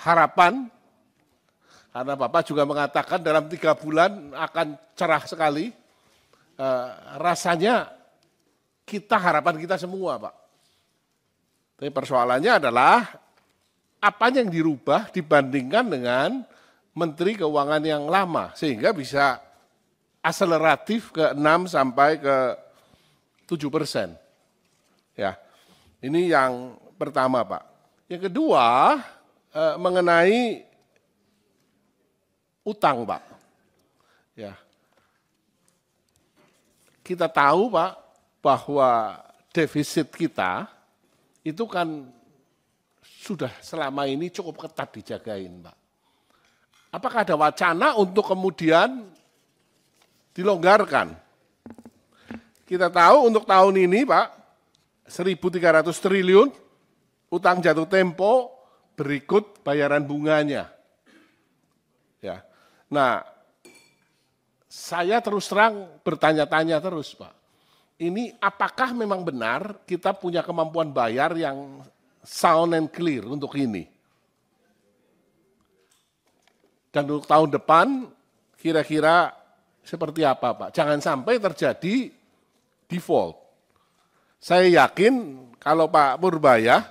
S1: harapan, karena Bapak juga mengatakan dalam 3 bulan akan cerah sekali, rasanya harapan kita semua, Pak. Tapi persoalannya adalah apa yang dirubah dibandingkan dengan Menteri Keuangan yang lama, sehingga bisa akseleratif ke 6 sampai ke 7%. Ya, ini yang pertama, Pak. Yang kedua, mengenai utang, Pak. Ya, kita tahu, Pak, bahwa defisit kita itu kan sudah selama ini cukup ketat dijagain, Pak. Apakah ada wacana untuk kemudian dilonggarkan? Kita tahu untuk tahun ini, Pak, 1.300 triliun utang jatuh tempo berikut bayaran bunganya. Ya. Nah, saya terus terang bertanya-tanya terus, Pak. Ini apakah memang benar kita punya kemampuan bayar yang sound and clear untuk ini? Dan untuk tahun depan kira-kira seperti apa, Pak? Jangan sampai terjadi default. Saya yakin kalau Pak Purbaya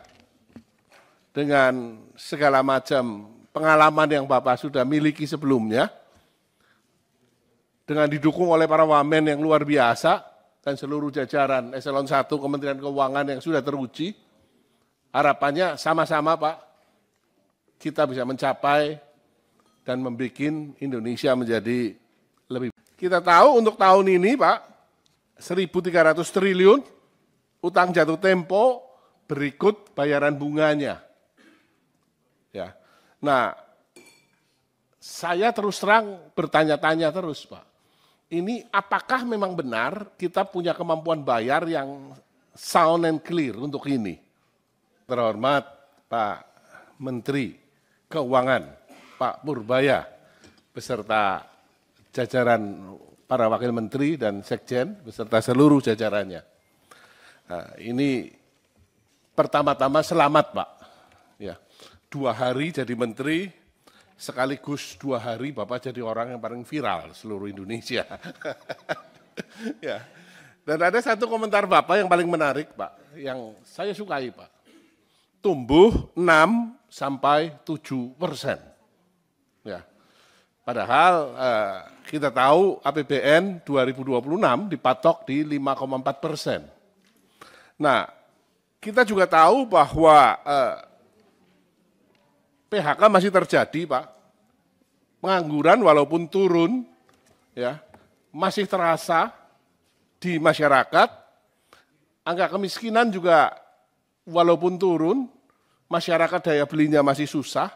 S1: dengan segala macam pengalaman yang Bapak sudah miliki sebelumnya, dengan didukung oleh para wamen yang luar biasa, dan seluruh jajaran Eselon 1 Kementerian Keuangan yang sudah teruji, harapannya sama-sama, Pak, kita bisa mencapai dan membuat Indonesia menjadi lebih. Kita tahu untuk tahun ini, Pak, 1.300 triliun utang jatuh tempo berikut bayaran bunganya. Ya. Nah, saya terus terang bertanya-tanya terus, Pak. Ini apakah memang benar kita punya kemampuan bayar yang sound and clear untuk ini? Terhormat Pak Menteri Keuangan, Pak Purbaya, beserta jajaran para wakil menteri dan sekjen, beserta seluruh jajarannya. Nah, ini pertama-tama selamat, Pak. Ya, 2 hari jadi menteri, sekaligus 2 hari Bapak jadi orang yang paling viral seluruh Indonesia. Ya. Dan ada satu komentar Bapak yang paling menarik, Pak, yang saya sukai, Pak. Tumbuh 6 sampai 7%. Ya. Padahal kita tahu APBN 2026 dipatok di 5,4%. Nah, kita juga tahu bahwa PHK masih terjadi, Pak. Pengangguran walaupun turun, ya, masih terasa di masyarakat. Angka kemiskinan juga walaupun turun, masyarakat daya belinya masih susah.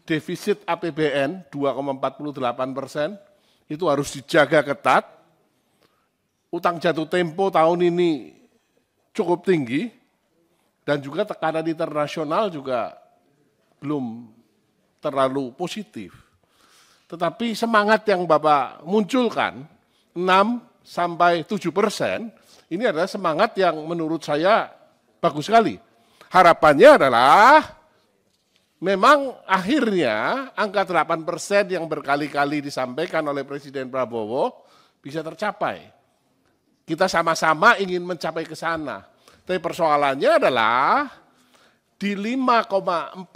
S1: Defisit APBN 2,48% itu harus dijaga ketat. Utang jatuh tempo tahun ini cukup tinggi dan juga tekanan internasional juga belum terlalu positif. Tetapi semangat yang Bapak munculkan, 6 sampai 7%, ini adalah semangat yang menurut saya bagus sekali. Harapannya adalah memang akhirnya angka 8% yang berkali-kali disampaikan oleh Presiden Prabowo bisa tercapai. Kita sama-sama ingin mencapai ke sana. Tapi persoalannya adalah di 5,4%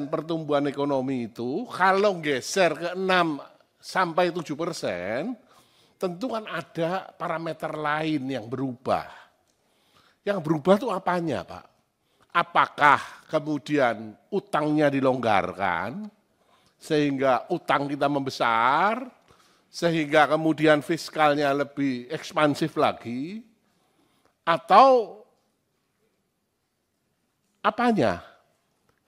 S1: pertumbuhan ekonomi itu, kalau geser ke 6 sampai 7%, tentu kan ada parameter lain yang berubah. Yang berubah itu apanya, Pak? Apakah kemudian utangnya dilonggarkan, sehingga utang kita membesar, sehingga kemudian fiskalnya lebih ekspansif lagi, atau apanya?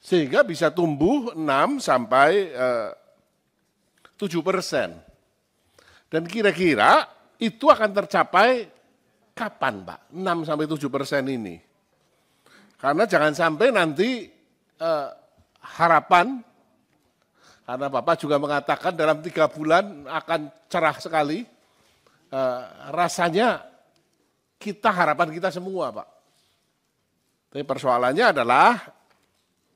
S1: Sehingga bisa tumbuh 6 sampai 7%. Dan kira-kira itu akan tercapai kapan, Pak? 6 sampai 7% ini. Karena jangan sampai nanti harapan, karena Bapak juga mengatakan dalam 3 bulan akan cerah sekali, rasanya harapan kita semua, Pak. Tapi persoalannya adalah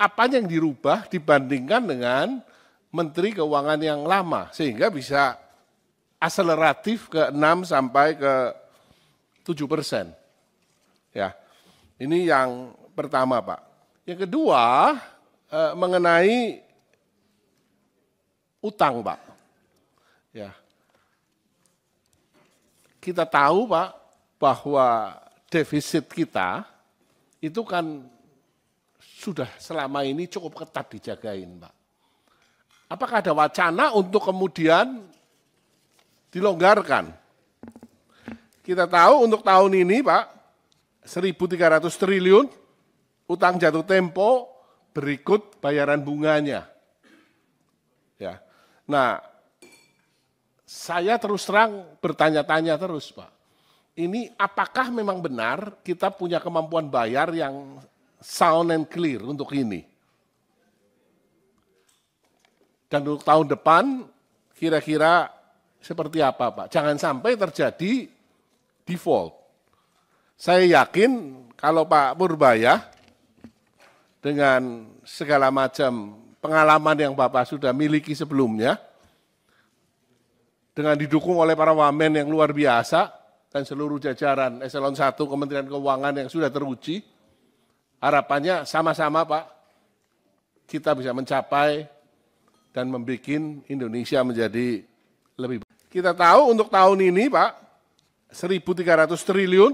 S1: apa yang dirubah dibandingkan dengan Menteri Keuangan yang lama, sehingga bisa akseleratif ke 6 sampai ke 7%. Ya, ini yang pertama, Pak. Yang kedua, mengenai utang, Pak. Ya, kita tahu, Pak, bahwa defisit kita itu kan sudah selama ini cukup ketat dijagain, Pak. Apakah ada wacana untuk kemudian dilonggarkan? Kita tahu untuk tahun ini, Pak, 1.300 triliun utang jatuh tempo berikut bayaran bunganya. Ya. Nah, saya terus terang bertanya-tanya terus, Pak. Ini apakah memang benar kita punya kemampuan bayar yang sound and clear untuk ini? Dan untuk tahun depan kira-kira seperti apa, Pak? Jangan sampai terjadi default. Saya yakin kalau Pak Purbaya dengan segala macam pengalaman yang Bapak sudah miliki sebelumnya, dengan didukung oleh para wamen yang luar biasa dan seluruh jajaran eselon 1 Kementerian Keuangan yang sudah teruji, harapannya sama-sama, Pak, kita bisa mencapai dan membuat Indonesia menjadi lebih baik. Kita tahu untuk tahun ini, Pak, 1.300 triliun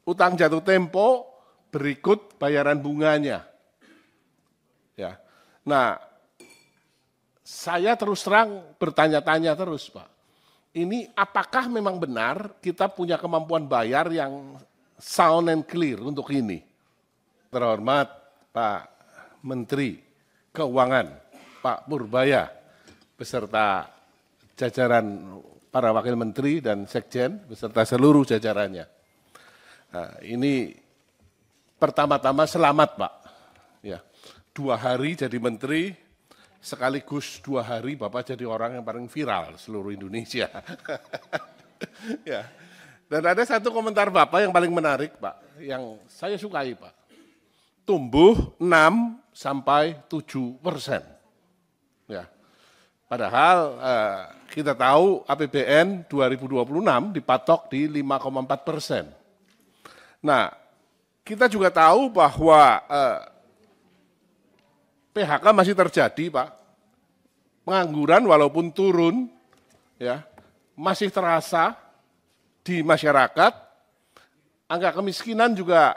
S1: utang jatuh tempo berikut bayaran bunganya. Ya. Nah, saya terus terang bertanya-tanya terus, Pak. Ini apakah memang benar kita punya kemampuan bayar yang sound and clear untuk ini? Terhormat Pak Menteri Keuangan, Pak Purbaya, beserta jajaran para wakil menteri dan sekjen, beserta seluruh jajarannya. Nah, ini pertama-tama selamat, Pak. Ya, 2 hari jadi menteri, sekaligus 2 hari Bapak jadi orang yang paling viral seluruh Indonesia. Ya. Dan ada satu komentar Bapak yang paling menarik, Pak, yang saya sukai, Pak. Tumbuh 6 sampai 7%. Ya. Padahal kita tahu APBN 2026 dipatok di 5,4%. Nah, kita juga tahu bahwa PHK masih terjadi, Pak. Pengangguran walaupun turun, ya, masih terasa di masyarakat. Angka kemiskinan juga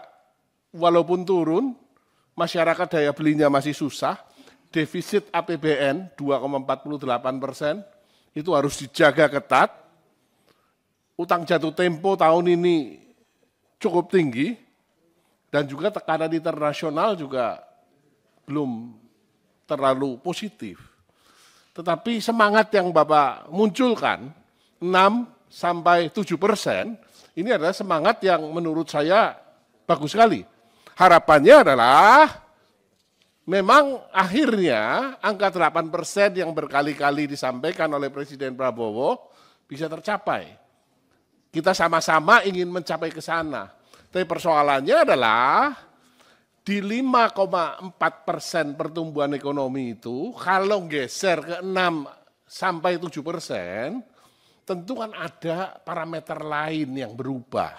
S1: walaupun turun, masyarakat daya belinya masih susah. Defisit APBN 2,48% itu harus dijaga ketat. Utang jatuh tempo tahun ini cukup tinggi dan juga tekanan internasional juga belum terlalu positif. Tetapi semangat yang Bapak munculkan 6 sampai 7% ini adalah semangat yang menurut saya bagus sekali. Harapannya adalah memang akhirnya angka 8% yang berkali-kali disampaikan oleh Presiden Prabowo bisa tercapai. Kita sama-sama ingin mencapai ke sana. Tapi persoalannya adalah di 5,4% pertumbuhan ekonomi itu, kalau geser ke 6 sampai 7%, tentu kan ada parameter lain yang berubah.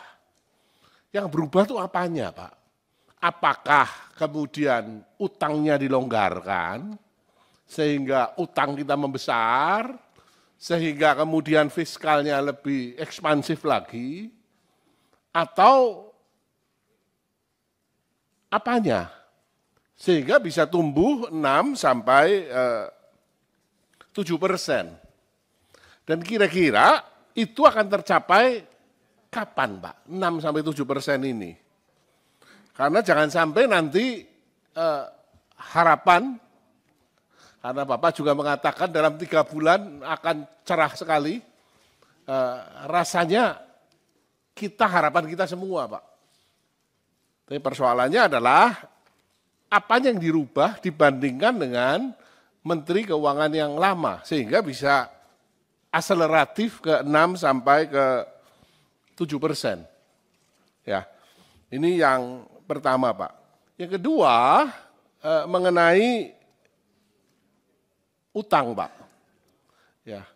S1: Yang berubah itu apanya, Pak? apakah kemudian utangnya dilonggarkan, sehingga utang kita membesar, sehingga kemudian fiskalnya lebih ekspansif lagi, atau apanya? Sehingga bisa tumbuh 6 sampai 7%. Dan kira-kira itu akan tercapai kapan, Pak? 6 sampai 7% ini. Karena jangan sampai nanti harapan, karena Bapak juga mengatakan dalam 3 bulan akan cerah sekali, rasanya harapan kita semua, Pak. Tapi persoalannya adalah apa yang dirubah dibandingkan dengan Menteri Keuangan yang lama, sehingga bisa akseleratif ke 6 sampai ke 7%. Ya, ini yang pertama, Pak. Yang kedua, mengenai utang, Pak. Ya,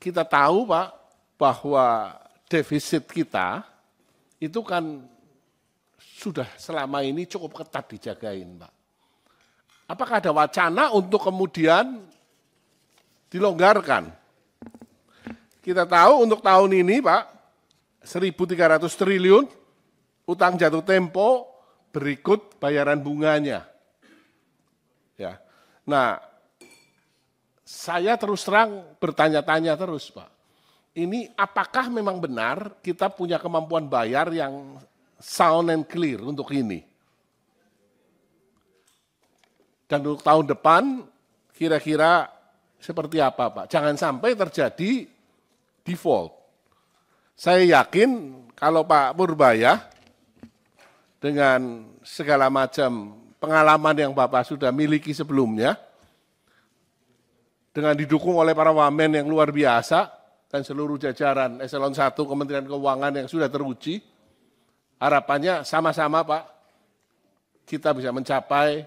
S1: kita tahu, Pak, bahwa defisit kita itu kan sudah selama ini cukup ketat dijagain, Pak. Apakah ada wacana untuk kemudian dilonggarkan? Kita tahu untuk tahun ini, Pak, 1.300 triliun utang jatuh tempo berikut bayaran bunganya. Ya. Nah, saya terus terang bertanya-tanya terus, Pak. Ini apakah memang benar kita punya kemampuan bayar yang sound and clear untuk ini? Dan untuk tahun depan kira-kira seperti apa, Pak? Jangan sampai terjadi default. Saya yakin kalau Pak Purbaya dengan segala macam pengalaman yang Bapak sudah miliki sebelumnya, dengan didukung oleh para wamen yang luar biasa dan seluruh jajaran Eselon 1 Kementerian Keuangan yang sudah teruji, harapannya sama-sama, Pak, kita bisa mencapai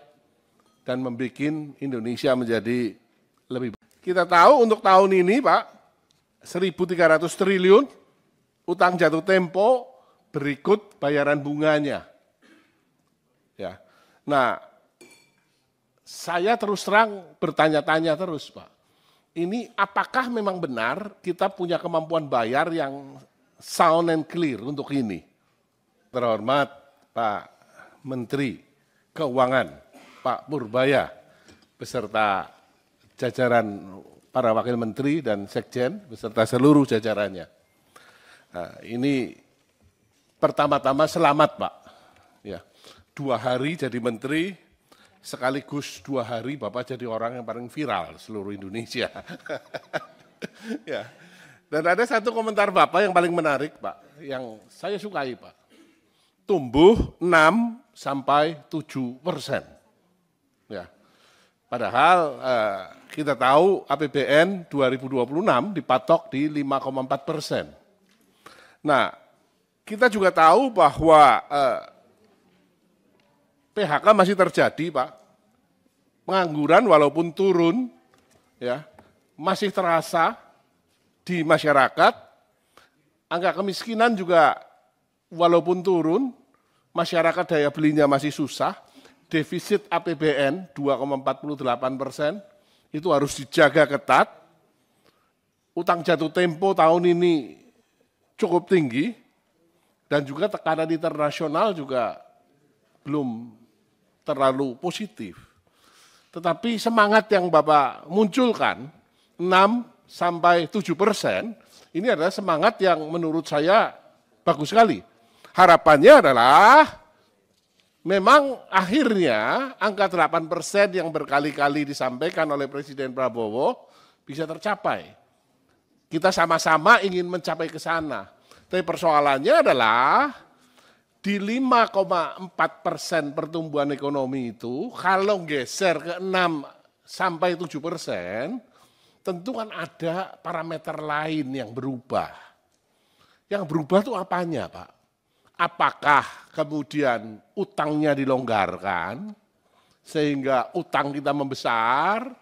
S1: dan membuat Indonesia menjadi lebih baik. Kita tahu untuk tahun ini, Pak, 1.300 triliun utang jatuh tempo berikut bayaran bunganya. Ya. Nah, saya terus terang bertanya-tanya terus, Pak. Ini apakah memang benar kita punya kemampuan bayar yang sound and clear untuk ini? Terhormat Pak Menteri Keuangan, Pak Purbaya, beserta jajaran para wakil menteri dan sekjen, beserta seluruh jajarannya. Nah, ini pertama-tama selamat, Pak. Ya, 2 hari jadi menteri, sekaligus 2 hari Bapak jadi orang yang paling viral seluruh Indonesia. Ya. Dan ada satu komentar Bapak yang paling menarik, Pak, yang saya sukai, Pak. Tumbuh 6 sampai 7%. Ya. Padahal kita tahu APBN 2026 dipatok di 5,4%. Nah, kita juga tahu bahwa PHK masih terjadi, Pak. Pengangguran walaupun turun, ya, masih terasa di masyarakat. Angka kemiskinan juga walaupun turun, masyarakat daya belinya masih susah. Defisit APBN 2,48%, itu harus dijaga ketat. Utang jatuh tempo tahun ini cukup tinggi, dan juga tekanan internasional juga belum terlalu positif. Tetapi semangat yang Bapak munculkan, 6 sampai 7%, ini adalah semangat yang menurut saya bagus sekali. Harapannya adalah memang akhirnya angka 8% yang berkali-kali disampaikan oleh Presiden Prabowo bisa tercapai. Kita sama-sama ingin mencapai ke sana. Tapi persoalannya adalah di 5,4% pertumbuhan ekonomi itu, kalau geser ke 6 sampai 7%, tentu kan ada parameter lain yang berubah. Yang berubah itu apanya, Pak? Apakah kemudian utangnya dilonggarkan, sehingga utang kita membesar,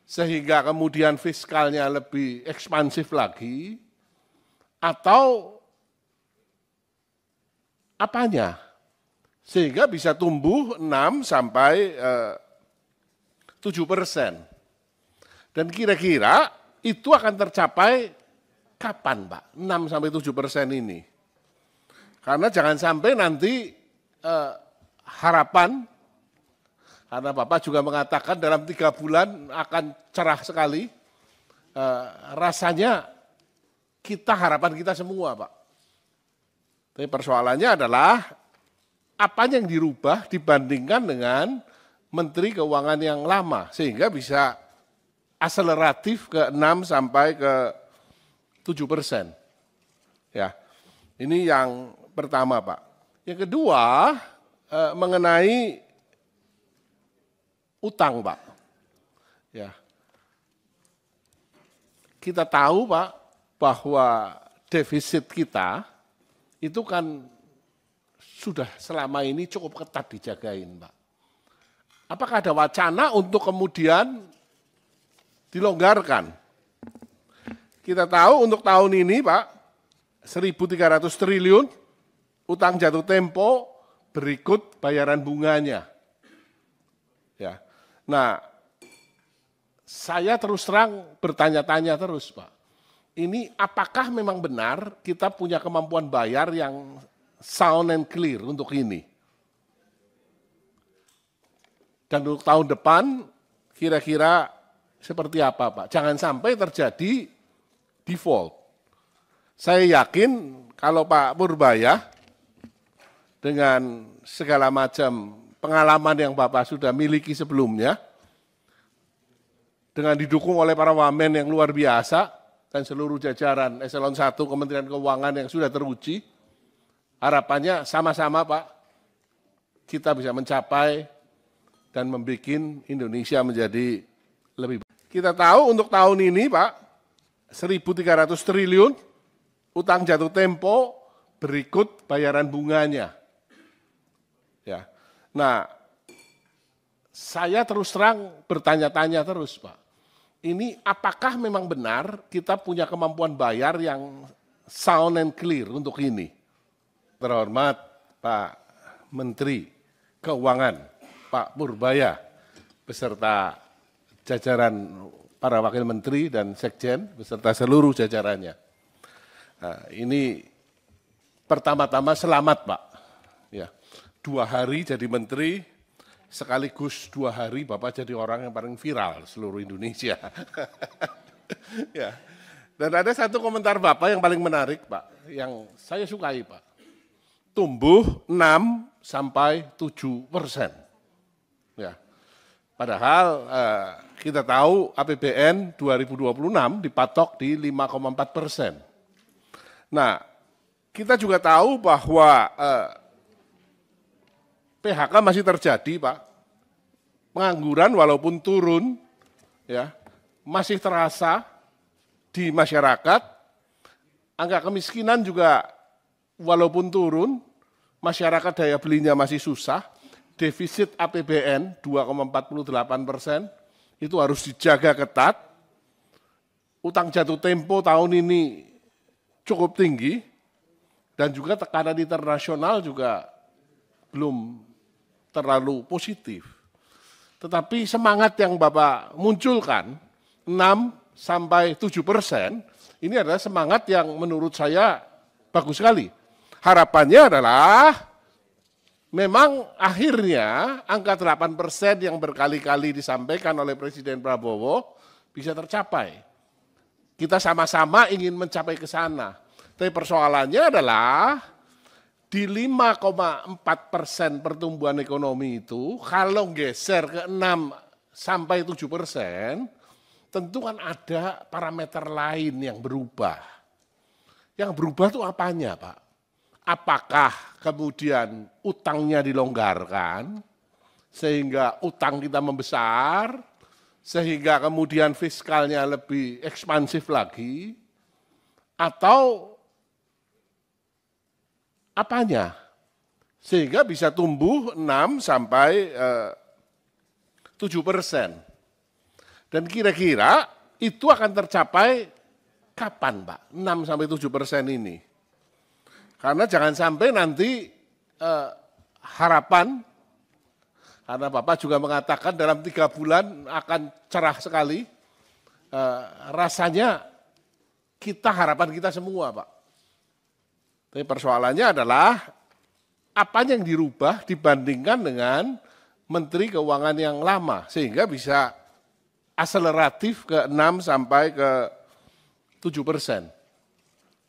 S1: sehingga kemudian fiskalnya lebih ekspansif lagi, atau apanya? Sehingga bisa tumbuh 6 sampai 7%. Dan kira-kira itu akan tercapai kapan, Pak? 6 sampai 7% ini. Karena jangan sampai nanti harapan, karena Bapak juga mengatakan dalam 3 bulan akan cerah sekali, rasanya harapan kita semua, Pak. Tapi persoalannya adalah apa yang dirubah dibandingkan dengan Menteri Keuangan yang lama, sehingga bisa akseleratif ke 6 sampai ke 7%. Ya, ini yang pertama, Pak. Yang kedua, mengenai utang, Pak. Ya, kita tahu, Pak, bahwa defisit kita itu kan sudah selama ini cukup ketat dijagain, Pak. Apakah ada wacana untuk kemudian dilonggarkan? Kita tahu untuk tahun ini, Pak, 1.300 triliun utang jatuh tempo berikut bayaran bunganya. Ya. Nah, saya terus terang bertanya-tanya terus, Pak. Ini apakah memang benar kita punya kemampuan bayar yang sound and clear untuk ini? Dan untuk tahun depan kira-kira seperti apa, Pak? Jangan sampai terjadi default. Saya yakin kalau Pak Purbaya dengan segala macam pengalaman yang Bapak sudah miliki sebelumnya, dengan didukung oleh para wamen yang luar biasa, dan seluruh jajaran Eselon 1 Kementerian Keuangan yang sudah teruji, harapannya sama-sama, Pak, kita bisa mencapai dan membuat Indonesia menjadi lebih baik. Kita tahu untuk tahun ini, Pak, 1.300 triliun utang jatuh tempo berikut bayaran bunganya. Ya. Nah, saya terus terang bertanya-tanya terus, Pak. Ini apakah memang benar kita punya kemampuan bayar yang sound and clear untuk ini? Terhormat Pak Menteri Keuangan, Pak Purbaya, beserta jajaran para wakil menteri dan sekjen, beserta seluruh jajarannya. Nah, ini pertama-tama selamat, Pak. Ya, 2 hari jadi menteri, sekaligus 2 hari Bapak jadi orang yang paling viral seluruh Indonesia. Ya. Dan ada satu komentar Bapak yang paling menarik, Pak, yang saya sukai, Pak. Tumbuh 6 sampai 7%. Ya. Padahal kita tahu APBN 2026 dipatok di 5,4%. Nah, kita juga tahu bahwa PHK masih terjadi, Pak. Pengangguran walaupun turun, ya, masih terasa di masyarakat. Angka kemiskinan juga walaupun turun, masyarakat daya belinya masih susah. Defisit APBN 2,48%, itu harus dijaga ketat. Utang jatuh tempo tahun ini cukup tinggi, dan juga tekanan internasional juga belum terlalu positif. Tetapi semangat yang Bapak munculkan, 6 sampai 7%, ini adalah semangat yang menurut saya bagus sekali. Harapannya adalah memang akhirnya angka 8% yang berkali-kali disampaikan oleh Presiden Prabowo bisa tercapai. Kita sama-sama ingin mencapai ke sana. Tapi persoalannya adalah di 5,4% pertumbuhan ekonomi itu, kalau geser ke 6 sampai 7%, tentu kan ada parameter lain yang berubah. Yang berubah itu apanya, Pak? Apakah kemudian utangnya dilonggarkan, sehingga utang kita membesar, sehingga kemudian fiskalnya lebih ekspansif lagi, atau apanya? Sehingga bisa tumbuh 6 sampai 7%. Dan kira-kira itu akan tercapai kapan, Pak? 6 sampai 7% ini. Karena jangan sampai nanti harapan, karena Bapak juga mengatakan dalam 3 bulan akan cerah sekali, rasanya harapan kita semua Pak. Tapi persoalannya adalah apa yang dirubah dibandingkan dengan Menteri Keuangan yang lama, sehingga bisa akseleratif ke 6 sampai ke 7%.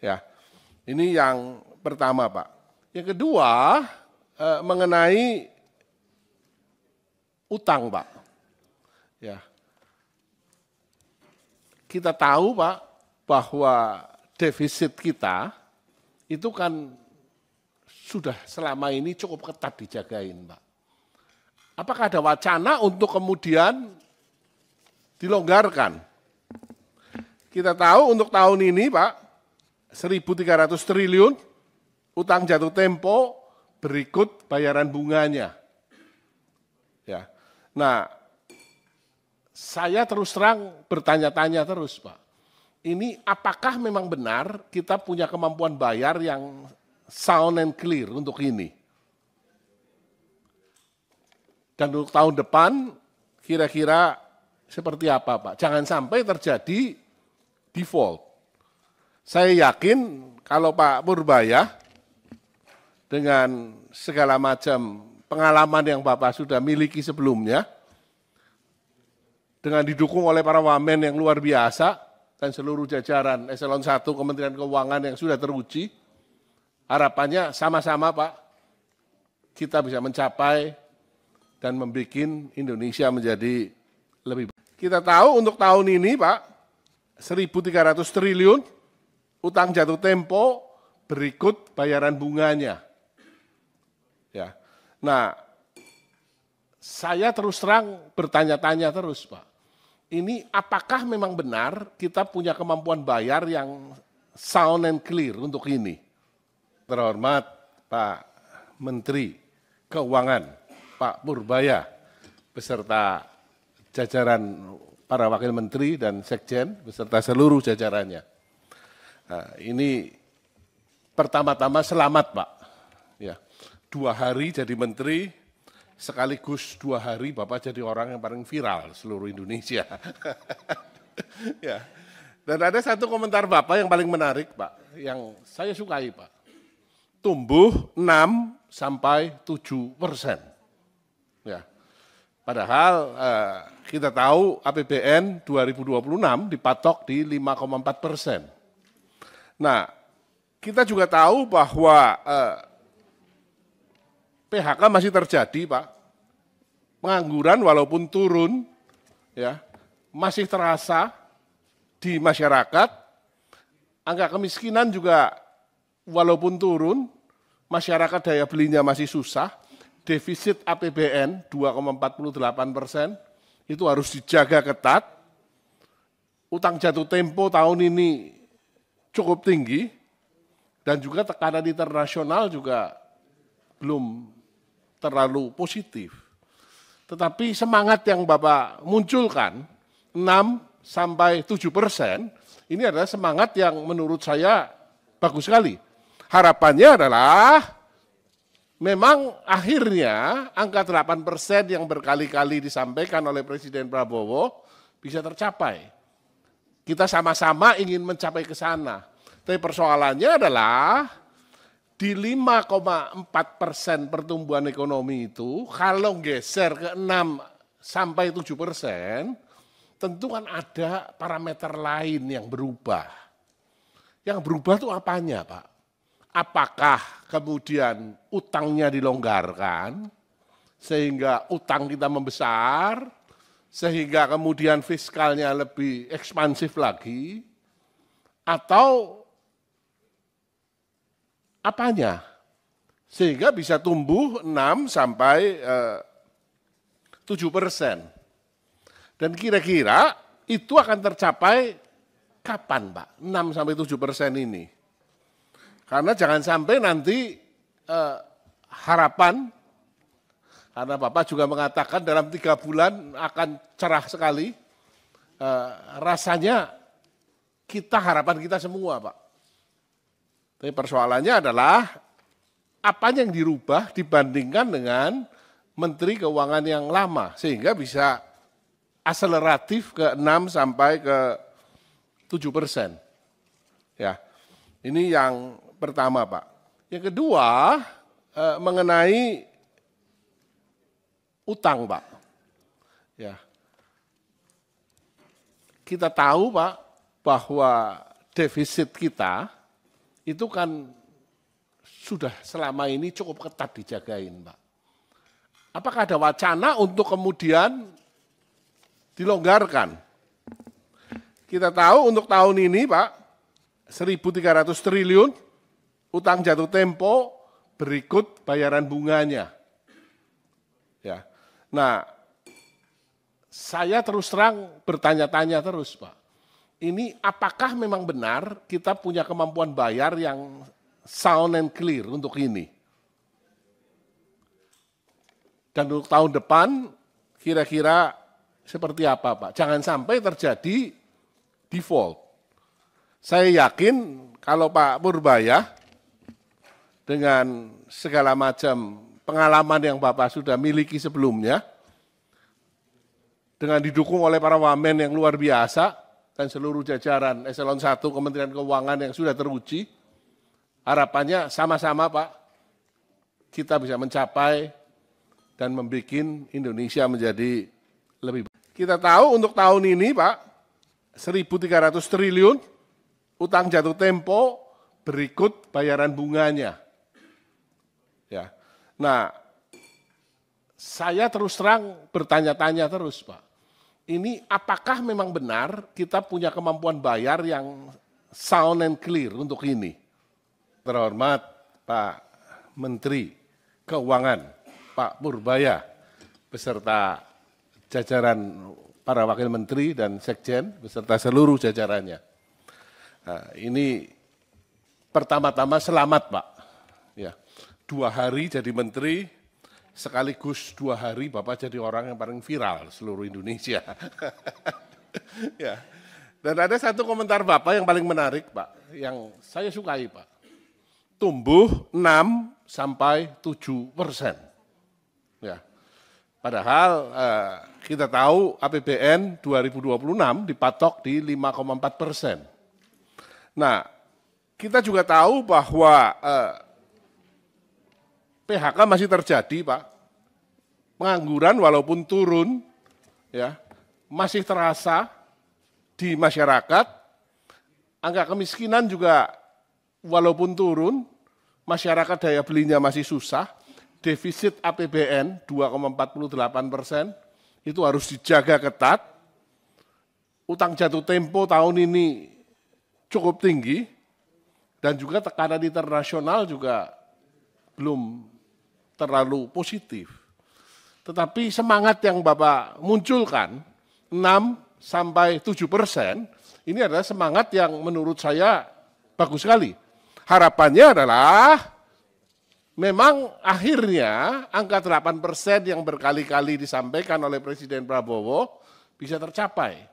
S1: Ya, ini yang pertama Pak. Yang kedua, mengenai utang Pak. Ya, kita tahu Pak bahwa defisit kita itu kan sudah selama ini cukup ketat dijagain Pak. Apakah ada wacana untuk kemudian dilonggarkan? Kita tahu untuk tahun ini Pak, 1.300 triliun utang jatuh tempo berikut bayaran bunganya. Ya. Nah, saya terus terang bertanya-tanya terus Pak. Ini apakah memang benar kita punya kemampuan bayar yang sound and clear untuk ini? Dan untuk tahun depan kira-kira seperti apa Pak? Jangan sampai terjadi default. Saya yakin kalau Pak Purbaya dengan segala macam pengalaman yang Bapak sudah miliki sebelumnya, dengan didukung oleh para wamen yang luar biasa dan seluruh jajaran Eselon 1 Kementerian Keuangan yang sudah teruji, harapannya sama-sama Pak, kita bisa mencapai dan membuat Indonesia menjadi lebih baik. Kita tahu untuk tahun ini Pak, 1.300 triliun utang jatuh tempo berikut bayaran bunganya. Ya. Nah, saya terus terang bertanya-tanya terus Pak. Ini apakah memang benar kita punya kemampuan bayar yang sound and clear untuk ini? Terhormat Pak Menteri Keuangan, Pak Purbaya, beserta jajaran para wakil menteri dan sekjen, beserta seluruh jajarannya. Nah, ini pertama-tama selamat Pak. Ya, 2 hari jadi menteri, sekaligus 2 hari Bapak jadi orang yang paling viral seluruh Indonesia. Ya. Dan ada satu komentar Bapak yang paling menarik Pak, yang saya sukai Pak. Tumbuh 6 sampai 7%. Ya. Padahal kita tahu APBN 2026 dipatok di 5,4%. Nah, kita juga tahu bahwa PHK masih terjadi Pak. Pengangguran walaupun turun, ya masih terasa di masyarakat. Angka kemiskinan juga walaupun turun, masyarakat daya belinya masih susah. Defisit APBN 2,48% itu harus dijaga ketat. Utang jatuh tempo tahun ini cukup tinggi dan juga tekanan internasional juga belum terlalu positif. Tetapi semangat yang Bapak munculkan 6 sampai 7%, ini adalah semangat yang menurut saya bagus sekali. Harapannya adalah memang akhirnya angka 8% yang berkali-kali disampaikan oleh Presiden Prabowo bisa tercapai. Kita sama-sama ingin mencapai ke sana. Tapi persoalannya adalah di 5,4% pertumbuhan ekonomi itu, kalau geser ke 6 sampai 7%, tentu kan ada parameter lain yang berubah. Yang berubah itu apanya Pak? Apakah kemudian utangnya dilonggarkan, sehingga utang kita membesar, sehingga kemudian fiskalnya lebih ekspansif lagi, atau apanya? Sehingga bisa tumbuh 6 sampai 7%. Dan kira-kira itu akan tercapai kapan Pak? 6 sampai 7% ini. Karena jangan sampai nanti harapan, karena Bapak juga mengatakan dalam 3 bulan akan cerah sekali, rasanya harapan kita semua Pak. Tapi persoalannya adalah apanya yang dirubah dibandingkan dengan Menteri Keuangan yang lama, sehingga bisa akseleratif ke 6 sampai ke 7%. Ya, ini yang pertama, Pak. Yang kedua, mengenai utang, Pak. Ya, kita tahu, Pak, bahwa defisit kita itu kan sudah selama ini cukup ketat dijagain, Pak. Apakah ada wacana untuk kemudian dilonggarkan? Kita tahu untuk tahun ini, Pak, 1.300 triliun utang jatuh tempo berikut bayaran bunganya. Ya. Nah, saya terus terang bertanya-tanya terus, Pak. Ini apakah memang benar kita punya kemampuan bayar yang sound and clear untuk ini? Dan untuk tahun depan kira-kira seperti apa, Pak? Jangan sampai terjadi default. Saya yakin kalau Pak Purbaya dengan segala macam pengalaman yang Bapak sudah miliki sebelumnya, dengan didukung oleh para wamen yang luar biasa dan seluruh jajaran Eselon 1 Kementerian Keuangan yang sudah teruji, harapannya sama-sama, Pak, kita bisa mencapai dan membuat Indonesia menjadi lebih baik. Kita tahu untuk tahun ini, Pak, 1.300 triliun utang jatuh tempo berikut bayaran bunganya. Ya. Nah, saya terus terang bertanya-tanya terus, Pak. Ini apakah memang benar kita punya kemampuan bayar yang sound and clear untuk ini? Terhormat Pak Menteri Keuangan, Pak Purbaya, beserta jajaran para wakil menteri dan sekjen, beserta seluruh jajarannya. Nah, ini pertama-tama selamat, Pak. Ya, 2 hari jadi menteri, sekaligus 2 hari Bapak jadi orang yang paling viral seluruh Indonesia. Ya. Dan ada satu komentar Bapak yang paling menarik, Pak, yang saya sukai, Pak. Tumbuh 6 sampai 7%. Ya. Padahal kita tahu APBN 2026 dipatok di 5,4%. Nah, kita juga tahu bahwa PHK masih terjadi, Pak. Pengangguran walaupun turun, ya, masih terasa di masyarakat. Angka kemiskinan juga walaupun turun, masyarakat daya belinya masih susah. Defisit APBN 2,48%, itu harus dijaga ketat. Utang jatuh tempo tahun ini cukup tinggi, dan juga tekanan internasional juga belum terlalu positif. Tetapi semangat yang Bapak munculkan, 6 sampai 7%, ini adalah semangat yang menurut saya bagus sekali. Harapannya adalah memang akhirnya angka 8% yang berkali-kali disampaikan oleh Presiden Prabowo bisa tercapai.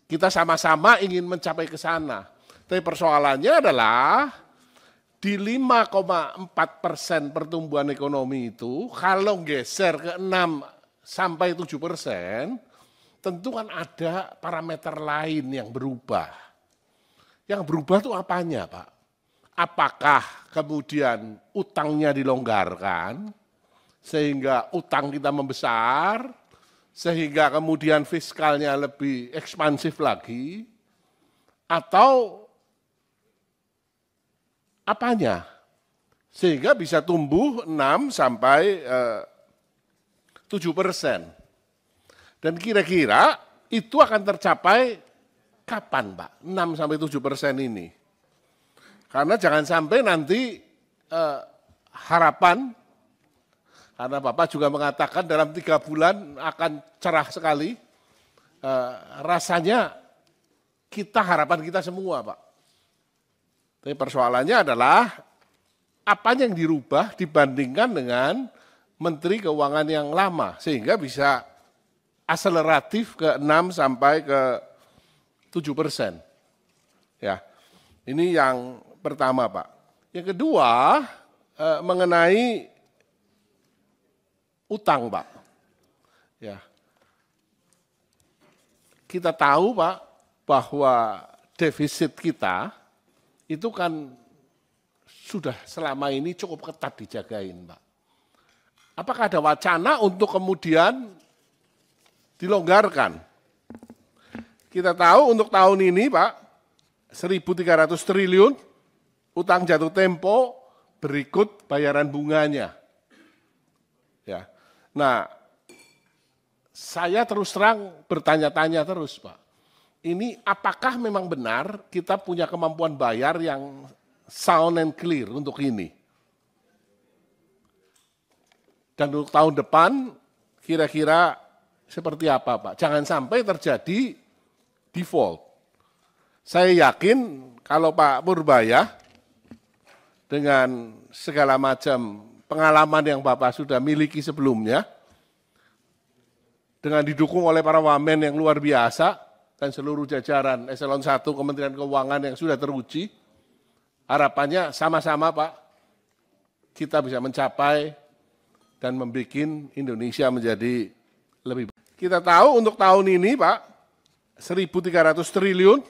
S1: Kita sama-sama ingin mencapai ke sana. Tapi persoalannya adalah di 5,4% pertumbuhan ekonomi itu, kalau geser ke 6 sampai 7%, tentu kan ada parameter lain yang berubah. Yang berubah itu apanya, Pak? Apakah kemudian utangnya dilonggarkan, sehingga utang kita membesar, sehingga kemudian fiskalnya lebih ekspansif lagi, atau apanya? Sehingga bisa tumbuh 6 sampai 7%. Dan kira-kira itu akan tercapai kapan, Pak? 6 sampai 7% ini. Karena jangan sampai nanti harapan, karena Bapak juga mengatakan dalam 3 bulan akan cerah sekali, rasanya harapan kita semua, Pak. Tapi persoalannya adalah apa yang dirubah dibandingkan dengan Menteri Keuangan yang lama, sehingga bisa akseleratif ke 6 sampai ke 7%. Ya, ini yang pertama, Pak. Yang kedua, mengenai utang, Pak. Ya. Kita tahu, Pak, bahwa defisit kita itu kan sudah selama ini cukup ketat dijagain, Pak. Apakah ada wacana untuk kemudian dilonggarkan? Kita tahu untuk tahun ini, Pak, 1.300 triliun utang jatuh tempo berikut bayaran bunganya. Ya. Nah, saya terus terang bertanya-tanya terus, Pak. Ini apakah memang benar kita punya kemampuan bayar yang sound and clear untuk ini? Dan untuk tahun depan kira-kira seperti apa, Pak? Jangan sampai terjadi default. Saya yakin kalau Pak Purbaya dengan segala macam pengalaman yang Bapak sudah miliki sebelumnya, dengan didukung oleh para wamen yang luar biasa dan seluruh jajaran Eselon 1 Kementerian Keuangan yang sudah teruji, harapannya sama-sama, Pak, kita bisa mencapai dan membuat Indonesia menjadi lebih baik. Kita tahu untuk tahun ini, Pak, 1.300 triliun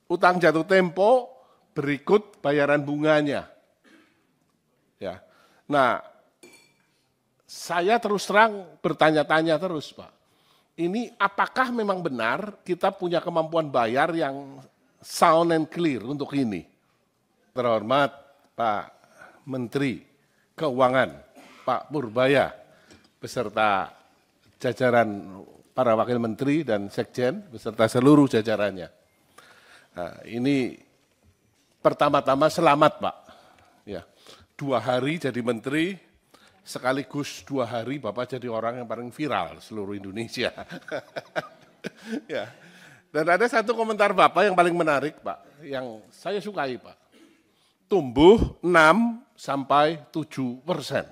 S1: utang jatuh tempo berikut bayaran bunganya. Ya. Nah, saya terus terang bertanya-tanya terus, Pak. Ini apakah memang benar kita punya kemampuan bayar yang sound and clear untuk ini? Terhormat Pak Menteri Keuangan, Pak Purbaya, beserta jajaran para wakil menteri dan sekjen, beserta seluruh jajarannya. Nah, ini pertama-tama selamat, Pak. Ya, 2 hari jadi menteri, sekaligus 2 hari Bapak jadi orang yang paling viral seluruh Indonesia. Ya. Dan ada satu komentar Bapak yang paling menarik, Pak, yang saya sukai, Pak. Tumbuh 6-7%.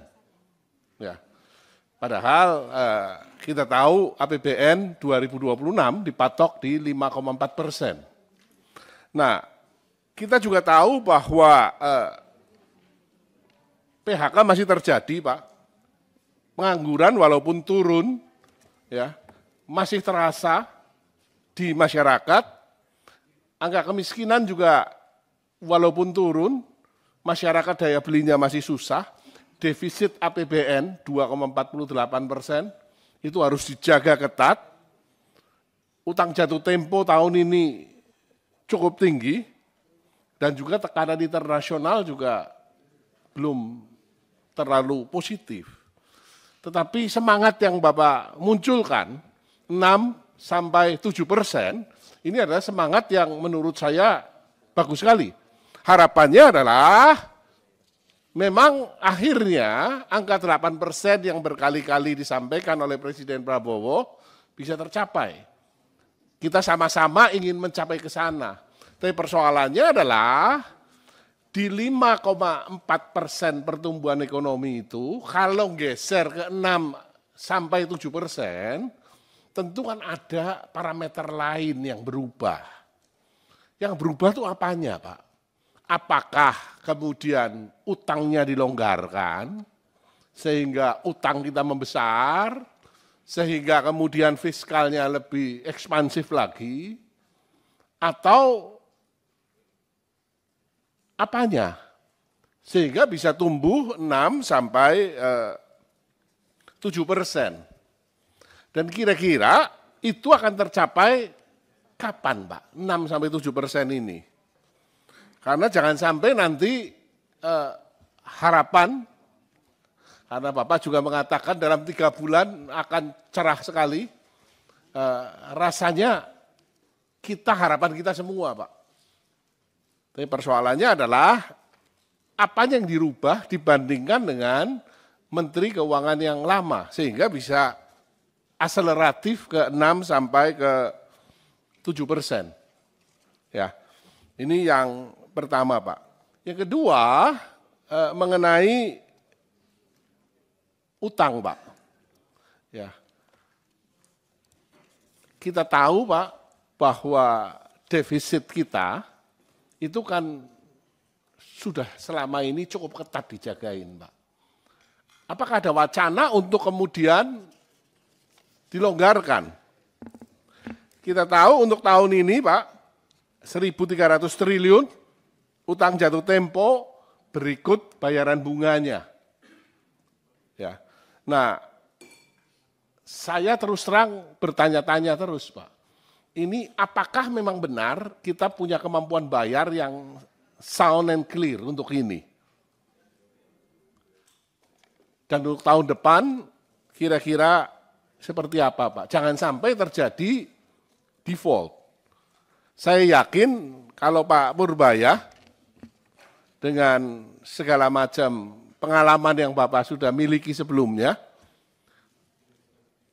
S1: Ya. Padahal kita tahu APBN 2026 dipatok di 5,4%. Nah, kita juga tahu bahwa PHK masih terjadi, Pak. Pengangguran walaupun turun, ya, masih terasa di masyarakat. Angka kemiskinan juga walaupun turun, masyarakat daya belinya masih susah. Defisit APBN 2,48% itu harus dijaga ketat. Utang jatuh tempo tahun ini cukup tinggi dan juga tekanan internasional juga belum terlalu positif. Tetapi semangat yang Bapak munculkan 6-7%, ini adalah semangat yang menurut saya bagus sekali. Harapannya adalah memang akhirnya angka 8% yang berkali-kali disampaikan oleh Presiden Prabowo bisa tercapai. Kita sama-sama ingin mencapai ke sana. Tapi persoalannya adalah di 5,4% pertumbuhan ekonomi itu, kalau geser ke 6-7%, tentu kan ada parameter lain yang berubah. Yang berubah itu apanya, Pak? Apakah kemudian utangnya dilonggarkan, sehingga utang kita membesar, sehingga kemudian fiskalnya lebih ekspansif lagi, atau apanya? Sehingga bisa tumbuh 6-7%. Dan kira-kira itu akan tercapai kapan, Pak? 6-7% ini. Karena jangan sampai nanti harapan, karena Bapak juga mengatakan dalam 3 bulan akan cerah sekali, rasanya harapan kita semua, Pak. Tapi persoalannya adalah apa yang dirubah dibandingkan dengan Menteri Keuangan yang lama, sehingga bisa akseleratif ke 6-7%. Ya, ini yang pertama, Pak. Yang kedua, mengenai utang, Pak. Ya. Kita tahu, Pak, bahwa defisit kita itu kan sudah selama ini cukup ketat dijagain, Pak. Apakah ada wacana untuk kemudian dilonggarkan? Kita tahu untuk tahun ini, Pak, 1.300 triliun utang jatuh tempo berikut bayaran bunganya. Ya. Nah, saya terus terang bertanya-tanya terus, Pak. Ini apakah memang benar kita punya kemampuan bayar yang sound and clear untuk ini? Dan untuk tahun depan kira-kira seperti apa, Pak? Jangan sampai terjadi default. Saya yakin kalau Pak Purbaya dengan segala macam pengalaman yang Bapak sudah miliki sebelumnya,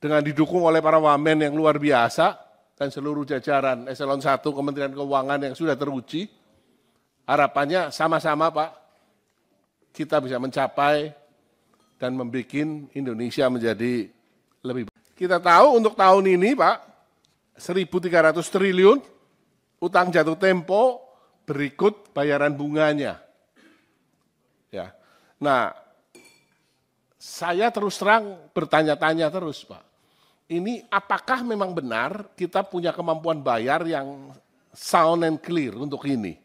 S1: dengan didukung oleh para wamen yang luar biasa, dan seluruh jajaran Eselon 1 Kementerian Keuangan yang sudah teruji, harapannya sama-sama Pak, kita bisa mencapai dan membuat Indonesia menjadi lebih baik. Kita tahu untuk tahun ini Pak, 1.300 triliun utang jatuh tempo berikut bayaran bunganya. Ya. Nah, saya terus terang bertanya-tanya terus Pak. Ini apakah memang benar kita punya kemampuan bayar yang sound and clear untuk ini?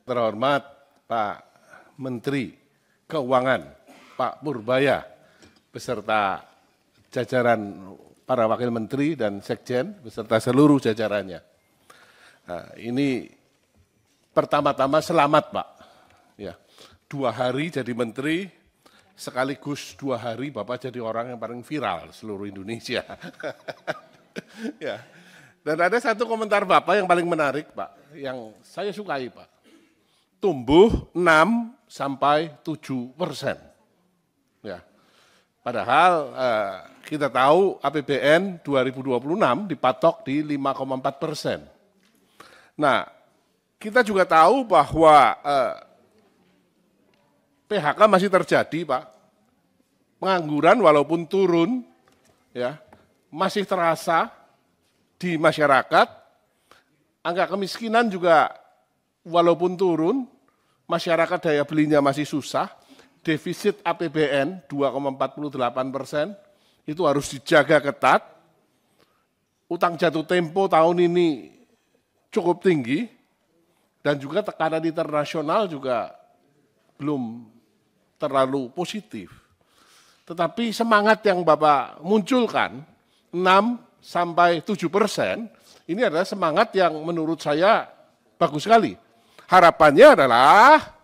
S1: Terhormat Pak Menteri Keuangan, Pak Purbaya, beserta jajaran para wakil menteri dan sekjen, beserta seluruh jajarannya. Nah, ini pertama-tama selamat Pak. Ya, 2 hari jadi menteri, sekaligus 2 hari Bapak jadi orang yang paling viral seluruh Indonesia. Ya. Dan ada satu komentar Bapak yang paling menarik Pak, yang saya sukai Pak. Tumbuh 6-7%. Ya. Padahal kita tahu APBN 2026 dipatok di 5,4%. Nah, kita juga tahu bahwa PHK masih terjadi, Pak. Pengangguran walaupun turun, ya, masih terasa di masyarakat. Angka kemiskinan juga walaupun turun, masyarakat daya belinya masih susah. Defisit APBN 2,48% itu harus dijaga ketat. Utang jatuh tempo tahun ini cukup tinggi dan juga tekanan internasional juga belum terlalu positif. Tetapi semangat yang Bapak munculkan, 6-7%, ini adalah semangat yang menurut saya bagus sekali. Harapannya adalah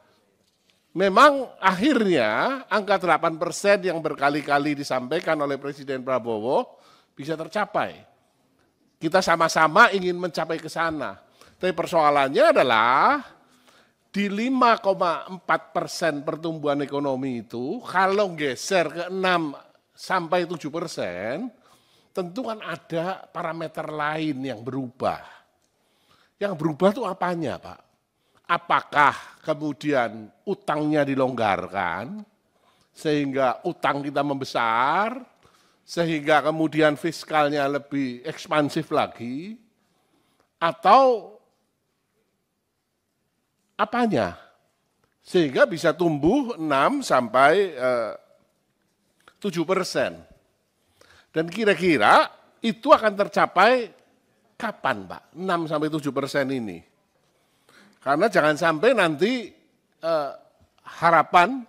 S1: memang akhirnya angka 8% yang berkali-kali disampaikan oleh Presiden Prabowo bisa tercapai. Kita sama-sama ingin mencapai ke sana. Tapi persoalannya adalah di 5,4% pertumbuhan ekonomi itu, kalau geser ke 6-7%, tentu kan ada parameter lain yang berubah. Yang berubah itu apanya, Pak? Apakah kemudian utangnya dilonggarkan, sehingga utang kita membesar, sehingga kemudian fiskalnya lebih ekspansif lagi, atau apanya? Sehingga bisa tumbuh 6-7%. Dan kira-kira itu akan tercapai kapan, Pak? 6-7% ini. Karena jangan sampai nanti harapan,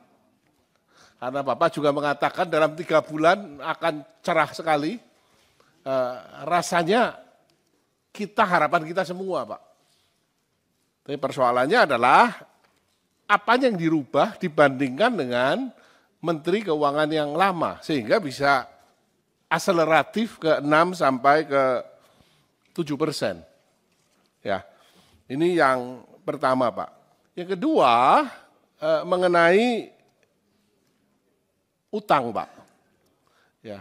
S1: karena Bapak juga mengatakan dalam 3 bulan akan cerah sekali, rasanya harapan kita semua, Pak. Tapi persoalannya adalah apa yang dirubah dibandingkan dengan Menteri Keuangan yang lama, sehingga bisa akseleratif ke 6-7%. Ya, ini yang pertama, Pak. Yang kedua, mengenai utang, Pak. Ya,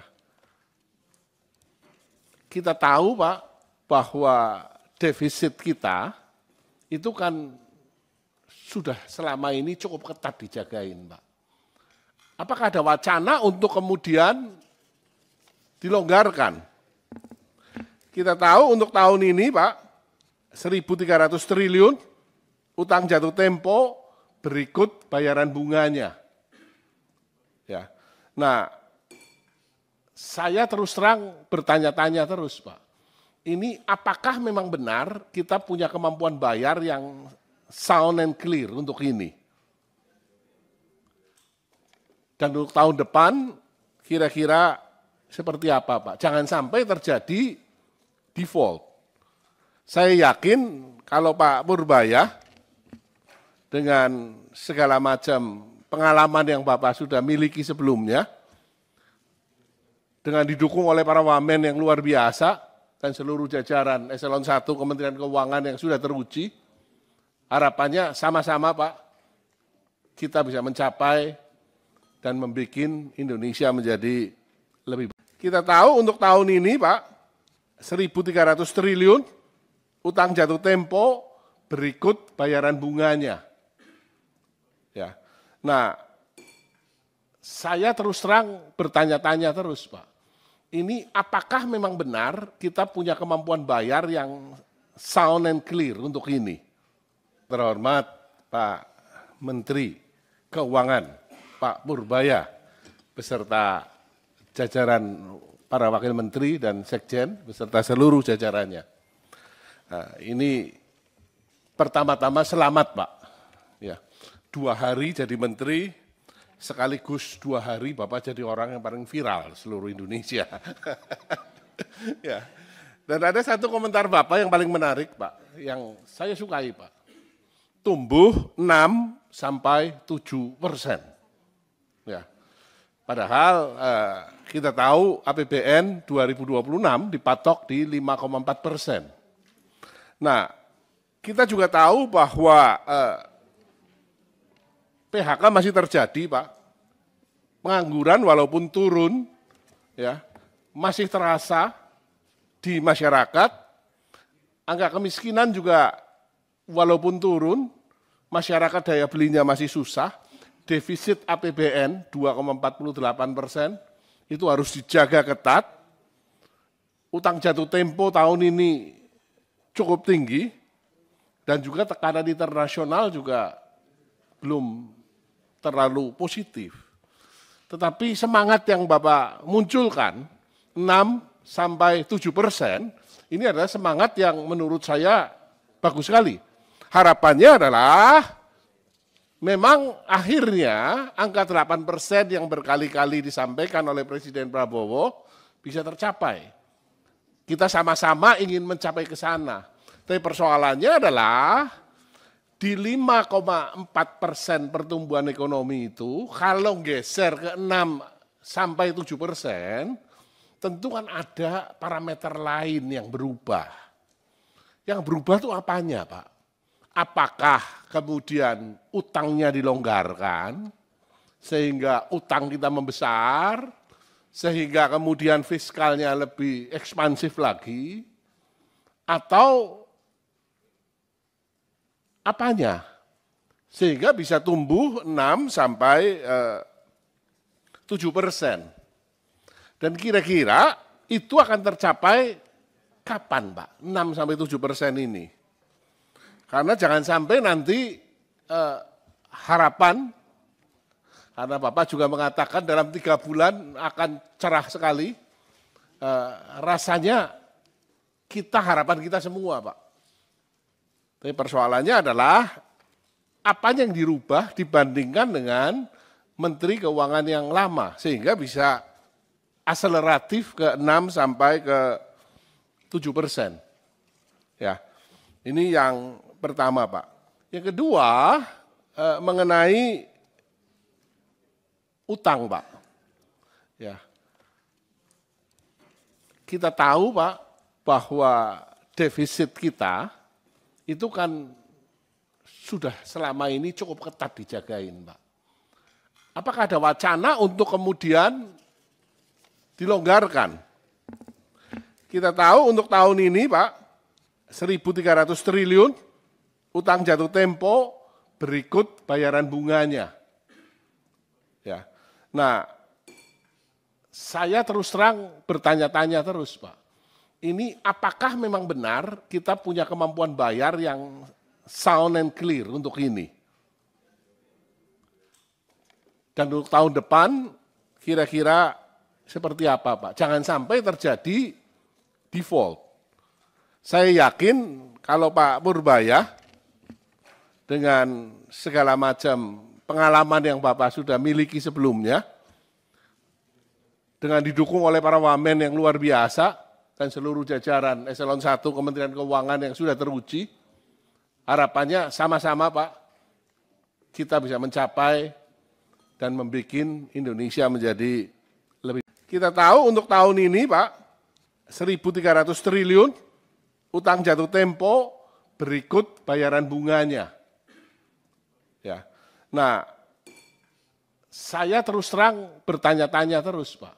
S1: kita tahu, Pak, bahwa defisit kita itu kan sudah selama ini cukup ketat dijagain, Pak. Apakah ada wacana untuk kemudian dilonggarkan? Kita tahu untuk tahun ini, Pak, 1.300 triliun utang jatuh tempo berikut bayaran bunganya. Ya. Nah, saya terus terang bertanya-tanya terus, Pak. Ini apakah memang benar kita punya kemampuan bayar yang sound and clear untuk ini? Dan untuk tahun depan kira-kira seperti apa, Pak? Jangan sampai terjadi default. Saya yakin kalau Pak Purbaya dengan segala macam pengalaman yang Bapak sudah miliki sebelumnya, dengan didukung oleh para wamen yang luar biasa dan seluruh jajaran Eselon 1 Kementerian Keuangan yang sudah teruji, harapannya sama-sama Pak, kita bisa mencapai dan membuat Indonesia menjadi lebih baik. Kita tahu untuk tahun ini Pak, 1.300 triliun utang jatuh tempo berikut bayaran bunganya. Ya. Nah, saya terus terang bertanya-tanya terus Pak. Ini apakah memang benar kita punya kemampuan bayar yang sound and clear untuk ini? Terhormat Pak Menteri Keuangan, Pak Purbaya, beserta jajaran para wakil menteri dan sekjen, beserta seluruh jajarannya. Nah, ini pertama-tama selamat Pak. Ya, 2 hari jadi menteri, sekaligus 2 hari Bapak jadi orang yang paling viral seluruh Indonesia. Ya. Dan ada satu komentar Bapak yang paling menarik Pak, yang saya sukai Pak. Tumbuh 6-7%. Ya. Padahal kita tahu APBN 2026 dipatok di 5,4%. Nah, kita juga tahu bahwa PHK masih terjadi, Pak. Pengangguran walaupun turun, ya, masih terasa di masyarakat. Angka kemiskinan juga walaupun turun, masyarakat daya belinya masih susah. Defisit APBN 2,48%, itu harus dijaga ketat. Utang jatuh tempo tahun ini cukup tinggi, dan juga tekanan internasional juga belum terlalu positif. Tetapi semangat yang Bapak munculkan, 6-7%, ini adalah semangat yang menurut saya bagus sekali. Harapannya adalah memang akhirnya angka 8% yang berkali-kali disampaikan oleh Presiden Prabowo bisa tercapai. Kita sama-sama ingin mencapai ke sana. Tapi persoalannya adalah di 5,4% pertumbuhan ekonomi itu, kalau geser ke 6-7%, tentu kan ada parameter lain yang berubah. Yang berubah itu apanya, Pak? Apakah kemudian utangnya dilonggarkan, sehingga utang kita membesar, sehingga kemudian fiskalnya lebih ekspansif lagi, atau apanya? Sehingga bisa tumbuh 6-7%. Dan kira-kira itu akan tercapai kapan, Pak? 6-7% ini. Karena jangan sampai nanti harapan, karena Bapak juga mengatakan dalam 3 bulan akan cerah sekali, rasanya harapan kita semua Pak. Tapi persoalannya adalah apa yang dirubah dibandingkan dengan Menteri Keuangan yang lama, sehingga bisa akseleratif ke 6-7%. Ya, ini yang pertama Pak. Yang kedua mengenai utang Pak. Ya, kita tahu Pak bahwa defisit kita itu kan sudah selama ini cukup ketat dijagain Pak. Apakah ada wacana untuk kemudian dilonggarkan? Kita tahu untuk tahun ini Pak, 1.300 triliun utang jatuh tempo berikut bayaran bunganya. Ya. Nah, saya terus terang bertanya-tanya terus Pak. Ini apakah memang benar kita punya kemampuan bayar yang sound and clear untuk ini? Dan untuk tahun depan kira-kira seperti apa Pak? Jangan sampai terjadi default. Saya yakin kalau Pak Purbaya dengan segala macam pengalaman yang Bapak sudah miliki sebelumnya, dengan didukung oleh para wamen yang luar biasa dan seluruh jajaran Eselon 1 Kementerian Keuangan yang sudah teruji, harapannya sama-sama Pak, kita bisa mencapai dan membuat Indonesia menjadi lebih. Kita tahu untuk tahun ini Pak, 1.300 triliun utang jatuh tempo berikut bayaran bunganya. Ya. Nah, saya terus terang bertanya-tanya terus Pak,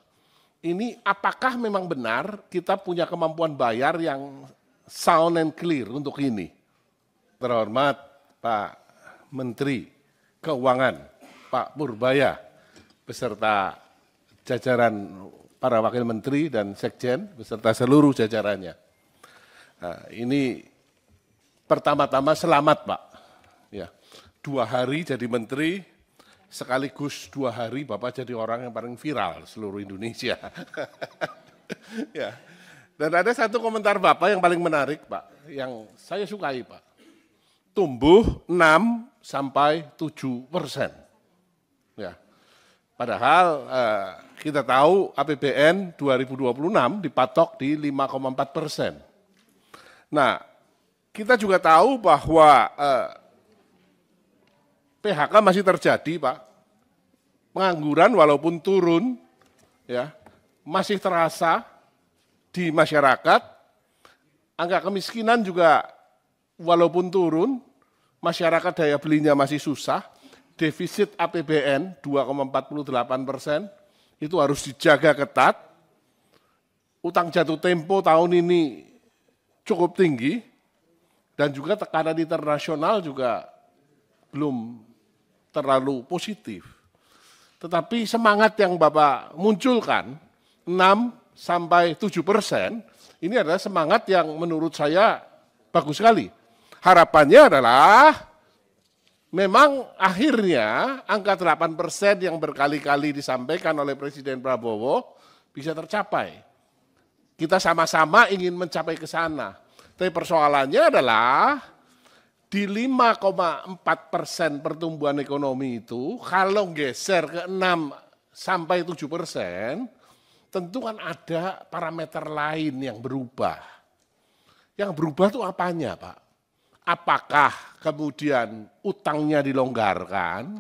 S1: ini apakah memang benar kita punya kemampuan bayar yang sound and clear untuk ini? Terhormat Pak Menteri Keuangan, Pak Purbaya, beserta jajaran para wakil menteri dan sekjen, beserta seluruh jajarannya. Nah, ini pertama-tama selamat Pak. Ya, 2 hari jadi menteri, sekaligus 2 hari Bapak jadi orang yang paling viral seluruh Indonesia. Ya. Dan ada satu komentar Bapak yang paling menarik Pak, yang saya sukai Pak. Tumbuh 6-7%. Ya. Padahal kita tahu APBN 2026 dipatok di 5,4%. Nah, kita juga tahu bahwa PHK masih terjadi, Pak. Pengangguran walaupun turun, ya, masih terasa di masyarakat. Angka kemiskinan juga walaupun turun, masyarakat daya belinya masih susah. Defisit APBN 2,48%, itu harus dijaga ketat. Utang jatuh tempo tahun ini cukup tinggi, dan juga tekanan internasional juga belum terlalu positif. Tetapi semangat yang Bapak munculkan, 6-7%, ini adalah semangat yang menurut saya bagus sekali. Harapannya adalah memang akhirnya angka 8% yang berkali-kali disampaikan oleh Presiden Prabowo bisa tercapai. Kita sama-sama ingin mencapai ke sana. Tapi persoalannya adalah di 5,4% pertumbuhan ekonomi itu, kalau geser ke 6-7%, tentu kan ada parameter lain yang berubah. Yang berubah itu apanya Pak? Apakah kemudian utangnya dilonggarkan,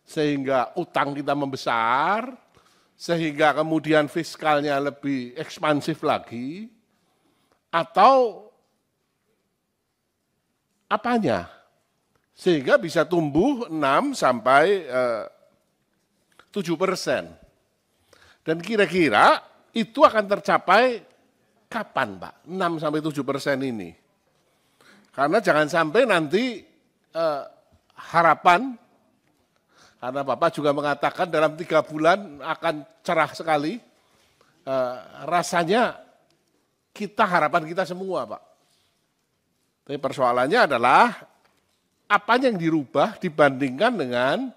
S1: sehingga utang kita membesar, sehingga kemudian fiskalnya lebih ekspansif lagi, atau apanya? Sehingga bisa tumbuh 6-7%. Dan kira-kira itu akan tercapai kapan Pak? 6-7% ini. Karena jangan sampai nanti harapan, karena Bapak juga mengatakan dalam 3 bulan akan cerah sekali, rasanya harapan kita semua Pak. Tapi persoalannya adalah apa yang dirubah dibandingkan dengan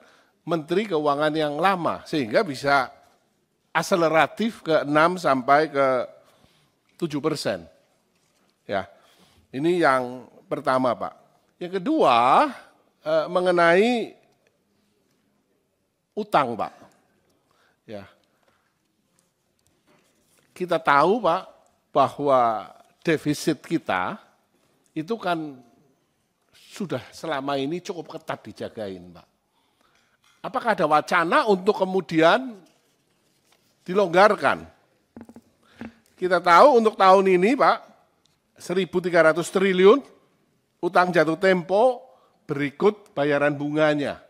S1: Menteri Keuangan yang lama, sehingga bisa akseleratif ke 6-7%. Ya, ini yang pertama Pak. Yang kedua mengenai utang Pak. Ya, kita tahu Pak bahwa defisit kita itu kan sudah selama ini cukup ketat dijagain Pak. Apakah ada wacana untuk kemudian dilonggarkan? Kita tahu untuk tahun ini Pak, 1.300 triliun utang jatuh tempo berikut bayaran bunganya.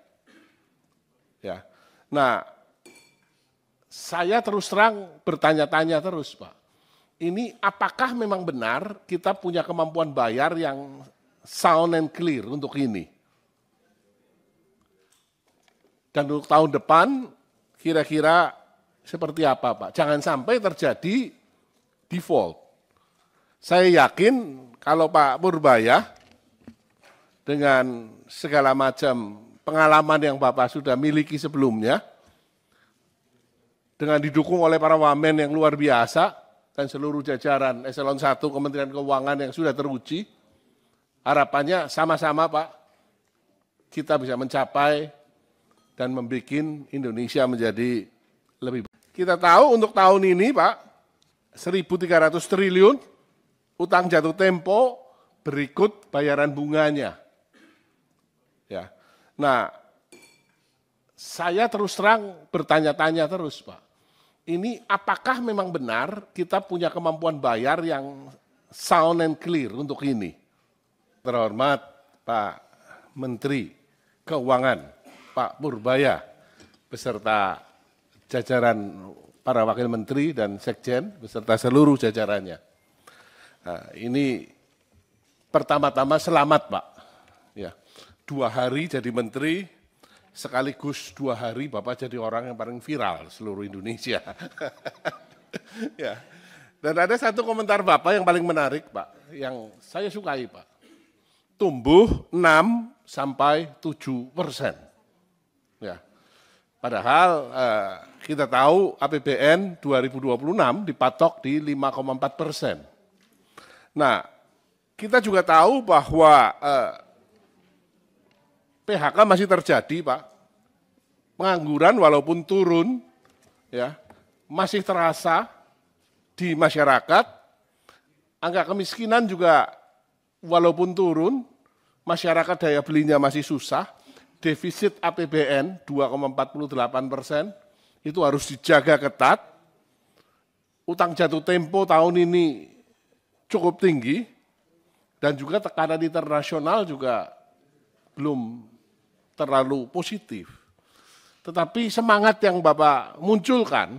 S1: Ya. Nah, saya terus terang bertanya-tanya terus Pak. Ini apakah memang benar kita punya kemampuan bayar yang sound and clear untuk ini? Dan untuk tahun depan kira-kira seperti apa Pak? Jangan sampai terjadi default. Saya yakin kalau Pak Purbaya dengan segala macam pengalaman yang Bapak sudah miliki sebelumnya, dengan didukung oleh para wamen yang luar biasa dan seluruh jajaran eselon 1 Kementerian Keuangan yang sudah teruji, harapannya sama-sama Pak, kita bisa mencapai dan membuat Indonesia menjadi lebih baik. Kita tahu untuk tahun ini Pak, 1.300 triliun utang jatuh tempo berikut bayaran bunganya. Ya. Nah, saya terus terang bertanya-tanya terus Pak, ini apakah memang benar kita punya kemampuan bayar yang sound and clear untuk ini? Terhormat Pak Menteri Keuangan, Pak Purbaya, beserta jajaran para wakil menteri dan sekjen, beserta seluruh jajarannya. Nah, ini pertama-tama selamat Pak. Ya, 2 hari jadi menteri, sekaligus 2 hari Bapak jadi orang yang paling viral seluruh Indonesia. Ya. Dan ada satu komentar Bapak yang paling menarik Pak, yang saya sukai Pak. Tumbuh 6-7%. Ya. Padahal kita tahu APBN 2026 dipatok di 5,4%. Nah, kita juga tahu bahwa PHK masih terjadi, Pak. Pengangguran walaupun turun, ya, masih terasa di masyarakat. Angka kemiskinan juga walaupun turun, masyarakat daya belinya masih susah. Defisit APBN 2,48%, itu harus dijaga ketat. Utang jatuh tempo tahun ini cukup tinggi, dan juga tekanan internasional juga belum terlalu positif. Tetapi semangat yang Bapak munculkan,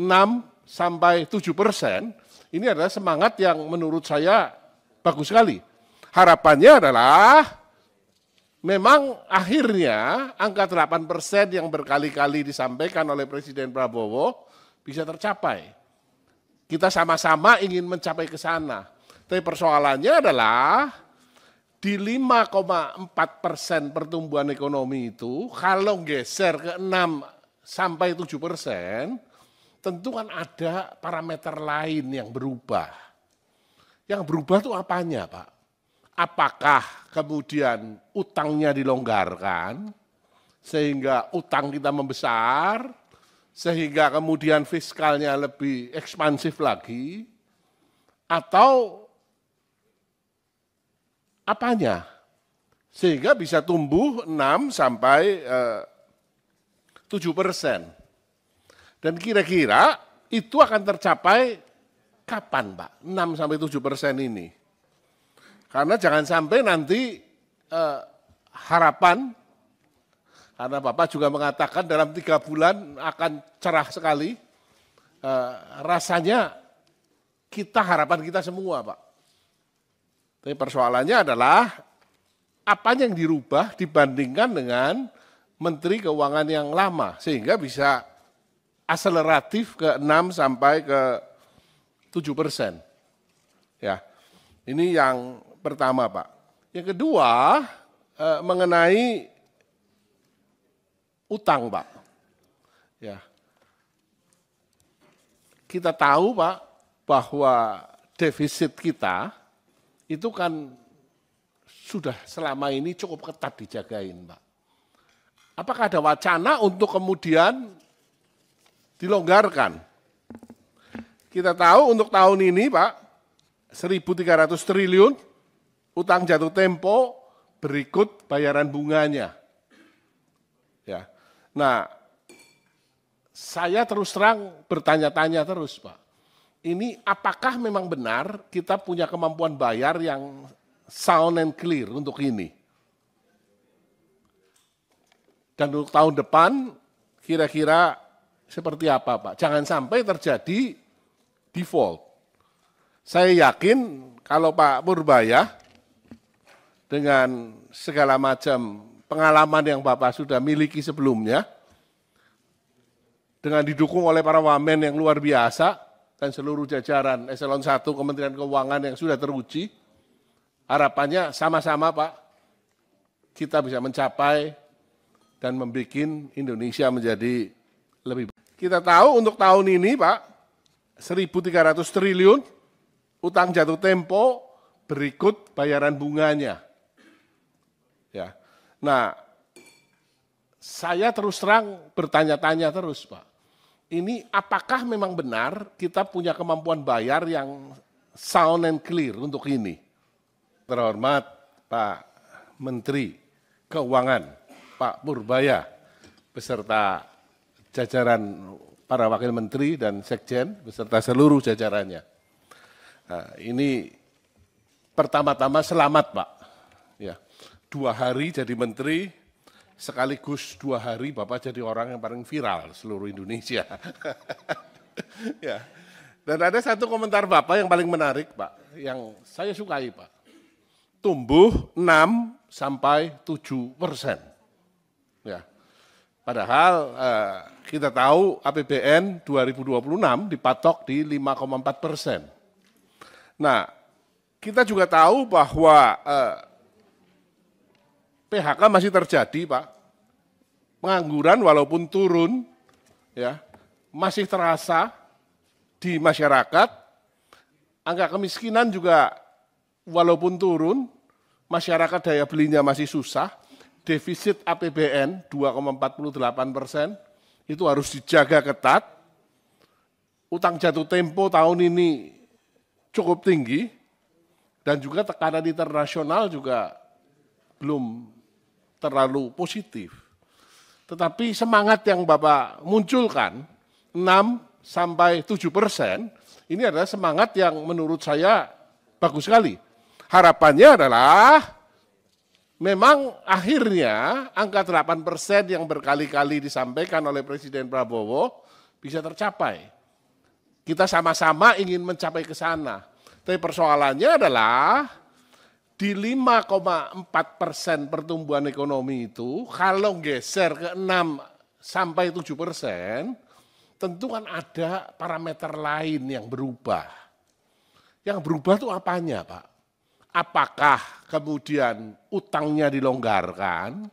S1: 6-7%, ini adalah semangat yang menurut saya bagus sekali. Harapannya adalah memang akhirnya angka 8% yang berkali-kali disampaikan oleh Presiden Prabowo bisa tercapai. Kita sama-sama ingin mencapai ke sana. Tapi persoalannya adalah di 5,4% pertumbuhan ekonomi itu, kalau geser ke 6-7%, tentu kan ada parameter lain yang berubah. Yang berubah itu apanya Pak? Apakah kemudian utangnya dilonggarkan, sehingga utang kita membesar, sehingga kemudian fiskalnya lebih ekspansif lagi, atau apanya? Sehingga bisa tumbuh 6-7%. Dan kira-kira itu akan tercapai kapan Pak? 6-7% ini. Karena jangan sampai nanti harapan, karena Bapak juga mengatakan dalam 3 bulan akan cerah sekali, rasanya harapan kita semua Pak. Tapi persoalannya adalah apa yang dirubah dibandingkan dengan Menteri Keuangan yang lama, sehingga bisa akseleratif ke 6-7%. Ya, ini yang pertama Pak. Yang kedua mengenai utang Pak. Ya, kita tahu Pak bahwa defisit kita itu kan sudah selama ini cukup ketat dijagain Pak. Apakah ada wacana untuk kemudian dilonggarkan? Kita tahu untuk tahun ini Pak, 1.300 triliun utang jatuh tempo berikut bayaran bunganya. Ya. Nah, saya terus terang bertanya-tanya terus Pak. Ini apakah memang benar kita punya kemampuan bayar yang sound and clear untuk ini? Dan untuk tahun depan kira-kira seperti apa Pak? Jangan sampai terjadi default. Saya yakin kalau Pak Purbaya dengan segala macam pengalaman yang Bapak sudah miliki sebelumnya, dengan didukung oleh para wamen yang luar biasa dan seluruh jajaran eselon 1 Kementerian Keuangan yang sudah teruji, harapannya sama-sama Pak, kita bisa mencapai dan membuat Indonesia menjadi lebih baik. Kita tahu untuk tahun ini Pak, 1.300 triliun, utang jatuh tempo berikut bayaran bunganya. Ya. Nah, saya terus terang bertanya-tanya terus Pak, ini apakah memang benar kita punya kemampuan bayar yang sound and clear untuk ini? Terhormat Pak Menteri Keuangan, Pak Purbaya, beserta jajaran para wakil menteri dan sekjen, beserta seluruh jajarannya. Nah, ini pertama-tama selamat Pak. Ya, 2 hari jadi menteri, sekaligus 2 hari Bapak jadi orang yang paling viral seluruh Indonesia. Ya. Dan ada satu komentar Bapak yang paling menarik Pak, yang saya sukai Pak. Tumbuh 6-7%. Ya. Padahal kita tahu APBN 2026 dipatok di 5,4%. Nah, kita juga tahu bahwa PHK masih terjadi, Pak. Pengangguran walaupun turun, ya, masih terasa di masyarakat. Angka kemiskinan juga walaupun turun, masyarakat daya belinya masih susah. Defisit APBN 2,48% itu harus dijaga ketat. Utang jatuh tempo tahun ini cukup tinggi dan juga tekanan internasional juga belum terlalu positif. Tetapi semangat yang Bapak munculkan 6-7%, ini adalah semangat yang menurut saya bagus sekali. Harapannya adalah memang akhirnya angka 8% yang berkali-kali disampaikan oleh Presiden Prabowo bisa tercapai. Kita sama-sama ingin mencapai ke sana. Tapi persoalannya adalah di 5,4% pertumbuhan ekonomi itu, kalau geser ke 6-7%, tentu kan ada parameter lain yang berubah. Yang berubah itu apanya Pak? Apakah kemudian utangnya dilonggarkan,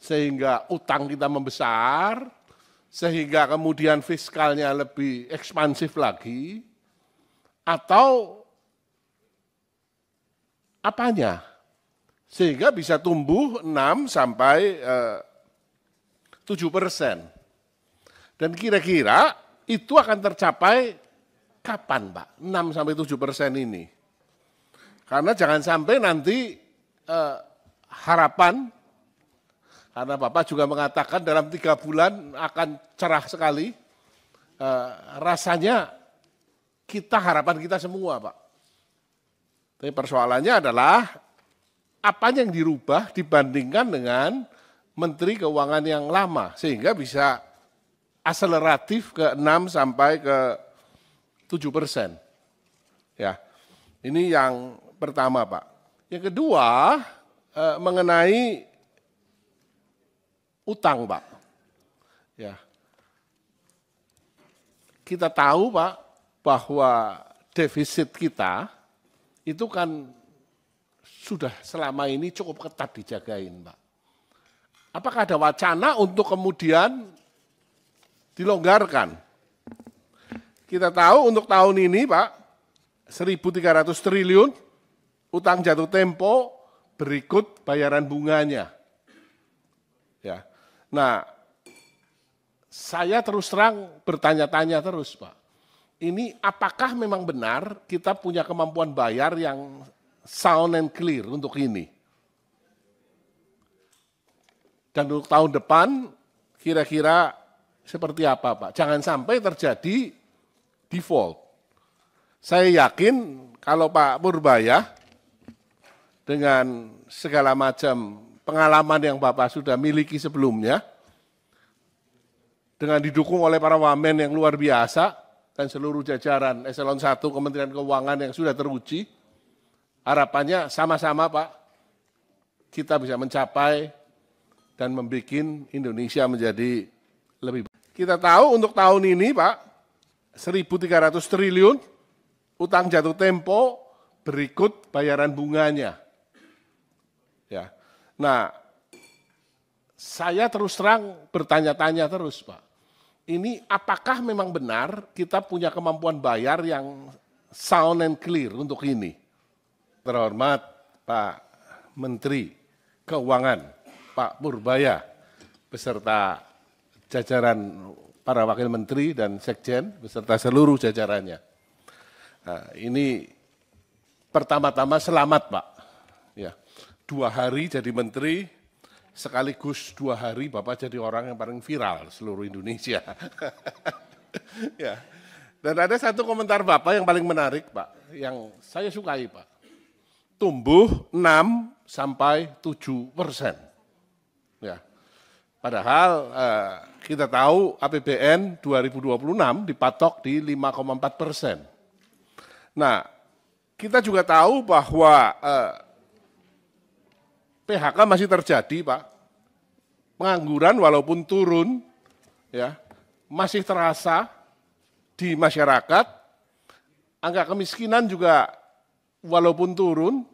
S1: sehingga utang kita membesar, sehingga kemudian fiskalnya lebih ekspansif lagi, atau apanya? Sehingga bisa tumbuh 6-7%. Dan kira-kira itu akan tercapai kapan Pak, 6-7% ini? Karena jangan sampai nanti harapan, karena Bapak juga mengatakan dalam 3 bulan akan cerah sekali, rasanya harapan kita semua Pak. Tapi persoalannya adalah apa yang dirubah dibandingkan dengan Menteri Keuangan yang lama, sehingga bisa akseleratif ke 6-7%. Ya, ini yang pertama Pak. Yang kedua mengenai utang Pak. Ya, kita tahu Pak bahwa defisit kita itu kan sudah selama ini cukup ketat dijagain Pak. Apakah ada wacana untuk kemudian dilonggarkan? Kita tahu untuk tahun ini Pak, 1.300 triliun, utang jatuh tempo berikut bayaran bunganya. Ya. Nah, saya terus terang bertanya-tanya terus Pak, ini apakah memang benar kita punya kemampuan bayar yang sound and clear untuk ini? Dan untuk tahun depan kira-kira seperti apa Pak? Jangan sampai terjadi default. Saya yakin kalau Pak Purbaya dengan segala macam pengalaman yang Bapak sudah miliki sebelumnya, dengan didukung oleh para wamen yang luar biasa dan seluruh jajaran Eselon 1 Kementerian Keuangan yang sudah teruji, harapannya sama-sama Pak, kita bisa mencapai dan membuat Indonesia menjadi lebih baik. Kita tahu untuk tahun ini Pak, 1.300 triliun, utang jatuh tempo berikut bayaran bunganya. Ya. Nah, saya terus terang bertanya-tanya terus Pak, ini apakah memang benar kita punya kemampuan bayar yang sound and clear untuk ini? Terhormat Pak Menteri Keuangan, Pak Purbaya, beserta jajaran para wakil menteri dan sekjen, beserta seluruh jajarannya. Nah, ini pertama-tama selamat Pak. Ya, 2 hari jadi menteri, sekaligus 2 hari Bapak jadi orang yang paling viral seluruh Indonesia. Ya. Dan ada satu komentar Bapak yang paling menarik Pak, yang saya sukai Pak. Tumbuh 6-7%. Ya. Padahal kita tahu APBN 2026 dipatok di 5,4%. Nah, kita juga tahu bahwa PHK masih terjadi, Pak. Pengangguran walaupun turun, ya, masih terasa di masyarakat. Angka kemiskinan juga walaupun turun,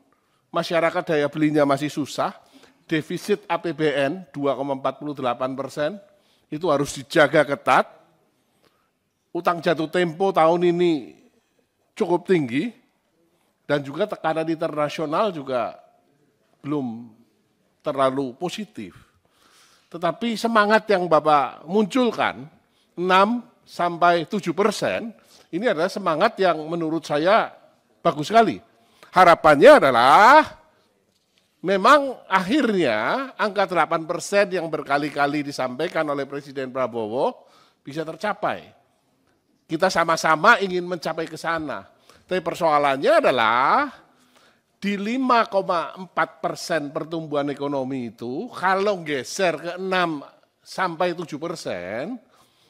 S1: masyarakat daya belinya masih susah. Defisit APBN 2,48% itu harus dijaga ketat. Utang jatuh tempo tahun ini cukup tinggi dan juga tekanan internasional juga belum terlalu positif. Tetapi semangat yang Bapak munculkan 6-7%, ini adalah semangat yang menurut saya bagus sekali. Harapannya adalah memang akhirnya angka 8% yang berkali-kali disampaikan oleh Presiden Prabowo bisa tercapai. Kita sama-sama ingin mencapai ke sana. Tapi persoalannya adalah di 5,4% pertumbuhan ekonomi itu, kalau geser ke 6-7%,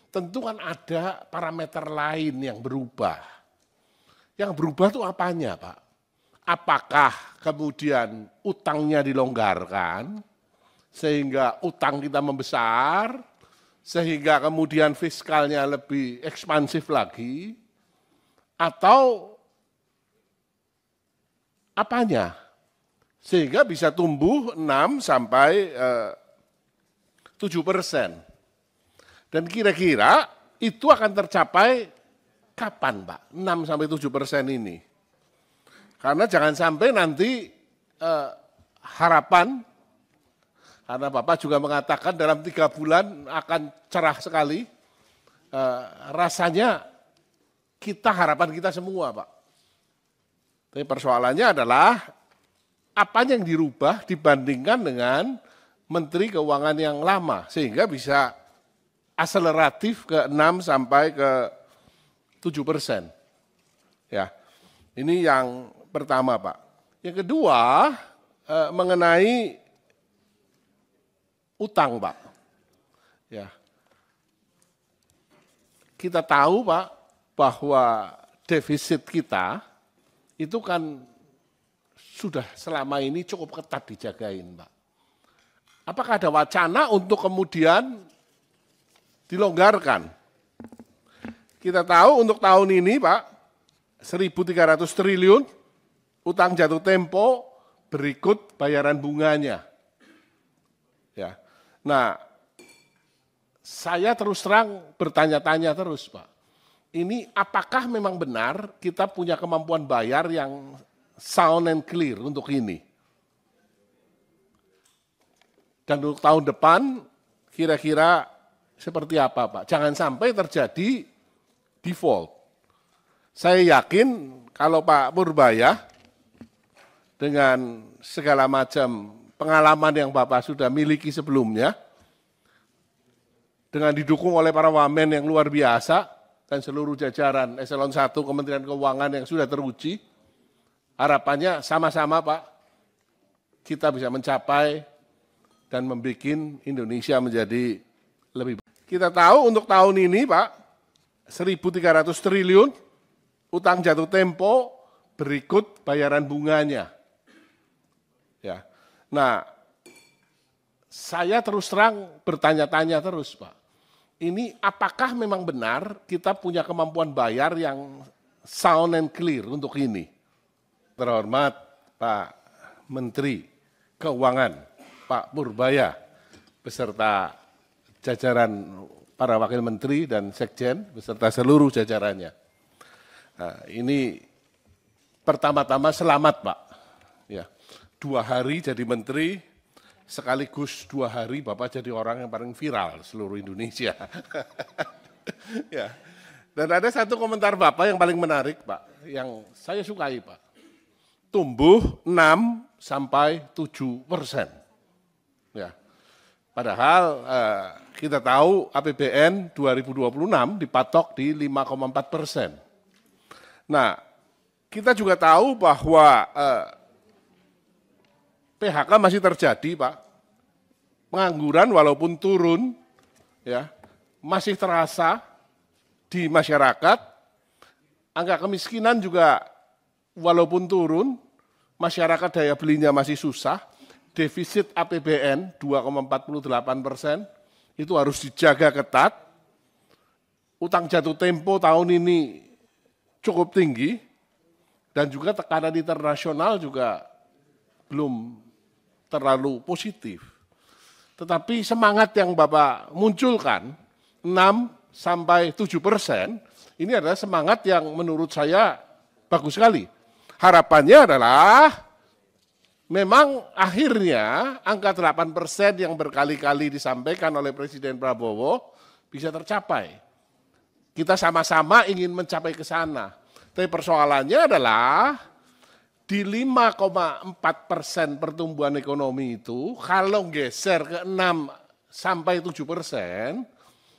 S1: tentu kan ada parameter lain yang berubah. Yang berubah itu apanya Pak? Apakah kemudian utangnya dilonggarkan, sehingga utang kita membesar, sehingga kemudian fiskalnya lebih ekspansif lagi, atau apanya? Sehingga bisa tumbuh 6-7%. Dan kira-kira itu akan tercapai kapan Pak? 6-7% ini. Karena jangan sampai nanti harapan, karena Bapak juga mengatakan dalam 3 bulan akan cerah sekali, rasanya harapan kita semua Pak. Tapi persoalannya adalah apa yang dirubah dibandingkan dengan Menteri Keuangan yang lama, sehingga bisa akseleratif ke 6-7%. Ya, ini yang pertama Pak. Yang kedua mengenai utang Pak. Ya, kita tahu Pak bahwa defisit kita itu kan sudah selama ini cukup ketat dijagain Pak. Apakah ada wacana untuk kemudian dilonggarkan? Kita tahu untuk tahun ini Pak, 1.300 triliun, utang jatuh tempo berikut bayaran bunganya. Ya. Nah, saya terus terang bertanya-tanya terus Pak. Ini apakah memang benar kita punya kemampuan bayar yang sound and clear untuk ini? Dan untuk tahun depan kira-kira seperti apa Pak? Jangan sampai terjadi default. Saya yakin kalau Pak Purbaya dengan segala macam pengalaman yang Bapak sudah miliki sebelumnya, dengan didukung oleh para wamen yang luar biasa, dan seluruh jajaran Eselon 1 Kementerian Keuangan yang sudah teruji, harapannya sama-sama Pak, kita bisa mencapai dan membuat Indonesia menjadi lebih baik. Kita tahu untuk tahun ini Pak, 1.300 triliun, utang jatuh tempo berikut bayaran bunganya. Ya. Nah, saya terus terang bertanya-tanya terus Pak. Ini apakah memang benar kita punya kemampuan bayar yang sound and clear untuk ini? Terhormat Pak Menteri Keuangan, Pak Purbaya, beserta jajaran para wakil menteri dan sekjen beserta seluruh jajarannya. Nah, ini pertama-tama selamat Pak. Ya, 2 hari jadi menteri, sekaligus 2 hari Bapak jadi orang yang paling viral seluruh Indonesia. Ya. Dan ada satu komentar Bapak yang paling menarik Pak, yang saya sukai Pak. Tumbuh 6-7%. Ya. Padahal kita tahu APBN 2026 dipatok di 5,4%. Nah, kita juga tahu bahwa PHK masih terjadi, Pak. Pengangguran walaupun turun, ya, masih terasa di masyarakat. Angka kemiskinan juga walaupun turun, masyarakat daya belinya masih susah. Defisit APBN 2,48% itu harus dijaga ketat. Utang jatuh tempo tahun ini cukup tinggi dan juga tekanan internasional juga belum terlalu positif. Tetapi semangat yang Bapak munculkan 6-7%, ini adalah semangat yang menurut saya bagus sekali. Harapannya adalah memang akhirnya angka 8% yang berkali-kali disampaikan oleh Presiden Prabowo bisa tercapai. Kita sama-sama ingin mencapai ke sana. Tapi persoalannya adalah di 5,4% pertumbuhan ekonomi itu, kalau geser ke 6-7%,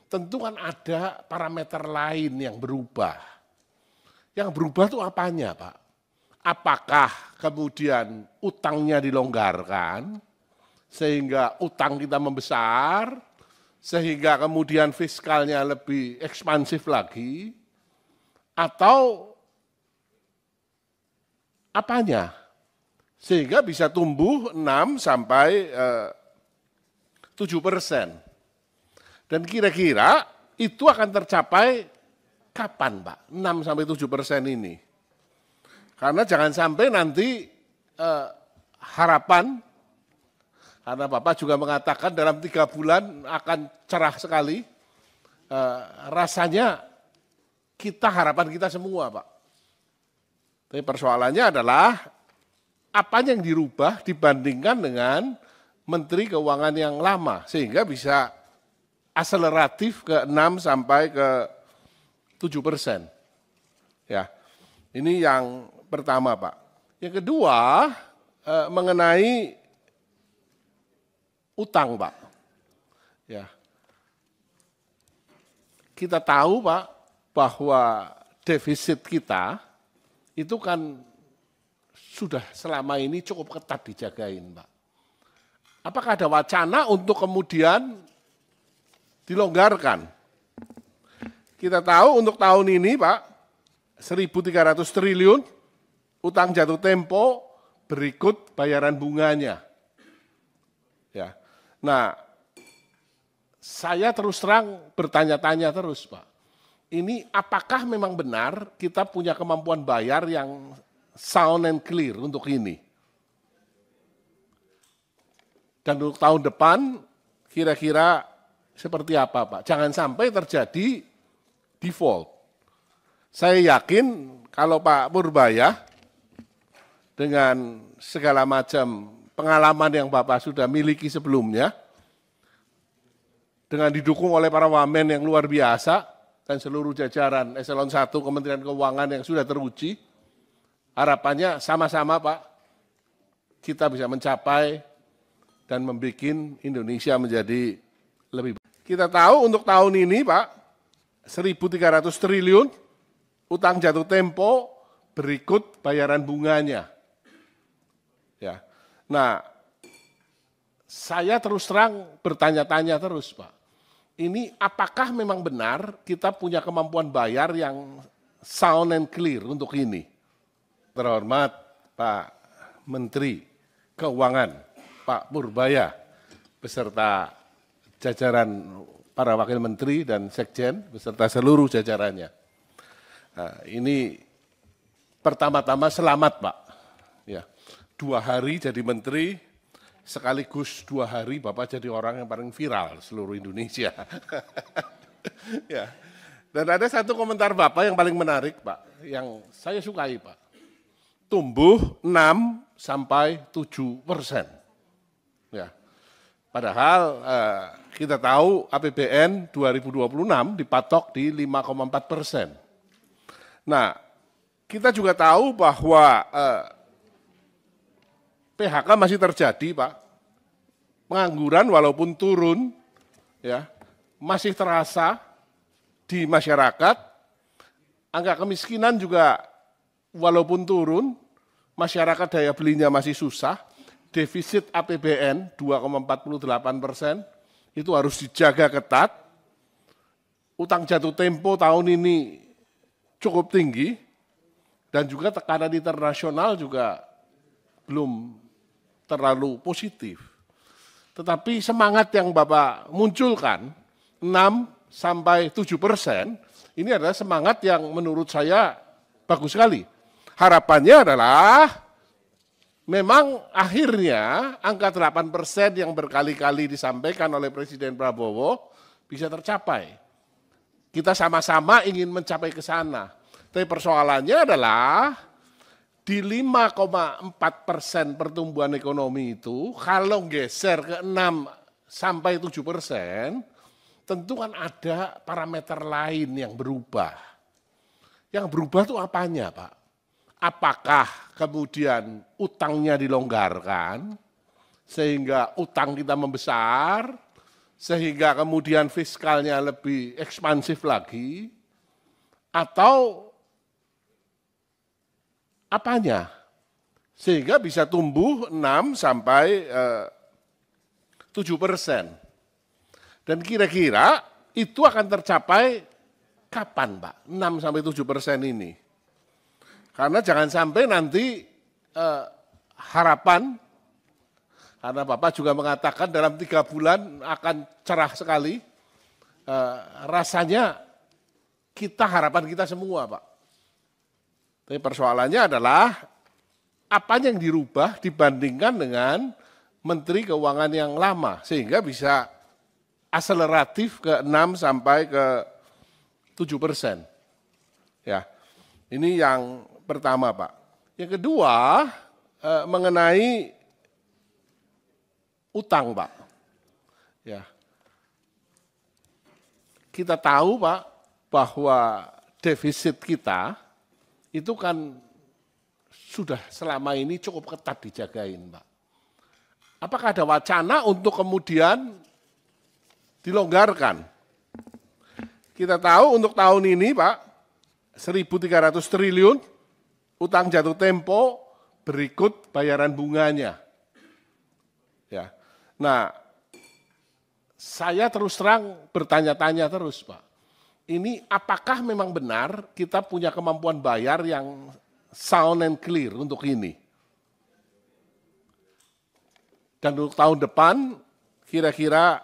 S1: tentu kan ada parameter lain yang berubah. Yang berubah itu apanya Pak? Apakah kemudian utangnya dilonggarkan, sehingga utang kita membesar, sehingga kemudian fiskalnya lebih ekspansif lagi, atau apanya? Sehingga bisa tumbuh 6-7%. Dan kira-kira itu akan tercapai kapan Pak? 6-7% ini. Karena jangan sampai nanti harapan, karena Bapak juga mengatakan dalam 3 bulan akan cerah sekali, rasanya harapan kita semua Pak. Tapi persoalannya adalah apa yang dirubah dibandingkan dengan Menteri Keuangan yang lama, sehingga bisa akseleratif ke 6-7%. Ya, ini yang pertama Pak. Yang kedua mengenai utang Pak. Ya, kita tahu Pak bahwa defisit kita itu kan sudah selama ini cukup ketat dijagain Pak. Apakah ada wacana untuk kemudian dilonggarkan? Kita tahu untuk tahun ini Pak 1.300 triliun utang jatuh tempo berikut bayaran bunganya. Ya. Nah, saya terus terang bertanya-tanya terus Pak. Ini apakah memang benar kita punya kemampuan bayar yang sound and clear untuk ini? Dan untuk tahun depan kira-kira seperti apa Pak? Jangan sampai terjadi default. Saya yakin kalau Pak Purbaya dengan segala macam pengalaman yang Bapak sudah miliki sebelumnya, dengan didukung oleh para wamen yang luar biasa dan seluruh jajaran eselon 1 Kementerian Keuangan yang sudah teruji, harapannya sama-sama Pak, kita bisa mencapai dan membuat Indonesia menjadi lebih baik. Kita tahu untuk tahun ini Pak, 1.300 triliun utang jatuh tempo berikut bayaran bunganya. Ya. Nah, saya terus terang bertanya-tanya terus Pak. Ini apakah memang benar kita punya kemampuan bayar yang sound and clear untuk ini? Terhormat Pak Menteri Keuangan, Pak Purbaya, beserta jajaran para wakil menteri dan sekjen, beserta seluruh jajarannya. Nah, ini pertama-tama selamat Pak. Ya, 2 hari jadi menteri, sekaligus 2 hari Bapak jadi orang yang paling viral seluruh Indonesia. Ya. Dan ada satu komentar Bapak yang paling menarik, Pak, yang saya sukai, Pak. Tumbuh 6-7%. Ya. Padahal kita tahu APBN 2026 dipatok di 5,4%. Nah, kita juga tahu bahwa PHK masih terjadi, Pak. Pengangguran walaupun turun, ya, masih terasa di masyarakat. Angka kemiskinan juga walaupun turun, masyarakat daya belinya masih susah. Defisit APBN 2,48% itu harus dijaga ketat. Utang jatuh tempo tahun ini cukup tinggi dan juga tekanan internasional juga belum terlalu positif. Tetapi semangat yang Bapak munculkan 6-7%, ini adalah semangat yang menurut saya bagus sekali. Harapannya adalah memang akhirnya angka 8% yang berkali-kali disampaikan oleh Presiden Prabowo bisa tercapai. Kita sama-sama ingin mencapai ke sana. Tapi persoalannya adalah di 5,4% pertumbuhan ekonomi itu, kalau geser ke 6-7%, tentu kan ada parameter lain yang berubah. Yang berubah itu apanya, Pak? Apakah kemudian utangnya dilonggarkan, sehingga utang kita membesar, sehingga kemudian fiskalnya lebih ekspansif lagi, atau apanya? Sehingga bisa tumbuh 6-7%. Dan kira-kira itu akan tercapai kapan, Pak? 6-7% ini. Karena jangan sampai nanti harapan, karena Bapak juga mengatakan dalam 3 bulan akan cerah sekali, rasanya harapan kita semua, Pak. Tapi persoalannya adalah apa yang dirubah dibandingkan dengan Menteri Keuangan yang lama, sehingga bisa akseleratif ke 6-7%. Ya, ini yang pertama, Pak. Yang kedua, mengenai utang, Pak. Ya. Kita tahu, Pak, bahwa defisit kita itu kan sudah selama ini cukup ketat dijagain, Pak. Apakah ada wacana untuk kemudian dilonggarkan? Kita tahu untuk tahun ini, Pak, 1.300 triliun, utang jatuh tempo berikut bayaran bunganya. Ya. Nah, saya terus terang bertanya-tanya terus, Pak. Ini apakah memang benar kita punya kemampuan bayar yang sound and clear untuk ini? Dan untuk tahun depan kira-kira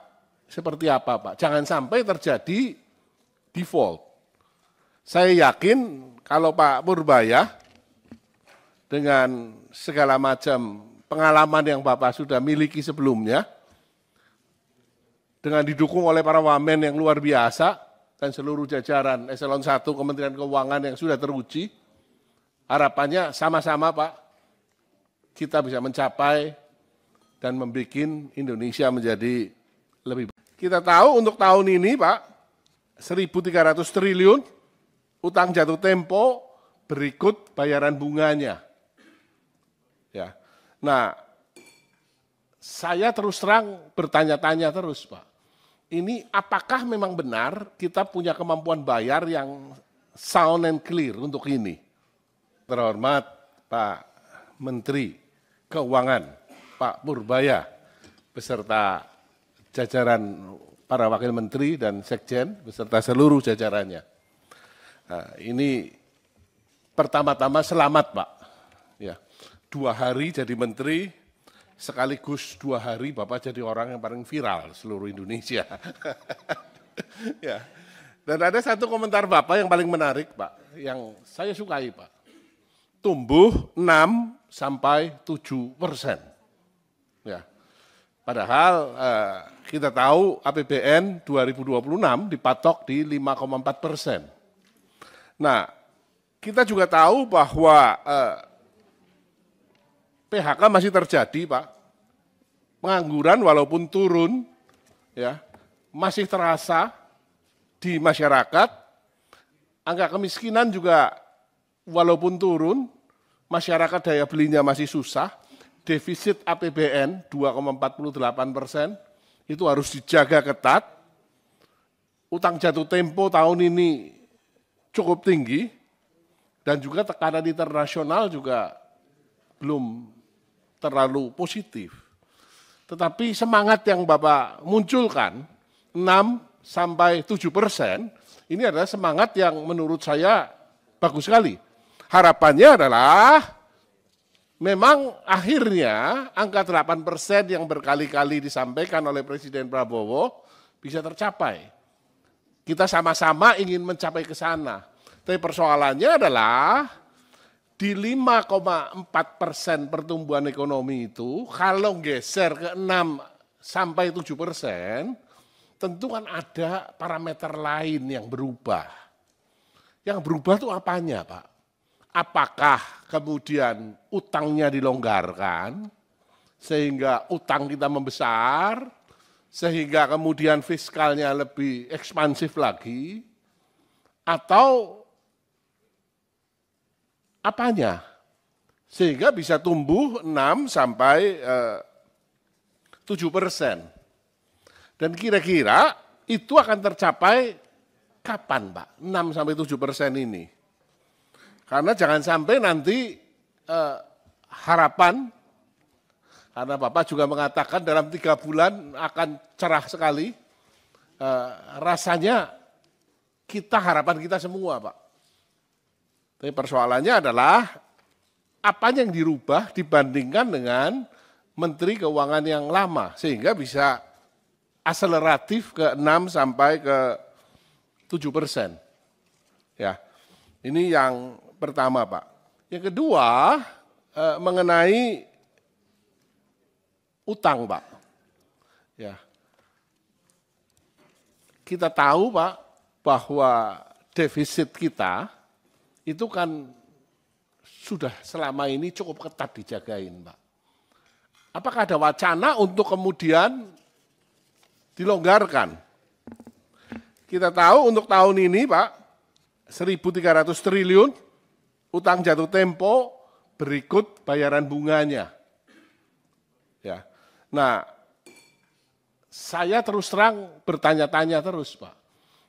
S1: seperti apa, Pak? Jangan sampai terjadi default. Saya yakin kalau Pak Purbaya dengan segala macam pengalaman yang Bapak sudah miliki sebelumnya, dengan didukung oleh para wamen yang luar biasa dan seluruh jajaran Eselon 1 Kementerian Keuangan yang sudah teruji, harapannya sama-sama, Pak, kita bisa mencapai dan membuat Indonesia menjadi lebih baik. Kita tahu untuk tahun ini, Pak, 1.300 triliun, utang jatuh tempo berikut bayaran bunganya. Ya. Nah, saya terus terang bertanya-tanya terus, Pak. Ini apakah memang benar kita punya kemampuan bayar yang sound and clear untuk ini? Terhormat Pak Menteri Keuangan, Pak Purbaya, beserta jajaran para wakil menteri dan sekjen, beserta seluruh jajarannya. Nah, ini pertama-tama selamat, Pak. Ya. 2 hari jadi menteri, sekaligus 2 hari Bapak jadi orang yang paling viral seluruh Indonesia. Ya. Dan ada satu komentar Bapak yang paling menarik, Pak, yang saya sukai, Pak. Tumbuh 6-7%. Ya. Padahal kita tahu APBN 2026 dipatok di 5,4%. Nah, kita juga tahu bahwa PHK masih terjadi, Pak. Pengangguran walaupun turun, ya, masih terasa di masyarakat. Angka kemiskinan juga walaupun turun, masyarakat daya belinya masih susah. Defisit APBN 2,48%, itu harus dijaga ketat. Utang jatuh tempo tahun ini cukup tinggi, dan juga tekanan internasional juga belum terlalu positif. Tetapi semangat yang Bapak munculkan, 6-7%, ini adalah semangat yang menurut saya bagus sekali. Harapannya adalah memang akhirnya angka 8% yang berkali-kali disampaikan oleh Presiden Prabowo bisa tercapai. Kita sama-sama ingin mencapai ke sana. Tapi persoalannya adalah di 5,4% pertumbuhan ekonomi itu, kalau geser ke 6-7%, tentu kan ada parameter lain yang berubah. Yang berubah itu apanya, Pak? Apakah kemudian utangnya dilonggarkan, sehingga utang kita membesar, sehingga kemudian fiskalnya lebih ekspansif lagi, atau apanya? Sehingga bisa tumbuh 6-7%. Dan kira-kira itu akan tercapai kapan, Pak? 6-7% ini. Karena jangan sampai nanti harapan, karena Bapak juga mengatakan dalam 3 bulan akan cerah sekali, rasanya harapan kita semua, Pak. Tapi persoalannya adalah apa yang dirubah dibandingkan dengan Menteri Keuangan yang lama, sehingga bisa akseleratif ke 6-7%. Ya, ini yang pertama, Pak. Yang kedua, mengenai utang, Pak. Ya, kita tahu, Pak, bahwa defisit kita itu kan sudah selama ini cukup ketat dijagain, Pak. Apakah ada wacana untuk kemudian dilonggarkan? Kita tahu untuk tahun ini, Pak, 1.300 triliun utang jatuh tempo berikut bayaran bunganya. Ya. Nah, saya terus terang bertanya-tanya terus, Pak.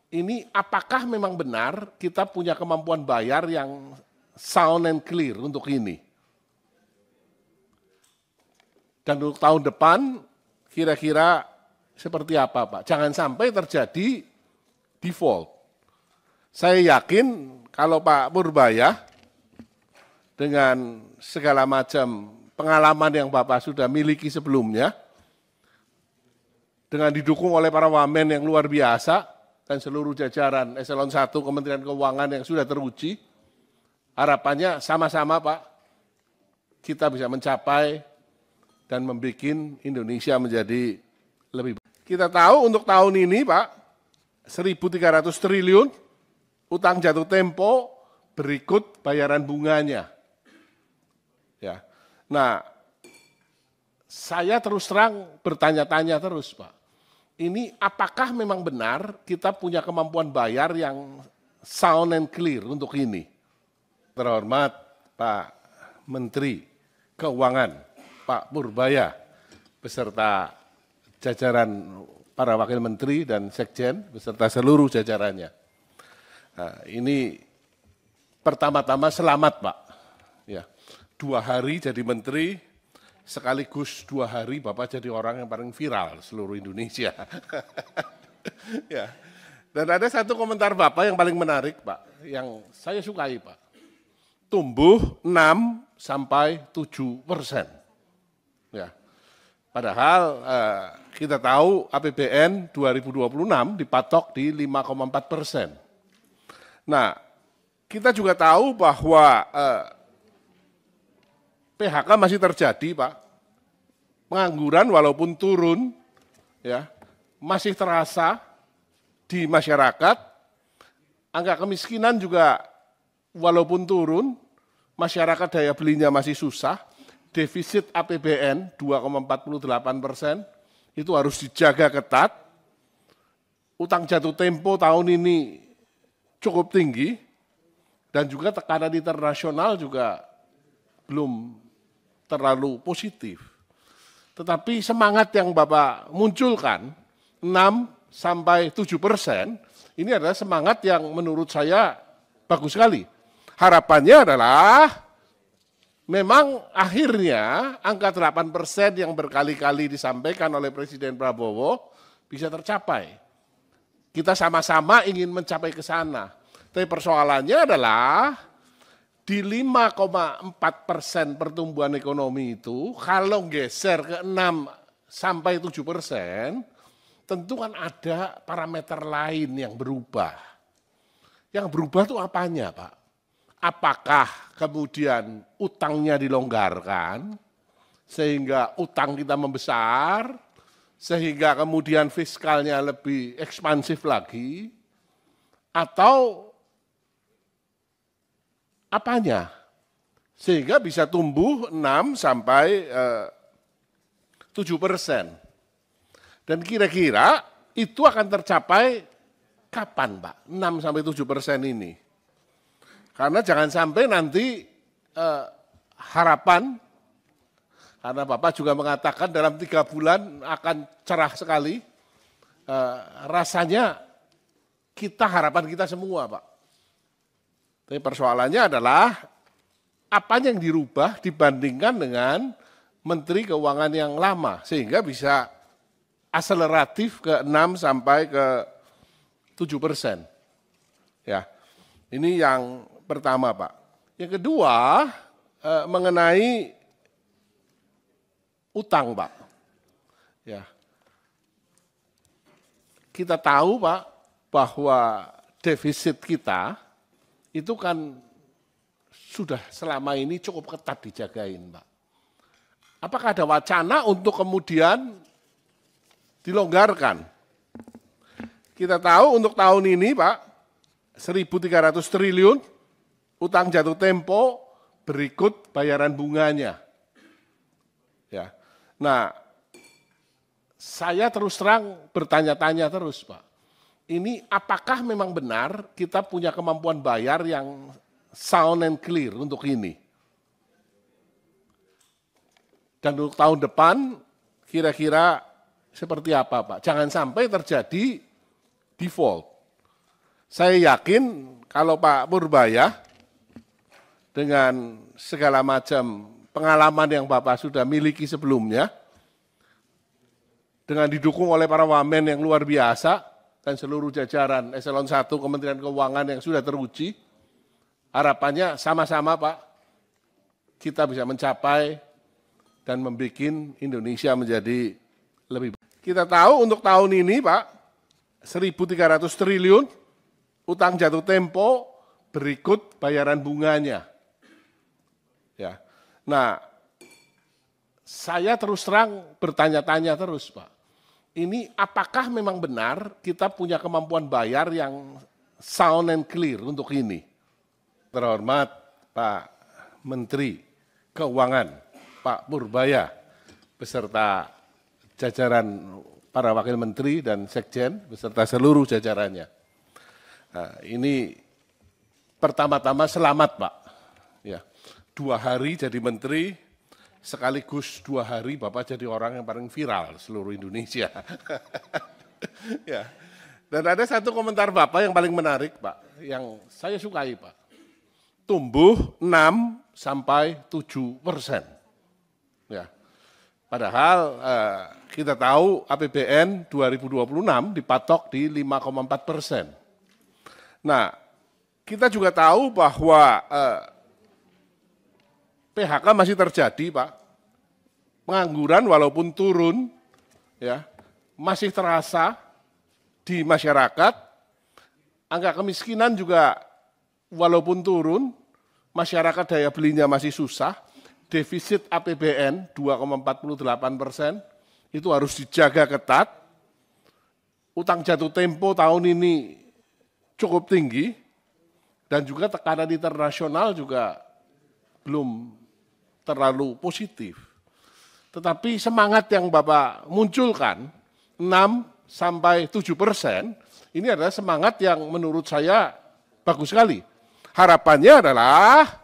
S1: Ini apakah memang benar kita punya kemampuan bayar yang sound and clear untuk ini? Dan untuk tahun depan kira-kira seperti apa, Pak? Jangan sampai terjadi default. Saya yakin kalau Pak Purbaya dengan segala macam pengalaman yang Bapak sudah miliki sebelumnya, dengan didukung oleh para wamen yang luar biasa, dan seluruh jajaran eselon 1 Kementerian Keuangan yang sudah teruji, harapannya sama-sama, Pak, kita bisa mencapai dan membuat Indonesia menjadi lebih baik. Kita tahu untuk tahun ini, Pak, 1.300 triliun utang jatuh tempo berikut bayaran bunganya. Ya. Nah, saya terus terang bertanya-tanya terus, Pak. Ini apakah memang benar kita punya kemampuan bayar yang sound and clear untuk ini? Terhormat Pak Menteri Keuangan, Pak Purbaya, beserta jajaran para wakil menteri dan sekjen, beserta seluruh jajarannya. Nah, ini pertama-tama selamat, Pak. Ya, 2 hari jadi menteri, sekaligus 2 hari Bapak jadi orang yang paling viral seluruh Indonesia. Ya. Dan ada satu komentar Bapak yang paling menarik, Pak, yang saya sukai, Pak. Tumbuh 6-7%. Ya. Padahal kita tahu APBN 2026 dipatok di 5,4%. Nah, kita juga tahu bahwa PHK masih terjadi, Pak. Pengangguran walaupun turun, ya, masih terasa di masyarakat, angka kemiskinan juga walaupun turun, masyarakat daya belinya masih susah, defisit APBN 2,48%, itu harus dijaga ketat, utang jatuh tempo tahun ini cukup tinggi, dan juga tekanan internasional juga belum terlalu positif. Tetapi semangat yang Bapak munculkan, 6-7%, ini adalah semangat yang menurut saya bagus sekali. Harapannya adalah memang akhirnya angka 8% yang berkali-kali disampaikan oleh Presiden Prabowo bisa tercapai. Kita sama-sama ingin mencapai ke sana. Tapi persoalannya adalah di 5,4% pertumbuhan ekonomi itu, kalau geser ke 6-7%, tentu kan ada parameter lain yang berubah. Yang berubah itu apanya, Pak? Apakah kemudian utangnya dilonggarkan, sehingga utang kita membesar, sehingga kemudian fiskalnya lebih ekspansif lagi, atau apanya? Sehingga bisa tumbuh 6-7%. Dan kira-kira itu akan tercapai kapan, Pak? 6-7% ini. Karena jangan sampai nanti harapan, karena Bapak juga mengatakan dalam 3 bulan akan cerah sekali, rasanya harapan kita semua, Pak. Tapi persoalannya adalah apa yang dirubah dibandingkan dengan Menteri Keuangan yang lama, sehingga bisa akseleratif ke 6-7%. Ya, ini yang pertama, Pak. Yang kedua, mengenai utang, Pak. Ya, kita tahu, Pak, bahwa defisit kita itu kan sudah selama ini cukup ketat dijagain, Pak. Apakah ada wacana untuk kemudian dilonggarkan? Kita tahu untuk tahun ini, Pak, 1.300 triliun, utang jatuh tempo berikut bayaran bunganya. Ya. Nah, saya terus terang bertanya-tanya terus, Pak. Ini apakah memang benar kita punya kemampuan bayar yang sound and clear untuk ini? Dan untuk tahun depan kira-kira seperti apa, Pak? Jangan sampai terjadi default. Saya yakin kalau Pak Purbaya dengan segala macam pengalaman yang Bapak sudah miliki sebelumnya, dengan didukung oleh para wamen yang luar biasa, dan seluruh jajaran Eselon 1 Kementerian Keuangan yang sudah teruji, harapannya sama-sama, Pak, kita bisa mencapai dan membuat Indonesia menjadi lebih baik. Kita tahu untuk tahun ini, Pak, 1.300 triliun, utang jatuh tempo berikut bayaran bunganya. Ya. Nah, saya terus terang bertanya-tanya terus, Pak. Ini apakah memang benar kita punya kemampuan bayar yang sound and clear untuk ini? Terhormat Pak Menteri Keuangan, Pak Purbaya, beserta jajaran para wakil menteri dan sekjen, beserta seluruh jajarannya. Nah, ini pertama-tama selamat, Pak. Ya, 2 hari jadi menteri, sekaligus 2 hari Bapak jadi orang yang paling viral seluruh Indonesia. Ya. Dan ada satu komentar Bapak yang paling menarik, Pak, yang saya sukai, Pak. Tumbuh 6-7%. Ya. Padahal kita tahu APBN 2026 dipatok di 5,4%. Nah, kita juga tahu bahwa PHK masih terjadi, Pak. Pengangguran walaupun turun, ya, masih terasa di masyarakat. Angka kemiskinan juga walaupun turun, masyarakat daya belinya masih susah. Defisit APBN 2,48%, itu harus dijaga ketat. utang jatuh tempo tahun ini cukup tinggi, dan juga tekanan internasional juga belum terlalu positif. Tetapi semangat yang Bapak munculkan, 6-7%, ini adalah semangat yang menurut saya bagus sekali. Harapannya adalah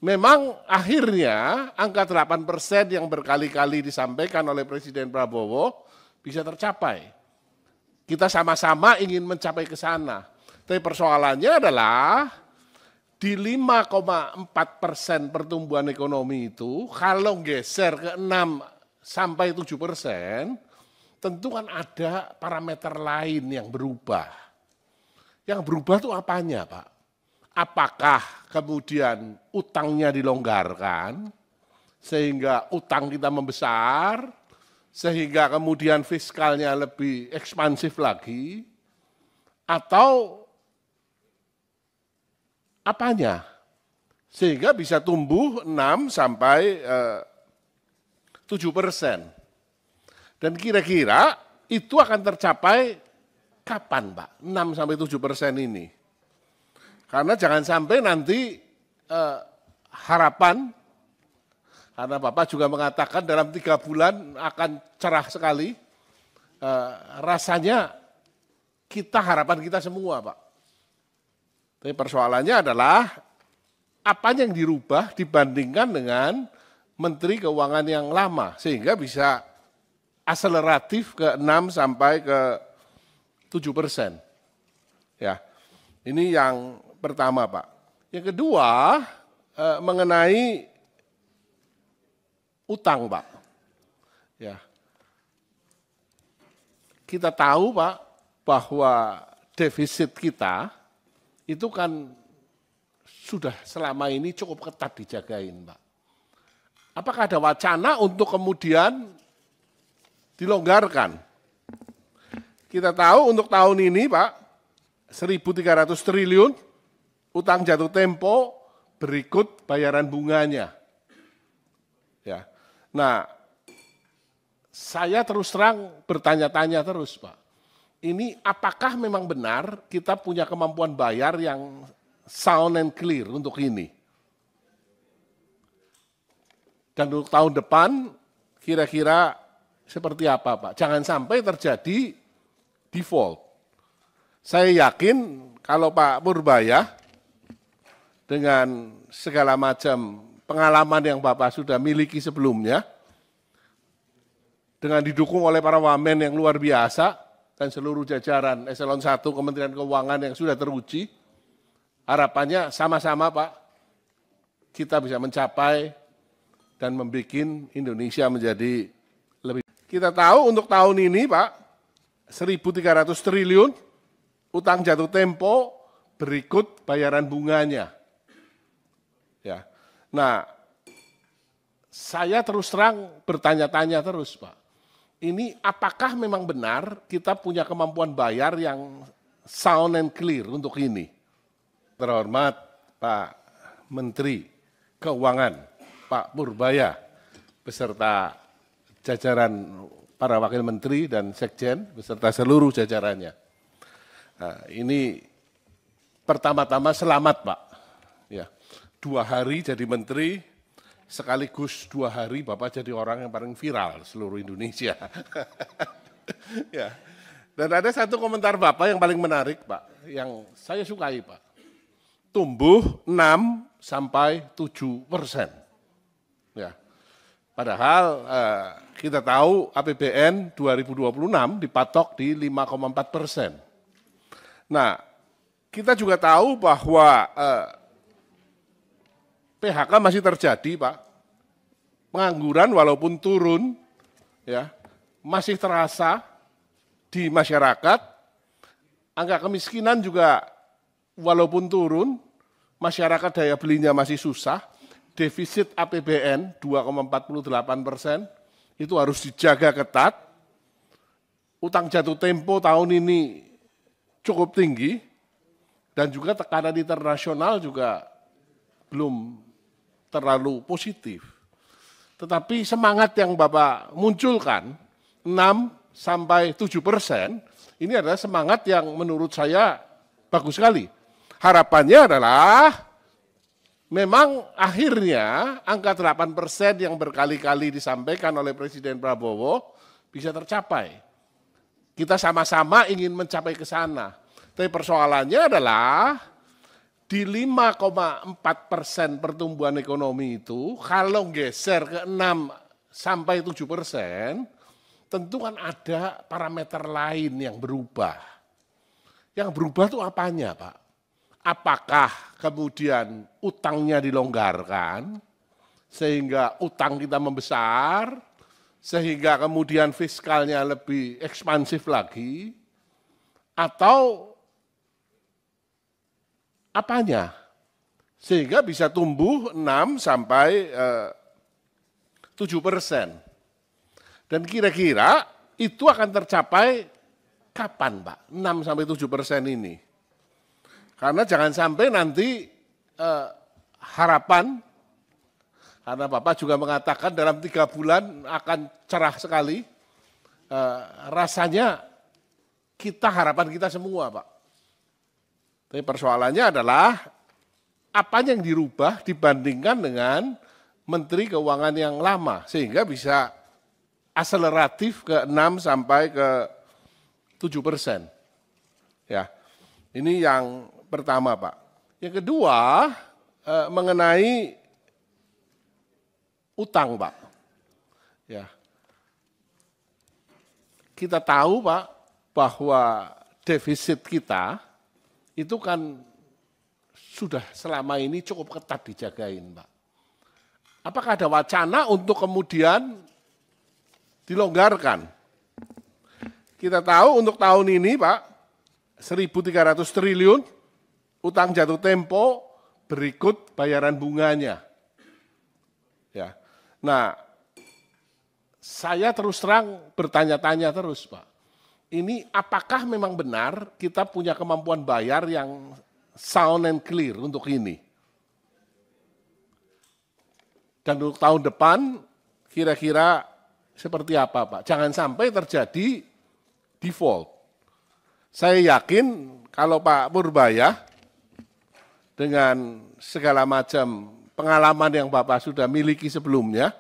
S1: memang akhirnya angka 8% yang berkali-kali disampaikan oleh Presiden Prabowo bisa tercapai. Kita sama-sama ingin mencapai ke sana. Tapi persoalannya adalah di 5,4% pertumbuhan ekonomi itu, kalau geser ke 6-7%, tentu kan ada parameter lain yang berubah. Yang berubah itu apanya, Pak? Apakah kemudian utangnya dilonggarkan, sehingga utang kita membesar, sehingga kemudian fiskalnya lebih ekspansif lagi, atau apanya? Sehingga bisa tumbuh 6-7%. Dan kira-kira itu akan tercapai kapan, Pak? 6-7% ini. Karena jangan sampai nanti harapan, karena Bapak juga mengatakan dalam 3 bulan akan cerah sekali, rasanya harapan kita semua, Pak. Tapi persoalannya adalah apa yang dirubah dibandingkan dengan Menteri Keuangan yang lama, sehingga bisa akseleratif ke 6-7%. Ya, ini yang pertama, Pak. Yang kedua, mengenai utang, Pak. Ya, kita tahu, Pak, bahwa defisit kita itu kan sudah selama ini cukup ketat dijagain, Pak. Apakah ada wacana untuk kemudian dilonggarkan? Kita tahu untuk tahun ini, Pak, 1.300 triliun utang jatuh tempo berikut bayaran bunganya. Ya. Nah, saya terus terang bertanya-tanya terus, Pak. Ini apakah memang benar kita punya kemampuan bayar yang sound and clear untuk ini? Dan untuk tahun depan kira-kira seperti apa, Pak? Jangan sampai terjadi default. Saya yakin kalau Pak Purbaya dengan segala macam pengalaman yang Bapak sudah miliki sebelumnya, dengan didukung oleh para wamen yang luar biasa dan seluruh jajaran Eselon 1 Kementerian Keuangan yang sudah teruji, harapannya sama-sama, Pak, kita bisa mencapai dan membuat Indonesia menjadi lebih. Kita tahu untuk tahun ini, Pak, 1.300 triliun utang jatuh tempo berikut bayaran bunganya. Ya. Nah, saya terus terang bertanya-tanya terus, Pak. Ini apakah memang benar kita punya kemampuan bayar yang sound and clear untuk ini? Terhormat Pak Menteri Keuangan, Pak Purbaya, beserta jajaran para wakil menteri dan sekjen, beserta seluruh jajarannya. Nah, ini pertama-tama selamat, Pak. Ya, 2 hari jadi menteri, sekaligus 2 hari Bapak jadi orang yang paling viral seluruh Indonesia. Ya. Dan ada satu komentar Bapak yang paling menarik, Pak, yang saya sukai, Pak. Tumbuh 6-7%. Ya. Padahal kita tahu APBN 2026 dipatok di 5,4%. Nah, kita juga tahu bahwa PHK masih terjadi, Pak. Pengangguran walaupun turun, ya, masih terasa di masyarakat. Angka kemiskinan juga walaupun turun, masyarakat daya belinya masih susah. Defisit APBN 2,48% itu harus dijaga ketat. Utang jatuh tempo tahun ini cukup tinggi dan juga tekanan internasional juga belum terlalu positif. Tetapi semangat yang Bapak munculkan 6-7%, Ini adalah semangat yang menurut saya bagus sekali. Harapannya adalah memang akhirnya angka 8% yang berkali-kali disampaikan oleh Presiden Prabowo bisa tercapai. Kita sama-sama ingin mencapai ke sana. Tapi persoalannya adalah di 5,4% pertumbuhan ekonomi itu, kalau geser ke 6 sampai 7%, tentu kan ada parameter lain yang berubah. Yang berubah itu apanya, Pak? Apakah kemudian utangnya dilonggarkan, sehingga utang kita membesar, sehingga kemudian fiskalnya lebih ekspansif lagi, atau apanya? Sehingga bisa tumbuh 6 sampai 7%. Dan kira-kira itu akan tercapai kapan, Pak? 6 sampai 7% ini. Karena jangan sampai nanti harapan, karena Bapak juga mengatakan dalam 3 bulan akan cerah sekali, rasanya harapan kita semua, Pak. Tapi persoalannya adalah apa yang dirubah dibandingkan dengan Menteri Keuangan yang lama, sehingga bisa akseleratif ke 6 sampai ke 7%. Ya, ini yang pertama, Pak. Yang kedua, mengenai utang, Pak. Ya, kita tahu, Pak, bahwa defisit kita itu kan sudah selama ini cukup ketat dijagain, Pak. Apakah ada wacana untuk kemudian dilonggarkan? Kita tahu untuk tahun ini, Pak, 1.300 triliun utang jatuh tempo berikut bayaran bunganya. Ya. Nah, saya terus terang bertanya-tanya terus, Pak. Ini apakah memang benar kita punya kemampuan bayar yang sound and clear untuk ini? Dan untuk tahun depan kira-kira seperti apa, Pak? Jangan sampai terjadi default. Saya yakin kalau Pak Purbaya dengan segala macam pengalaman yang Bapak sudah miliki sebelumnya,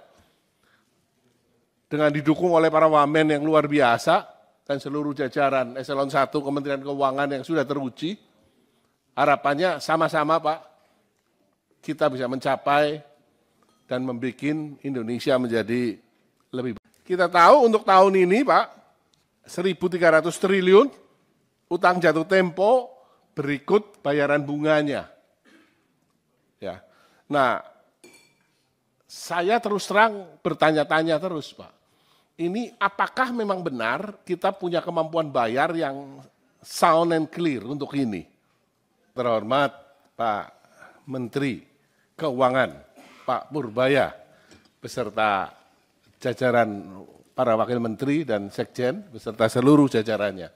S1: dengan didukung oleh para wamen yang luar biasa dan seluruh jajaran Eselon 1 Kementerian Keuangan yang sudah teruji, harapannya sama-sama, Pak, kita bisa mencapai dan membuat Indonesia menjadi lebih baik. Kita tahu untuk tahun ini, Pak, 1.300 triliun utang jatuh tempo berikut bayaran bunganya. Ya. Nah, saya terus terang bertanya-tanya terus, Pak. Ini apakah memang benar kita punya kemampuan bayar yang sound and clear untuk ini? Terhormat Pak Menteri Keuangan, Pak Purbaya, beserta jajaran para wakil menteri dan sekjen, beserta seluruh jajarannya.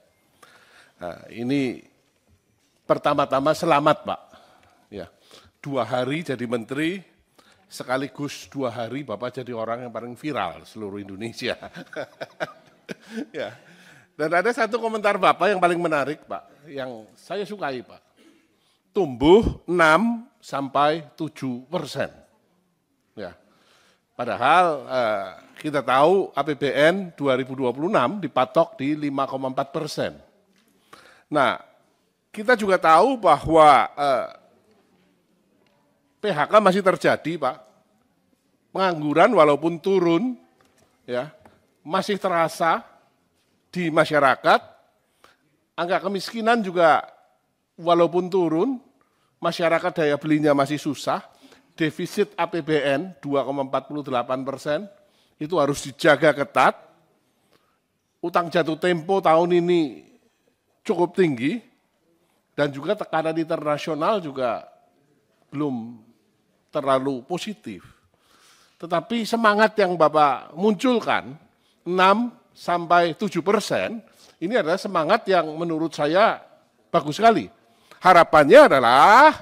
S1: Nah, ini pertama-tama selamat, Pak. Ya, 2 hari jadi menteri, sekaligus 2 hari Bapak jadi orang yang paling viral seluruh Indonesia. Ya. Dan ada satu komentar Bapak yang paling menarik, Pak, yang saya sukai, Pak. Tumbuh 6 sampai 7%. Ya. Padahal kita tahu APBN 2026 dipatok di 5,4%. Nah, kita juga tahu bahwa PHK masih terjadi, Pak. Pengangguran walaupun turun, ya, masih terasa di masyarakat. Angka kemiskinan juga walaupun turun, masyarakat daya belinya masih susah. Defisit APBN 2,48% itu harus dijaga ketat. Utang jatuh tempo tahun ini cukup tinggi dan juga tekanan internasional juga belum terlalu positif. Tetapi semangat yang Bapak munculkan 6 sampai 7% ini adalah semangat yang menurut saya bagus sekali. Harapannya adalah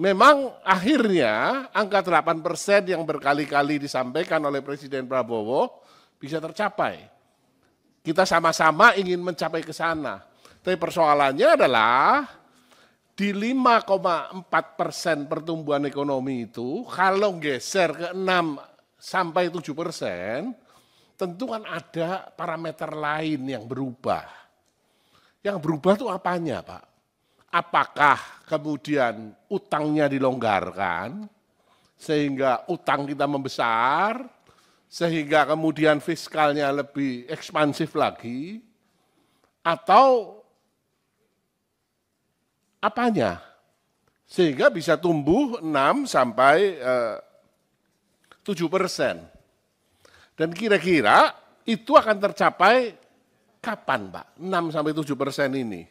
S1: memang akhirnya angka 8% yang berkali-kali disampaikan oleh Presiden Prabowo bisa tercapai. Kita sama-sama ingin mencapai ke sana. Tapi persoalannya adalah di 5,4% pertumbuhan ekonomi itu, kalau geser ke 6 sampai 7%, tentu kan ada parameter lain yang berubah. Yang berubah itu apanya, Pak? Apakah kemudian utangnya dilonggarkan, sehingga utang kita membesar, sehingga kemudian fiskalnya lebih ekspansif lagi, atau apanya? Sehingga bisa tumbuh 6 sampai 7%. Dan kira-kira itu akan tercapai kapan, Pak? 6 sampai 7% ini.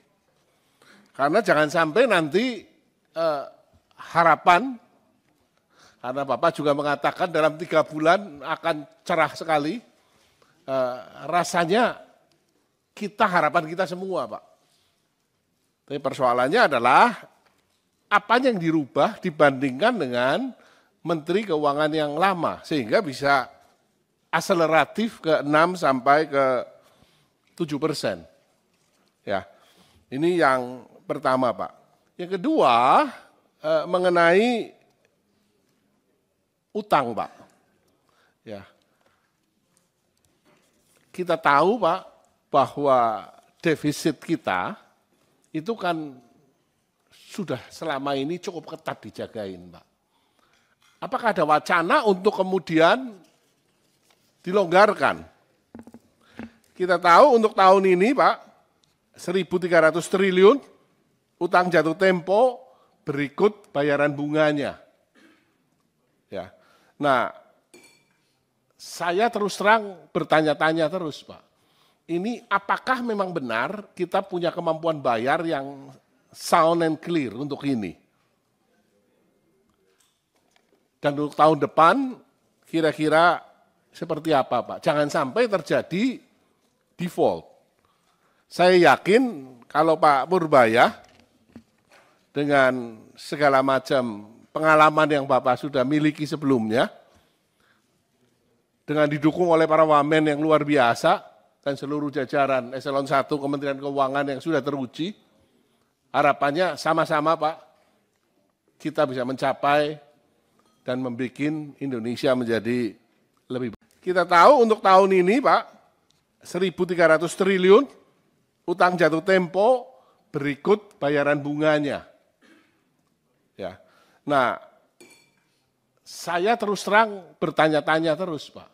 S1: Karena jangan sampai nanti harapan, karena Bapak juga mengatakan dalam 3 bulan akan cerah sekali, rasanya harapan kita semua, Pak. Tapi persoalannya adalah apa yang dirubah dibandingkan dengan Menteri Keuangan yang lama, sehingga bisa akseleratif ke 6 sampai ke 7%. Ya, ini yang pertama, Pak. Yang kedua, mengenai utang, Pak. Ya, kita tahu, Pak, bahwa defisit kita itu kan sudah selama ini cukup ketat dijagain, Pak. Apakah ada wacana untuk kemudian dilonggarkan? Kita tahu untuk tahun ini, Pak, 1.300 triliun utang jatuh tempo berikut bayaran bunganya. Ya. Nah, saya terus terang bertanya-tanya terus, Pak. Ini apakah memang benar kita punya kemampuan bayar yang sound and clear untuk ini? Dan untuk tahun depan kira-kira seperti apa, Pak? Jangan sampai terjadi default. Saya yakin kalau Pak Purbaya dengan segala macam pengalaman yang Bapak sudah miliki sebelumnya, dengan didukung oleh para wamen yang luar biasa, dan seluruh jajaran eselon 1 Kementerian Keuangan yang sudah teruji, harapannya sama-sama, Pak, kita bisa mencapai dan membuat Indonesia menjadi lebih baik. Kita tahu untuk tahun ini, Pak, 1.300 triliun utang jatuh tempo berikut bayaran bunganya. Ya. Nah, saya terus terang bertanya-tanya terus, Pak.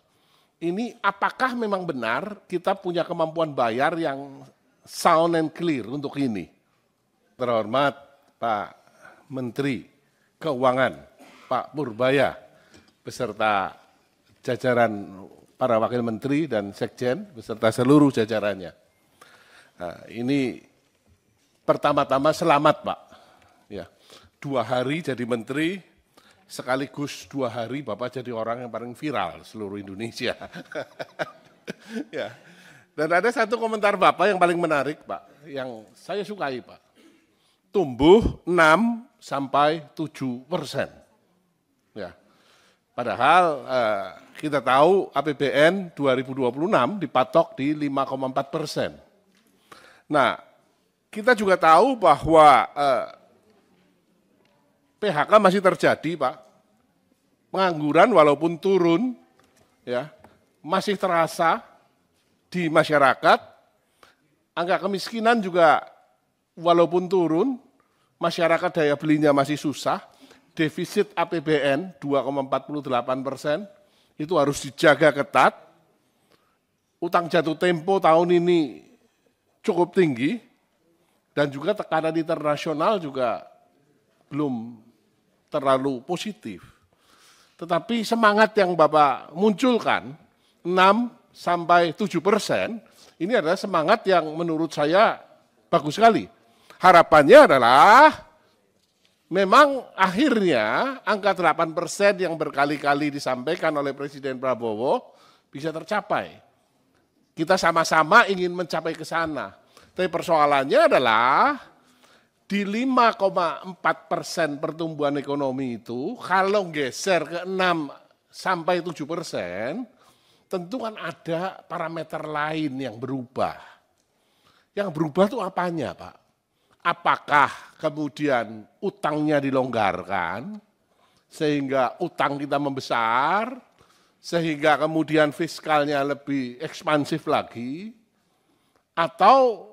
S1: Ini apakah memang benar kita punya kemampuan bayar yang sound and clear untuk ini? Terhormat Pak Menteri Keuangan, Pak Purbaya, beserta jajaran para wakil menteri dan sekjen, beserta seluruh jajarannya. Nah, ini pertama-tama selamat, Pak. Ya, 2 hari jadi menteri, sekaligus 2 hari Bapak jadi orang yang paling viral seluruh Indonesia. Ya. Dan ada satu komentar Bapak yang paling menarik, Pak, yang saya sukai, Pak. Tumbuh 6 sampai 7%. Ya. Padahal kita tahu APBN 2026 dipatok di 5,4%. Nah, kita juga tahu bahwa PHK masih terjadi, Pak. Pengangguran walaupun turun, ya, masih terasa di masyarakat. Angka kemiskinan juga walaupun turun, masyarakat daya belinya masih susah. Defisit APBN 2,48%, itu harus dijaga ketat. Utang jatuh tempo tahun ini cukup tinggi, dan juga tekanan internasional juga belum terlalu positif. Tetapi semangat yang Bapak munculkan, 6 sampai 7%, ini adalah semangat yang menurut saya bagus sekali. Harapannya adalah memang akhirnya angka 8% yang berkali-kali disampaikan oleh Presiden Prabowo bisa tercapai. Kita sama-sama ingin mencapai ke sana. Tapi persoalannya adalah di 5,4% pertumbuhan ekonomi itu, kalau geser ke 6 sampai 7%, tentu kan ada parameter lain yang berubah. Yang berubah itu apanya, Pak? Apakah kemudian utangnya dilonggarkan, sehingga utang kita membesar, sehingga kemudian fiskalnya lebih ekspansif lagi, atau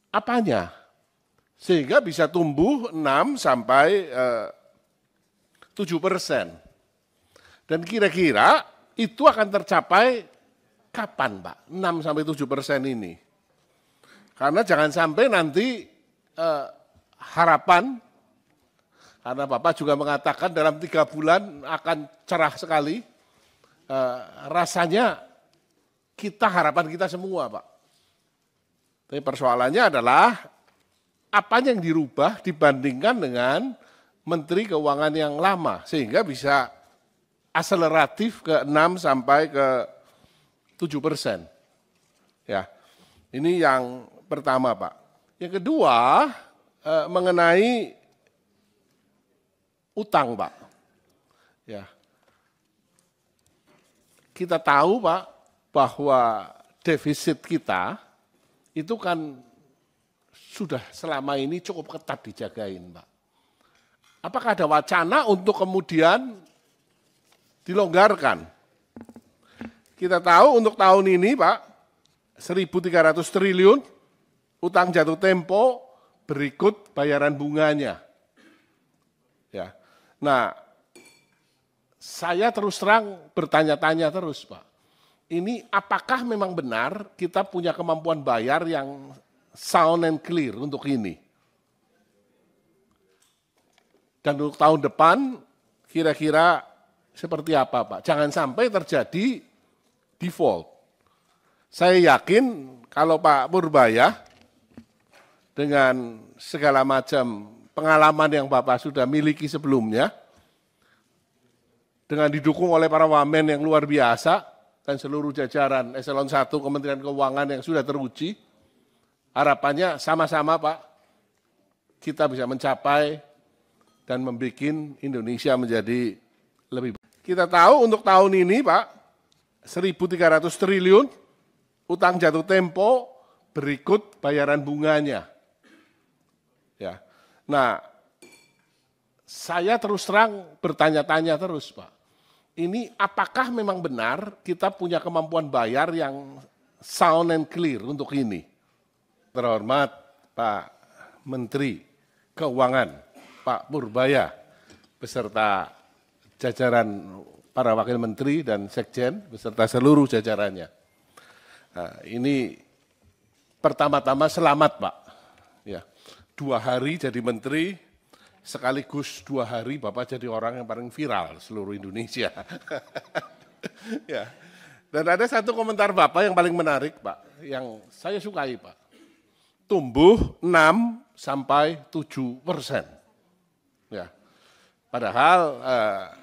S1: apanya? Sehingga bisa tumbuh 6 sampai 7%. Dan kira-kira itu akan tercapai kapan, Pak? 6 sampai 7% ini. Karena jangan sampai nanti harapan, karena Bapak juga mengatakan dalam 3 bulan akan cerah sekali, rasanya harapan kita semua, Pak. Tapi persoalannya adalah apa yang dirubah dibandingkan dengan Menteri Keuangan yang lama, sehingga bisa akseleratif ke 6 sampai ke 7%. Ya, ini yang pertama, Pak. Yang kedua, mengenai utang, Pak. Ya, kita tahu, Pak, bahwa defisit kita itu kan sudah selama ini cukup ketat dijagain, Pak. Apakah ada wacana untuk kemudian dilonggarkan? Kita tahu untuk tahun ini, Pak, 1.300 triliun utang jatuh tempo berikut bayaran bunganya. Ya. Nah, saya terus terang bertanya-tanya terus, Pak. Ini apakah memang benar kita punya kemampuan bayar yang sound and clear untuk ini? Dan untuk tahun depan kira-kira seperti apa, Pak? Jangan sampai terjadi default. Saya yakin kalau Pak Purbaya dengan segala macam pengalaman yang Bapak sudah miliki sebelumnya, dengan didukung oleh para wamen yang luar biasa dan seluruh jajaran eselon 1 Kementerian Keuangan yang sudah teruji, harapannya sama-sama, Pak, kita bisa mencapai dan membuat Indonesia menjadi lebih baik. Kita tahu untuk tahun ini, Pak, 1.300 triliun utang jatuh tempo berikut bayaran bunganya. Ya. Nah, saya terus terang bertanya-tanya terus, Pak. Ini apakah memang benar kita punya kemampuan bayar yang sound and clear untuk ini? Terhormat Pak Menteri Keuangan, Pak Purbaya, beserta jajaran para wakil menteri dan sekjen, beserta seluruh jajarannya. Nah, ini pertama-tama selamat, Pak. Ya, 2 hari jadi menteri, sekaligus 2 hari Bapak jadi orang yang paling viral seluruh Indonesia. Ya. Dan ada satu komentar Bapak yang paling menarik, Pak, yang saya sukai, Pak. Tumbuh 6 sampai 7%. Ya. Padahal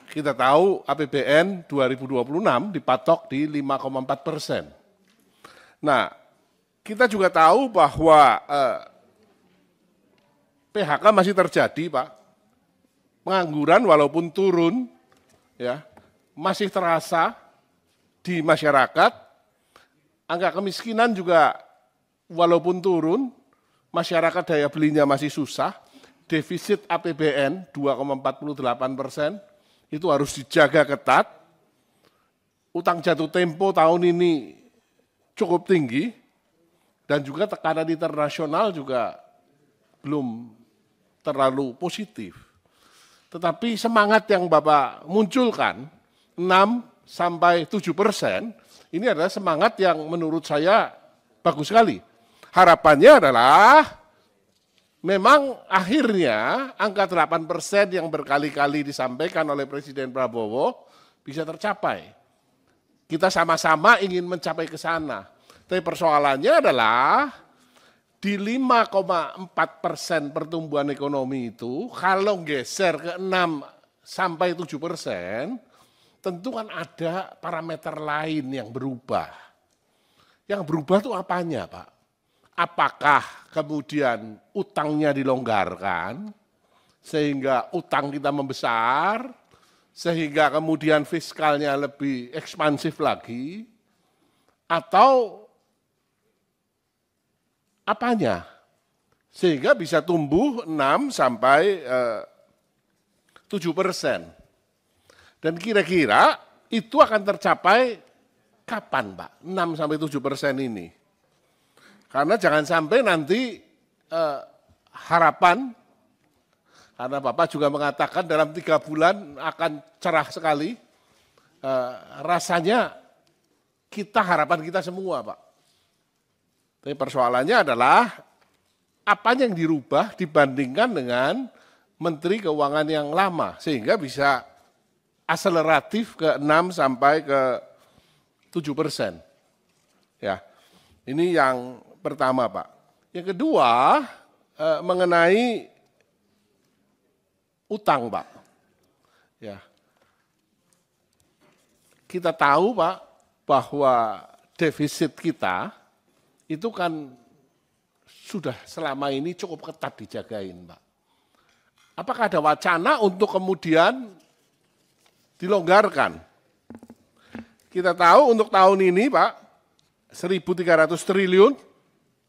S1: kita tahu APBN 2026 dipatok di 5,4%. Nah, kita juga tahu bahwa PHK masih terjadi, Pak. Pengangguran walaupun turun, ya, masih terasa di masyarakat. Angka kemiskinan juga walaupun turun, masyarakat daya belinya masih susah. Defisit APBN 2,48% itu harus dijaga ketat. Utang jatuh tempo tahun ini cukup tinggi dan juga tekanan internasional juga belum terlalu positif. Tetapi semangat yang Bapak munculkan, 6 sampai 7%, ini adalah semangat yang menurut saya bagus sekali. Harapannya adalah memang akhirnya angka 8% yang berkali-kali disampaikan oleh Presiden Prabowo bisa tercapai. Kita sama-sama ingin mencapai ke sana. Tapi persoalannya adalah di 5,4% pertumbuhan ekonomi itu, kalau geser ke 6 sampai 7%, tentu kan ada parameter lain yang berubah. Yang berubah itu apanya, Pak? Apakah kemudian utangnya dilonggarkan, sehingga utang kita membesar, sehingga kemudian fiskalnya lebih ekspansif lagi, atau apanya? Sehingga bisa tumbuh 6 sampai 7%. Dan kira-kira itu akan tercapai kapan, Pak? 6 sampai 7% ini. Karena jangan sampai nanti harapan, karena Bapak juga mengatakan dalam 3 bulan akan cerah sekali, rasanya harapan kita semua, Pak. Tapi persoalannya adalah apa yang dirubah dibandingkan dengan Menteri Keuangan yang lama, sehingga bisa akseleratif ke 6 sampai ke 7%. Ya, ini yang pertama, Pak. Yang kedua, mengenai utang, Pak. Ya. Kita tahu, Pak, bahwa defisit kita itu kan sudah selama ini cukup ketat dijagain, Pak. Apakah ada wacana untuk kemudian dilonggarkan? Kita tahu untuk tahun ini, Pak, 1.300 triliun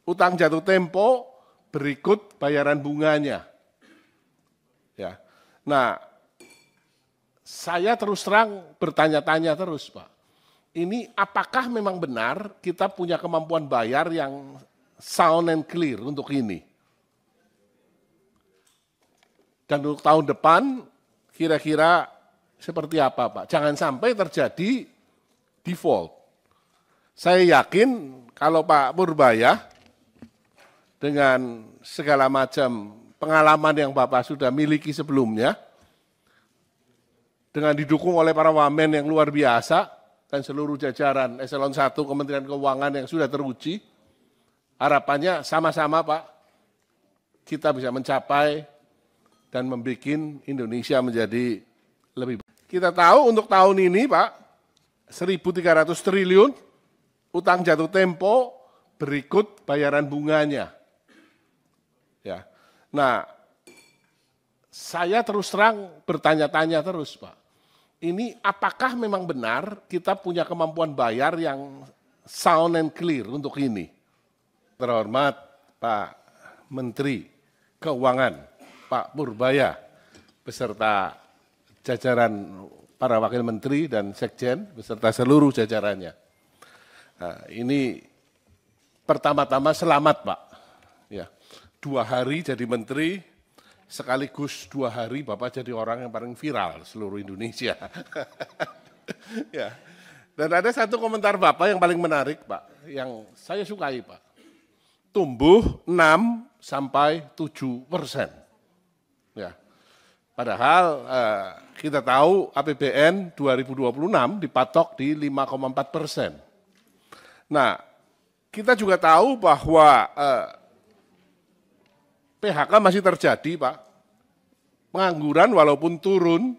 S1: utang jatuh tempo berikut bayaran bunganya. Ya. Nah, saya terus terang bertanya-tanya terus, Pak. Ini apakah memang benar kita punya kemampuan bayar yang sound and clear untuk ini? Dan untuk tahun depan kira-kira seperti apa, Pak? Jangan sampai terjadi default. Saya yakin kalau Pak Purbaya dengan segala macam pengalaman yang Bapak sudah miliki sebelumnya, dengan didukung oleh para wamen yang luar biasa dan seluruh jajaran Eselon 1 Kementerian Keuangan yang sudah teruji, harapannya sama-sama, Pak, kita bisa mencapai dan membuat Indonesia menjadi lebih baik. Kita tahu untuk tahun ini, Pak, 1.300 triliun utang jatuh tempo berikut bayaran bunganya. Ya. Nah, saya terus terang bertanya-tanya terus, Pak. Ini apakah memang benar kita punya kemampuan bayar yang sound and clear untuk ini? Terhormat Pak Menteri Keuangan, Pak Purbaya, beserta jajaran para wakil menteri dan sekjen, beserta seluruh jajarannya. Nah, ini pertama-tama selamat, Pak. Ya, 2 hari jadi menteri, sekaligus 2 hari Bapak jadi orang yang paling viral seluruh Indonesia. Ya. Dan ada satu komentar Bapak yang paling menarik, Pak, yang saya sukai, Pak. Tumbuh 6 sampai 7%. Ya. Padahal kita tahu APBN 2026 dipatok di 5,4%. Nah, kita juga tahu bahwa PHK masih terjadi, Pak. Pengangguran walaupun turun,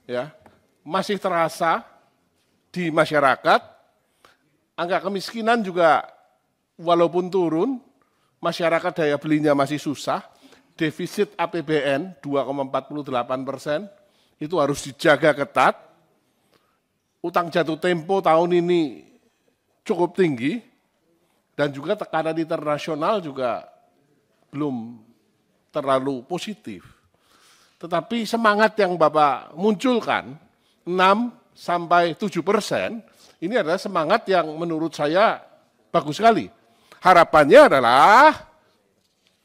S1: ya, masih terasa di masyarakat. Angka kemiskinan juga walaupun turun, masyarakat daya belinya masih susah. Defisit APBN 2,48% itu harus dijaga ketat. Utang jatuh tempo tahun ini cukup tinggi dan juga tekanan internasional juga belum terlalu positif. Tetapi semangat yang Bapak munculkan 6 sampai 7%, ini adalah semangat yang menurut saya bagus sekali. Harapannya adalah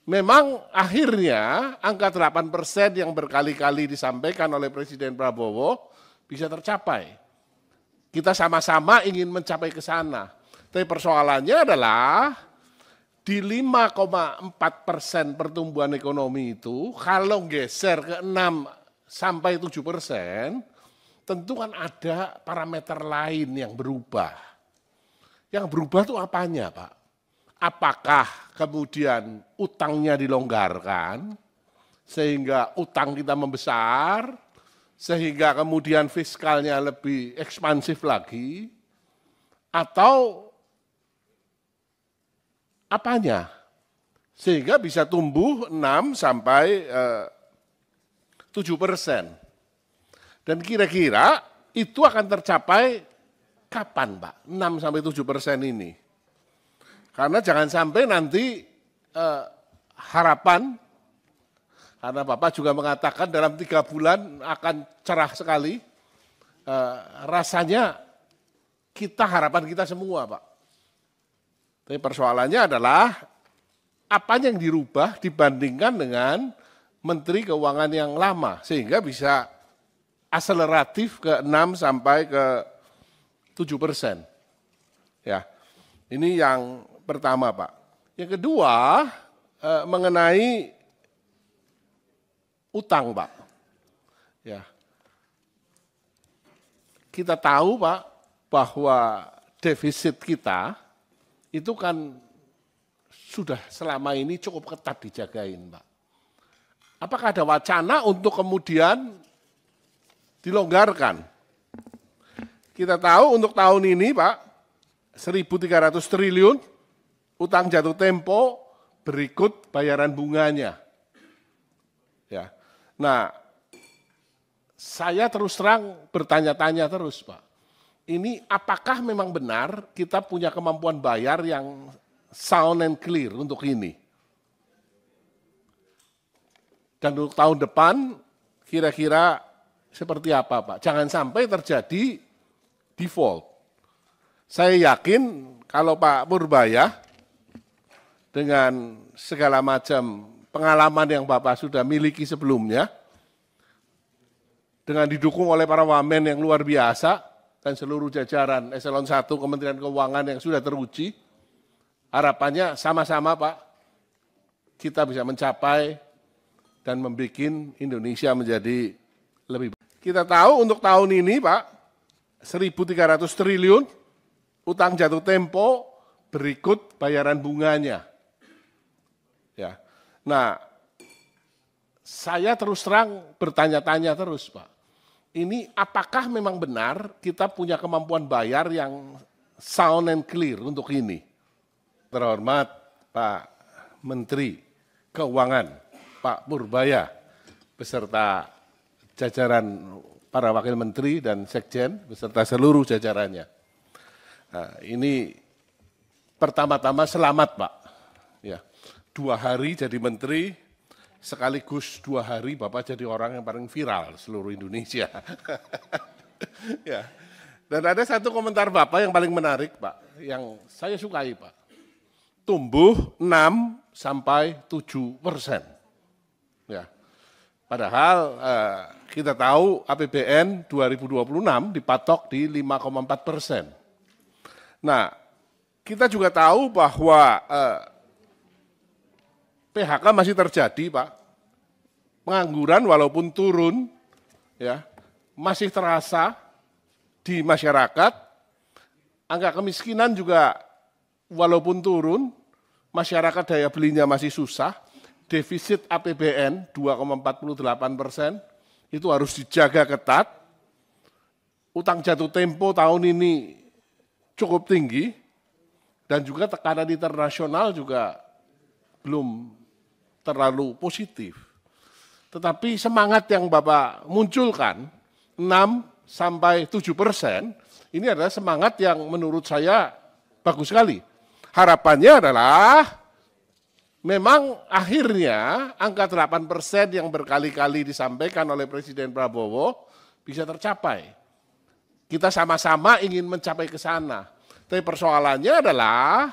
S1: memang akhirnya angka 8% yang berkali-kali disampaikan oleh Presiden Prabowo bisa tercapai. Kita sama-sama ingin mencapai ke sana. Tapi persoalannya adalah di 5,4% pertumbuhan ekonomi itu, kalau geser ke 6 sampai 7%, tentu kan ada parameter lain yang berubah. Yang berubah itu apanya, Pak? Apakah kemudian utangnya dilonggarkan, sehingga utang kita membesar, sehingga kemudian fiskalnya lebih ekspansif lagi, atau apanya? Sehingga bisa tumbuh 6 sampai 7%. Dan kira-kira itu akan tercapai kapan, Pak? 6-7% ini. Karena jangan sampai nanti harapan, karena Bapak juga mengatakan dalam 3 bulan akan cerah sekali, rasanya harapan kita semua, Pak. Tapi persoalannya adalah apa yang dirubah dibandingkan dengan Menteri Keuangan yang lama, sehingga bisa akseleratif ke 6-7%. Ya, ini yang pertama, Pak. Yang kedua, mengenai utang, Pak. Ya, kita tahu, Pak, bahwa defisit kita itu kan sudah selama ini cukup ketat dijagain, Pak. Apakah ada wacana untuk kemudian dilonggarkan? Kita tahu untuk tahun ini, Pak, 1.300 triliun utang jatuh tempo berikut bayaran bunganya. Ya. Nah, saya terus terang bertanya-tanya terus, Pak. Ini apakah memang benar kita punya kemampuan bayar yang sound and clear untuk ini? Dan untuk tahun depan kira-kira seperti apa, Pak? Jangan sampai terjadi default. Saya yakin kalau Pak Purbaya dengan segala macam pengalaman yang Bapak sudah miliki sebelumnya, dengan didukung oleh para wamen yang luar biasa dan seluruh jajaran Eselon 1 Kementerian Keuangan yang sudah teruji, harapannya sama-sama, Pak, kita bisa mencapai dan membuat Indonesia menjadi lebih baik. Kita tahu untuk tahun ini, Pak, 1.300 triliun utang jatuh tempo berikut bayaran bunganya. Ya. Nah, saya terus terang bertanya-tanya terus, Pak. Ini apakah memang benar kita punya kemampuan bayar yang sound and clear untuk ini? Terhormat Pak Menteri Keuangan, Pak Purbaya, beserta jajaran para wakil menteri dan sekjen, beserta seluruh jajarannya. Nah, ini pertama-tama selamat, Pak. Ya, 2 hari jadi menteri, sekaligus 2 hari Bapak jadi orang yang paling viral seluruh Indonesia. Ya. Dan ada satu komentar Bapak yang paling menarik, Pak, yang saya sukai, Pak. Tumbuh 6-7%. Ya. Padahal kita tahu APBN 2026 dipatok di 5,4%. Nah, kita juga tahu bahwa PHK masih terjadi, Pak. Pengangguran walaupun turun, ya, masih terasa di masyarakat. Angka kemiskinan juga walaupun turun, masyarakat daya belinya masih susah. Defisit APBN 2,48% itu harus dijaga ketat. Utang jatuh tempo tahun ini cukup tinggi dan juga tekanan internasional juga belum terlalu positif. Tetapi semangat yang Bapak munculkan 6-7%, ini adalah semangat yang menurut saya bagus sekali. Harapannya adalah memang akhirnya angka 8% yang berkali-kali disampaikan oleh Presiden Prabowo bisa tercapai. Kita sama-sama ingin mencapai ke sana. Tapi persoalannya adalah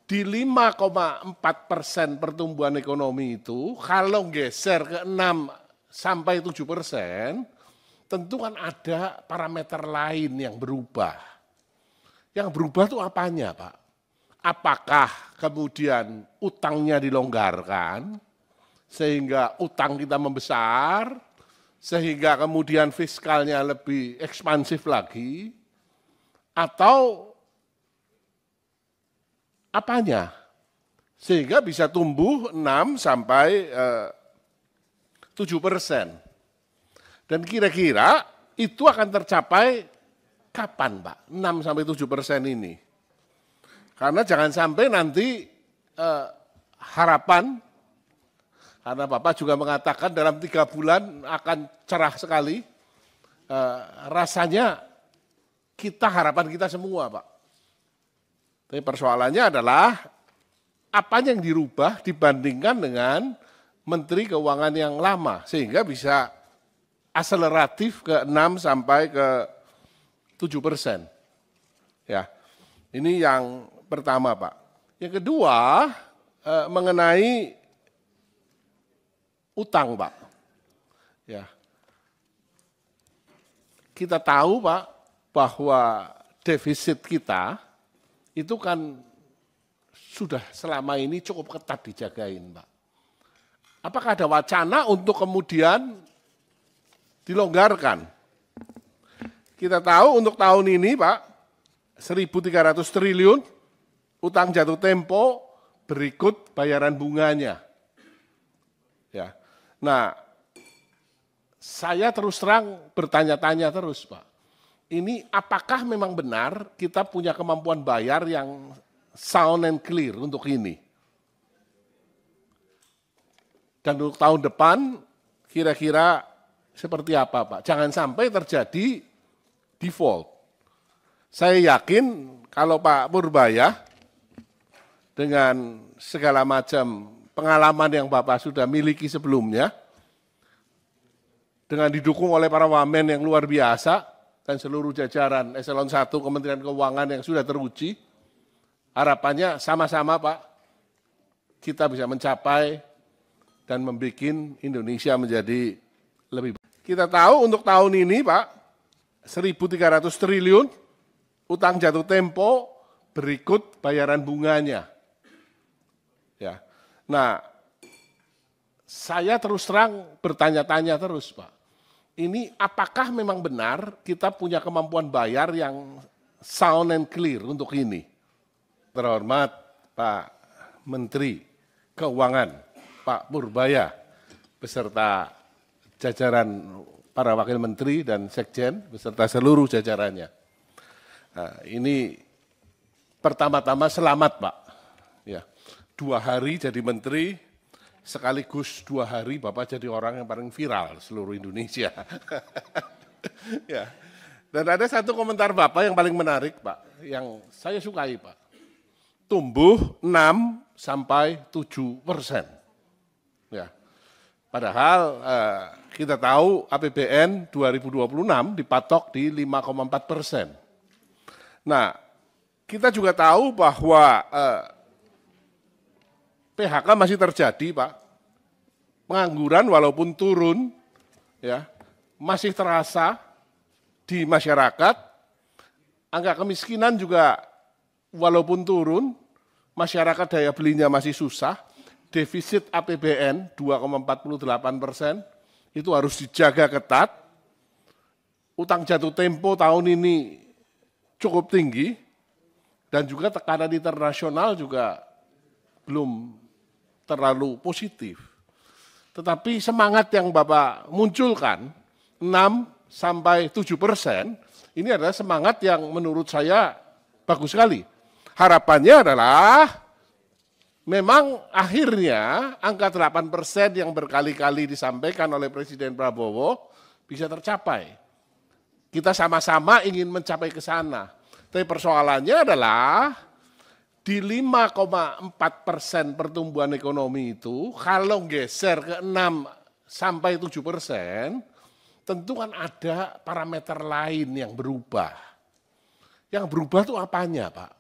S1: di 5,4% pertumbuhan ekonomi itu, kalau geser ke 6-7%, tentu kan ada parameter lain yang berubah. Yang berubah itu apanya, Pak? Apakah kemudian utangnya dilonggarkan, sehingga utang kita membesar, sehingga kemudian fiskalnya lebih ekspansif lagi, atau apanya? Sehingga bisa tumbuh 6-7%. Dan kira-kira itu akan tercapai kapan, Pak? 6-7% ini. Karena jangan sampai nanti harapan, karena Bapak juga mengatakan dalam 3 bulan akan cerah sekali, rasanya harapan kita semua, Pak. Tapi persoalannya adalah apa yang dirubah dibandingkan dengan Menteri Keuangan yang lama, sehingga bisa akseleratif ke 6 sampai ke 7%. Ya, ini yang pertama, Pak. Yang kedua, mengenai utang, Pak. Ya, kita tahu, Pak, bahwa defisit kita itu kan sudah selama ini cukup ketat dijagain, Pak. Apakah ada wacana untuk kemudian dilonggarkan? Kita tahu untuk tahun ini, Pak, 1.300 triliun utang jatuh tempo berikut bayaran bunganya. Ya. Nah, saya terus terang bertanya-tanya terus, Pak. Ini apakah memang benar kita punya kemampuan bayar yang sound and clear untuk ini? Dan untuk tahun depan kira-kira seperti apa, Pak? Jangan sampai terjadi default. Saya yakin kalau Pak Purbaya dengan segala macam pengalaman yang Bapak sudah miliki sebelumnya, dengan didukung oleh para wamen yang luar biasa dan seluruh jajaran Eselon 1 Kementerian Keuangan yang sudah teruji, harapannya sama-sama, Pak, kita bisa mencapai dan membuat Indonesia menjadi lebih baik. Kita tahu untuk tahun ini, Pak, 1.300 triliun utang jatuh tempo berikut bayaran bunganya. Ya. Nah, saya terus terang bertanya-tanya terus, Pak. Ini apakah memang benar kita punya kemampuan bayar yang sound and clear untuk ini? Terhormat Pak Menteri Keuangan, Pak Purbaya, beserta jajaran para wakil menteri dan sekjen, beserta seluruh jajarannya. Nah, ini pertama-tama selamat, Pak. Ya, 2 hari jadi menteri, sekaligus 2 hari Bapak jadi orang yang paling viral seluruh Indonesia. Ya. Dan ada satu komentar Bapak yang paling menarik, Pak, yang saya sukai, Pak. Tumbuh 6 sampai 7%. Ya. Padahal kita tahu APBN 2026 dipatok di 5,4%. Nah, kita juga tahu bahwa PHK masih terjadi, Pak. Pengangguran walaupun turun, ya, masih terasa di masyarakat. Angka kemiskinan juga walaupun turun, masyarakat daya belinya masih susah. Defisit APBN 2,48% itu harus dijaga ketat. Utang jatuh tempo tahun ini cukup tinggi dan juga tekanan internasional juga belum terlalu positif. Tetapi semangat yang Bapak munculkan 6 sampai 7%, ini adalah semangat yang menurut saya bagus sekali. Harapannya adalah memang akhirnya angka 8% yang berkali-kali disampaikan oleh Presiden Prabowo bisa tercapai. Kita sama-sama ingin mencapai ke sana. Tapi persoalannya adalah di 5,4% pertumbuhan ekonomi itu, kalau geser ke 6 sampai 7%, tentu kan ada parameter lain yang berubah. Yang berubah itu apanya, Pak?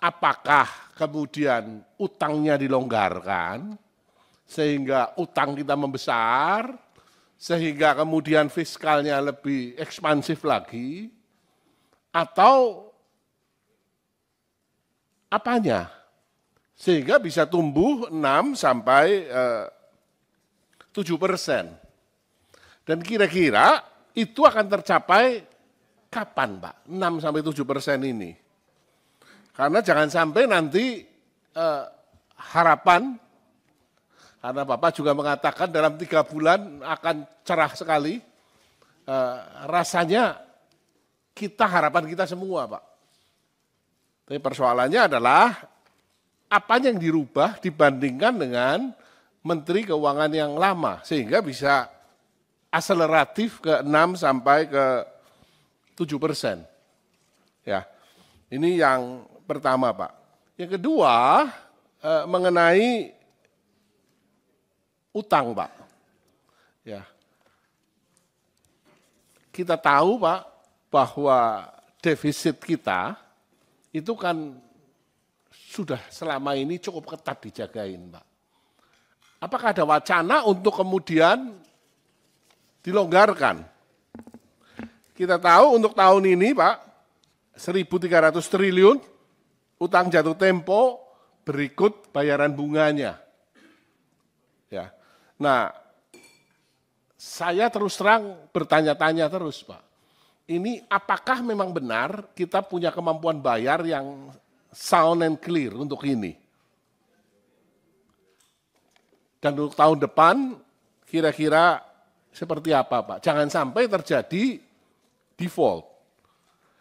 S1: Apakah kemudian utangnya dilonggarkan, sehingga utang kita membesar, sehingga kemudian fiskalnya lebih ekspansif lagi, atau apanya? Sehingga bisa tumbuh 6 sampai 7%. Dan kira-kira itu akan tercapai kapan, Pak? 6 sampai 7% ini. Karena jangan sampai nanti harapan, karena Bapak juga mengatakan dalam 3 bulan akan cerah sekali, rasanya harapan kita semua, Pak. Tapi persoalannya adalah apa yang dirubah dibandingkan dengan Menteri Keuangan yang lama, sehingga bisa aseleratif ke 6 sampai ke 7%. Ya, ini yang pertama, Pak. Yang kedua, mengenai utang, Pak. Ya, kita tahu, Pak, bahwa defisit kita itu kan sudah selama ini cukup ketat dijagain, Pak. Apakah ada wacana untuk kemudian dilonggarkan? Kita tahu untuk tahun ini, Pak, 1.300 triliun utang jatuh tempo berikut bayaran bunganya. Ya. Nah, saya terus terang bertanya-tanya terus, Pak. Ini apakah memang benar kita punya kemampuan bayar yang sound and clear untuk ini? Dan untuk tahun depan kira-kira seperti apa, Pak? Jangan sampai terjadi default.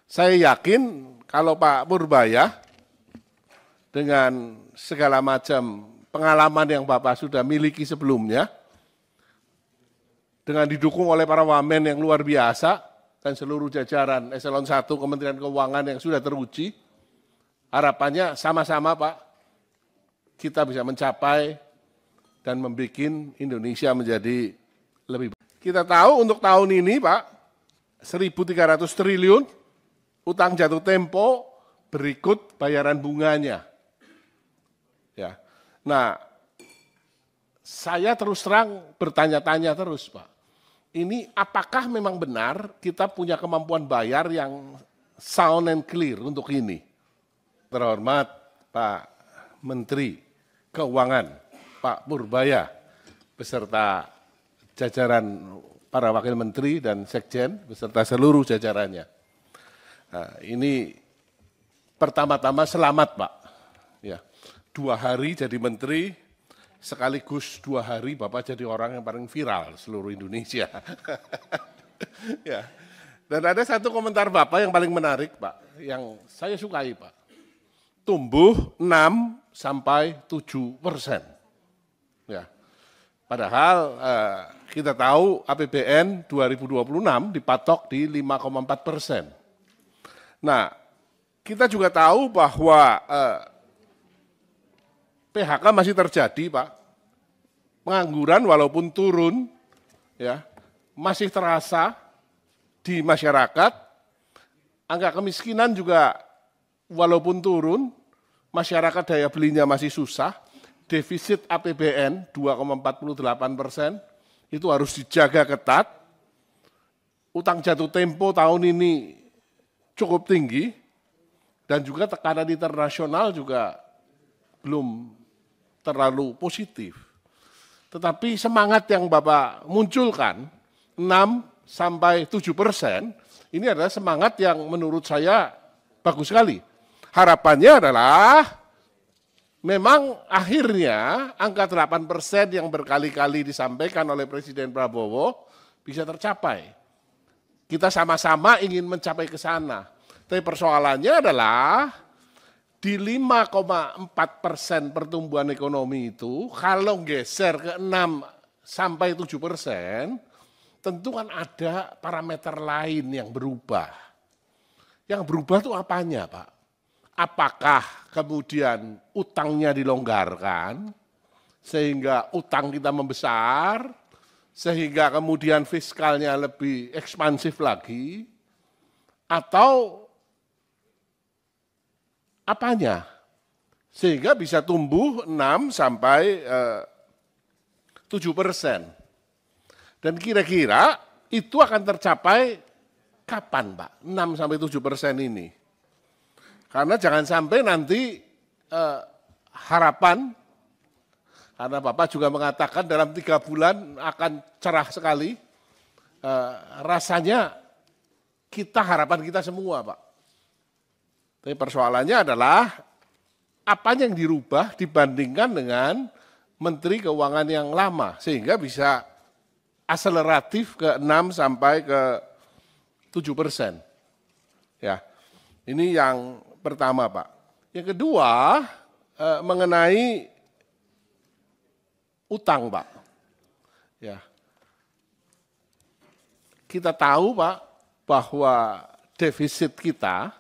S1: Saya yakin kalau Pak Purbaya dengan segala macam pengalaman yang Bapak sudah miliki sebelumnya, dengan didukung oleh para wamen yang luar biasa dan seluruh jajaran Eselon 1 Kementerian Keuangan yang sudah teruji, harapannya sama-sama, Pak, kita bisa mencapai dan membuat Indonesia menjadi lebih baik. Kita tahu untuk tahun ini, Pak, 1.300 triliun utang jatuh tempo berikut bayaran bunganya. Ya. Nah, saya terus terang bertanya-tanya terus, Pak. Ini apakah memang benar kita punya kemampuan bayar yang sound and clear untuk ini? Terhormat Pak Menteri Keuangan, Pak Purbaya, beserta jajaran para wakil menteri dan sekjen, beserta seluruh jajarannya. Nah, ini pertama-tama selamat, Pak. Ya, 2 hari jadi menteri, sekaligus 2 hari Bapak jadi orang yang paling viral seluruh Indonesia. Ya. Dan ada satu komentar Bapak yang paling menarik, Pak, yang saya sukai, Pak. Tumbuh 6 sampai 7%. Ya. Padahal kita tahu APBN 2026 dipatok di 5,4%. Nah, kita juga tahu bahwa PHK masih terjadi, Pak. Pengangguran walaupun turun, ya, masih terasa di masyarakat. Angka kemiskinan juga walaupun turun, masyarakat daya belinya masih susah. Defisit APBN 2,48% itu harus dijaga ketat. Utang jatuh tempo tahun ini cukup tinggi dan juga tekanan internasional juga belum terlalu positif. Tetapi semangat yang Bapak munculkan 6 sampai 7%, ini adalah semangat yang menurut saya bagus sekali. Harapannya adalah memang akhirnya angka 8% yang berkali-kali disampaikan oleh Presiden Prabowo bisa tercapai. Kita sama-sama ingin mencapai ke sana. Tapi persoalannya adalah di 5,4% pertumbuhan ekonomi itu, kalau geser ke 6 sampai 7%, tentu kan ada parameter lain yang berubah. Yang berubah itu apanya, Pak? Apakah kemudian utangnya dilonggarkan, sehingga utang kita membesar, sehingga kemudian fiskalnya lebih ekspansif lagi, atau apanya? Sehingga bisa tumbuh 6 sampai 7%. Dan kira-kira itu akan tercapai kapan, Pak? 6 sampai 7% ini. Karena jangan sampai nanti harapan, karena Bapak juga mengatakan dalam 3 bulan akan cerah sekali, rasanya harapan kita semua, Pak. Tapi persoalannya adalah apa yang dirubah dibandingkan dengan Menteri Keuangan yang lama, sehingga bisa aseleratif ke 6 sampai ke 7%. Ya, ini yang pertama, Pak. Yang kedua, mengenai utang, Pak. Ya. kita tahu Pak, bahwa defisit kita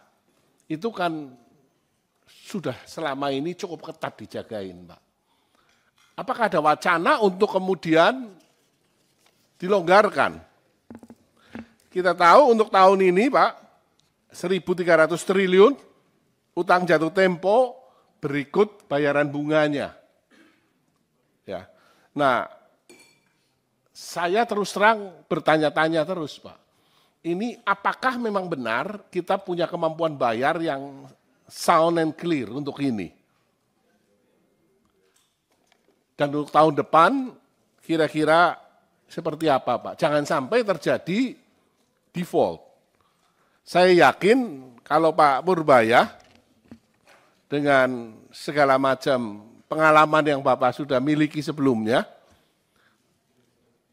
S1: itu kan sudah selama ini cukup ketat dijagain Pak. Apakah ada wacana untuk kemudian dilonggarkan? Kita tahu untuk tahun ini Pak, 1.300 triliun utang jatuh tempo berikut bayaran bunganya. Ya. Nah, saya terus terang bertanya-tanya terus Pak. Ini apakah memang benar kita punya kemampuan bayar yang sound and clear untuk ini? Dan untuk tahun depan kira-kira seperti apa Pak? Jangan sampai terjadi default. Saya yakin kalau Pak Purbaya dengan segala macam pengalaman yang Bapak sudah miliki sebelumnya,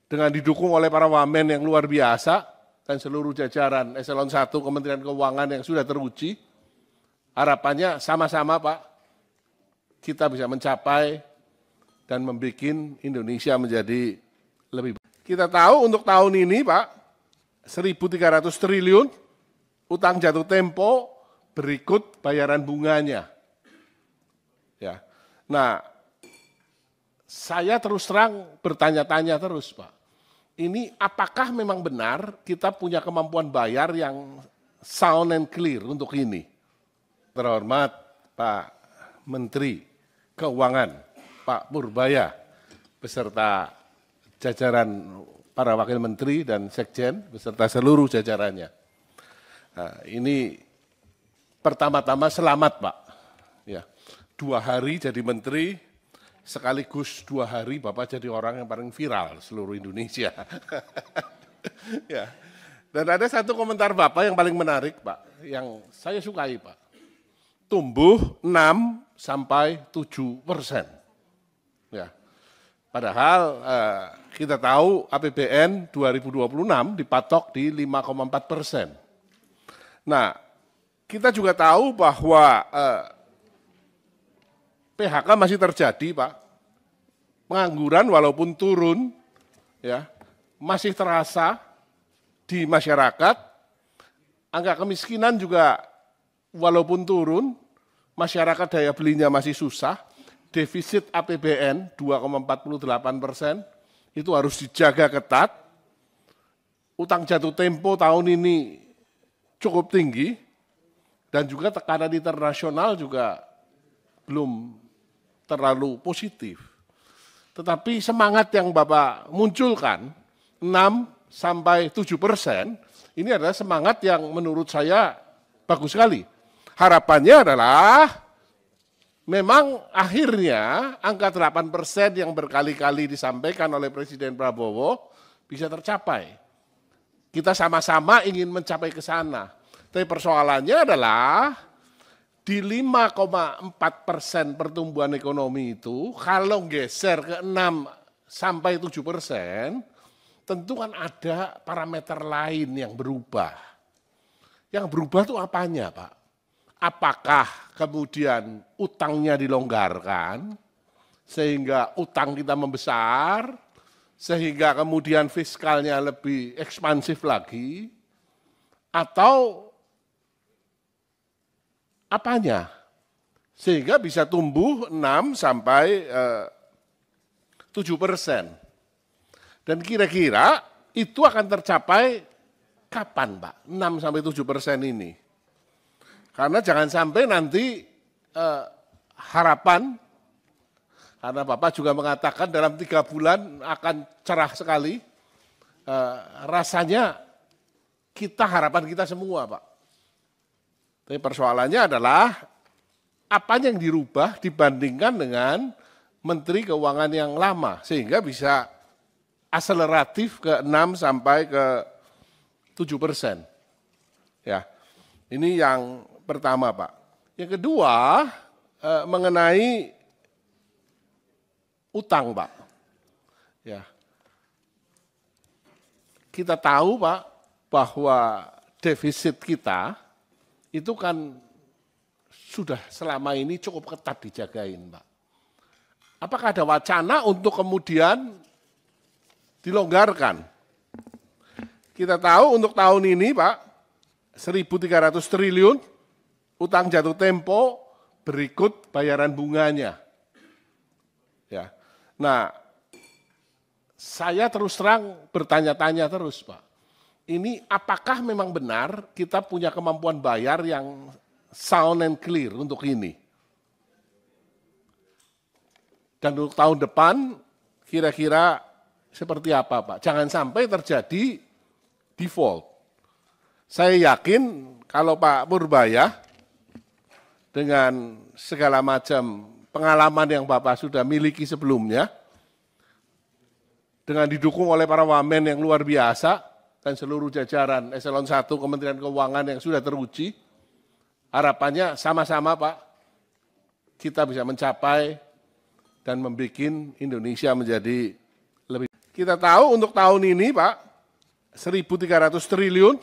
S1: dengan didukung oleh para wamen yang luar biasa dan seluruh jajaran Eselon 1 Kementerian Keuangan yang sudah teruji, harapannya sama-sama Pak, kita bisa mencapai dan membuat Indonesia menjadi lebih baik. Kita tahu untuk tahun ini Pak, 1.300 triliun utang jatuh tempo berikut bayaran bunganya. Ya. Nah, saya terus terang bertanya-tanya terus Pak. Ini apakah memang benar kita punya kemampuan bayar yang sound and clear untuk ini? Terhormat Pak Menteri Keuangan, Pak Purbaya, beserta jajaran para wakil menteri dan sekjen, beserta seluruh jajarannya. Nah, ini pertama-tama selamat Pak. Ya, 2 hari jadi menteri, sekaligus 2 hari Bapak jadi orang yang paling viral seluruh Indonesia. Ya. Dan ada satu komentar Bapak yang paling menarik Pak, yang saya sukai Pak. Tumbuh 6-7%. Ya. Padahal kita tahu APBN 2026 dipatok di 5,4%. Nah, kita juga tahu bahwa PHK masih terjadi Pak, pengangguran walaupun turun, ya masih terasa di masyarakat, angka kemiskinan juga walaupun turun, masyarakat daya belinya masih susah, defisit APBN 2,48% itu harus dijaga ketat, utang jatuh tempo tahun ini cukup tinggi, dan juga tekanan internasional juga belum terlalu positif. Tetapi semangat yang Bapak munculkan, 6-7%, ini adalah semangat yang menurut saya bagus sekali. Harapannya adalah memang akhirnya angka 8% yang berkali-kali disampaikan oleh Presiden Prabowo bisa tercapai. Kita sama-sama ingin mencapai ke sana. Tapi persoalannya adalah di 5,4% pertumbuhan ekonomi itu, kalau geser ke 6-7%, tentu kan ada parameter lain yang berubah. Yang berubah itu apanya Pak? Apakah kemudian utangnya dilonggarkan, sehingga utang kita membesar, sehingga kemudian fiskalnya lebih ekspansif lagi, atau apanya? Sehingga bisa tumbuh 6-7%. Dan kira-kira itu akan tercapai kapan Pak? 6-7% ini. Karena jangan sampai nanti harapan, karena Bapak juga mengatakan dalam 3 bulan akan cerah sekali, rasanya harapan kita semua Pak. Tapi persoalannya adalah apa yang dirubah dibandingkan dengan Menteri Keuangan yang lama, sehingga bisa akseleratif ke 6-7%. Ya, ini yang pertama Pak. Yang kedua mengenai utang Pak. Ya, kita tahu Pak bahwa defisit kita itu kan sudah selama ini cukup ketat dijagain Pak. Apakah ada wacana untuk kemudian dilonggarkan? Kita tahu untuk tahun ini Pak, 1.300 triliun, utang jatuh tempo berikut bayaran bunganya. Ya. Nah, saya terus terang bertanya-tanya terus Pak, ini apakah memang benar kita punya kemampuan bayar yang sound and clear untuk ini? Dan untuk tahun depan kira-kira seperti apa Pak? Jangan sampai terjadi default. Saya yakin kalau Pak Purbaya dengan segala macam pengalaman yang Bapak sudah miliki sebelumnya, dengan didukung oleh para wamen yang luar biasa dan seluruh jajaran Eselon 1 Kementerian Keuangan yang sudah teruji, harapannya sama-sama Pak, kita bisa mencapai dan membuat Indonesia menjadi lebih. Kita tahu untuk tahun ini Pak, 1.300 triliun,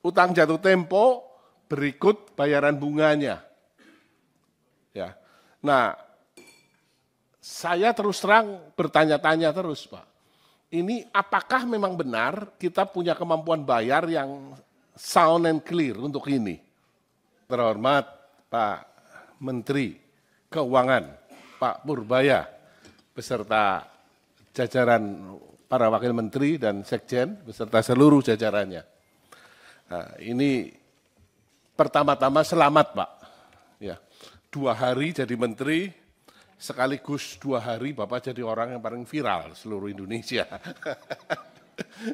S1: utang jatuh tempo berikut bayaran bunganya. Ya. Nah, saya terus terang bertanya-tanya terus Pak, ini apakah memang benar kita punya kemampuan bayar yang sound and clear untuk ini? Terhormat Pak Menteri Keuangan, Pak Purbaya, beserta jajaran para wakil menteri dan sekjen, beserta seluruh jajarannya. Nah, ini pertama-tama selamat Pak. Ya, 2 hari jadi menteri, sekaligus 2 hari Bapak jadi orang yang paling viral seluruh Indonesia.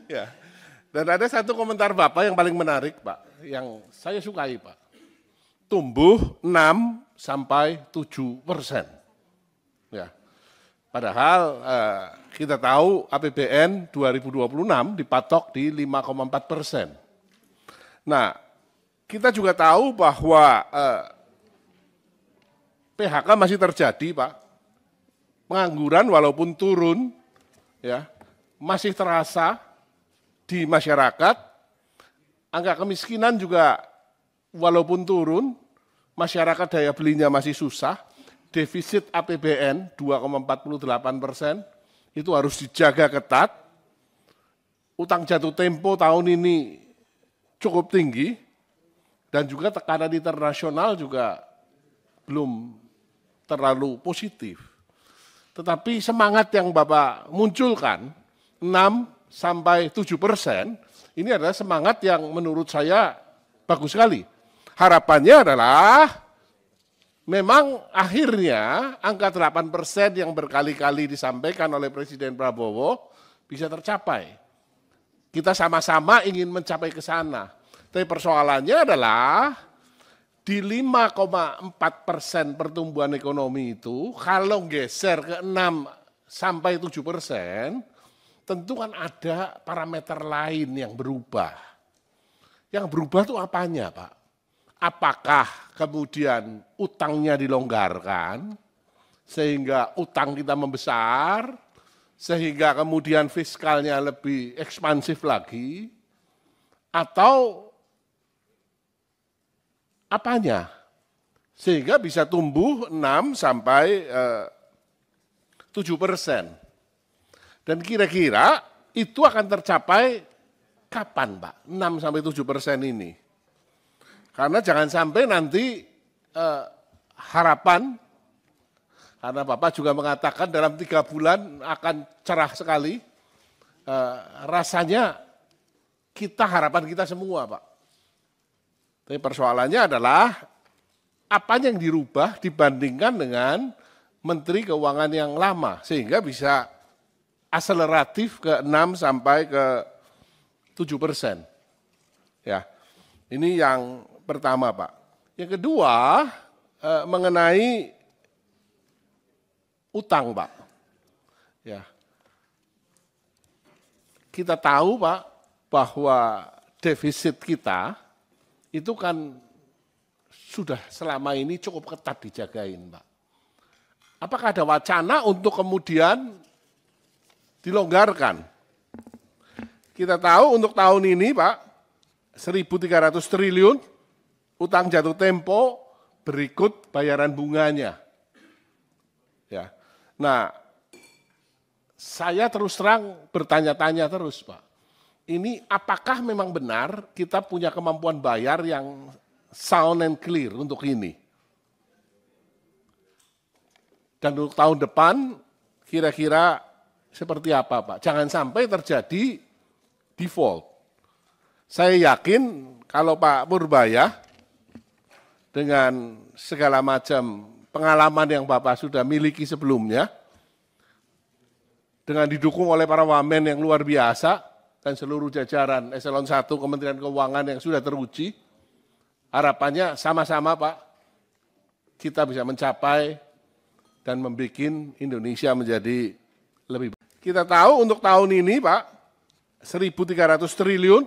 S1: Ya. Dan ada satu komentar Bapak yang paling menarik Pak, yang saya sukai Pak. Tumbuh 6-7%. Ya. Padahal kita tahu APBN 2026 dipatok di 5,4%. Nah, kita juga tahu bahwa PHK masih terjadi Pak. Pengangguran walaupun turun, ya masih terasa di masyarakat. Angka kemiskinan juga walaupun turun, masyarakat daya belinya masih susah. Defisit APBN 2,48% itu harus dijaga ketat. Utang jatuh tempo tahun ini cukup tinggi dan juga tekanan internasional juga belum terlalu positif. Tetapi semangat yang Bapak munculkan 6-7%, ini adalah semangat yang menurut saya bagus sekali. Harapannya adalah memang akhirnya angka 8% yang berkali-kali disampaikan oleh Presiden Prabowo bisa tercapai. Kita sama-sama ingin mencapai ke sana. Tapi persoalannya adalah di 5,4% pertumbuhan ekonomi itu, kalau geser ke 6-7%, tentu kan ada parameter lain yang berubah. Yang berubah itu apanya Pak? Apakah kemudian utangnya dilonggarkan, sehingga utang kita membesar, sehingga kemudian fiskalnya lebih ekspansif lagi, atau apanya? Sehingga bisa tumbuh 6-7%. Dan kira-kira itu akan tercapai kapan Pak? 6-7% ini. Karena jangan sampai nanti harapan, karena Bapak juga mengatakan dalam 3 bulan akan cerah sekali, rasanya harapan kita semua Pak. Tapi persoalannya adalah apa yang dirubah dibandingkan dengan Menteri Keuangan yang lama, sehingga bisa akseleratif ke 6-7%. Ya, ini yang pertama Pak. Yang kedua mengenai utang Pak. Ya, kita tahu Pak bahwa defisit kita itu kan sudah selama ini cukup ketat dijagain Pak. Apakah ada wacana untuk kemudian dilonggarkan? Kita tahu untuk tahun ini Pak, 1.300 triliun, utang jatuh tempo berikut bayaran bunganya. Ya. Nah, saya terus terang bertanya-tanya terus Pak, ini apakah memang benar kita punya kemampuan bayar yang sound and clear untuk ini? Dan untuk tahun depan kira-kira seperti apa, Pak? Jangan sampai terjadi default. Saya yakin kalau Pak Purbaya dengan segala macam pengalaman yang Bapak sudah miliki sebelumnya, dengan didukung oleh para wamen yang luar biasa dan seluruh jajaran Eselon 1 Kementerian Keuangan yang sudah teruji, harapannya sama-sama Pak, kita bisa mencapai dan membuat Indonesia menjadi lebih baik. Kita tahu untuk tahun ini Pak, 1.300 triliun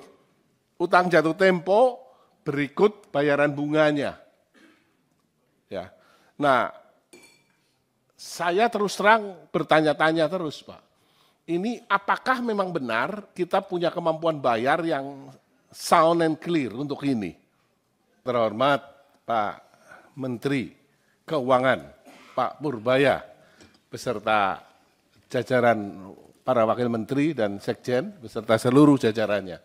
S1: utang jatuh tempo berikut bayaran bunganya. Ya. Nah, saya terus terang bertanya-tanya terus Pak. Ini apakah memang benar kita punya kemampuan bayar yang sound and clear untuk ini? Terhormat Pak Menteri Keuangan, Pak Purbaya, beserta jajaran para wakil menteri dan sekjen, beserta seluruh jajarannya.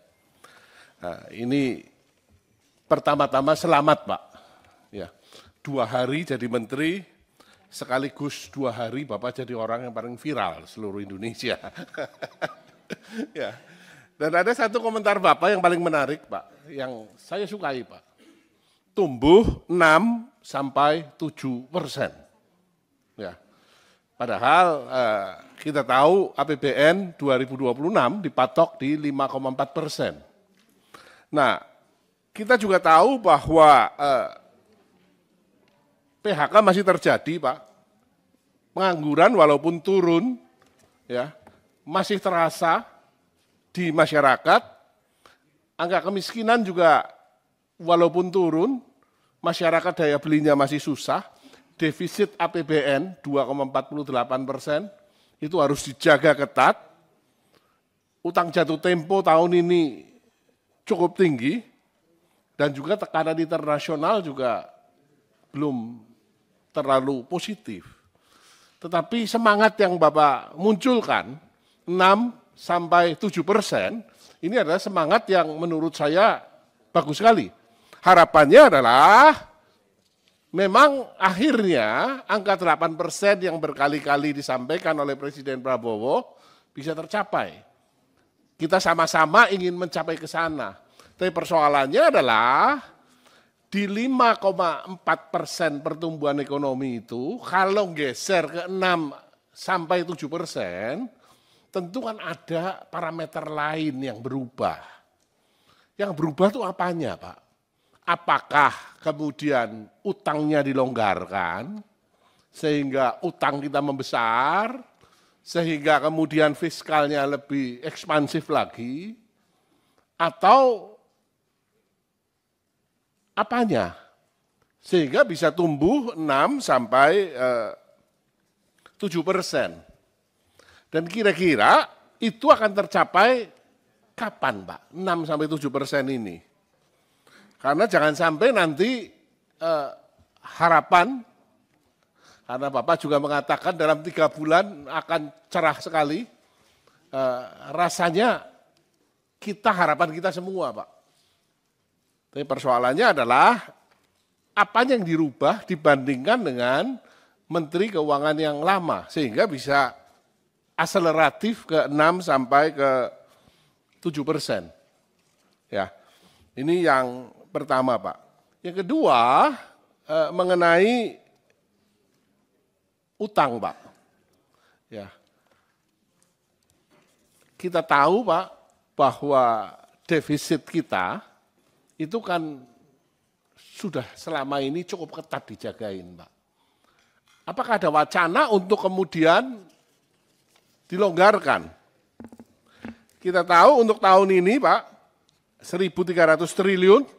S1: Nah, ini pertama-tama selamat Pak. Ya, 2 hari jadi menteri, sekaligus 2 hari Bapak jadi orang yang paling viral seluruh Indonesia. Ya. Dan ada satu komentar Bapak yang paling menarik Pak, yang saya sukai Pak. Tumbuh 6-7%. Ya. Padahal kita tahu APBN 2026 dipatok di 5,4%. Nah, kita juga tahu bahwa PHK masih terjadi, Pak. Pengangguran walaupun turun, ya, masih terasa di masyarakat. Angka kemiskinan juga walaupun turun, masyarakat daya belinya masih susah. Defisit APBN 2,48% itu harus dijaga ketat. Utang jatuh tempo tahun ini cukup tinggi dan juga tekanan internasional juga belum terlalu positif. Tetapi semangat yang Bapak munculkan, 6-7%, ini adalah semangat yang menurut saya bagus sekali. Harapannya adalah memang akhirnya angka 8% yang berkali-kali disampaikan oleh Presiden Prabowo bisa tercapai. Kita sama-sama ingin mencapai ke sana. Tapi persoalannya adalah di 5,4% pertumbuhan ekonomi itu, kalau geser ke 6-7%, tentu kan ada parameter lain yang berubah. Yang berubah itu apanya, Pak? Apakah kemudian utangnya dilonggarkan, sehingga utang kita membesar, sehingga kemudian fiskalnya lebih ekspansif lagi, atau apanya? Sehingga bisa tumbuh 6-7%. Dan kira-kira itu akan tercapai kapan, Pak? 6-7% ini. Karena jangan sampai nanti harapan, karena Bapak juga mengatakan dalam 3 bulan akan cerah sekali, rasanya harapan kita semua, Pak. Tapi persoalannya adalah apa yang dirubah dibandingkan dengan Menteri Keuangan yang lama, sehingga bisa akseleratif ke 6-7%. Ya, ini yang pertama, Pak. Yang kedua, mengenai utang, Pak. Ya, kita tahu, Pak, bahwa defisit kita itu kan sudah selama ini cukup ketat dijagain, Pak. Apakah ada wacana untuk kemudian dilonggarkan? Kita tahu untuk tahun ini, Pak, 1.300 triliun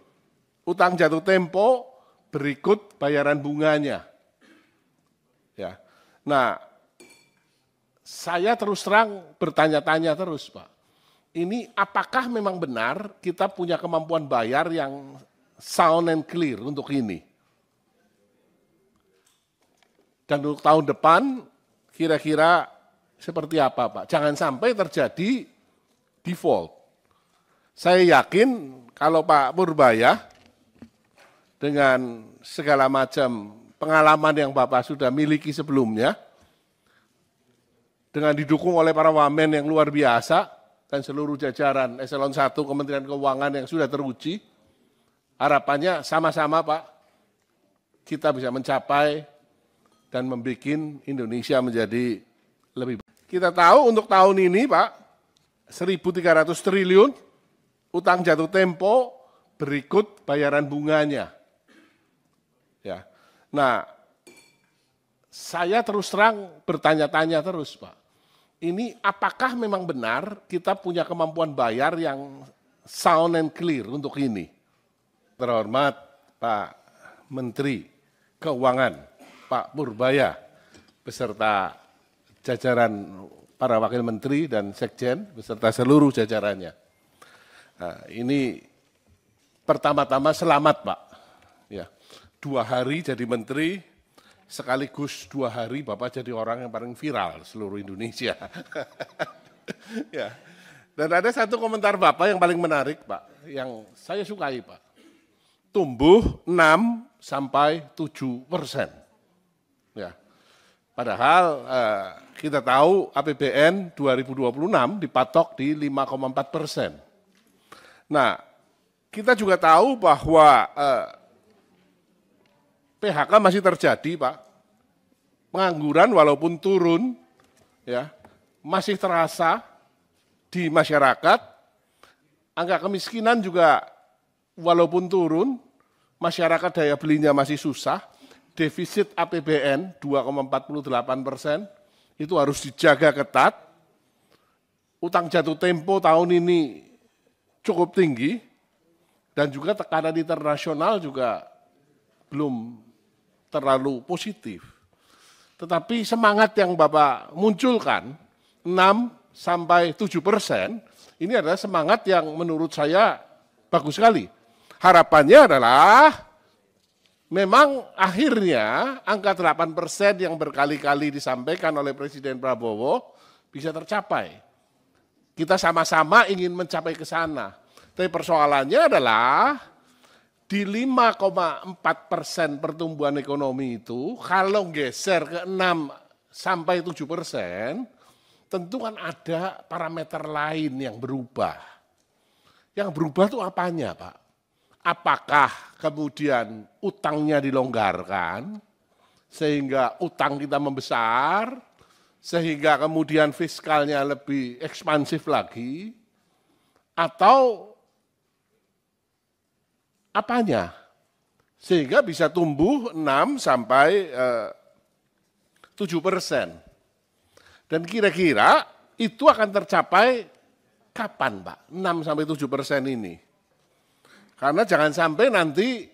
S1: utang jatuh tempo berikut bayaran bunganya. Ya. Nah, saya terus terang bertanya-tanya terus, Pak. Ini apakah memang benar kita punya kemampuan bayar yang sound and clear untuk ini? Dan untuk tahun depan kira-kira seperti apa, Pak? Jangan sampai terjadi default. Saya yakin kalau Pak Purbaya dengan segala macam pengalaman yang Bapak sudah miliki sebelumnya, dengan didukung oleh para wamen yang luar biasa dan seluruh jajaran Eselon 1 Kementerian Keuangan yang sudah teruji, harapannya sama-sama Pak, kita bisa mencapai dan membuat Indonesia menjadi lebih baik. Kita tahu untuk tahun ini Pak, 1.300 triliun utang jatuh tempo berikut bayaran bunganya. Ya. Nah, saya terus terang bertanya-tanya terus Pak, ini apakah memang benar kita punya kemampuan bayar yang sound and clear untuk ini? Terhormat Pak Menteri Keuangan, Pak Purbaya, beserta jajaran para wakil menteri dan sekjen, beserta seluruh jajarannya. Nah, ini pertama-tama selamat Pak. Ya, 2 hari jadi menteri, sekaligus 2 hari Bapak jadi orang yang paling viral seluruh Indonesia. Ya. Dan ada satu komentar Bapak yang paling menarik Pak, yang saya sukai Pak. Tumbuh 6-7%. Ya. Padahal kita tahu APBN 2026 dipatok di 5,4%. Nah, kita juga tahu bahwa PHK masih terjadi, Pak. Pengangguran walaupun turun, ya, masih terasa di masyarakat. Angka kemiskinan juga walaupun turun, masyarakat daya belinya masih susah. Defisit APBN 2,48%, itu harus dijaga ketat. Utang jatuh tempo tahun ini cukup tinggi, dan juga tekanan internasional juga belum terlalu positif. Tetapi semangat yang Bapak munculkan, 6-7%, ini adalah semangat yang menurut saya bagus sekali. Harapannya adalah memang akhirnya angka 8% yang berkali-kali disampaikan oleh Presiden Prabowo bisa tercapai. Kita sama-sama ingin mencapai ke sana. Tapi persoalannya adalah di 5,4% pertumbuhan ekonomi itu, kalau geser ke 6-7%, tentu kan ada parameter lain yang berubah. Yang berubah itu apanya Pak? Apakah kemudian utangnya dilonggarkan, sehingga utang kita membesar, sehingga kemudian fiskalnya lebih ekspansif lagi, atau apanya? Sehingga bisa tumbuh 6-7%. Dan kira-kira itu akan tercapai kapan Pak? 6-7% ini. Karena jangan sampai nanti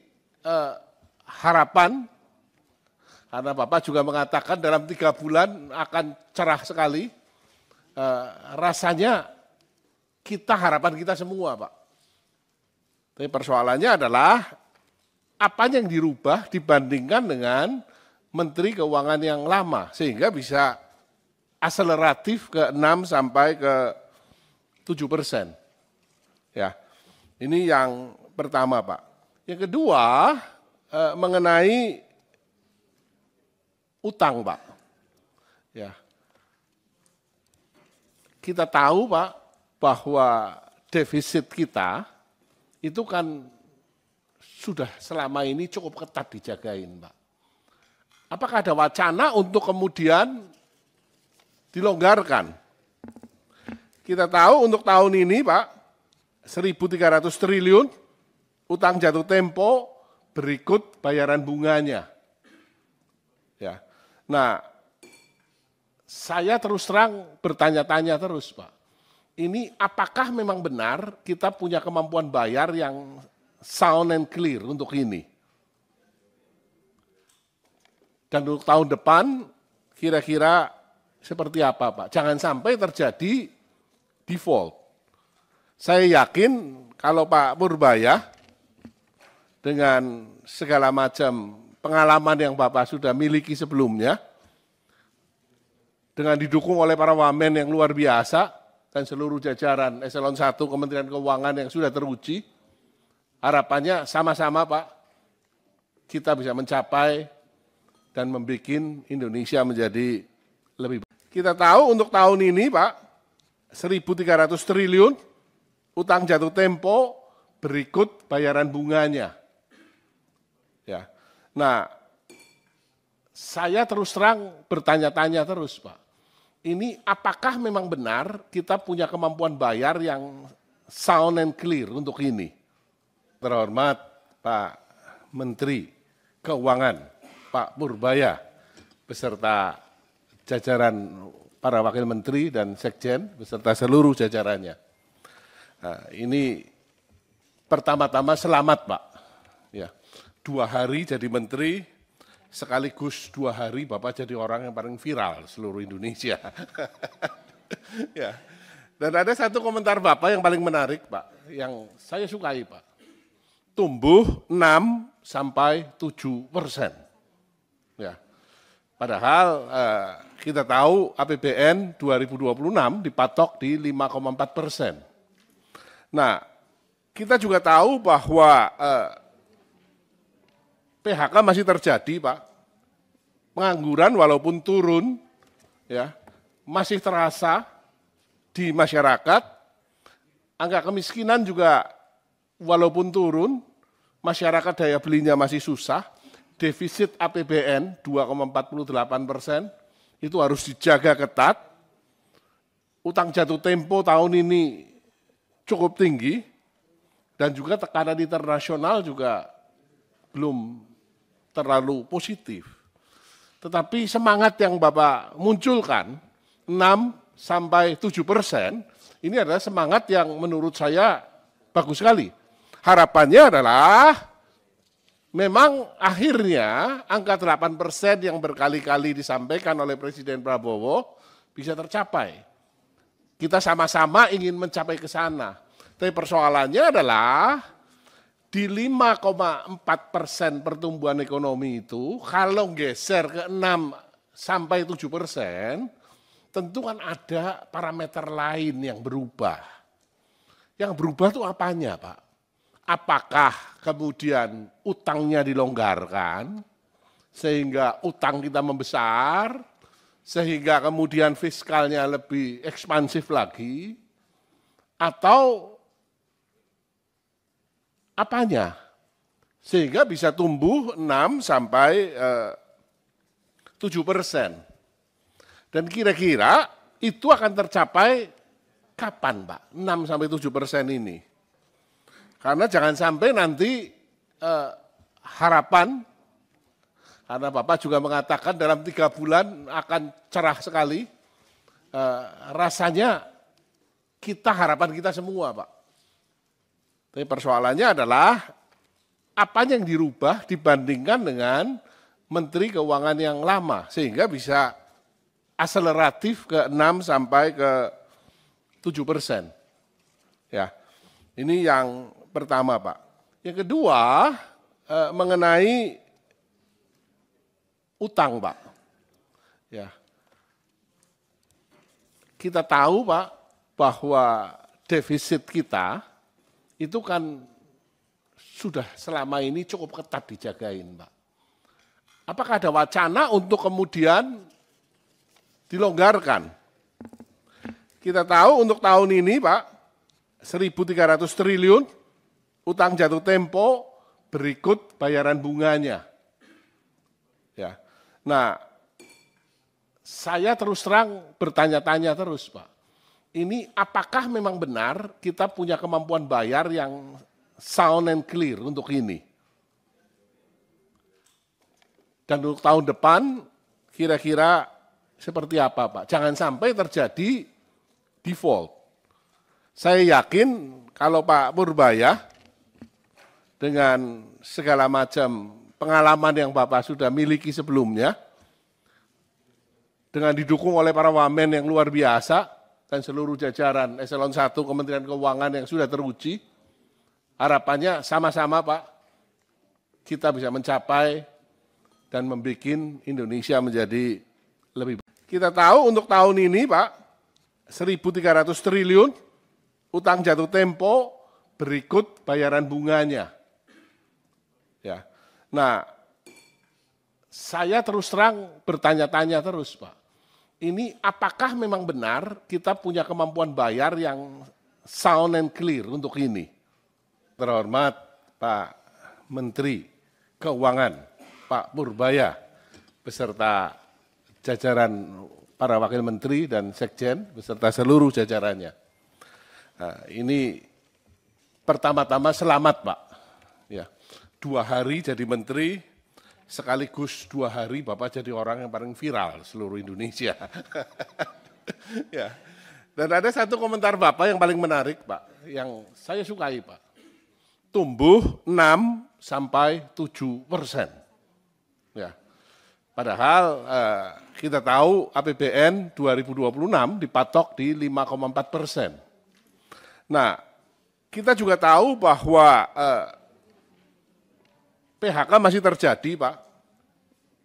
S1: harapan, karena Bapak juga mengatakan dalam 3 bulan akan cerah sekali, rasanya harapan kita semua Pak. Tapi persoalannya adalah apa yang dirubah dibandingkan dengan Menteri Keuangan yang lama, sehingga bisa akseleratif ke 6-7%. Ya, ini yang pertama Pak. Yang kedua mengenai utang Pak. Ya, kita tahu Pak bahwa defisit kita itu kan sudah selama ini cukup ketat dijagain Pak. Apakah ada wacana untuk kemudian dilonggarkan? Kita tahu untuk tahun ini Pak, 1.300 triliun utang jatuh tempo berikut bayaran bunganya. Ya. Nah, saya terus terang bertanya-tanya terus Pak. Ini apakah memang benar kita punya kemampuan bayar yang sound and clear untuk ini? Dan untuk tahun depan kira-kira seperti apa Pak? Jangan sampai terjadi default. Saya yakin kalau Pak Purbaya dengan segala macam pengalaman yang Bapak sudah miliki sebelumnya, dengan didukung oleh para wamen yang luar biasa dan seluruh jajaran eselon 1 Kementerian Keuangan yang sudah teruji, harapannya sama-sama Pak, kita bisa mencapai dan membuat Indonesia menjadi lebih baik. Kita tahu untuk tahun ini Pak, 1.300 triliun utang jatuh tempo berikut bayaran bunganya. Ya. Nah, saya terus terang bertanya-tanya terus Pak, ini apakah memang benar kita punya kemampuan bayar yang sound and clear untuk ini? Terhormat Pak Menteri Keuangan, Pak Purbaya, beserta jajaran para wakil menteri dan sekjen, beserta seluruh jajarannya. Nah, ini pertama-tama selamat Pak. Ya, 2 hari jadi menteri, sekaligus 2 hari Bapak jadi orang yang paling viral seluruh Indonesia. Ya. Dan ada satu komentar Bapak yang paling menarik Pak, yang saya sukai Pak. Tumbuh 6-7%. Ya. Padahal kita tahu APBN 2026 dipatok di 5,4%. Nah, kita juga tahu bahwa PHK masih terjadi, Pak. Pengangguran walaupun turun, ya, masih terasa di masyarakat. Angka kemiskinan juga walaupun turun, masyarakat daya belinya masih susah. Defisit APBN 2,48%, itu harus dijaga ketat. Utang jatuh tempo tahun ini cukup tinggi, dan juga tekanan internasional juga belum terlalu positif. Tetapi semangat yang Bapak munculkan, 6-7%, ini adalah semangat yang menurut saya bagus sekali. Harapannya adalah memang akhirnya angka 8% yang berkali-kali disampaikan oleh Presiden Prabowo bisa tercapai. Kita sama-sama ingin mencapai ke sana. Tapi persoalannya adalah di 5,4% pertumbuhan ekonomi itu, kalau geser ke 6-7%, tentu kan ada parameter lain yang berubah. Yang berubah itu apanya Pak? Apakah kemudian utangnya dilonggarkan, sehingga utang kita membesar, sehingga kemudian fiskalnya lebih ekspansif lagi, atau apanya? Sehingga bisa tumbuh 6-7%. Dan kira-kira itu akan tercapai kapan Pak? 6-7% ini. Karena jangan sampai nanti harapan, karena Bapak juga mengatakan dalam 3 bulan akan cerah sekali, rasanya harapan kita semua Pak. Tapi persoalannya adalah apa yang dirubah dibandingkan dengan Menteri Keuangan yang lama, sehingga bisa akseleratif ke 6-7%. Ya, ini yang pertama Pak. Yang kedua mengenai utang Pak. Ya, kita tahu Pak bahwa defisit kita itu kan sudah selama ini cukup ketat dijagain Pak. Apakah ada wacana untuk kemudian dilonggarkan? Kita tahu untuk tahun ini Pak, 1.300 triliun utang jatuh tempo berikut bayaran bunganya. Ya. Nah, saya terus terang bertanya-tanya terus Pak, ini apakah memang benar kita punya kemampuan bayar yang sound and clear untuk ini? Dan untuk tahun depan kira-kira seperti apa Pak? Jangan sampai terjadi default. Saya yakin kalau Pak Purbaya dengan segala macam pengalaman yang Bapak sudah miliki sebelumnya, dengan didukung oleh para wamen yang luar biasa dan seluruh jajaran eselon 1 Kementerian Keuangan yang sudah teruji, harapannya sama-sama Pak, kita bisa mencapai dan membuat Indonesia menjadi lebih baik. Kita tahu untuk tahun ini Pak, 1.300 triliun, utang jatuh tempo, berikut bayaran bunganya. Ya. Nah, saya terus terang bertanya-tanya terus, Pak. Ini apakah memang benar kita punya kemampuan bayar yang sound and clear untuk ini? Terhormat Pak Menteri Keuangan, Pak Purbaya, beserta jajaran para wakil menteri dan sekjen, beserta seluruh jajarannya. Nah, ini pertama-tama selamat, Pak. Ya, 2 hari jadi menteri, sekaligus 2 hari Bapak jadi orang yang paling viral seluruh Indonesia. Ya. Dan ada satu komentar Bapak yang paling menarik, Pak, yang saya sukai, Pak. Tumbuh 6-7%. Ya. Padahal kita tahu APBN 2026 dipatok di 5,4%. Nah, kita juga tahu bahwa PHK masih terjadi, Pak.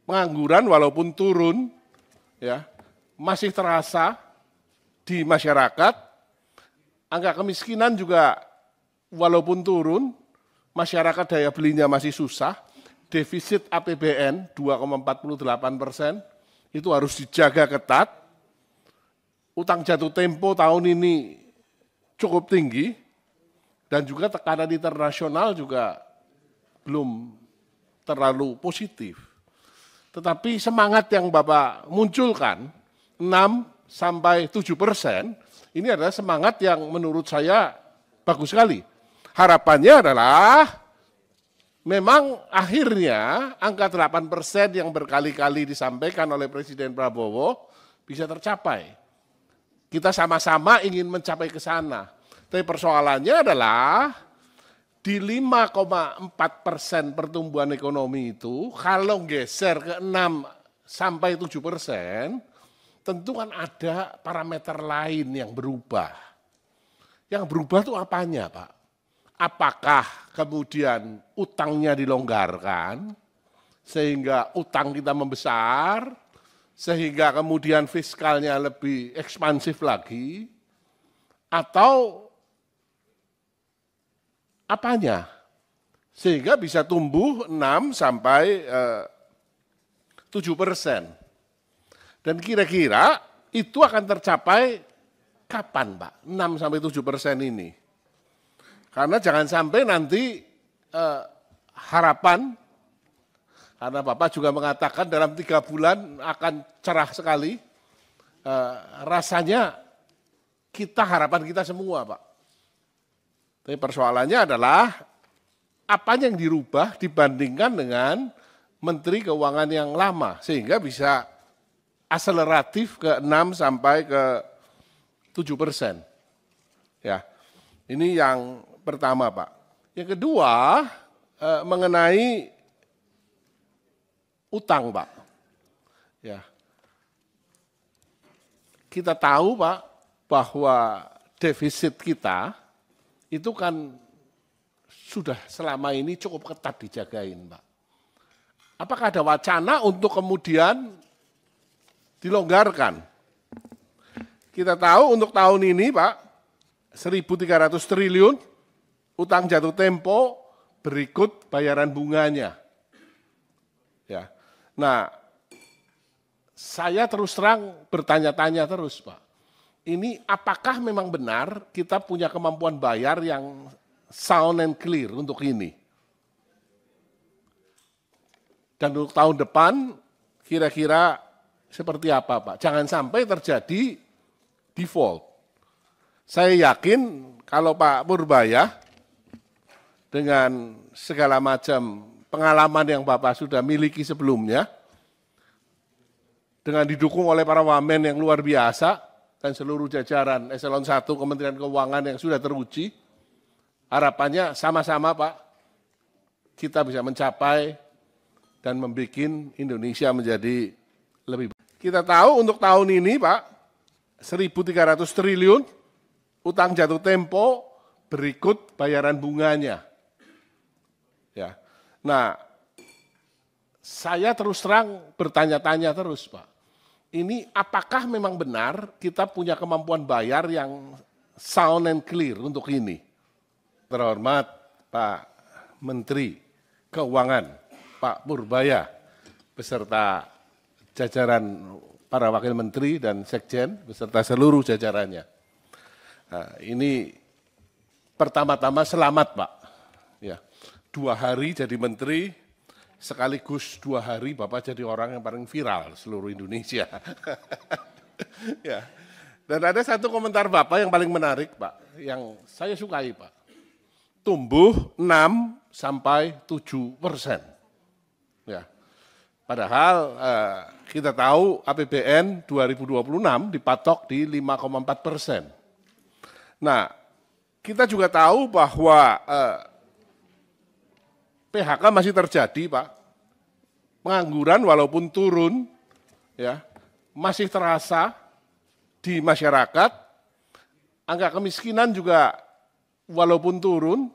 S1: Pengangguran walaupun turun, ya, masih terasa di masyarakat. Angka kemiskinan juga walaupun turun, masyarakat daya belinya masih susah. Defisit APBN 2,48%, itu harus dijaga ketat. Utang jatuh tempo tahun ini cukup tinggi, dan juga tekanan internasional juga belum terlalu positif. Tetapi semangat yang Bapak munculkan, 6-7%, ini adalah semangat yang menurut saya bagus sekali. Harapannya adalah memang akhirnya angka 8% yang berkali-kali disampaikan oleh Presiden Prabowo bisa tercapai. Kita sama-sama ingin mencapai ke sana. Tapi persoalannya adalah di 5,4% pertumbuhan ekonomi itu, kalau geser ke 6-7%, tentu kan ada parameter lain yang berubah. Yang berubah itu apanya, Pak? Apakah kemudian utangnya dilonggarkan, sehingga utang kita membesar, sehingga kemudian fiskalnya lebih ekspansif lagi, atau apanya? Sehingga bisa tumbuh 6-7%. Dan kira-kira itu akan tercapai kapan, Pak? 6-7% ini. Karena jangan sampai nanti harapan, karena Bapak juga mengatakan dalam 3 bulan akan cerah sekali, rasanya harapan kita semua, Pak. Tapi persoalannya adalah apa yang dirubah dibandingkan dengan Menteri Keuangan yang lama, sehingga bisa akseleratif ke 6-7%. Ya, ini yang pertama, Pak. Yang kedua, mengenai utang, Pak. Ya. Kita tahu, Pak, bahwa defisit kita itu kan sudah selama ini cukup ketat dijagain, Pak. Apakah ada wacana untuk kemudian dilonggarkan? Kita tahu untuk tahun ini, Pak, 1.300 triliun, utang jatuh tempo, berikut bayaran bunganya. Ya. Nah, saya terus terang bertanya-tanya terus, Pak. Ini apakah memang benar kita punya kemampuan bayar yang sound and clear untuk ini? Dan untuk tahun depan kira-kira seperti apa, Pak? Jangan sampai terjadi default. Saya yakin kalau Pak Purbaya dengan segala macam pengalaman yang Bapak sudah miliki sebelumnya, dengan didukung oleh para wamen yang luar biasa dan seluruh jajaran Eselon 1 Kementerian Keuangan yang sudah teruji, harapannya sama-sama, Pak, kita bisa mencapai dan membuat Indonesia menjadi lebih baik. Kita tahu untuk tahun ini, Pak, 1.300 triliun, utang jatuh tempo, berikut bayaran bunganya. Ya. Nah, saya terus terang bertanya-tanya terus, Pak. ini apakah memang benar kita punya kemampuan bayar yang sound and clear untuk ini? Terhormat Pak Menteri Keuangan, Pak Purbaya, beserta jajaran para wakil menteri dan sekjen, beserta seluruh jajarannya. Nah, ini pertama-tama selamat Pak. Ya, 2 hari jadi menteri, sekaligus 2 hari Bapak jadi orang yang paling viral seluruh Indonesia. Ya. Dan ada satu komentar Bapak yang paling menarik Pak, yang saya sukai Pak. Tumbuh 6-7%. Ya. Padahal kita tahu APBN 2026 dipatok di 5,4%. Nah, kita juga tahu bahwa PHK masih terjadi, Pak. Pengangguran walaupun turun, ya, masih terasa di masyarakat. Angka kemiskinan juga walaupun turun,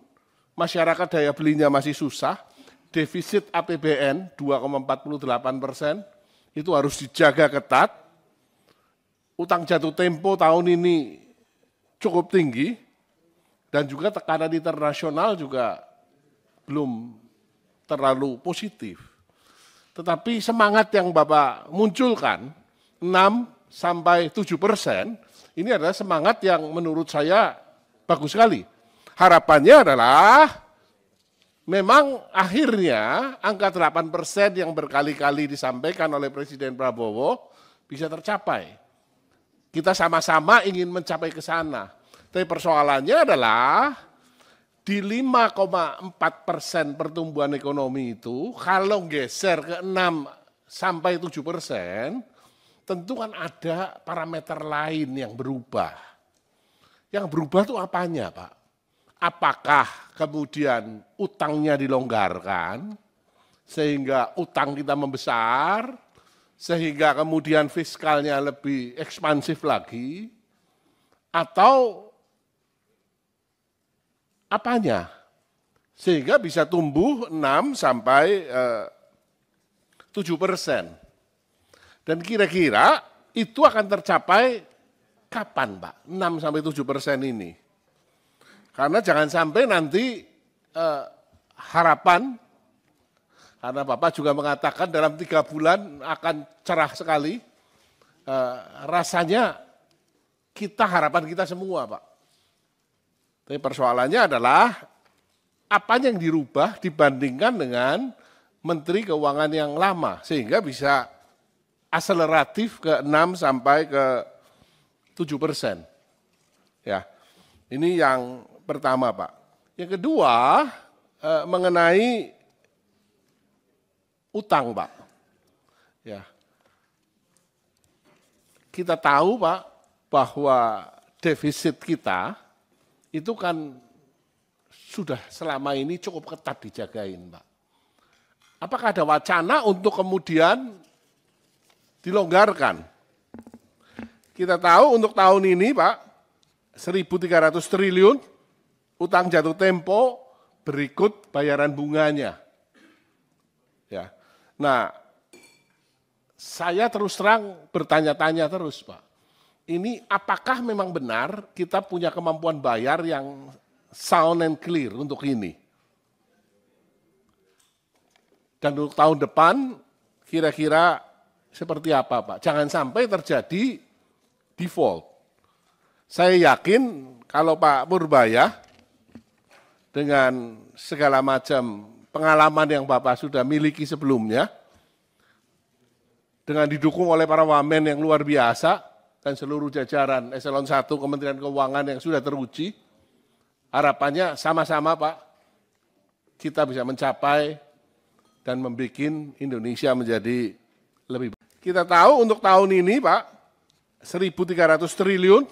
S1: masyarakat daya belinya masih susah. Defisit APBN 2,48% itu harus dijaga ketat. Utang jatuh tempo tahun ini cukup tinggi dan juga tekanan internasional juga belum terlalu positif. Tetapi semangat yang Bapak munculkan 6-7%, ini adalah semangat yang menurut saya bagus sekali. Harapannya adalah memang akhirnya angka 8% yang berkali-kali disampaikan oleh Presiden Prabowo bisa tercapai. Kita sama-sama ingin mencapai ke sana. Tapi persoalannya adalah di 5,4% pertumbuhan ekonomi itu, kalau geser ke 6-7%, tentu kan ada parameter lain yang berubah. Yang berubah itu apanya Pak? Apakah kemudian utangnya dilonggarkan, sehingga utang kita membesar, sehingga kemudian fiskalnya lebih ekspansif lagi, atau apanya? Sehingga bisa tumbuh 6-7%. Dan kira-kira itu akan tercapai kapan Pak? 6-7% ini. Karena jangan sampai nanti harapan, karena Bapak juga mengatakan dalam 3 bulan akan cerah sekali, rasanya harapan kita semua Pak. Tapi persoalannya adalah apa yang dirubah dibandingkan dengan Menteri Keuangan yang lama, sehingga bisa akseleratif ke 6-7%. Ya, ini yang pertama Pak. Yang kedua mengenai utang Pak. Ya, kita tahu Pak bahwa defisit kita itu kan sudah selama ini cukup ketat dijagain Pak. Apakah ada wacana untuk kemudian dilonggarkan? Kita tahu untuk tahun ini Pak, 1.300 triliun, utang jatuh tempo berikut bayaran bunganya. Ya. Nah, saya terus terang bertanya-tanya terus Pak. Ini apakah memang benar kita punya kemampuan bayar yang sound and clear untuk ini? Dan untuk tahun depan kira-kira seperti apa Pak? Jangan sampai terjadi default. Saya yakin kalau Pak Purbaya dengan segala macam pengalaman yang Bapak sudah miliki sebelumnya, dengan didukung oleh para wamen yang luar biasa dan seluruh jajaran eselon 1 Kementerian Keuangan yang sudah teruji, harapannya sama-sama Pak, kita bisa mencapai dan membuat Indonesia menjadi lebih baik. Kita tahu untuk tahun ini Pak, 1.300 triliun,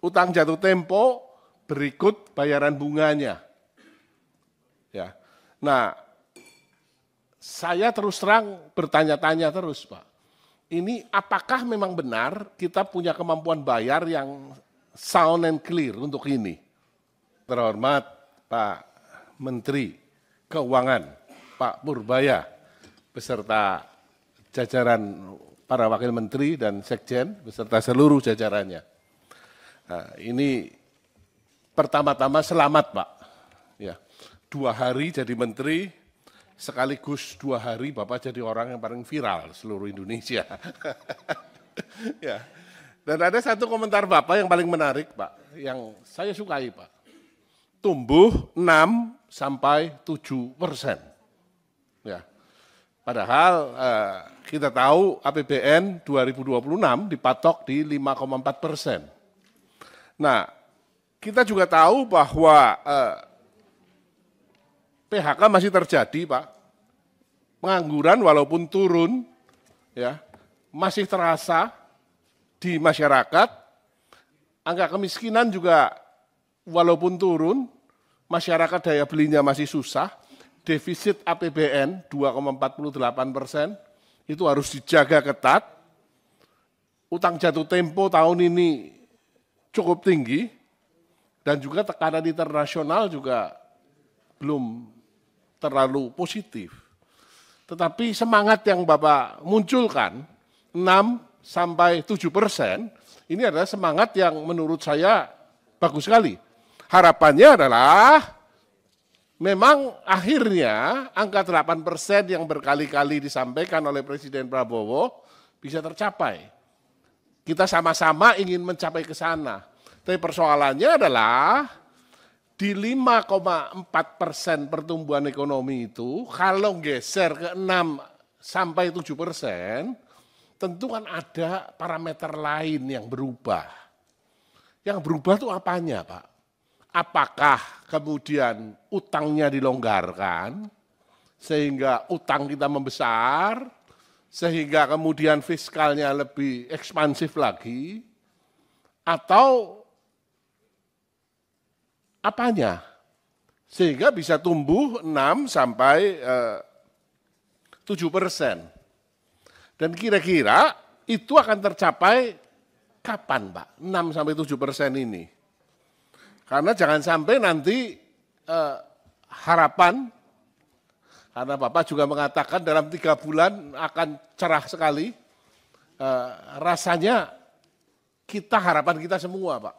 S1: utang jatuh tempo berikut bayaran bunganya. Ya. Nah, saya terus terang bertanya-tanya terus Pak. Ini apakah memang benar kita punya kemampuan bayar yang sound and clear untuk ini? Terhormat Pak Menteri Keuangan, Pak Purbaya, beserta jajaran para wakil menteri dan sekjen beserta seluruh jajarannya. Nah, ini pertama-tama selamat Pak. Ya, 2 hari jadi menteri, sekaligus 2 hari Bapak jadi orang yang paling viral seluruh Indonesia. Ya. Dan ada satu komentar Bapak yang paling menarik Pak, yang saya sukai Pak. Tumbuh 6-7%. Ya. Padahal kita tahu APBN 2026 dipatok di 5,4%. Nah, kita juga tahu bahwa PHK masih terjadi, Pak. Pengangguran walaupun turun, ya, masih terasa di masyarakat. Angka kemiskinan juga walaupun turun, masyarakat daya belinya masih susah. Defisit APBN 2,48% itu harus dijaga ketat. Utang jatuh tempo tahun ini cukup tinggi dan juga tekanan internasional juga belum terlalu positif. Tetapi semangat yang Bapak munculkan 6-7%, ini adalah semangat yang menurut saya bagus sekali. Harapannya adalah memang akhirnya angka 8% yang berkali-kali disampaikan oleh Presiden Prabowo bisa tercapai. Kita sama-sama ingin mencapai ke sana. Tapi persoalannya adalah di 5,4% pertumbuhan ekonomi itu, kalau geser ke 6-7%, tentu kan ada parameter lain yang berubah. Yang berubah itu apanya Pak? Apakah kemudian utangnya dilonggarkan, sehingga utang kita membesar, sehingga kemudian fiskalnya lebih ekspansif lagi, atau apanya? Sehingga bisa tumbuh 6-7%. Dan kira-kira itu akan tercapai kapan Pak? 6-7% ini. Karena jangan sampai nanti harapan, karena Bapak juga mengatakan dalam 3 bulan akan cerah sekali, rasanya harapan kita semua Pak.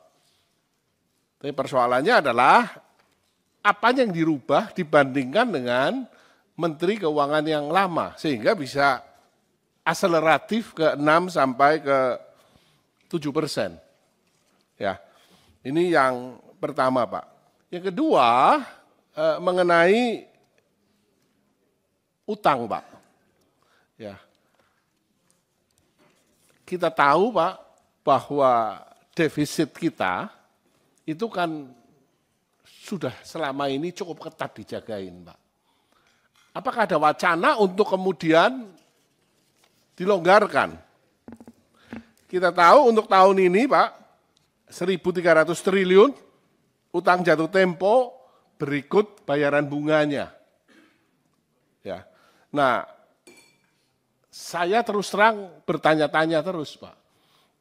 S1: Tapi persoalannya adalah apa yang dirubah dibandingkan dengan Menteri Keuangan yang lama, sehingga bisa akseleratif ke 6-7%. Ya, ini yang pertama Pak. Yang kedua mengenai utang Pak. Ya, kita tahu Pak bahwa defisit kita itu kan sudah selama ini cukup ketat dijagain Pak. Apakah ada wacana untuk kemudian dilonggarkan? Kita tahu untuk tahun ini Pak 1.300 triliun utang jatuh tempo berikut bayaran bunganya. Ya. Nah, saya terus terang bertanya-tanya terus Pak.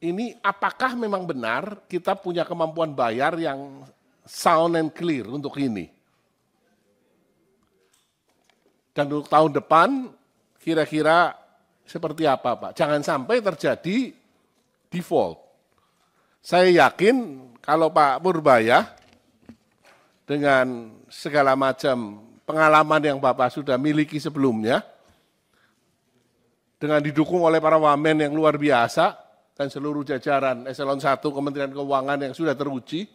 S1: Ini apakah memang benar kita punya kemampuan bayar yang sound and clear untuk ini? Dan untuk tahun depan kira-kira seperti apa Pak? Jangan sampai terjadi default. Saya yakin kalau Pak Purbaya dengan segala macam pengalaman yang Bapak sudah miliki sebelumnya, dengan didukung oleh para wamen yang luar biasa dan seluruh jajaran Eselon 1 Kementerian Keuangan yang sudah teruji,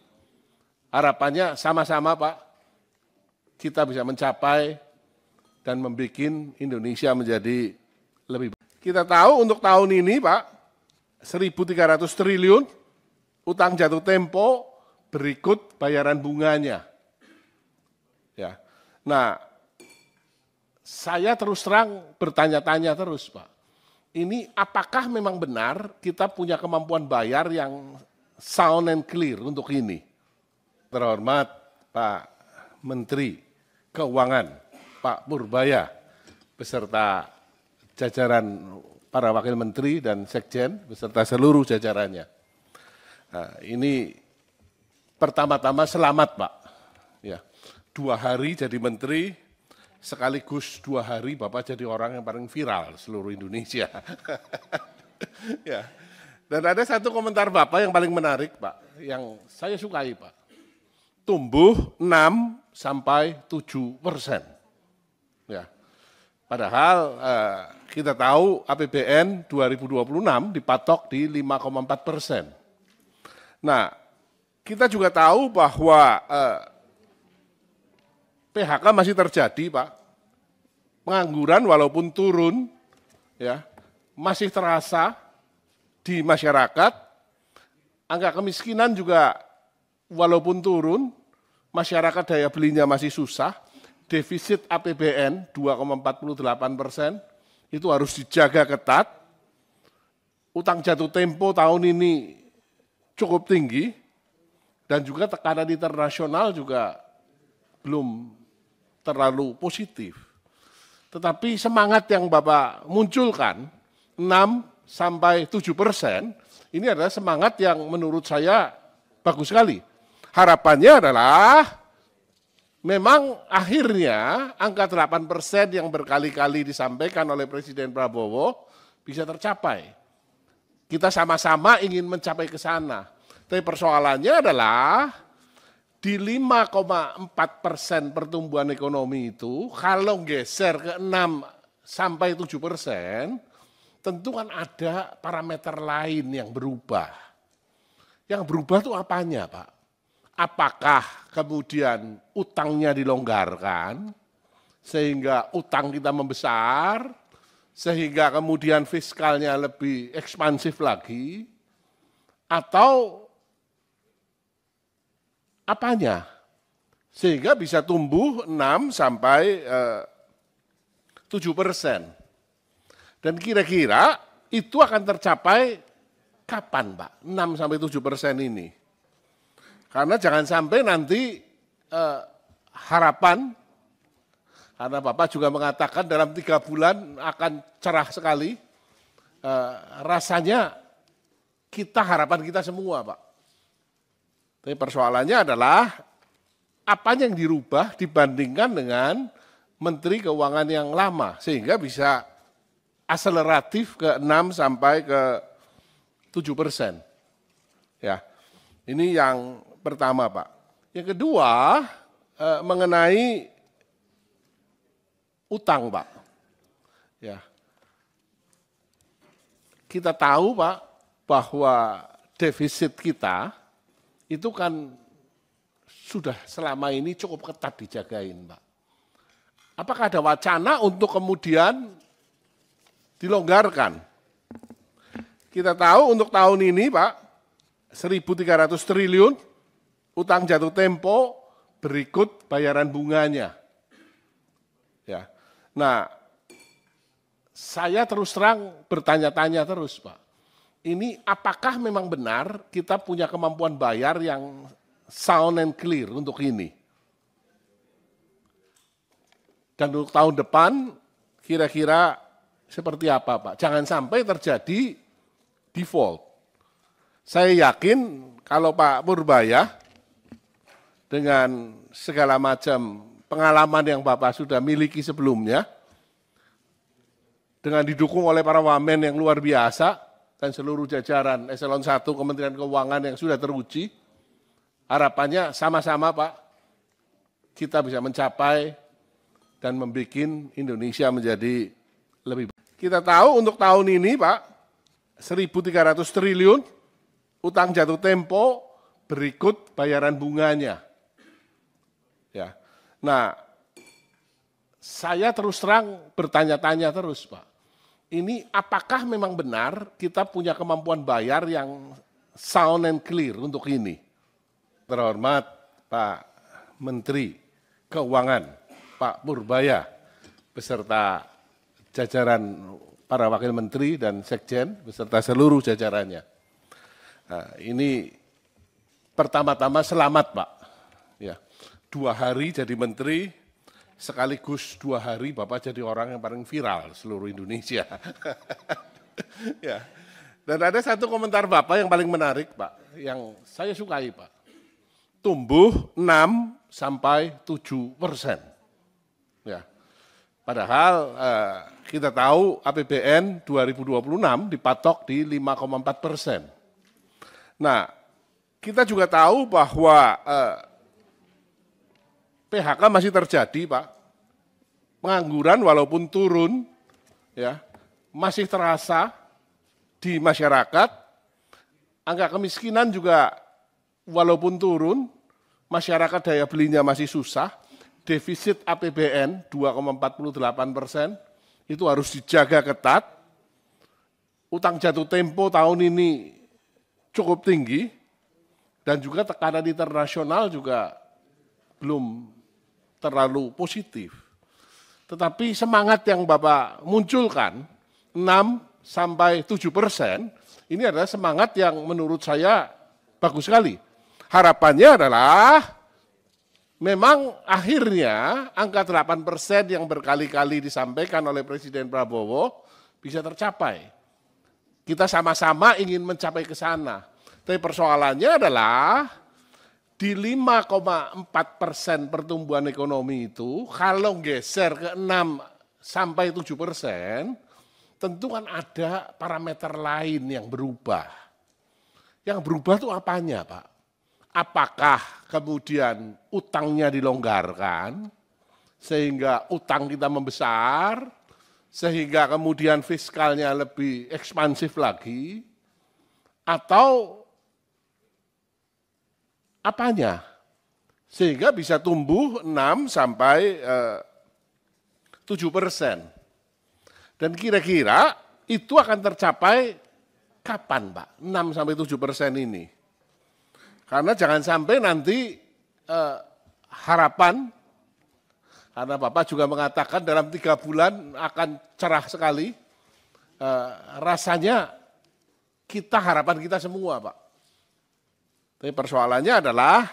S1: harapannya sama-sama Pak, kita bisa mencapai dan membuat Indonesia menjadi lebih baik. Kita tahu untuk tahun ini Pak, 1.300 triliun utang jatuh tempo berikut bayaran bunganya. Ya. Nah, saya terus terang bertanya-tanya terus Pak. Ini apakah memang benar kita punya kemampuan bayar yang sound and clear untuk ini? Terhormat Pak Menteri Keuangan, Pak Purbaya, beserta jajaran para wakil menteri dan sekjen, beserta seluruh jajarannya. Nah, ini pertama-tama selamat Pak. Ya, 2 hari jadi menteri, sekaligus 2 hari Bapak jadi orang yang paling viral seluruh Indonesia. Ya. Dan ada satu komentar Bapak yang paling menarik, Pak, yang saya sukai, Pak. Tumbuh 6-7%. Ya. Padahal kita tahu APBN 2026 dipatok di 5,4%. Nah, kita juga tahu bahwa PHK masih terjadi, Pak. Pengangguran walaupun turun, ya, masih terasa di masyarakat. Angka kemiskinan juga walaupun turun, masyarakat daya belinya masih susah. Defisit APBN 2,48% itu harus dijaga ketat. Utang jatuh tempo tahun ini cukup tinggi dan juga tekanan internasional juga belum terlalu positif. Tetapi semangat yang Bapak munculkan 6-7%, ini adalah semangat yang menurut saya bagus sekali. Harapannya adalah memang akhirnya angka 8% yang berkali-kali disampaikan oleh Presiden Prabowo bisa tercapai. Kita sama-sama ingin mencapai ke sana. Tapi persoalannya adalah di 5,4% pertumbuhan ekonomi itu, kalau geser ke 6-7%, tentu kan ada parameter lain yang berubah. Yang berubah itu apanya, Pak? Apakah kemudian utangnya dilonggarkan, sehingga utang kita membesar, sehingga kemudian fiskalnya lebih ekspansif lagi, atau apanya? Sehingga bisa tumbuh 6-7%. Dan kira-kira itu akan tercapai kapan, Pak? 6-7% ini. Karena jangan sampai nanti harapan, karena Bapak juga mengatakan dalam 3 bulan akan cerah sekali, rasanya harapan kita semua, Pak. Tapi persoalannya adalah apanya yang dirubah dibandingkan dengan Menteri Keuangan yang lama, sehingga bisa akseleratif ke 6-7%. Ya, ini yang pertama, Pak. Yang kedua, mengenai utang, Pak. Ya. Kita tahu, Pak, bahwa defisit kita itu kan sudah selama ini cukup ketat dijagain, Pak. Apakah ada wacana untuk kemudian dilonggarkan? Kita tahu untuk tahun ini, Pak, 1.300 triliun, utang jatuh tempo berikut bayaran bunganya. Ya. Nah, saya terus terang bertanya-tanya terus, Pak. Ini apakah memang benar kita punya kemampuan bayar yang sound and clear untuk ini? Dan untuk tahun depan kira-kira seperti apa, Pak? Jangan sampai terjadi default. Saya yakin kalau Pak Purbaya dengan segala macam pengalaman yang Bapak sudah miliki sebelumnya, dengan didukung oleh para wamen yang luar biasa dan seluruh jajaran Eselon 1 Kementerian Keuangan yang sudah teruji, harapannya sama-sama, Pak, kita bisa mencapai dan membuat Indonesia menjadi lebih baik. Kita tahu untuk tahun ini, Pak, 1.300 triliun, utang jatuh tempo berikut bayaran bunganya. Ya. Nah, saya terus terang bertanya-tanya terus, Pak. Ini apakah memang benar kita punya kemampuan bayar yang sound and clear untuk ini? Terhormat Pak Menteri Keuangan, Pak Purbaya, beserta jajaran para wakil menteri dan sekjen, beserta seluruh jajarannya. Nah, ini pertama-tama selamat, Pak. Ya. 2 hari jadi menteri, sekaligus 2 hari Bapak jadi orang yang paling viral seluruh Indonesia. Ya. Dan ada satu komentar Bapak yang paling menarik, Pak, yang saya sukai, Pak. Tumbuh 6-7%. Ya. Padahal kita tahu APBN 2026 dipatok di 5,4%. Nah, kita juga tahu bahwa PHK masih terjadi, Pak. Pengangguran walaupun turun, ya, masih terasa di masyarakat. Angka kemiskinan juga walaupun turun, masyarakat daya belinya masih susah. Defisit APBN 2,48%, itu harus dijaga ketat. Utang jatuh tempo tahun ini cukup tinggi, dan juga tekanan internasional juga belum terlalu positif. Tetapi semangat yang Bapak munculkan, 6-7%, ini adalah semangat yang menurut saya bagus sekali. Harapannya adalah memang akhirnya angka 8% yang berkali-kali disampaikan oleh Presiden Prabowo bisa tercapai. Kita sama-sama ingin mencapai ke sana. Tapi persoalannya adalah di 5,4% pertumbuhan ekonomi itu, kalau geser ke 6-7%, tentu kan ada parameter lain yang berubah. Yang berubah itu apanya, Pak? Apakah kemudian utangnya dilonggarkan, sehingga utang kita membesar, sehingga kemudian fiskalnya lebih ekspansif lagi, atau apanya? Sehingga bisa tumbuh 6-7%. Dan kira-kira itu akan tercapai kapan, Pak? 6-7% ini. Karena jangan sampai nanti harapan, karena Bapak juga mengatakan dalam 3 bulan akan cerah sekali, rasanya harapan kita semua, Pak. Tapi persoalannya adalah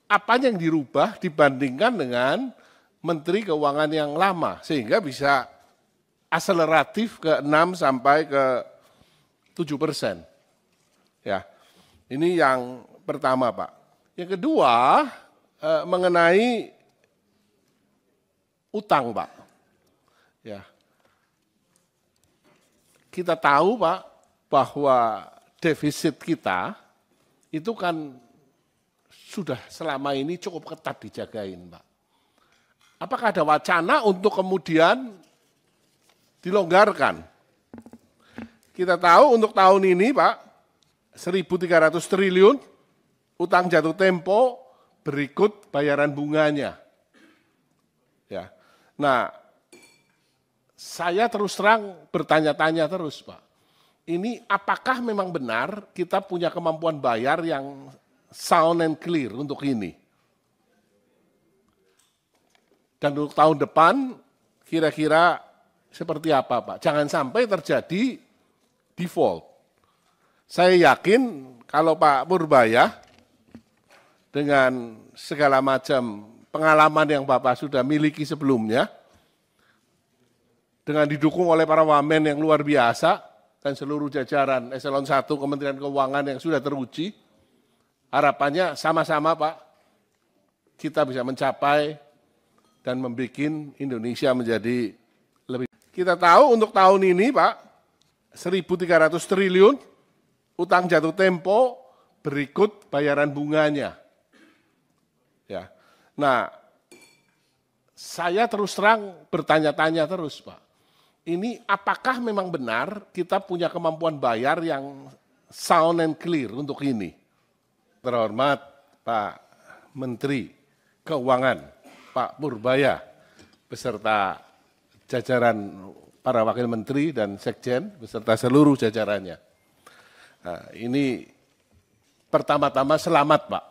S1: apa yang dirubah dibandingkan dengan Menteri Keuangan yang lama, sehingga bisa akseleratif ke 6-7%. Ya, ini yang pertama, Pak. Yang kedua, mengenai utang, Pak. Ya, kita tahu, Pak, bahwa defisit kita itu kan sudah selama ini cukup ketat dijagain, Pak. Apakah ada wacana untuk kemudian dilonggarkan? Kita tahu untuk tahun ini, Pak, 1.300 triliun, utang jatuh tempo berikut bayaran bunganya. Ya. Nah, saya terus terang bertanya-tanya terus, Pak. Ini apakah memang benar kita punya kemampuan bayar yang sound and clear untuk ini? Dan untuk tahun depan kira-kira seperti apa, Pak? Jangan sampai terjadi default. Saya yakin kalau Pak Purbaya dengan segala macam pengalaman yang Bapak sudah miliki sebelumnya, dengan didukung oleh para wamen yang luar biasa, dan seluruh jajaran eselon 1 Kementerian Keuangan yang sudah teruji, harapannya sama-sama, Pak, kita bisa mencapai dan membuat Indonesia menjadi lebih. Kita tahu untuk tahun ini, Pak, 1.300 triliun, utang jatuh tempo berikut bayaran bunganya. Ya. Nah, saya terus terang bertanya-tanya terus, Pak. Ini apakah memang benar kita punya kemampuan bayar yang sound and clear untuk ini? Terhormat Pak Menteri Keuangan, Pak Purbaya, beserta jajaran para wakil menteri dan sekjen, beserta seluruh jajarannya. Nah, ini pertama-tama selamat, Pak.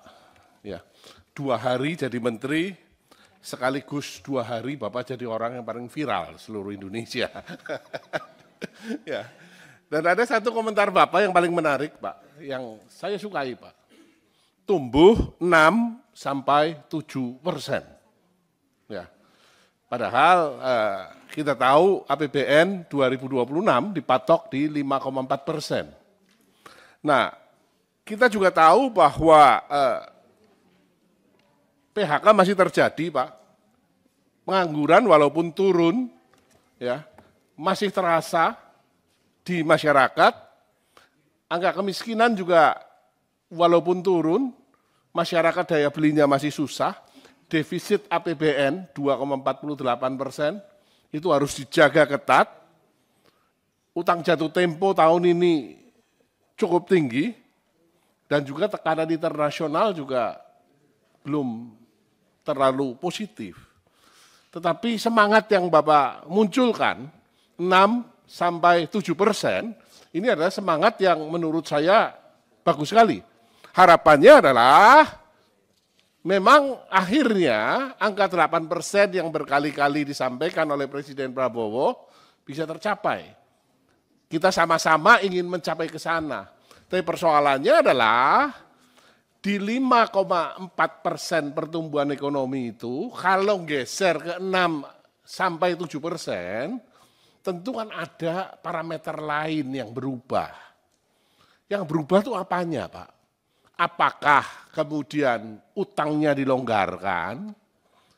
S1: Ya, 2 hari jadi menteri, sekaligus 2 hari Bapak jadi orang yang paling viral seluruh Indonesia. Ya. Dan ada satu komentar Bapak yang paling menarik, Pak, yang saya sukai, Pak. Tumbuh 6-7%. Ya. Padahal kita tahu APBN 2026 dipatok di 5,4%. Nah, kita juga tahu bahwa PHK masih terjadi, Pak. pengangguran walaupun turun, ya, masih terasa di masyarakat. Angka kemiskinan juga walaupun turun, masyarakat daya belinya masih susah. Defisit APBN 2,48%, itu harus dijaga ketat. Utang jatuh tempo tahun ini cukup tinggi, dan juga tekanan internasional juga belum terlalu positif. Tetapi semangat yang Bapak munculkan, 6-7%, ini adalah semangat yang menurut saya bagus sekali. Harapannya adalah memang akhirnya angka 8% yang berkali-kali disampaikan oleh Presiden Prabowo bisa tercapai. Kita sama-sama ingin mencapai ke sana. Tapi persoalannya adalah di 5,4% pertumbuhan ekonomi itu, kalau geser ke 6-7%, tentu kan ada parameter lain yang berubah. Yang berubah itu apanya, Pak? Apakah kemudian utangnya dilonggarkan,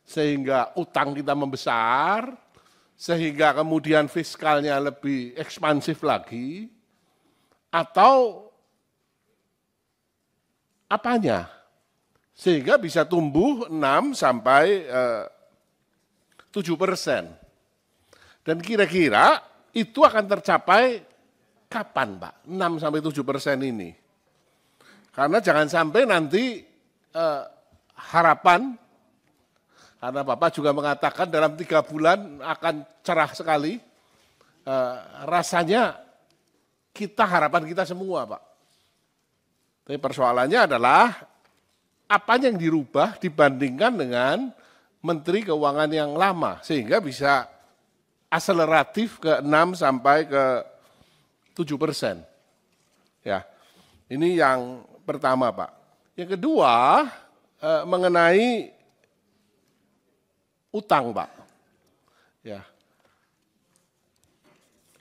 S1: sehingga utang kita membesar, sehingga kemudian fiskalnya lebih ekspansif lagi, atau apanya? Sehingga bisa tumbuh 6-7%. Dan kira-kira itu akan tercapai kapan, Pak? 6-7% ini. Karena jangan sampai nanti harapan, karena Bapak juga mengatakan dalam 3 bulan akan cerah sekali, rasanya harapan kita semua, Pak. Tapi persoalannya adalah apa yang dirubah dibandingkan dengan Menteri Keuangan yang lama, sehingga bisa akseleratif ke 6-7%. Ya, ini yang pertama, Pak. Yang kedua, mengenai utang, Pak. Ya,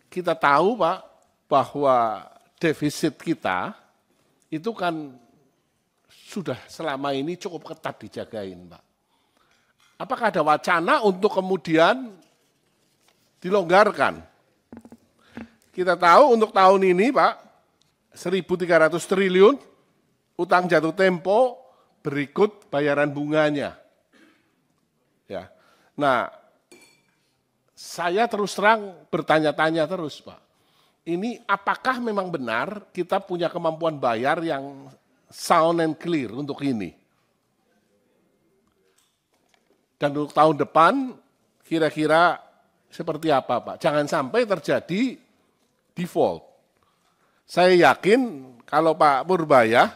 S1: kita tahu, Pak, bahwa defisit kita itu kan sudah selama ini cukup ketat dijagain, Pak. Apakah ada wacana untuk kemudian dilonggarkan? Kita tahu untuk tahun ini, Pak, 1.300 triliun utang jatuh tempo berikut bayaran bunganya. Ya. Nah, saya terus terang bertanya-tanya terus, Pak. Ini apakah memang benar kita punya kemampuan bayar yang sound and clear untuk ini? Dan untuk tahun depan kira-kira seperti apa, Pak? Jangan sampai terjadi default. Saya yakin kalau Pak Purbaya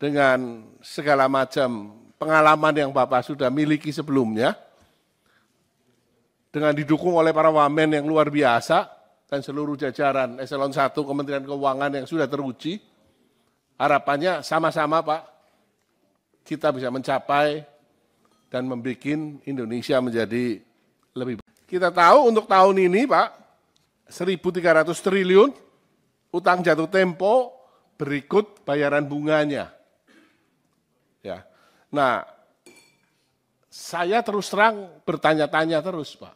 S1: dengan segala macam pengalaman yang Bapak sudah miliki sebelumnya, dengan didukung oleh para wamen yang luar biasa, dan seluruh jajaran eselon 1 Kementerian Keuangan yang sudah teruji, harapannya sama-sama, Pak, kita bisa mencapai dan membuat Indonesia menjadi lebih baik. Kita tahu untuk tahun ini, Pak, 1.300 triliun utang jatuh tempo berikut bayaran bunganya. Ya. Nah, saya terus terang bertanya-tanya terus, Pak.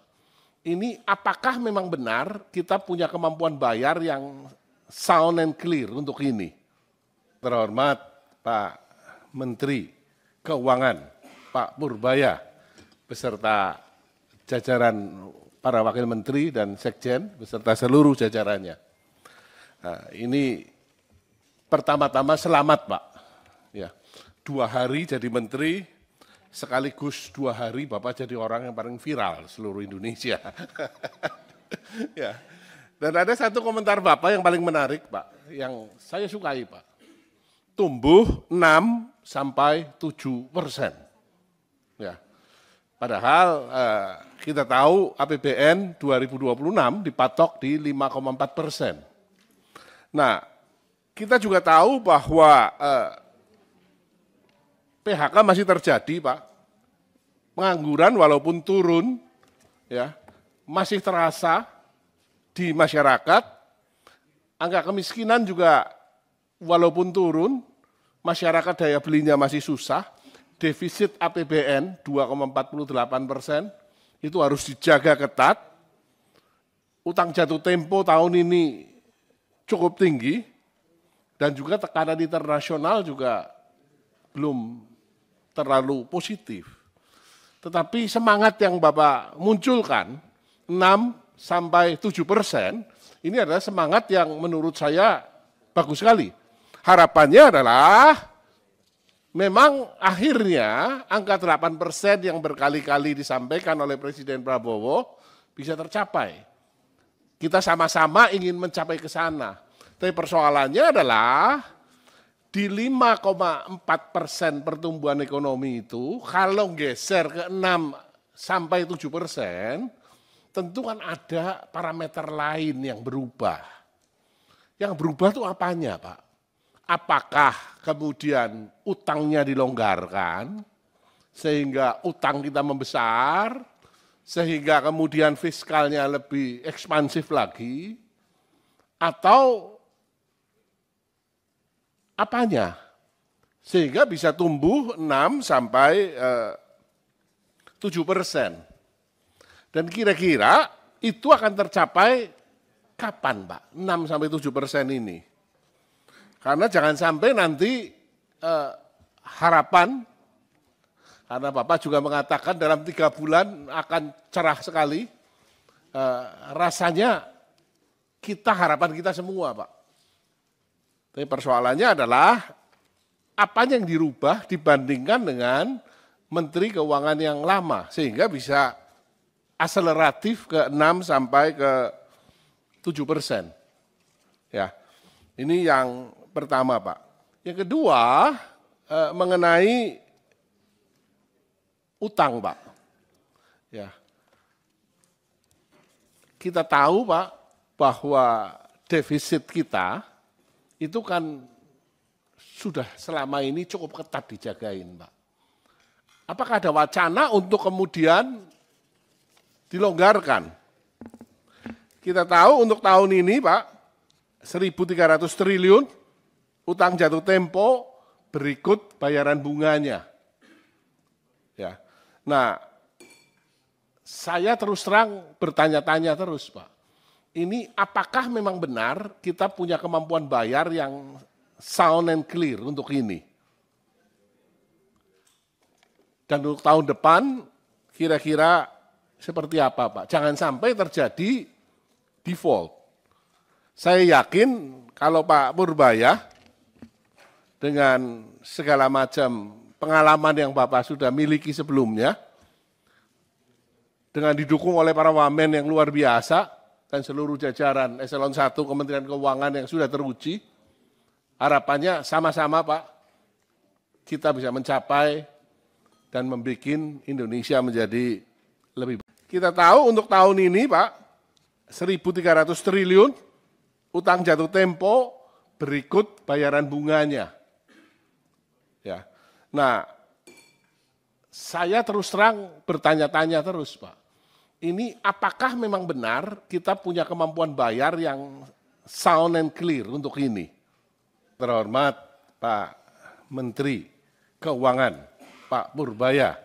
S1: Ini apakah memang benar kita punya kemampuan bayar yang sound and clear untuk ini? Terhormat Pak Menteri Keuangan, Pak Purbaya, beserta jajaran para wakil menteri dan sekjen, beserta seluruh jajarannya. Nah, ini pertama-tama selamat, Pak. Ya, 2 hari jadi menteri, sekaligus 2 hari Bapak jadi orang yang paling viral seluruh Indonesia. Ya. Dan ada satu komentar Bapak yang paling menarik, Pak, yang saya sukai, Pak. Tumbuh 6-7%. Ya. Padahal kita tahu APBN 2026 dipatok di 5,4%. Nah, kita juga tahu bahwa PHK masih terjadi, Pak. Pengangguran walaupun turun, ya, masih terasa di masyarakat. Angka kemiskinan juga walaupun turun, masyarakat daya belinya masih susah. defisit APBN 2,48% itu harus dijaga ketat. Utang jatuh tempo tahun ini cukup tinggi dan juga tekanan internasional juga belum terlalu positif. Tetapi semangat yang Bapak munculkan 6-7%, ini adalah semangat yang menurut saya bagus sekali. Harapannya adalah memang akhirnya angka 8% yang berkali-kali disampaikan oleh Presiden Prabowo bisa tercapai. Kita sama-sama ingin mencapai ke sana. Tapi persoalannya adalah di 5,4% pertumbuhan ekonomi itu, kalau geser ke 6-7%, tentu kan ada parameter lain yang berubah. Yang berubah itu apanya, Pak? Apakah kemudian utangnya dilonggarkan, sehingga utang kita membesar, sehingga kemudian fiskalnya lebih ekspansif lagi, atau apanya? Sehingga bisa tumbuh 6-7%. Dan kira-kira itu akan tercapai kapan, Pak? 6-7% ini. Karena jangan sampai nanti harapan, karena Bapak juga mengatakan dalam 3 bulan akan cerah sekali, rasanya harapan kita semua, Pak. Tapi persoalannya adalah apa yang dirubah dibandingkan dengan Menteri Keuangan yang lama, sehingga bisa akseleratif ke 6-7%. Ya, ini yang pertama, Pak. Yang kedua, mengenai utang, Pak. Ya. Kita tahu, Pak, bahwa defisit kita itu kan sudah selama ini cukup ketat dijagain, Pak. Apakah ada wacana untuk kemudian dilonggarkan? Kita tahu untuk tahun ini, Pak, 1.300 triliun utang jatuh tempo berikut bayaran bunganya. Ya. Nah, saya terus terang bertanya-tanya terus, Pak. Ini apakah memang benar kita punya kemampuan bayar yang sound and clear untuk ini? Dan untuk tahun depan kira-kira seperti apa, Pak? Jangan sampai terjadi default. Saya yakin kalau Pak Purbaya dengan segala macam pengalaman yang Bapak sudah miliki sebelumnya, dengan didukung oleh para wamen yang luar biasa dan seluruh jajaran eselon 1 Kementerian Keuangan yang sudah teruji, harapannya sama-sama, Pak, kita bisa mencapai dan membuat Indonesia menjadi lebih baik. Kita tahu untuk tahun ini, Pak, 1.300 triliun utang jatuh tempo berikut bayaran bunganya. Ya. Nah, saya terus terang bertanya-tanya terus, Pak. Ini apakah memang benar kita punya kemampuan bayar yang sound and clear untuk ini? Terhormat Pak Menteri Keuangan, Pak Purbaya,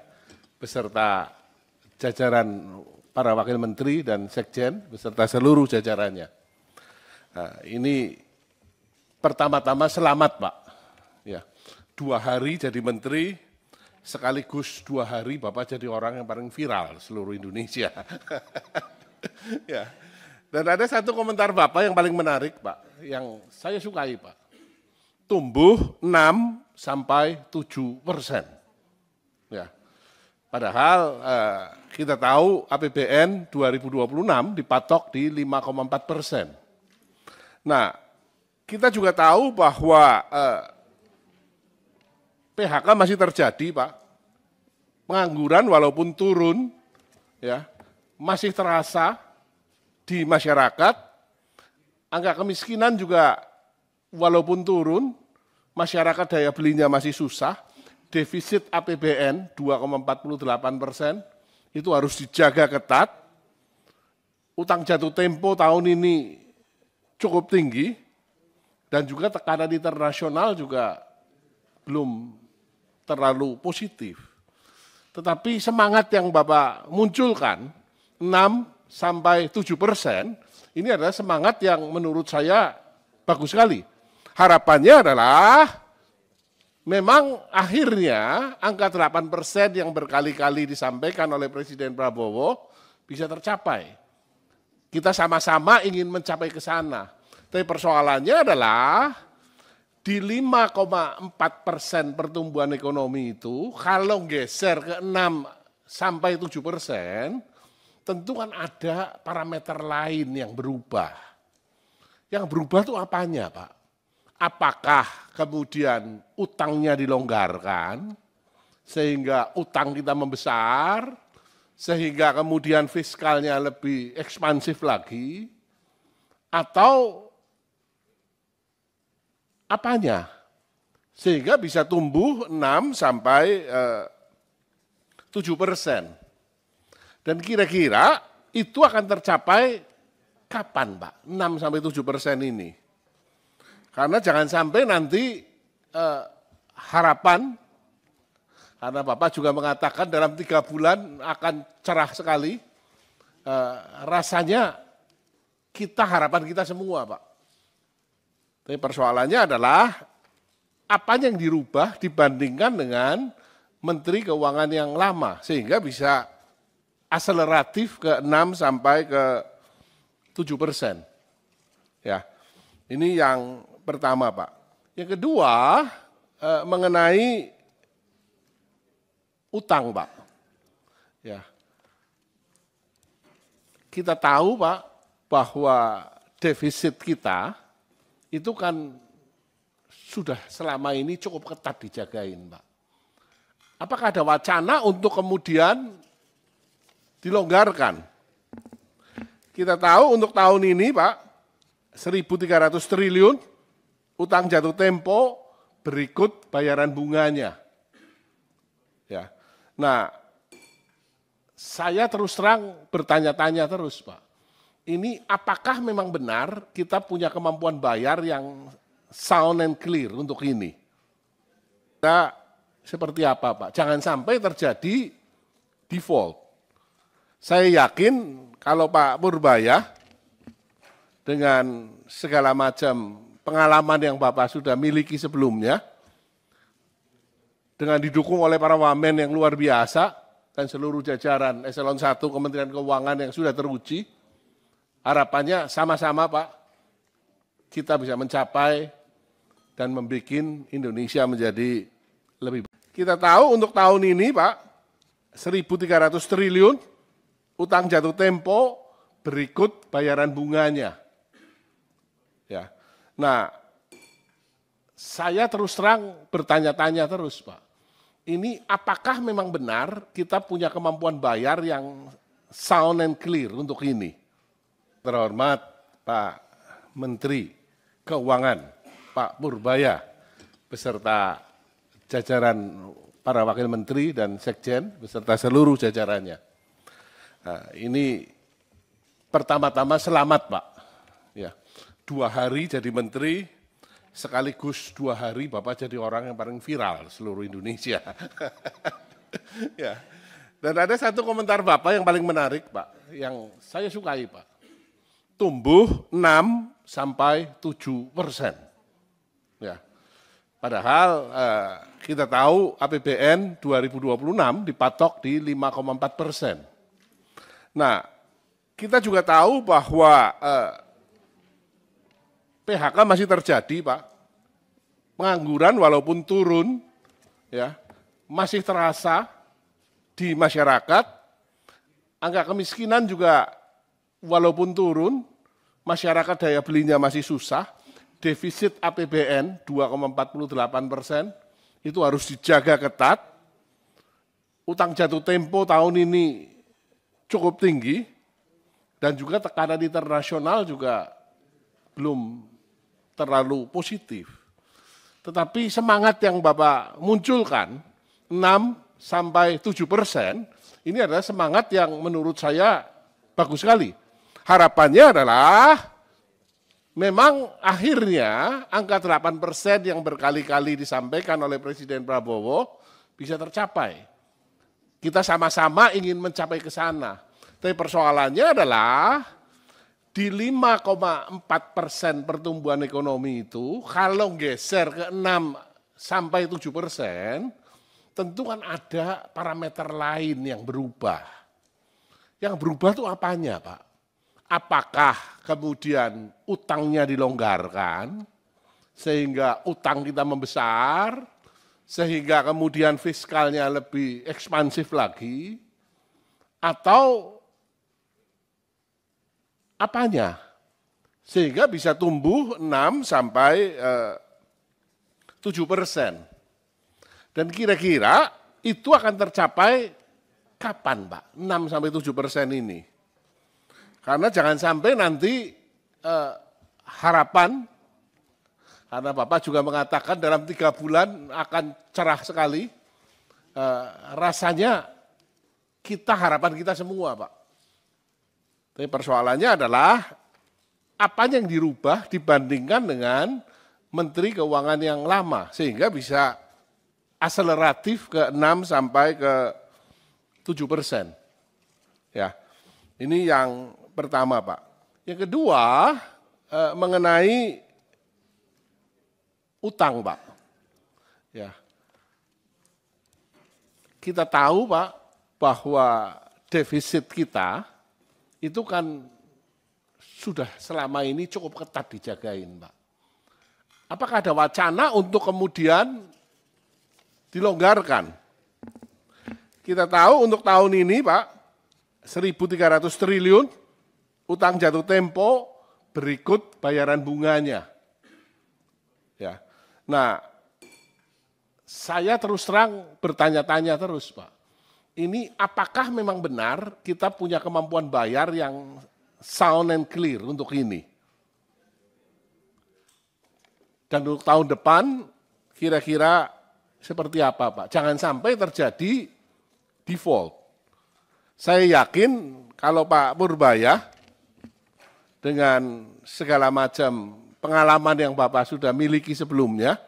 S1: beserta jajaran para wakil menteri dan sekjen, beserta seluruh jajarannya. Nah, ini pertama-tama selamat, Pak. Ya. 2 hari jadi menteri, sekaligus 2 hari Bapak jadi orang yang paling viral seluruh Indonesia. Ya. Dan ada satu komentar Bapak yang paling menarik, Pak, yang saya sukai, Pak. Tumbuh 6-7%. Ya. Padahal kita tahu APBN 2026 dipatok di 5,4%. Nah, kita juga tahu bahwa PHK masih terjadi, Pak. Pengangguran walaupun turun, ya, masih terasa di masyarakat. Angka kemiskinan juga walaupun turun, masyarakat daya belinya masih susah. Defisit APBN 2,48% itu harus dijaga ketat. Utang jatuh tempo tahun ini cukup tinggi dan juga tekanan internasional juga belum terlalu positif. Tetapi semangat yang Bapak munculkan, 6-7%, ini adalah semangat yang menurut saya bagus sekali. Harapannya adalah memang akhirnya angka 8% yang berkali-kali disampaikan oleh Presiden Prabowo bisa tercapai. Kita sama-sama ingin mencapai ke sana. Tapi persoalannya adalah di 5,4% pertumbuhan ekonomi itu, kalau geser ke 6-7%, tentu kan ada parameter lain yang berubah. Yang berubah itu apanya, Pak? Apakah kemudian utangnya dilonggarkan, sehingga utang kita membesar, sehingga kemudian fiskalnya lebih ekspansif lagi, atau apanya? Sehingga bisa tumbuh 6-7%. Dan kira-kira itu akan tercapai kapan, Pak? 6-7% ini. Karena jangan sampai nanti harapan, karena Bapak juga mengatakan dalam 3 bulan akan cerah sekali, rasanya harapan kita semua, Pak. Tapi persoalannya adalah apa yang dirubah dibandingkan dengan Menteri Keuangan yang lama, sehingga bisa akseleratif ke 6-7%. Ya, ini yang pertama, Pak. Yang kedua, mengenai utang, Pak. Ya, kita tahu, Pak, bahwa defisit kita itu kan sudah selama ini cukup ketat dijagain, Pak. Apakah ada wacana untuk kemudian dilonggarkan? Kita tahu untuk tahun ini, Pak, 1.300 triliun utang jatuh tempo berikut bayaran bunganya. Ya. Nah, saya terus terang bertanya-tanya terus, Pak. Ini apakah memang benar kita punya kemampuan bayar yang sound and clear untuk ini? Kita seperti apa, Pak? Jangan sampai terjadi default. Saya yakin kalau Pak Purbaya dengan segala macam pengalaman yang Bapak sudah miliki sebelumnya, dengan didukung oleh para wamen yang luar biasa dan seluruh jajaran Eselon 1 Kementerian Keuangan yang sudah teruji, harapannya sama-sama, Pak, kita bisa mencapai dan membuat Indonesia menjadi lebih baik. Kita tahu untuk tahun ini, Pak, 1.300 triliun utang jatuh tempo berikut bayaran bunganya. Ya. Nah, saya terus terang bertanya-tanya terus, Pak. Ini apakah memang benar kita punya kemampuan bayar yang sound and clear untuk ini? Terhormat Pak Menteri Keuangan, Pak Purbaya, beserta jajaran para wakil menteri dan sekjen, beserta seluruh jajarannya. Nah, ini pertama-tama selamat, Pak. Ya, 2 hari jadi menteri, sekaligus 2 hari Bapak jadi orang yang paling viral seluruh Indonesia. Ya. Dan ada satu komentar Bapak yang paling menarik, Pak, yang saya sukai, Pak. Tumbuh 6-7%. Ya. Padahal kita tahu APBN 2026 dipatok di 5,4%. Nah, kita juga tahu bahwa PHK masih terjadi, Pak. Pengangguran walaupun turun, ya, masih terasa di masyarakat. Angka kemiskinan juga walaupun turun, masyarakat daya belinya masih susah. Defisit APBN 2,48%, itu harus dijaga ketat. Utang jatuh tempo tahun ini cukup tinggi, dan juga tekanan internasional juga belum terlalu positif. Tetapi semangat yang Bapak munculkan, 6-7%, ini adalah semangat yang menurut saya bagus sekali. Harapannya adalah memang akhirnya angka 8% yang berkali-kali disampaikan oleh Presiden Prabowo bisa tercapai. Kita sama-sama ingin mencapai ke sana. Tapi persoalannya adalah di 5,4% pertumbuhan ekonomi itu, kalau geser ke 6 sampai 7%, tentu kan ada parameter lain yang berubah. Yang berubah itu apanya, Pak? Apakah kemudian utangnya dilonggarkan, sehingga utang kita membesar, sehingga kemudian fiskalnya lebih ekspansif lagi, atau apanya? Sehingga bisa tumbuh 6 sampai 7%. Dan kira-kira itu akan tercapai kapan, Pak? 6 sampai 7% ini. Karena jangan sampai nanti harapan, karena Bapak juga mengatakan dalam 3 bulan akan cerah sekali, rasanya harapan kita semua, Pak. Tapi persoalannya adalah apanya yang dirubah dibandingkan dengan Menteri Keuangan yang lama, sehingga bisa akseleratif ke 6 sampai ke 7%. Ya, ini yang pertama, Pak. Yang kedua, mengenai utang, Pak. Ya, kita tahu, Pak, bahwa defisit kita itu kan sudah selama ini cukup ketat dijagain, Pak. Apakah ada wacana untuk kemudian dilonggarkan? Kita tahu untuk tahun ini, Pak, 1.300 triliun utang jatuh tempo berikut bayaran bunganya. Ya. Nah, saya terus terang bertanya-tanya terus, Pak. Ini apakah memang benar kita punya kemampuan bayar yang sound and clear untuk ini? Dan untuk tahun depan kira-kira seperti apa, Pak? Jangan sampai terjadi default. Saya yakin kalau Pak Purbaya dengan segala macam pengalaman yang Bapak sudah miliki sebelumnya,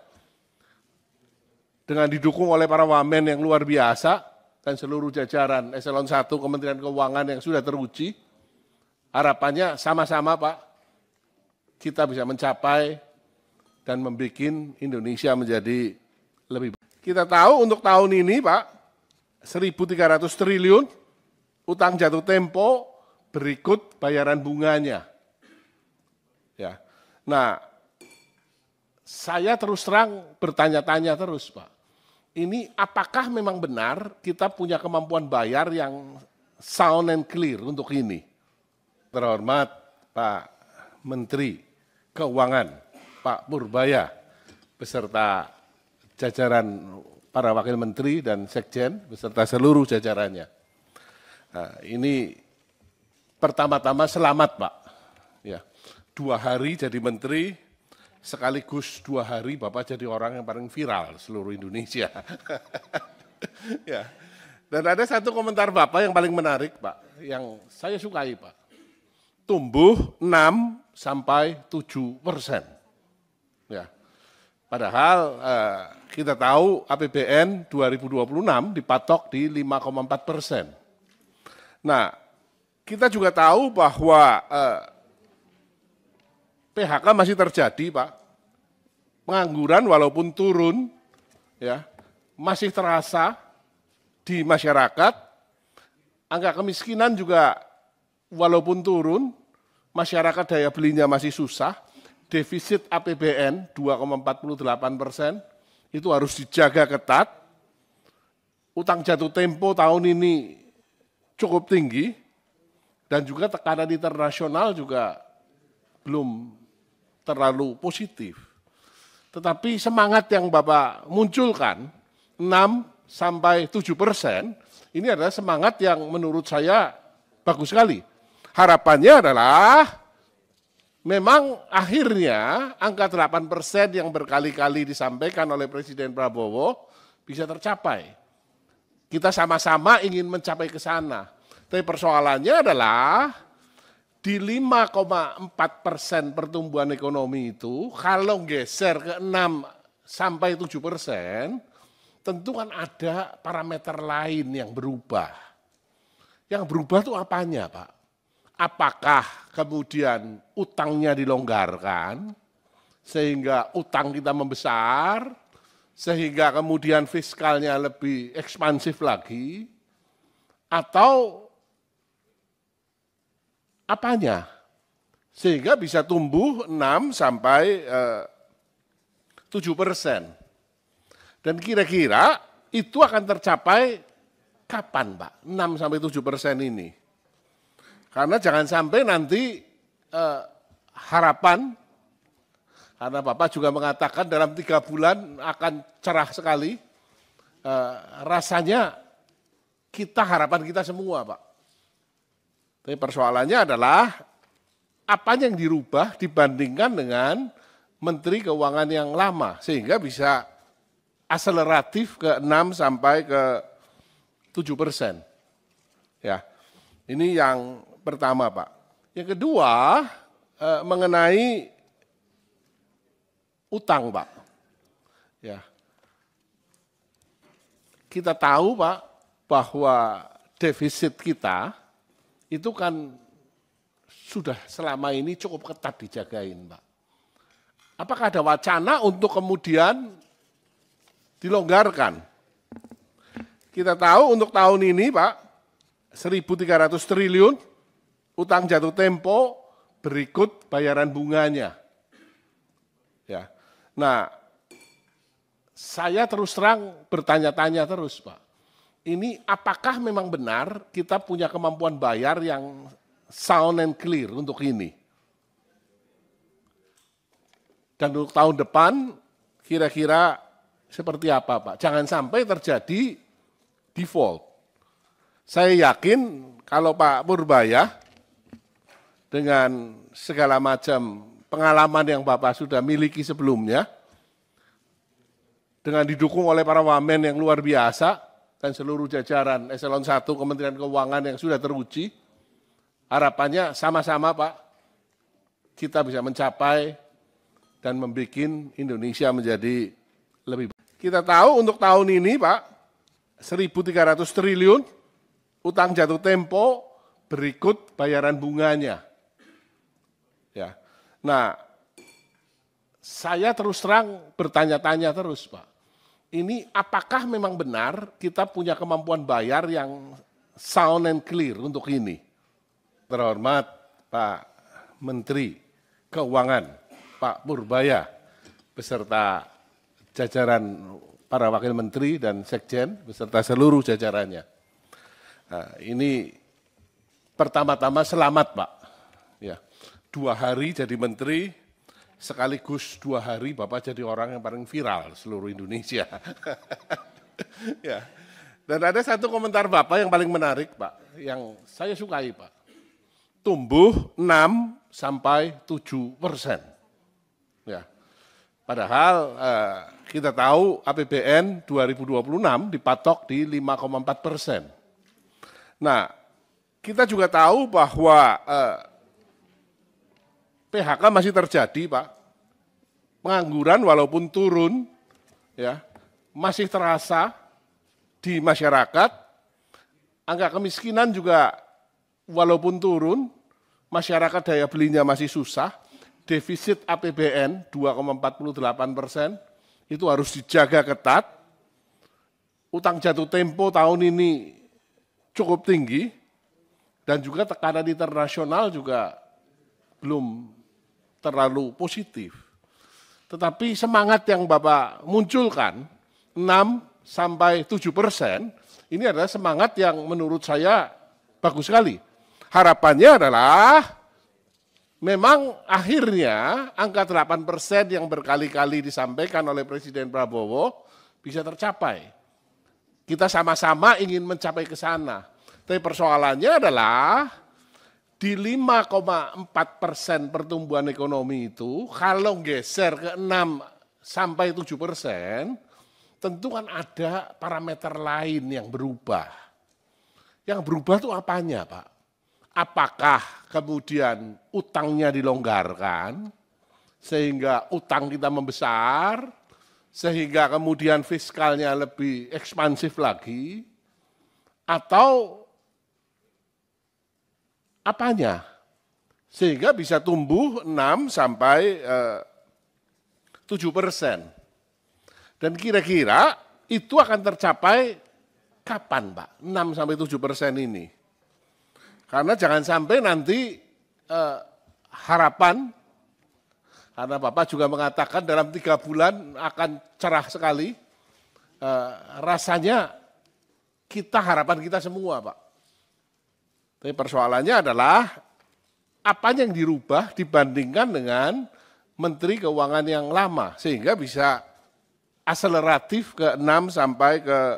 S1: dengan didukung oleh para wamen yang luar biasa dan seluruh jajaran Eselon 1 Kementerian Keuangan yang sudah teruji, harapannya sama-sama, Pak, kita bisa mencapai dan membuat Indonesia menjadi lebih baik. Kita tahu untuk tahun ini, Pak, 1.300 triliun utang jatuh tempo berikut bayaran bunganya. Ya. Nah, saya terus terang bertanya-tanya terus, Pak. Ini apakah memang benar kita punya kemampuan bayar yang sound and clear untuk ini? Terhormat Pak Menteri Keuangan, Pak Purbaya, beserta jajaran para wakil menteri dan sekjen, beserta seluruh jajarannya. Nah, ini pertama-tama selamat, Pak. Ya, 2 hari jadi menteri, sekaligus 2 hari Bapak jadi orang yang paling viral seluruh Indonesia. Ya. Dan ada satu komentar Bapak yang paling menarik, Pak, yang saya sukai, Pak. Tumbuh 6 sampai 7%. Ya. Padahal kita tahu APBN 2026 dipatok di 5,4%. Nah, kita juga tahu bahwa PHK masih terjadi, Pak. Pengangguran walaupun turun, ya, masih terasa di masyarakat. Angka kemiskinan juga walaupun turun, masyarakat daya belinya masih susah. Defisit APBN 2,48% itu harus dijaga ketat. Utang jatuh tempo tahun ini cukup tinggi dan juga tekanan internasional juga belum terlalu positif. Tetapi semangat yang Bapak munculkan 6 sampai 7% ini adalah semangat yang menurut saya bagus sekali. Harapannya adalah memang akhirnya angka 8% yang berkali-kali disampaikan oleh Presiden Prabowo bisa tercapai. Kita sama-sama ingin mencapai ke sana. Tapi persoalannya adalah di 5,4% pertumbuhan ekonomi itu, kalau geser ke 6 sampai 7%, tentu kan ada parameter lain yang berubah. Yang berubah itu apanya, Pak? Apakah kemudian utangnya dilonggarkan, sehingga utang kita membesar, sehingga kemudian fiskalnya lebih ekspansif lagi, atau apanya? Sehingga bisa tumbuh 6 sampai 7%. Dan kira-kira itu akan tercapai kapan, Pak? 6 sampai 7% ini. Karena jangan sampai nanti harapan, karena Bapak juga mengatakan dalam 3 bulan akan cerah sekali, rasanya harapan kita semua, Pak. Tapi persoalannya adalah apa yang dirubah dibandingkan dengan Menteri Keuangan yang lama, sehingga bisa akseleratif ke 6 sampai ke 7%. Ya, ini yang pertama, Pak. Yang kedua, mengenai utang, Pak. Ya, kita tahu, Pak, bahwa defisit kita itu kan sudah selama ini cukup ketat dijagain, Pak. Apakah ada wacana untuk kemudian dilonggarkan? Kita tahu untuk tahun ini, Pak, 1.300 triliun utang jatuh tempo berikut bayaran bunganya. Ya. Nah, saya terus terang bertanya-tanya terus, Pak. Ini apakah memang benar kita punya kemampuan bayar yang sound and clear untuk ini? Dan untuk tahun depan kira-kira seperti apa, Pak? Jangan sampai terjadi default. Saya yakin kalau Pak Purbaya dengan segala macam pengalaman yang Bapak sudah miliki sebelumnya, dengan didukung oleh para wamen yang luar biasa dan seluruh jajaran Eselon 1 Kementerian Keuangan yang sudah teruji, harapannya sama-sama, Pak, kita bisa mencapai dan membuat Indonesia menjadi lebih baik. Kita tahu untuk tahun ini, Pak, 1.300 triliun utang jatuh tempo berikut bayaran bunganya. Ya. Nah, saya terus terang bertanya-tanya terus, Pak. Ini apakah memang benar kita punya kemampuan bayar yang sound and clear untuk ini? Terhormat Pak Menteri Keuangan, Pak Purbaya, beserta jajaran para wakil menteri dan sekjen, beserta seluruh jajarannya. Nah, ini pertama-tama selamat, Pak. Ya, 2 hari jadi menteri, sekaligus 2 hari Bapak jadi orang yang paling viral seluruh Indonesia. Ya. Dan ada satu komentar Bapak yang paling menarik, Pak, yang saya sukai, Pak. Tumbuh 6 sampai 7%. Ya. Padahal kita tahu APBN 2026 dipatok di 5,4%. Nah, kita juga tahu bahwa PHK masih terjadi, Pak. Pengangguran walaupun turun, ya, masih terasa di masyarakat. Angka kemiskinan juga walaupun turun, masyarakat daya belinya masih susah. Defisit APBN 2,48% itu harus dijaga ketat. Utang jatuh tempo tahun ini cukup tinggi dan juga tekanan internasional juga belum terlalu positif. Tetapi semangat yang Bapak munculkan 6 sampai 7%, ini adalah semangat yang menurut saya bagus sekali. Harapannya adalah memang akhirnya angka 8% yang berkali-kali disampaikan oleh Presiden Prabowo bisa tercapai. Kita sama-sama ingin mencapai ke sana. Tapi persoalannya adalah di 5,4% pertumbuhan ekonomi itu, kalau geser ke 6 sampai 7%, tentu kan ada parameter lain yang berubah. Yang berubah itu apanya, Pak? Apakah kemudian utangnya dilonggarkan, sehingga utang kita membesar, sehingga kemudian fiskalnya lebih ekspansif lagi, atau apanya? Sehingga bisa tumbuh 6 sampai 7%. Dan kira-kira itu akan tercapai kapan, Pak? 6 sampai 7% ini. Karena jangan sampai nanti harapan, karena Bapak juga mengatakan dalam 3 bulan akan cerah sekali, rasanya harapan kita semua, Pak. Tapi persoalannya adalah apa yang dirubah dibandingkan dengan Menteri Keuangan yang lama, sehingga bisa akseleratif ke 6 sampai ke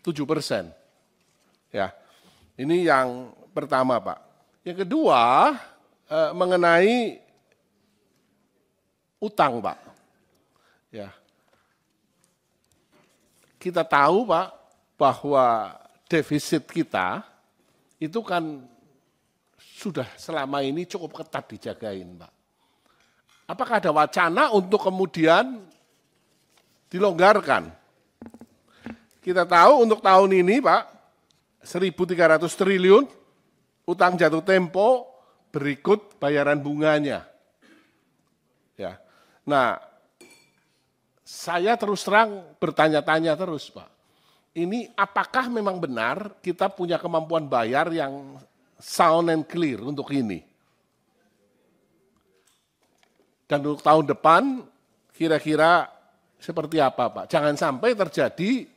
S1: 7%. Ya, ini yang pertama, Pak. Yang kedua, mengenai utang, Pak. Ya, kita tahu, Pak, bahwa defisit kita itu kan sudah selama ini cukup ketat dijagain, Pak. Apakah ada wacana untuk kemudian dilonggarkan? Kita tahu untuk tahun ini, Pak, 1.300 triliun utang jatuh tempo berikut bayaran bunganya. Ya. Nah, saya terus terang bertanya-tanya terus, Pak. Ini apakah memang benar kita punya kemampuan bayar yang sound and clear untuk ini? Dan untuk tahun depan kira-kira seperti apa, Pak? Jangan sampai terjadi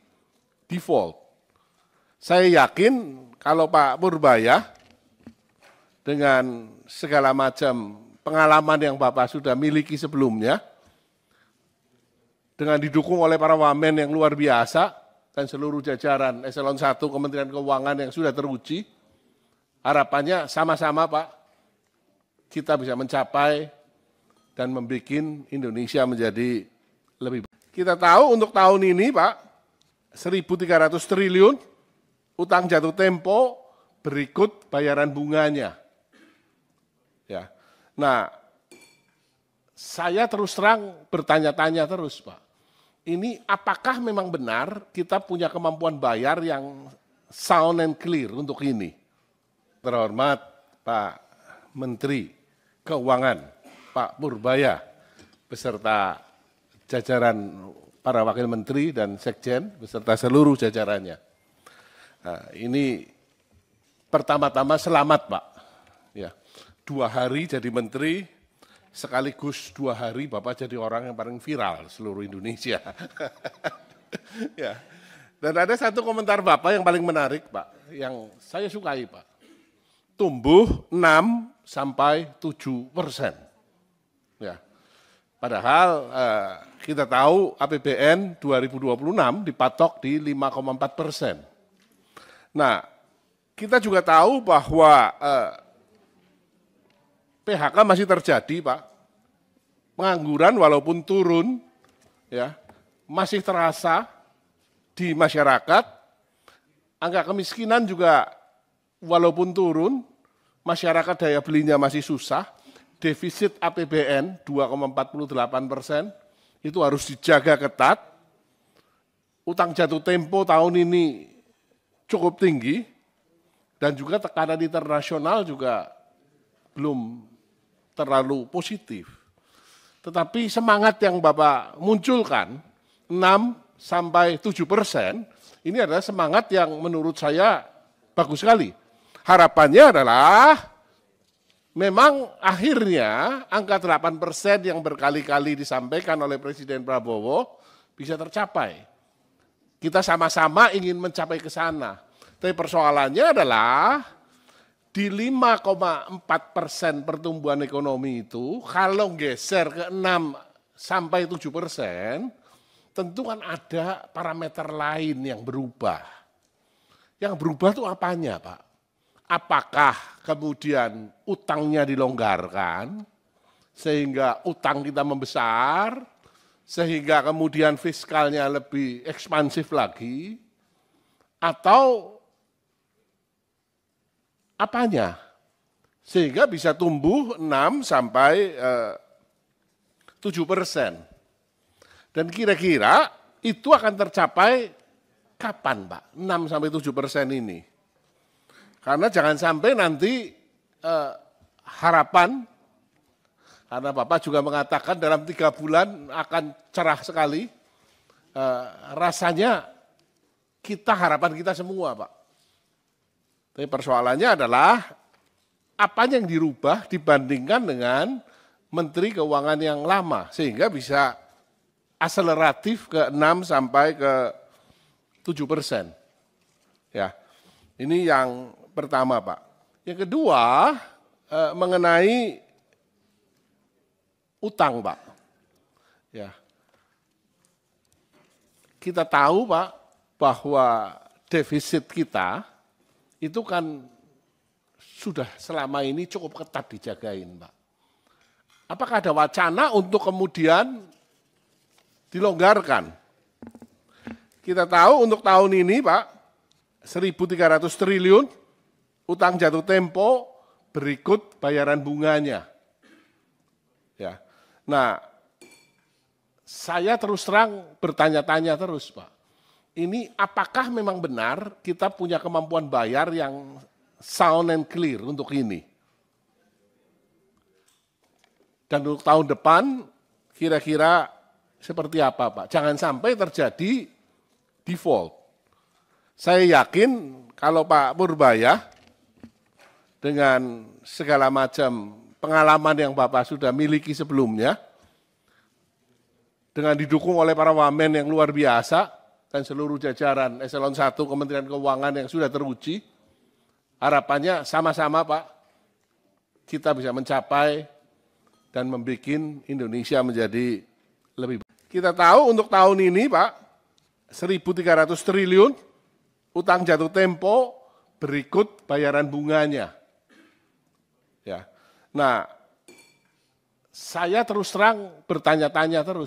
S1: default. Saya yakin kalau Pak Purbaya dengan segala macam pengalaman yang Bapak sudah miliki sebelumnya, dengan didukung oleh para wamen yang luar biasa dan seluruh jajaran eselon 1 Kementerian Keuangan yang sudah teruji, harapannya sama-sama, Pak, kita bisa mencapai dan membuat Indonesia menjadi lebih baik. Kita tahu untuk tahun ini, Pak, 1.300 triliun utang jatuh tempo berikut bayaran bunganya. Ya. Nah, saya terus terang bertanya-tanya terus, Pak. Ini apakah memang benar kita punya kemampuan bayar yang sound and clear untuk ini? Terhormat Pak Menteri Keuangan, Pak Purbaya, beserta jajaran para wakil menteri dan sekjen, beserta seluruh jajarannya. Nah, ini pertama-tama selamat, Pak. Ya, 2 hari jadi menteri, sekaligus 2 hari Bapak jadi orang yang paling viral seluruh Indonesia. Ya. Dan ada satu komentar Bapak yang paling menarik, Pak, yang saya sukai, Pak. Tumbuh 6 sampai 7%. Ya. Padahal kita tahu APBN 2026 dipatok di 5,4%. Nah, kita juga tahu bahwa PHK masih terjadi, Pak. Pengangguran walaupun turun, ya, masih terasa di masyarakat. Angka kemiskinan juga walaupun turun, masyarakat daya belinya masih susah. Defisit APBN 2,48% itu harus dijaga ketat. Utang jatuh tempo tahun ini cukup tinggi dan juga tekanan internasional juga belum terlalu positif. Tetapi semangat yang Bapak munculkan, 6 sampai 7%, ini adalah semangat yang menurut saya bagus sekali. Harapannya adalah memang akhirnya angka 8% yang berkali-kali disampaikan oleh Presiden Prabowo bisa tercapai. Kita sama-sama ingin mencapai ke sana. Tapi persoalannya adalah di 5,4% pertumbuhan ekonomi itu, kalau geser ke 6 sampai 7%, tentu kan ada parameter lain yang berubah. Yang berubah itu apanya, Pak? Apakah kemudian utangnya dilonggarkan, sehingga utang kita membesar, sehingga kemudian fiskalnya lebih ekspansif lagi, atau apanya? Sehingga bisa tumbuh 6 sampai 7%. Dan kira-kira itu akan tercapai kapan, Pak? 6-7% ini. Karena jangan sampai nanti harapan, karena Bapak juga mengatakan dalam 3 bulan akan cerah sekali, rasanya harapan kita semua, Pak. Tapi persoalannya adalah apa yang dirubah dibandingkan dengan Menteri Keuangan yang lama, sehingga bisa akseleratif ke 6-7%. Ya, ini yang pertama, Pak. Yang kedua, mengenai utang, Pak. Ya, kita tahu, Pak, bahwa defisit kita itu kan sudah selama ini cukup ketat dijagain, Pak. Apakah ada wacana untuk kemudian dilonggarkan? Kita tahu untuk tahun ini, Pak, 1.300 triliun utang jatuh tempo berikut bayaran bunganya. Ya. Nah, saya terus terang bertanya-tanya terus, Pak. Ini apakah memang benar kita punya kemampuan bayar yang sound and clear untuk ini? Dan untuk tahun depan kira-kira seperti apa, Pak? Jangan sampai terjadi default. Saya yakin kalau Pak Purbaya dengan segala macam pengalaman yang Bapak sudah miliki sebelumnya, dengan didukung oleh para wamen yang luar biasa dan seluruh jajaran eselon 1 Kementerian Keuangan yang sudah teruji, harapannya sama-sama, Pak, kita bisa mencapai dan membuat Indonesia menjadi lebih baik. Kita tahu untuk tahun ini, Pak, 1.300 triliun utang jatuh tempo berikut bayaran bunganya. Ya. Nah, saya terus terang bertanya-tanya terus.